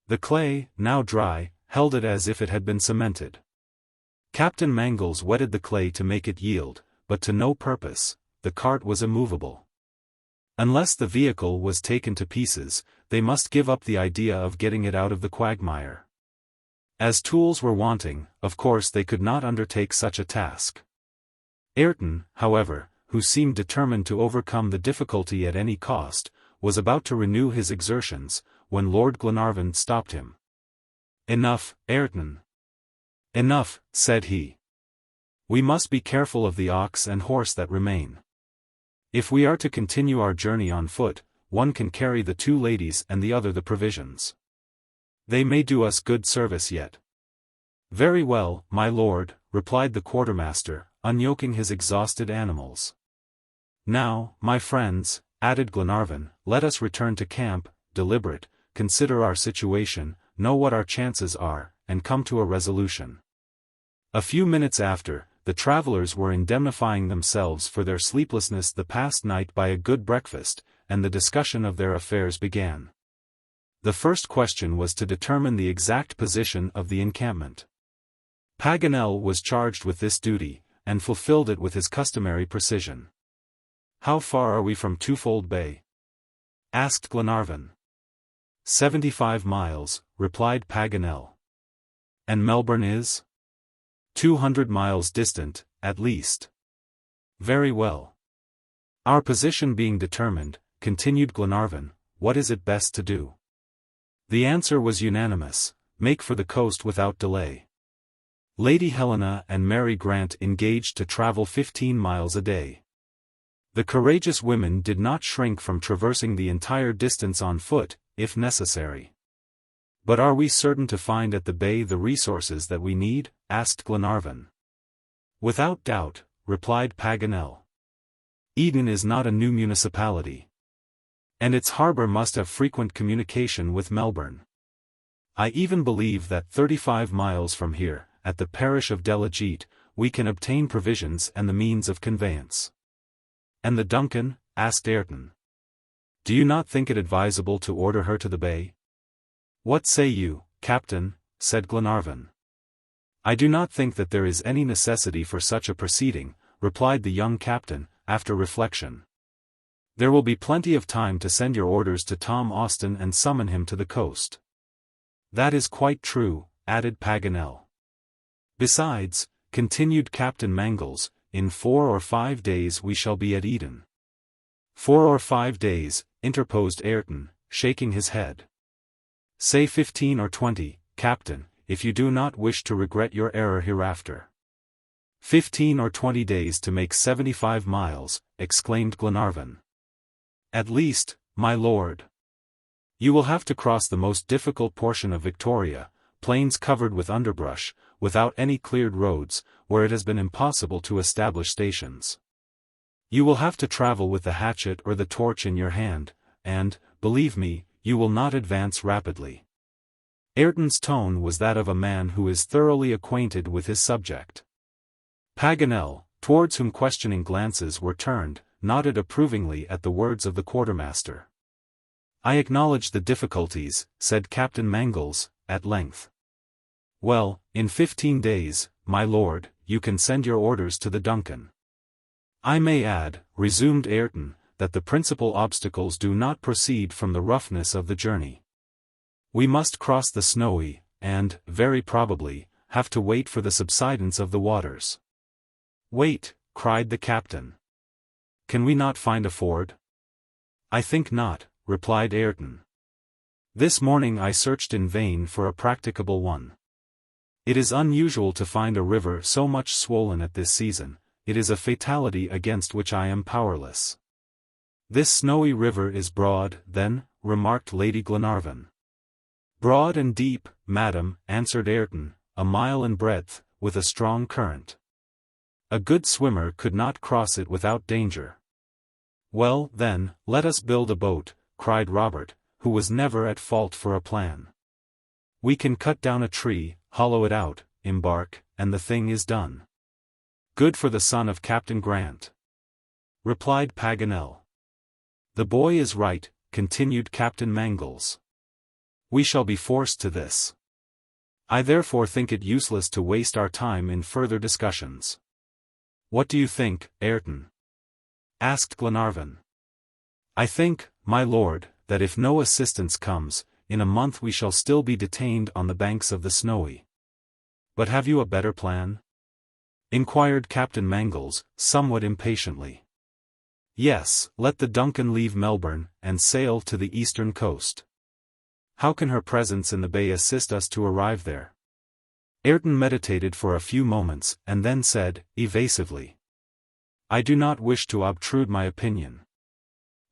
The clay, now dry, held it as if it had been cemented. Captain Mangles wetted the clay to make it yield, but to no purpose. The cart was immovable. Unless the vehicle was taken to pieces, they must give up the idea of getting it out of the quagmire. As tools were wanting, of course they could not undertake such a task. Ayrton, however, who seemed determined to overcome the difficulty at any cost, was about to renew his exertions, when Lord Glenarvan stopped him. "Enough, Ayrton. Enough," said he. "We must be careful of the ox and horse that remain. If we are to continue our journey on foot, one can carry the two ladies and the other the provisions. They may do us good service yet." "Very well, my lord," replied the quartermaster, unyoking his exhausted animals. "Now, my friends," added Glenarvan, "let us return to camp, deliberate, consider our situation, know what our chances are, and come to a resolution." A few minutes after, the travelers were indemnifying themselves for their sleeplessness the past night by a good breakfast, and the discussion of their affairs began. The first question was to determine the exact position of the encampment. Paganel was charged with this duty, and fulfilled it with his customary precision. "How far are we from Twofold Bay?" asked Glenarvan. 75 miles, replied Paganel. "And Melbourne is?" 200 miles distant, at least." "Very well. Our position being determined," continued Glenarvan, "what is it best to do?" The answer was unanimous: make for the coast without delay. Lady Helena and Mary Grant engaged to travel 15 miles a day. The courageous women did not shrink from traversing the entire distance on foot, if necessary. "But are we certain to find at the bay the resources that we need?" asked Glenarvan. "Without doubt," replied Paganel. "Eden is not a new municipality. And its harbor must have frequent communication with Melbourne. I even believe that 35 miles from here, at the parish of Delegete, we can obtain provisions and the means of conveyance." "And the Duncan?" asked Ayrton. "Do you not think it advisable to order her to the bay?" "What say you, Captain?" said Glenarvan. "I do not think that there is any necessity for such a proceeding," replied the young captain, after reflection. "There will be plenty of time to send your orders to Tom Austin and summon him to the coast." "That is quite true," added Paganel. "Besides," continued Captain Mangles, "in 4 or 5 days we shall be at Eden." "4 or 5 days," interposed Ayrton, shaking his head. "Say 15 or 20, Captain, if you do not wish to regret your error hereafter." 15 or 20 days to make 75 miles, exclaimed Glenarvan. "At least, my lord. You will have to cross the most difficult portion of Victoria, plains covered with underbrush, without any cleared roads, where it has been impossible to establish stations. You will have to travel with the hatchet or the torch in your hand, and, believe me, you will not advance rapidly." Ayrton's tone was that of a man who is thoroughly acquainted with his subject. Paganel, towards whom questioning glances were turned, nodded approvingly at the words of the quartermaster. "I acknowledge the difficulties," said Captain Mangles, at length. "Well, in 15 days, my lord, you can send your orders to the Duncan." "I may add," resumed Ayrton, "that the principal obstacles do not proceed from the roughness of the journey. We must cross the Snowy, and, very probably, have to wait for the subsidence of the waters." "Wait," cried the captain. "Can we not find a ford?" "I think not," replied Ayrton. "This morning I searched in vain for a practicable one. It is unusual to find a river so much swollen at this season. It is a fatality against which I am powerless." "This Snowy River is broad, then?" remarked Lady Glenarvan. "Broad and deep, madam," answered Ayrton, "a mile in breadth, with a strong current. A good swimmer could not cross it without danger." "Well, then, let us build a boat," cried Robert, who was never at fault for a plan. We can cut down a tree, hollow it out, embark, and the thing is done. Good for the son of Captain Grant," replied Paganel. "The boy is right," continued Captain Mangles. "We shall be forced to this. I therefore think it useless to waste our time in further discussions." "What do you think, Ayrton?" asked Glenarvan. "I think, my lord, that if no assistance comes, in a month we shall still be detained on the banks of the Snowy." "But have you a better plan?" inquired Captain Mangles, somewhat impatiently. "Yes, let the Duncan leave Melbourne, and sail to the eastern coast. How can her presence in the bay assist us to arrive there?" Ayrton meditated for a few moments, and then said, evasively, "I do not wish to obtrude my opinion.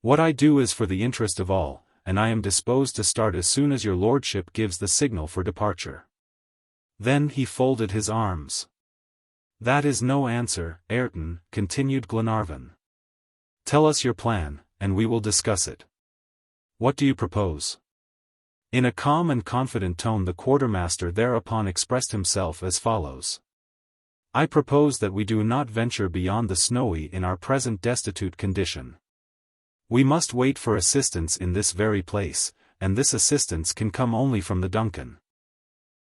What I do is for the interest of all, and I am disposed to start as soon as your lordship gives the signal for departure." Then he folded his arms. "That is no answer, Ayrton," continued Glenarvan. "Tell us your plan, and we will discuss it. What do you propose?" In a calm and confident tone the quartermaster thereupon expressed himself as follows. "I propose that we do not venture beyond the Snowy in our present destitute condition. We must wait for assistance in this very place, and this assistance can come only from the Duncan.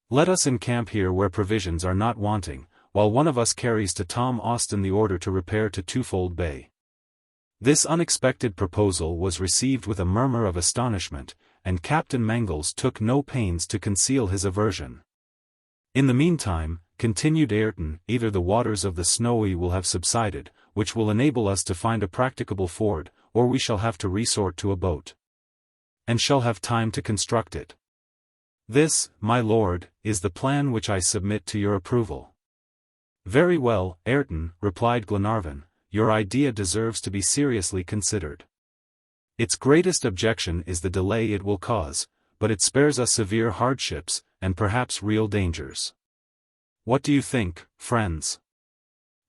Let us encamp here where provisions are not wanting, while one of us carries to Tom Austin the order to repair to Twofold Bay." This unexpected proposal was received with a murmur of astonishment, and Captain Mangles took no pains to conceal his aversion. "In the meantime," continued Ayrton, "either the waters of the Snowy will have subsided, which will enable us to find a practicable ford, or we shall have to resort to a boat. And shall have time to construct it. This, my lord, is the plan which I submit to your approval." "Very well, Ayrton," replied Glenarvan, "your idea deserves to be seriously considered. Its greatest objection is the delay it will cause, but it spares us severe hardships, and perhaps real dangers. What do you think, friends?"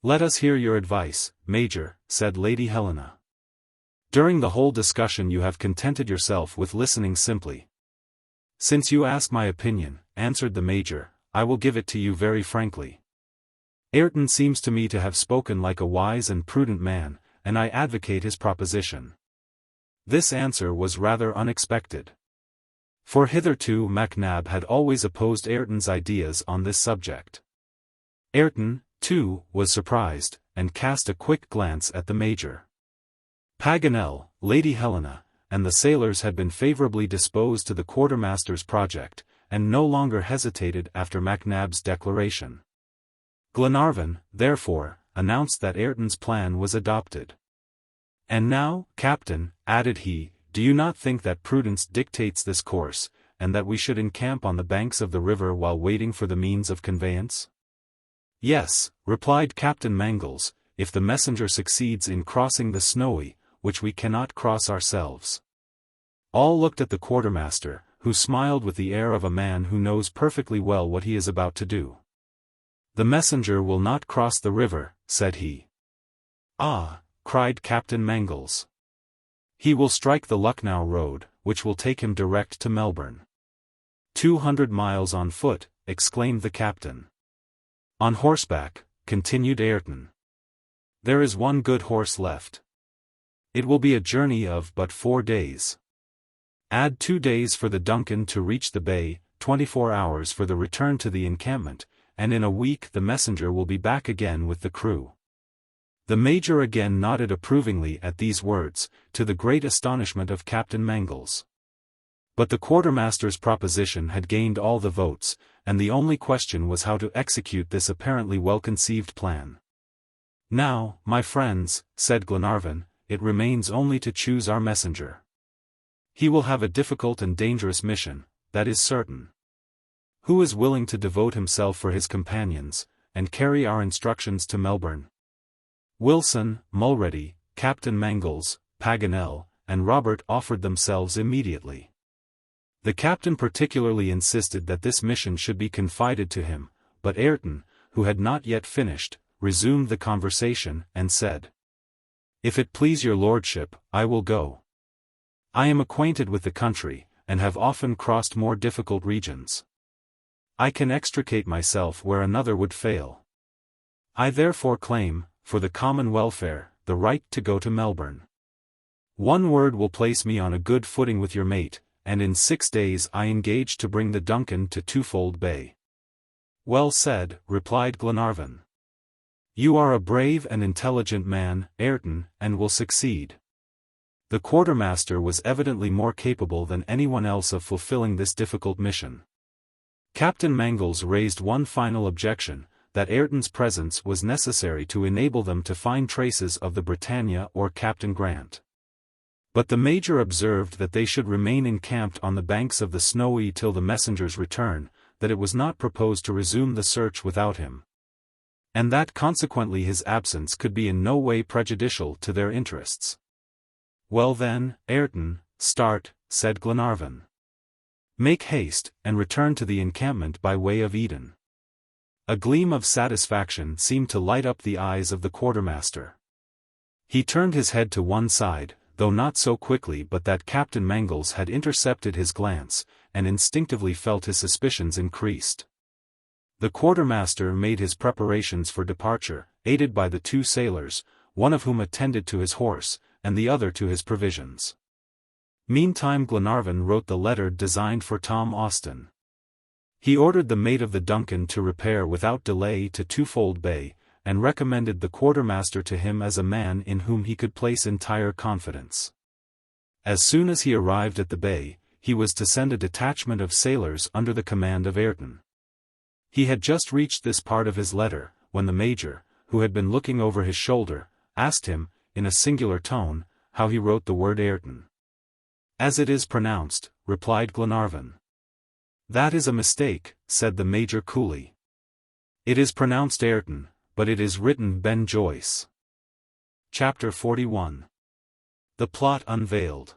"Let us hear your advice, Major," said Lady Helena. "During the whole discussion you have contented yourself with listening simply." "Since you ask my opinion," answered the Major, "I will give it to you very frankly. Ayrton seems to me to have spoken like a wise and prudent man, and I advocate his proposition." This answer was rather unexpected. For hitherto MacNab had always opposed Ayrton's ideas on this subject. Ayrton, too, was surprised, and cast a quick glance at the Major. Paganel, Lady Helena, and the sailors had been favorably disposed to the quartermaster's project, and no longer hesitated after MacNab's declaration. Glenarvan, therefore, announced that Ayrton's plan was adopted. "And now, Captain," added he, "do you not think that prudence dictates this course, and that we should encamp on the banks of the river while waiting for the means of conveyance?" "Yes," replied Captain Mangles, "if the messenger succeeds in crossing the Snowy, which we cannot cross ourselves." All looked at the quartermaster, who smiled with the air of a man who knows perfectly well what he is about to do. "The messenger will not cross the river," said he. "Ah!" cried Captain Mangles. "He will strike the Lucknow road, which will take him direct to Melbourne." 200 miles on foot," exclaimed the captain. "On horseback," continued Ayrton. "There is one good horse left. It will be a journey of but 4 days. Add 2 days for the Duncan to reach the bay, 24 hours for the return to the encampment, and in a week the messenger will be back again with the crew." The Major again nodded approvingly at these words, to the great astonishment of Captain Mangles. But the quartermaster's proposition had gained all the votes, and the only question was how to execute this apparently well-conceived plan. "Now, my friends," said Glenarvan, "it remains only to choose our messenger. He will have a difficult and dangerous mission, that is certain. Who is willing to devote himself for his companions, and carry our instructions to Melbourne?" Wilson, Mulready, Captain Mangles, Paganel, and Robert offered themselves immediately. The captain particularly insisted that this mission should be confided to him, but Ayrton, who had not yet finished, resumed the conversation, and said, "If it please your lordship, I will go. I am acquainted with the country, and have often crossed more difficult regions. I can extricate myself where another would fail. I therefore claim, for the common welfare, the right to go to Melbourne. One word will place me on a good footing with your mate, and in 6 days I engage to bring the Duncan to Twofold Bay. Well said, replied Glenarvan. You are a brave and intelligent man, Ayrton, and will succeed. The quartermaster was evidently more capable than anyone else of fulfilling this difficult mission. Captain Mangles raised one final objection, that Ayrton's presence was necessary to enable them to find traces of the Britannia or Captain Grant. But the Major observed that they should remain encamped on the banks of the Snowy till the messenger's return, that it was not proposed to resume the search without him, and that consequently his absence could be in no way prejudicial to their interests. Well then, Ayrton, start, said Glenarvan. Make haste, and return to the encampment by way of Eden. A gleam of satisfaction seemed to light up the eyes of the quartermaster. He turned his head to one side, though not so quickly but that Captain Mangles had intercepted his glance, and instinctively felt his suspicions increased. The quartermaster made his preparations for departure, aided by the 2 sailors, one of whom attended to his horse, and the other to his provisions. Meantime Glenarvan wrote the letter designed for Tom Austin. He ordered the mate of the Duncan to repair without delay to Twofold Bay, and recommended the quartermaster to him as a man in whom he could place entire confidence. As soon as he arrived at the bay, he was to send a detachment of sailors under the command of Ayrton. He had just reached this part of his letter, when the Major, who had been looking over his shoulder, asked him, in a singular tone, how he wrote the word Ayrton. As it is pronounced, replied Glenarvan. That is a mistake, said the Major coolly. It is pronounced Ayrton, but it is written Ben Joyce. Chapter 41. The Plot Unveiled.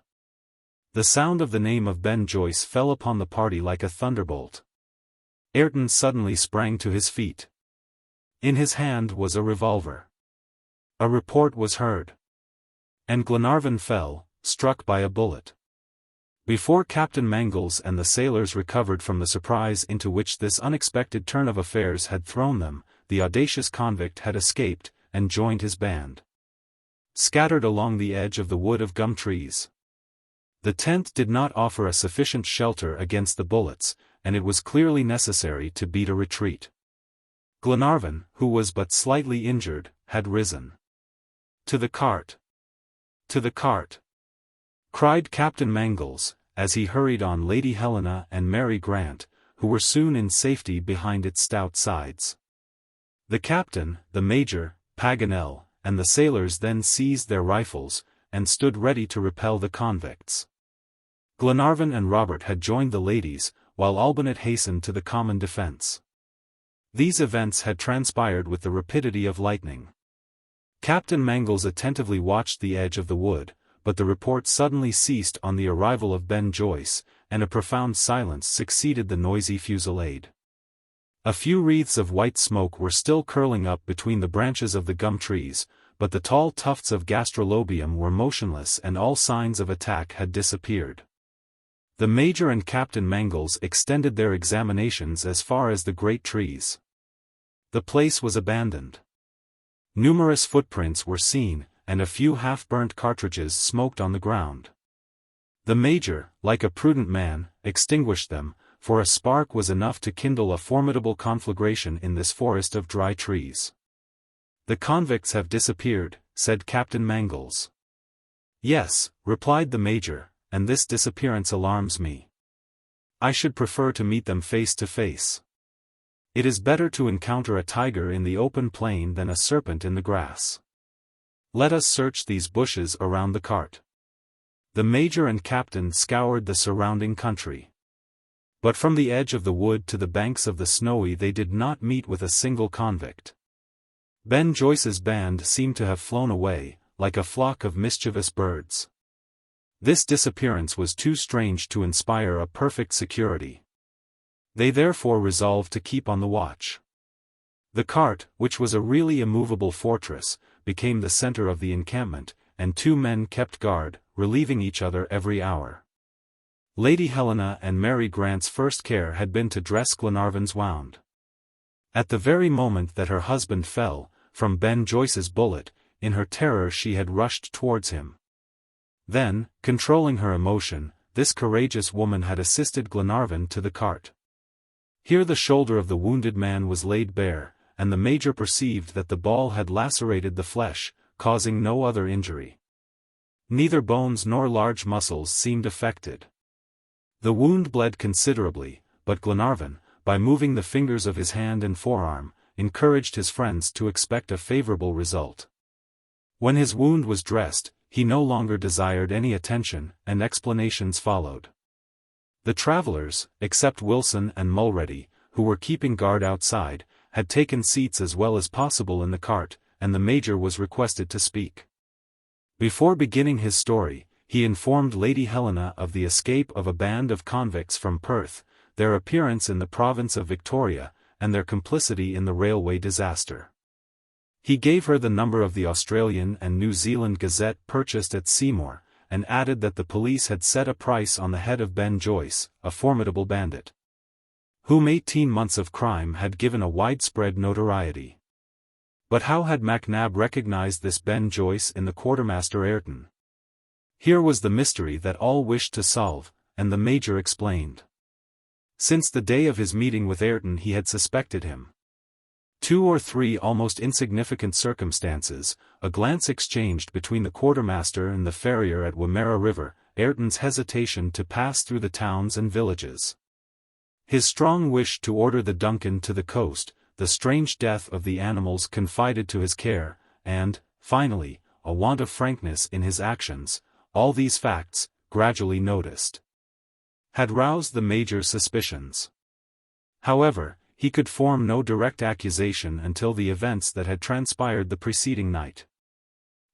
The sound of the name of Ben Joyce fell upon the party like a thunderbolt. Ayrton suddenly sprang to his feet. In his hand was a revolver. A report was heard. And Glenarvan fell, struck by a bullet. Before Captain Mangles and the sailors recovered from the surprise into which this unexpected turn of affairs had thrown them, the audacious convict had escaped, and joined his band. Scattered along the edge of the wood of gum trees. The tent did not offer a sufficient shelter against the bullets, and it was clearly necessary to beat a retreat. Glenarvan, who was but slightly injured, had risen. To the cart! To the cart! Cried Captain Mangles, as he hurried on Lady Helena and Mary Grant, who were soon in safety behind its stout sides. The captain, the Major, Paganel, and the sailors then seized their rifles, and stood ready to repel the convicts. Glenarvan and Robert had joined the ladies, while Olbinett hastened to the common defense. These events had transpired with the rapidity of lightning. Captain Mangles attentively watched the edge of the wood, but the report suddenly ceased on the arrival of Ben Joyce, and a profound silence succeeded the noisy fusillade. A few wreaths of white smoke were still curling up between the branches of the gum trees, but the tall tufts of gastrolobium were motionless and all signs of attack had disappeared. The Major and Captain Mangles extended their examinations as far as the great trees. The place was abandoned. Numerous footprints were seen, and a few half-burnt cartridges smoked on the ground. The Major, like a prudent man, extinguished them, for a spark was enough to kindle a formidable conflagration in this forest of dry trees. The convicts have disappeared, said Captain Mangles. Yes, replied the Major, and this disappearance alarms me. I should prefer to meet them face to face. It is better to encounter a tiger in the open plain than a serpent in the grass. Let us search these bushes around the cart. The Major and Captain scoured the surrounding country. But from the edge of the wood to the banks of the Snowy they did not meet with a single convict. Ben Joyce's band seemed to have flown away, like a flock of mischievous birds. This disappearance was too strange to inspire a perfect security. They therefore resolved to keep on the watch. The cart, which was a really immovable fortress, became the center of the encampment, and 2 men kept guard, relieving each other every hour. Lady Helena and Mary Grant's first care had been to dress Glenarvan's wound. At the very moment that her husband fell, from Ben Joyce's bullet, in her terror she had rushed towards him. Then, controlling her emotion, this courageous woman had assisted Glenarvan to the cart. Here the shoulder of the wounded man was laid bare, and the Major perceived that the ball had lacerated the flesh, causing no other injury. Neither bones nor large muscles seemed affected. The wound bled considerably, but Glenarvan, by moving the fingers of his hand and forearm, encouraged his friends to expect a favorable result. When his wound was dressed, he no longer desired any attention, and explanations followed. The travelers, except Wilson and Mulready, who were keeping guard outside, had taken seats as well as possible in the cart, and the Major was requested to speak. Before beginning his story, he informed Lady Helena of the escape of a band of convicts from Perth, their appearance in the province of Victoria, and their complicity in the railway disaster. He gave her the number of the Australian and New Zealand Gazette purchased at Seymour, and added that the police had set a price on the head of Ben Joyce, a formidable bandit, whom 18 months of crime had given a widespread notoriety. But how had MacNab recognized this Ben Joyce in the quartermaster Ayrton? Here was the mystery that all wished to solve, and the Major explained. Since the day of his meeting with Ayrton he had suspected him. 2 or 3 almost insignificant circumstances, a glance exchanged between the quartermaster and the farrier at Wimmera River, Ayrton's hesitation to pass through the towns and villages, his strong wish to order the Duncan to the coast, the strange death of the animals confided to his care, and, finally, a want of frankness in his actions, all these facts, gradually noticed, had roused the Major's suspicions. However, he could form no direct accusation until the events that had transpired the preceding night.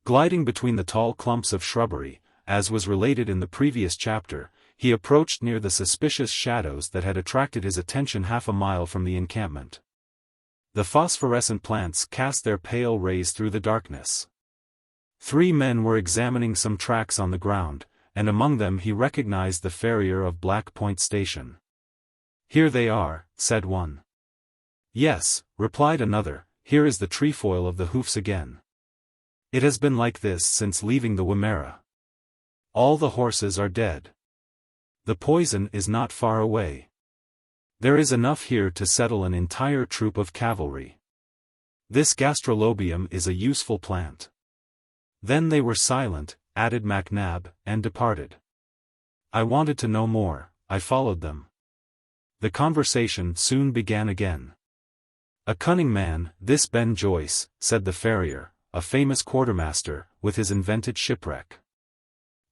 Gliding between the tall clumps of shrubbery, as was related in the previous chapter, he approached near the suspicious shadows that had attracted his attention half a mile from the encampment. The phosphorescent plants cast their pale rays through the darkness. 3 men were examining some tracks on the ground, and among them he recognized the farrier of Black Point Station. "Here they are," said one. "Yes," replied another, "here is the trefoil of the hoofs again. It has been like this since leaving the Wimmera. All the horses are dead. The poison is not far away. There is enough here to settle an entire troop of cavalry. This gastrolobium is a useful plant." Then they were silent, added MacNab, and departed. I wanted to know more, I followed them. The conversation soon began again. "A cunning man, this Ben Joyce," said the farrier, a famous quartermaster, with his invented shipwreck.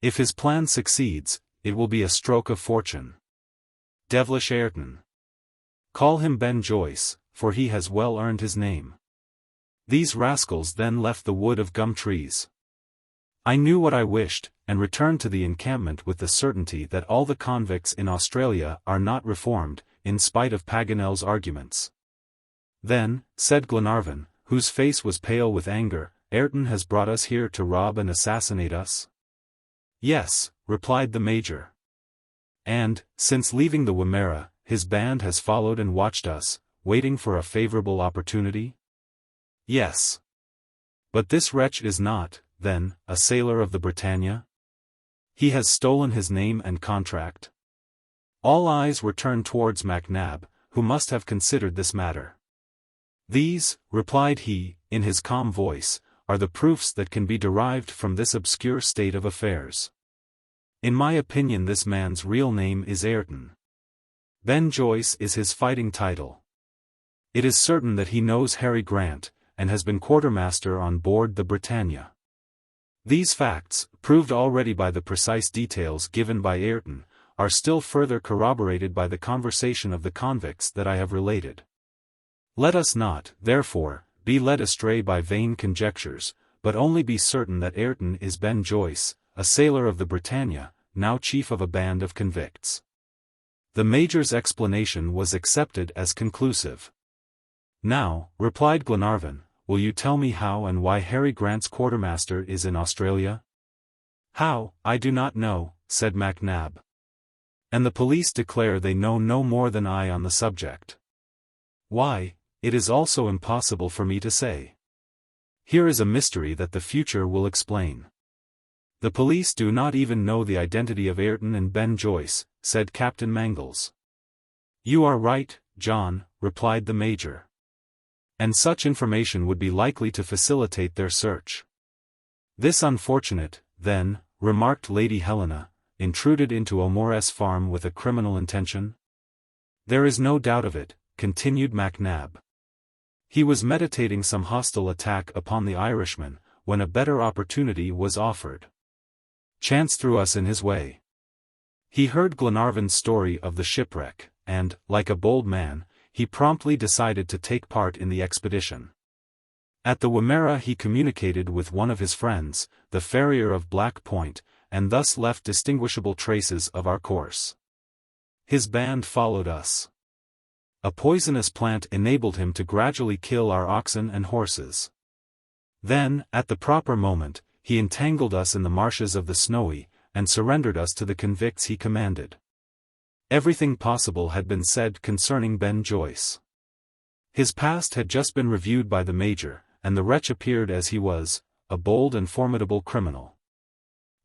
"If his plan succeeds, it will be a stroke of fortune. Devilish Ayrton. Call him Ben Joyce, for he has well earned his name." These rascals then left the wood of gum trees. I knew what I wished, and returned to the encampment with the certainty that all the convicts in Australia are not reformed, in spite of Paganel's arguments. "Then," said Glenarvan, whose face was pale with anger, "Ayrton has brought us here to rob and assassinate us?" "Yes," replied the Major. "And, since leaving the Wimmera, his band has followed and watched us, waiting for a favorable opportunity?" "Yes." "But this wretch is not, then, a sailor of the Britannia? He has stolen his name and contract?" All eyes were turned towards MacNab, who must have considered this matter. "These," replied he, in his calm voice, "are the proofs that can be derived from this obscure state of affairs. In my opinion this man's real name is Ayrton. Ben Joyce is his fighting title. It is certain that he knows Harry Grant, and has been quartermaster on board the Britannia. These facts, proved already by the precise details given by Ayrton, are still further corroborated by the conversation of the convicts that I have related. Let us not, therefore, be led astray by vain conjectures, but only be certain that Ayrton is Ben Joyce, a sailor of the Britannia, now chief of a band of convicts." The Major's explanation was accepted as conclusive. "Now," replied Glenarvan, will you tell me how and why Harry Grant's quartermaster is in Australia? How, I do not know, said MacNab. And the police declare they know no more than I on the subject. Why, it is also impossible for me to say. Here is a mystery that the future will explain. The police do not even know the identity of Ayrton and Ben Joyce, said Captain Mangles. You are right, John, replied the Major. And such information would be likely to facilitate their search. This unfortunate, then, remarked Lady Helena, intruded into O'More's farm with a criminal intention? There is no doubt of it, continued MacNab. He was meditating some hostile attack upon the Irishman, when a better opportunity was offered. Chance threw us in his way. He heard Glenarvan's story of the shipwreck, and, like a bold man, he promptly decided to take part in the expedition. At the Wimmera he communicated with one of his friends, the farrier of Black Point, and thus left distinguishable traces of our course. His band followed us. A poisonous plant enabled him to gradually kill our oxen and horses. Then, at the proper moment, he entangled us in the marshes of the Snowy, and surrendered us to the convicts he commanded. Everything possible had been said concerning Ben Joyce. His past had just been reviewed by the Major, and the wretch appeared as he was, a bold and formidable criminal.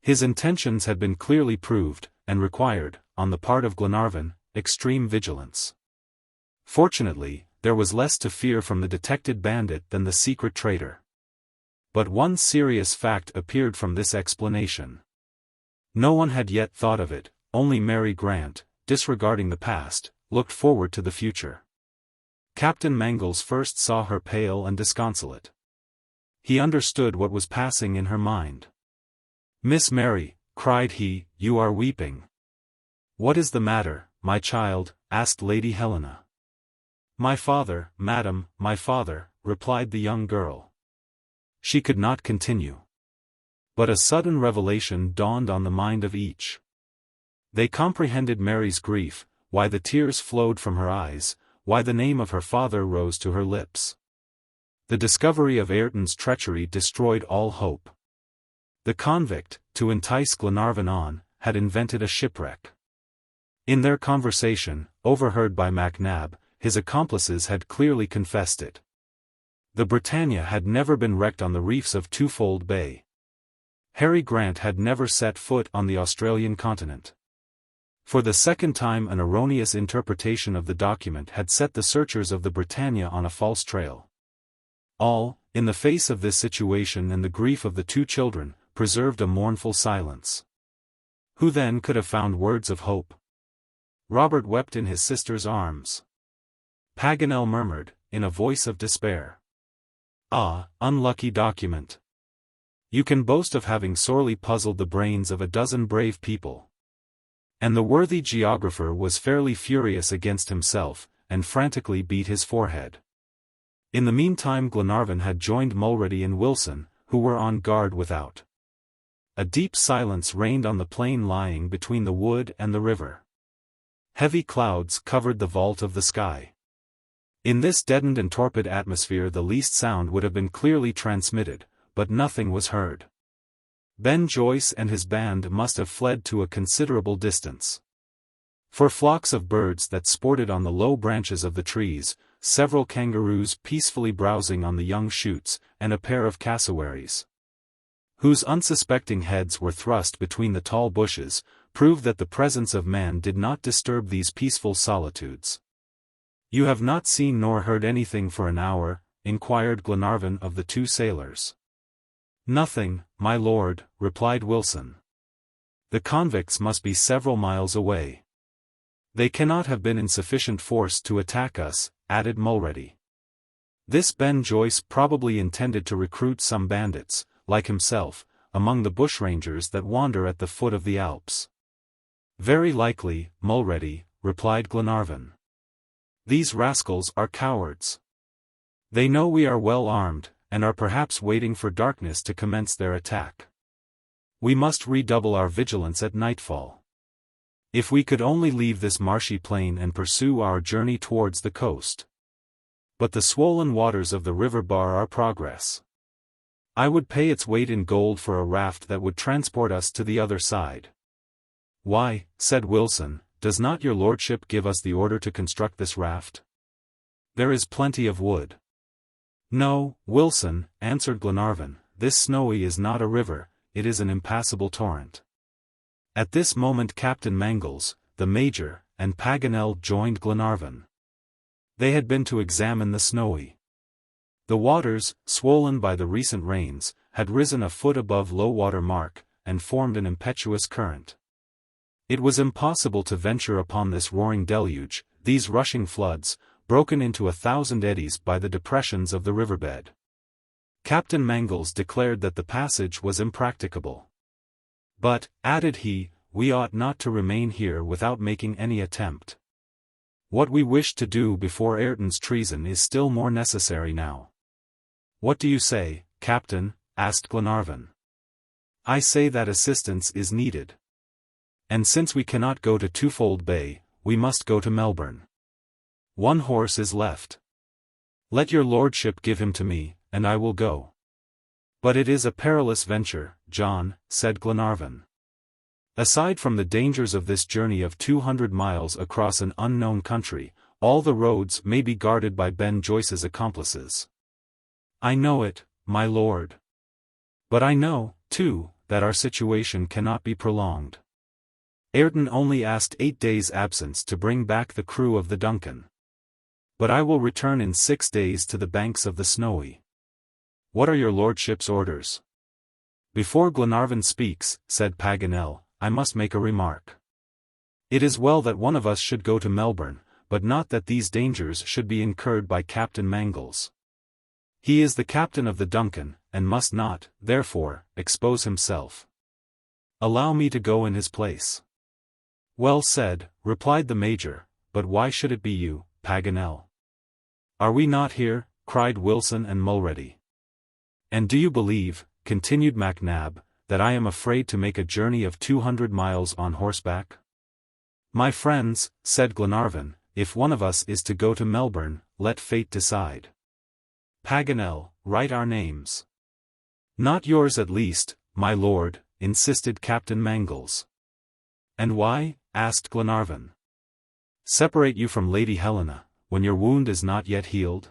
His intentions had been clearly proved, and required, on the part of Glenarvan, extreme vigilance. Fortunately, there was less to fear from the detected bandit than the secret traitor. But one serious fact appeared from this explanation. No one had yet thought of it, only Mary Grant, disregarding the past, looked forward to the future. Captain Mangles first saw her pale and disconsolate. He understood what was passing in her mind. "Miss Mary," cried he, "you are weeping." "What is the matter, my child?" asked Lady Helena. "My father, madam, my father," replied the young girl. She could not continue. But a sudden revelation dawned on the mind of each. They comprehended Mary's grief, why the tears flowed from her eyes, why the name of her father rose to her lips. The discovery of Ayrton's treachery destroyed all hope. The convict, to entice Glenarvan on, had invented a shipwreck. In their conversation, overheard by MacNab, his accomplices had clearly confessed it. The Britannia had never been wrecked on the reefs of Twofold Bay. Harry Grant had never set foot on the Australian continent. For the second time an erroneous interpretation of the document had set the searchers of the Britannia on a false trail. All, in the face of this situation and the grief of the two children, preserved a mournful silence. Who then could have found words of hope? Robert wept in his sister's arms. Paganel murmured, in a voice of despair. "Ah, unlucky document! You can boast of having sorely puzzled the brains of a dozen brave people." And the worthy geographer was fairly furious against himself, and frantically beat his forehead. In the meantime Glenarvan had joined Mulrady and Wilson, who were on guard without. A deep silence reigned on the plain lying between the wood and the river. Heavy clouds covered the vault of the sky. In this deadened and torpid atmosphere the least sound would have been clearly transmitted, but nothing was heard. Ben Joyce and his band must have fled to a considerable distance. For flocks of birds that sported on the low branches of the trees, several kangaroos peacefully browsing on the young shoots, and a pair of cassowaries, whose unsuspecting heads were thrust between the tall bushes, proved that the presence of man did not disturb these peaceful solitudes. "You have not seen nor heard anything for an hour?" inquired Glenarvan of the two sailors. "Nothing, my lord," replied Wilson. "The convicts must be several miles away." "They cannot have been in sufficient force to attack us," added Mulrady. This Ben Joyce probably intended to recruit some bandits, like himself, among the bushrangers that wander at the foot of the Alps. "Very likely, Mulrady," replied Glenarvan. "These rascals are cowards. They know we are well armed, and are perhaps waiting for darkness to commence their attack. We must redouble our vigilance at nightfall. If we could only leave this marshy plain and pursue our journey towards the coast." But the swollen waters of the river bar our progress. I would pay its weight in gold for a raft that would transport us to the other side. Why, said Wilson, does not your lordship give us the order to construct this raft? There is plenty of wood. No, Wilson, answered Glenarvan, this Snowy is not a river, it is an impassable torrent. At this moment Captain Mangles, the Major, and Paganel joined Glenarvan. They had been to examine the Snowy. The waters, swollen by the recent rains, had risen a foot above low water mark, and formed an impetuous current. It was impossible to venture upon this roaring deluge, these rushing floods, broken into 1,000 eddies by the depressions of the riverbed. Captain Mangles declared that the passage was impracticable. But, added he, we ought not to remain here without making any attempt. What we wished to do before Ayrton's treason is still more necessary now. What do you say, Captain? Asked Glenarvan. I say that assistance is needed. And since we cannot go to Twofold Bay, we must go to Melbourne. One horse is left. Let your lordship give him to me, and I will go. But it is a perilous venture, John, said Glenarvan. Aside from the dangers of this journey of 200 miles across an unknown country, all the roads may be guarded by Ben Joyce's accomplices. I know it, my lord. But I know, too, that our situation cannot be prolonged. Ayrton only asked 8 days' absence to bring back the crew of the Duncan. But I will return in 6 days to the banks of the Snowy. What are your lordship's orders? Before Glenarvan speaks, said Paganel, I must make a remark. It is well that one of us should go to Melbourne, but not that these dangers should be incurred by Captain Mangles. He is the captain of the Duncan, and must not, therefore, expose himself. Allow me to go in his place. Well said, replied the Major, but why should it be you, Paganel? Are we not here? Cried Wilson and Mulready. And do you believe, continued MacNab, that I am afraid to make a journey of 200 miles on horseback? My friends, said Glenarvan, if one of us is to go to Melbourne, let fate decide. Paganel, write our names. Not yours at least, my lord, insisted Captain Mangles. And why? Asked Glenarvan. Separate you from Lady Helena, when your wound is not yet healed?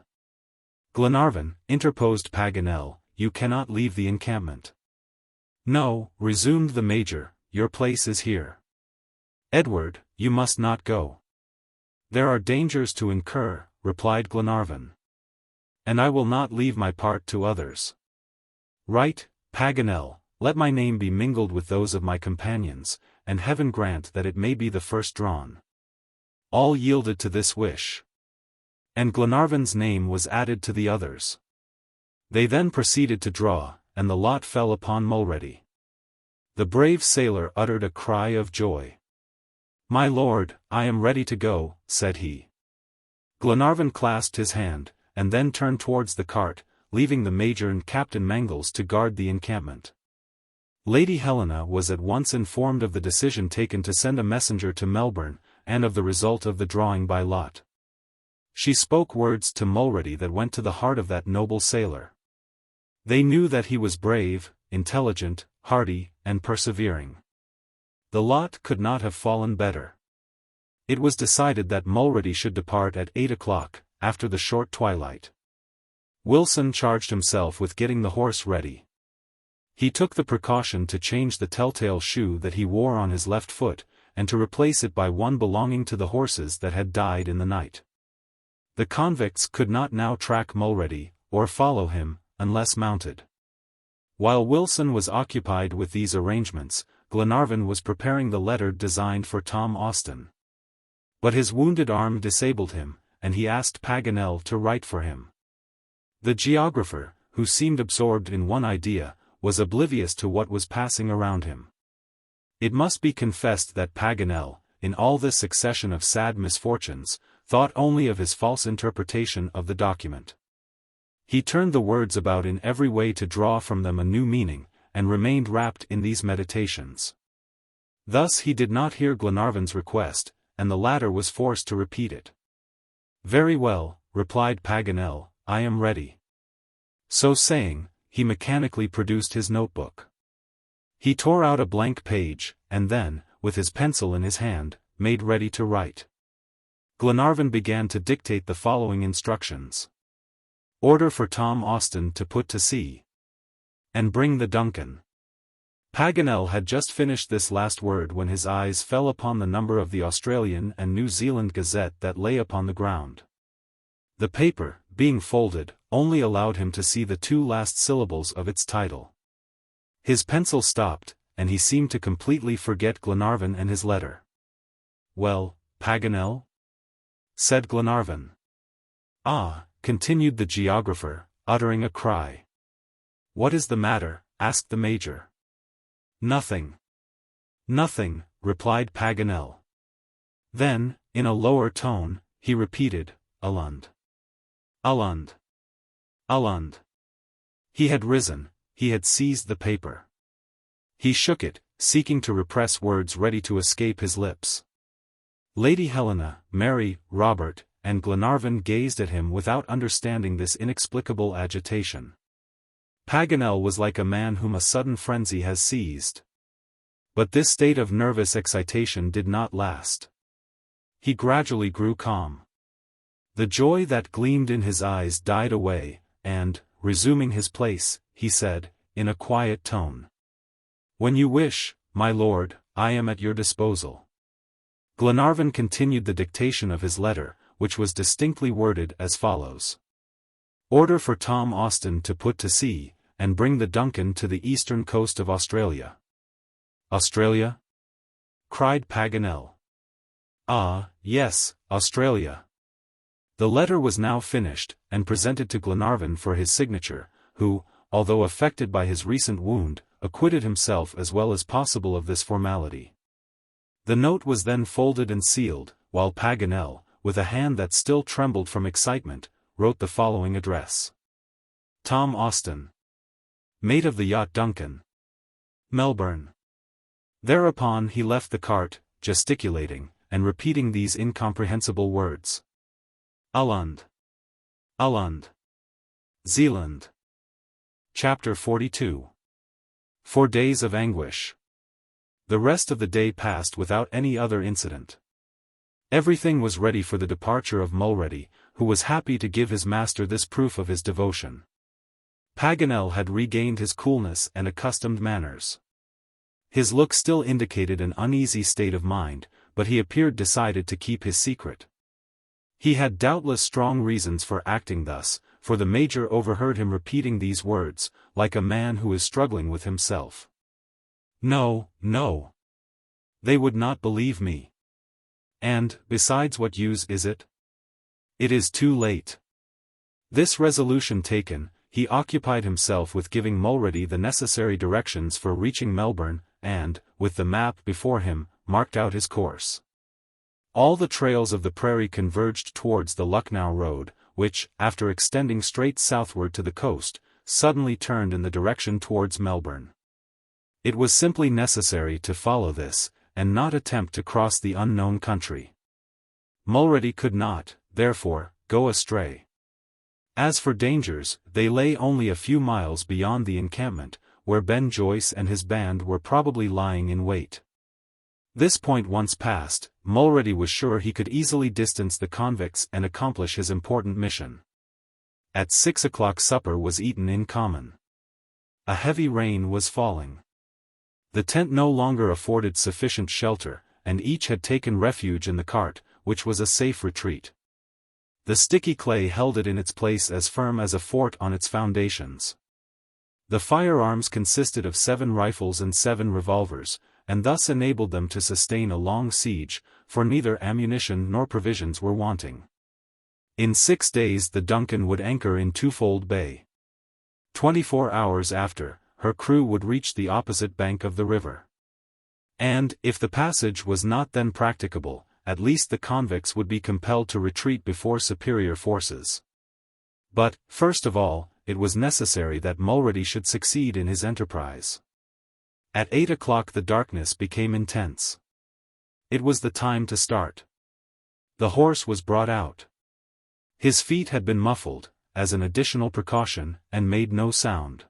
Glenarvan, interposed Paganel, you cannot leave the encampment. No, resumed the Major, your place is here. Edward, you must not go. There are dangers to incur, replied Glenarvan. And I will not leave my part to others. Right, Paganel, let my name be mingled with those of my companions, and heaven grant that it may be the first drawn. All yielded to this wish. And Glenarvan's name was added to the others. They then proceeded to draw, and the lot fell upon Mulready. The brave sailor uttered a cry of joy. My lord, I am ready to go, said he. Glenarvan clasped his hand, and then turned towards the cart, leaving the Major and Captain Mangles to guard the encampment. Lady Helena was at once informed of the decision taken to send a messenger to Melbourne, and of the result of the drawing by lot. She spoke words to Mulready that went to the heart of that noble sailor. They knew that he was brave, intelligent, hardy, and persevering. The lot could not have fallen better. It was decided that Mulready should depart at 8 o'clock, after the short twilight. Wilson charged himself with getting the horse ready. He took the precaution to change the telltale shoe that he wore on his left foot, and to replace it by one belonging to the horses that had died in the night. The convicts could not now track Mulready, or follow him, unless mounted. While Wilson was occupied with these arrangements, Glenarvan was preparing the letter designed for Tom Austin. But his wounded arm disabled him, and he asked Paganel to write for him. The geographer, who seemed absorbed in one idea, was oblivious to what was passing around him. It must be confessed that Paganel, in all this succession of sad misfortunes, thought only of his false interpretation of the document. He turned the words about in every way to draw from them a new meaning, and remained wrapped in these meditations. Thus he did not hear Glenarvan's request, and the latter was forced to repeat it. Very well, replied Paganel, "I am ready." So saying, he mechanically produced his notebook. He tore out a blank page, and then, with his pencil in his hand, made ready to write. Glenarvan began to dictate the following instructions. Order for Tom Austin to put to sea. And bring the Duncan. Paganel had just finished this last word when his eyes fell upon the number of the Australian and New Zealand Gazette that lay upon the ground. The paper, being folded, only allowed him to see the two last syllables of its title. His pencil stopped, and he seemed to completely forget Glenarvan and his letter. "Well, Paganel?" said Glenarvan. "Ah," continued the geographer, uttering a cry. "What is the matter?" asked the Major. "Nothing. Nothing," replied Paganel. Then, in a lower tone, he repeated, "Alund. Alund. Alund." He had risen, he had seized the paper. He shook it, seeking to repress words ready to escape his lips. Lady Helena, Mary, Robert, and Glenarvan gazed at him without understanding this inexplicable agitation. Paganel was like a man whom a sudden frenzy has seized. But this state of nervous excitation did not last. He gradually grew calm. The joy that gleamed in his eyes died away, and, resuming his place, he said, in a quiet tone, "When you wish, my lord, I am at your disposal." Glenarvan continued the dictation of his letter, which was distinctly worded as follows. Order for Tom Austin to put to sea, and bring the Duncan to the eastern coast of Australia. "Australia?" cried Paganel. "Ah, yes, Australia." The letter was now finished, and presented to Glenarvan for his signature, who, although affected by his recent wound, acquitted himself as well as possible of this formality. The note was then folded and sealed, while Paganel, with a hand that still trembled from excitement, wrote the following address. Tom Austin, mate of the yacht Duncan, Melbourne. Thereupon he left the cart, gesticulating, and repeating these incomprehensible words. Alund. Alund. Zealand. Chapter 42. 4 days of anguish. The rest of the day passed without any other incident. Everything was ready for the departure of Mulrady, who was happy to give his master this proof of his devotion. Paganel had regained his coolness and accustomed manners. His look still indicated an uneasy state of mind, but he appeared decided to keep his secret. He had doubtless strong reasons for acting thus, for the Major overheard him repeating these words, like a man who is struggling with himself. "No, no. They would not believe me. And, besides, what use is it? It is too late." This resolution taken, he occupied himself with giving Mulrady the necessary directions for reaching Melbourne, and, with the map before him, marked out his course. All the trails of the prairie converged towards the Lucknow road, which, after extending straight southward to the coast, suddenly turned in the direction towards Melbourne. It was simply necessary to follow this, and not attempt to cross the unknown country. Mulrady could not, therefore, go astray. As for dangers, they lay only a few miles beyond the encampment, where Ben Joyce and his band were probably lying in wait. This point once passed, Mulrady was sure he could easily distance the convicts and accomplish his important mission. At 6 o'clock supper was eaten in common. A heavy rain was falling. The tent no longer afforded sufficient shelter, and each had taken refuge in the cart, which was a safe retreat. The sticky clay held it in its place as firm as a fort on its foundations. The firearms consisted of 7 rifles and 7 revolvers, and thus enabled them to sustain a long siege, for neither ammunition nor provisions were wanting. In 6 days the Duncan would anchor in Twofold Bay. 24 hours after, her crew would reach the opposite bank of the river. And, if the passage was not then practicable, at least the convicts would be compelled to retreat before superior forces. But, first of all, it was necessary that Mulrady should succeed in his enterprise. At 8 o'clock the darkness became intense. It was the time to start. The horse was brought out. His feet had been muffled, as an additional precaution, and made no sound.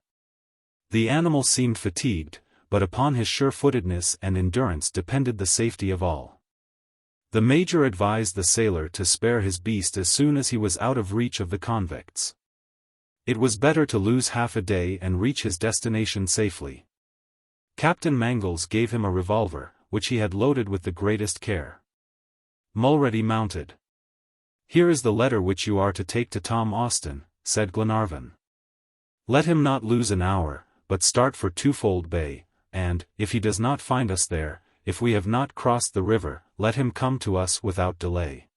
The animal seemed fatigued, but upon his sure-footedness and endurance depended the safety of all. The Major advised the sailor to spare his beast as soon as he was out of reach of the convicts. It was better to lose half a day and reach his destination safely. Captain Mangles gave him a revolver, which he had loaded with the greatest care. Mulrady mounted. "Here is the letter which you are to take to Tom Austin," said Glenarvan. "Let him not lose an hour, but start for Twofold Bay, and, if he does not find us there, if we have not crossed the river, let him come to us without delay.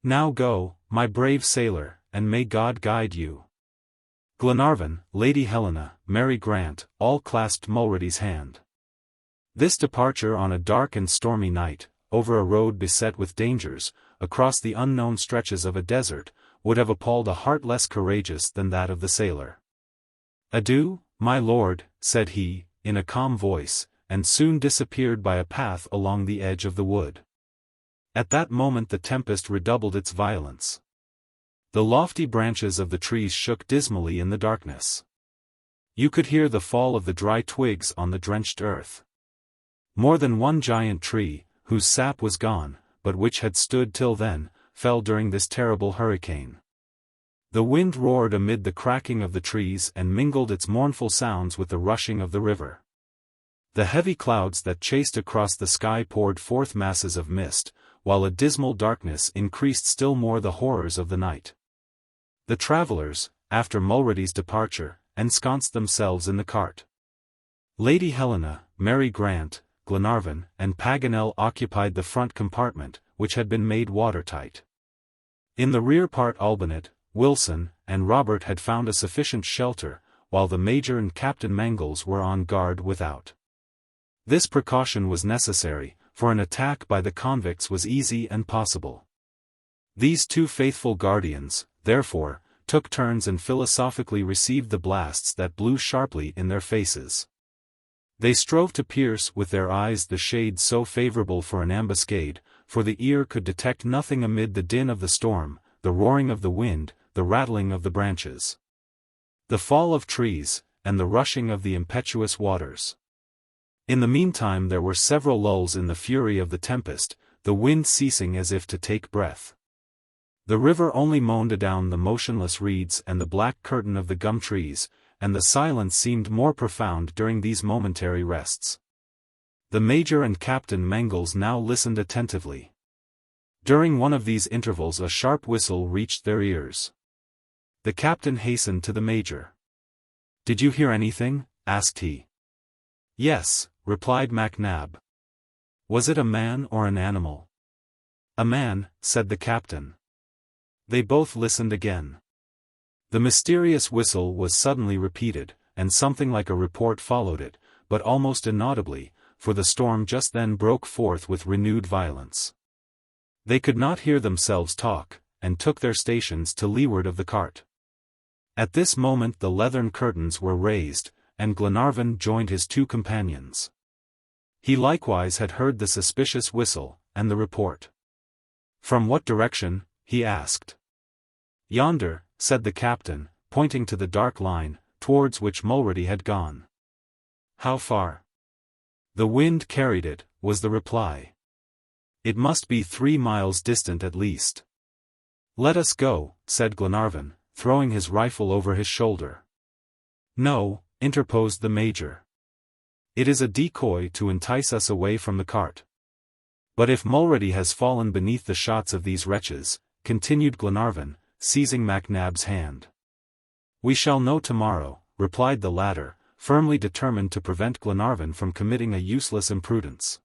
Now go, my brave sailor, and may God guide you." Glenarvan, Lady Helena, Mary Grant, all clasped Mulrady's hand. This departure on a dark and stormy night, over a road beset with dangers, across the unknown stretches of a desert, would have appalled a heart less courageous than that of the sailor. "Adieu, my lord," said he, in a calm voice, and soon disappeared by a path along the edge of the wood. At that moment the tempest redoubled its violence. The lofty branches of the trees shook dismally in the darkness. You could hear the fall of the dry twigs on the drenched earth. More than one giant tree, whose sap was gone, but which had stood till then, fell during this terrible hurricane. The wind roared amid the cracking of the trees and mingled its mournful sounds with the rushing of the river. The heavy clouds that chased across the sky poured forth masses of mist, while a dismal darkness increased still more the horrors of the night. The travelers, after Mulrady's departure, ensconced themselves in the cart. Lady Helena, Mary Grant, Glenarvan, and Paganel occupied the front compartment, which had been made watertight. In the rear part Olbinett, Wilson, and Robert had found a sufficient shelter, while the Major and Captain Mangles were on guard without. This precaution was necessary, for an attack by the convicts was easy and possible. These two faithful guardians, therefore, took turns and philosophically received the blasts that blew sharply in their faces. They strove to pierce with their eyes the shades so favorable for an ambuscade, for the ear could detect nothing amid the din of the storm, the roaring of the wind, the rattling of the branches, the fall of trees, and the rushing of the impetuous waters. In the meantime there were several lulls in the fury of the tempest, the wind ceasing as if to take breath. The river only moaned adown the motionless reeds and the black curtain of the gum trees, and the silence seemed more profound during these momentary rests. The Major and Captain Mangles now listened attentively. During one of these intervals a sharp whistle reached their ears. The captain hastened to the Major. "Did you hear anything?" asked he. "Yes," replied MacNab. "Was it a man or an animal?" "A man," said the captain. They both listened again. The mysterious whistle was suddenly repeated, and something like a report followed it, but almost inaudibly, for the storm just then broke forth with renewed violence. They could not hear themselves talk, and took their stations to leeward of the cart. At this moment the leathern curtains were raised, and Glenarvan joined his two companions. He likewise had heard the suspicious whistle, and the report. "From what direction?" he asked. "Yonder," said the captain, pointing to the dark line, towards which Mulrady had gone. "How far?" "The wind carried it," was the reply. "It must be 3 miles distant at least." "Let us go," said Glenarvan, throwing his rifle over his shoulder. "No," interposed the Major. "It is a decoy to entice us away from the cart." "But if Mulrady has fallen beneath the shots of these wretches," continued Glenarvan, seizing MacNab's hand. "We shall know tomorrow," replied the latter, firmly determined to prevent Glenarvan from committing a useless imprudence.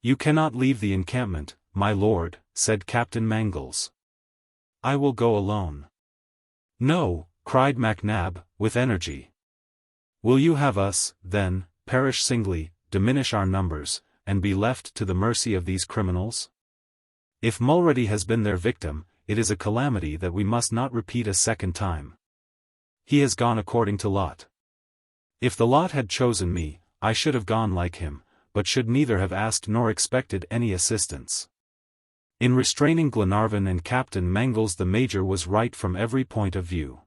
"You cannot leave the encampment, my lord," said Captain Mangles. "I will go alone." "No," cried MacNab, with energy. "Will you have us, then, perish singly, diminish our numbers, and be left to the mercy of these criminals? If Mulrady has been their victim, it is a calamity that we must not repeat a second time. He has gone according to lot. If the lot had chosen me, I should have gone like him, but should neither have asked nor expected any assistance. In restraining Glenarvan and Captain Mangles, the Major was right from every point of view.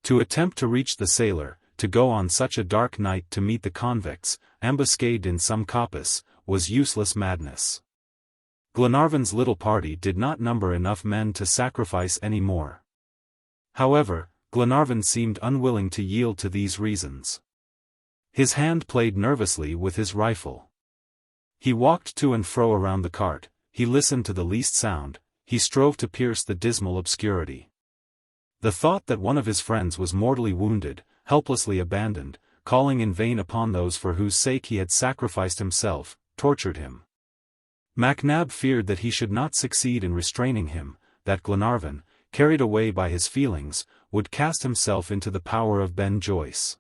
To attempt to reach the sailor, to go on such a dark night to meet the convicts, ambuscaded in some coppice, was useless madness. Glenarvan's little party did not number enough men to sacrifice any more. However, Glenarvan seemed unwilling to yield to these reasons. His hand played nervously with his rifle. He walked to and fro around the cart, he listened to the least sound, he strove to pierce the dismal obscurity. The thought that one of his friends was mortally wounded, helplessly abandoned, calling in vain upon those for whose sake he had sacrificed himself, tortured him. MacNab feared that he should not succeed in restraining him, that Glenarvan, carried away by his feelings, would cast himself into the power of Ben Joyce.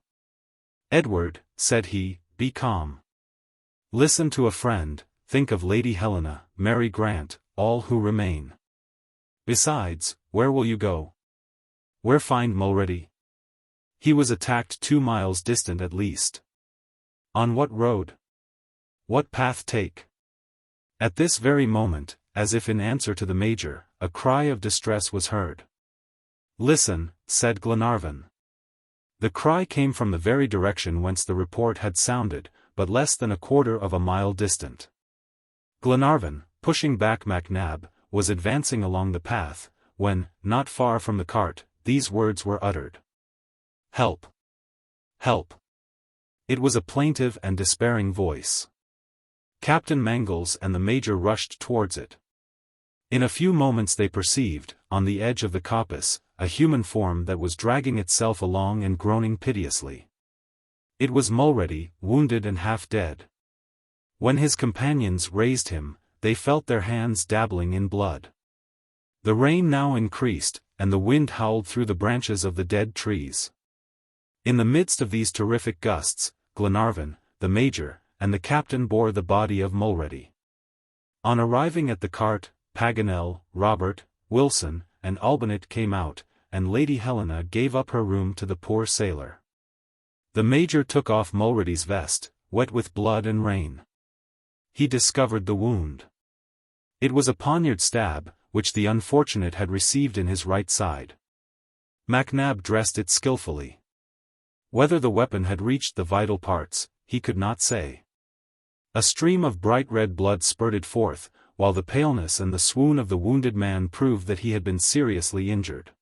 "Edward," said he, "be calm. Listen to a friend, think of Lady Helena, Mary Grant, all who remain. Besides, where will you go? Where find Mulready? He was attacked 2 miles distant at least. On what road? What path take?" At this very moment, as if in answer to the Major, a cry of distress was heard. "Listen," said Glenarvan. The cry came from the very direction whence the report had sounded, but less than 1/4 of a mile distant. Glenarvan, pushing back MacNab, was advancing along the path, when, not far from the cart, these words were uttered. "Help! Help!" It was a plaintive and despairing voice. Captain Mangles and the Major rushed towards it. In a few moments they perceived, on the edge of the coppice, a human form that was dragging itself along and groaning piteously. It was Mulready, wounded and half dead. When his companions raised him, they felt their hands dabbling in blood. The rain now increased, and the wind howled through the branches of the dead trees. In the midst of these terrific gusts, Glenarvan, the Major, and the captain bore the body of Mulready. On arriving at the cart, Paganel, Robert, Wilson, and Albinett came out, and Lady Helena gave up her room to the poor sailor. The Major took off Mulready's vest, wet with blood and rain. He discovered the wound. It was a poniard stab, which the unfortunate had received in his right side. MacNab dressed it skillfully. Whether the weapon had reached the vital parts, he could not say. A stream of bright red blood spurted forth, while the paleness and the swoon of the wounded man proved that he had been seriously injured.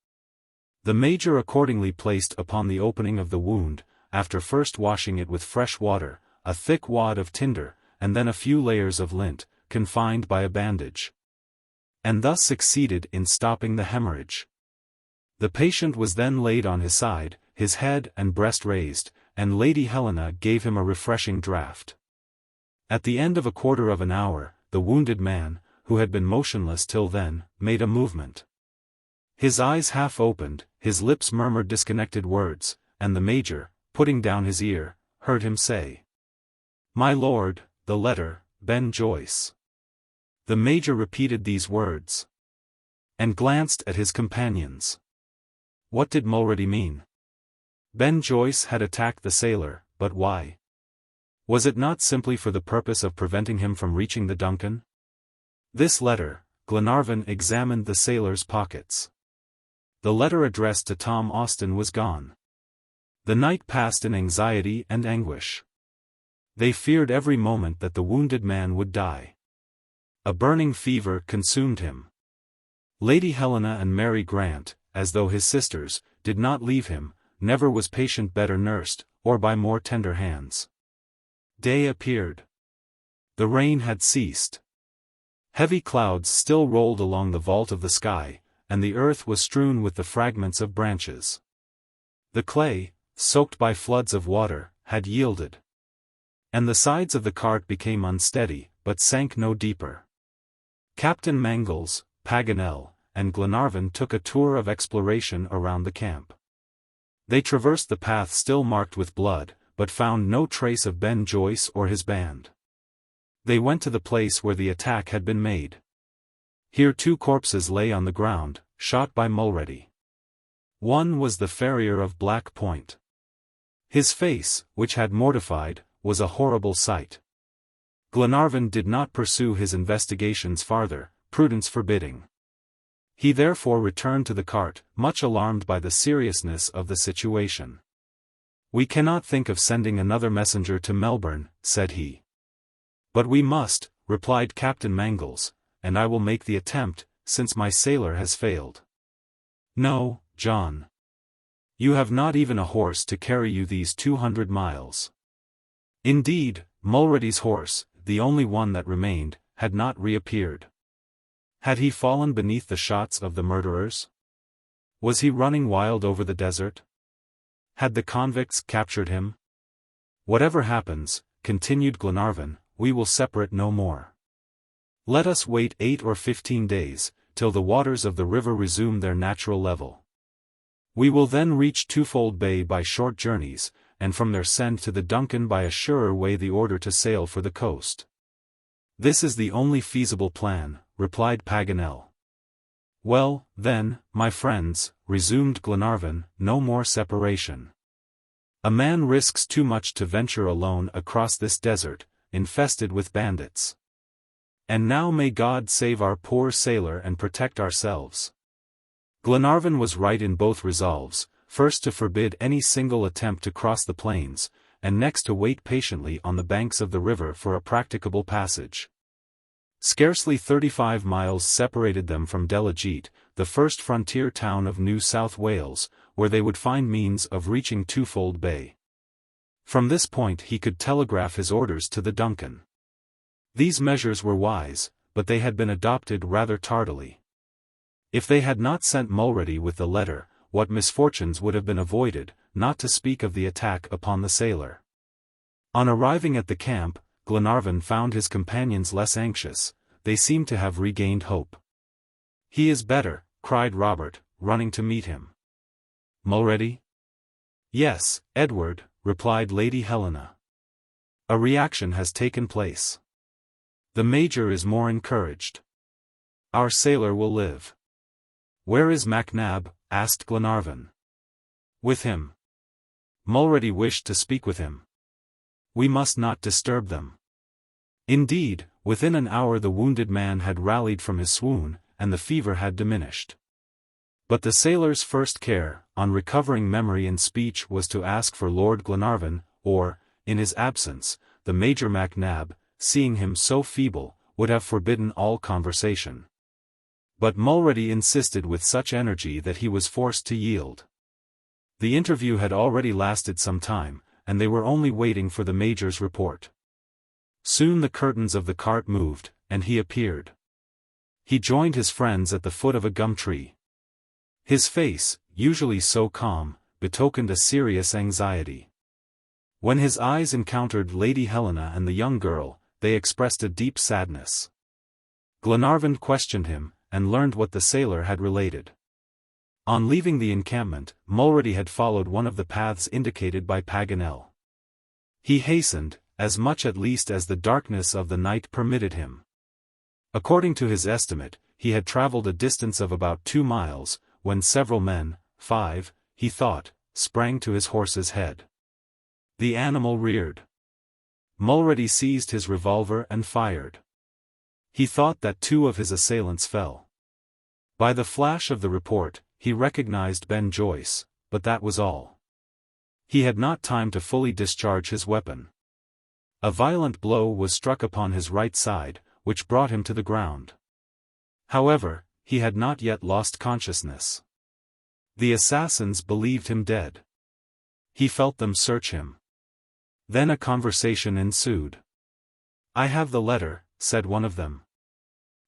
The Major accordingly placed upon the opening of the wound, after first washing it with fresh water, a thick wad of tinder, and then a few layers of lint, confined by a bandage. And thus succeeded in stopping the hemorrhage. The patient was then laid on his side, his head and breast raised, and Lady Helena gave him a refreshing draught. At the end of 1/4 of an hour, the wounded man, who had been motionless till then, made a movement. His eyes half opened, his lips murmured disconnected words, and the Major, putting down his ear, heard him say, "My lord, the letter, Ben Joyce." The Major repeated these words, and glanced at his companions. What did Mulready mean? Ben Joyce had attacked the sailor, but why? Was it not simply for the purpose of preventing him from reaching the Duncan? This letter, Glenarvan examined the sailor's pockets. The letter addressed to Tom Austin was gone. The night passed in anxiety and anguish. They feared every moment that the wounded man would die. A burning fever consumed him. Lady Helena and Mary Grant, as though his sisters, did not leave him, never was patient better nursed, or by more tender hands. Day appeared. The rain had ceased. Heavy clouds still rolled along the vault of the sky, and the earth was strewn with the fragments of branches. The clay, soaked by floods of water, had yielded. And the sides of the cart became unsteady, but sank no deeper. Captain Mangles, Paganel, and Glenarvan took a tour of exploration around the camp. They traversed the path still marked with blood, but found no trace of Ben Joyce or his band. They went to the place where the attack had been made. Here 2 corpses lay on the ground, shot by Mulready. One was the farrier of Black Point. His face, which had mortified, was a horrible sight. Glenarvan did not pursue his investigations farther, prudence forbidding. He therefore returned to the cart, much alarmed by the seriousness of the situation. "We cannot think of sending another messenger to Melbourne," said he. "But we must," replied Captain Mangles, "and I will make the attempt, since my sailor has failed." "No, John. You have not even a horse to carry you these 200 miles. Indeed, Mulready's horse, the only one that remained, had not reappeared. Had he fallen beneath the shots of the murderers? Was he running wild over the desert? Had the convicts captured him? Whatever happens, continued Glenarvan, we will separate no more. Let us wait 8 or 15 days, till the waters of the river resume their natural level. We will then reach Twofold Bay by short journeys, and from there send to the Duncan by a surer way the order to sail for the coast." "This is the only feasible plan," replied Paganel. "Well, then, my friends," resumed Glenarvan, "no more separation. A man risks too much to venture alone across this desert, infested with bandits. And now may God save our poor sailor and protect ourselves." Glenarvan was right in both resolves, first to forbid any single attempt to cross the plains, and next to wait patiently on the banks of the river for a practicable passage. Scarcely 35 miles separated them from Delegete, the first frontier town of New South Wales, where they would find means of reaching Twofold Bay. From this point he could telegraph his orders to the Duncan. These measures were wise, but they had been adopted rather tardily. If they had not sent Mulready with the letter, what misfortunes would have been avoided, not to speak of the attack upon the sailor. On arriving at the camp, Glenarvan found his companions less anxious. They seemed to have regained hope. "He is better," cried Robert, running to meet him. "Mulready?" "Yes, Edward," replied Lady Helena. "A reaction has taken place. The Major is more encouraged. Our sailor will live." "Where is MacNab?" asked Glenarvan. "With him. Mulready wished to speak with him. We must not disturb them." Indeed, within an hour the wounded man had rallied from his swoon, and the fever had diminished. But the sailor's first care, on recovering memory and speech, was to ask for Lord Glenarvan, or, in his absence, the Major. MacNab, seeing him so feeble, would have forbidden all conversation. But Mulready insisted with such energy that he was forced to yield. The interview had already lasted some time, and they were only waiting for the Major's report. Soon the curtains of the cart moved, and he appeared. He joined his friends at the foot of a gum tree. His face, usually so calm, betokened a serious anxiety. When his eyes encountered Lady Helena and the young girl, they expressed a deep sadness. Glenarvan questioned him, and learned what the sailor had related. On leaving the encampment, Mulready had followed one of the paths indicated by Paganel. He hastened, as much at least as the darkness of the night permitted him. According to his estimate, he had traveled a distance of about 2 miles, when several men, 5, he thought, sprang to his horse's head. The animal reared. Mulready seized his revolver and fired. He thought that 2 of his assailants fell. By the flash of the report, he recognized Ben Joyce, but that was all. He had not time to fully discharge his weapon. A violent blow was struck upon his right side, which brought him to the ground. However, he had not yet lost consciousness. The assassins believed him dead. He felt them search him. Then a conversation ensued. "I have the letter," said one of them.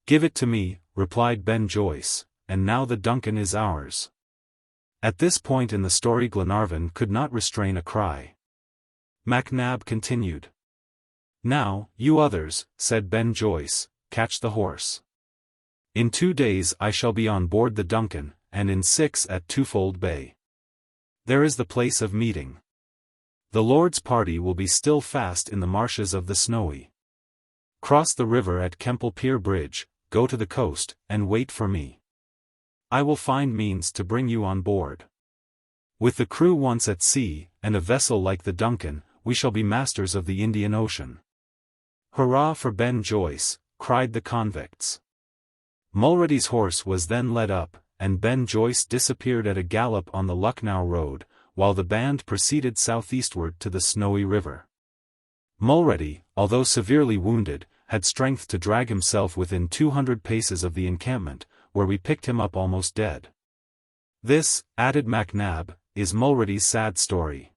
"Give it to me," replied Ben Joyce, "and now the Duncan is ours." At this point in the story Glenarvan could not restrain a cry. MacNab continued. "Now, you others," said Ben Joyce, "catch the horse. In 2 days I shall be on board the Duncan, and in 6 at Twofold Bay. There is the place of meeting. The Lord's party will be still fast in the marshes of the Snowy. Cross the river at Kemple Pier Bridge, go to the coast, and wait for me. I will find means to bring you on board. With the crew once at sea, and a vessel like the Duncan, we shall be masters of the Indian Ocean." "Hurrah for Ben Joyce," cried the convicts. Mulready's horse was then led up, and Ben Joyce disappeared at a gallop on the Lucknow road, while the band proceeded southeastward to the Snowy River. Mulready, although severely wounded, had strength to drag himself within 200 paces of the encampment, where we picked him up almost dead. This, added MacNab, is Mulready's sad story.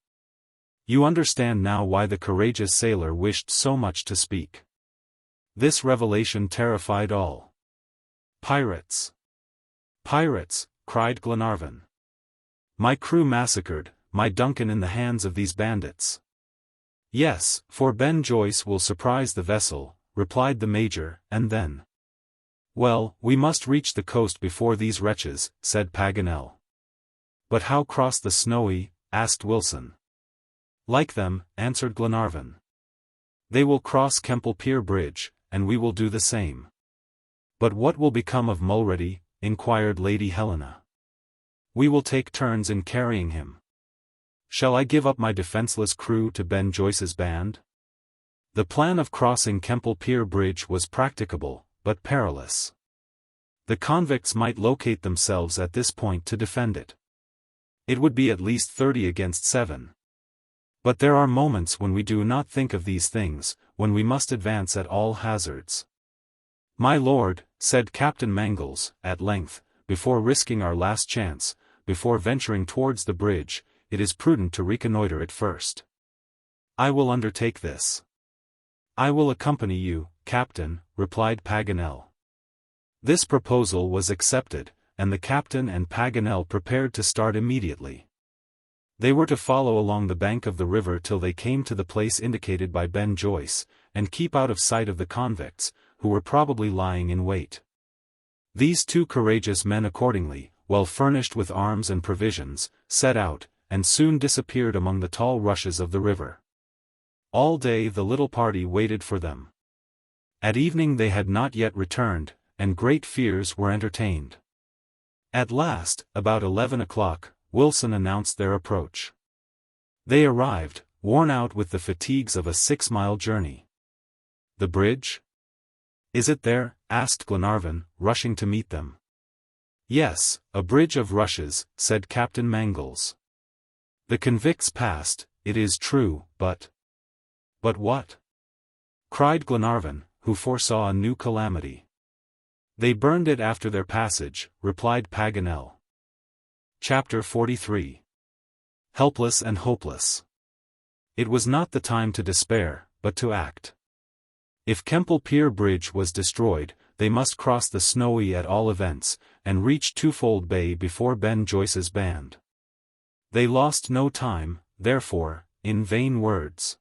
You understand now why the courageous sailor wished so much to speak. This revelation terrified all. Pirates! Pirates! Cried Glenarvan. My crew massacred, my Duncan in the hands of these bandits. Yes, for Ben Joyce will surprise the vessel, replied the Major, and then. Well, we must reach the coast before these wretches, said Paganel. But how cross the Snowy? Asked Wilson. Like them, answered Glenarvan. They will cross Kemple Pier Bridge, and we will do the same. But what will become of Mulready? Inquired Lady Helena. We will take turns in carrying him. Shall I give up my defenseless crew to Ben Joyce's band? The plan of crossing Kemple Pier Bridge was practicable, but perilous. The convicts might locate themselves at this point to defend it. It would be at least 30 against 7. But there are moments when we do not think of these things, when we must advance at all hazards. My lord, said Captain Mangles, at length, before risking our last chance, before venturing towards the bridge, it is prudent to reconnoiter it first. I will undertake this. I will accompany you, Captain, replied Paganel. This proposal was accepted, and the captain and Paganel prepared to start immediately. They were to follow along the bank of the river till they came to the place indicated by Ben Joyce, and keep out of sight of the convicts, who were probably lying in wait. These two courageous men accordingly, well furnished with arms and provisions, set out, and soon disappeared among the tall rushes of the river. All day the little party waited for them. At evening they had not yet returned, and great fears were entertained. At last, about 11 o'clock, Wilson announced their approach. They arrived, worn out with the fatigues of a 6-mile journey. The bridge? Is it there? Asked Glenarvan, rushing to meet them. Yes, a bridge of rushes, said Captain Mangles. The convicts passed, it is true, but... But what? Cried Glenarvan, who foresaw a new calamity. They burned it after their passage, replied Paganel. Chapter 43. Helpless and hopeless. It was not the time to despair, but to act. If Kemple Pier Bridge was destroyed, they must cross the Snowy at all events, and reach Twofold Bay before Ben Joyce's band. They lost no time, therefore, in vain words.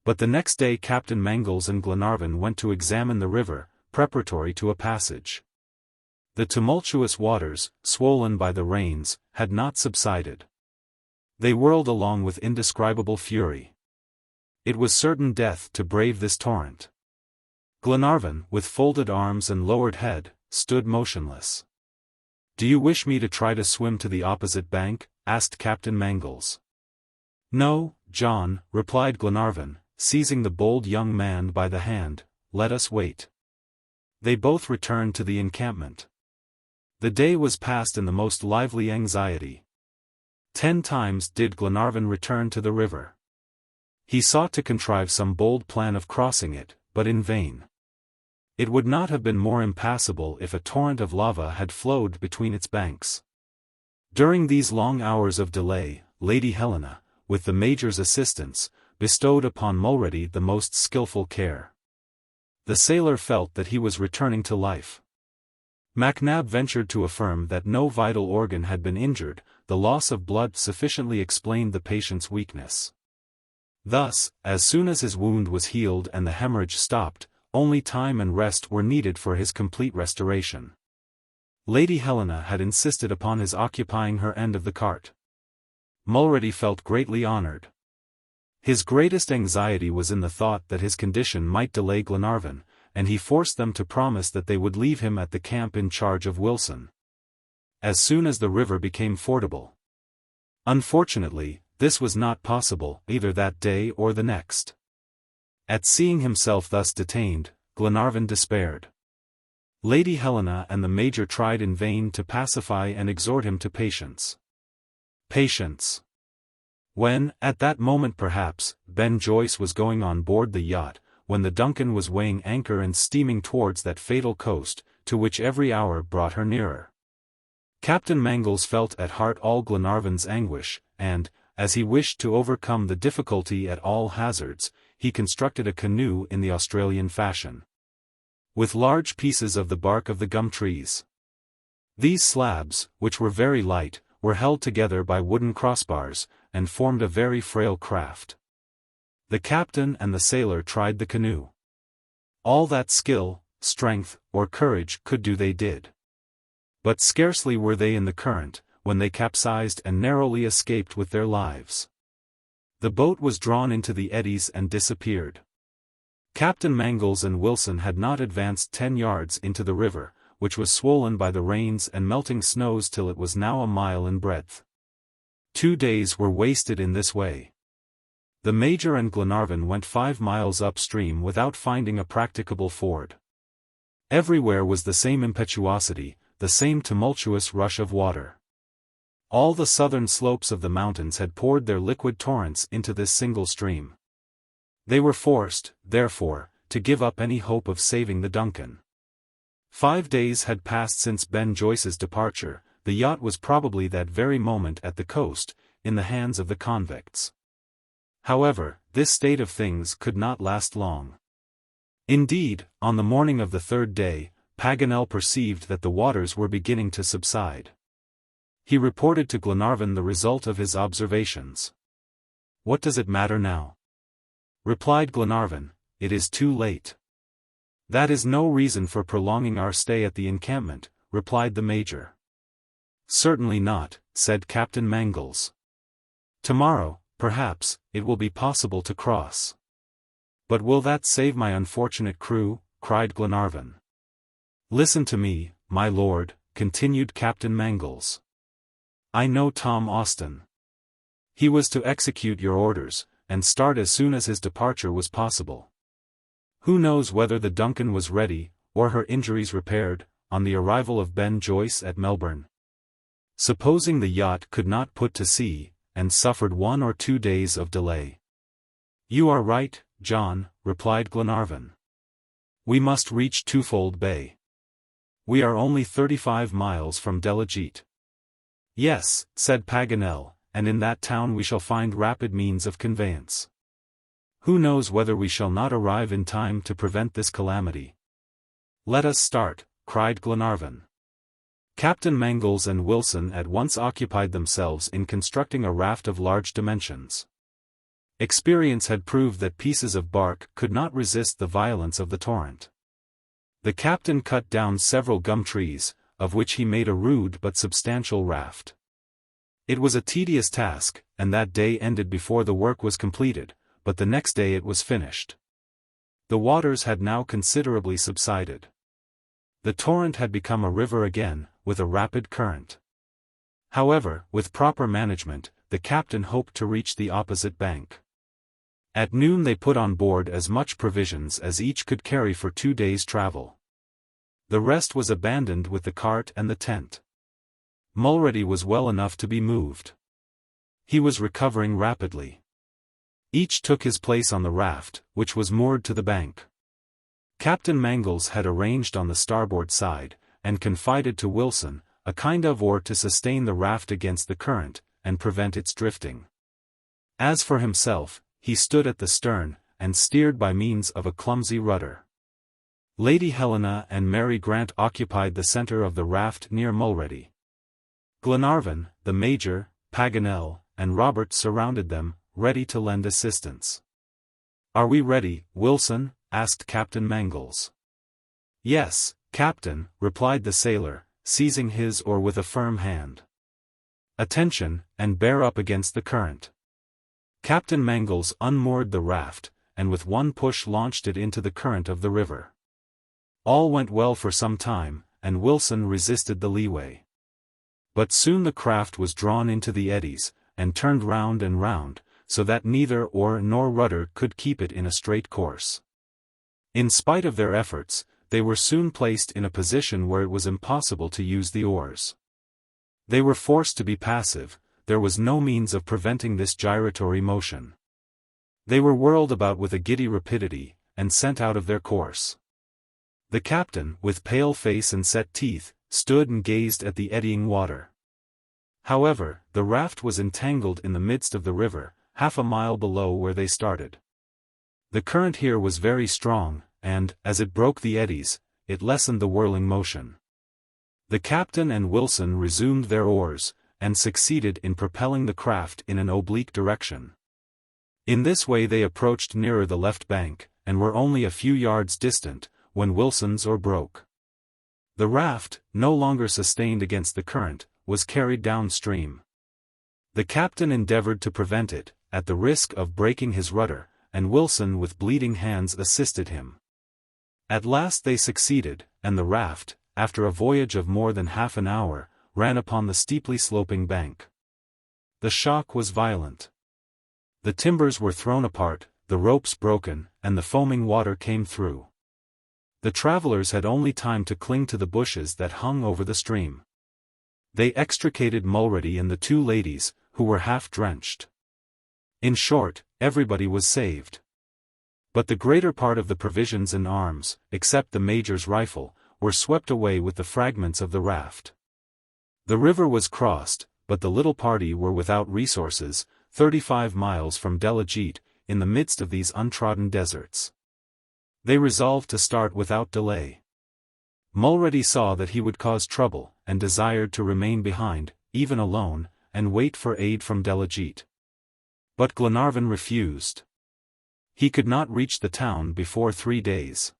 But the next day Captain Mangles and Glenarvan went to examine the river, preparatory to a passage. The tumultuous waters, swollen by the rains, had not subsided. They whirled along with indescribable fury. It was certain death to brave this torrent. Glenarvan, with folded arms and lowered head, stood motionless. Do you wish me to try to swim to the opposite bank? Asked Captain Mangles. No, John, replied Glenarvan, seizing the bold young man by the hand, let us wait. They both returned to the encampment. The day was passed in the most lively anxiety. 10 times did Glenarvan return to the river. He sought to contrive some bold plan of crossing it, but in vain. It would not have been more impassable if a torrent of lava had flowed between its banks. During these long hours of delay, Lady Helena, with the Major's assistance, bestowed upon Mulready the most skilful care. The sailor felt that he was returning to life. MacNab ventured to affirm that no vital organ had been injured, the loss of blood sufficiently explained the patient's weakness. Thus, as soon as his wound was healed and the hemorrhage stopped, only time and rest were needed for his complete restoration. Lady Helena had insisted upon his occupying her end of the cart. Mulready felt greatly honored. His greatest anxiety was in the thought that his condition might delay Glenarvan, and he forced them to promise that they would leave him at the camp in charge of Wilson, as soon as the river became fordable. Unfortunately, this was not possible either that day or the next. At seeing himself thus detained, Glenarvan despaired. Lady Helena and the Major tried in vain to pacify and exhort him to patience. Patience. When, at that moment perhaps, Ben Joyce was going on board the yacht, when the Duncan was weighing anchor and steaming towards that fatal coast, to which every hour brought her nearer. Captain Mangles felt at heart all Glenarvan's anguish, and, as he wished to overcome the difficulty at all hazards, he constructed a canoe in the Australian fashion, with large pieces of the bark of the gum trees. These slabs, which were very light, were held together by wooden crossbars, and formed a very frail craft. The captain and the sailor tried the canoe. All that skill, strength, or courage could do they did. But scarcely were they in the current, when they capsized and narrowly escaped with their lives. The boat was drawn into the eddies and disappeared. Captain Mangles and Wilson had not advanced 10 yards into the river, which was swollen by the rains and melting snows till it was now a mile in breadth. 2 days were wasted in this way. The Major and Glenarvan went 5 miles upstream without finding a practicable ford. Everywhere was the same impetuosity, the same tumultuous rush of water. All the southern slopes of the mountains had poured their liquid torrents into this single stream. They were forced, therefore, to give up any hope of saving the Duncan. 5 days had passed since Ben Joyce's departure. The yacht was probably that very moment at the coast, in the hands of the convicts. However, this state of things could not last long. Indeed, on the morning of the 3rd day, Paganel perceived that the waters were beginning to subside. He reported to Glenarvan the result of his observations. "What does it matter now?" replied Glenarvan. "It is too late." "That is no reason for prolonging our stay at the encampment," replied the Major. "Certainly not," said Captain Mangles. "Tomorrow, perhaps, it will be possible to cross." "But will that save my unfortunate crew?" cried Glenarvan. "Listen to me, my lord," continued Captain Mangles. "I know Tom Austin. He was to execute your orders, and start as soon as his departure was possible. Who knows whether the Duncan was ready, or her injuries repaired, on the arrival of Ben Joyce at Melbourne? Supposing the yacht could not put to sea, and suffered 1 or 2 days of delay?" "You are right, John," replied Glenarvan. "We must reach Twofold Bay. We are only 35 miles from Delegete." "Yes," said Paganel, "and in that town we shall find rapid means of conveyance. Who knows whether we shall not arrive in time to prevent this calamity?" "Let us start," cried Glenarvan. Captain Mangles and Wilson at once occupied themselves in constructing a raft of large dimensions. Experience had proved that pieces of bark could not resist the violence of the torrent. The captain cut down several gum trees, of which he made a rude but substantial raft. It was a tedious task, and that day ended before the work was completed, but the next day it was finished. The waters had now considerably subsided. The torrent had become a river again, with a rapid current. However, with proper management, the captain hoped to reach the opposite bank. At noon they put on board as much provisions as each could carry for 2 days' travel. The rest was abandoned with the cart and the tent. Mulready was well enough to be moved. He was recovering rapidly. Each took his place on the raft, which was moored to the bank. Captain Mangles had arranged on the starboard side, and confided to Wilson, a kind of oar to sustain the raft against the current, and prevent its drifting. As for himself, he stood at the stern, and steered by means of a clumsy rudder. Lady Helena and Mary Grant occupied the center of the raft near Mulready. Glenarvan, the Major, Paganel, and Robert surrounded them, ready to lend assistance. "Are we ready, Wilson?" asked Captain Mangles. "Yes, Captain," replied the sailor, seizing his oar with a firm hand. "Attention, and bear up against the current." Captain Mangles unmoored the raft, and with one push launched it into the current of the river. All went well for some time, and Wilson resisted the leeway. But soon the craft was drawn into the eddies, and turned round and round, so that neither oar nor rudder could keep it in a straight course. In spite of their efforts, they were soon placed in a position where it was impossible to use the oars. They were forced to be passive, there was no means of preventing this gyratory motion. They were whirled about with a giddy rapidity, and sent out of their course. The captain, with pale face and set teeth, stood and gazed at the eddying water. However, the raft was entangled in the midst of the river, half a mile below where they started. The current here was very strong, and, as it broke the eddies, it lessened the whirling motion. The captain and Wilson resumed their oars, and succeeded in propelling the craft in an oblique direction. In this way they approached nearer the left bank, and were only a few yards distant, when Wilson's oar broke. The raft, no longer sustained against the current, was carried downstream. The captain endeavored to prevent it, at the risk of breaking his rudder, and Wilson with bleeding hands assisted him. At last they succeeded, and the raft, after a voyage of more than half an hour, ran upon the steeply sloping bank. The shock was violent. The timbers were thrown apart, the ropes broken, and the foaming water came through. The travelers had only time to cling to the bushes that hung over the stream. They extricated Mulready and the two ladies, who were half drenched. In short, everybody was saved. But the greater part of the provisions and arms, except the major's rifle, were swept away with the fragments of the raft. The river was crossed, but the little party were without resources, 35 miles from Delegete, in the midst of these untrodden deserts. They resolved to start without delay. Mulready saw that he would cause trouble, and desired to remain behind, even alone, and wait for aid from Delegete. But Glenarvan refused. He could not reach the town before 3 days.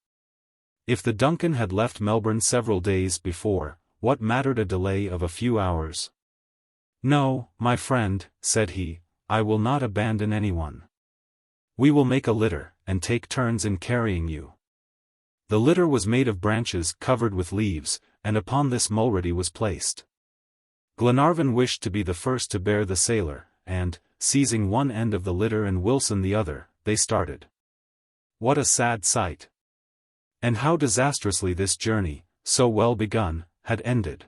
If the Duncan had left Melbourne several days before, what mattered a delay of a few hours? "No, my friend," said he, "I will not abandon anyone. We will make a litter, and take turns in carrying you." The litter was made of branches covered with leaves, and upon this Mulready was placed. Glenarvan wished to be the first to bear the sailor, and, seizing one end of the litter and Wilson the other, they started. What a sad sight! And how disastrously this journey, so well begun, had ended.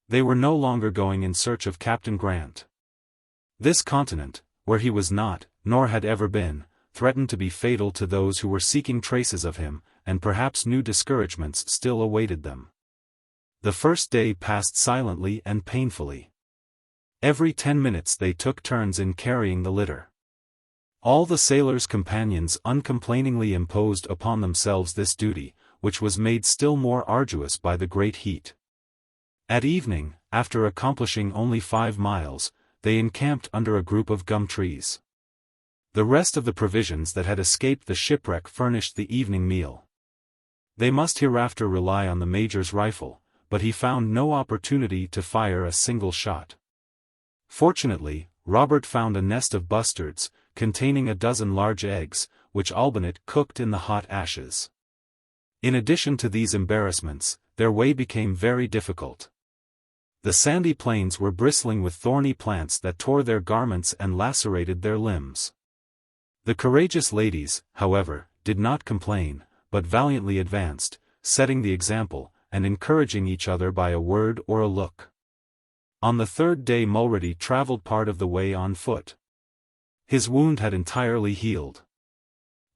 They were no longer going in search of Captain Grant. This continent, where he was not, nor had ever been, threatened to be fatal to those who were seeking traces of him, and perhaps new discouragements still awaited them. The first day passed silently and painfully. Every 10 minutes they took turns in carrying the litter. All the sailors' companions uncomplainingly imposed upon themselves this duty, which was made still more arduous by the great heat. At evening, after accomplishing only 5 miles, they encamped under a group of gum trees. The rest of the provisions that had escaped the shipwreck furnished the evening meal. They must hereafter rely on the major's rifle, but he found no opportunity to fire a single shot. Fortunately, Robert found a nest of bustards, containing a dozen large eggs, which Olbinett cooked in the hot ashes. In addition to these embarrassments, their way became very difficult. The sandy plains were bristling with thorny plants that tore their garments and lacerated their limbs. The courageous ladies, however, did not complain, but valiantly advanced, setting the example, and encouraging each other by a word or a look. On the third day Mulready traveled part of the way on foot. His wound had entirely healed.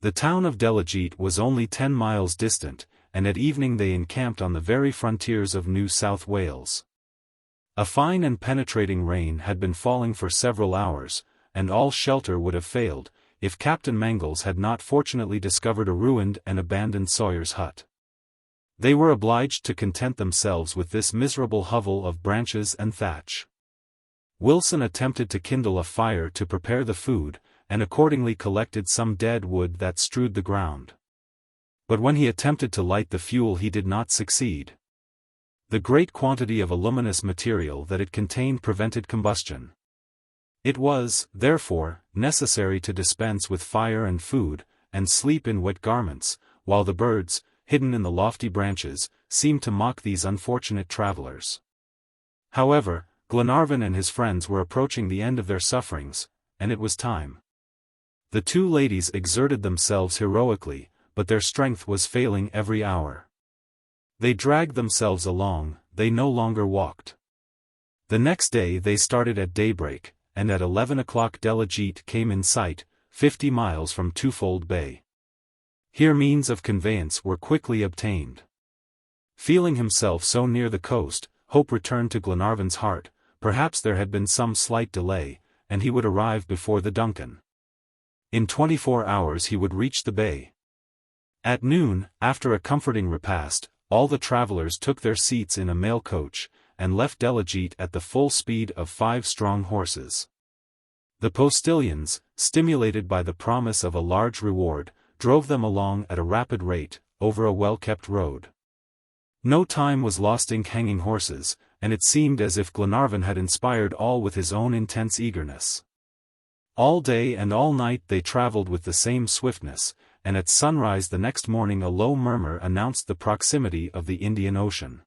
The town of Delegete was only 10 miles distant, and at evening they encamped on the very frontiers of New South Wales. A fine and penetrating rain had been falling for several hours, and all shelter would have failed, if Captain Mangles had not fortunately discovered a ruined and abandoned sawyer's hut. They were obliged to content themselves with this miserable hovel of branches and thatch. Wilson attempted to kindle a fire to prepare the food, and accordingly collected some dead wood that strewed the ground. But when he attempted to light the fuel he did not succeed. The great quantity of aluminous material that it contained prevented combustion. It was, therefore, necessary to dispense with fire and food, and sleep in wet garments, while the birds, hidden in the lofty branches, seemed to mock these unfortunate travelers. However, Glenarvan and his friends were approaching the end of their sufferings, and it was time. The two ladies exerted themselves heroically, but their strength was failing every hour. They dragged themselves along, they no longer walked. The next day they started at daybreak, and at 11 o'clock Delegete came in sight, 50 miles from Twofold Bay. Here means of conveyance were quickly obtained. Feeling himself so near the coast, hope returned to Glenarvan's heart. Perhaps there had been some slight delay, and he would arrive before the Duncan. In 24 hours he would reach the bay. At noon, after a comforting repast, all the travelers took their seats in a mail coach, and left Delegete at the full speed of 5 strong horses. The postilions, stimulated by the promise of a large reward, drove them along at a rapid rate, over a well-kept road. No time was lost in hanging horses, and it seemed as if Glenarvan had inspired all with his own intense eagerness. All day and all night they traveled with the same swiftness, and at sunrise the next morning a low murmur announced the proximity of the Indian Ocean.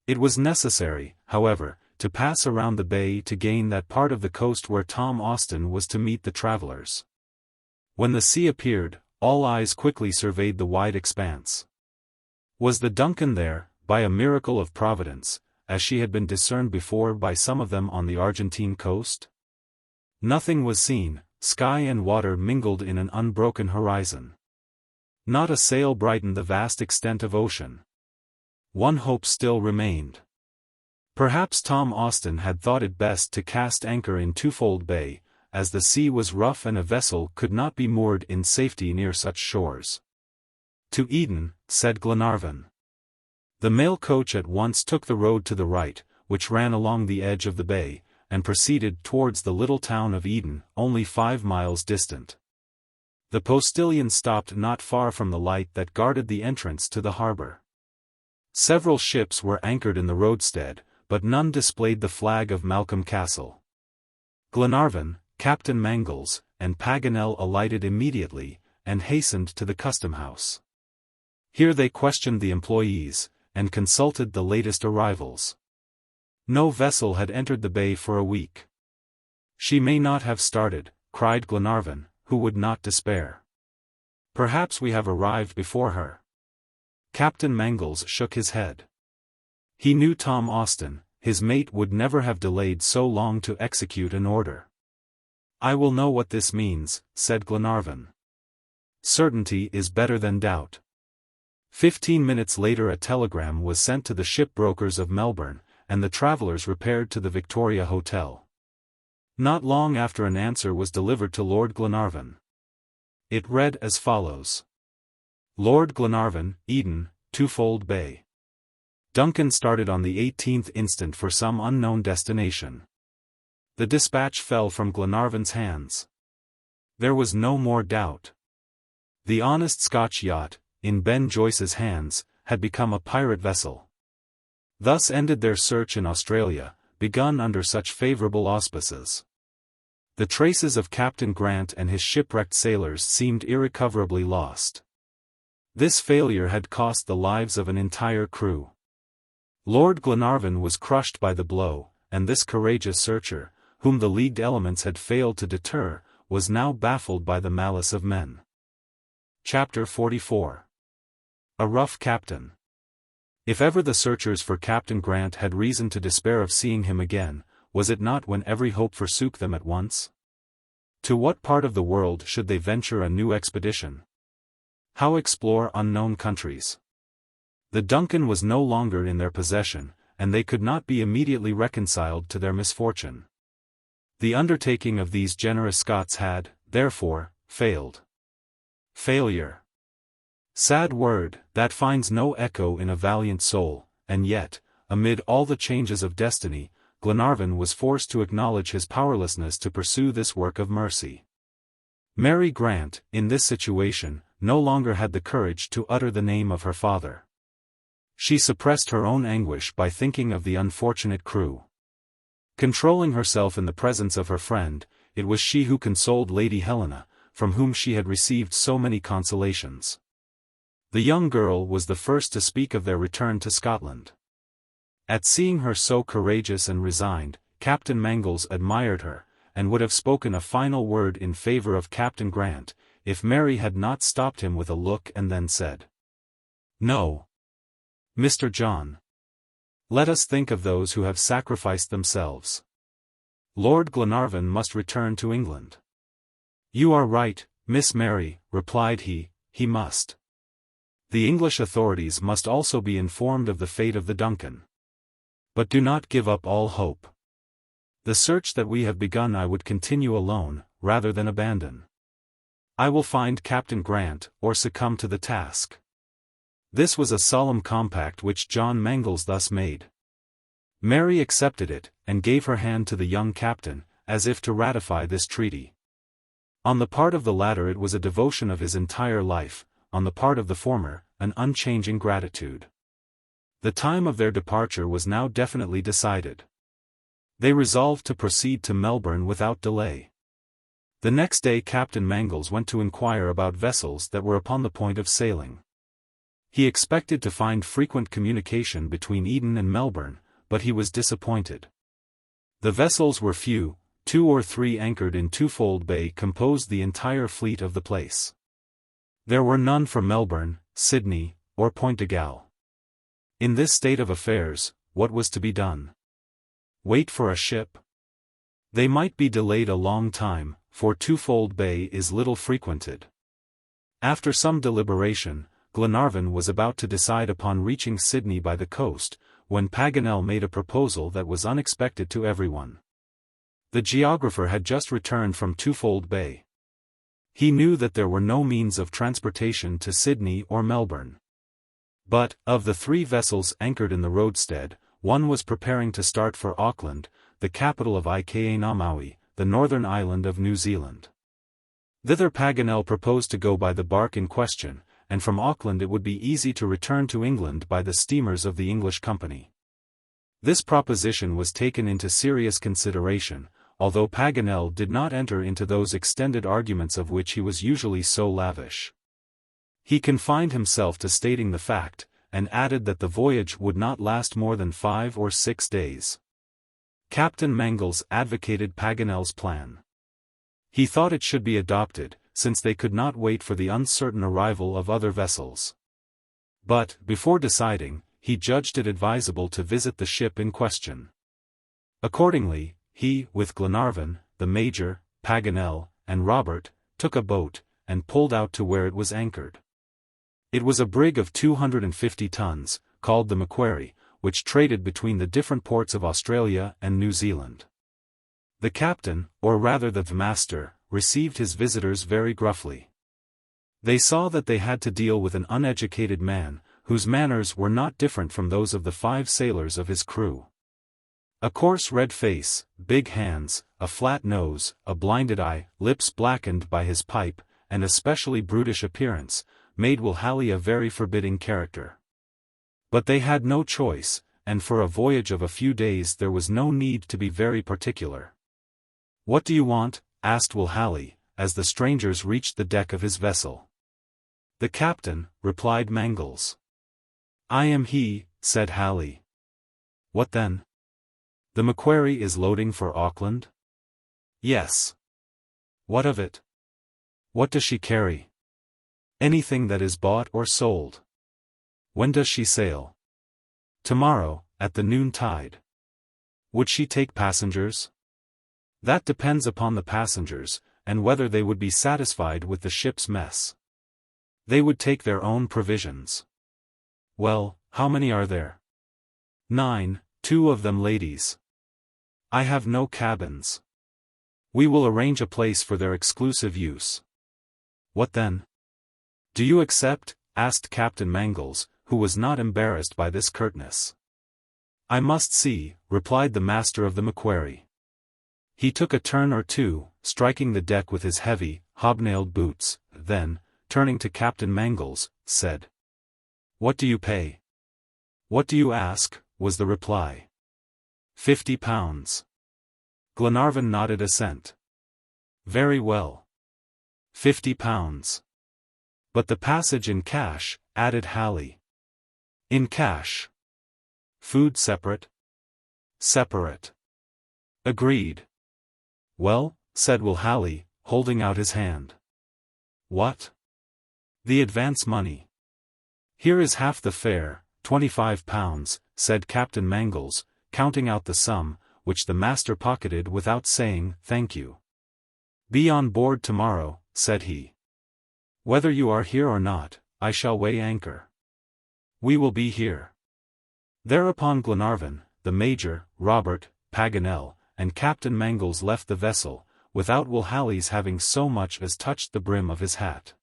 It was necessary, however, to pass around the bay to gain that part of the coast where Tom Austin was to meet the travelers. When the sea appeared, all eyes quickly surveyed the wide expanse. Was the Duncan there, by a miracle of Providence, as she had been discerned before by some of them on the Argentine coast? Nothing was seen, sky and water mingled in an unbroken horizon. Not a sail brightened the vast extent of ocean. One hope still remained. Perhaps Tom Austin had thought it best to cast anchor in Twofold Bay, as the sea was rough and a vessel could not be moored in safety near such shores. To Eden, said Glenarvan. The mail coach at once took the road to the right, which ran along the edge of the bay, and proceeded towards the little town of Eden, only 5 miles distant. The postilion stopped not far from the light that guarded the entrance to the harbor. Several ships were anchored in the roadstead, but none displayed the flag of Malcolm Castle. Glenarvan, Captain Mangles, and Paganel alighted immediately, and hastened to the custom-house. Here they questioned the employees, and consulted the latest arrivals. No vessel had entered the bay for a week. "She may not have started," cried Glenarvan, who would not despair. "Perhaps we have arrived before her." Captain Mangles shook his head. He knew Tom Austin, his mate would never have delayed so long to execute an order. "I will know what this means," said Glenarvan. "Certainty is better than doubt." 15 minutes later a telegram was sent to the shipbrokers of Melbourne, and the travelers repaired to the Victoria Hotel. Not long after an answer was delivered to Lord Glenarvan. It read as follows. Lord Glenarvan, Eden, Twofold Bay. Duncan started on the 18th instant for some unknown destination. The dispatch fell from Glenarvan's hands. There was no more doubt. The honest Scotch yacht, in Ben Joyce's hands, had become a pirate vessel. Thus ended their search in Australia, begun under such favorable auspices. The traces of Captain Grant and his shipwrecked sailors seemed irrecoverably lost. This failure had cost the lives of an entire crew. Lord Glenarvan was crushed by the blow, and this courageous searcher, whom the leagued elements had failed to deter, was now baffled by the malice of men. Chapter 44. A rough captain. If ever the searchers for Captain Grant had reason to despair of seeing him again, was it not when every hope forsook them at once? To what part of the world should they venture a new expedition? How explore unknown countries? The Duncan was no longer in their possession, and they could not be immediately reconciled to their misfortune. The undertaking of these generous Scots had, therefore, failed. Failure. Sad word, that finds no echo in a valiant soul, and yet, amid all the changes of destiny, Glenarvan was forced to acknowledge his powerlessness to pursue this work of mercy. Mary Grant, in this situation, no longer had the courage to utter the name of her father. She suppressed her own anguish by thinking of the unfortunate crew. Controlling herself in the presence of her friend, it was she who consoled Lady Helena, from whom she had received so many consolations. The young girl was the first to speak of their return to Scotland. At seeing her so courageous and resigned, Captain Mangles admired her, and would have spoken a final word in favor of Captain Grant, if Mary had not stopped him with a look and then said, "No. Mr. John. Let us think of those who have sacrificed themselves. Lord Glenarvan must return to England. You are right, Miss Mary, replied he must. The English authorities must also be informed of the fate of the Duncan. But do not give up all hope. The search that we have begun I would continue alone, rather than abandon. I will find Captain Grant, or succumb to the task. This was a solemn compact which John Mangles thus made. Mary accepted it, and gave her hand to the young captain, as if to ratify this treaty. On the part of the latter it was a devotion of his entire life, on the part of the former, an unchanging gratitude. The time of their departure was now definitely decided. They resolved to proceed to Melbourne without delay. The next day Captain Mangles went to inquire about vessels that were upon the point of sailing. He expected to find frequent communication between Eden and Melbourne, but he was disappointed. The vessels were few, 2 or 3 anchored in Twofold Bay composed the entire fleet of the place. There were none from Melbourne, Sydney, or Point de Galle. In this state of affairs, what was to be done? Wait for a ship? They might be delayed a long time, for Twofold Bay is little frequented. After some deliberation, Glenarvan was about to decide upon reaching Sydney by the coast, when Paganel made a proposal that was unexpected to everyone. The Geographer had just returned from Twofold Bay. He knew that there were no means of transportation to Sydney or Melbourne. But, of the 3 vessels anchored in the roadstead, one was preparing to start for Auckland, the capital of XVIII, the northern island of New Zealand. Thither Paganel proposed to go by the bark in question, and from Auckland it would be easy to return to England by the steamers of the English Company. This proposition was taken into serious consideration, although Paganel did not enter into those extended arguments of which he was usually so lavish. He confined himself to stating the fact, and added that the voyage would not last more than 5 or 6 days. Captain Mangles advocated Paganel's plan. He thought it should be adopted, since they could not wait for the uncertain arrival of other vessels. But, before deciding, he judged it advisable to visit the ship in question. Accordingly, he, with Glenarvan, the Major, Paganel, and Robert, took a boat, and pulled out to where it was anchored. It was a brig of 250 tons, called the Macquarie, which traded between the different ports of Australia and New Zealand. The captain, or rather the master, received his visitors very gruffly. They saw that they had to deal with an uneducated man, whose manners were not different from those of the 5 sailors of his crew. A coarse red face, big hands, a flat nose, a blinded eye, lips blackened by his pipe, and especially brutish appearance, made Will Halley a very forbidding character. But they had no choice, and for a voyage of a few days there was no need to be very particular. "What do you want?" asked Will Halley, as the strangers reached the deck of his vessel. "The captain," replied Mangles. "I am he," said Halley. "What then?" "The Macquarie is loading for Auckland?" "Yes." "What of it?" "What does she carry?" "Anything that is bought or sold." "When does she sail?" "Tomorrow, at the noon tide." "Would she take passengers?" "That depends upon the passengers, and whether they would be satisfied with the ship's mess." "They would take their own provisions." "Well, how many are there?" 9, 2 of them ladies." "I have no cabins." "We will arrange a place for their exclusive use." "What then?" "Do you accept?" asked Captain Mangles, who was not embarrassed by this curtness. "I must see," replied the master of the Macquarie. He took a turn or two, striking the deck with his heavy, hobnailed boots, then, turning to Captain Mangles, said, "What do you pay?" "What do you ask?" was the reply. £50. Glenarvan nodded assent. "Very well. £50. But the passage in cash," added Halley. "In cash. Food separate?" "Separate." "Agreed." "Well," said Will Halley, holding out his hand. "What?" "The advance money. Here is half the fare, £25, said Captain Mangles, counting out the sum, which the master pocketed without saying, "Thank you." "Be on board tomorrow," said he. "Whether you are here or not, I shall weigh anchor." "We will be here." Thereupon Glenarvan, the Major, Robert, Paganel, and Captain Mangles left the vessel, without Will Halley's having so much as touched the brim of his hat.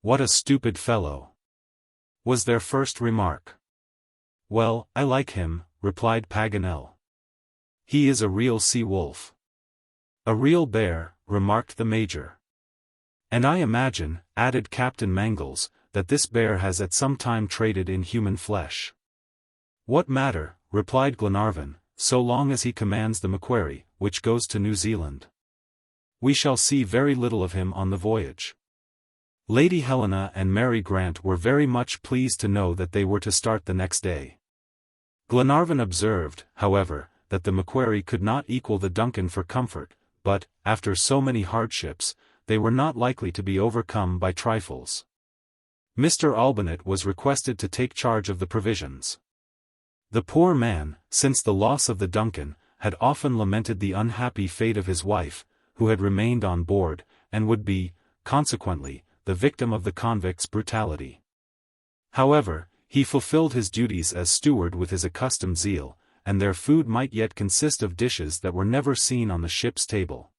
"What a stupid fellow!" was their first remark. "Well, I like him," replied Paganel. "He is a real sea wolf." "A real bear," remarked the Major. "And I imagine," added Captain Mangles, "that this bear has at some time traded in human flesh." "What matter," replied Glenarvan, "so long as he commands the Macquarie, which goes to New Zealand? We shall see very little of him on the voyage." Lady Helena and Mary Grant were very much pleased to know that they were to start the next day. Glenarvan observed, however, that the Macquarie could not equal the Duncan for comfort, but, after so many hardships, they were not likely to be overcome by trifles. Mr. Olbinett was requested to take charge of the provisions. The poor man, since the loss of the Duncan, had often lamented the unhappy fate of his wife, who had remained on board, and would be, consequently, the victim of the convicts' brutality. However, he fulfilled his duties as steward with his accustomed zeal, and their food might yet consist of dishes that were never seen on the ship's table.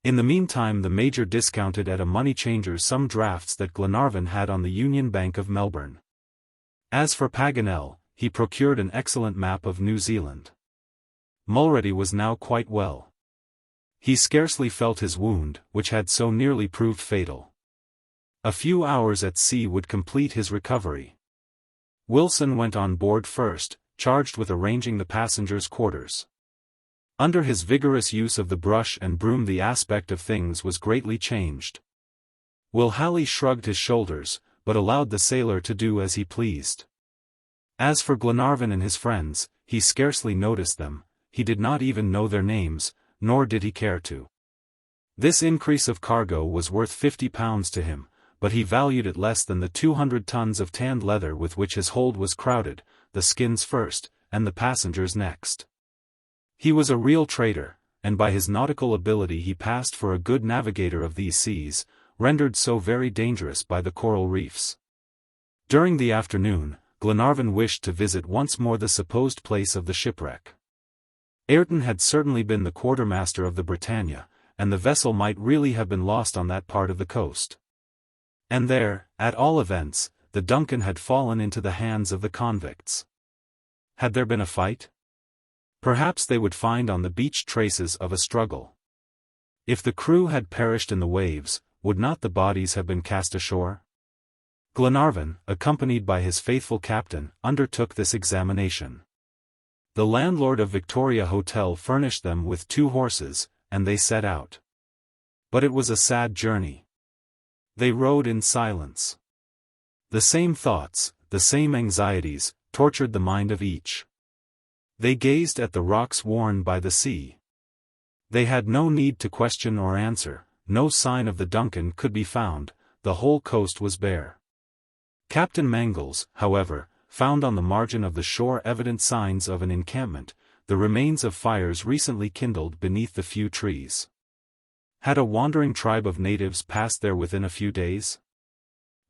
In the meantime the Major discounted at a money changer's some drafts that Glenarvan had on the Union Bank of Melbourne. As for Paganel, he procured an excellent map of New Zealand. Mulrady was now quite well. He scarcely felt his wound, which had so nearly proved fatal. A few hours at sea would complete his recovery. Wilson went on board first, charged with arranging the passengers' quarters. Under his vigorous use of the brush and broom the aspect of things was greatly changed. Will Halley shrugged his shoulders, but allowed the sailor to do as he pleased. As for Glenarvan and his friends, he scarcely noticed them, he did not even know their names, nor did he care to. This increase of cargo was worth £50 to him, but he valued it less than the 200 tons of tanned leather with which his hold was crowded, the skins first, and the passengers next. He was a real trader, and by his nautical ability he passed for a good navigator of these seas, rendered so very dangerous by the coral reefs. During the afternoon, Glenarvan wished to visit once more the supposed place of the shipwreck. Ayrton had certainly been the quartermaster of the Britannia, and the vessel might really have been lost on that part of the coast. And there, at all events, the Duncan had fallen into the hands of the convicts. Had there been a fight? Perhaps they would find on the beach traces of a struggle. If the crew had perished in the waves, would not the bodies have been cast ashore? Glenarvan, accompanied by his faithful captain, undertook this examination. The landlord of Victoria Hotel furnished them with 2 horses, and they set out. But it was a sad journey. They rode in silence. The same thoughts, the same anxieties, tortured the mind of each. They gazed at the rocks worn by the sea. They had no need to question or answer, no sign of the Duncan could be found, the whole coast was bare. Captain Mangles, however, found on the margin of the shore evident signs of an encampment, the remains of fires recently kindled beneath the few trees. Had a wandering tribe of natives passed there within a few days?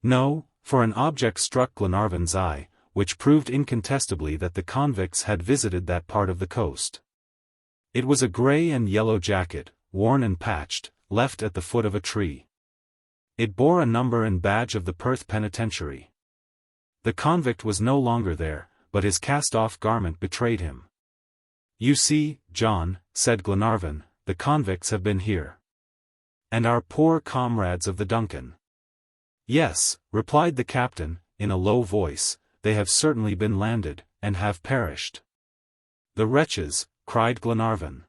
No, for an object struck Glenarvan's eye, which proved incontestably that the convicts had visited that part of the coast. It was a grey and yellow jacket, worn and patched, left at the foot of a tree. It bore a number and badge of the Perth Penitentiary. The convict was no longer there, but his cast-off garment betrayed him. "You see, John," said Glenarvan, "the convicts have been here. And our poor comrades of the Duncan." "Yes," replied the captain, in a low voice, "they have certainly been landed, and have perished." "The wretches," cried Glenarvan.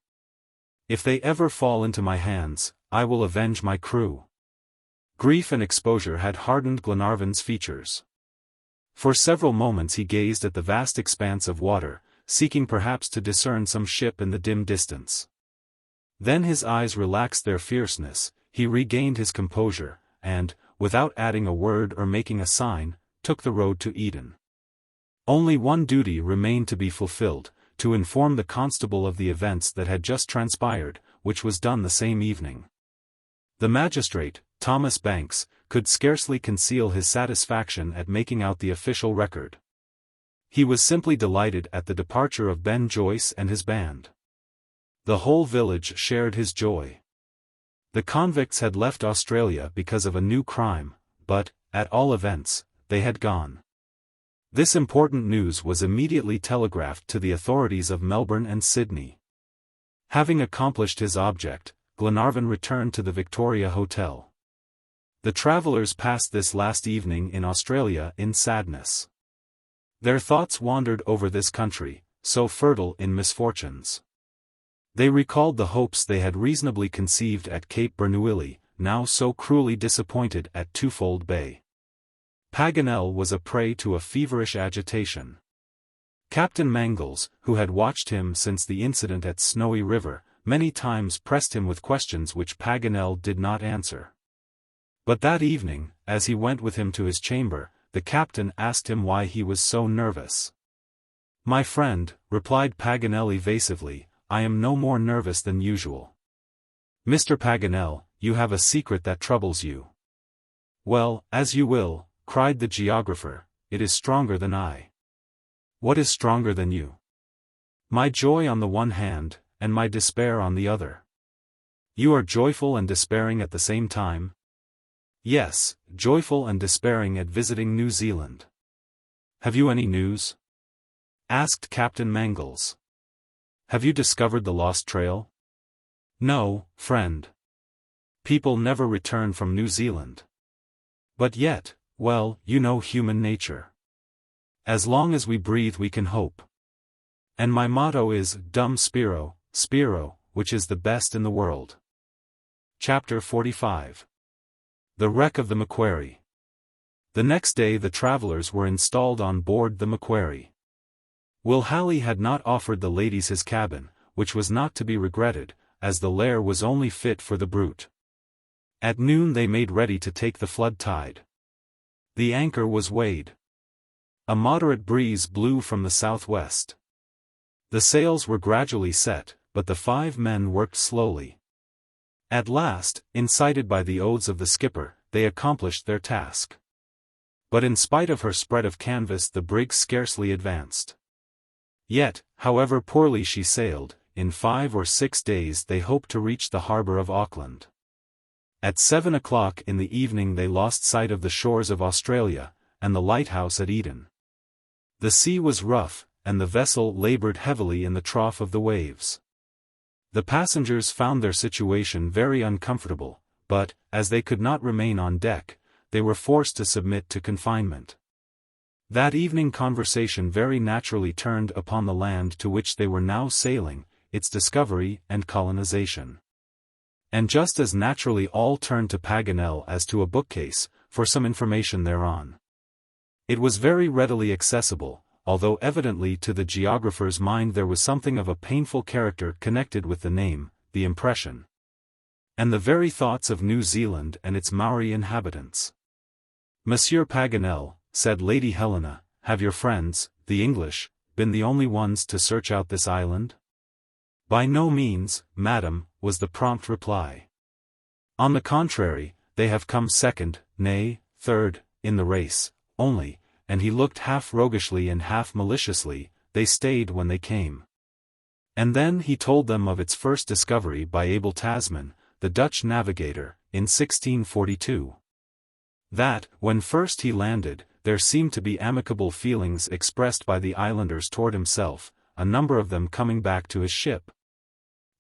"If they ever fall into my hands, I will avenge my crew." Grief and exposure had hardened Glenarvan's features. For several moments he gazed at the vast expanse of water, seeking perhaps to discern some ship in the dim distance. Then his eyes relaxed their fierceness, he regained his composure, and, without adding a word or making a sign, took the road to Eden. Only one duty remained to be fulfilled, to inform the constable of the events that had just transpired, which was done the same evening. The magistrate, Thomas Banks, could scarcely conceal his satisfaction at making out the official record. He was simply delighted at the departure of Ben Joyce and his band. The whole village shared his joy. The convicts had left Australia because of a new crime, but, at all events, they had gone. This important news was immediately telegraphed to the authorities of Melbourne and Sydney. Having accomplished his object, Glenarvan returned to the Victoria Hotel. The travellers passed this last evening in Australia in sadness. Their thoughts wandered over this country, so fertile in misfortunes. They recalled the hopes they had reasonably conceived at Cape Bernouilli, now so cruelly disappointed at Twofold Bay. Paganel was a prey to a feverish agitation. Captain Mangles, who had watched him since the incident at Snowy River, many times pressed him with questions which Paganel did not answer. But that evening, as he went with him to his chamber, the captain asked him why he was so nervous. "My friend," replied Paganel evasively, "I am no more nervous than usual." "Mr. Paganel, you have a secret that troubles you." "Well, as you will," cried the geographer, "it is stronger than I." "What is stronger than you?" "My joy on the one hand, and my despair on the other." "You are joyful and despairing at the same time?" "Yes, joyful and despairing at visiting New Zealand." "Have you any news?" asked Captain Mangles. "Have you discovered the lost trail?" "No, friend. People never return from New Zealand. But yet, well, you know human nature. As long as we breathe we can hope. And my motto is Dum Spiro, Spiro, which is the best in the world." Chapter 45. The Wreck of the Macquarie. The next day the travellers were installed on board the Macquarie. Will Halley had not offered the ladies his cabin, which was not to be regretted, as the lair was only fit for the brute. At noon they made ready to take the flood tide. The anchor was weighed. A moderate breeze blew from the southwest. The sails were gradually set, but the 5 men worked slowly. At last, incited by the oaths of the skipper, they accomplished their task. But in spite of her spread of canvas the brig scarcely advanced. Yet, however poorly she sailed, in 5 or 6 days they hoped to reach the harbour of Auckland. At 7 o'clock in the evening they lost sight of the shores of Australia, and the lighthouse at Eden. The sea was rough, and the vessel laboured heavily in the trough of the waves. The passengers found their situation very uncomfortable, but, as they could not remain on deck, they were forced to submit to confinement. That evening conversation very naturally turned upon the land to which they were now sailing, its discovery and colonization. And just as naturally all turned to Paganel as to a bookcase, for some information thereon. It was very readily accessible, although evidently to the geographer's mind there was something of a painful character connected with the name, the impression, and the very thoughts of New Zealand and its Maori inhabitants. "Monsieur Paganel," said Lady Helena, "have your friends, the English, been the only ones to search out this island?" "By no means, madam," was the prompt reply. "On the contrary, they have come second, nay, third, in the race, only," and he looked half roguishly and half maliciously, "they stayed when they came." And then he told them of its first discovery by Abel Tasman, the Dutch navigator, in 1642. That, when first he landed, there seemed to be amicable feelings expressed by the islanders toward himself, a number of them coming back to his ship,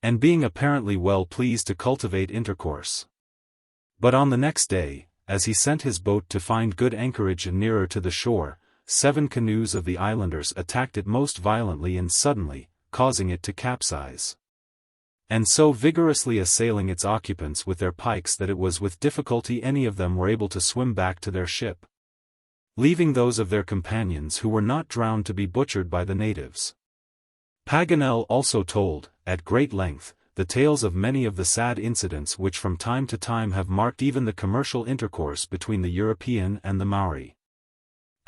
and being apparently well pleased to cultivate intercourse. But on the next day, as he sent his boat to find good anchorage nearer to the shore, 7 canoes of the islanders attacked it most violently and suddenly, causing it to capsize, and so vigorously assailing its occupants with their pikes that it was with difficulty any of them were able to swim back to their ship, leaving those of their companions who were not drowned to be butchered by the natives. Paganel also told, at great length, the tales of many of the sad incidents which from time to time have marked even the commercial intercourse between the European and the Maori.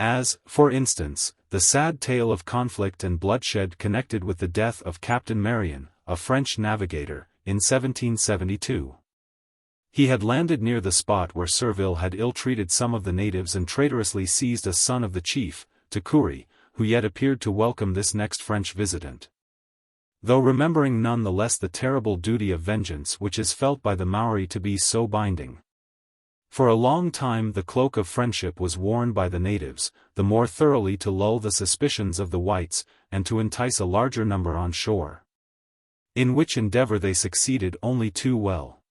as, for instance, the sad tale of conflict and bloodshed connected with the death of Captain Marion, a French navigator, in 1772. He had landed near the spot where Surville had ill-treated some of the natives and traitorously seized a son of the chief, Takuri, who yet appeared to welcome this next French visitant. Though remembering none the less the terrible duty of vengeance which is felt by the Maori to be so binding. For a long time the cloak of friendship was worn by the natives, the more thoroughly to lull the suspicions of the whites, and to entice a larger number on shore. In which endeavor they succeeded only too well.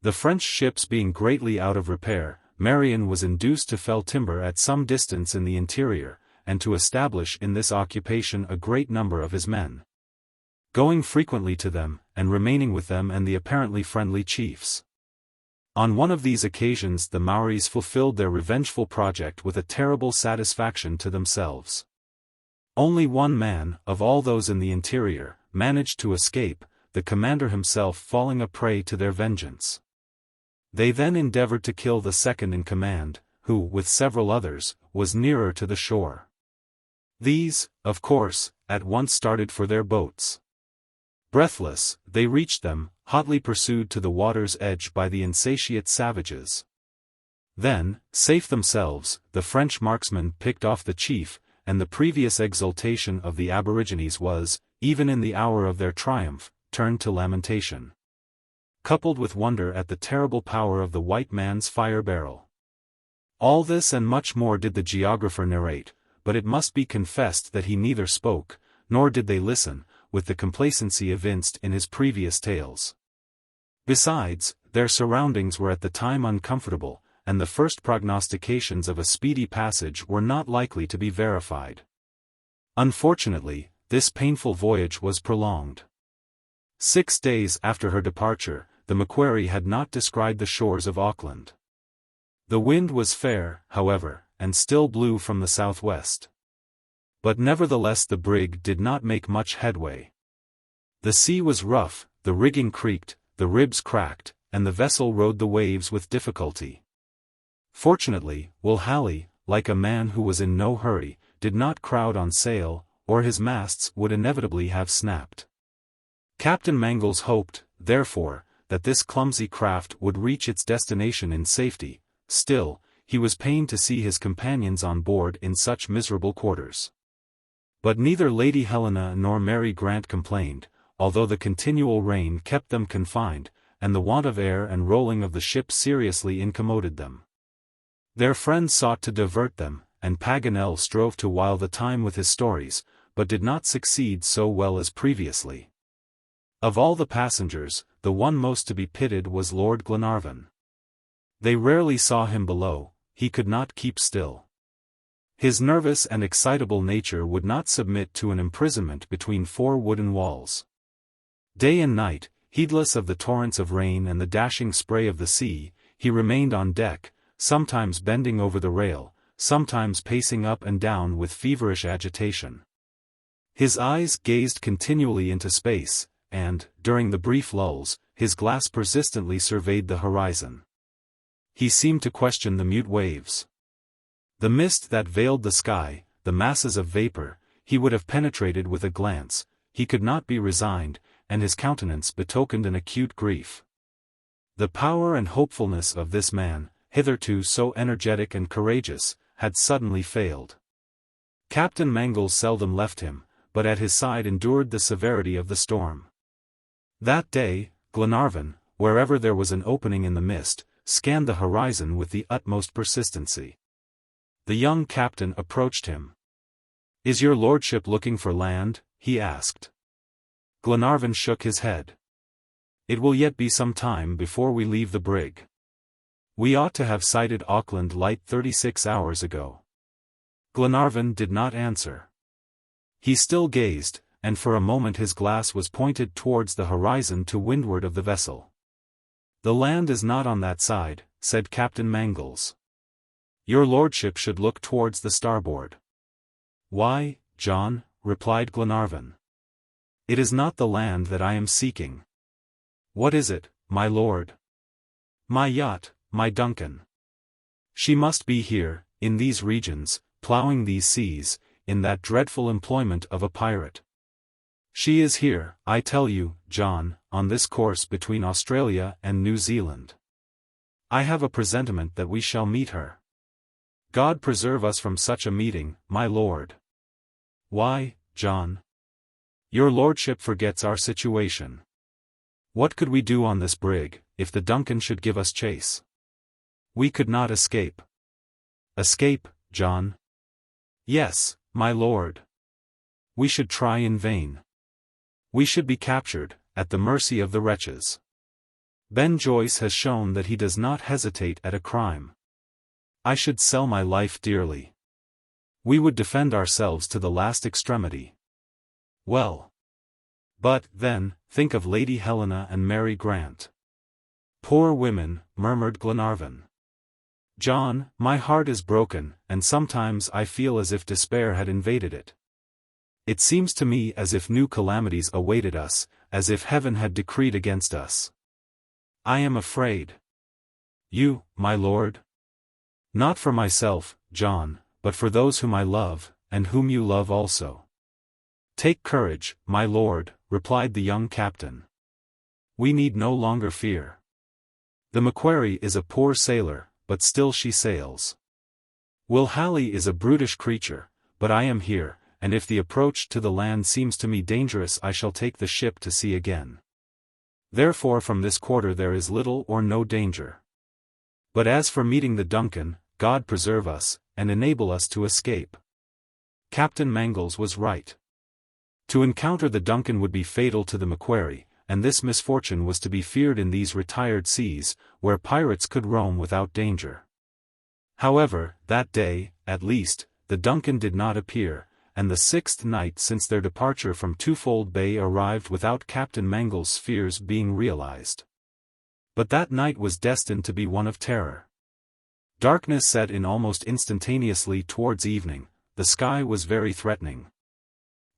The French ships being greatly out of repair, Marion was induced to fell timber at some distance in the interior, and to establish in this occupation a great number of his men. Going frequently to them, and remaining with them and the apparently friendly chiefs. On one of these occasions the Maoris fulfilled their revengeful project with a terrible satisfaction to themselves. Only one man, of all those in the interior, managed to escape, the commander himself falling a prey to their vengeance. They then endeavored to kill the second in command, who, with several others, was nearer to the shore. These, of course, at once started for their boats. Breathless, they reached them, hotly pursued to the water's edge by the insatiate savages. Then, safe themselves, the French marksmen picked off the chief, and the previous exultation of the aborigines was, even in the hour of their triumph, turned to lamentation. Coupled with wonder at the terrible power of the white man's fire barrel. All this and much more did the geographer narrate, but it must be confessed that he neither spoke, nor did they listen, with the complacency evinced in his previous tales. Besides, their surroundings were at the time uncomfortable, and the first prognostications of a speedy passage were not likely to be verified. Unfortunately, this painful voyage was prolonged. 6 days after her departure, the Macquarie had not descried the shores of Auckland. The wind was fair, however, and still blew from the southwest. But nevertheless the brig did not make much headway. The sea was rough, the rigging creaked, the ribs cracked, and the vessel rode the waves with difficulty. Fortunately, Will Halley, like a man who was in no hurry, did not crowd on sail, or his masts would inevitably have snapped. Captain Mangles hoped, therefore, that this clumsy craft would reach its destination in safety. Still, he was pained to see his companions on board in such miserable quarters. But neither Lady Helena nor Mary Grant complained, although the continual rain kept them confined, and the want of air and rolling of the ship seriously incommoded them. Their friends sought to divert them, and Paganel strove to while the time with his stories, but did not succeed so well as previously. Of all the passengers, the one most to be pitied was Lord Glenarvan. They rarely saw him below, he could not keep still. His nervous and excitable nature would not submit to an imprisonment between 4 wooden walls. Day and night, heedless of the torrents of rain and the dashing spray of the sea, he remained on deck, sometimes bending over the rail, sometimes pacing up and down with feverish agitation. His eyes gazed continually into space, and, during the brief lulls, his glass persistently surveyed the horizon. He seemed to question the mute waves. The mist that veiled the sky, the masses of vapor, he would have penetrated with a glance, he could not be resigned, and his countenance betokened an acute grief. The power and hopefulness of this man, hitherto so energetic and courageous, had suddenly failed. Captain Mangles seldom left him, but at his side endured the severity of the storm. That day, Glenarvan, wherever there was an opening in the mist, scanned the horizon with the utmost persistency. The young captain approached him. "Is your lordship looking for land?" he asked. Glenarvan shook his head. "It will yet be some time before we leave the brig. We ought to have sighted Auckland light 36 hours ago." Glenarvan did not answer. He still gazed, and for a moment his glass was pointed towards the horizon to windward of the vessel. "The land is not on that side," said Captain Mangles. "Your lordship should look towards the starboard." "Why, John," replied Glenarvan. "It is not the land that I am seeking." "What is it, my lord?" "My yacht, my Duncan. She must be here, in these regions, ploughing these seas, in that dreadful employment of a pirate. She is here, I tell you, John, on this course between Australia and New Zealand. I have a presentiment that we shall meet her. God preserve us from such a meeting, my lord. Why, John? Your lordship forgets our situation. What could we do on this brig, if the Duncan should give us chase? We could not escape. Escape, John? Yes, my lord. We should try in vain. We should be captured, at the mercy of the wretches. Ben Joyce has shown that he does not hesitate at a crime. I should sell my life dearly. We would defend ourselves to the last extremity. Well. But, then, think of Lady Helena and Mary Grant. Poor women, murmured Glenarvan. John, my heart is broken, and sometimes I feel as if despair had invaded it. It seems to me as if new calamities awaited us, as if heaven had decreed against us. I am afraid. You, my lord? Not for myself, John, but for those whom I love, and whom you love also. Take courage, my lord, replied the young captain. We need no longer fear. The Macquarie is a poor sailor, but still she sails. Will Halley is a brutish creature, but I am here, and if the approach to the land seems to me dangerous I shall take the ship to sea again. Therefore from this quarter there is little or no danger. But as for meeting the Duncan, God preserve us, and enable us to escape. Captain Mangles was right. To encounter the Duncan would be fatal to the Macquarie, and this misfortune was to be feared in these retired seas, where pirates could roam without danger. However, that day, at least, the Duncan did not appear, and the sixth night since their departure from Twofold Bay arrived without Captain Mangles' fears being realized. But that night was destined to be one of terror. Darkness set in almost instantaneously towards evening, the sky was very threatening.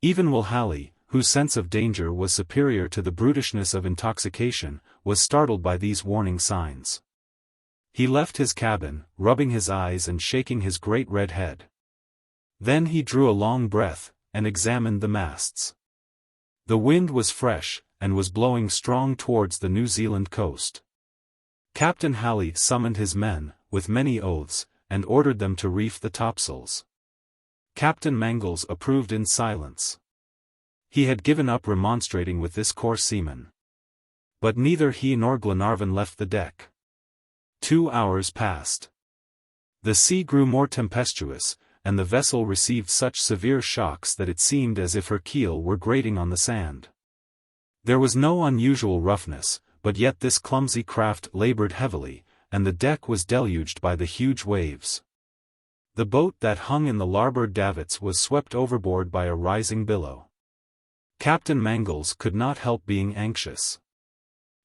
Even Will Halley, whose sense of danger was superior to the brutishness of intoxication, was startled by these warning signs. He left his cabin, rubbing his eyes and shaking his great red head. Then he drew a long breath, and examined the masts. The wind was fresh, and was blowing strong towards the New Zealand coast. Captain Halley summoned his men, with many oaths, and ordered them to reef the topsails. Captain Mangles approved in silence. He had given up remonstrating with this coarse seaman. But neither he nor Glenarvan left the deck. 2 hours passed. The sea grew more tempestuous, and the vessel received such severe shocks that it seemed as if her keel were grating on the sand. There was no unusual roughness, but yet this clumsy craft labored heavily, and the deck was deluged by the huge waves. The boat that hung in the larboard davits was swept overboard by a rising billow. Captain Mangles could not help being anxious.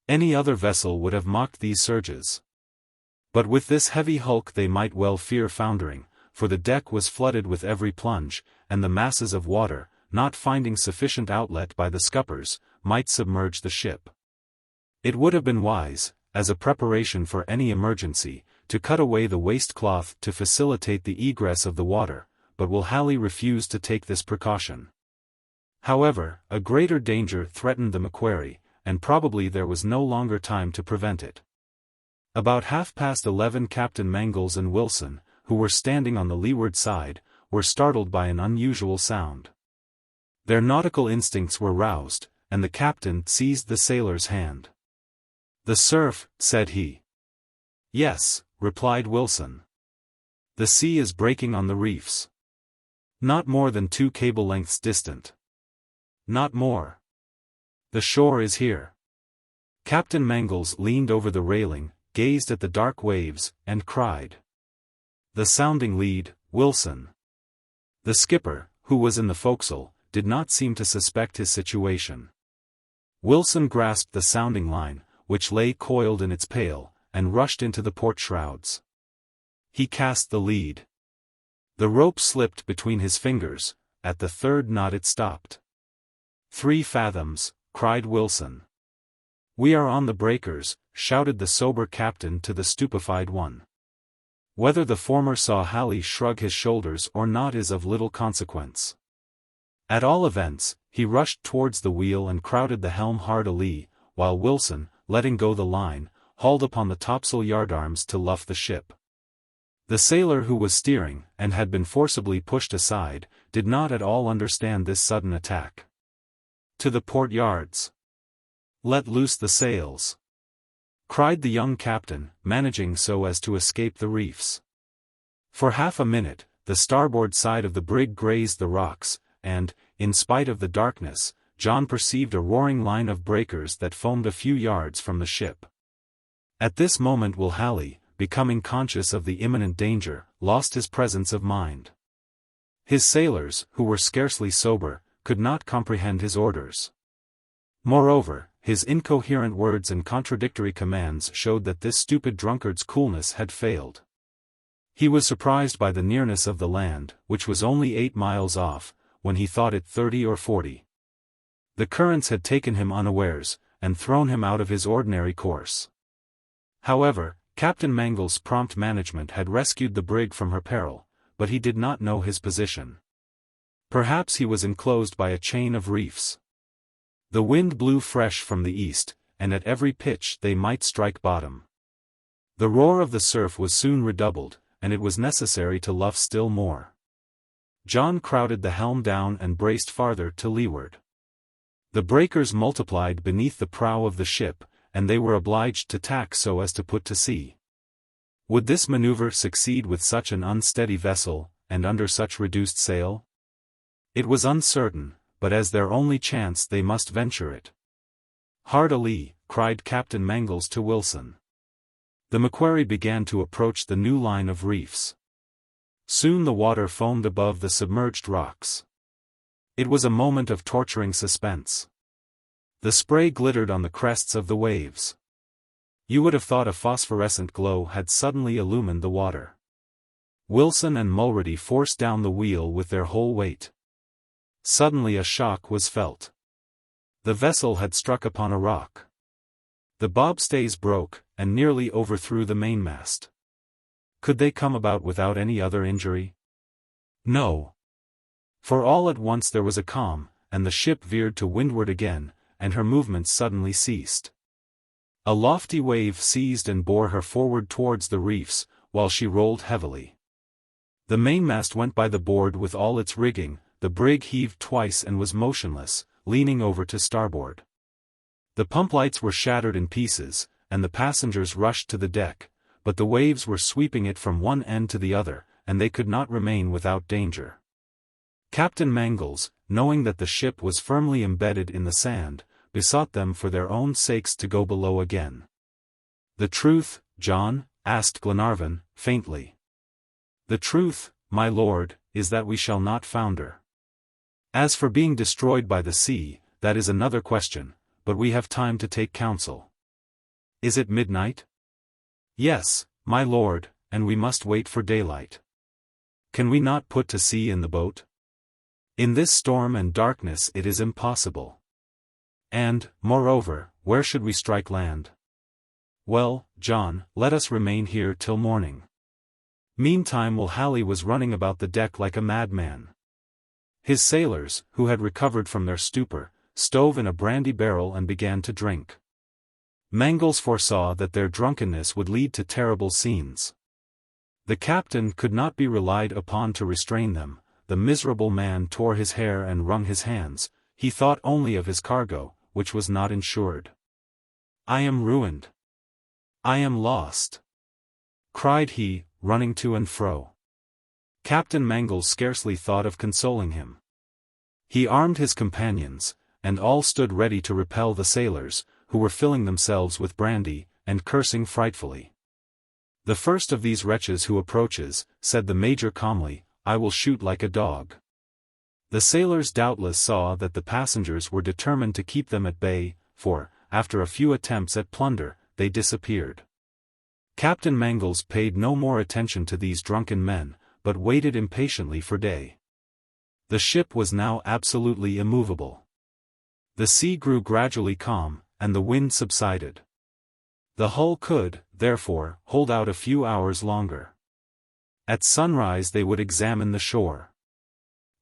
Any other vessel would have mocked these surges. But with this heavy hulk they might well fear foundering, for the deck was flooded with every plunge, and the masses of water, not finding sufficient outlet by the scuppers, might submerge the ship. It would have been wise, as a preparation for any emergency, to cut away the waistcloth to facilitate the egress of the water, but Will Halley refused to take this precaution. However, a greater danger threatened the Macquarie, and probably there was no longer time to prevent it. About 11:30 Captain Mangles and Wilson, who were standing on the leeward side, were startled by an unusual sound. Their nautical instincts were roused, and the captain seized the sailor's hand. "The surf," said he. "Yes," replied Wilson. "The sea is breaking on the reefs. Not more than 2 cable lengths distant. Not more. The shore is here." Captain Mangles leaned over the railing, gazed at the dark waves, and cried, "The sounding lead, Wilson." The skipper, who was in the forecastle, did not seem to suspect his situation. Wilson grasped the sounding line, which lay coiled in its pail, and rushed into the port shrouds. He cast the lead. The rope slipped between his fingers, at the 3rd knot it stopped. 3 fathoms, cried Wilson. "We are on the breakers," shouted the sober captain to the stupefied one. Whether the former saw Halley shrug his shoulders or not is of little consequence. At all events, he rushed towards the wheel and crowded the helm hard alee, while Wilson, letting go the line, hauled upon the topsail yardarms to luff the ship. The sailor who was steering, and had been forcibly pushed aside, did not at all understand this sudden attack. "To the port yards! Let loose the sails!" cried the young captain, managing so as to escape the reefs. For half a minute, the starboard side of the brig grazed the rocks, and, in spite of the darkness, John perceived a roaring line of breakers that foamed a few yards from the ship. At this moment Will Halley, becoming conscious of the imminent danger, lost his presence of mind. His sailors, who were scarcely sober, could not comprehend his orders. Moreover, his incoherent words and contradictory commands showed that this stupid drunkard's coolness had failed. He was surprised by the nearness of the land, which was only 8 miles off, when he thought it 30 or 40. The currents had taken him unawares, and thrown him out of his ordinary course. However, Captain Mangle's prompt management had rescued the brig from her peril, but he did not know his position. Perhaps he was enclosed by a chain of reefs. The wind blew fresh from the east, and at every pitch they might strike bottom. The roar of the surf was soon redoubled, and it was necessary to luff still more. John crowded the helm down and braced farther to leeward. The breakers multiplied beneath the prow of the ship, and they were obliged to tack so as to put to sea. Would this maneuver succeed with such an unsteady vessel, and under such reduced sail? It was uncertain, but as their only chance they must venture it. "Hard alee," cried Captain Mangles to Wilson. The Macquarie began to approach the new line of reefs. Soon the water foamed above the submerged rocks. It was a moment of torturing suspense. The spray glittered on the crests of the waves. You would have thought a phosphorescent glow had suddenly illumined the water. Wilson and Mulready forced down the wheel with their whole weight. Suddenly a shock was felt. The vessel had struck upon a rock. The bobstays broke, and nearly overthrew the mainmast. Could they come about without any other injury? No. For all at once there was a calm, and the ship veered to windward again, and her movements suddenly ceased. A lofty wave seized and bore her forward towards the reefs, while she rolled heavily. The mainmast went by the board with all its rigging, the brig heaved twice and was motionless, leaning over to starboard. The pump-lights were shattered in pieces, and the passengers rushed to the deck, but the waves were sweeping it from one end to the other, and they could not remain without danger. Captain Mangles, knowing that the ship was firmly embedded in the sand, besought them for their own sakes to go below again. "The truth, John?" asked Glenarvan, faintly. "The truth, my lord, is that we shall not founder. As for being destroyed by the sea, that is another question, but we have time to take counsel." "Is it midnight?" "Yes, my lord, and we must wait for daylight. Can we not put to sea in the boat? In this storm and darkness it is impossible. And, moreover, where should we strike land? Well, John, let us remain here till morning." Meantime Will Halley was running about the deck like a madman. His sailors, who had recovered from their stupor, stove in a brandy barrel and began to drink. Mangles foresaw that their drunkenness would lead to terrible scenes. The captain could not be relied upon to restrain them. The miserable man tore his hair and wrung his hands. He thought only of his cargo, which was not insured. "I am ruined. I am lost," cried he, running to and fro. Captain Mangles scarcely thought of consoling him. He armed his companions, and all stood ready to repel the sailors, who were filling themselves with brandy, and cursing frightfully. "The first of these wretches who approaches," said the Major calmly, "I will shoot like a dog." The sailors doubtless saw that the passengers were determined to keep them at bay, for, after a few attempts at plunder, they disappeared. Captain Mangles paid no more attention to these drunken men, but waited impatiently for day. The ship was now absolutely immovable. The sea grew gradually calm, and the wind subsided. The hull could, therefore, hold out a few hours longer. At sunrise they would examine the shore.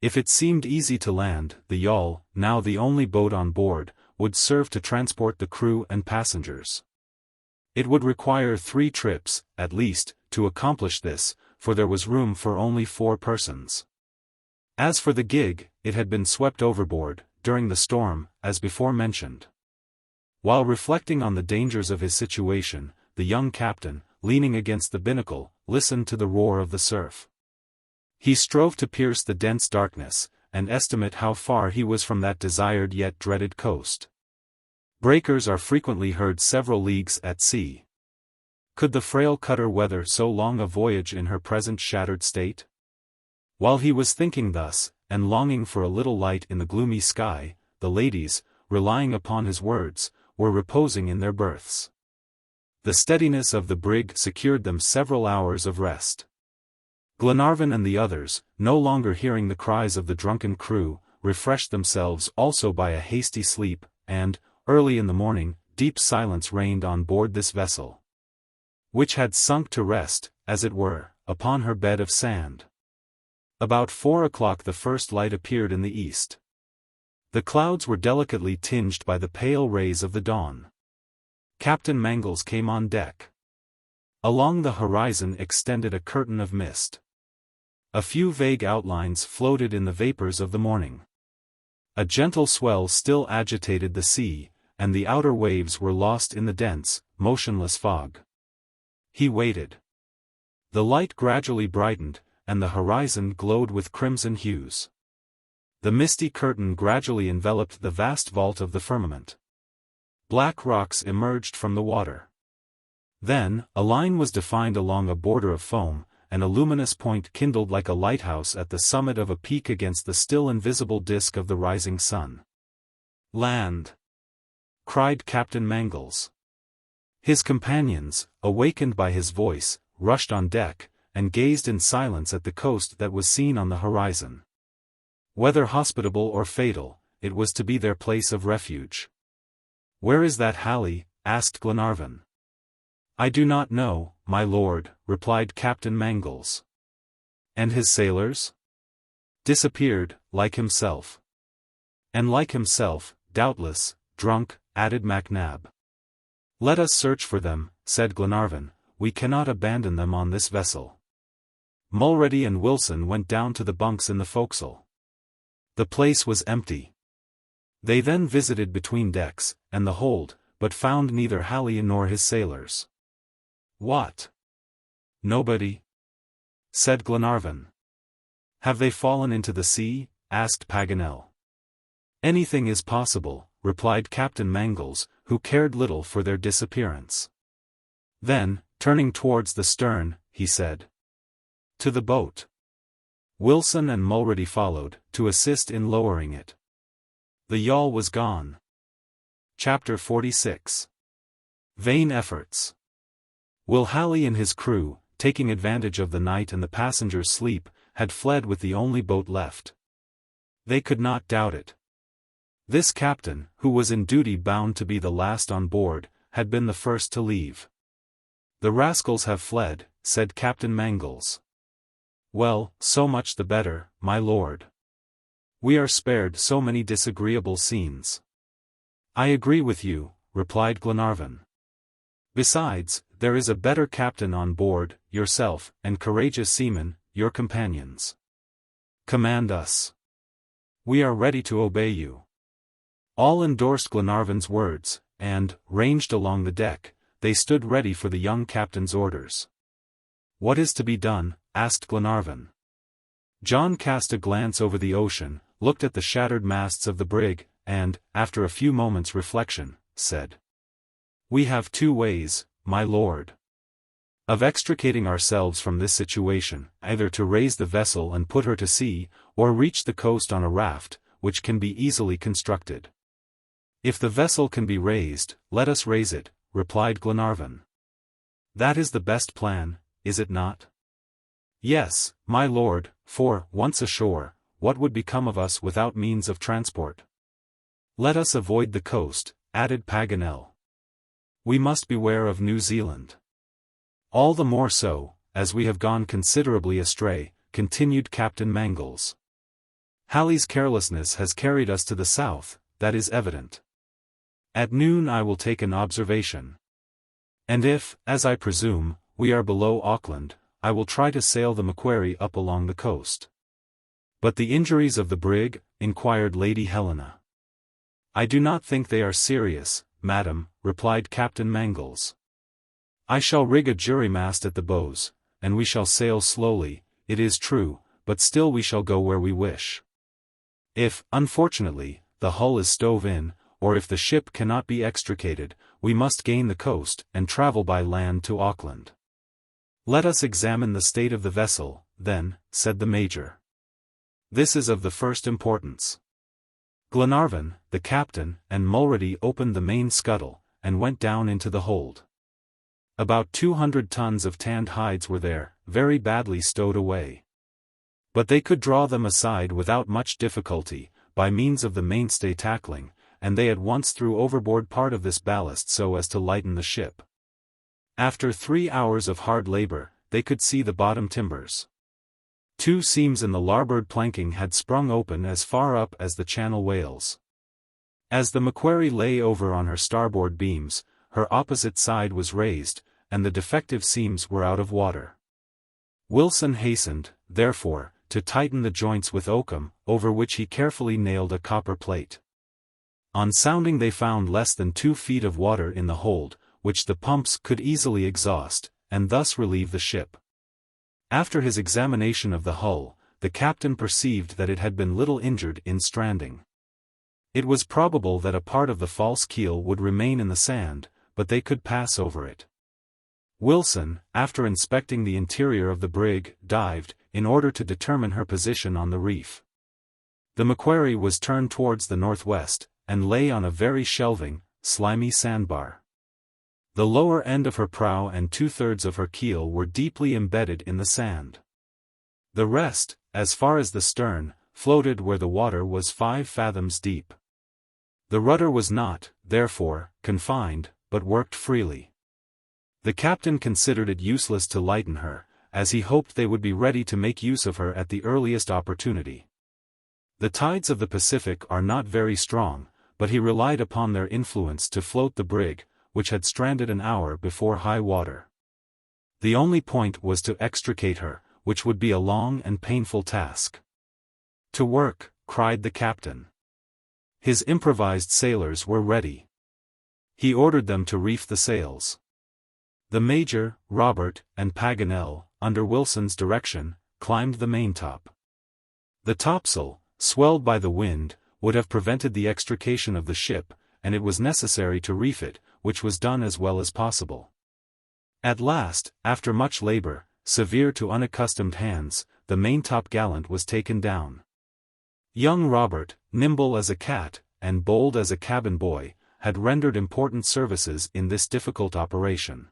If it seemed easy to land, the yawl, now the only boat on board, would serve to transport the crew and passengers. It would require 3 trips, at least, to accomplish this, for there was room for only 4 persons. As for the gig, it had been swept overboard, during the storm, as before mentioned. While reflecting on the dangers of his situation, the young captain, leaning against the binnacle, listened to the roar of the surf. He strove to pierce the dense darkness, and estimate how far he was from that desired yet dreaded coast. Breakers are frequently heard several leagues at sea. Could the frail cutter weather so long a voyage in her present shattered state? While he was thinking thus, and longing for a little light in the gloomy sky, the ladies, relying upon his words, were reposing in their berths. The steadiness of the brig secured them several hours of rest. Glenarvan and the others, no longer hearing the cries of the drunken crew, refreshed themselves also by a hasty sleep, and, early in the morning, deep silence reigned on board this vessel, which had sunk to rest, as it were, upon her bed of sand. About 4 o'clock the first light appeared in the east. The clouds were delicately tinged by the pale rays of the dawn. Captain Mangles came on deck. Along the horizon extended a curtain of mist. A few vague outlines floated in the vapors of the morning. A gentle swell still agitated the sea, and the outer waves were lost in the dense, motionless fog. He waited. The light gradually brightened, and the horizon glowed with crimson hues. The misty curtain gradually enveloped the vast vault of the firmament. Black rocks emerged from the water. Then, a line was defined along a border of foam, and a luminous point kindled like a lighthouse at the summit of a peak against the still invisible disk of the rising sun. "Land!" cried Captain Mangles. His companions, awakened by his voice, rushed on deck, and gazed in silence at the coast that was seen on the horizon. Whether hospitable or fatal, it was to be their place of refuge. "Where is that Halley?" asked Glenarvan. "I do not know, my lord," replied Captain Mangles. "And his sailors?" "Disappeared, like himself." "And like himself, doubtless, drunk," added MacNab. "Let us search for them," said Glenarvan. "We cannot abandon them on this vessel." Mulrady and Wilson went down to the bunks in the forecastle. The place was empty. They then visited between decks, and the hold, but found neither Halley nor his sailors. "What? Nobody?" said Glenarvan. "Have they fallen into the sea?" asked Paganel. "Anything is possible," replied Captain Mangles, who cared little for their disappearance. Then, turning towards the stern, he said, "To the boat." Wilson and Mulrady followed, to assist in lowering it. The yawl was gone. Chapter 46. Vain efforts. Will Halley and his crew, taking advantage of the night and the passengers' sleep, had fled with the only boat left. They could not doubt it. This captain, who was in duty bound to be the last on board, had been the first to leave. "The rascals have fled," said Captain Mangles. "Well, so much the better, my lord. We are spared so many disagreeable scenes." "I agree with you," replied Glenarvan. "Besides, there is a better captain on board, yourself, and courageous seamen, your companions. Command us. We are ready to obey you." All endorsed Glenarvan's words, and, ranged along the deck, they stood ready for the young captain's orders. "What is to be done?" asked Glenarvan. John cast a glance over the ocean, looked at the shattered masts of the brig, and, after a few moments' reflection, said, "We have 2 ways, my lord, of extricating ourselves from this situation, either to raise the vessel and put her to sea, or reach the coast on a raft, which can be easily constructed." "If the vessel can be raised, let us raise it," replied Glenarvan. "That is the best plan, is it not?" "Yes, my lord, for, once ashore, what would become of us without means of transport?" "Let us avoid the coast," added Paganel. "We must beware of New Zealand. All the more so, as we have gone considerably astray," continued Captain Mangles. "Halley's carelessness has carried us to the south, that is evident. At noon I will take an observation. And if, as I presume, we are below Auckland, I will try to sail the Macquarie up along the coast." "But the injuries of the brig?" inquired Lady Helena. "I do not think they are serious, madam," replied Captain Mangles. "I shall rig a jury-mast at the bows, and we shall sail slowly, it is true, but still we shall go where we wish. If, unfortunately, the hull is stove in, or if the ship cannot be extricated, we must gain the coast, and travel by land to Auckland." "Let us examine the state of the vessel, then," said the Major. "This is of the first importance." Glenarvan, the captain, and Mulrady opened the main scuttle, and went down into the hold. About 200 tons of tanned hides were there, very badly stowed away. But they could draw them aside without much difficulty, by means of the mainstay tackling, and they at once threw overboard part of this ballast so as to lighten the ship. After 3 hours of hard labor, they could see the bottom timbers. 2 seams in the larboard planking had sprung open as far up as the Channel whales. As the Macquarie lay over on her starboard beams, her opposite side was raised, and the defective seams were out of water. Wilson hastened, therefore, to tighten the joints with oakum, over which he carefully nailed a copper plate. On sounding they found less than 2 feet of water in the hold, which the pumps could easily exhaust, and thus relieve the ship. After his examination of the hull, the captain perceived that it had been little injured in stranding. It was probable that a part of the false keel would remain in the sand, but they could pass over it. Wilson, after inspecting the interior of the brig, dived, in order to determine her position on the reef. The Macquarie was turned towards the northwest, and lay on a very shelving, slimy sandbar. The lower end of her prow and 2/3 of her keel were deeply embedded in the sand. The rest, as far as the stern, floated where the water was 5 fathoms deep. The rudder was not, therefore, confined, but worked freely. The captain considered it useless to lighten her, as he hoped they would be ready to make use of her at the earliest opportunity. The tides of the Pacific are not very strong, but he relied upon their influence to float the brig, which had stranded an hour before high water. The only point was to extricate her, which would be a long and painful task. "To work," cried the captain. His improvised sailors were ready. He ordered them to reef the sails. The Major, Robert, and Paganel, under Wilson's direction, climbed the maintop. The topsail, swelled by the wind, would have prevented the extrication of the ship, and it was necessary to reef it, which was done as well as possible. At last, after much labor, severe to unaccustomed hands, the maintop gallant was taken down. Young Robert, nimble as a cat, and bold as a cabin boy, had rendered important services in this difficult operation.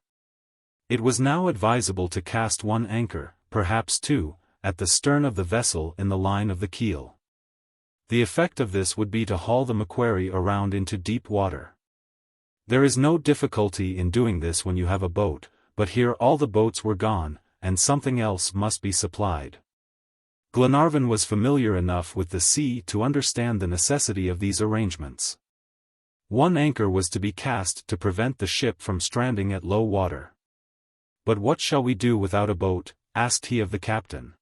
It was now advisable to cast 1 anchor, perhaps 2, at the stern of the vessel in the line of the keel. The effect of this would be to haul the Macquarie around into deep water. There is no difficulty in doing this when you have a boat, but here all the boats were gone, and something else must be supplied. Glenarvan was familiar enough with the sea to understand the necessity of these arrangements. 1 anchor was to be cast to prevent the ship from stranding at low water. "But what shall we do without a boat?" asked he of the captain.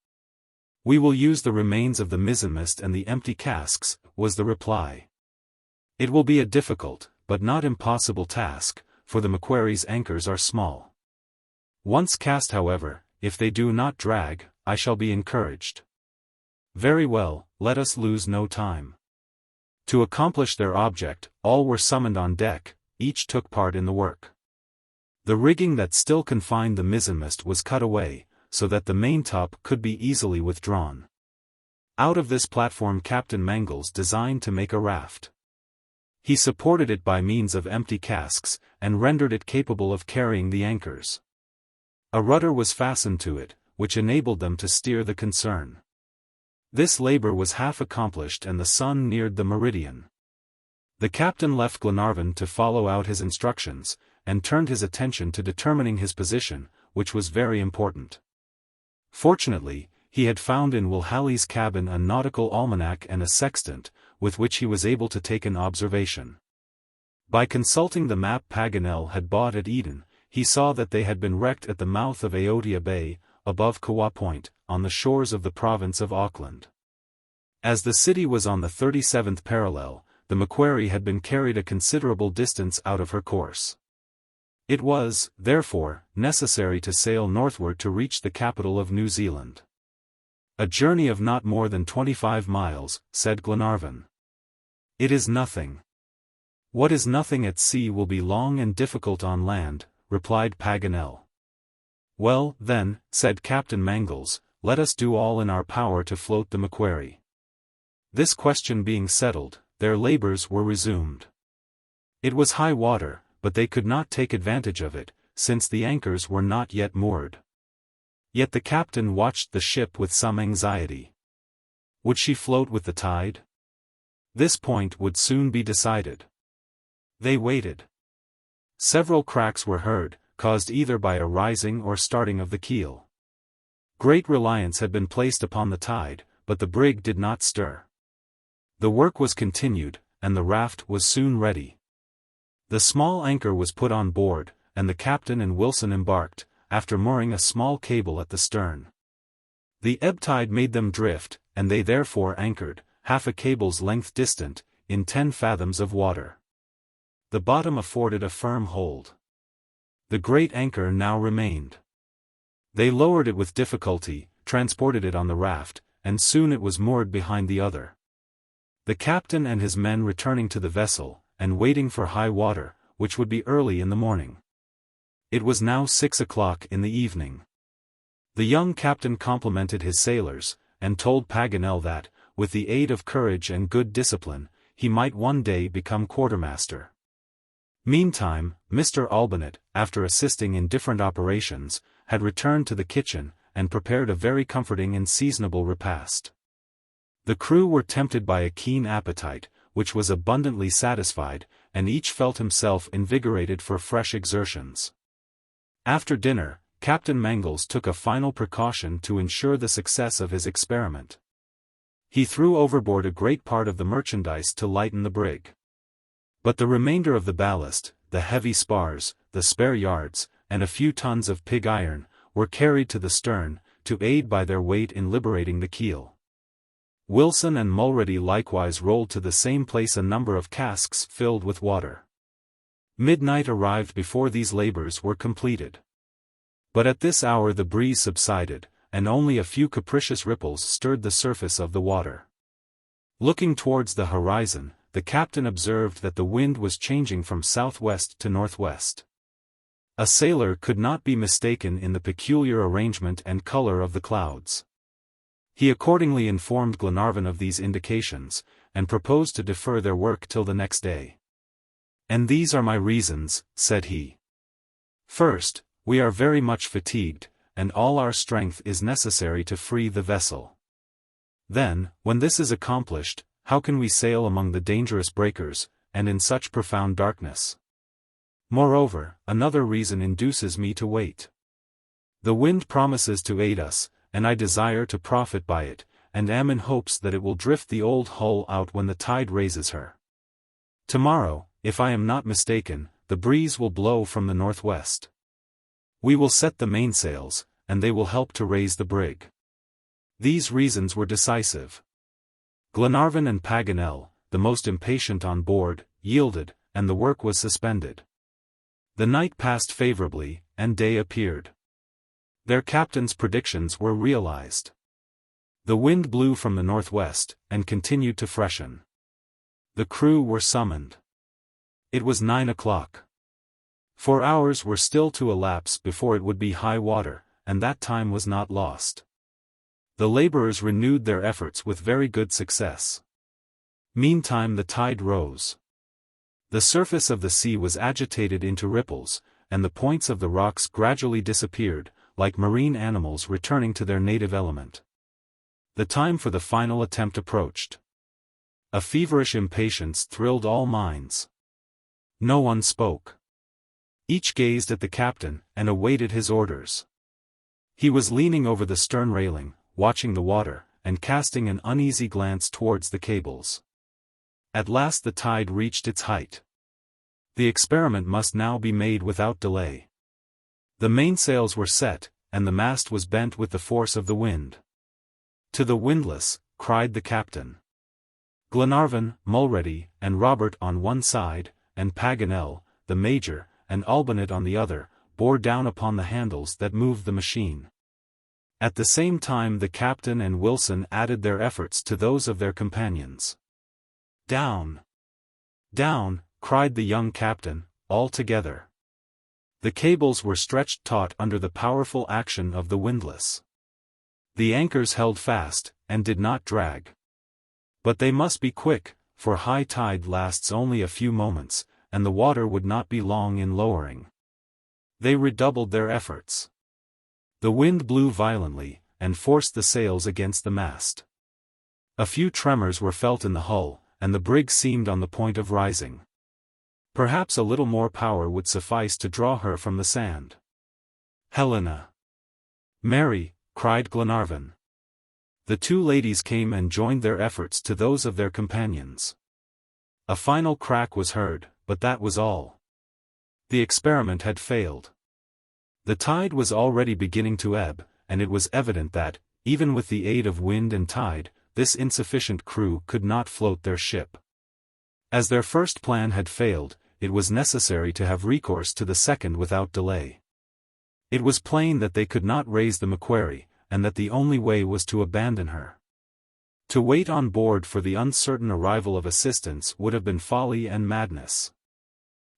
"We will use the remains of the mizzenmast and the empty casks," was the reply. "It will be a difficult, but not impossible task, for the Macquarie's anchors are small. Once cast, however, if they do not drag, I shall be encouraged." "Very well, let us lose no time." To accomplish their object, all were summoned on deck, each took part in the work. The rigging that still confined the mizzenmast was cut away, so that the maintop could be easily withdrawn. Out of this platform Captain Mangles designed to make a raft. He supported it by means of empty casks, and rendered it capable of carrying the anchors. A rudder was fastened to it, which enabled them to steer the concern. This labor was half accomplished and the sun neared the meridian. The captain left Glenarvan to follow out his instructions, and turned his attention to determining his position, which was very important. Fortunately, he had found in Will Halley's cabin a nautical almanac and a sextant, with which he was able to take an observation. By consulting the map Paganel had bought at Eden, he saw that they had been wrecked at the mouth of Ayodhya Bay, above Kawa Point, on the shores of the province of Auckland. As the city was on the 37th parallel, the Macquarie had been carried a considerable distance out of her course. It was, therefore, necessary to sail northward to reach the capital of New Zealand. A journey of not more than 25 miles, said Glenarvan. It is nothing. What is nothing at sea will be long and difficult on land, replied Paganel. Well, then, said Captain Mangles, let us do all in our power to float the Macquarie. This question being settled, their labors were resumed. It was high water, but they could not take advantage of it, since the anchors were not yet moored. Yet the captain watched the ship with some anxiety. Would she float with the tide? This point would soon be decided. They waited. Several cracks were heard, caused either by a rising or starting of the keel. Great reliance had been placed upon the tide, but the brig did not stir. The work was continued, and the raft was soon ready. The small anchor was put on board, and the captain and Wilson embarked, after mooring a small cable at the stern. The ebb tide made them drift, and they therefore anchored, half a cable's length distant, in 10 fathoms of water. The bottom afforded a firm hold. The great anchor now remained. They lowered it with difficulty, transported it on the raft, and soon it was moored behind the other. The captain and his men returning to the vessel, and waiting for high water, which would be early in the morning. It was now 6 o'clock in the evening. The young captain complimented his sailors, and told Paganel that, with the aid of courage and good discipline, he might one day become quartermaster. Meantime, Mr. Olbinett, after assisting in different operations, had returned to the kitchen, and prepared a very comforting and seasonable repast. The crew were tempted by a keen appetite, which was abundantly satisfied, and each felt himself invigorated for fresh exertions. After dinner, Captain Mangles took a final precaution to ensure the success of his experiment. He threw overboard a great part of the merchandise to lighten the brig. But the remainder of the ballast, the heavy spars, the spare yards, and a few tons of pig iron, were carried to the stern, to aid by their weight in liberating the keel. Wilson and Mulready likewise rolled to the same place a number of casks filled with water. Midnight arrived before these labors were completed. But at this hour the breeze subsided, and only a few capricious ripples stirred the surface of the water. Looking towards the horizon, the captain observed that the wind was changing from southwest to northwest. A sailor could not be mistaken in the peculiar arrangement and color of the clouds. He accordingly informed Glenarvan of these indications, and proposed to defer their work till the next day. "And these are my reasons," said he. "First, we are very much fatigued, and all our strength is necessary to free the vessel. Then, when this is accomplished, how can we sail among the dangerous breakers, and in such profound darkness? Moreover, another reason induces me to wait. The wind promises to aid us, and I desire to profit by it, and am in hopes that it will drift the old hull out when the tide raises her. Tomorrow, if I am not mistaken, the breeze will blow from the northwest. We will set the mainsails, and they will help to raise the brig." These reasons were decisive. Glenarvan and Paganel, the most impatient on board, yielded, and the work was suspended. The night passed favorably, and day appeared. Their captain's predictions were realized. The wind blew from the northwest, and continued to freshen. The crew were summoned. It was 9 o'clock. 4 hours were still to elapse before it would be high water, and that time was not lost. The laborers renewed their efforts with very good success. Meantime the tide rose. The surface of the sea was agitated into ripples, and the points of the rocks gradually disappeared, like marine animals returning to their native element. The time for the final attempt approached. A feverish impatience thrilled all minds. No one spoke. Each gazed at the captain, and awaited his orders. He was leaning over the stern railing, watching the water, and casting an uneasy glance towards the cables. At last the tide reached its height. The experiment must now be made without delay. The mainsails were set, and the mast was bent with the force of the wind. "To the windlass," cried the captain. Glenarvan, Mulready, and Robert on one side, and Paganel, the major, and Olbinett on the other, bore down upon the handles that moved the machine. At the same time the captain and Wilson added their efforts to those of their companions. "Down! Down!" cried the young captain, all together. The cables were stretched taut under the powerful action of the windlass. The anchors held fast, and did not drag. But they must be quick, for high tide lasts only a few moments, and the water would not be long in lowering. They redoubled their efforts. The wind blew violently, and forced the sails against the mast. A few tremors were felt in the hull, and the brig seemed on the point of rising. Perhaps a little more power would suffice to draw her from the sand. "Helena! Mary!" cried Glenarvan. The two ladies came and joined their efforts to those of their companions. A final crack was heard, but that was all. The experiment had failed. The tide was already beginning to ebb, and it was evident that, even with the aid of wind and tide, this insufficient crew could not float their ship. As their first plan had failed, it was necessary to have recourse to the second without delay. It was plain that they could not raise the Macquarie, and that the only way was to abandon her. To wait on board for the uncertain arrival of assistance would have been folly and madness.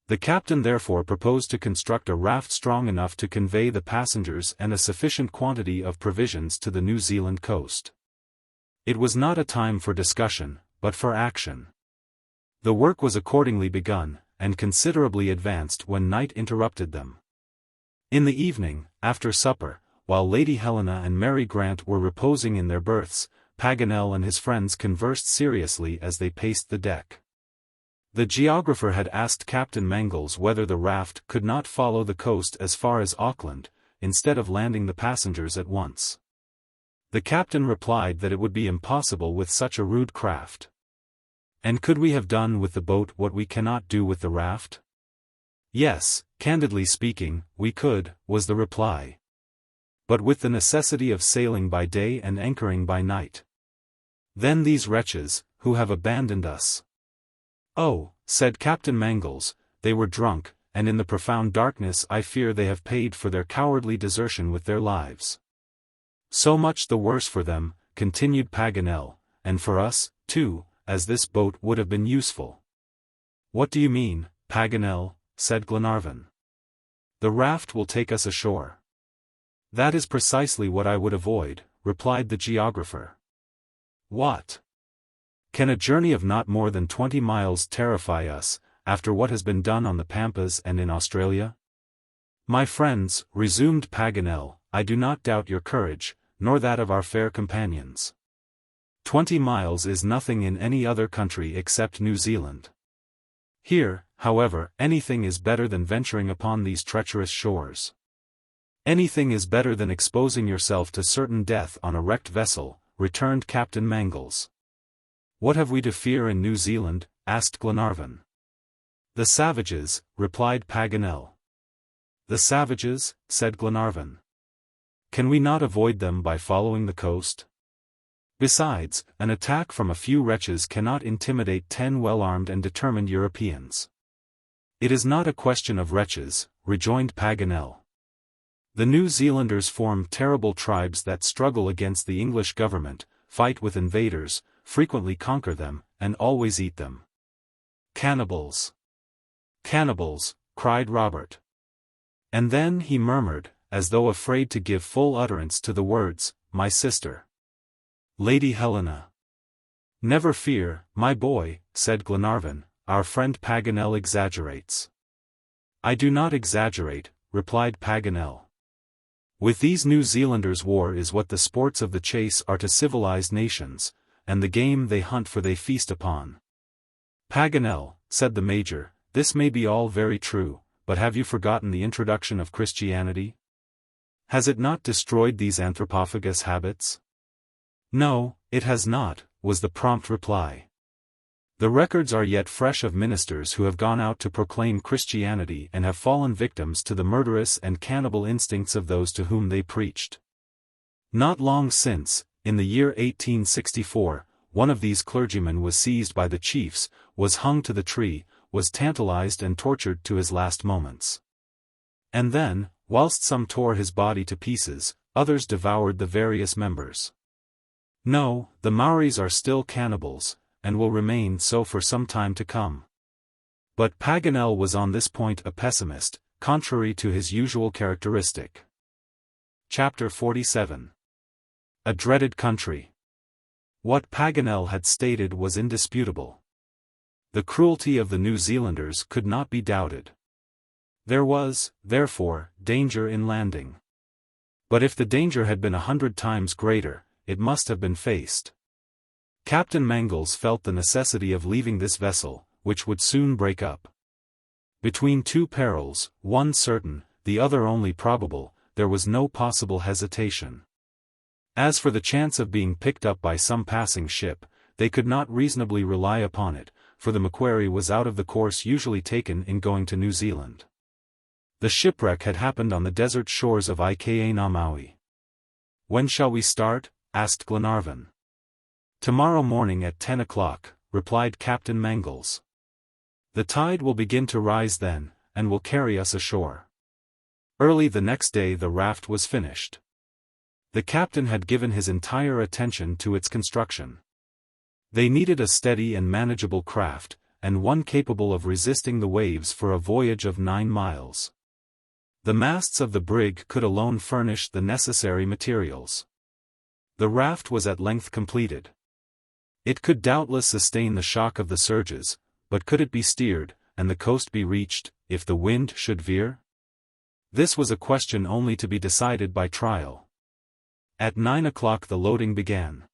The captain therefore proposed to construct a raft strong enough to convey the passengers and a sufficient quantity of provisions to the New Zealand coast. It was not a time for discussion, but for action. The work was accordingly begun, and considerably advanced when night interrupted them. In the evening, after supper, while Lady Helena and Mary Grant were reposing in their berths, Paganel and his friends conversed seriously as they paced the deck. The geographer had asked Captain Mangles whether the raft could not follow the coast as far as Auckland, instead of landing the passengers at once. The captain replied that it would be impossible with such a rude craft. "And could we have done with the boat what we cannot do with the raft?" "Yes, candidly speaking, we could," was the reply. "But with the necessity of sailing by day and anchoring by night. Then these wretches, who have abandoned us—" "Oh," said Captain Mangles, "they were drunk, and in the profound darkness I fear they have paid for their cowardly desertion with their lives." "So much the worse for them," continued Paganel, "and for us, too, as this boat would have been useful." "What do you mean, Paganel?" said Glenarvan. "The raft will take us ashore." "That is precisely what I would avoid," replied the geographer. "What? Can a journey of not more than 20 miles terrify us, after what has been done on the Pampas and in Australia?" "My friends," resumed Paganel, "I do not doubt your courage, nor that of our fair companions. 20 miles is nothing in any other country except New Zealand. Here, however, anything is better than venturing upon these treacherous shores. Anything is better than exposing yourself to certain death on a wrecked vessel," returned Captain Mangles. "What have we to fear in New Zealand?" asked Glenarvan. "The savages," replied Paganel. "The savages," said Glenarvan. "Can we not avoid them by following the coast? Besides, an attack from a few wretches cannot intimidate 10 well-armed and determined Europeans." "It is not a question of wretches," rejoined Paganel. "The New Zealanders form terrible tribes that struggle against the English government, fight with invaders, frequently conquer them, and always eat them." "Cannibals! Cannibals!" cried Robert. And then he murmured, as though afraid to give full utterance to the words, "My sister, Lady Helena." "Never fear, my boy," said Glenarvan, "our friend Paganel exaggerates." "I do not exaggerate," replied Paganel. "With these New Zealanders war is what the sports of the chase are to civilized nations, and the game they hunt for they feast upon." "Paganel," said the Major, "this may be all very true, but have you forgotten the introduction of Christianity?" Has it not destroyed these anthropophagous habits? No, it has not, was the prompt reply. The records are yet fresh of ministers who have gone out to proclaim Christianity and have fallen victims to the murderous and cannibal instincts of those to whom they preached. Not long since, in the year 1864, one of these clergymen was seized by the chiefs, was hung to the tree, was tantalized and tortured to his last moments. And then, whilst some tore his body to pieces, others devoured the various members. No, the Maoris are still cannibals, and will remain so for some time to come. But Paganel was on this point a pessimist, contrary to his usual characteristic. Chapter 47. A Dreaded Country. What Paganel had stated was indisputable. The cruelty of the New Zealanders could not be doubted. There was, therefore, danger in landing. But if the danger had been 100 times greater, it must have been faced. Captain Mangles felt the necessity of leaving this vessel, which would soon break up. Between two perils, one certain, the other only probable, there was no possible hesitation. As for the chance of being picked up by some passing ship, they could not reasonably rely upon it, for the Macquarie was out of the course usually taken in going to New Zealand. The shipwreck had happened on the desert shores of XVIII. "When shall we start?" asked Glenarvan. "Tomorrow morning at 10 o'clock, replied Captain Mangles. "The tide will begin to rise then, and will carry us ashore." Early the next day the raft was finished. The captain had given his entire attention to its construction. They needed a steady and manageable craft, and one capable of resisting the waves for a voyage of 9 miles. The masts of the brig could alone furnish the necessary materials. The raft was at length completed. It could doubtless sustain the shock of the surges, but could it be steered, and the coast be reached, if the wind should veer? This was a question only to be decided by trial. At 9 o'clock the loading began.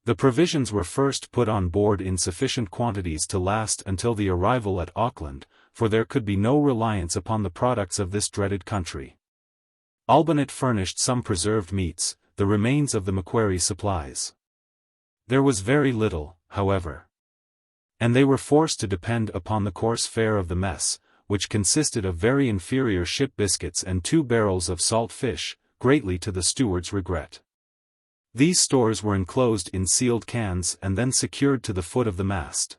The provisions were first put on board in sufficient quantities to last until the arrival at Auckland, for there could be no reliance upon the products of this dreaded country. Albonnet furnished some preserved meats, the remains of the Macquarie supplies. There was very little, however. And they were forced to depend upon the coarse fare of the mess, which consisted of very inferior ship biscuits and 2 barrels of salt fish, greatly to the steward's regret. These stores were enclosed in sealed cans and then secured to the foot of the mast.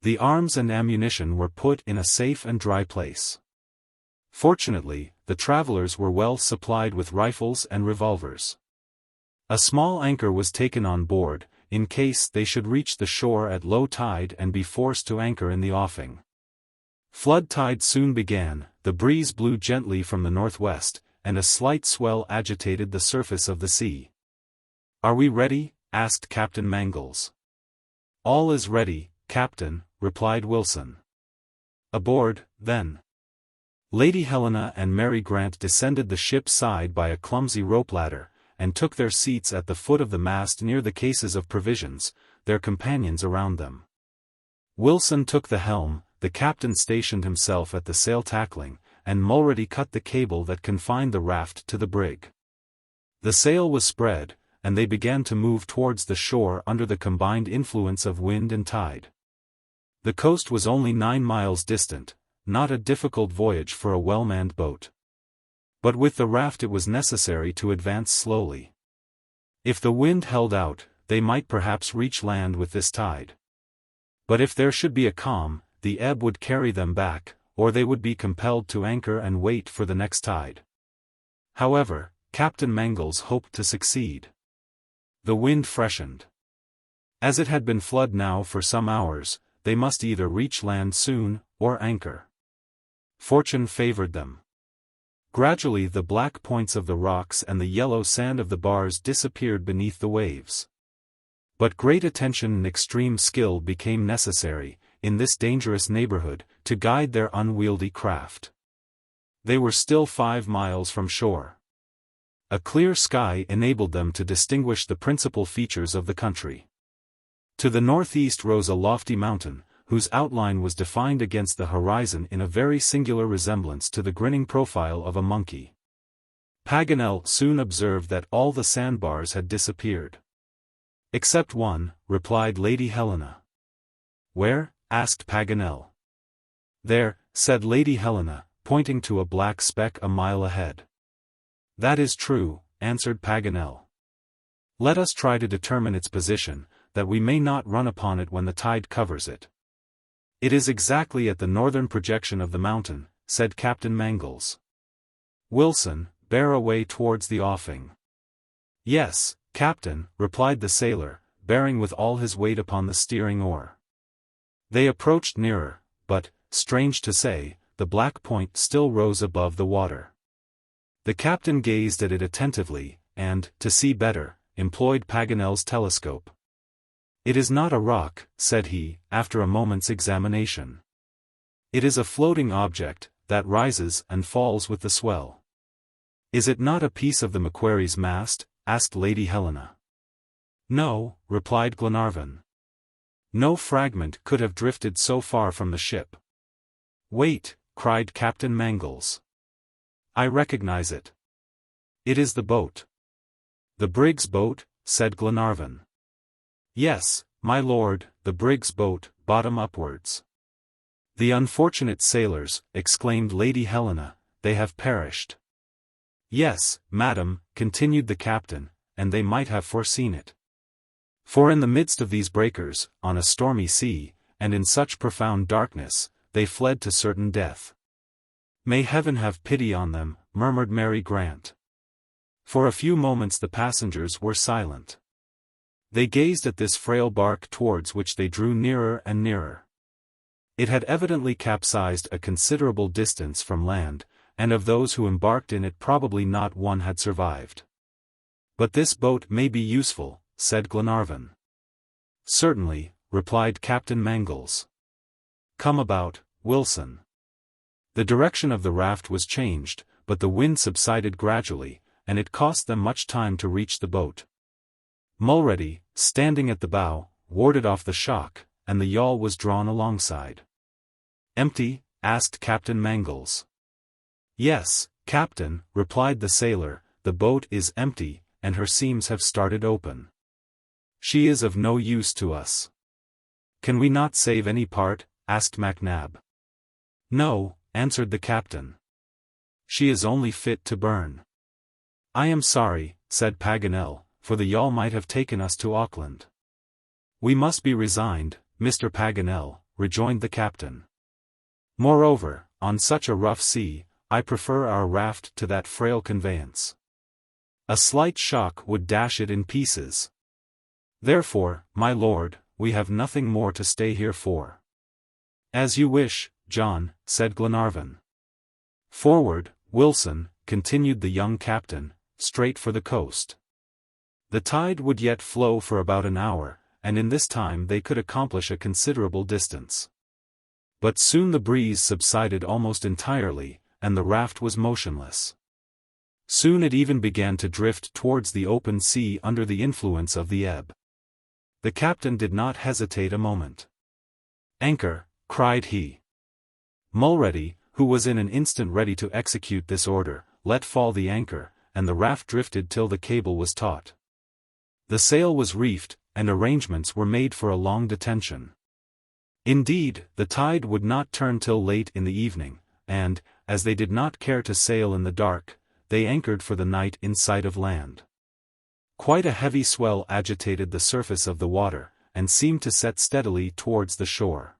The arms and ammunition were put in a safe and dry place. Fortunately, the travelers were well supplied with rifles and revolvers. A small anchor was taken on board, in case they should reach the shore at low tide and be forced to anchor in the offing. Flood tide soon began, the breeze blew gently from the northwest, and a slight swell agitated the surface of the sea. "Are we ready?" asked Captain Mangles. "All is ready, Captain," replied Wilson. "Aboard, then." Lady Helena and Mary Grant descended the ship's side by a clumsy rope ladder, and took their seats at the foot of the mast near the cases of provisions, their companions around them. Wilson took the helm, the captain stationed himself at the sail tackling, and Mulready cut the cable that confined the raft to the brig. The sail was spread, and they began to move towards the shore under the combined influence of wind and tide. The coast was only 9 miles distant, not a difficult voyage for a well-manned boat. But with the raft it was necessary to advance slowly. If the wind held out, they might perhaps reach land with this tide. But if there should be a calm, the ebb would carry them back, or they would be compelled to anchor and wait for the next tide. However, Captain Mangles hoped to succeed. The wind freshened. As it had been flood now for some hours, they must either reach land soon, or anchor. Fortune favored them. Gradually the black points of the rocks and the yellow sand of the bars disappeared beneath the waves. But great attention and extreme skill became necessary, in this dangerous neighborhood, to guide their unwieldy craft. They were still 5 miles from shore. A clear sky enabled them to distinguish the principal features of the country. To the northeast rose a lofty mountain, whose outline was defined against the horizon in a very singular resemblance to the grinning profile of a monkey. Paganel soon observed that all the sandbars had disappeared. "Except one," replied Lady Helena. "Where?" asked Paganel. "There," said Lady Helena, pointing to a black speck a mile ahead. "That is true," answered Paganel. "Let us try to determine its position, that we may not run upon it when the tide covers it." "It is exactly at the northern projection of the mountain," said Captain Mangles. "Wilson, bear away towards the offing." "Yes, Captain," replied the sailor, bearing with all his weight upon the steering oar. They approached nearer, but, strange to say, the black point still rose above the water. The captain gazed at it attentively, and, to see better, employed Paganel's telescope. "It is not a rock," said he, after a moment's examination. "It is a floating object, that rises and falls with the swell." "Is it not a piece of the Macquarie's mast?" asked Lady Helena. "No," replied Glenarvan. "No fragment could have drifted so far from the ship." "Wait," cried Captain Mangles. "I recognize it. It is the boat." "The brig's boat?" said Glenarvan. "Yes, my lord, the brig's boat, bottom upwards." "The unfortunate sailors," exclaimed Lady Helena, "they have perished." "Yes, madam," continued the captain, "and they might have foreseen it. For in the midst of these breakers, on a stormy sea, and in such profound darkness, they fled to certain death." "May heaven have pity on them," murmured Mary Grant. For a few moments the passengers were silent. They gazed at this frail bark towards which they drew nearer and nearer. It had evidently capsized a considerable distance from land, and of those who embarked in it probably not one had survived. "But this boat may be useful," said Glenarvan. "Certainly," replied Captain Mangles. "Come about, Wilson." The direction of the raft was changed, but the wind subsided gradually, and it cost them much time to reach the boat. Mulready, standing at the bow, warded off the shock, and the yawl was drawn alongside. "Empty?" asked Captain Mangles. "Yes, Captain," replied the sailor, "the boat is empty, and her seams have started open. She is of no use to us." "Can we not save any part?" asked MacNab. "No," answered the captain. "She is only fit to burn." "I am sorry," said Paganel, "for the yawl might have taken us to Auckland." "We must be resigned, Mr. Paganel," rejoined the captain. "Moreover, on such a rough sea, I prefer our raft to that frail conveyance. A slight shock would dash it in pieces. Therefore, my lord, we have nothing more to stay here for." "As you wish, John," said Glenarvan. "Forward, Wilson," continued the young captain, "straight for the coast." The tide would yet flow for about an hour, and in this time they could accomplish a considerable distance. But soon the breeze subsided almost entirely, and the raft was motionless. Soon it even began to drift towards the open sea under the influence of the ebb. The captain did not hesitate a moment. "Anchor," cried he. Mulready, who was in an instant ready to execute this order, let fall the anchor, and the raft drifted till the cable was taut. The sail was reefed, and arrangements were made for a long detention. Indeed, the tide would not turn till late in the evening, and, as they did not care to sail in the dark, they anchored for the night in sight of land. Quite a heavy swell agitated the surface of the water, and seemed to set steadily towards the shore.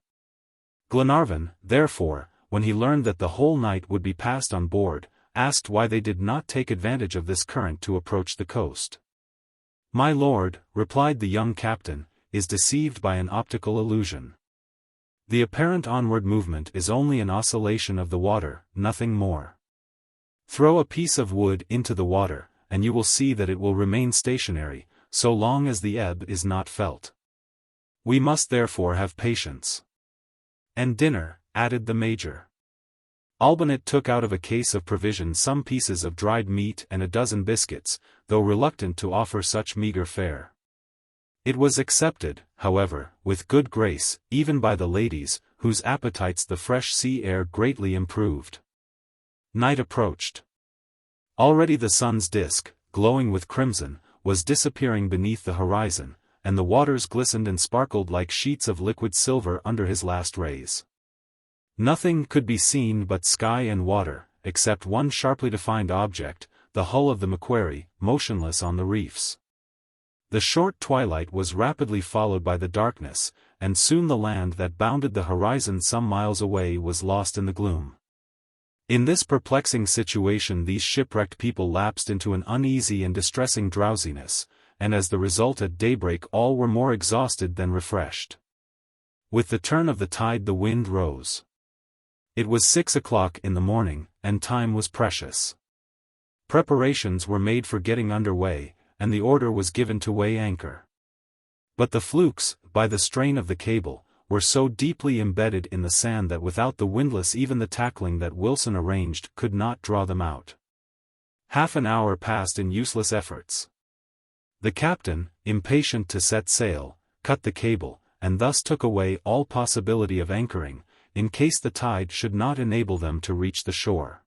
Glenarvan, therefore, when he learned that the whole night would be passed on board, asked why they did not take advantage of this current to approach the coast. "My lord," replied the young captain, "is deceived by an optical illusion. The apparent onward movement is only an oscillation of the water, nothing more. Throw a piece of wood into the water, and you will see that it will remain stationary, so long as the ebb is not felt. We must therefore have patience." "And dinner," added the major. Olbinett took out of a case of provisions some pieces of dried meat and a dozen biscuits, though reluctant to offer such meager fare. It was accepted, however, with good grace, even by the ladies, whose appetites the fresh sea air greatly improved. Night approached. Already the sun's disk, glowing with crimson, was disappearing beneath the horizon, and the waters glistened and sparkled like sheets of liquid silver under his last rays. Nothing could be seen but sky and water, except one sharply defined object, the hull of the Macquarie, motionless on the reefs. The short twilight was rapidly followed by the darkness, and soon the land that bounded the horizon some miles away was lost in the gloom. In this perplexing situation these shipwrecked people lapsed into an uneasy and distressing drowsiness, and as the result at daybreak all were more exhausted than refreshed. With the turn of the tide the wind rose. It was 6 o'clock in the morning, and time was precious. Preparations were made for getting under way, and the order was given to weigh anchor. But the flukes, by the strain of the cable, were so deeply embedded in the sand that without the windlass even the tackling that Wilson arranged could not draw them out. Half an hour passed in useless efforts. The captain, impatient to set sail, cut the cable, and thus took away all possibility of anchoring, in case the tide should not enable them to reach the shore.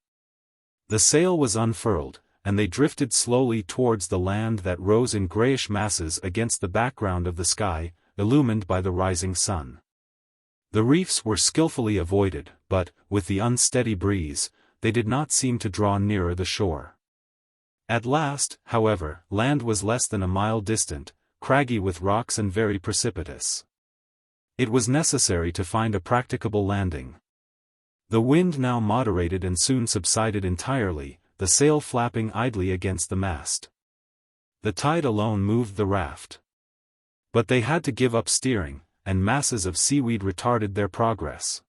The sail was unfurled, and they drifted slowly towards the land that rose in grayish masses against the background of the sky, illumined by the rising sun. The reefs were skillfully avoided, but, with the unsteady breeze, they did not seem to draw nearer the shore. At last, however, land was less than a mile distant, craggy with rocks and very precipitous. It was necessary to find a practicable landing. The wind now moderated and soon subsided entirely, the sail flapping idly against the mast. The tide alone moved the raft. But they had to give up steering, and masses of seaweed retarded their progress.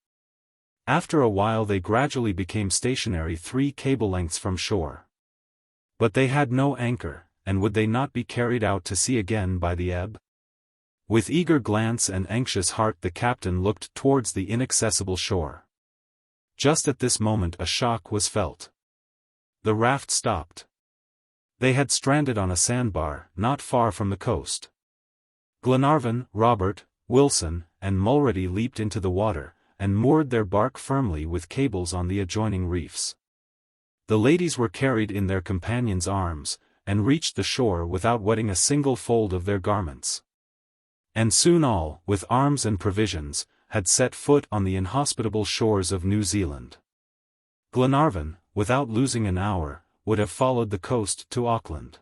After a while they gradually became stationary 3 cable lengths from shore. But they had no anchor, and would they not be carried out to sea again by the ebb? With eager glance and anxious heart the captain looked towards the inaccessible shore. Just at this moment a shock was felt. The raft stopped. They had stranded on a sandbar, not far from the coast. Glenarvan, Robert, Wilson, and Mulrady leaped into the water, and moored their bark firmly with cables on the adjoining reefs. The ladies were carried in their companions' arms, and reached the shore without wetting a single fold of their garments. And soon all, with arms and provisions, had set foot on the inhospitable shores of New Zealand. Glenarvan, without losing an hour, would have followed the coast to Auckland.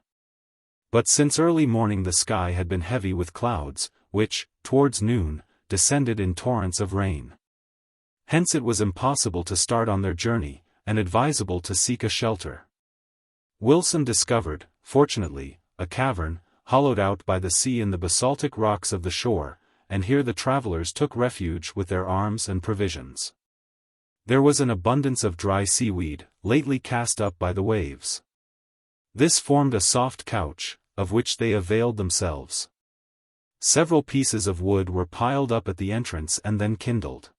But since early morning the sky had been heavy with clouds, which, towards noon, descended in torrents of rain. Hence it was impossible to start on their journey, and advisable to seek a shelter. Wilson discovered, fortunately, a cavern, hollowed out by the sea in the basaltic rocks of the shore, and here the travelers took refuge with their arms and provisions. There was an abundance of dry seaweed, lately cast up by the waves. This formed a soft couch, of which they availed themselves. Several pieces of wood were piled up at the entrance and then kindled.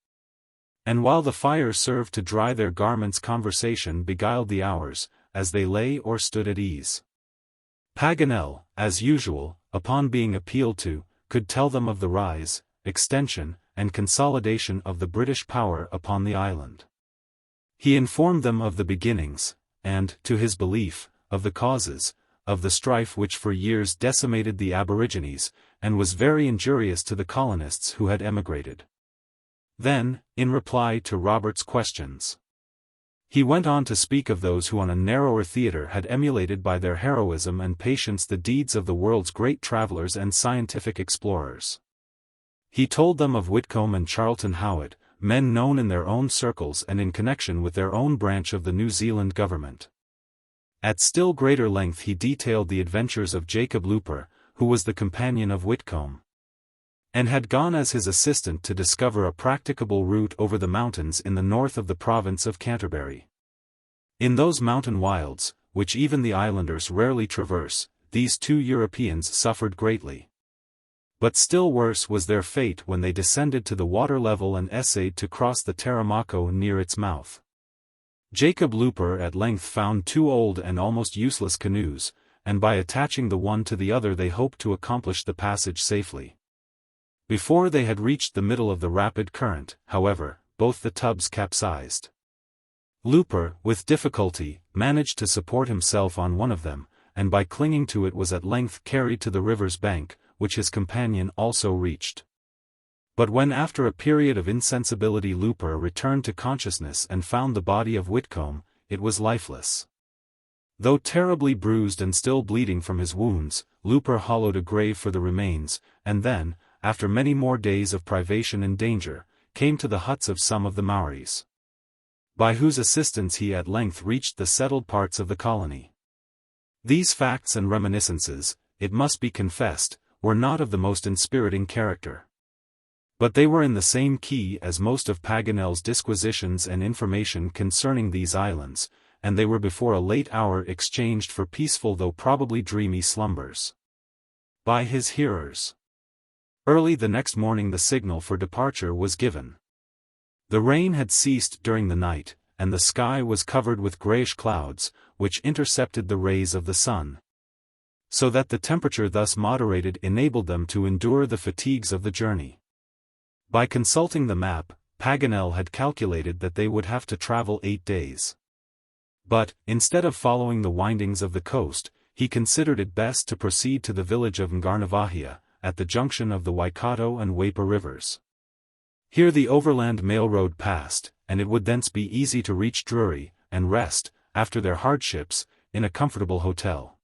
And while the fire served to dry their garments conversation beguiled the hours, as they lay or stood at ease. Paganel, as usual, upon being appealed to, could tell them of the rise, extension, and consolidation of the British power upon the island. He informed them of the beginnings, and, to his belief, of the causes, of the strife which for years decimated the aborigines, and was very injurious to the colonists who had emigrated. Then, in reply to Robert's questions, he went on to speak of those who on a narrower theatre had emulated by their heroism and patience the deeds of the world's great travelers and scientific explorers. He told them of Whitcomb and Charlton Howard, men known in their own circles and in connection with their own branch of the New Zealand government. At still greater length he detailed the adventures of Jacob Looper, who was the companion of Whitcomb, and had gone as his assistant to discover a practicable route over the mountains in the north of the province of Canterbury. In those mountain wilds, which even the islanders rarely traverse, these 2 Europeans suffered greatly. But still worse was their fate when they descended to the water level and essayed to cross the Taramaco near its mouth. Jacob Looper at length found 2 old and almost useless canoes, and by attaching the one to the other they hoped to accomplish the passage safely. Before they had reached the middle of the rapid current, however, both the tubs capsized. Looper, with difficulty, managed to support himself on one of them, and by clinging to it was at length carried to the river's bank, which his companion also reached. But when after a period of insensibility Looper returned to consciousness and found the body of Whitcomb, it was lifeless. Though terribly bruised and still bleeding from his wounds, Looper hollowed a grave for the remains, and then, after many more days of privation and danger, came to the huts of some of the Maoris, by whose assistance he at length reached the settled parts of the colony. These facts and reminiscences, it must be confessed, were not of the most inspiriting character. But they were in the same key as most of Paganel's disquisitions and information concerning these islands, and they were before a late hour exchanged for peaceful though probably dreamy slumbers by his hearers. Early the next morning the signal for departure was given. The rain had ceased during the night, and the sky was covered with grayish clouds, which intercepted the rays of the sun, so that the temperature thus moderated enabled them to endure the fatigues of the journey. By consulting the map, Paganel had calculated that they would have to travel 8 days. But, instead of following the windings of the coast, he considered it best to proceed to the village of Ngarnavahia, at the junction of the Waikato and Waipa rivers. Here the overland mail road passed, and it would thence be easy to reach Drury, and rest, after their hardships, in a comfortable hotel.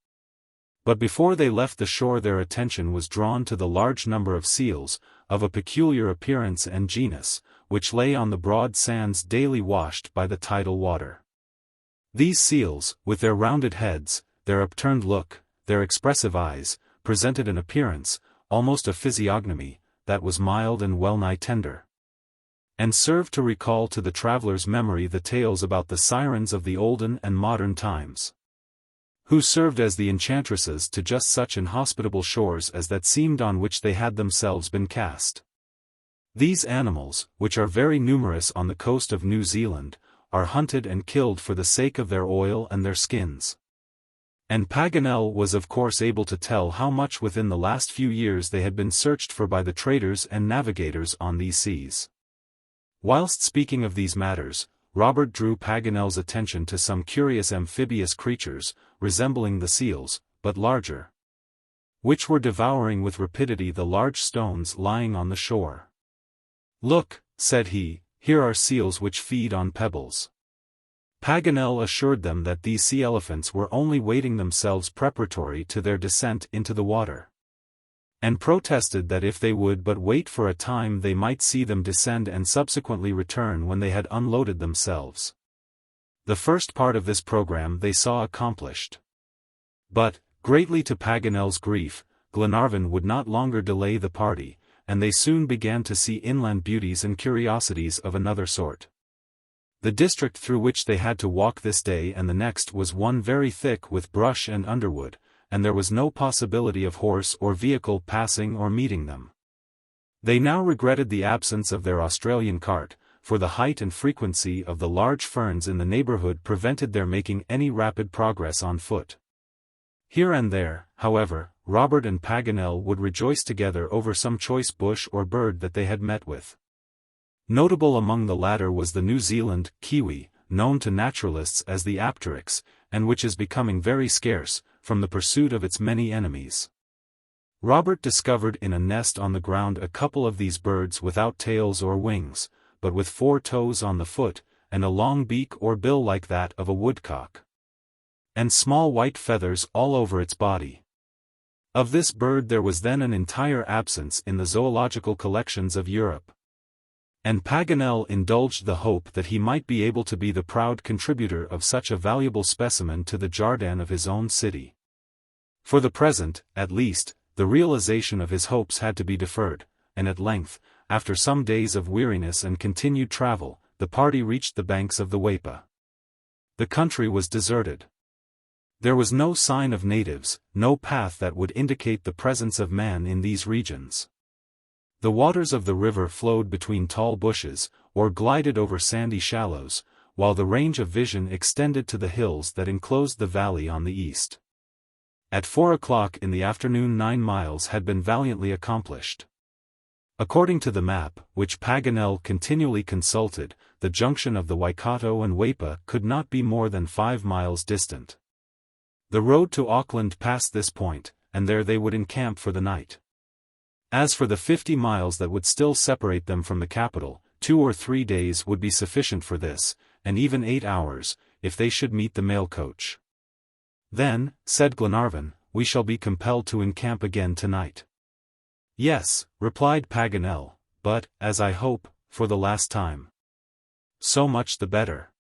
But before they left the shore their attention was drawn to the large number of seals, of a peculiar appearance and genus, which lay on the broad sands daily washed by the tidal water. These seals, with their rounded heads, their upturned look, their expressive eyes, presented an appearance, almost a physiognomy, that was mild and well-nigh tender, and served to recall to the traveler's memory the tales about the sirens of the olden and modern times, who served as the enchantresses to just such inhospitable shores as that seemed on which they had themselves been cast. These animals, which are very numerous on the coast of New Zealand, are hunted and killed for the sake of their oil and their skins. And Paganel was of course able to tell how much within the last few years they had been searched for by the traders and navigators on these seas. Whilst speaking of these matters, Robert drew Paganel's attention to some curious amphibious creatures, resembling the seals, but larger, which were devouring with rapidity the large stones lying on the shore. "Look," said he, "here are seals which feed on pebbles." Paganel assured them that these sea elephants were only weighting themselves preparatory to their descent into the water, and protested that if they would but wait for a time they might see them descend and subsequently return when they had unloaded themselves. The first part of this program they saw accomplished. But, greatly to Paganel's grief, Glenarvan would not longer delay the party, and they soon began to see inland beauties and curiosities of another sort. The district through which they had to walk this day and the next was one very thick with brush and underwood, and there was no possibility of horse or vehicle passing or meeting them. They now regretted the absence of their Australian cart, for the height and frequency of the large ferns in the neighborhood prevented their making any rapid progress on foot. Here and there, however, Robert and Paganel would rejoice together over some choice bush or bird that they had met with. Notable among the latter was the New Zealand kiwi, known to naturalists as the apteryx, and which is becoming very scarce, from the pursuit of its many enemies. Robert discovered in a nest on the ground a couple of these birds without tails or wings, but with 4 toes on the foot, and a long beak or bill like that of a woodcock, and small white feathers all over its body. Of this bird there was then an entire absence in the zoological collections of Europe, and Paganel indulged the hope that he might be able to be the proud contributor of such a valuable specimen to the jardin of his own city. For the present, at least, the realization of his hopes had to be deferred, and at length, after some days of weariness and continued travel, the party reached the banks of the Waipa. The country was deserted. There was no sign of natives, no path that would indicate the presence of man in these regions. The waters of the river flowed between tall bushes, or glided over sandy shallows, while the range of vision extended to the hills that enclosed the valley on the east. At 4 o'clock in the afternoon 9 miles had been valiantly accomplished. According to the map, which Paganel continually consulted, the junction of the Waikato and Weipa could not be more than 5 miles distant. The road to Auckland passed this point, and there they would encamp for the night. As for the 50 miles that would still separate them from the capital, 2 or 3 days would be sufficient for this, and even 8 hours, if they should meet the mail coach. Then, said Glenarvan, we shall be compelled to encamp again tonight. Yes, replied Paganel, but, as I hope, for the last time. So much the better.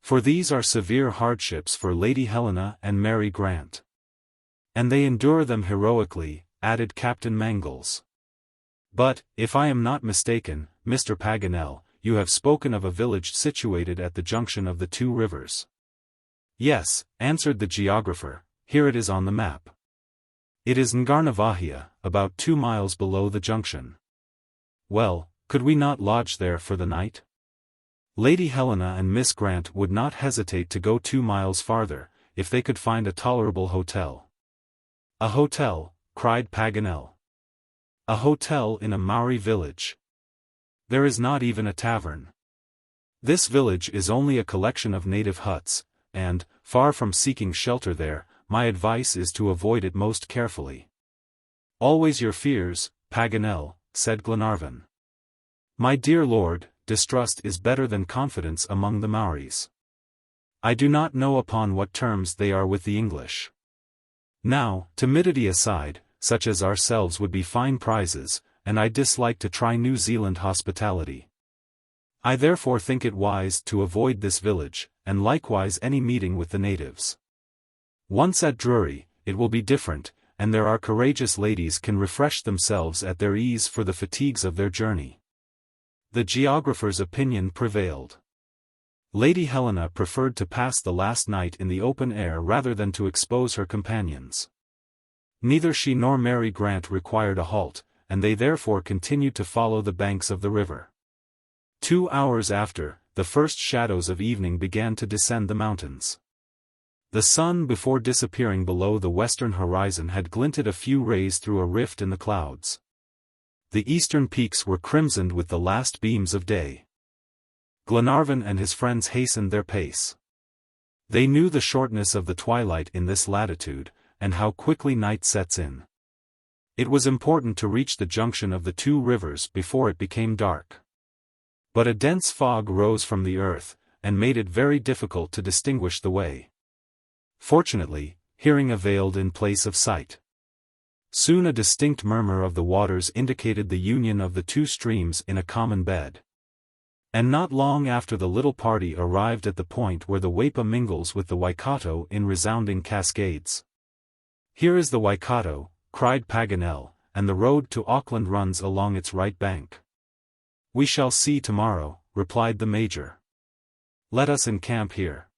For these are severe hardships for Lady Helena and Mary Grant. And they endure them heroically, added Captain Mangles. But, if I am not mistaken, Mr. Paganel, you have spoken of a village situated at the junction of the 2 rivers. Yes, answered the geographer, here it is on the map. It is Ngarnavahia, about 2 miles below the junction. Well, could we not lodge there for the night? Lady Helena and Miss Grant would not hesitate to go 2 miles farther, if they could find a tolerable hotel. A hotel, cried Paganel. A hotel in a Maori village. There is not even a tavern. This village is only a collection of native huts, and, far from seeking shelter there, my advice is to avoid it most carefully. Always your fears, Paganel, said Glenarvan. My dear lord, distrust is better than confidence among the Maoris. I do not know upon what terms they are with the English. Now, timidity aside, such as ourselves would be fine prizes, and I dislike to try New Zealand hospitality. I therefore think it wise to avoid this village, and likewise any meeting with the natives. Once at Drury, it will be different, and there our courageous ladies can refresh themselves at their ease for the fatigues of their journey. The geographer's opinion prevailed. Lady Helena preferred to pass the last night in the open air rather than to expose her companions. Neither she nor Mary Grant required a halt, and they therefore continued to follow the banks of the river. 2 hours after, the first shadows of evening began to descend the mountains. The sun before disappearing below the western horizon had glinted a few rays through a rift in the clouds. The eastern peaks were crimsoned with the last beams of day. Glenarvan and his friends hastened their pace. They knew the shortness of the twilight in this latitude, and how quickly night sets in. It was important to reach the junction of the 2 rivers before it became dark. But a dense fog rose from the earth, and made it very difficult to distinguish the way. Fortunately, hearing availed in place of sight. Soon a distinct murmur of the waters indicated the union of the 2 streams in a common bed. And not long after the little party arrived at the point where the Weipa mingles with the Waikato in resounding cascades. Here is the Waikato, cried Paganel, and the road to Auckland runs along its right bank. We shall see tomorrow, replied the Major. Let us encamp here.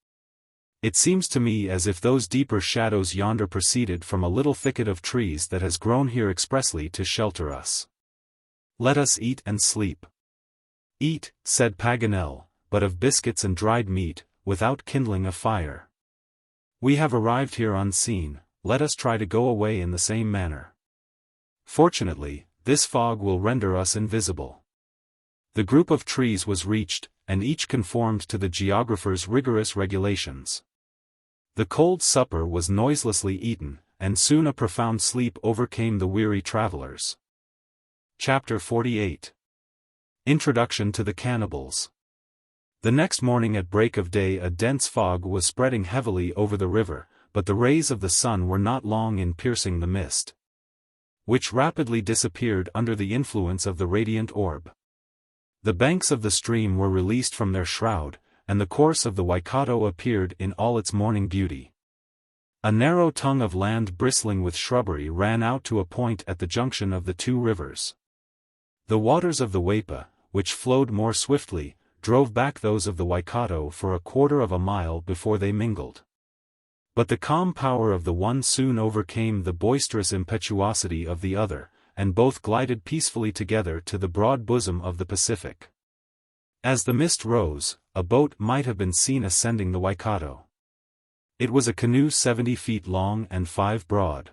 It seems to me as if those deeper shadows yonder proceeded from a little thicket of trees that has grown here expressly to shelter us. Let us eat and sleep. Eat, said Paganel, but of biscuits and dried meat, without kindling a fire. We have arrived here unseen, let us try to go away in the same manner. Fortunately, this fog will render us invisible. The group of trees was reached, and each conformed to the geographer's rigorous regulations. The cold supper was noiselessly eaten, and soon a profound sleep overcame the weary travelers. Chapter 48. Introduction to the Cannibals. The next morning at break of day a dense fog was spreading heavily over the river, but the rays of the sun were not long in piercing the mist, which rapidly disappeared under the influence of the radiant orb. The banks of the stream were released from their shroud, and the course of the Waikato appeared in all its morning beauty. A narrow tongue of land bristling with shrubbery ran out to a point at the junction of the 2 rivers. The waters of the Weipa, which flowed more swiftly, drove back those of the Waikato for a quarter of a mile before they mingled. But the calm power of the one soon overcame the boisterous impetuosity of the other, and both glided peacefully together to the broad bosom of the Pacific. As the mist rose, a boat might have been seen ascending the Waikato. It was a canoe 70 feet long and 5 broad.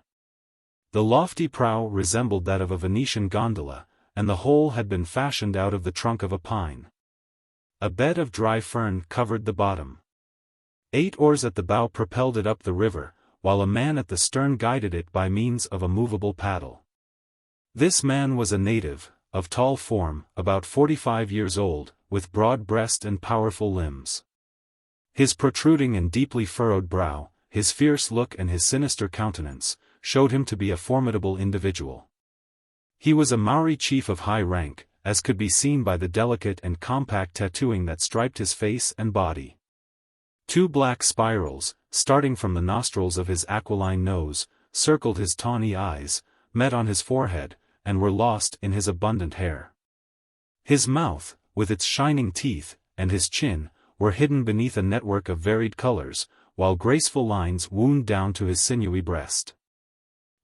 The lofty prow resembled that of a Venetian gondola, and the whole had been fashioned out of the trunk of a pine. A bed of dry fern covered the bottom. 8 oars at the bow propelled it up the river, while a man at the stern guided it by means of a movable paddle. This man was a native, of tall form, about 45 years old, with broad breast and powerful limbs. His protruding and deeply furrowed brow, his fierce look and his sinister countenance, showed him to be a formidable individual. He was a Maori chief of high rank, as could be seen by the delicate and compact tattooing that striped his face and body. 2 black spirals, starting from the nostrils of his aquiline nose, circled his tawny eyes, met on his forehead, and were lost in his abundant hair. His mouth, with its shining teeth, and his chin, were hidden beneath a network of varied colors, while graceful lines wound down to his sinewy breast.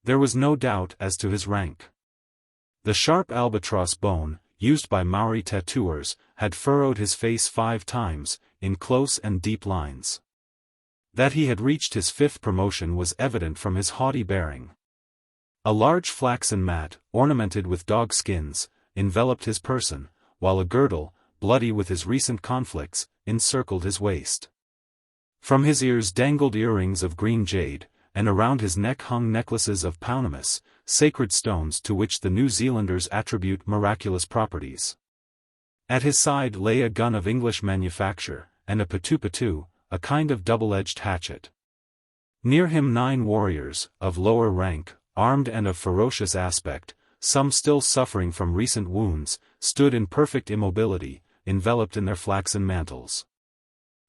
There was no doubt as to his rank. The sharp albatross bone, used by Maori tattooers, had furrowed his face 5 times, in close and deep lines. That he had reached his 5th promotion was evident from his haughty bearing. A large flaxen mat, ornamented with dog skins, enveloped his person, while a girdle, bloody with his recent conflicts, encircled his waist. From his ears dangled earrings of green jade, and around his neck hung necklaces of pounamus, sacred stones to which the New Zealanders attribute miraculous properties. At his side lay a gun of English manufacture, and a patu-patu, a kind of double-edged hatchet. Near him 9 warriors, of lower rank, armed and of ferocious aspect, some still suffering from recent wounds, stood in perfect immobility, enveloped in their flaxen mantles.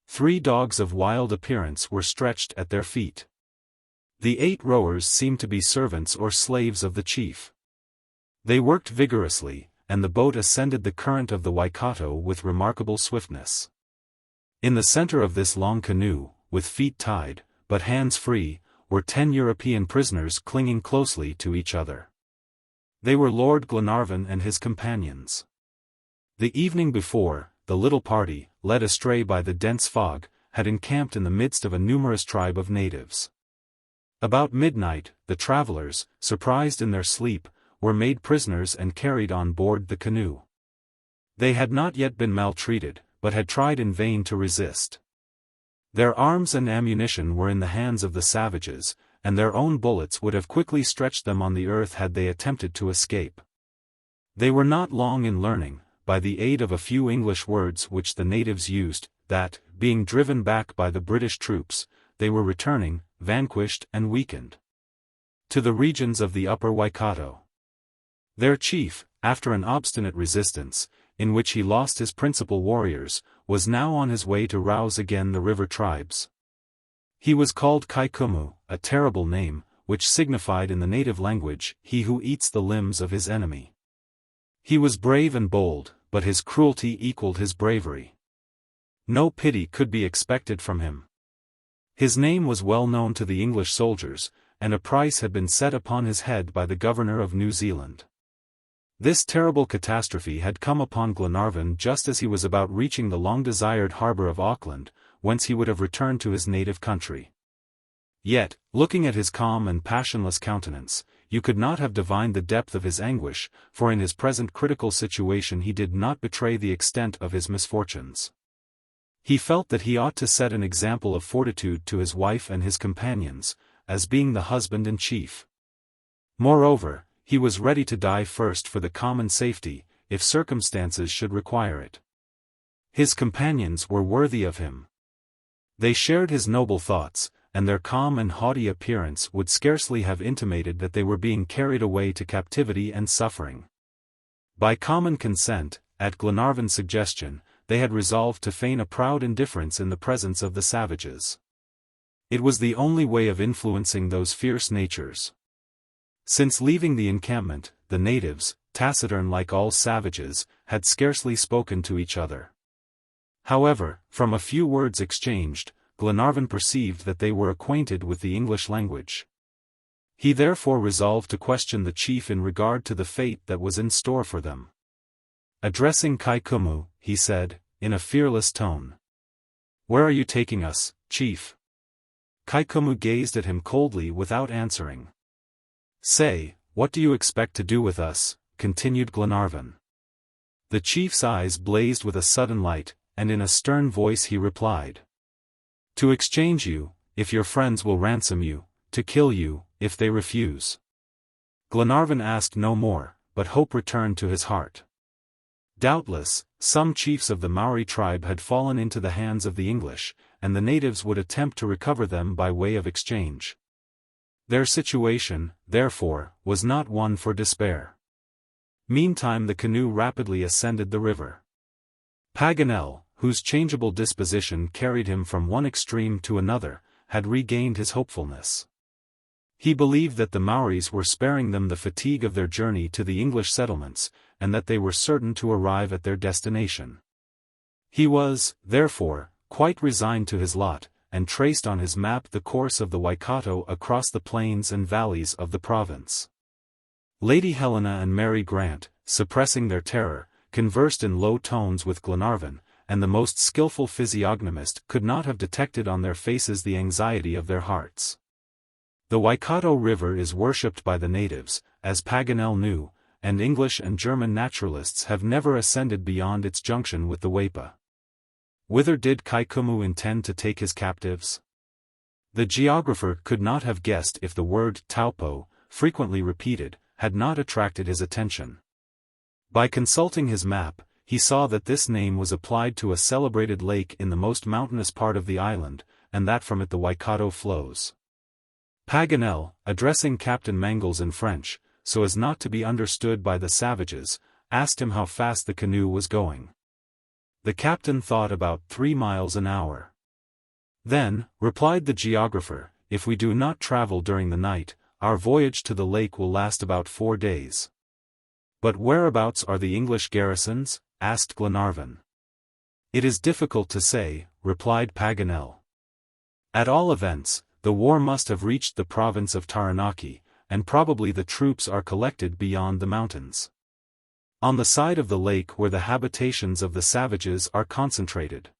3 dogs of wild appearance were stretched at their feet. The 8 rowers seemed to be servants or slaves of the chief. They worked vigorously, and the boat ascended the current of the Waikato with remarkable swiftness. In the center of this long canoe, with feet tied, but hands free, were 10 European prisoners clinging closely to each other. They were Lord Glenarvan and his companions. The evening before, the little party, led astray by the dense fog, had encamped in the midst of a numerous tribe of natives. About midnight, the travelers, surprised in their sleep, were made prisoners and carried on board the canoe. They had not yet been maltreated, but had tried in vain to resist. Their arms and ammunition were in the hands of the savages, and their own bullets would have quickly stretched them on the earth had they attempted to escape. They were not long in learning, by the aid of a few English words which the natives used, that, being driven back by the British troops, they were returning, vanquished and weakened, to the regions of the upper Waikato. Their chief, after an obstinate resistance, in which he lost his principal warriors, was now on his way to rouse again the river tribes. He was called Kaikumu, a terrible name, which signified in the native language, he who eats the limbs of his enemy. He was brave and bold, but his cruelty equaled his bravery. No pity could be expected from him. His name was well known to the English soldiers, and a price had been set upon his head by the governor of New Zealand. This terrible catastrophe had come upon Glenarvan just as he was about reaching the long-desired harbor of Auckland, whence he would have returned to his native country. Yet, looking at his calm and passionless countenance, you could not have divined the depth of his anguish, for in his present critical situation he did not betray the extent of his misfortunes. He felt that he ought to set an example of fortitude to his wife and his companions, as being the husband in chief. Moreover, he was ready to die first for the common safety, if circumstances should require it. His companions were worthy of him. They shared his noble thoughts, and their calm and haughty appearance would scarcely have intimated that they were being carried away to captivity and suffering. By common consent, at Glenarvan's suggestion, they had resolved to feign a proud indifference in the presence of the savages. It was the only way of influencing those fierce natures. Since leaving the encampment, the natives, taciturn like all savages, had scarcely spoken to each other. However, from a few words exchanged, Glenarvan perceived that they were acquainted with the English language. He therefore resolved to question the chief in regard to the fate that was in store for them. Addressing Kaikumu, he said, in a fearless tone, "Where are you taking us, chief?" Kaikumu gazed at him coldly without answering. "Say, what do you expect to do with us?" continued Glenarvan. The chief's eyes blazed with a sudden light, and in a stern voice he replied, "To exchange you, if your friends will ransom you, to kill you, if they refuse." Glenarvan asked no more, but hope returned to his heart. Doubtless, some chiefs of the Maori tribe had fallen into the hands of the English, and the natives would attempt to recover them by way of exchange. Their situation, therefore, was not one for despair. Meantime the canoe rapidly ascended the river. Paganel, whose changeable disposition carried him from one extreme to another, had regained his hopefulness. He believed that the Maoris were sparing them the fatigue of their journey to the English settlements, and that they were certain to arrive at their destination. He was, therefore, quite resigned to his lot, and traced on his map the course of the Waikato across the plains and valleys of the province. Lady Helena and Mary Grant, suppressing their terror, conversed in low tones with Glenarvan, and the most skillful physiognomist could not have detected on their faces the anxiety of their hearts. The Waikato River is worshipped by the natives, as Paganel knew, and English and German naturalists have never ascended beyond its junction with the Waipa. Whither did Kaikumu intend to take his captives? The geographer could not have guessed if the word taupo, frequently repeated, had not attracted his attention. By consulting his map, he saw that this name was applied to a celebrated lake in the most mountainous part of the island, and that from it the Waikato flows. Paganel, addressing Captain Mangles in French, so as not to be understood by the savages, asked him how fast the canoe was going. The captain thought about 3 miles an hour. "Then," replied the geographer, "if we do not travel during the night, our voyage to the lake will last about 4 days." "But whereabouts are the English garrisons?" asked Glenarvan. "It is difficult to say," replied Paganel. "At all events, the war must have reached the province of Taranaki, and probably the troops are collected beyond the mountains. On the side of the lake where the habitations of the savages are concentrated."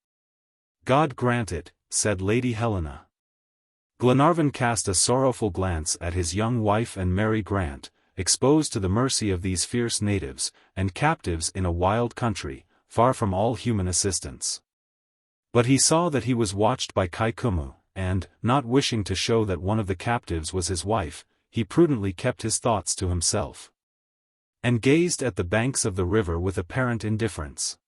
"God grant it," said Lady Helena. Glenarvan cast a sorrowful glance at his young wife and Mary Grant, exposed to the mercy of these fierce natives, and captives in a wild country, far from all human assistance. But he saw that he was watched by Kaikumu, and, not wishing to show that one of the captives was his wife, he prudently kept his thoughts to himself, and gazed at the banks of the river with apparent indifference.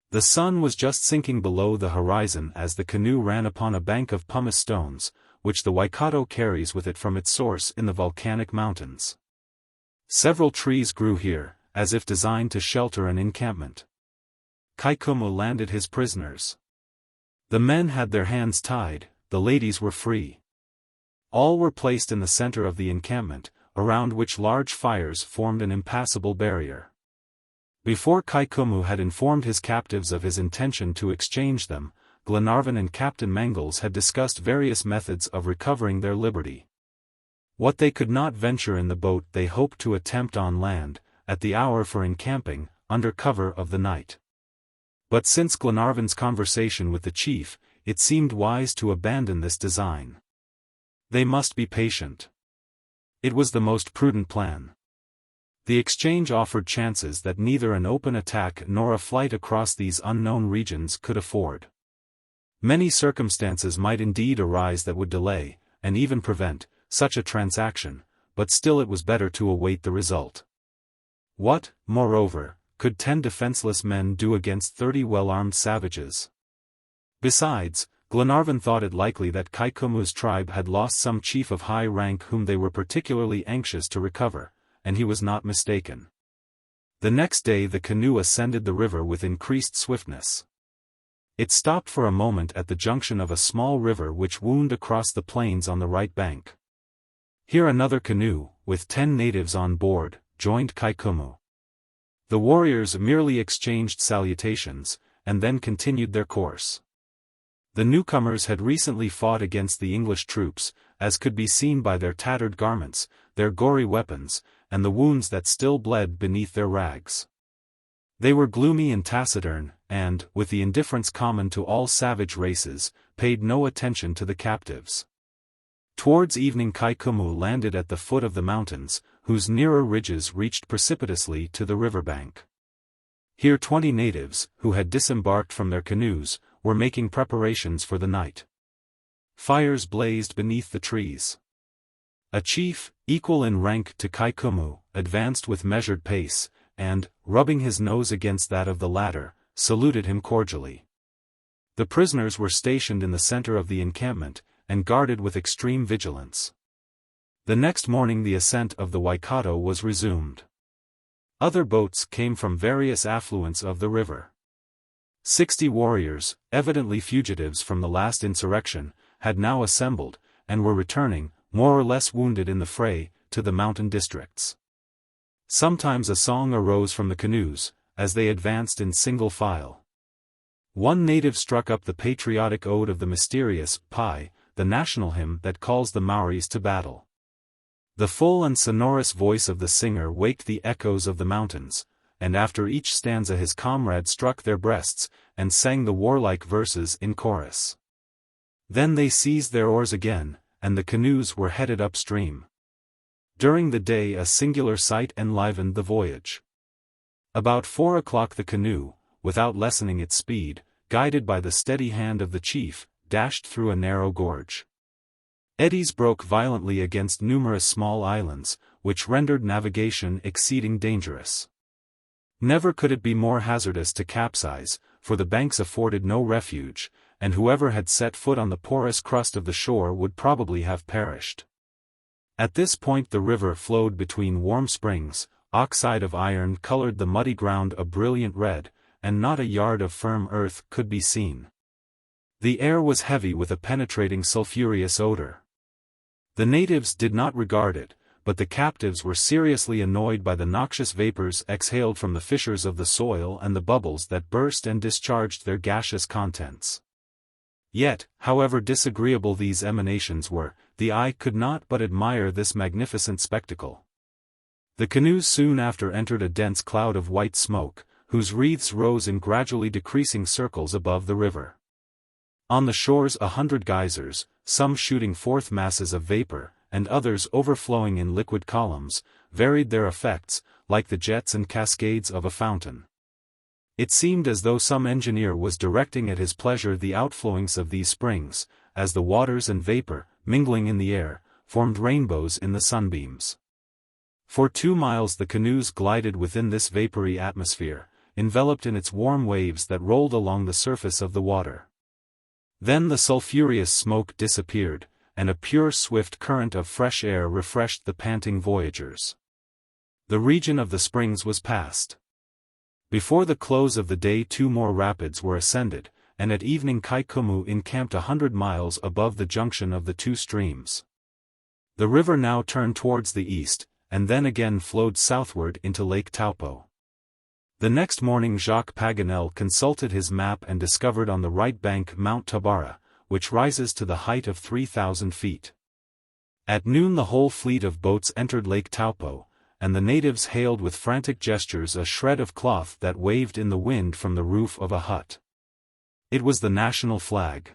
The sun was just sinking below the horizon as the canoe ran upon a bank of pumice stones, which the Waikato carries with it from its source in the volcanic mountains. Several trees grew here, as if designed to shelter an encampment. Kaikumu landed his prisoners. The men had their hands tied, the ladies were free. All were placed in the center of the encampment, around which large fires formed an impassable barrier. Before Kaikumu had informed his captives of his intention to exchange them, Glenarvan and Captain Mangles had discussed various methods of recovering their liberty. What they could not venture in the boat they hoped to attempt on land, at the hour for encamping, under cover of the night. But since Glenarvan's conversation with the chief, it seemed wise to abandon this design. They must be patient. It was the most prudent plan. The exchange offered chances that neither an open attack nor a flight across these unknown regions could afford. Many circumstances might indeed arise that would delay, and even prevent, such a transaction, but still it was better to await the result. What, moreover, could 10 defenseless men do against 30 well-armed savages? Besides, Glenarvan thought it likely that Kaikumu's tribe had lost some chief of high rank whom they were particularly anxious to recover, and he was not mistaken. The next day the canoe ascended the river with increased swiftness. It stopped for a moment at the junction of a small river which wound across the plains on the right bank. Here another canoe, with 10 natives on board, joined Kaikumu. The warriors merely exchanged salutations, and then continued their course. The newcomers had recently fought against the English troops, as could be seen by their tattered garments, their gory weapons, and the wounds that still bled beneath their rags. They were gloomy and taciturn, and, with the indifference common to all savage races, paid no attention to the captives. Towards evening Kaikumu landed at the foot of the mountains, whose nearer ridges reached precipitously to the riverbank. Here 20 natives, who had disembarked from their canoes, were making preparations for the night. Fires blazed beneath the trees. A chief, equal in rank to Kaikumu, advanced with measured pace, and, rubbing his nose against that of the latter, saluted him cordially. The prisoners were stationed in the center of the encampment, and guarded with extreme vigilance. The next morning the ascent of the Waikato was resumed. Other boats came from various affluents of the river. 60 warriors, evidently fugitives from the last insurrection, had now assembled, and were returning, more or less wounded in the fray, to the mountain districts. Sometimes a song arose from the canoes, as they advanced in single file. One native struck up the patriotic ode of the mysterious Pai, the national hymn that calls the Maoris to battle. The full and sonorous voice of the singer waked the echoes of the mountains, and after each stanza his comrades struck their breasts, and sang the warlike verses in chorus. Then they seized their oars again, and the canoes were headed upstream. During the day a singular sight enlivened the voyage. About 4 o'clock the canoe, without lessening its speed, guided by the steady hand of the chief, dashed through a narrow gorge. Eddies broke violently against numerous small islands, which rendered navigation exceeding dangerous. Never could it be more hazardous to capsize, for the banks afforded no refuge, and whoever had set foot on the porous crust of the shore would probably have perished. At this point the river flowed between warm springs, oxide of iron colored the muddy ground a brilliant red, and not a yard of firm earth could be seen. The air was heavy with a penetrating sulphurous odor. The natives did not regard it, but the captives were seriously annoyed by the noxious vapors exhaled from the fissures of the soil and the bubbles that burst and discharged their gaseous contents. Yet, however disagreeable these emanations were, the eye could not but admire this magnificent spectacle. The canoes soon after entered a dense cloud of white smoke, whose wreaths rose in gradually decreasing circles above the river. On the shores 100 geysers, some shooting forth masses of vapor, and others overflowing in liquid columns, varied their effects, like the jets and cascades of a fountain. It seemed as though some engineer was directing at his pleasure the outflowings of these springs, as the waters and vapor, mingling in the air, formed rainbows in the sunbeams. For 2 miles the canoes glided within this vapory atmosphere, enveloped in its warm waves that rolled along the surface of the water. Then the sulphurous smoke disappeared, and a pure swift current of fresh air refreshed the panting voyagers. The region of the springs was passed. Before the close of the day 2 more rapids were ascended, and at evening Kaikumu encamped 100 miles above the junction of the 2 streams. The river now turned towards the east, and then again flowed southward into Lake Taupo. The next morning Jacques Paganel consulted his map and discovered on the right bank Mount Tabara, which rises to the height of 3,000 feet. At noon the whole fleet of boats entered Lake Taupo, and the natives hailed with frantic gestures a shred of cloth that waved in the wind from the roof of a hut. It was the national flag.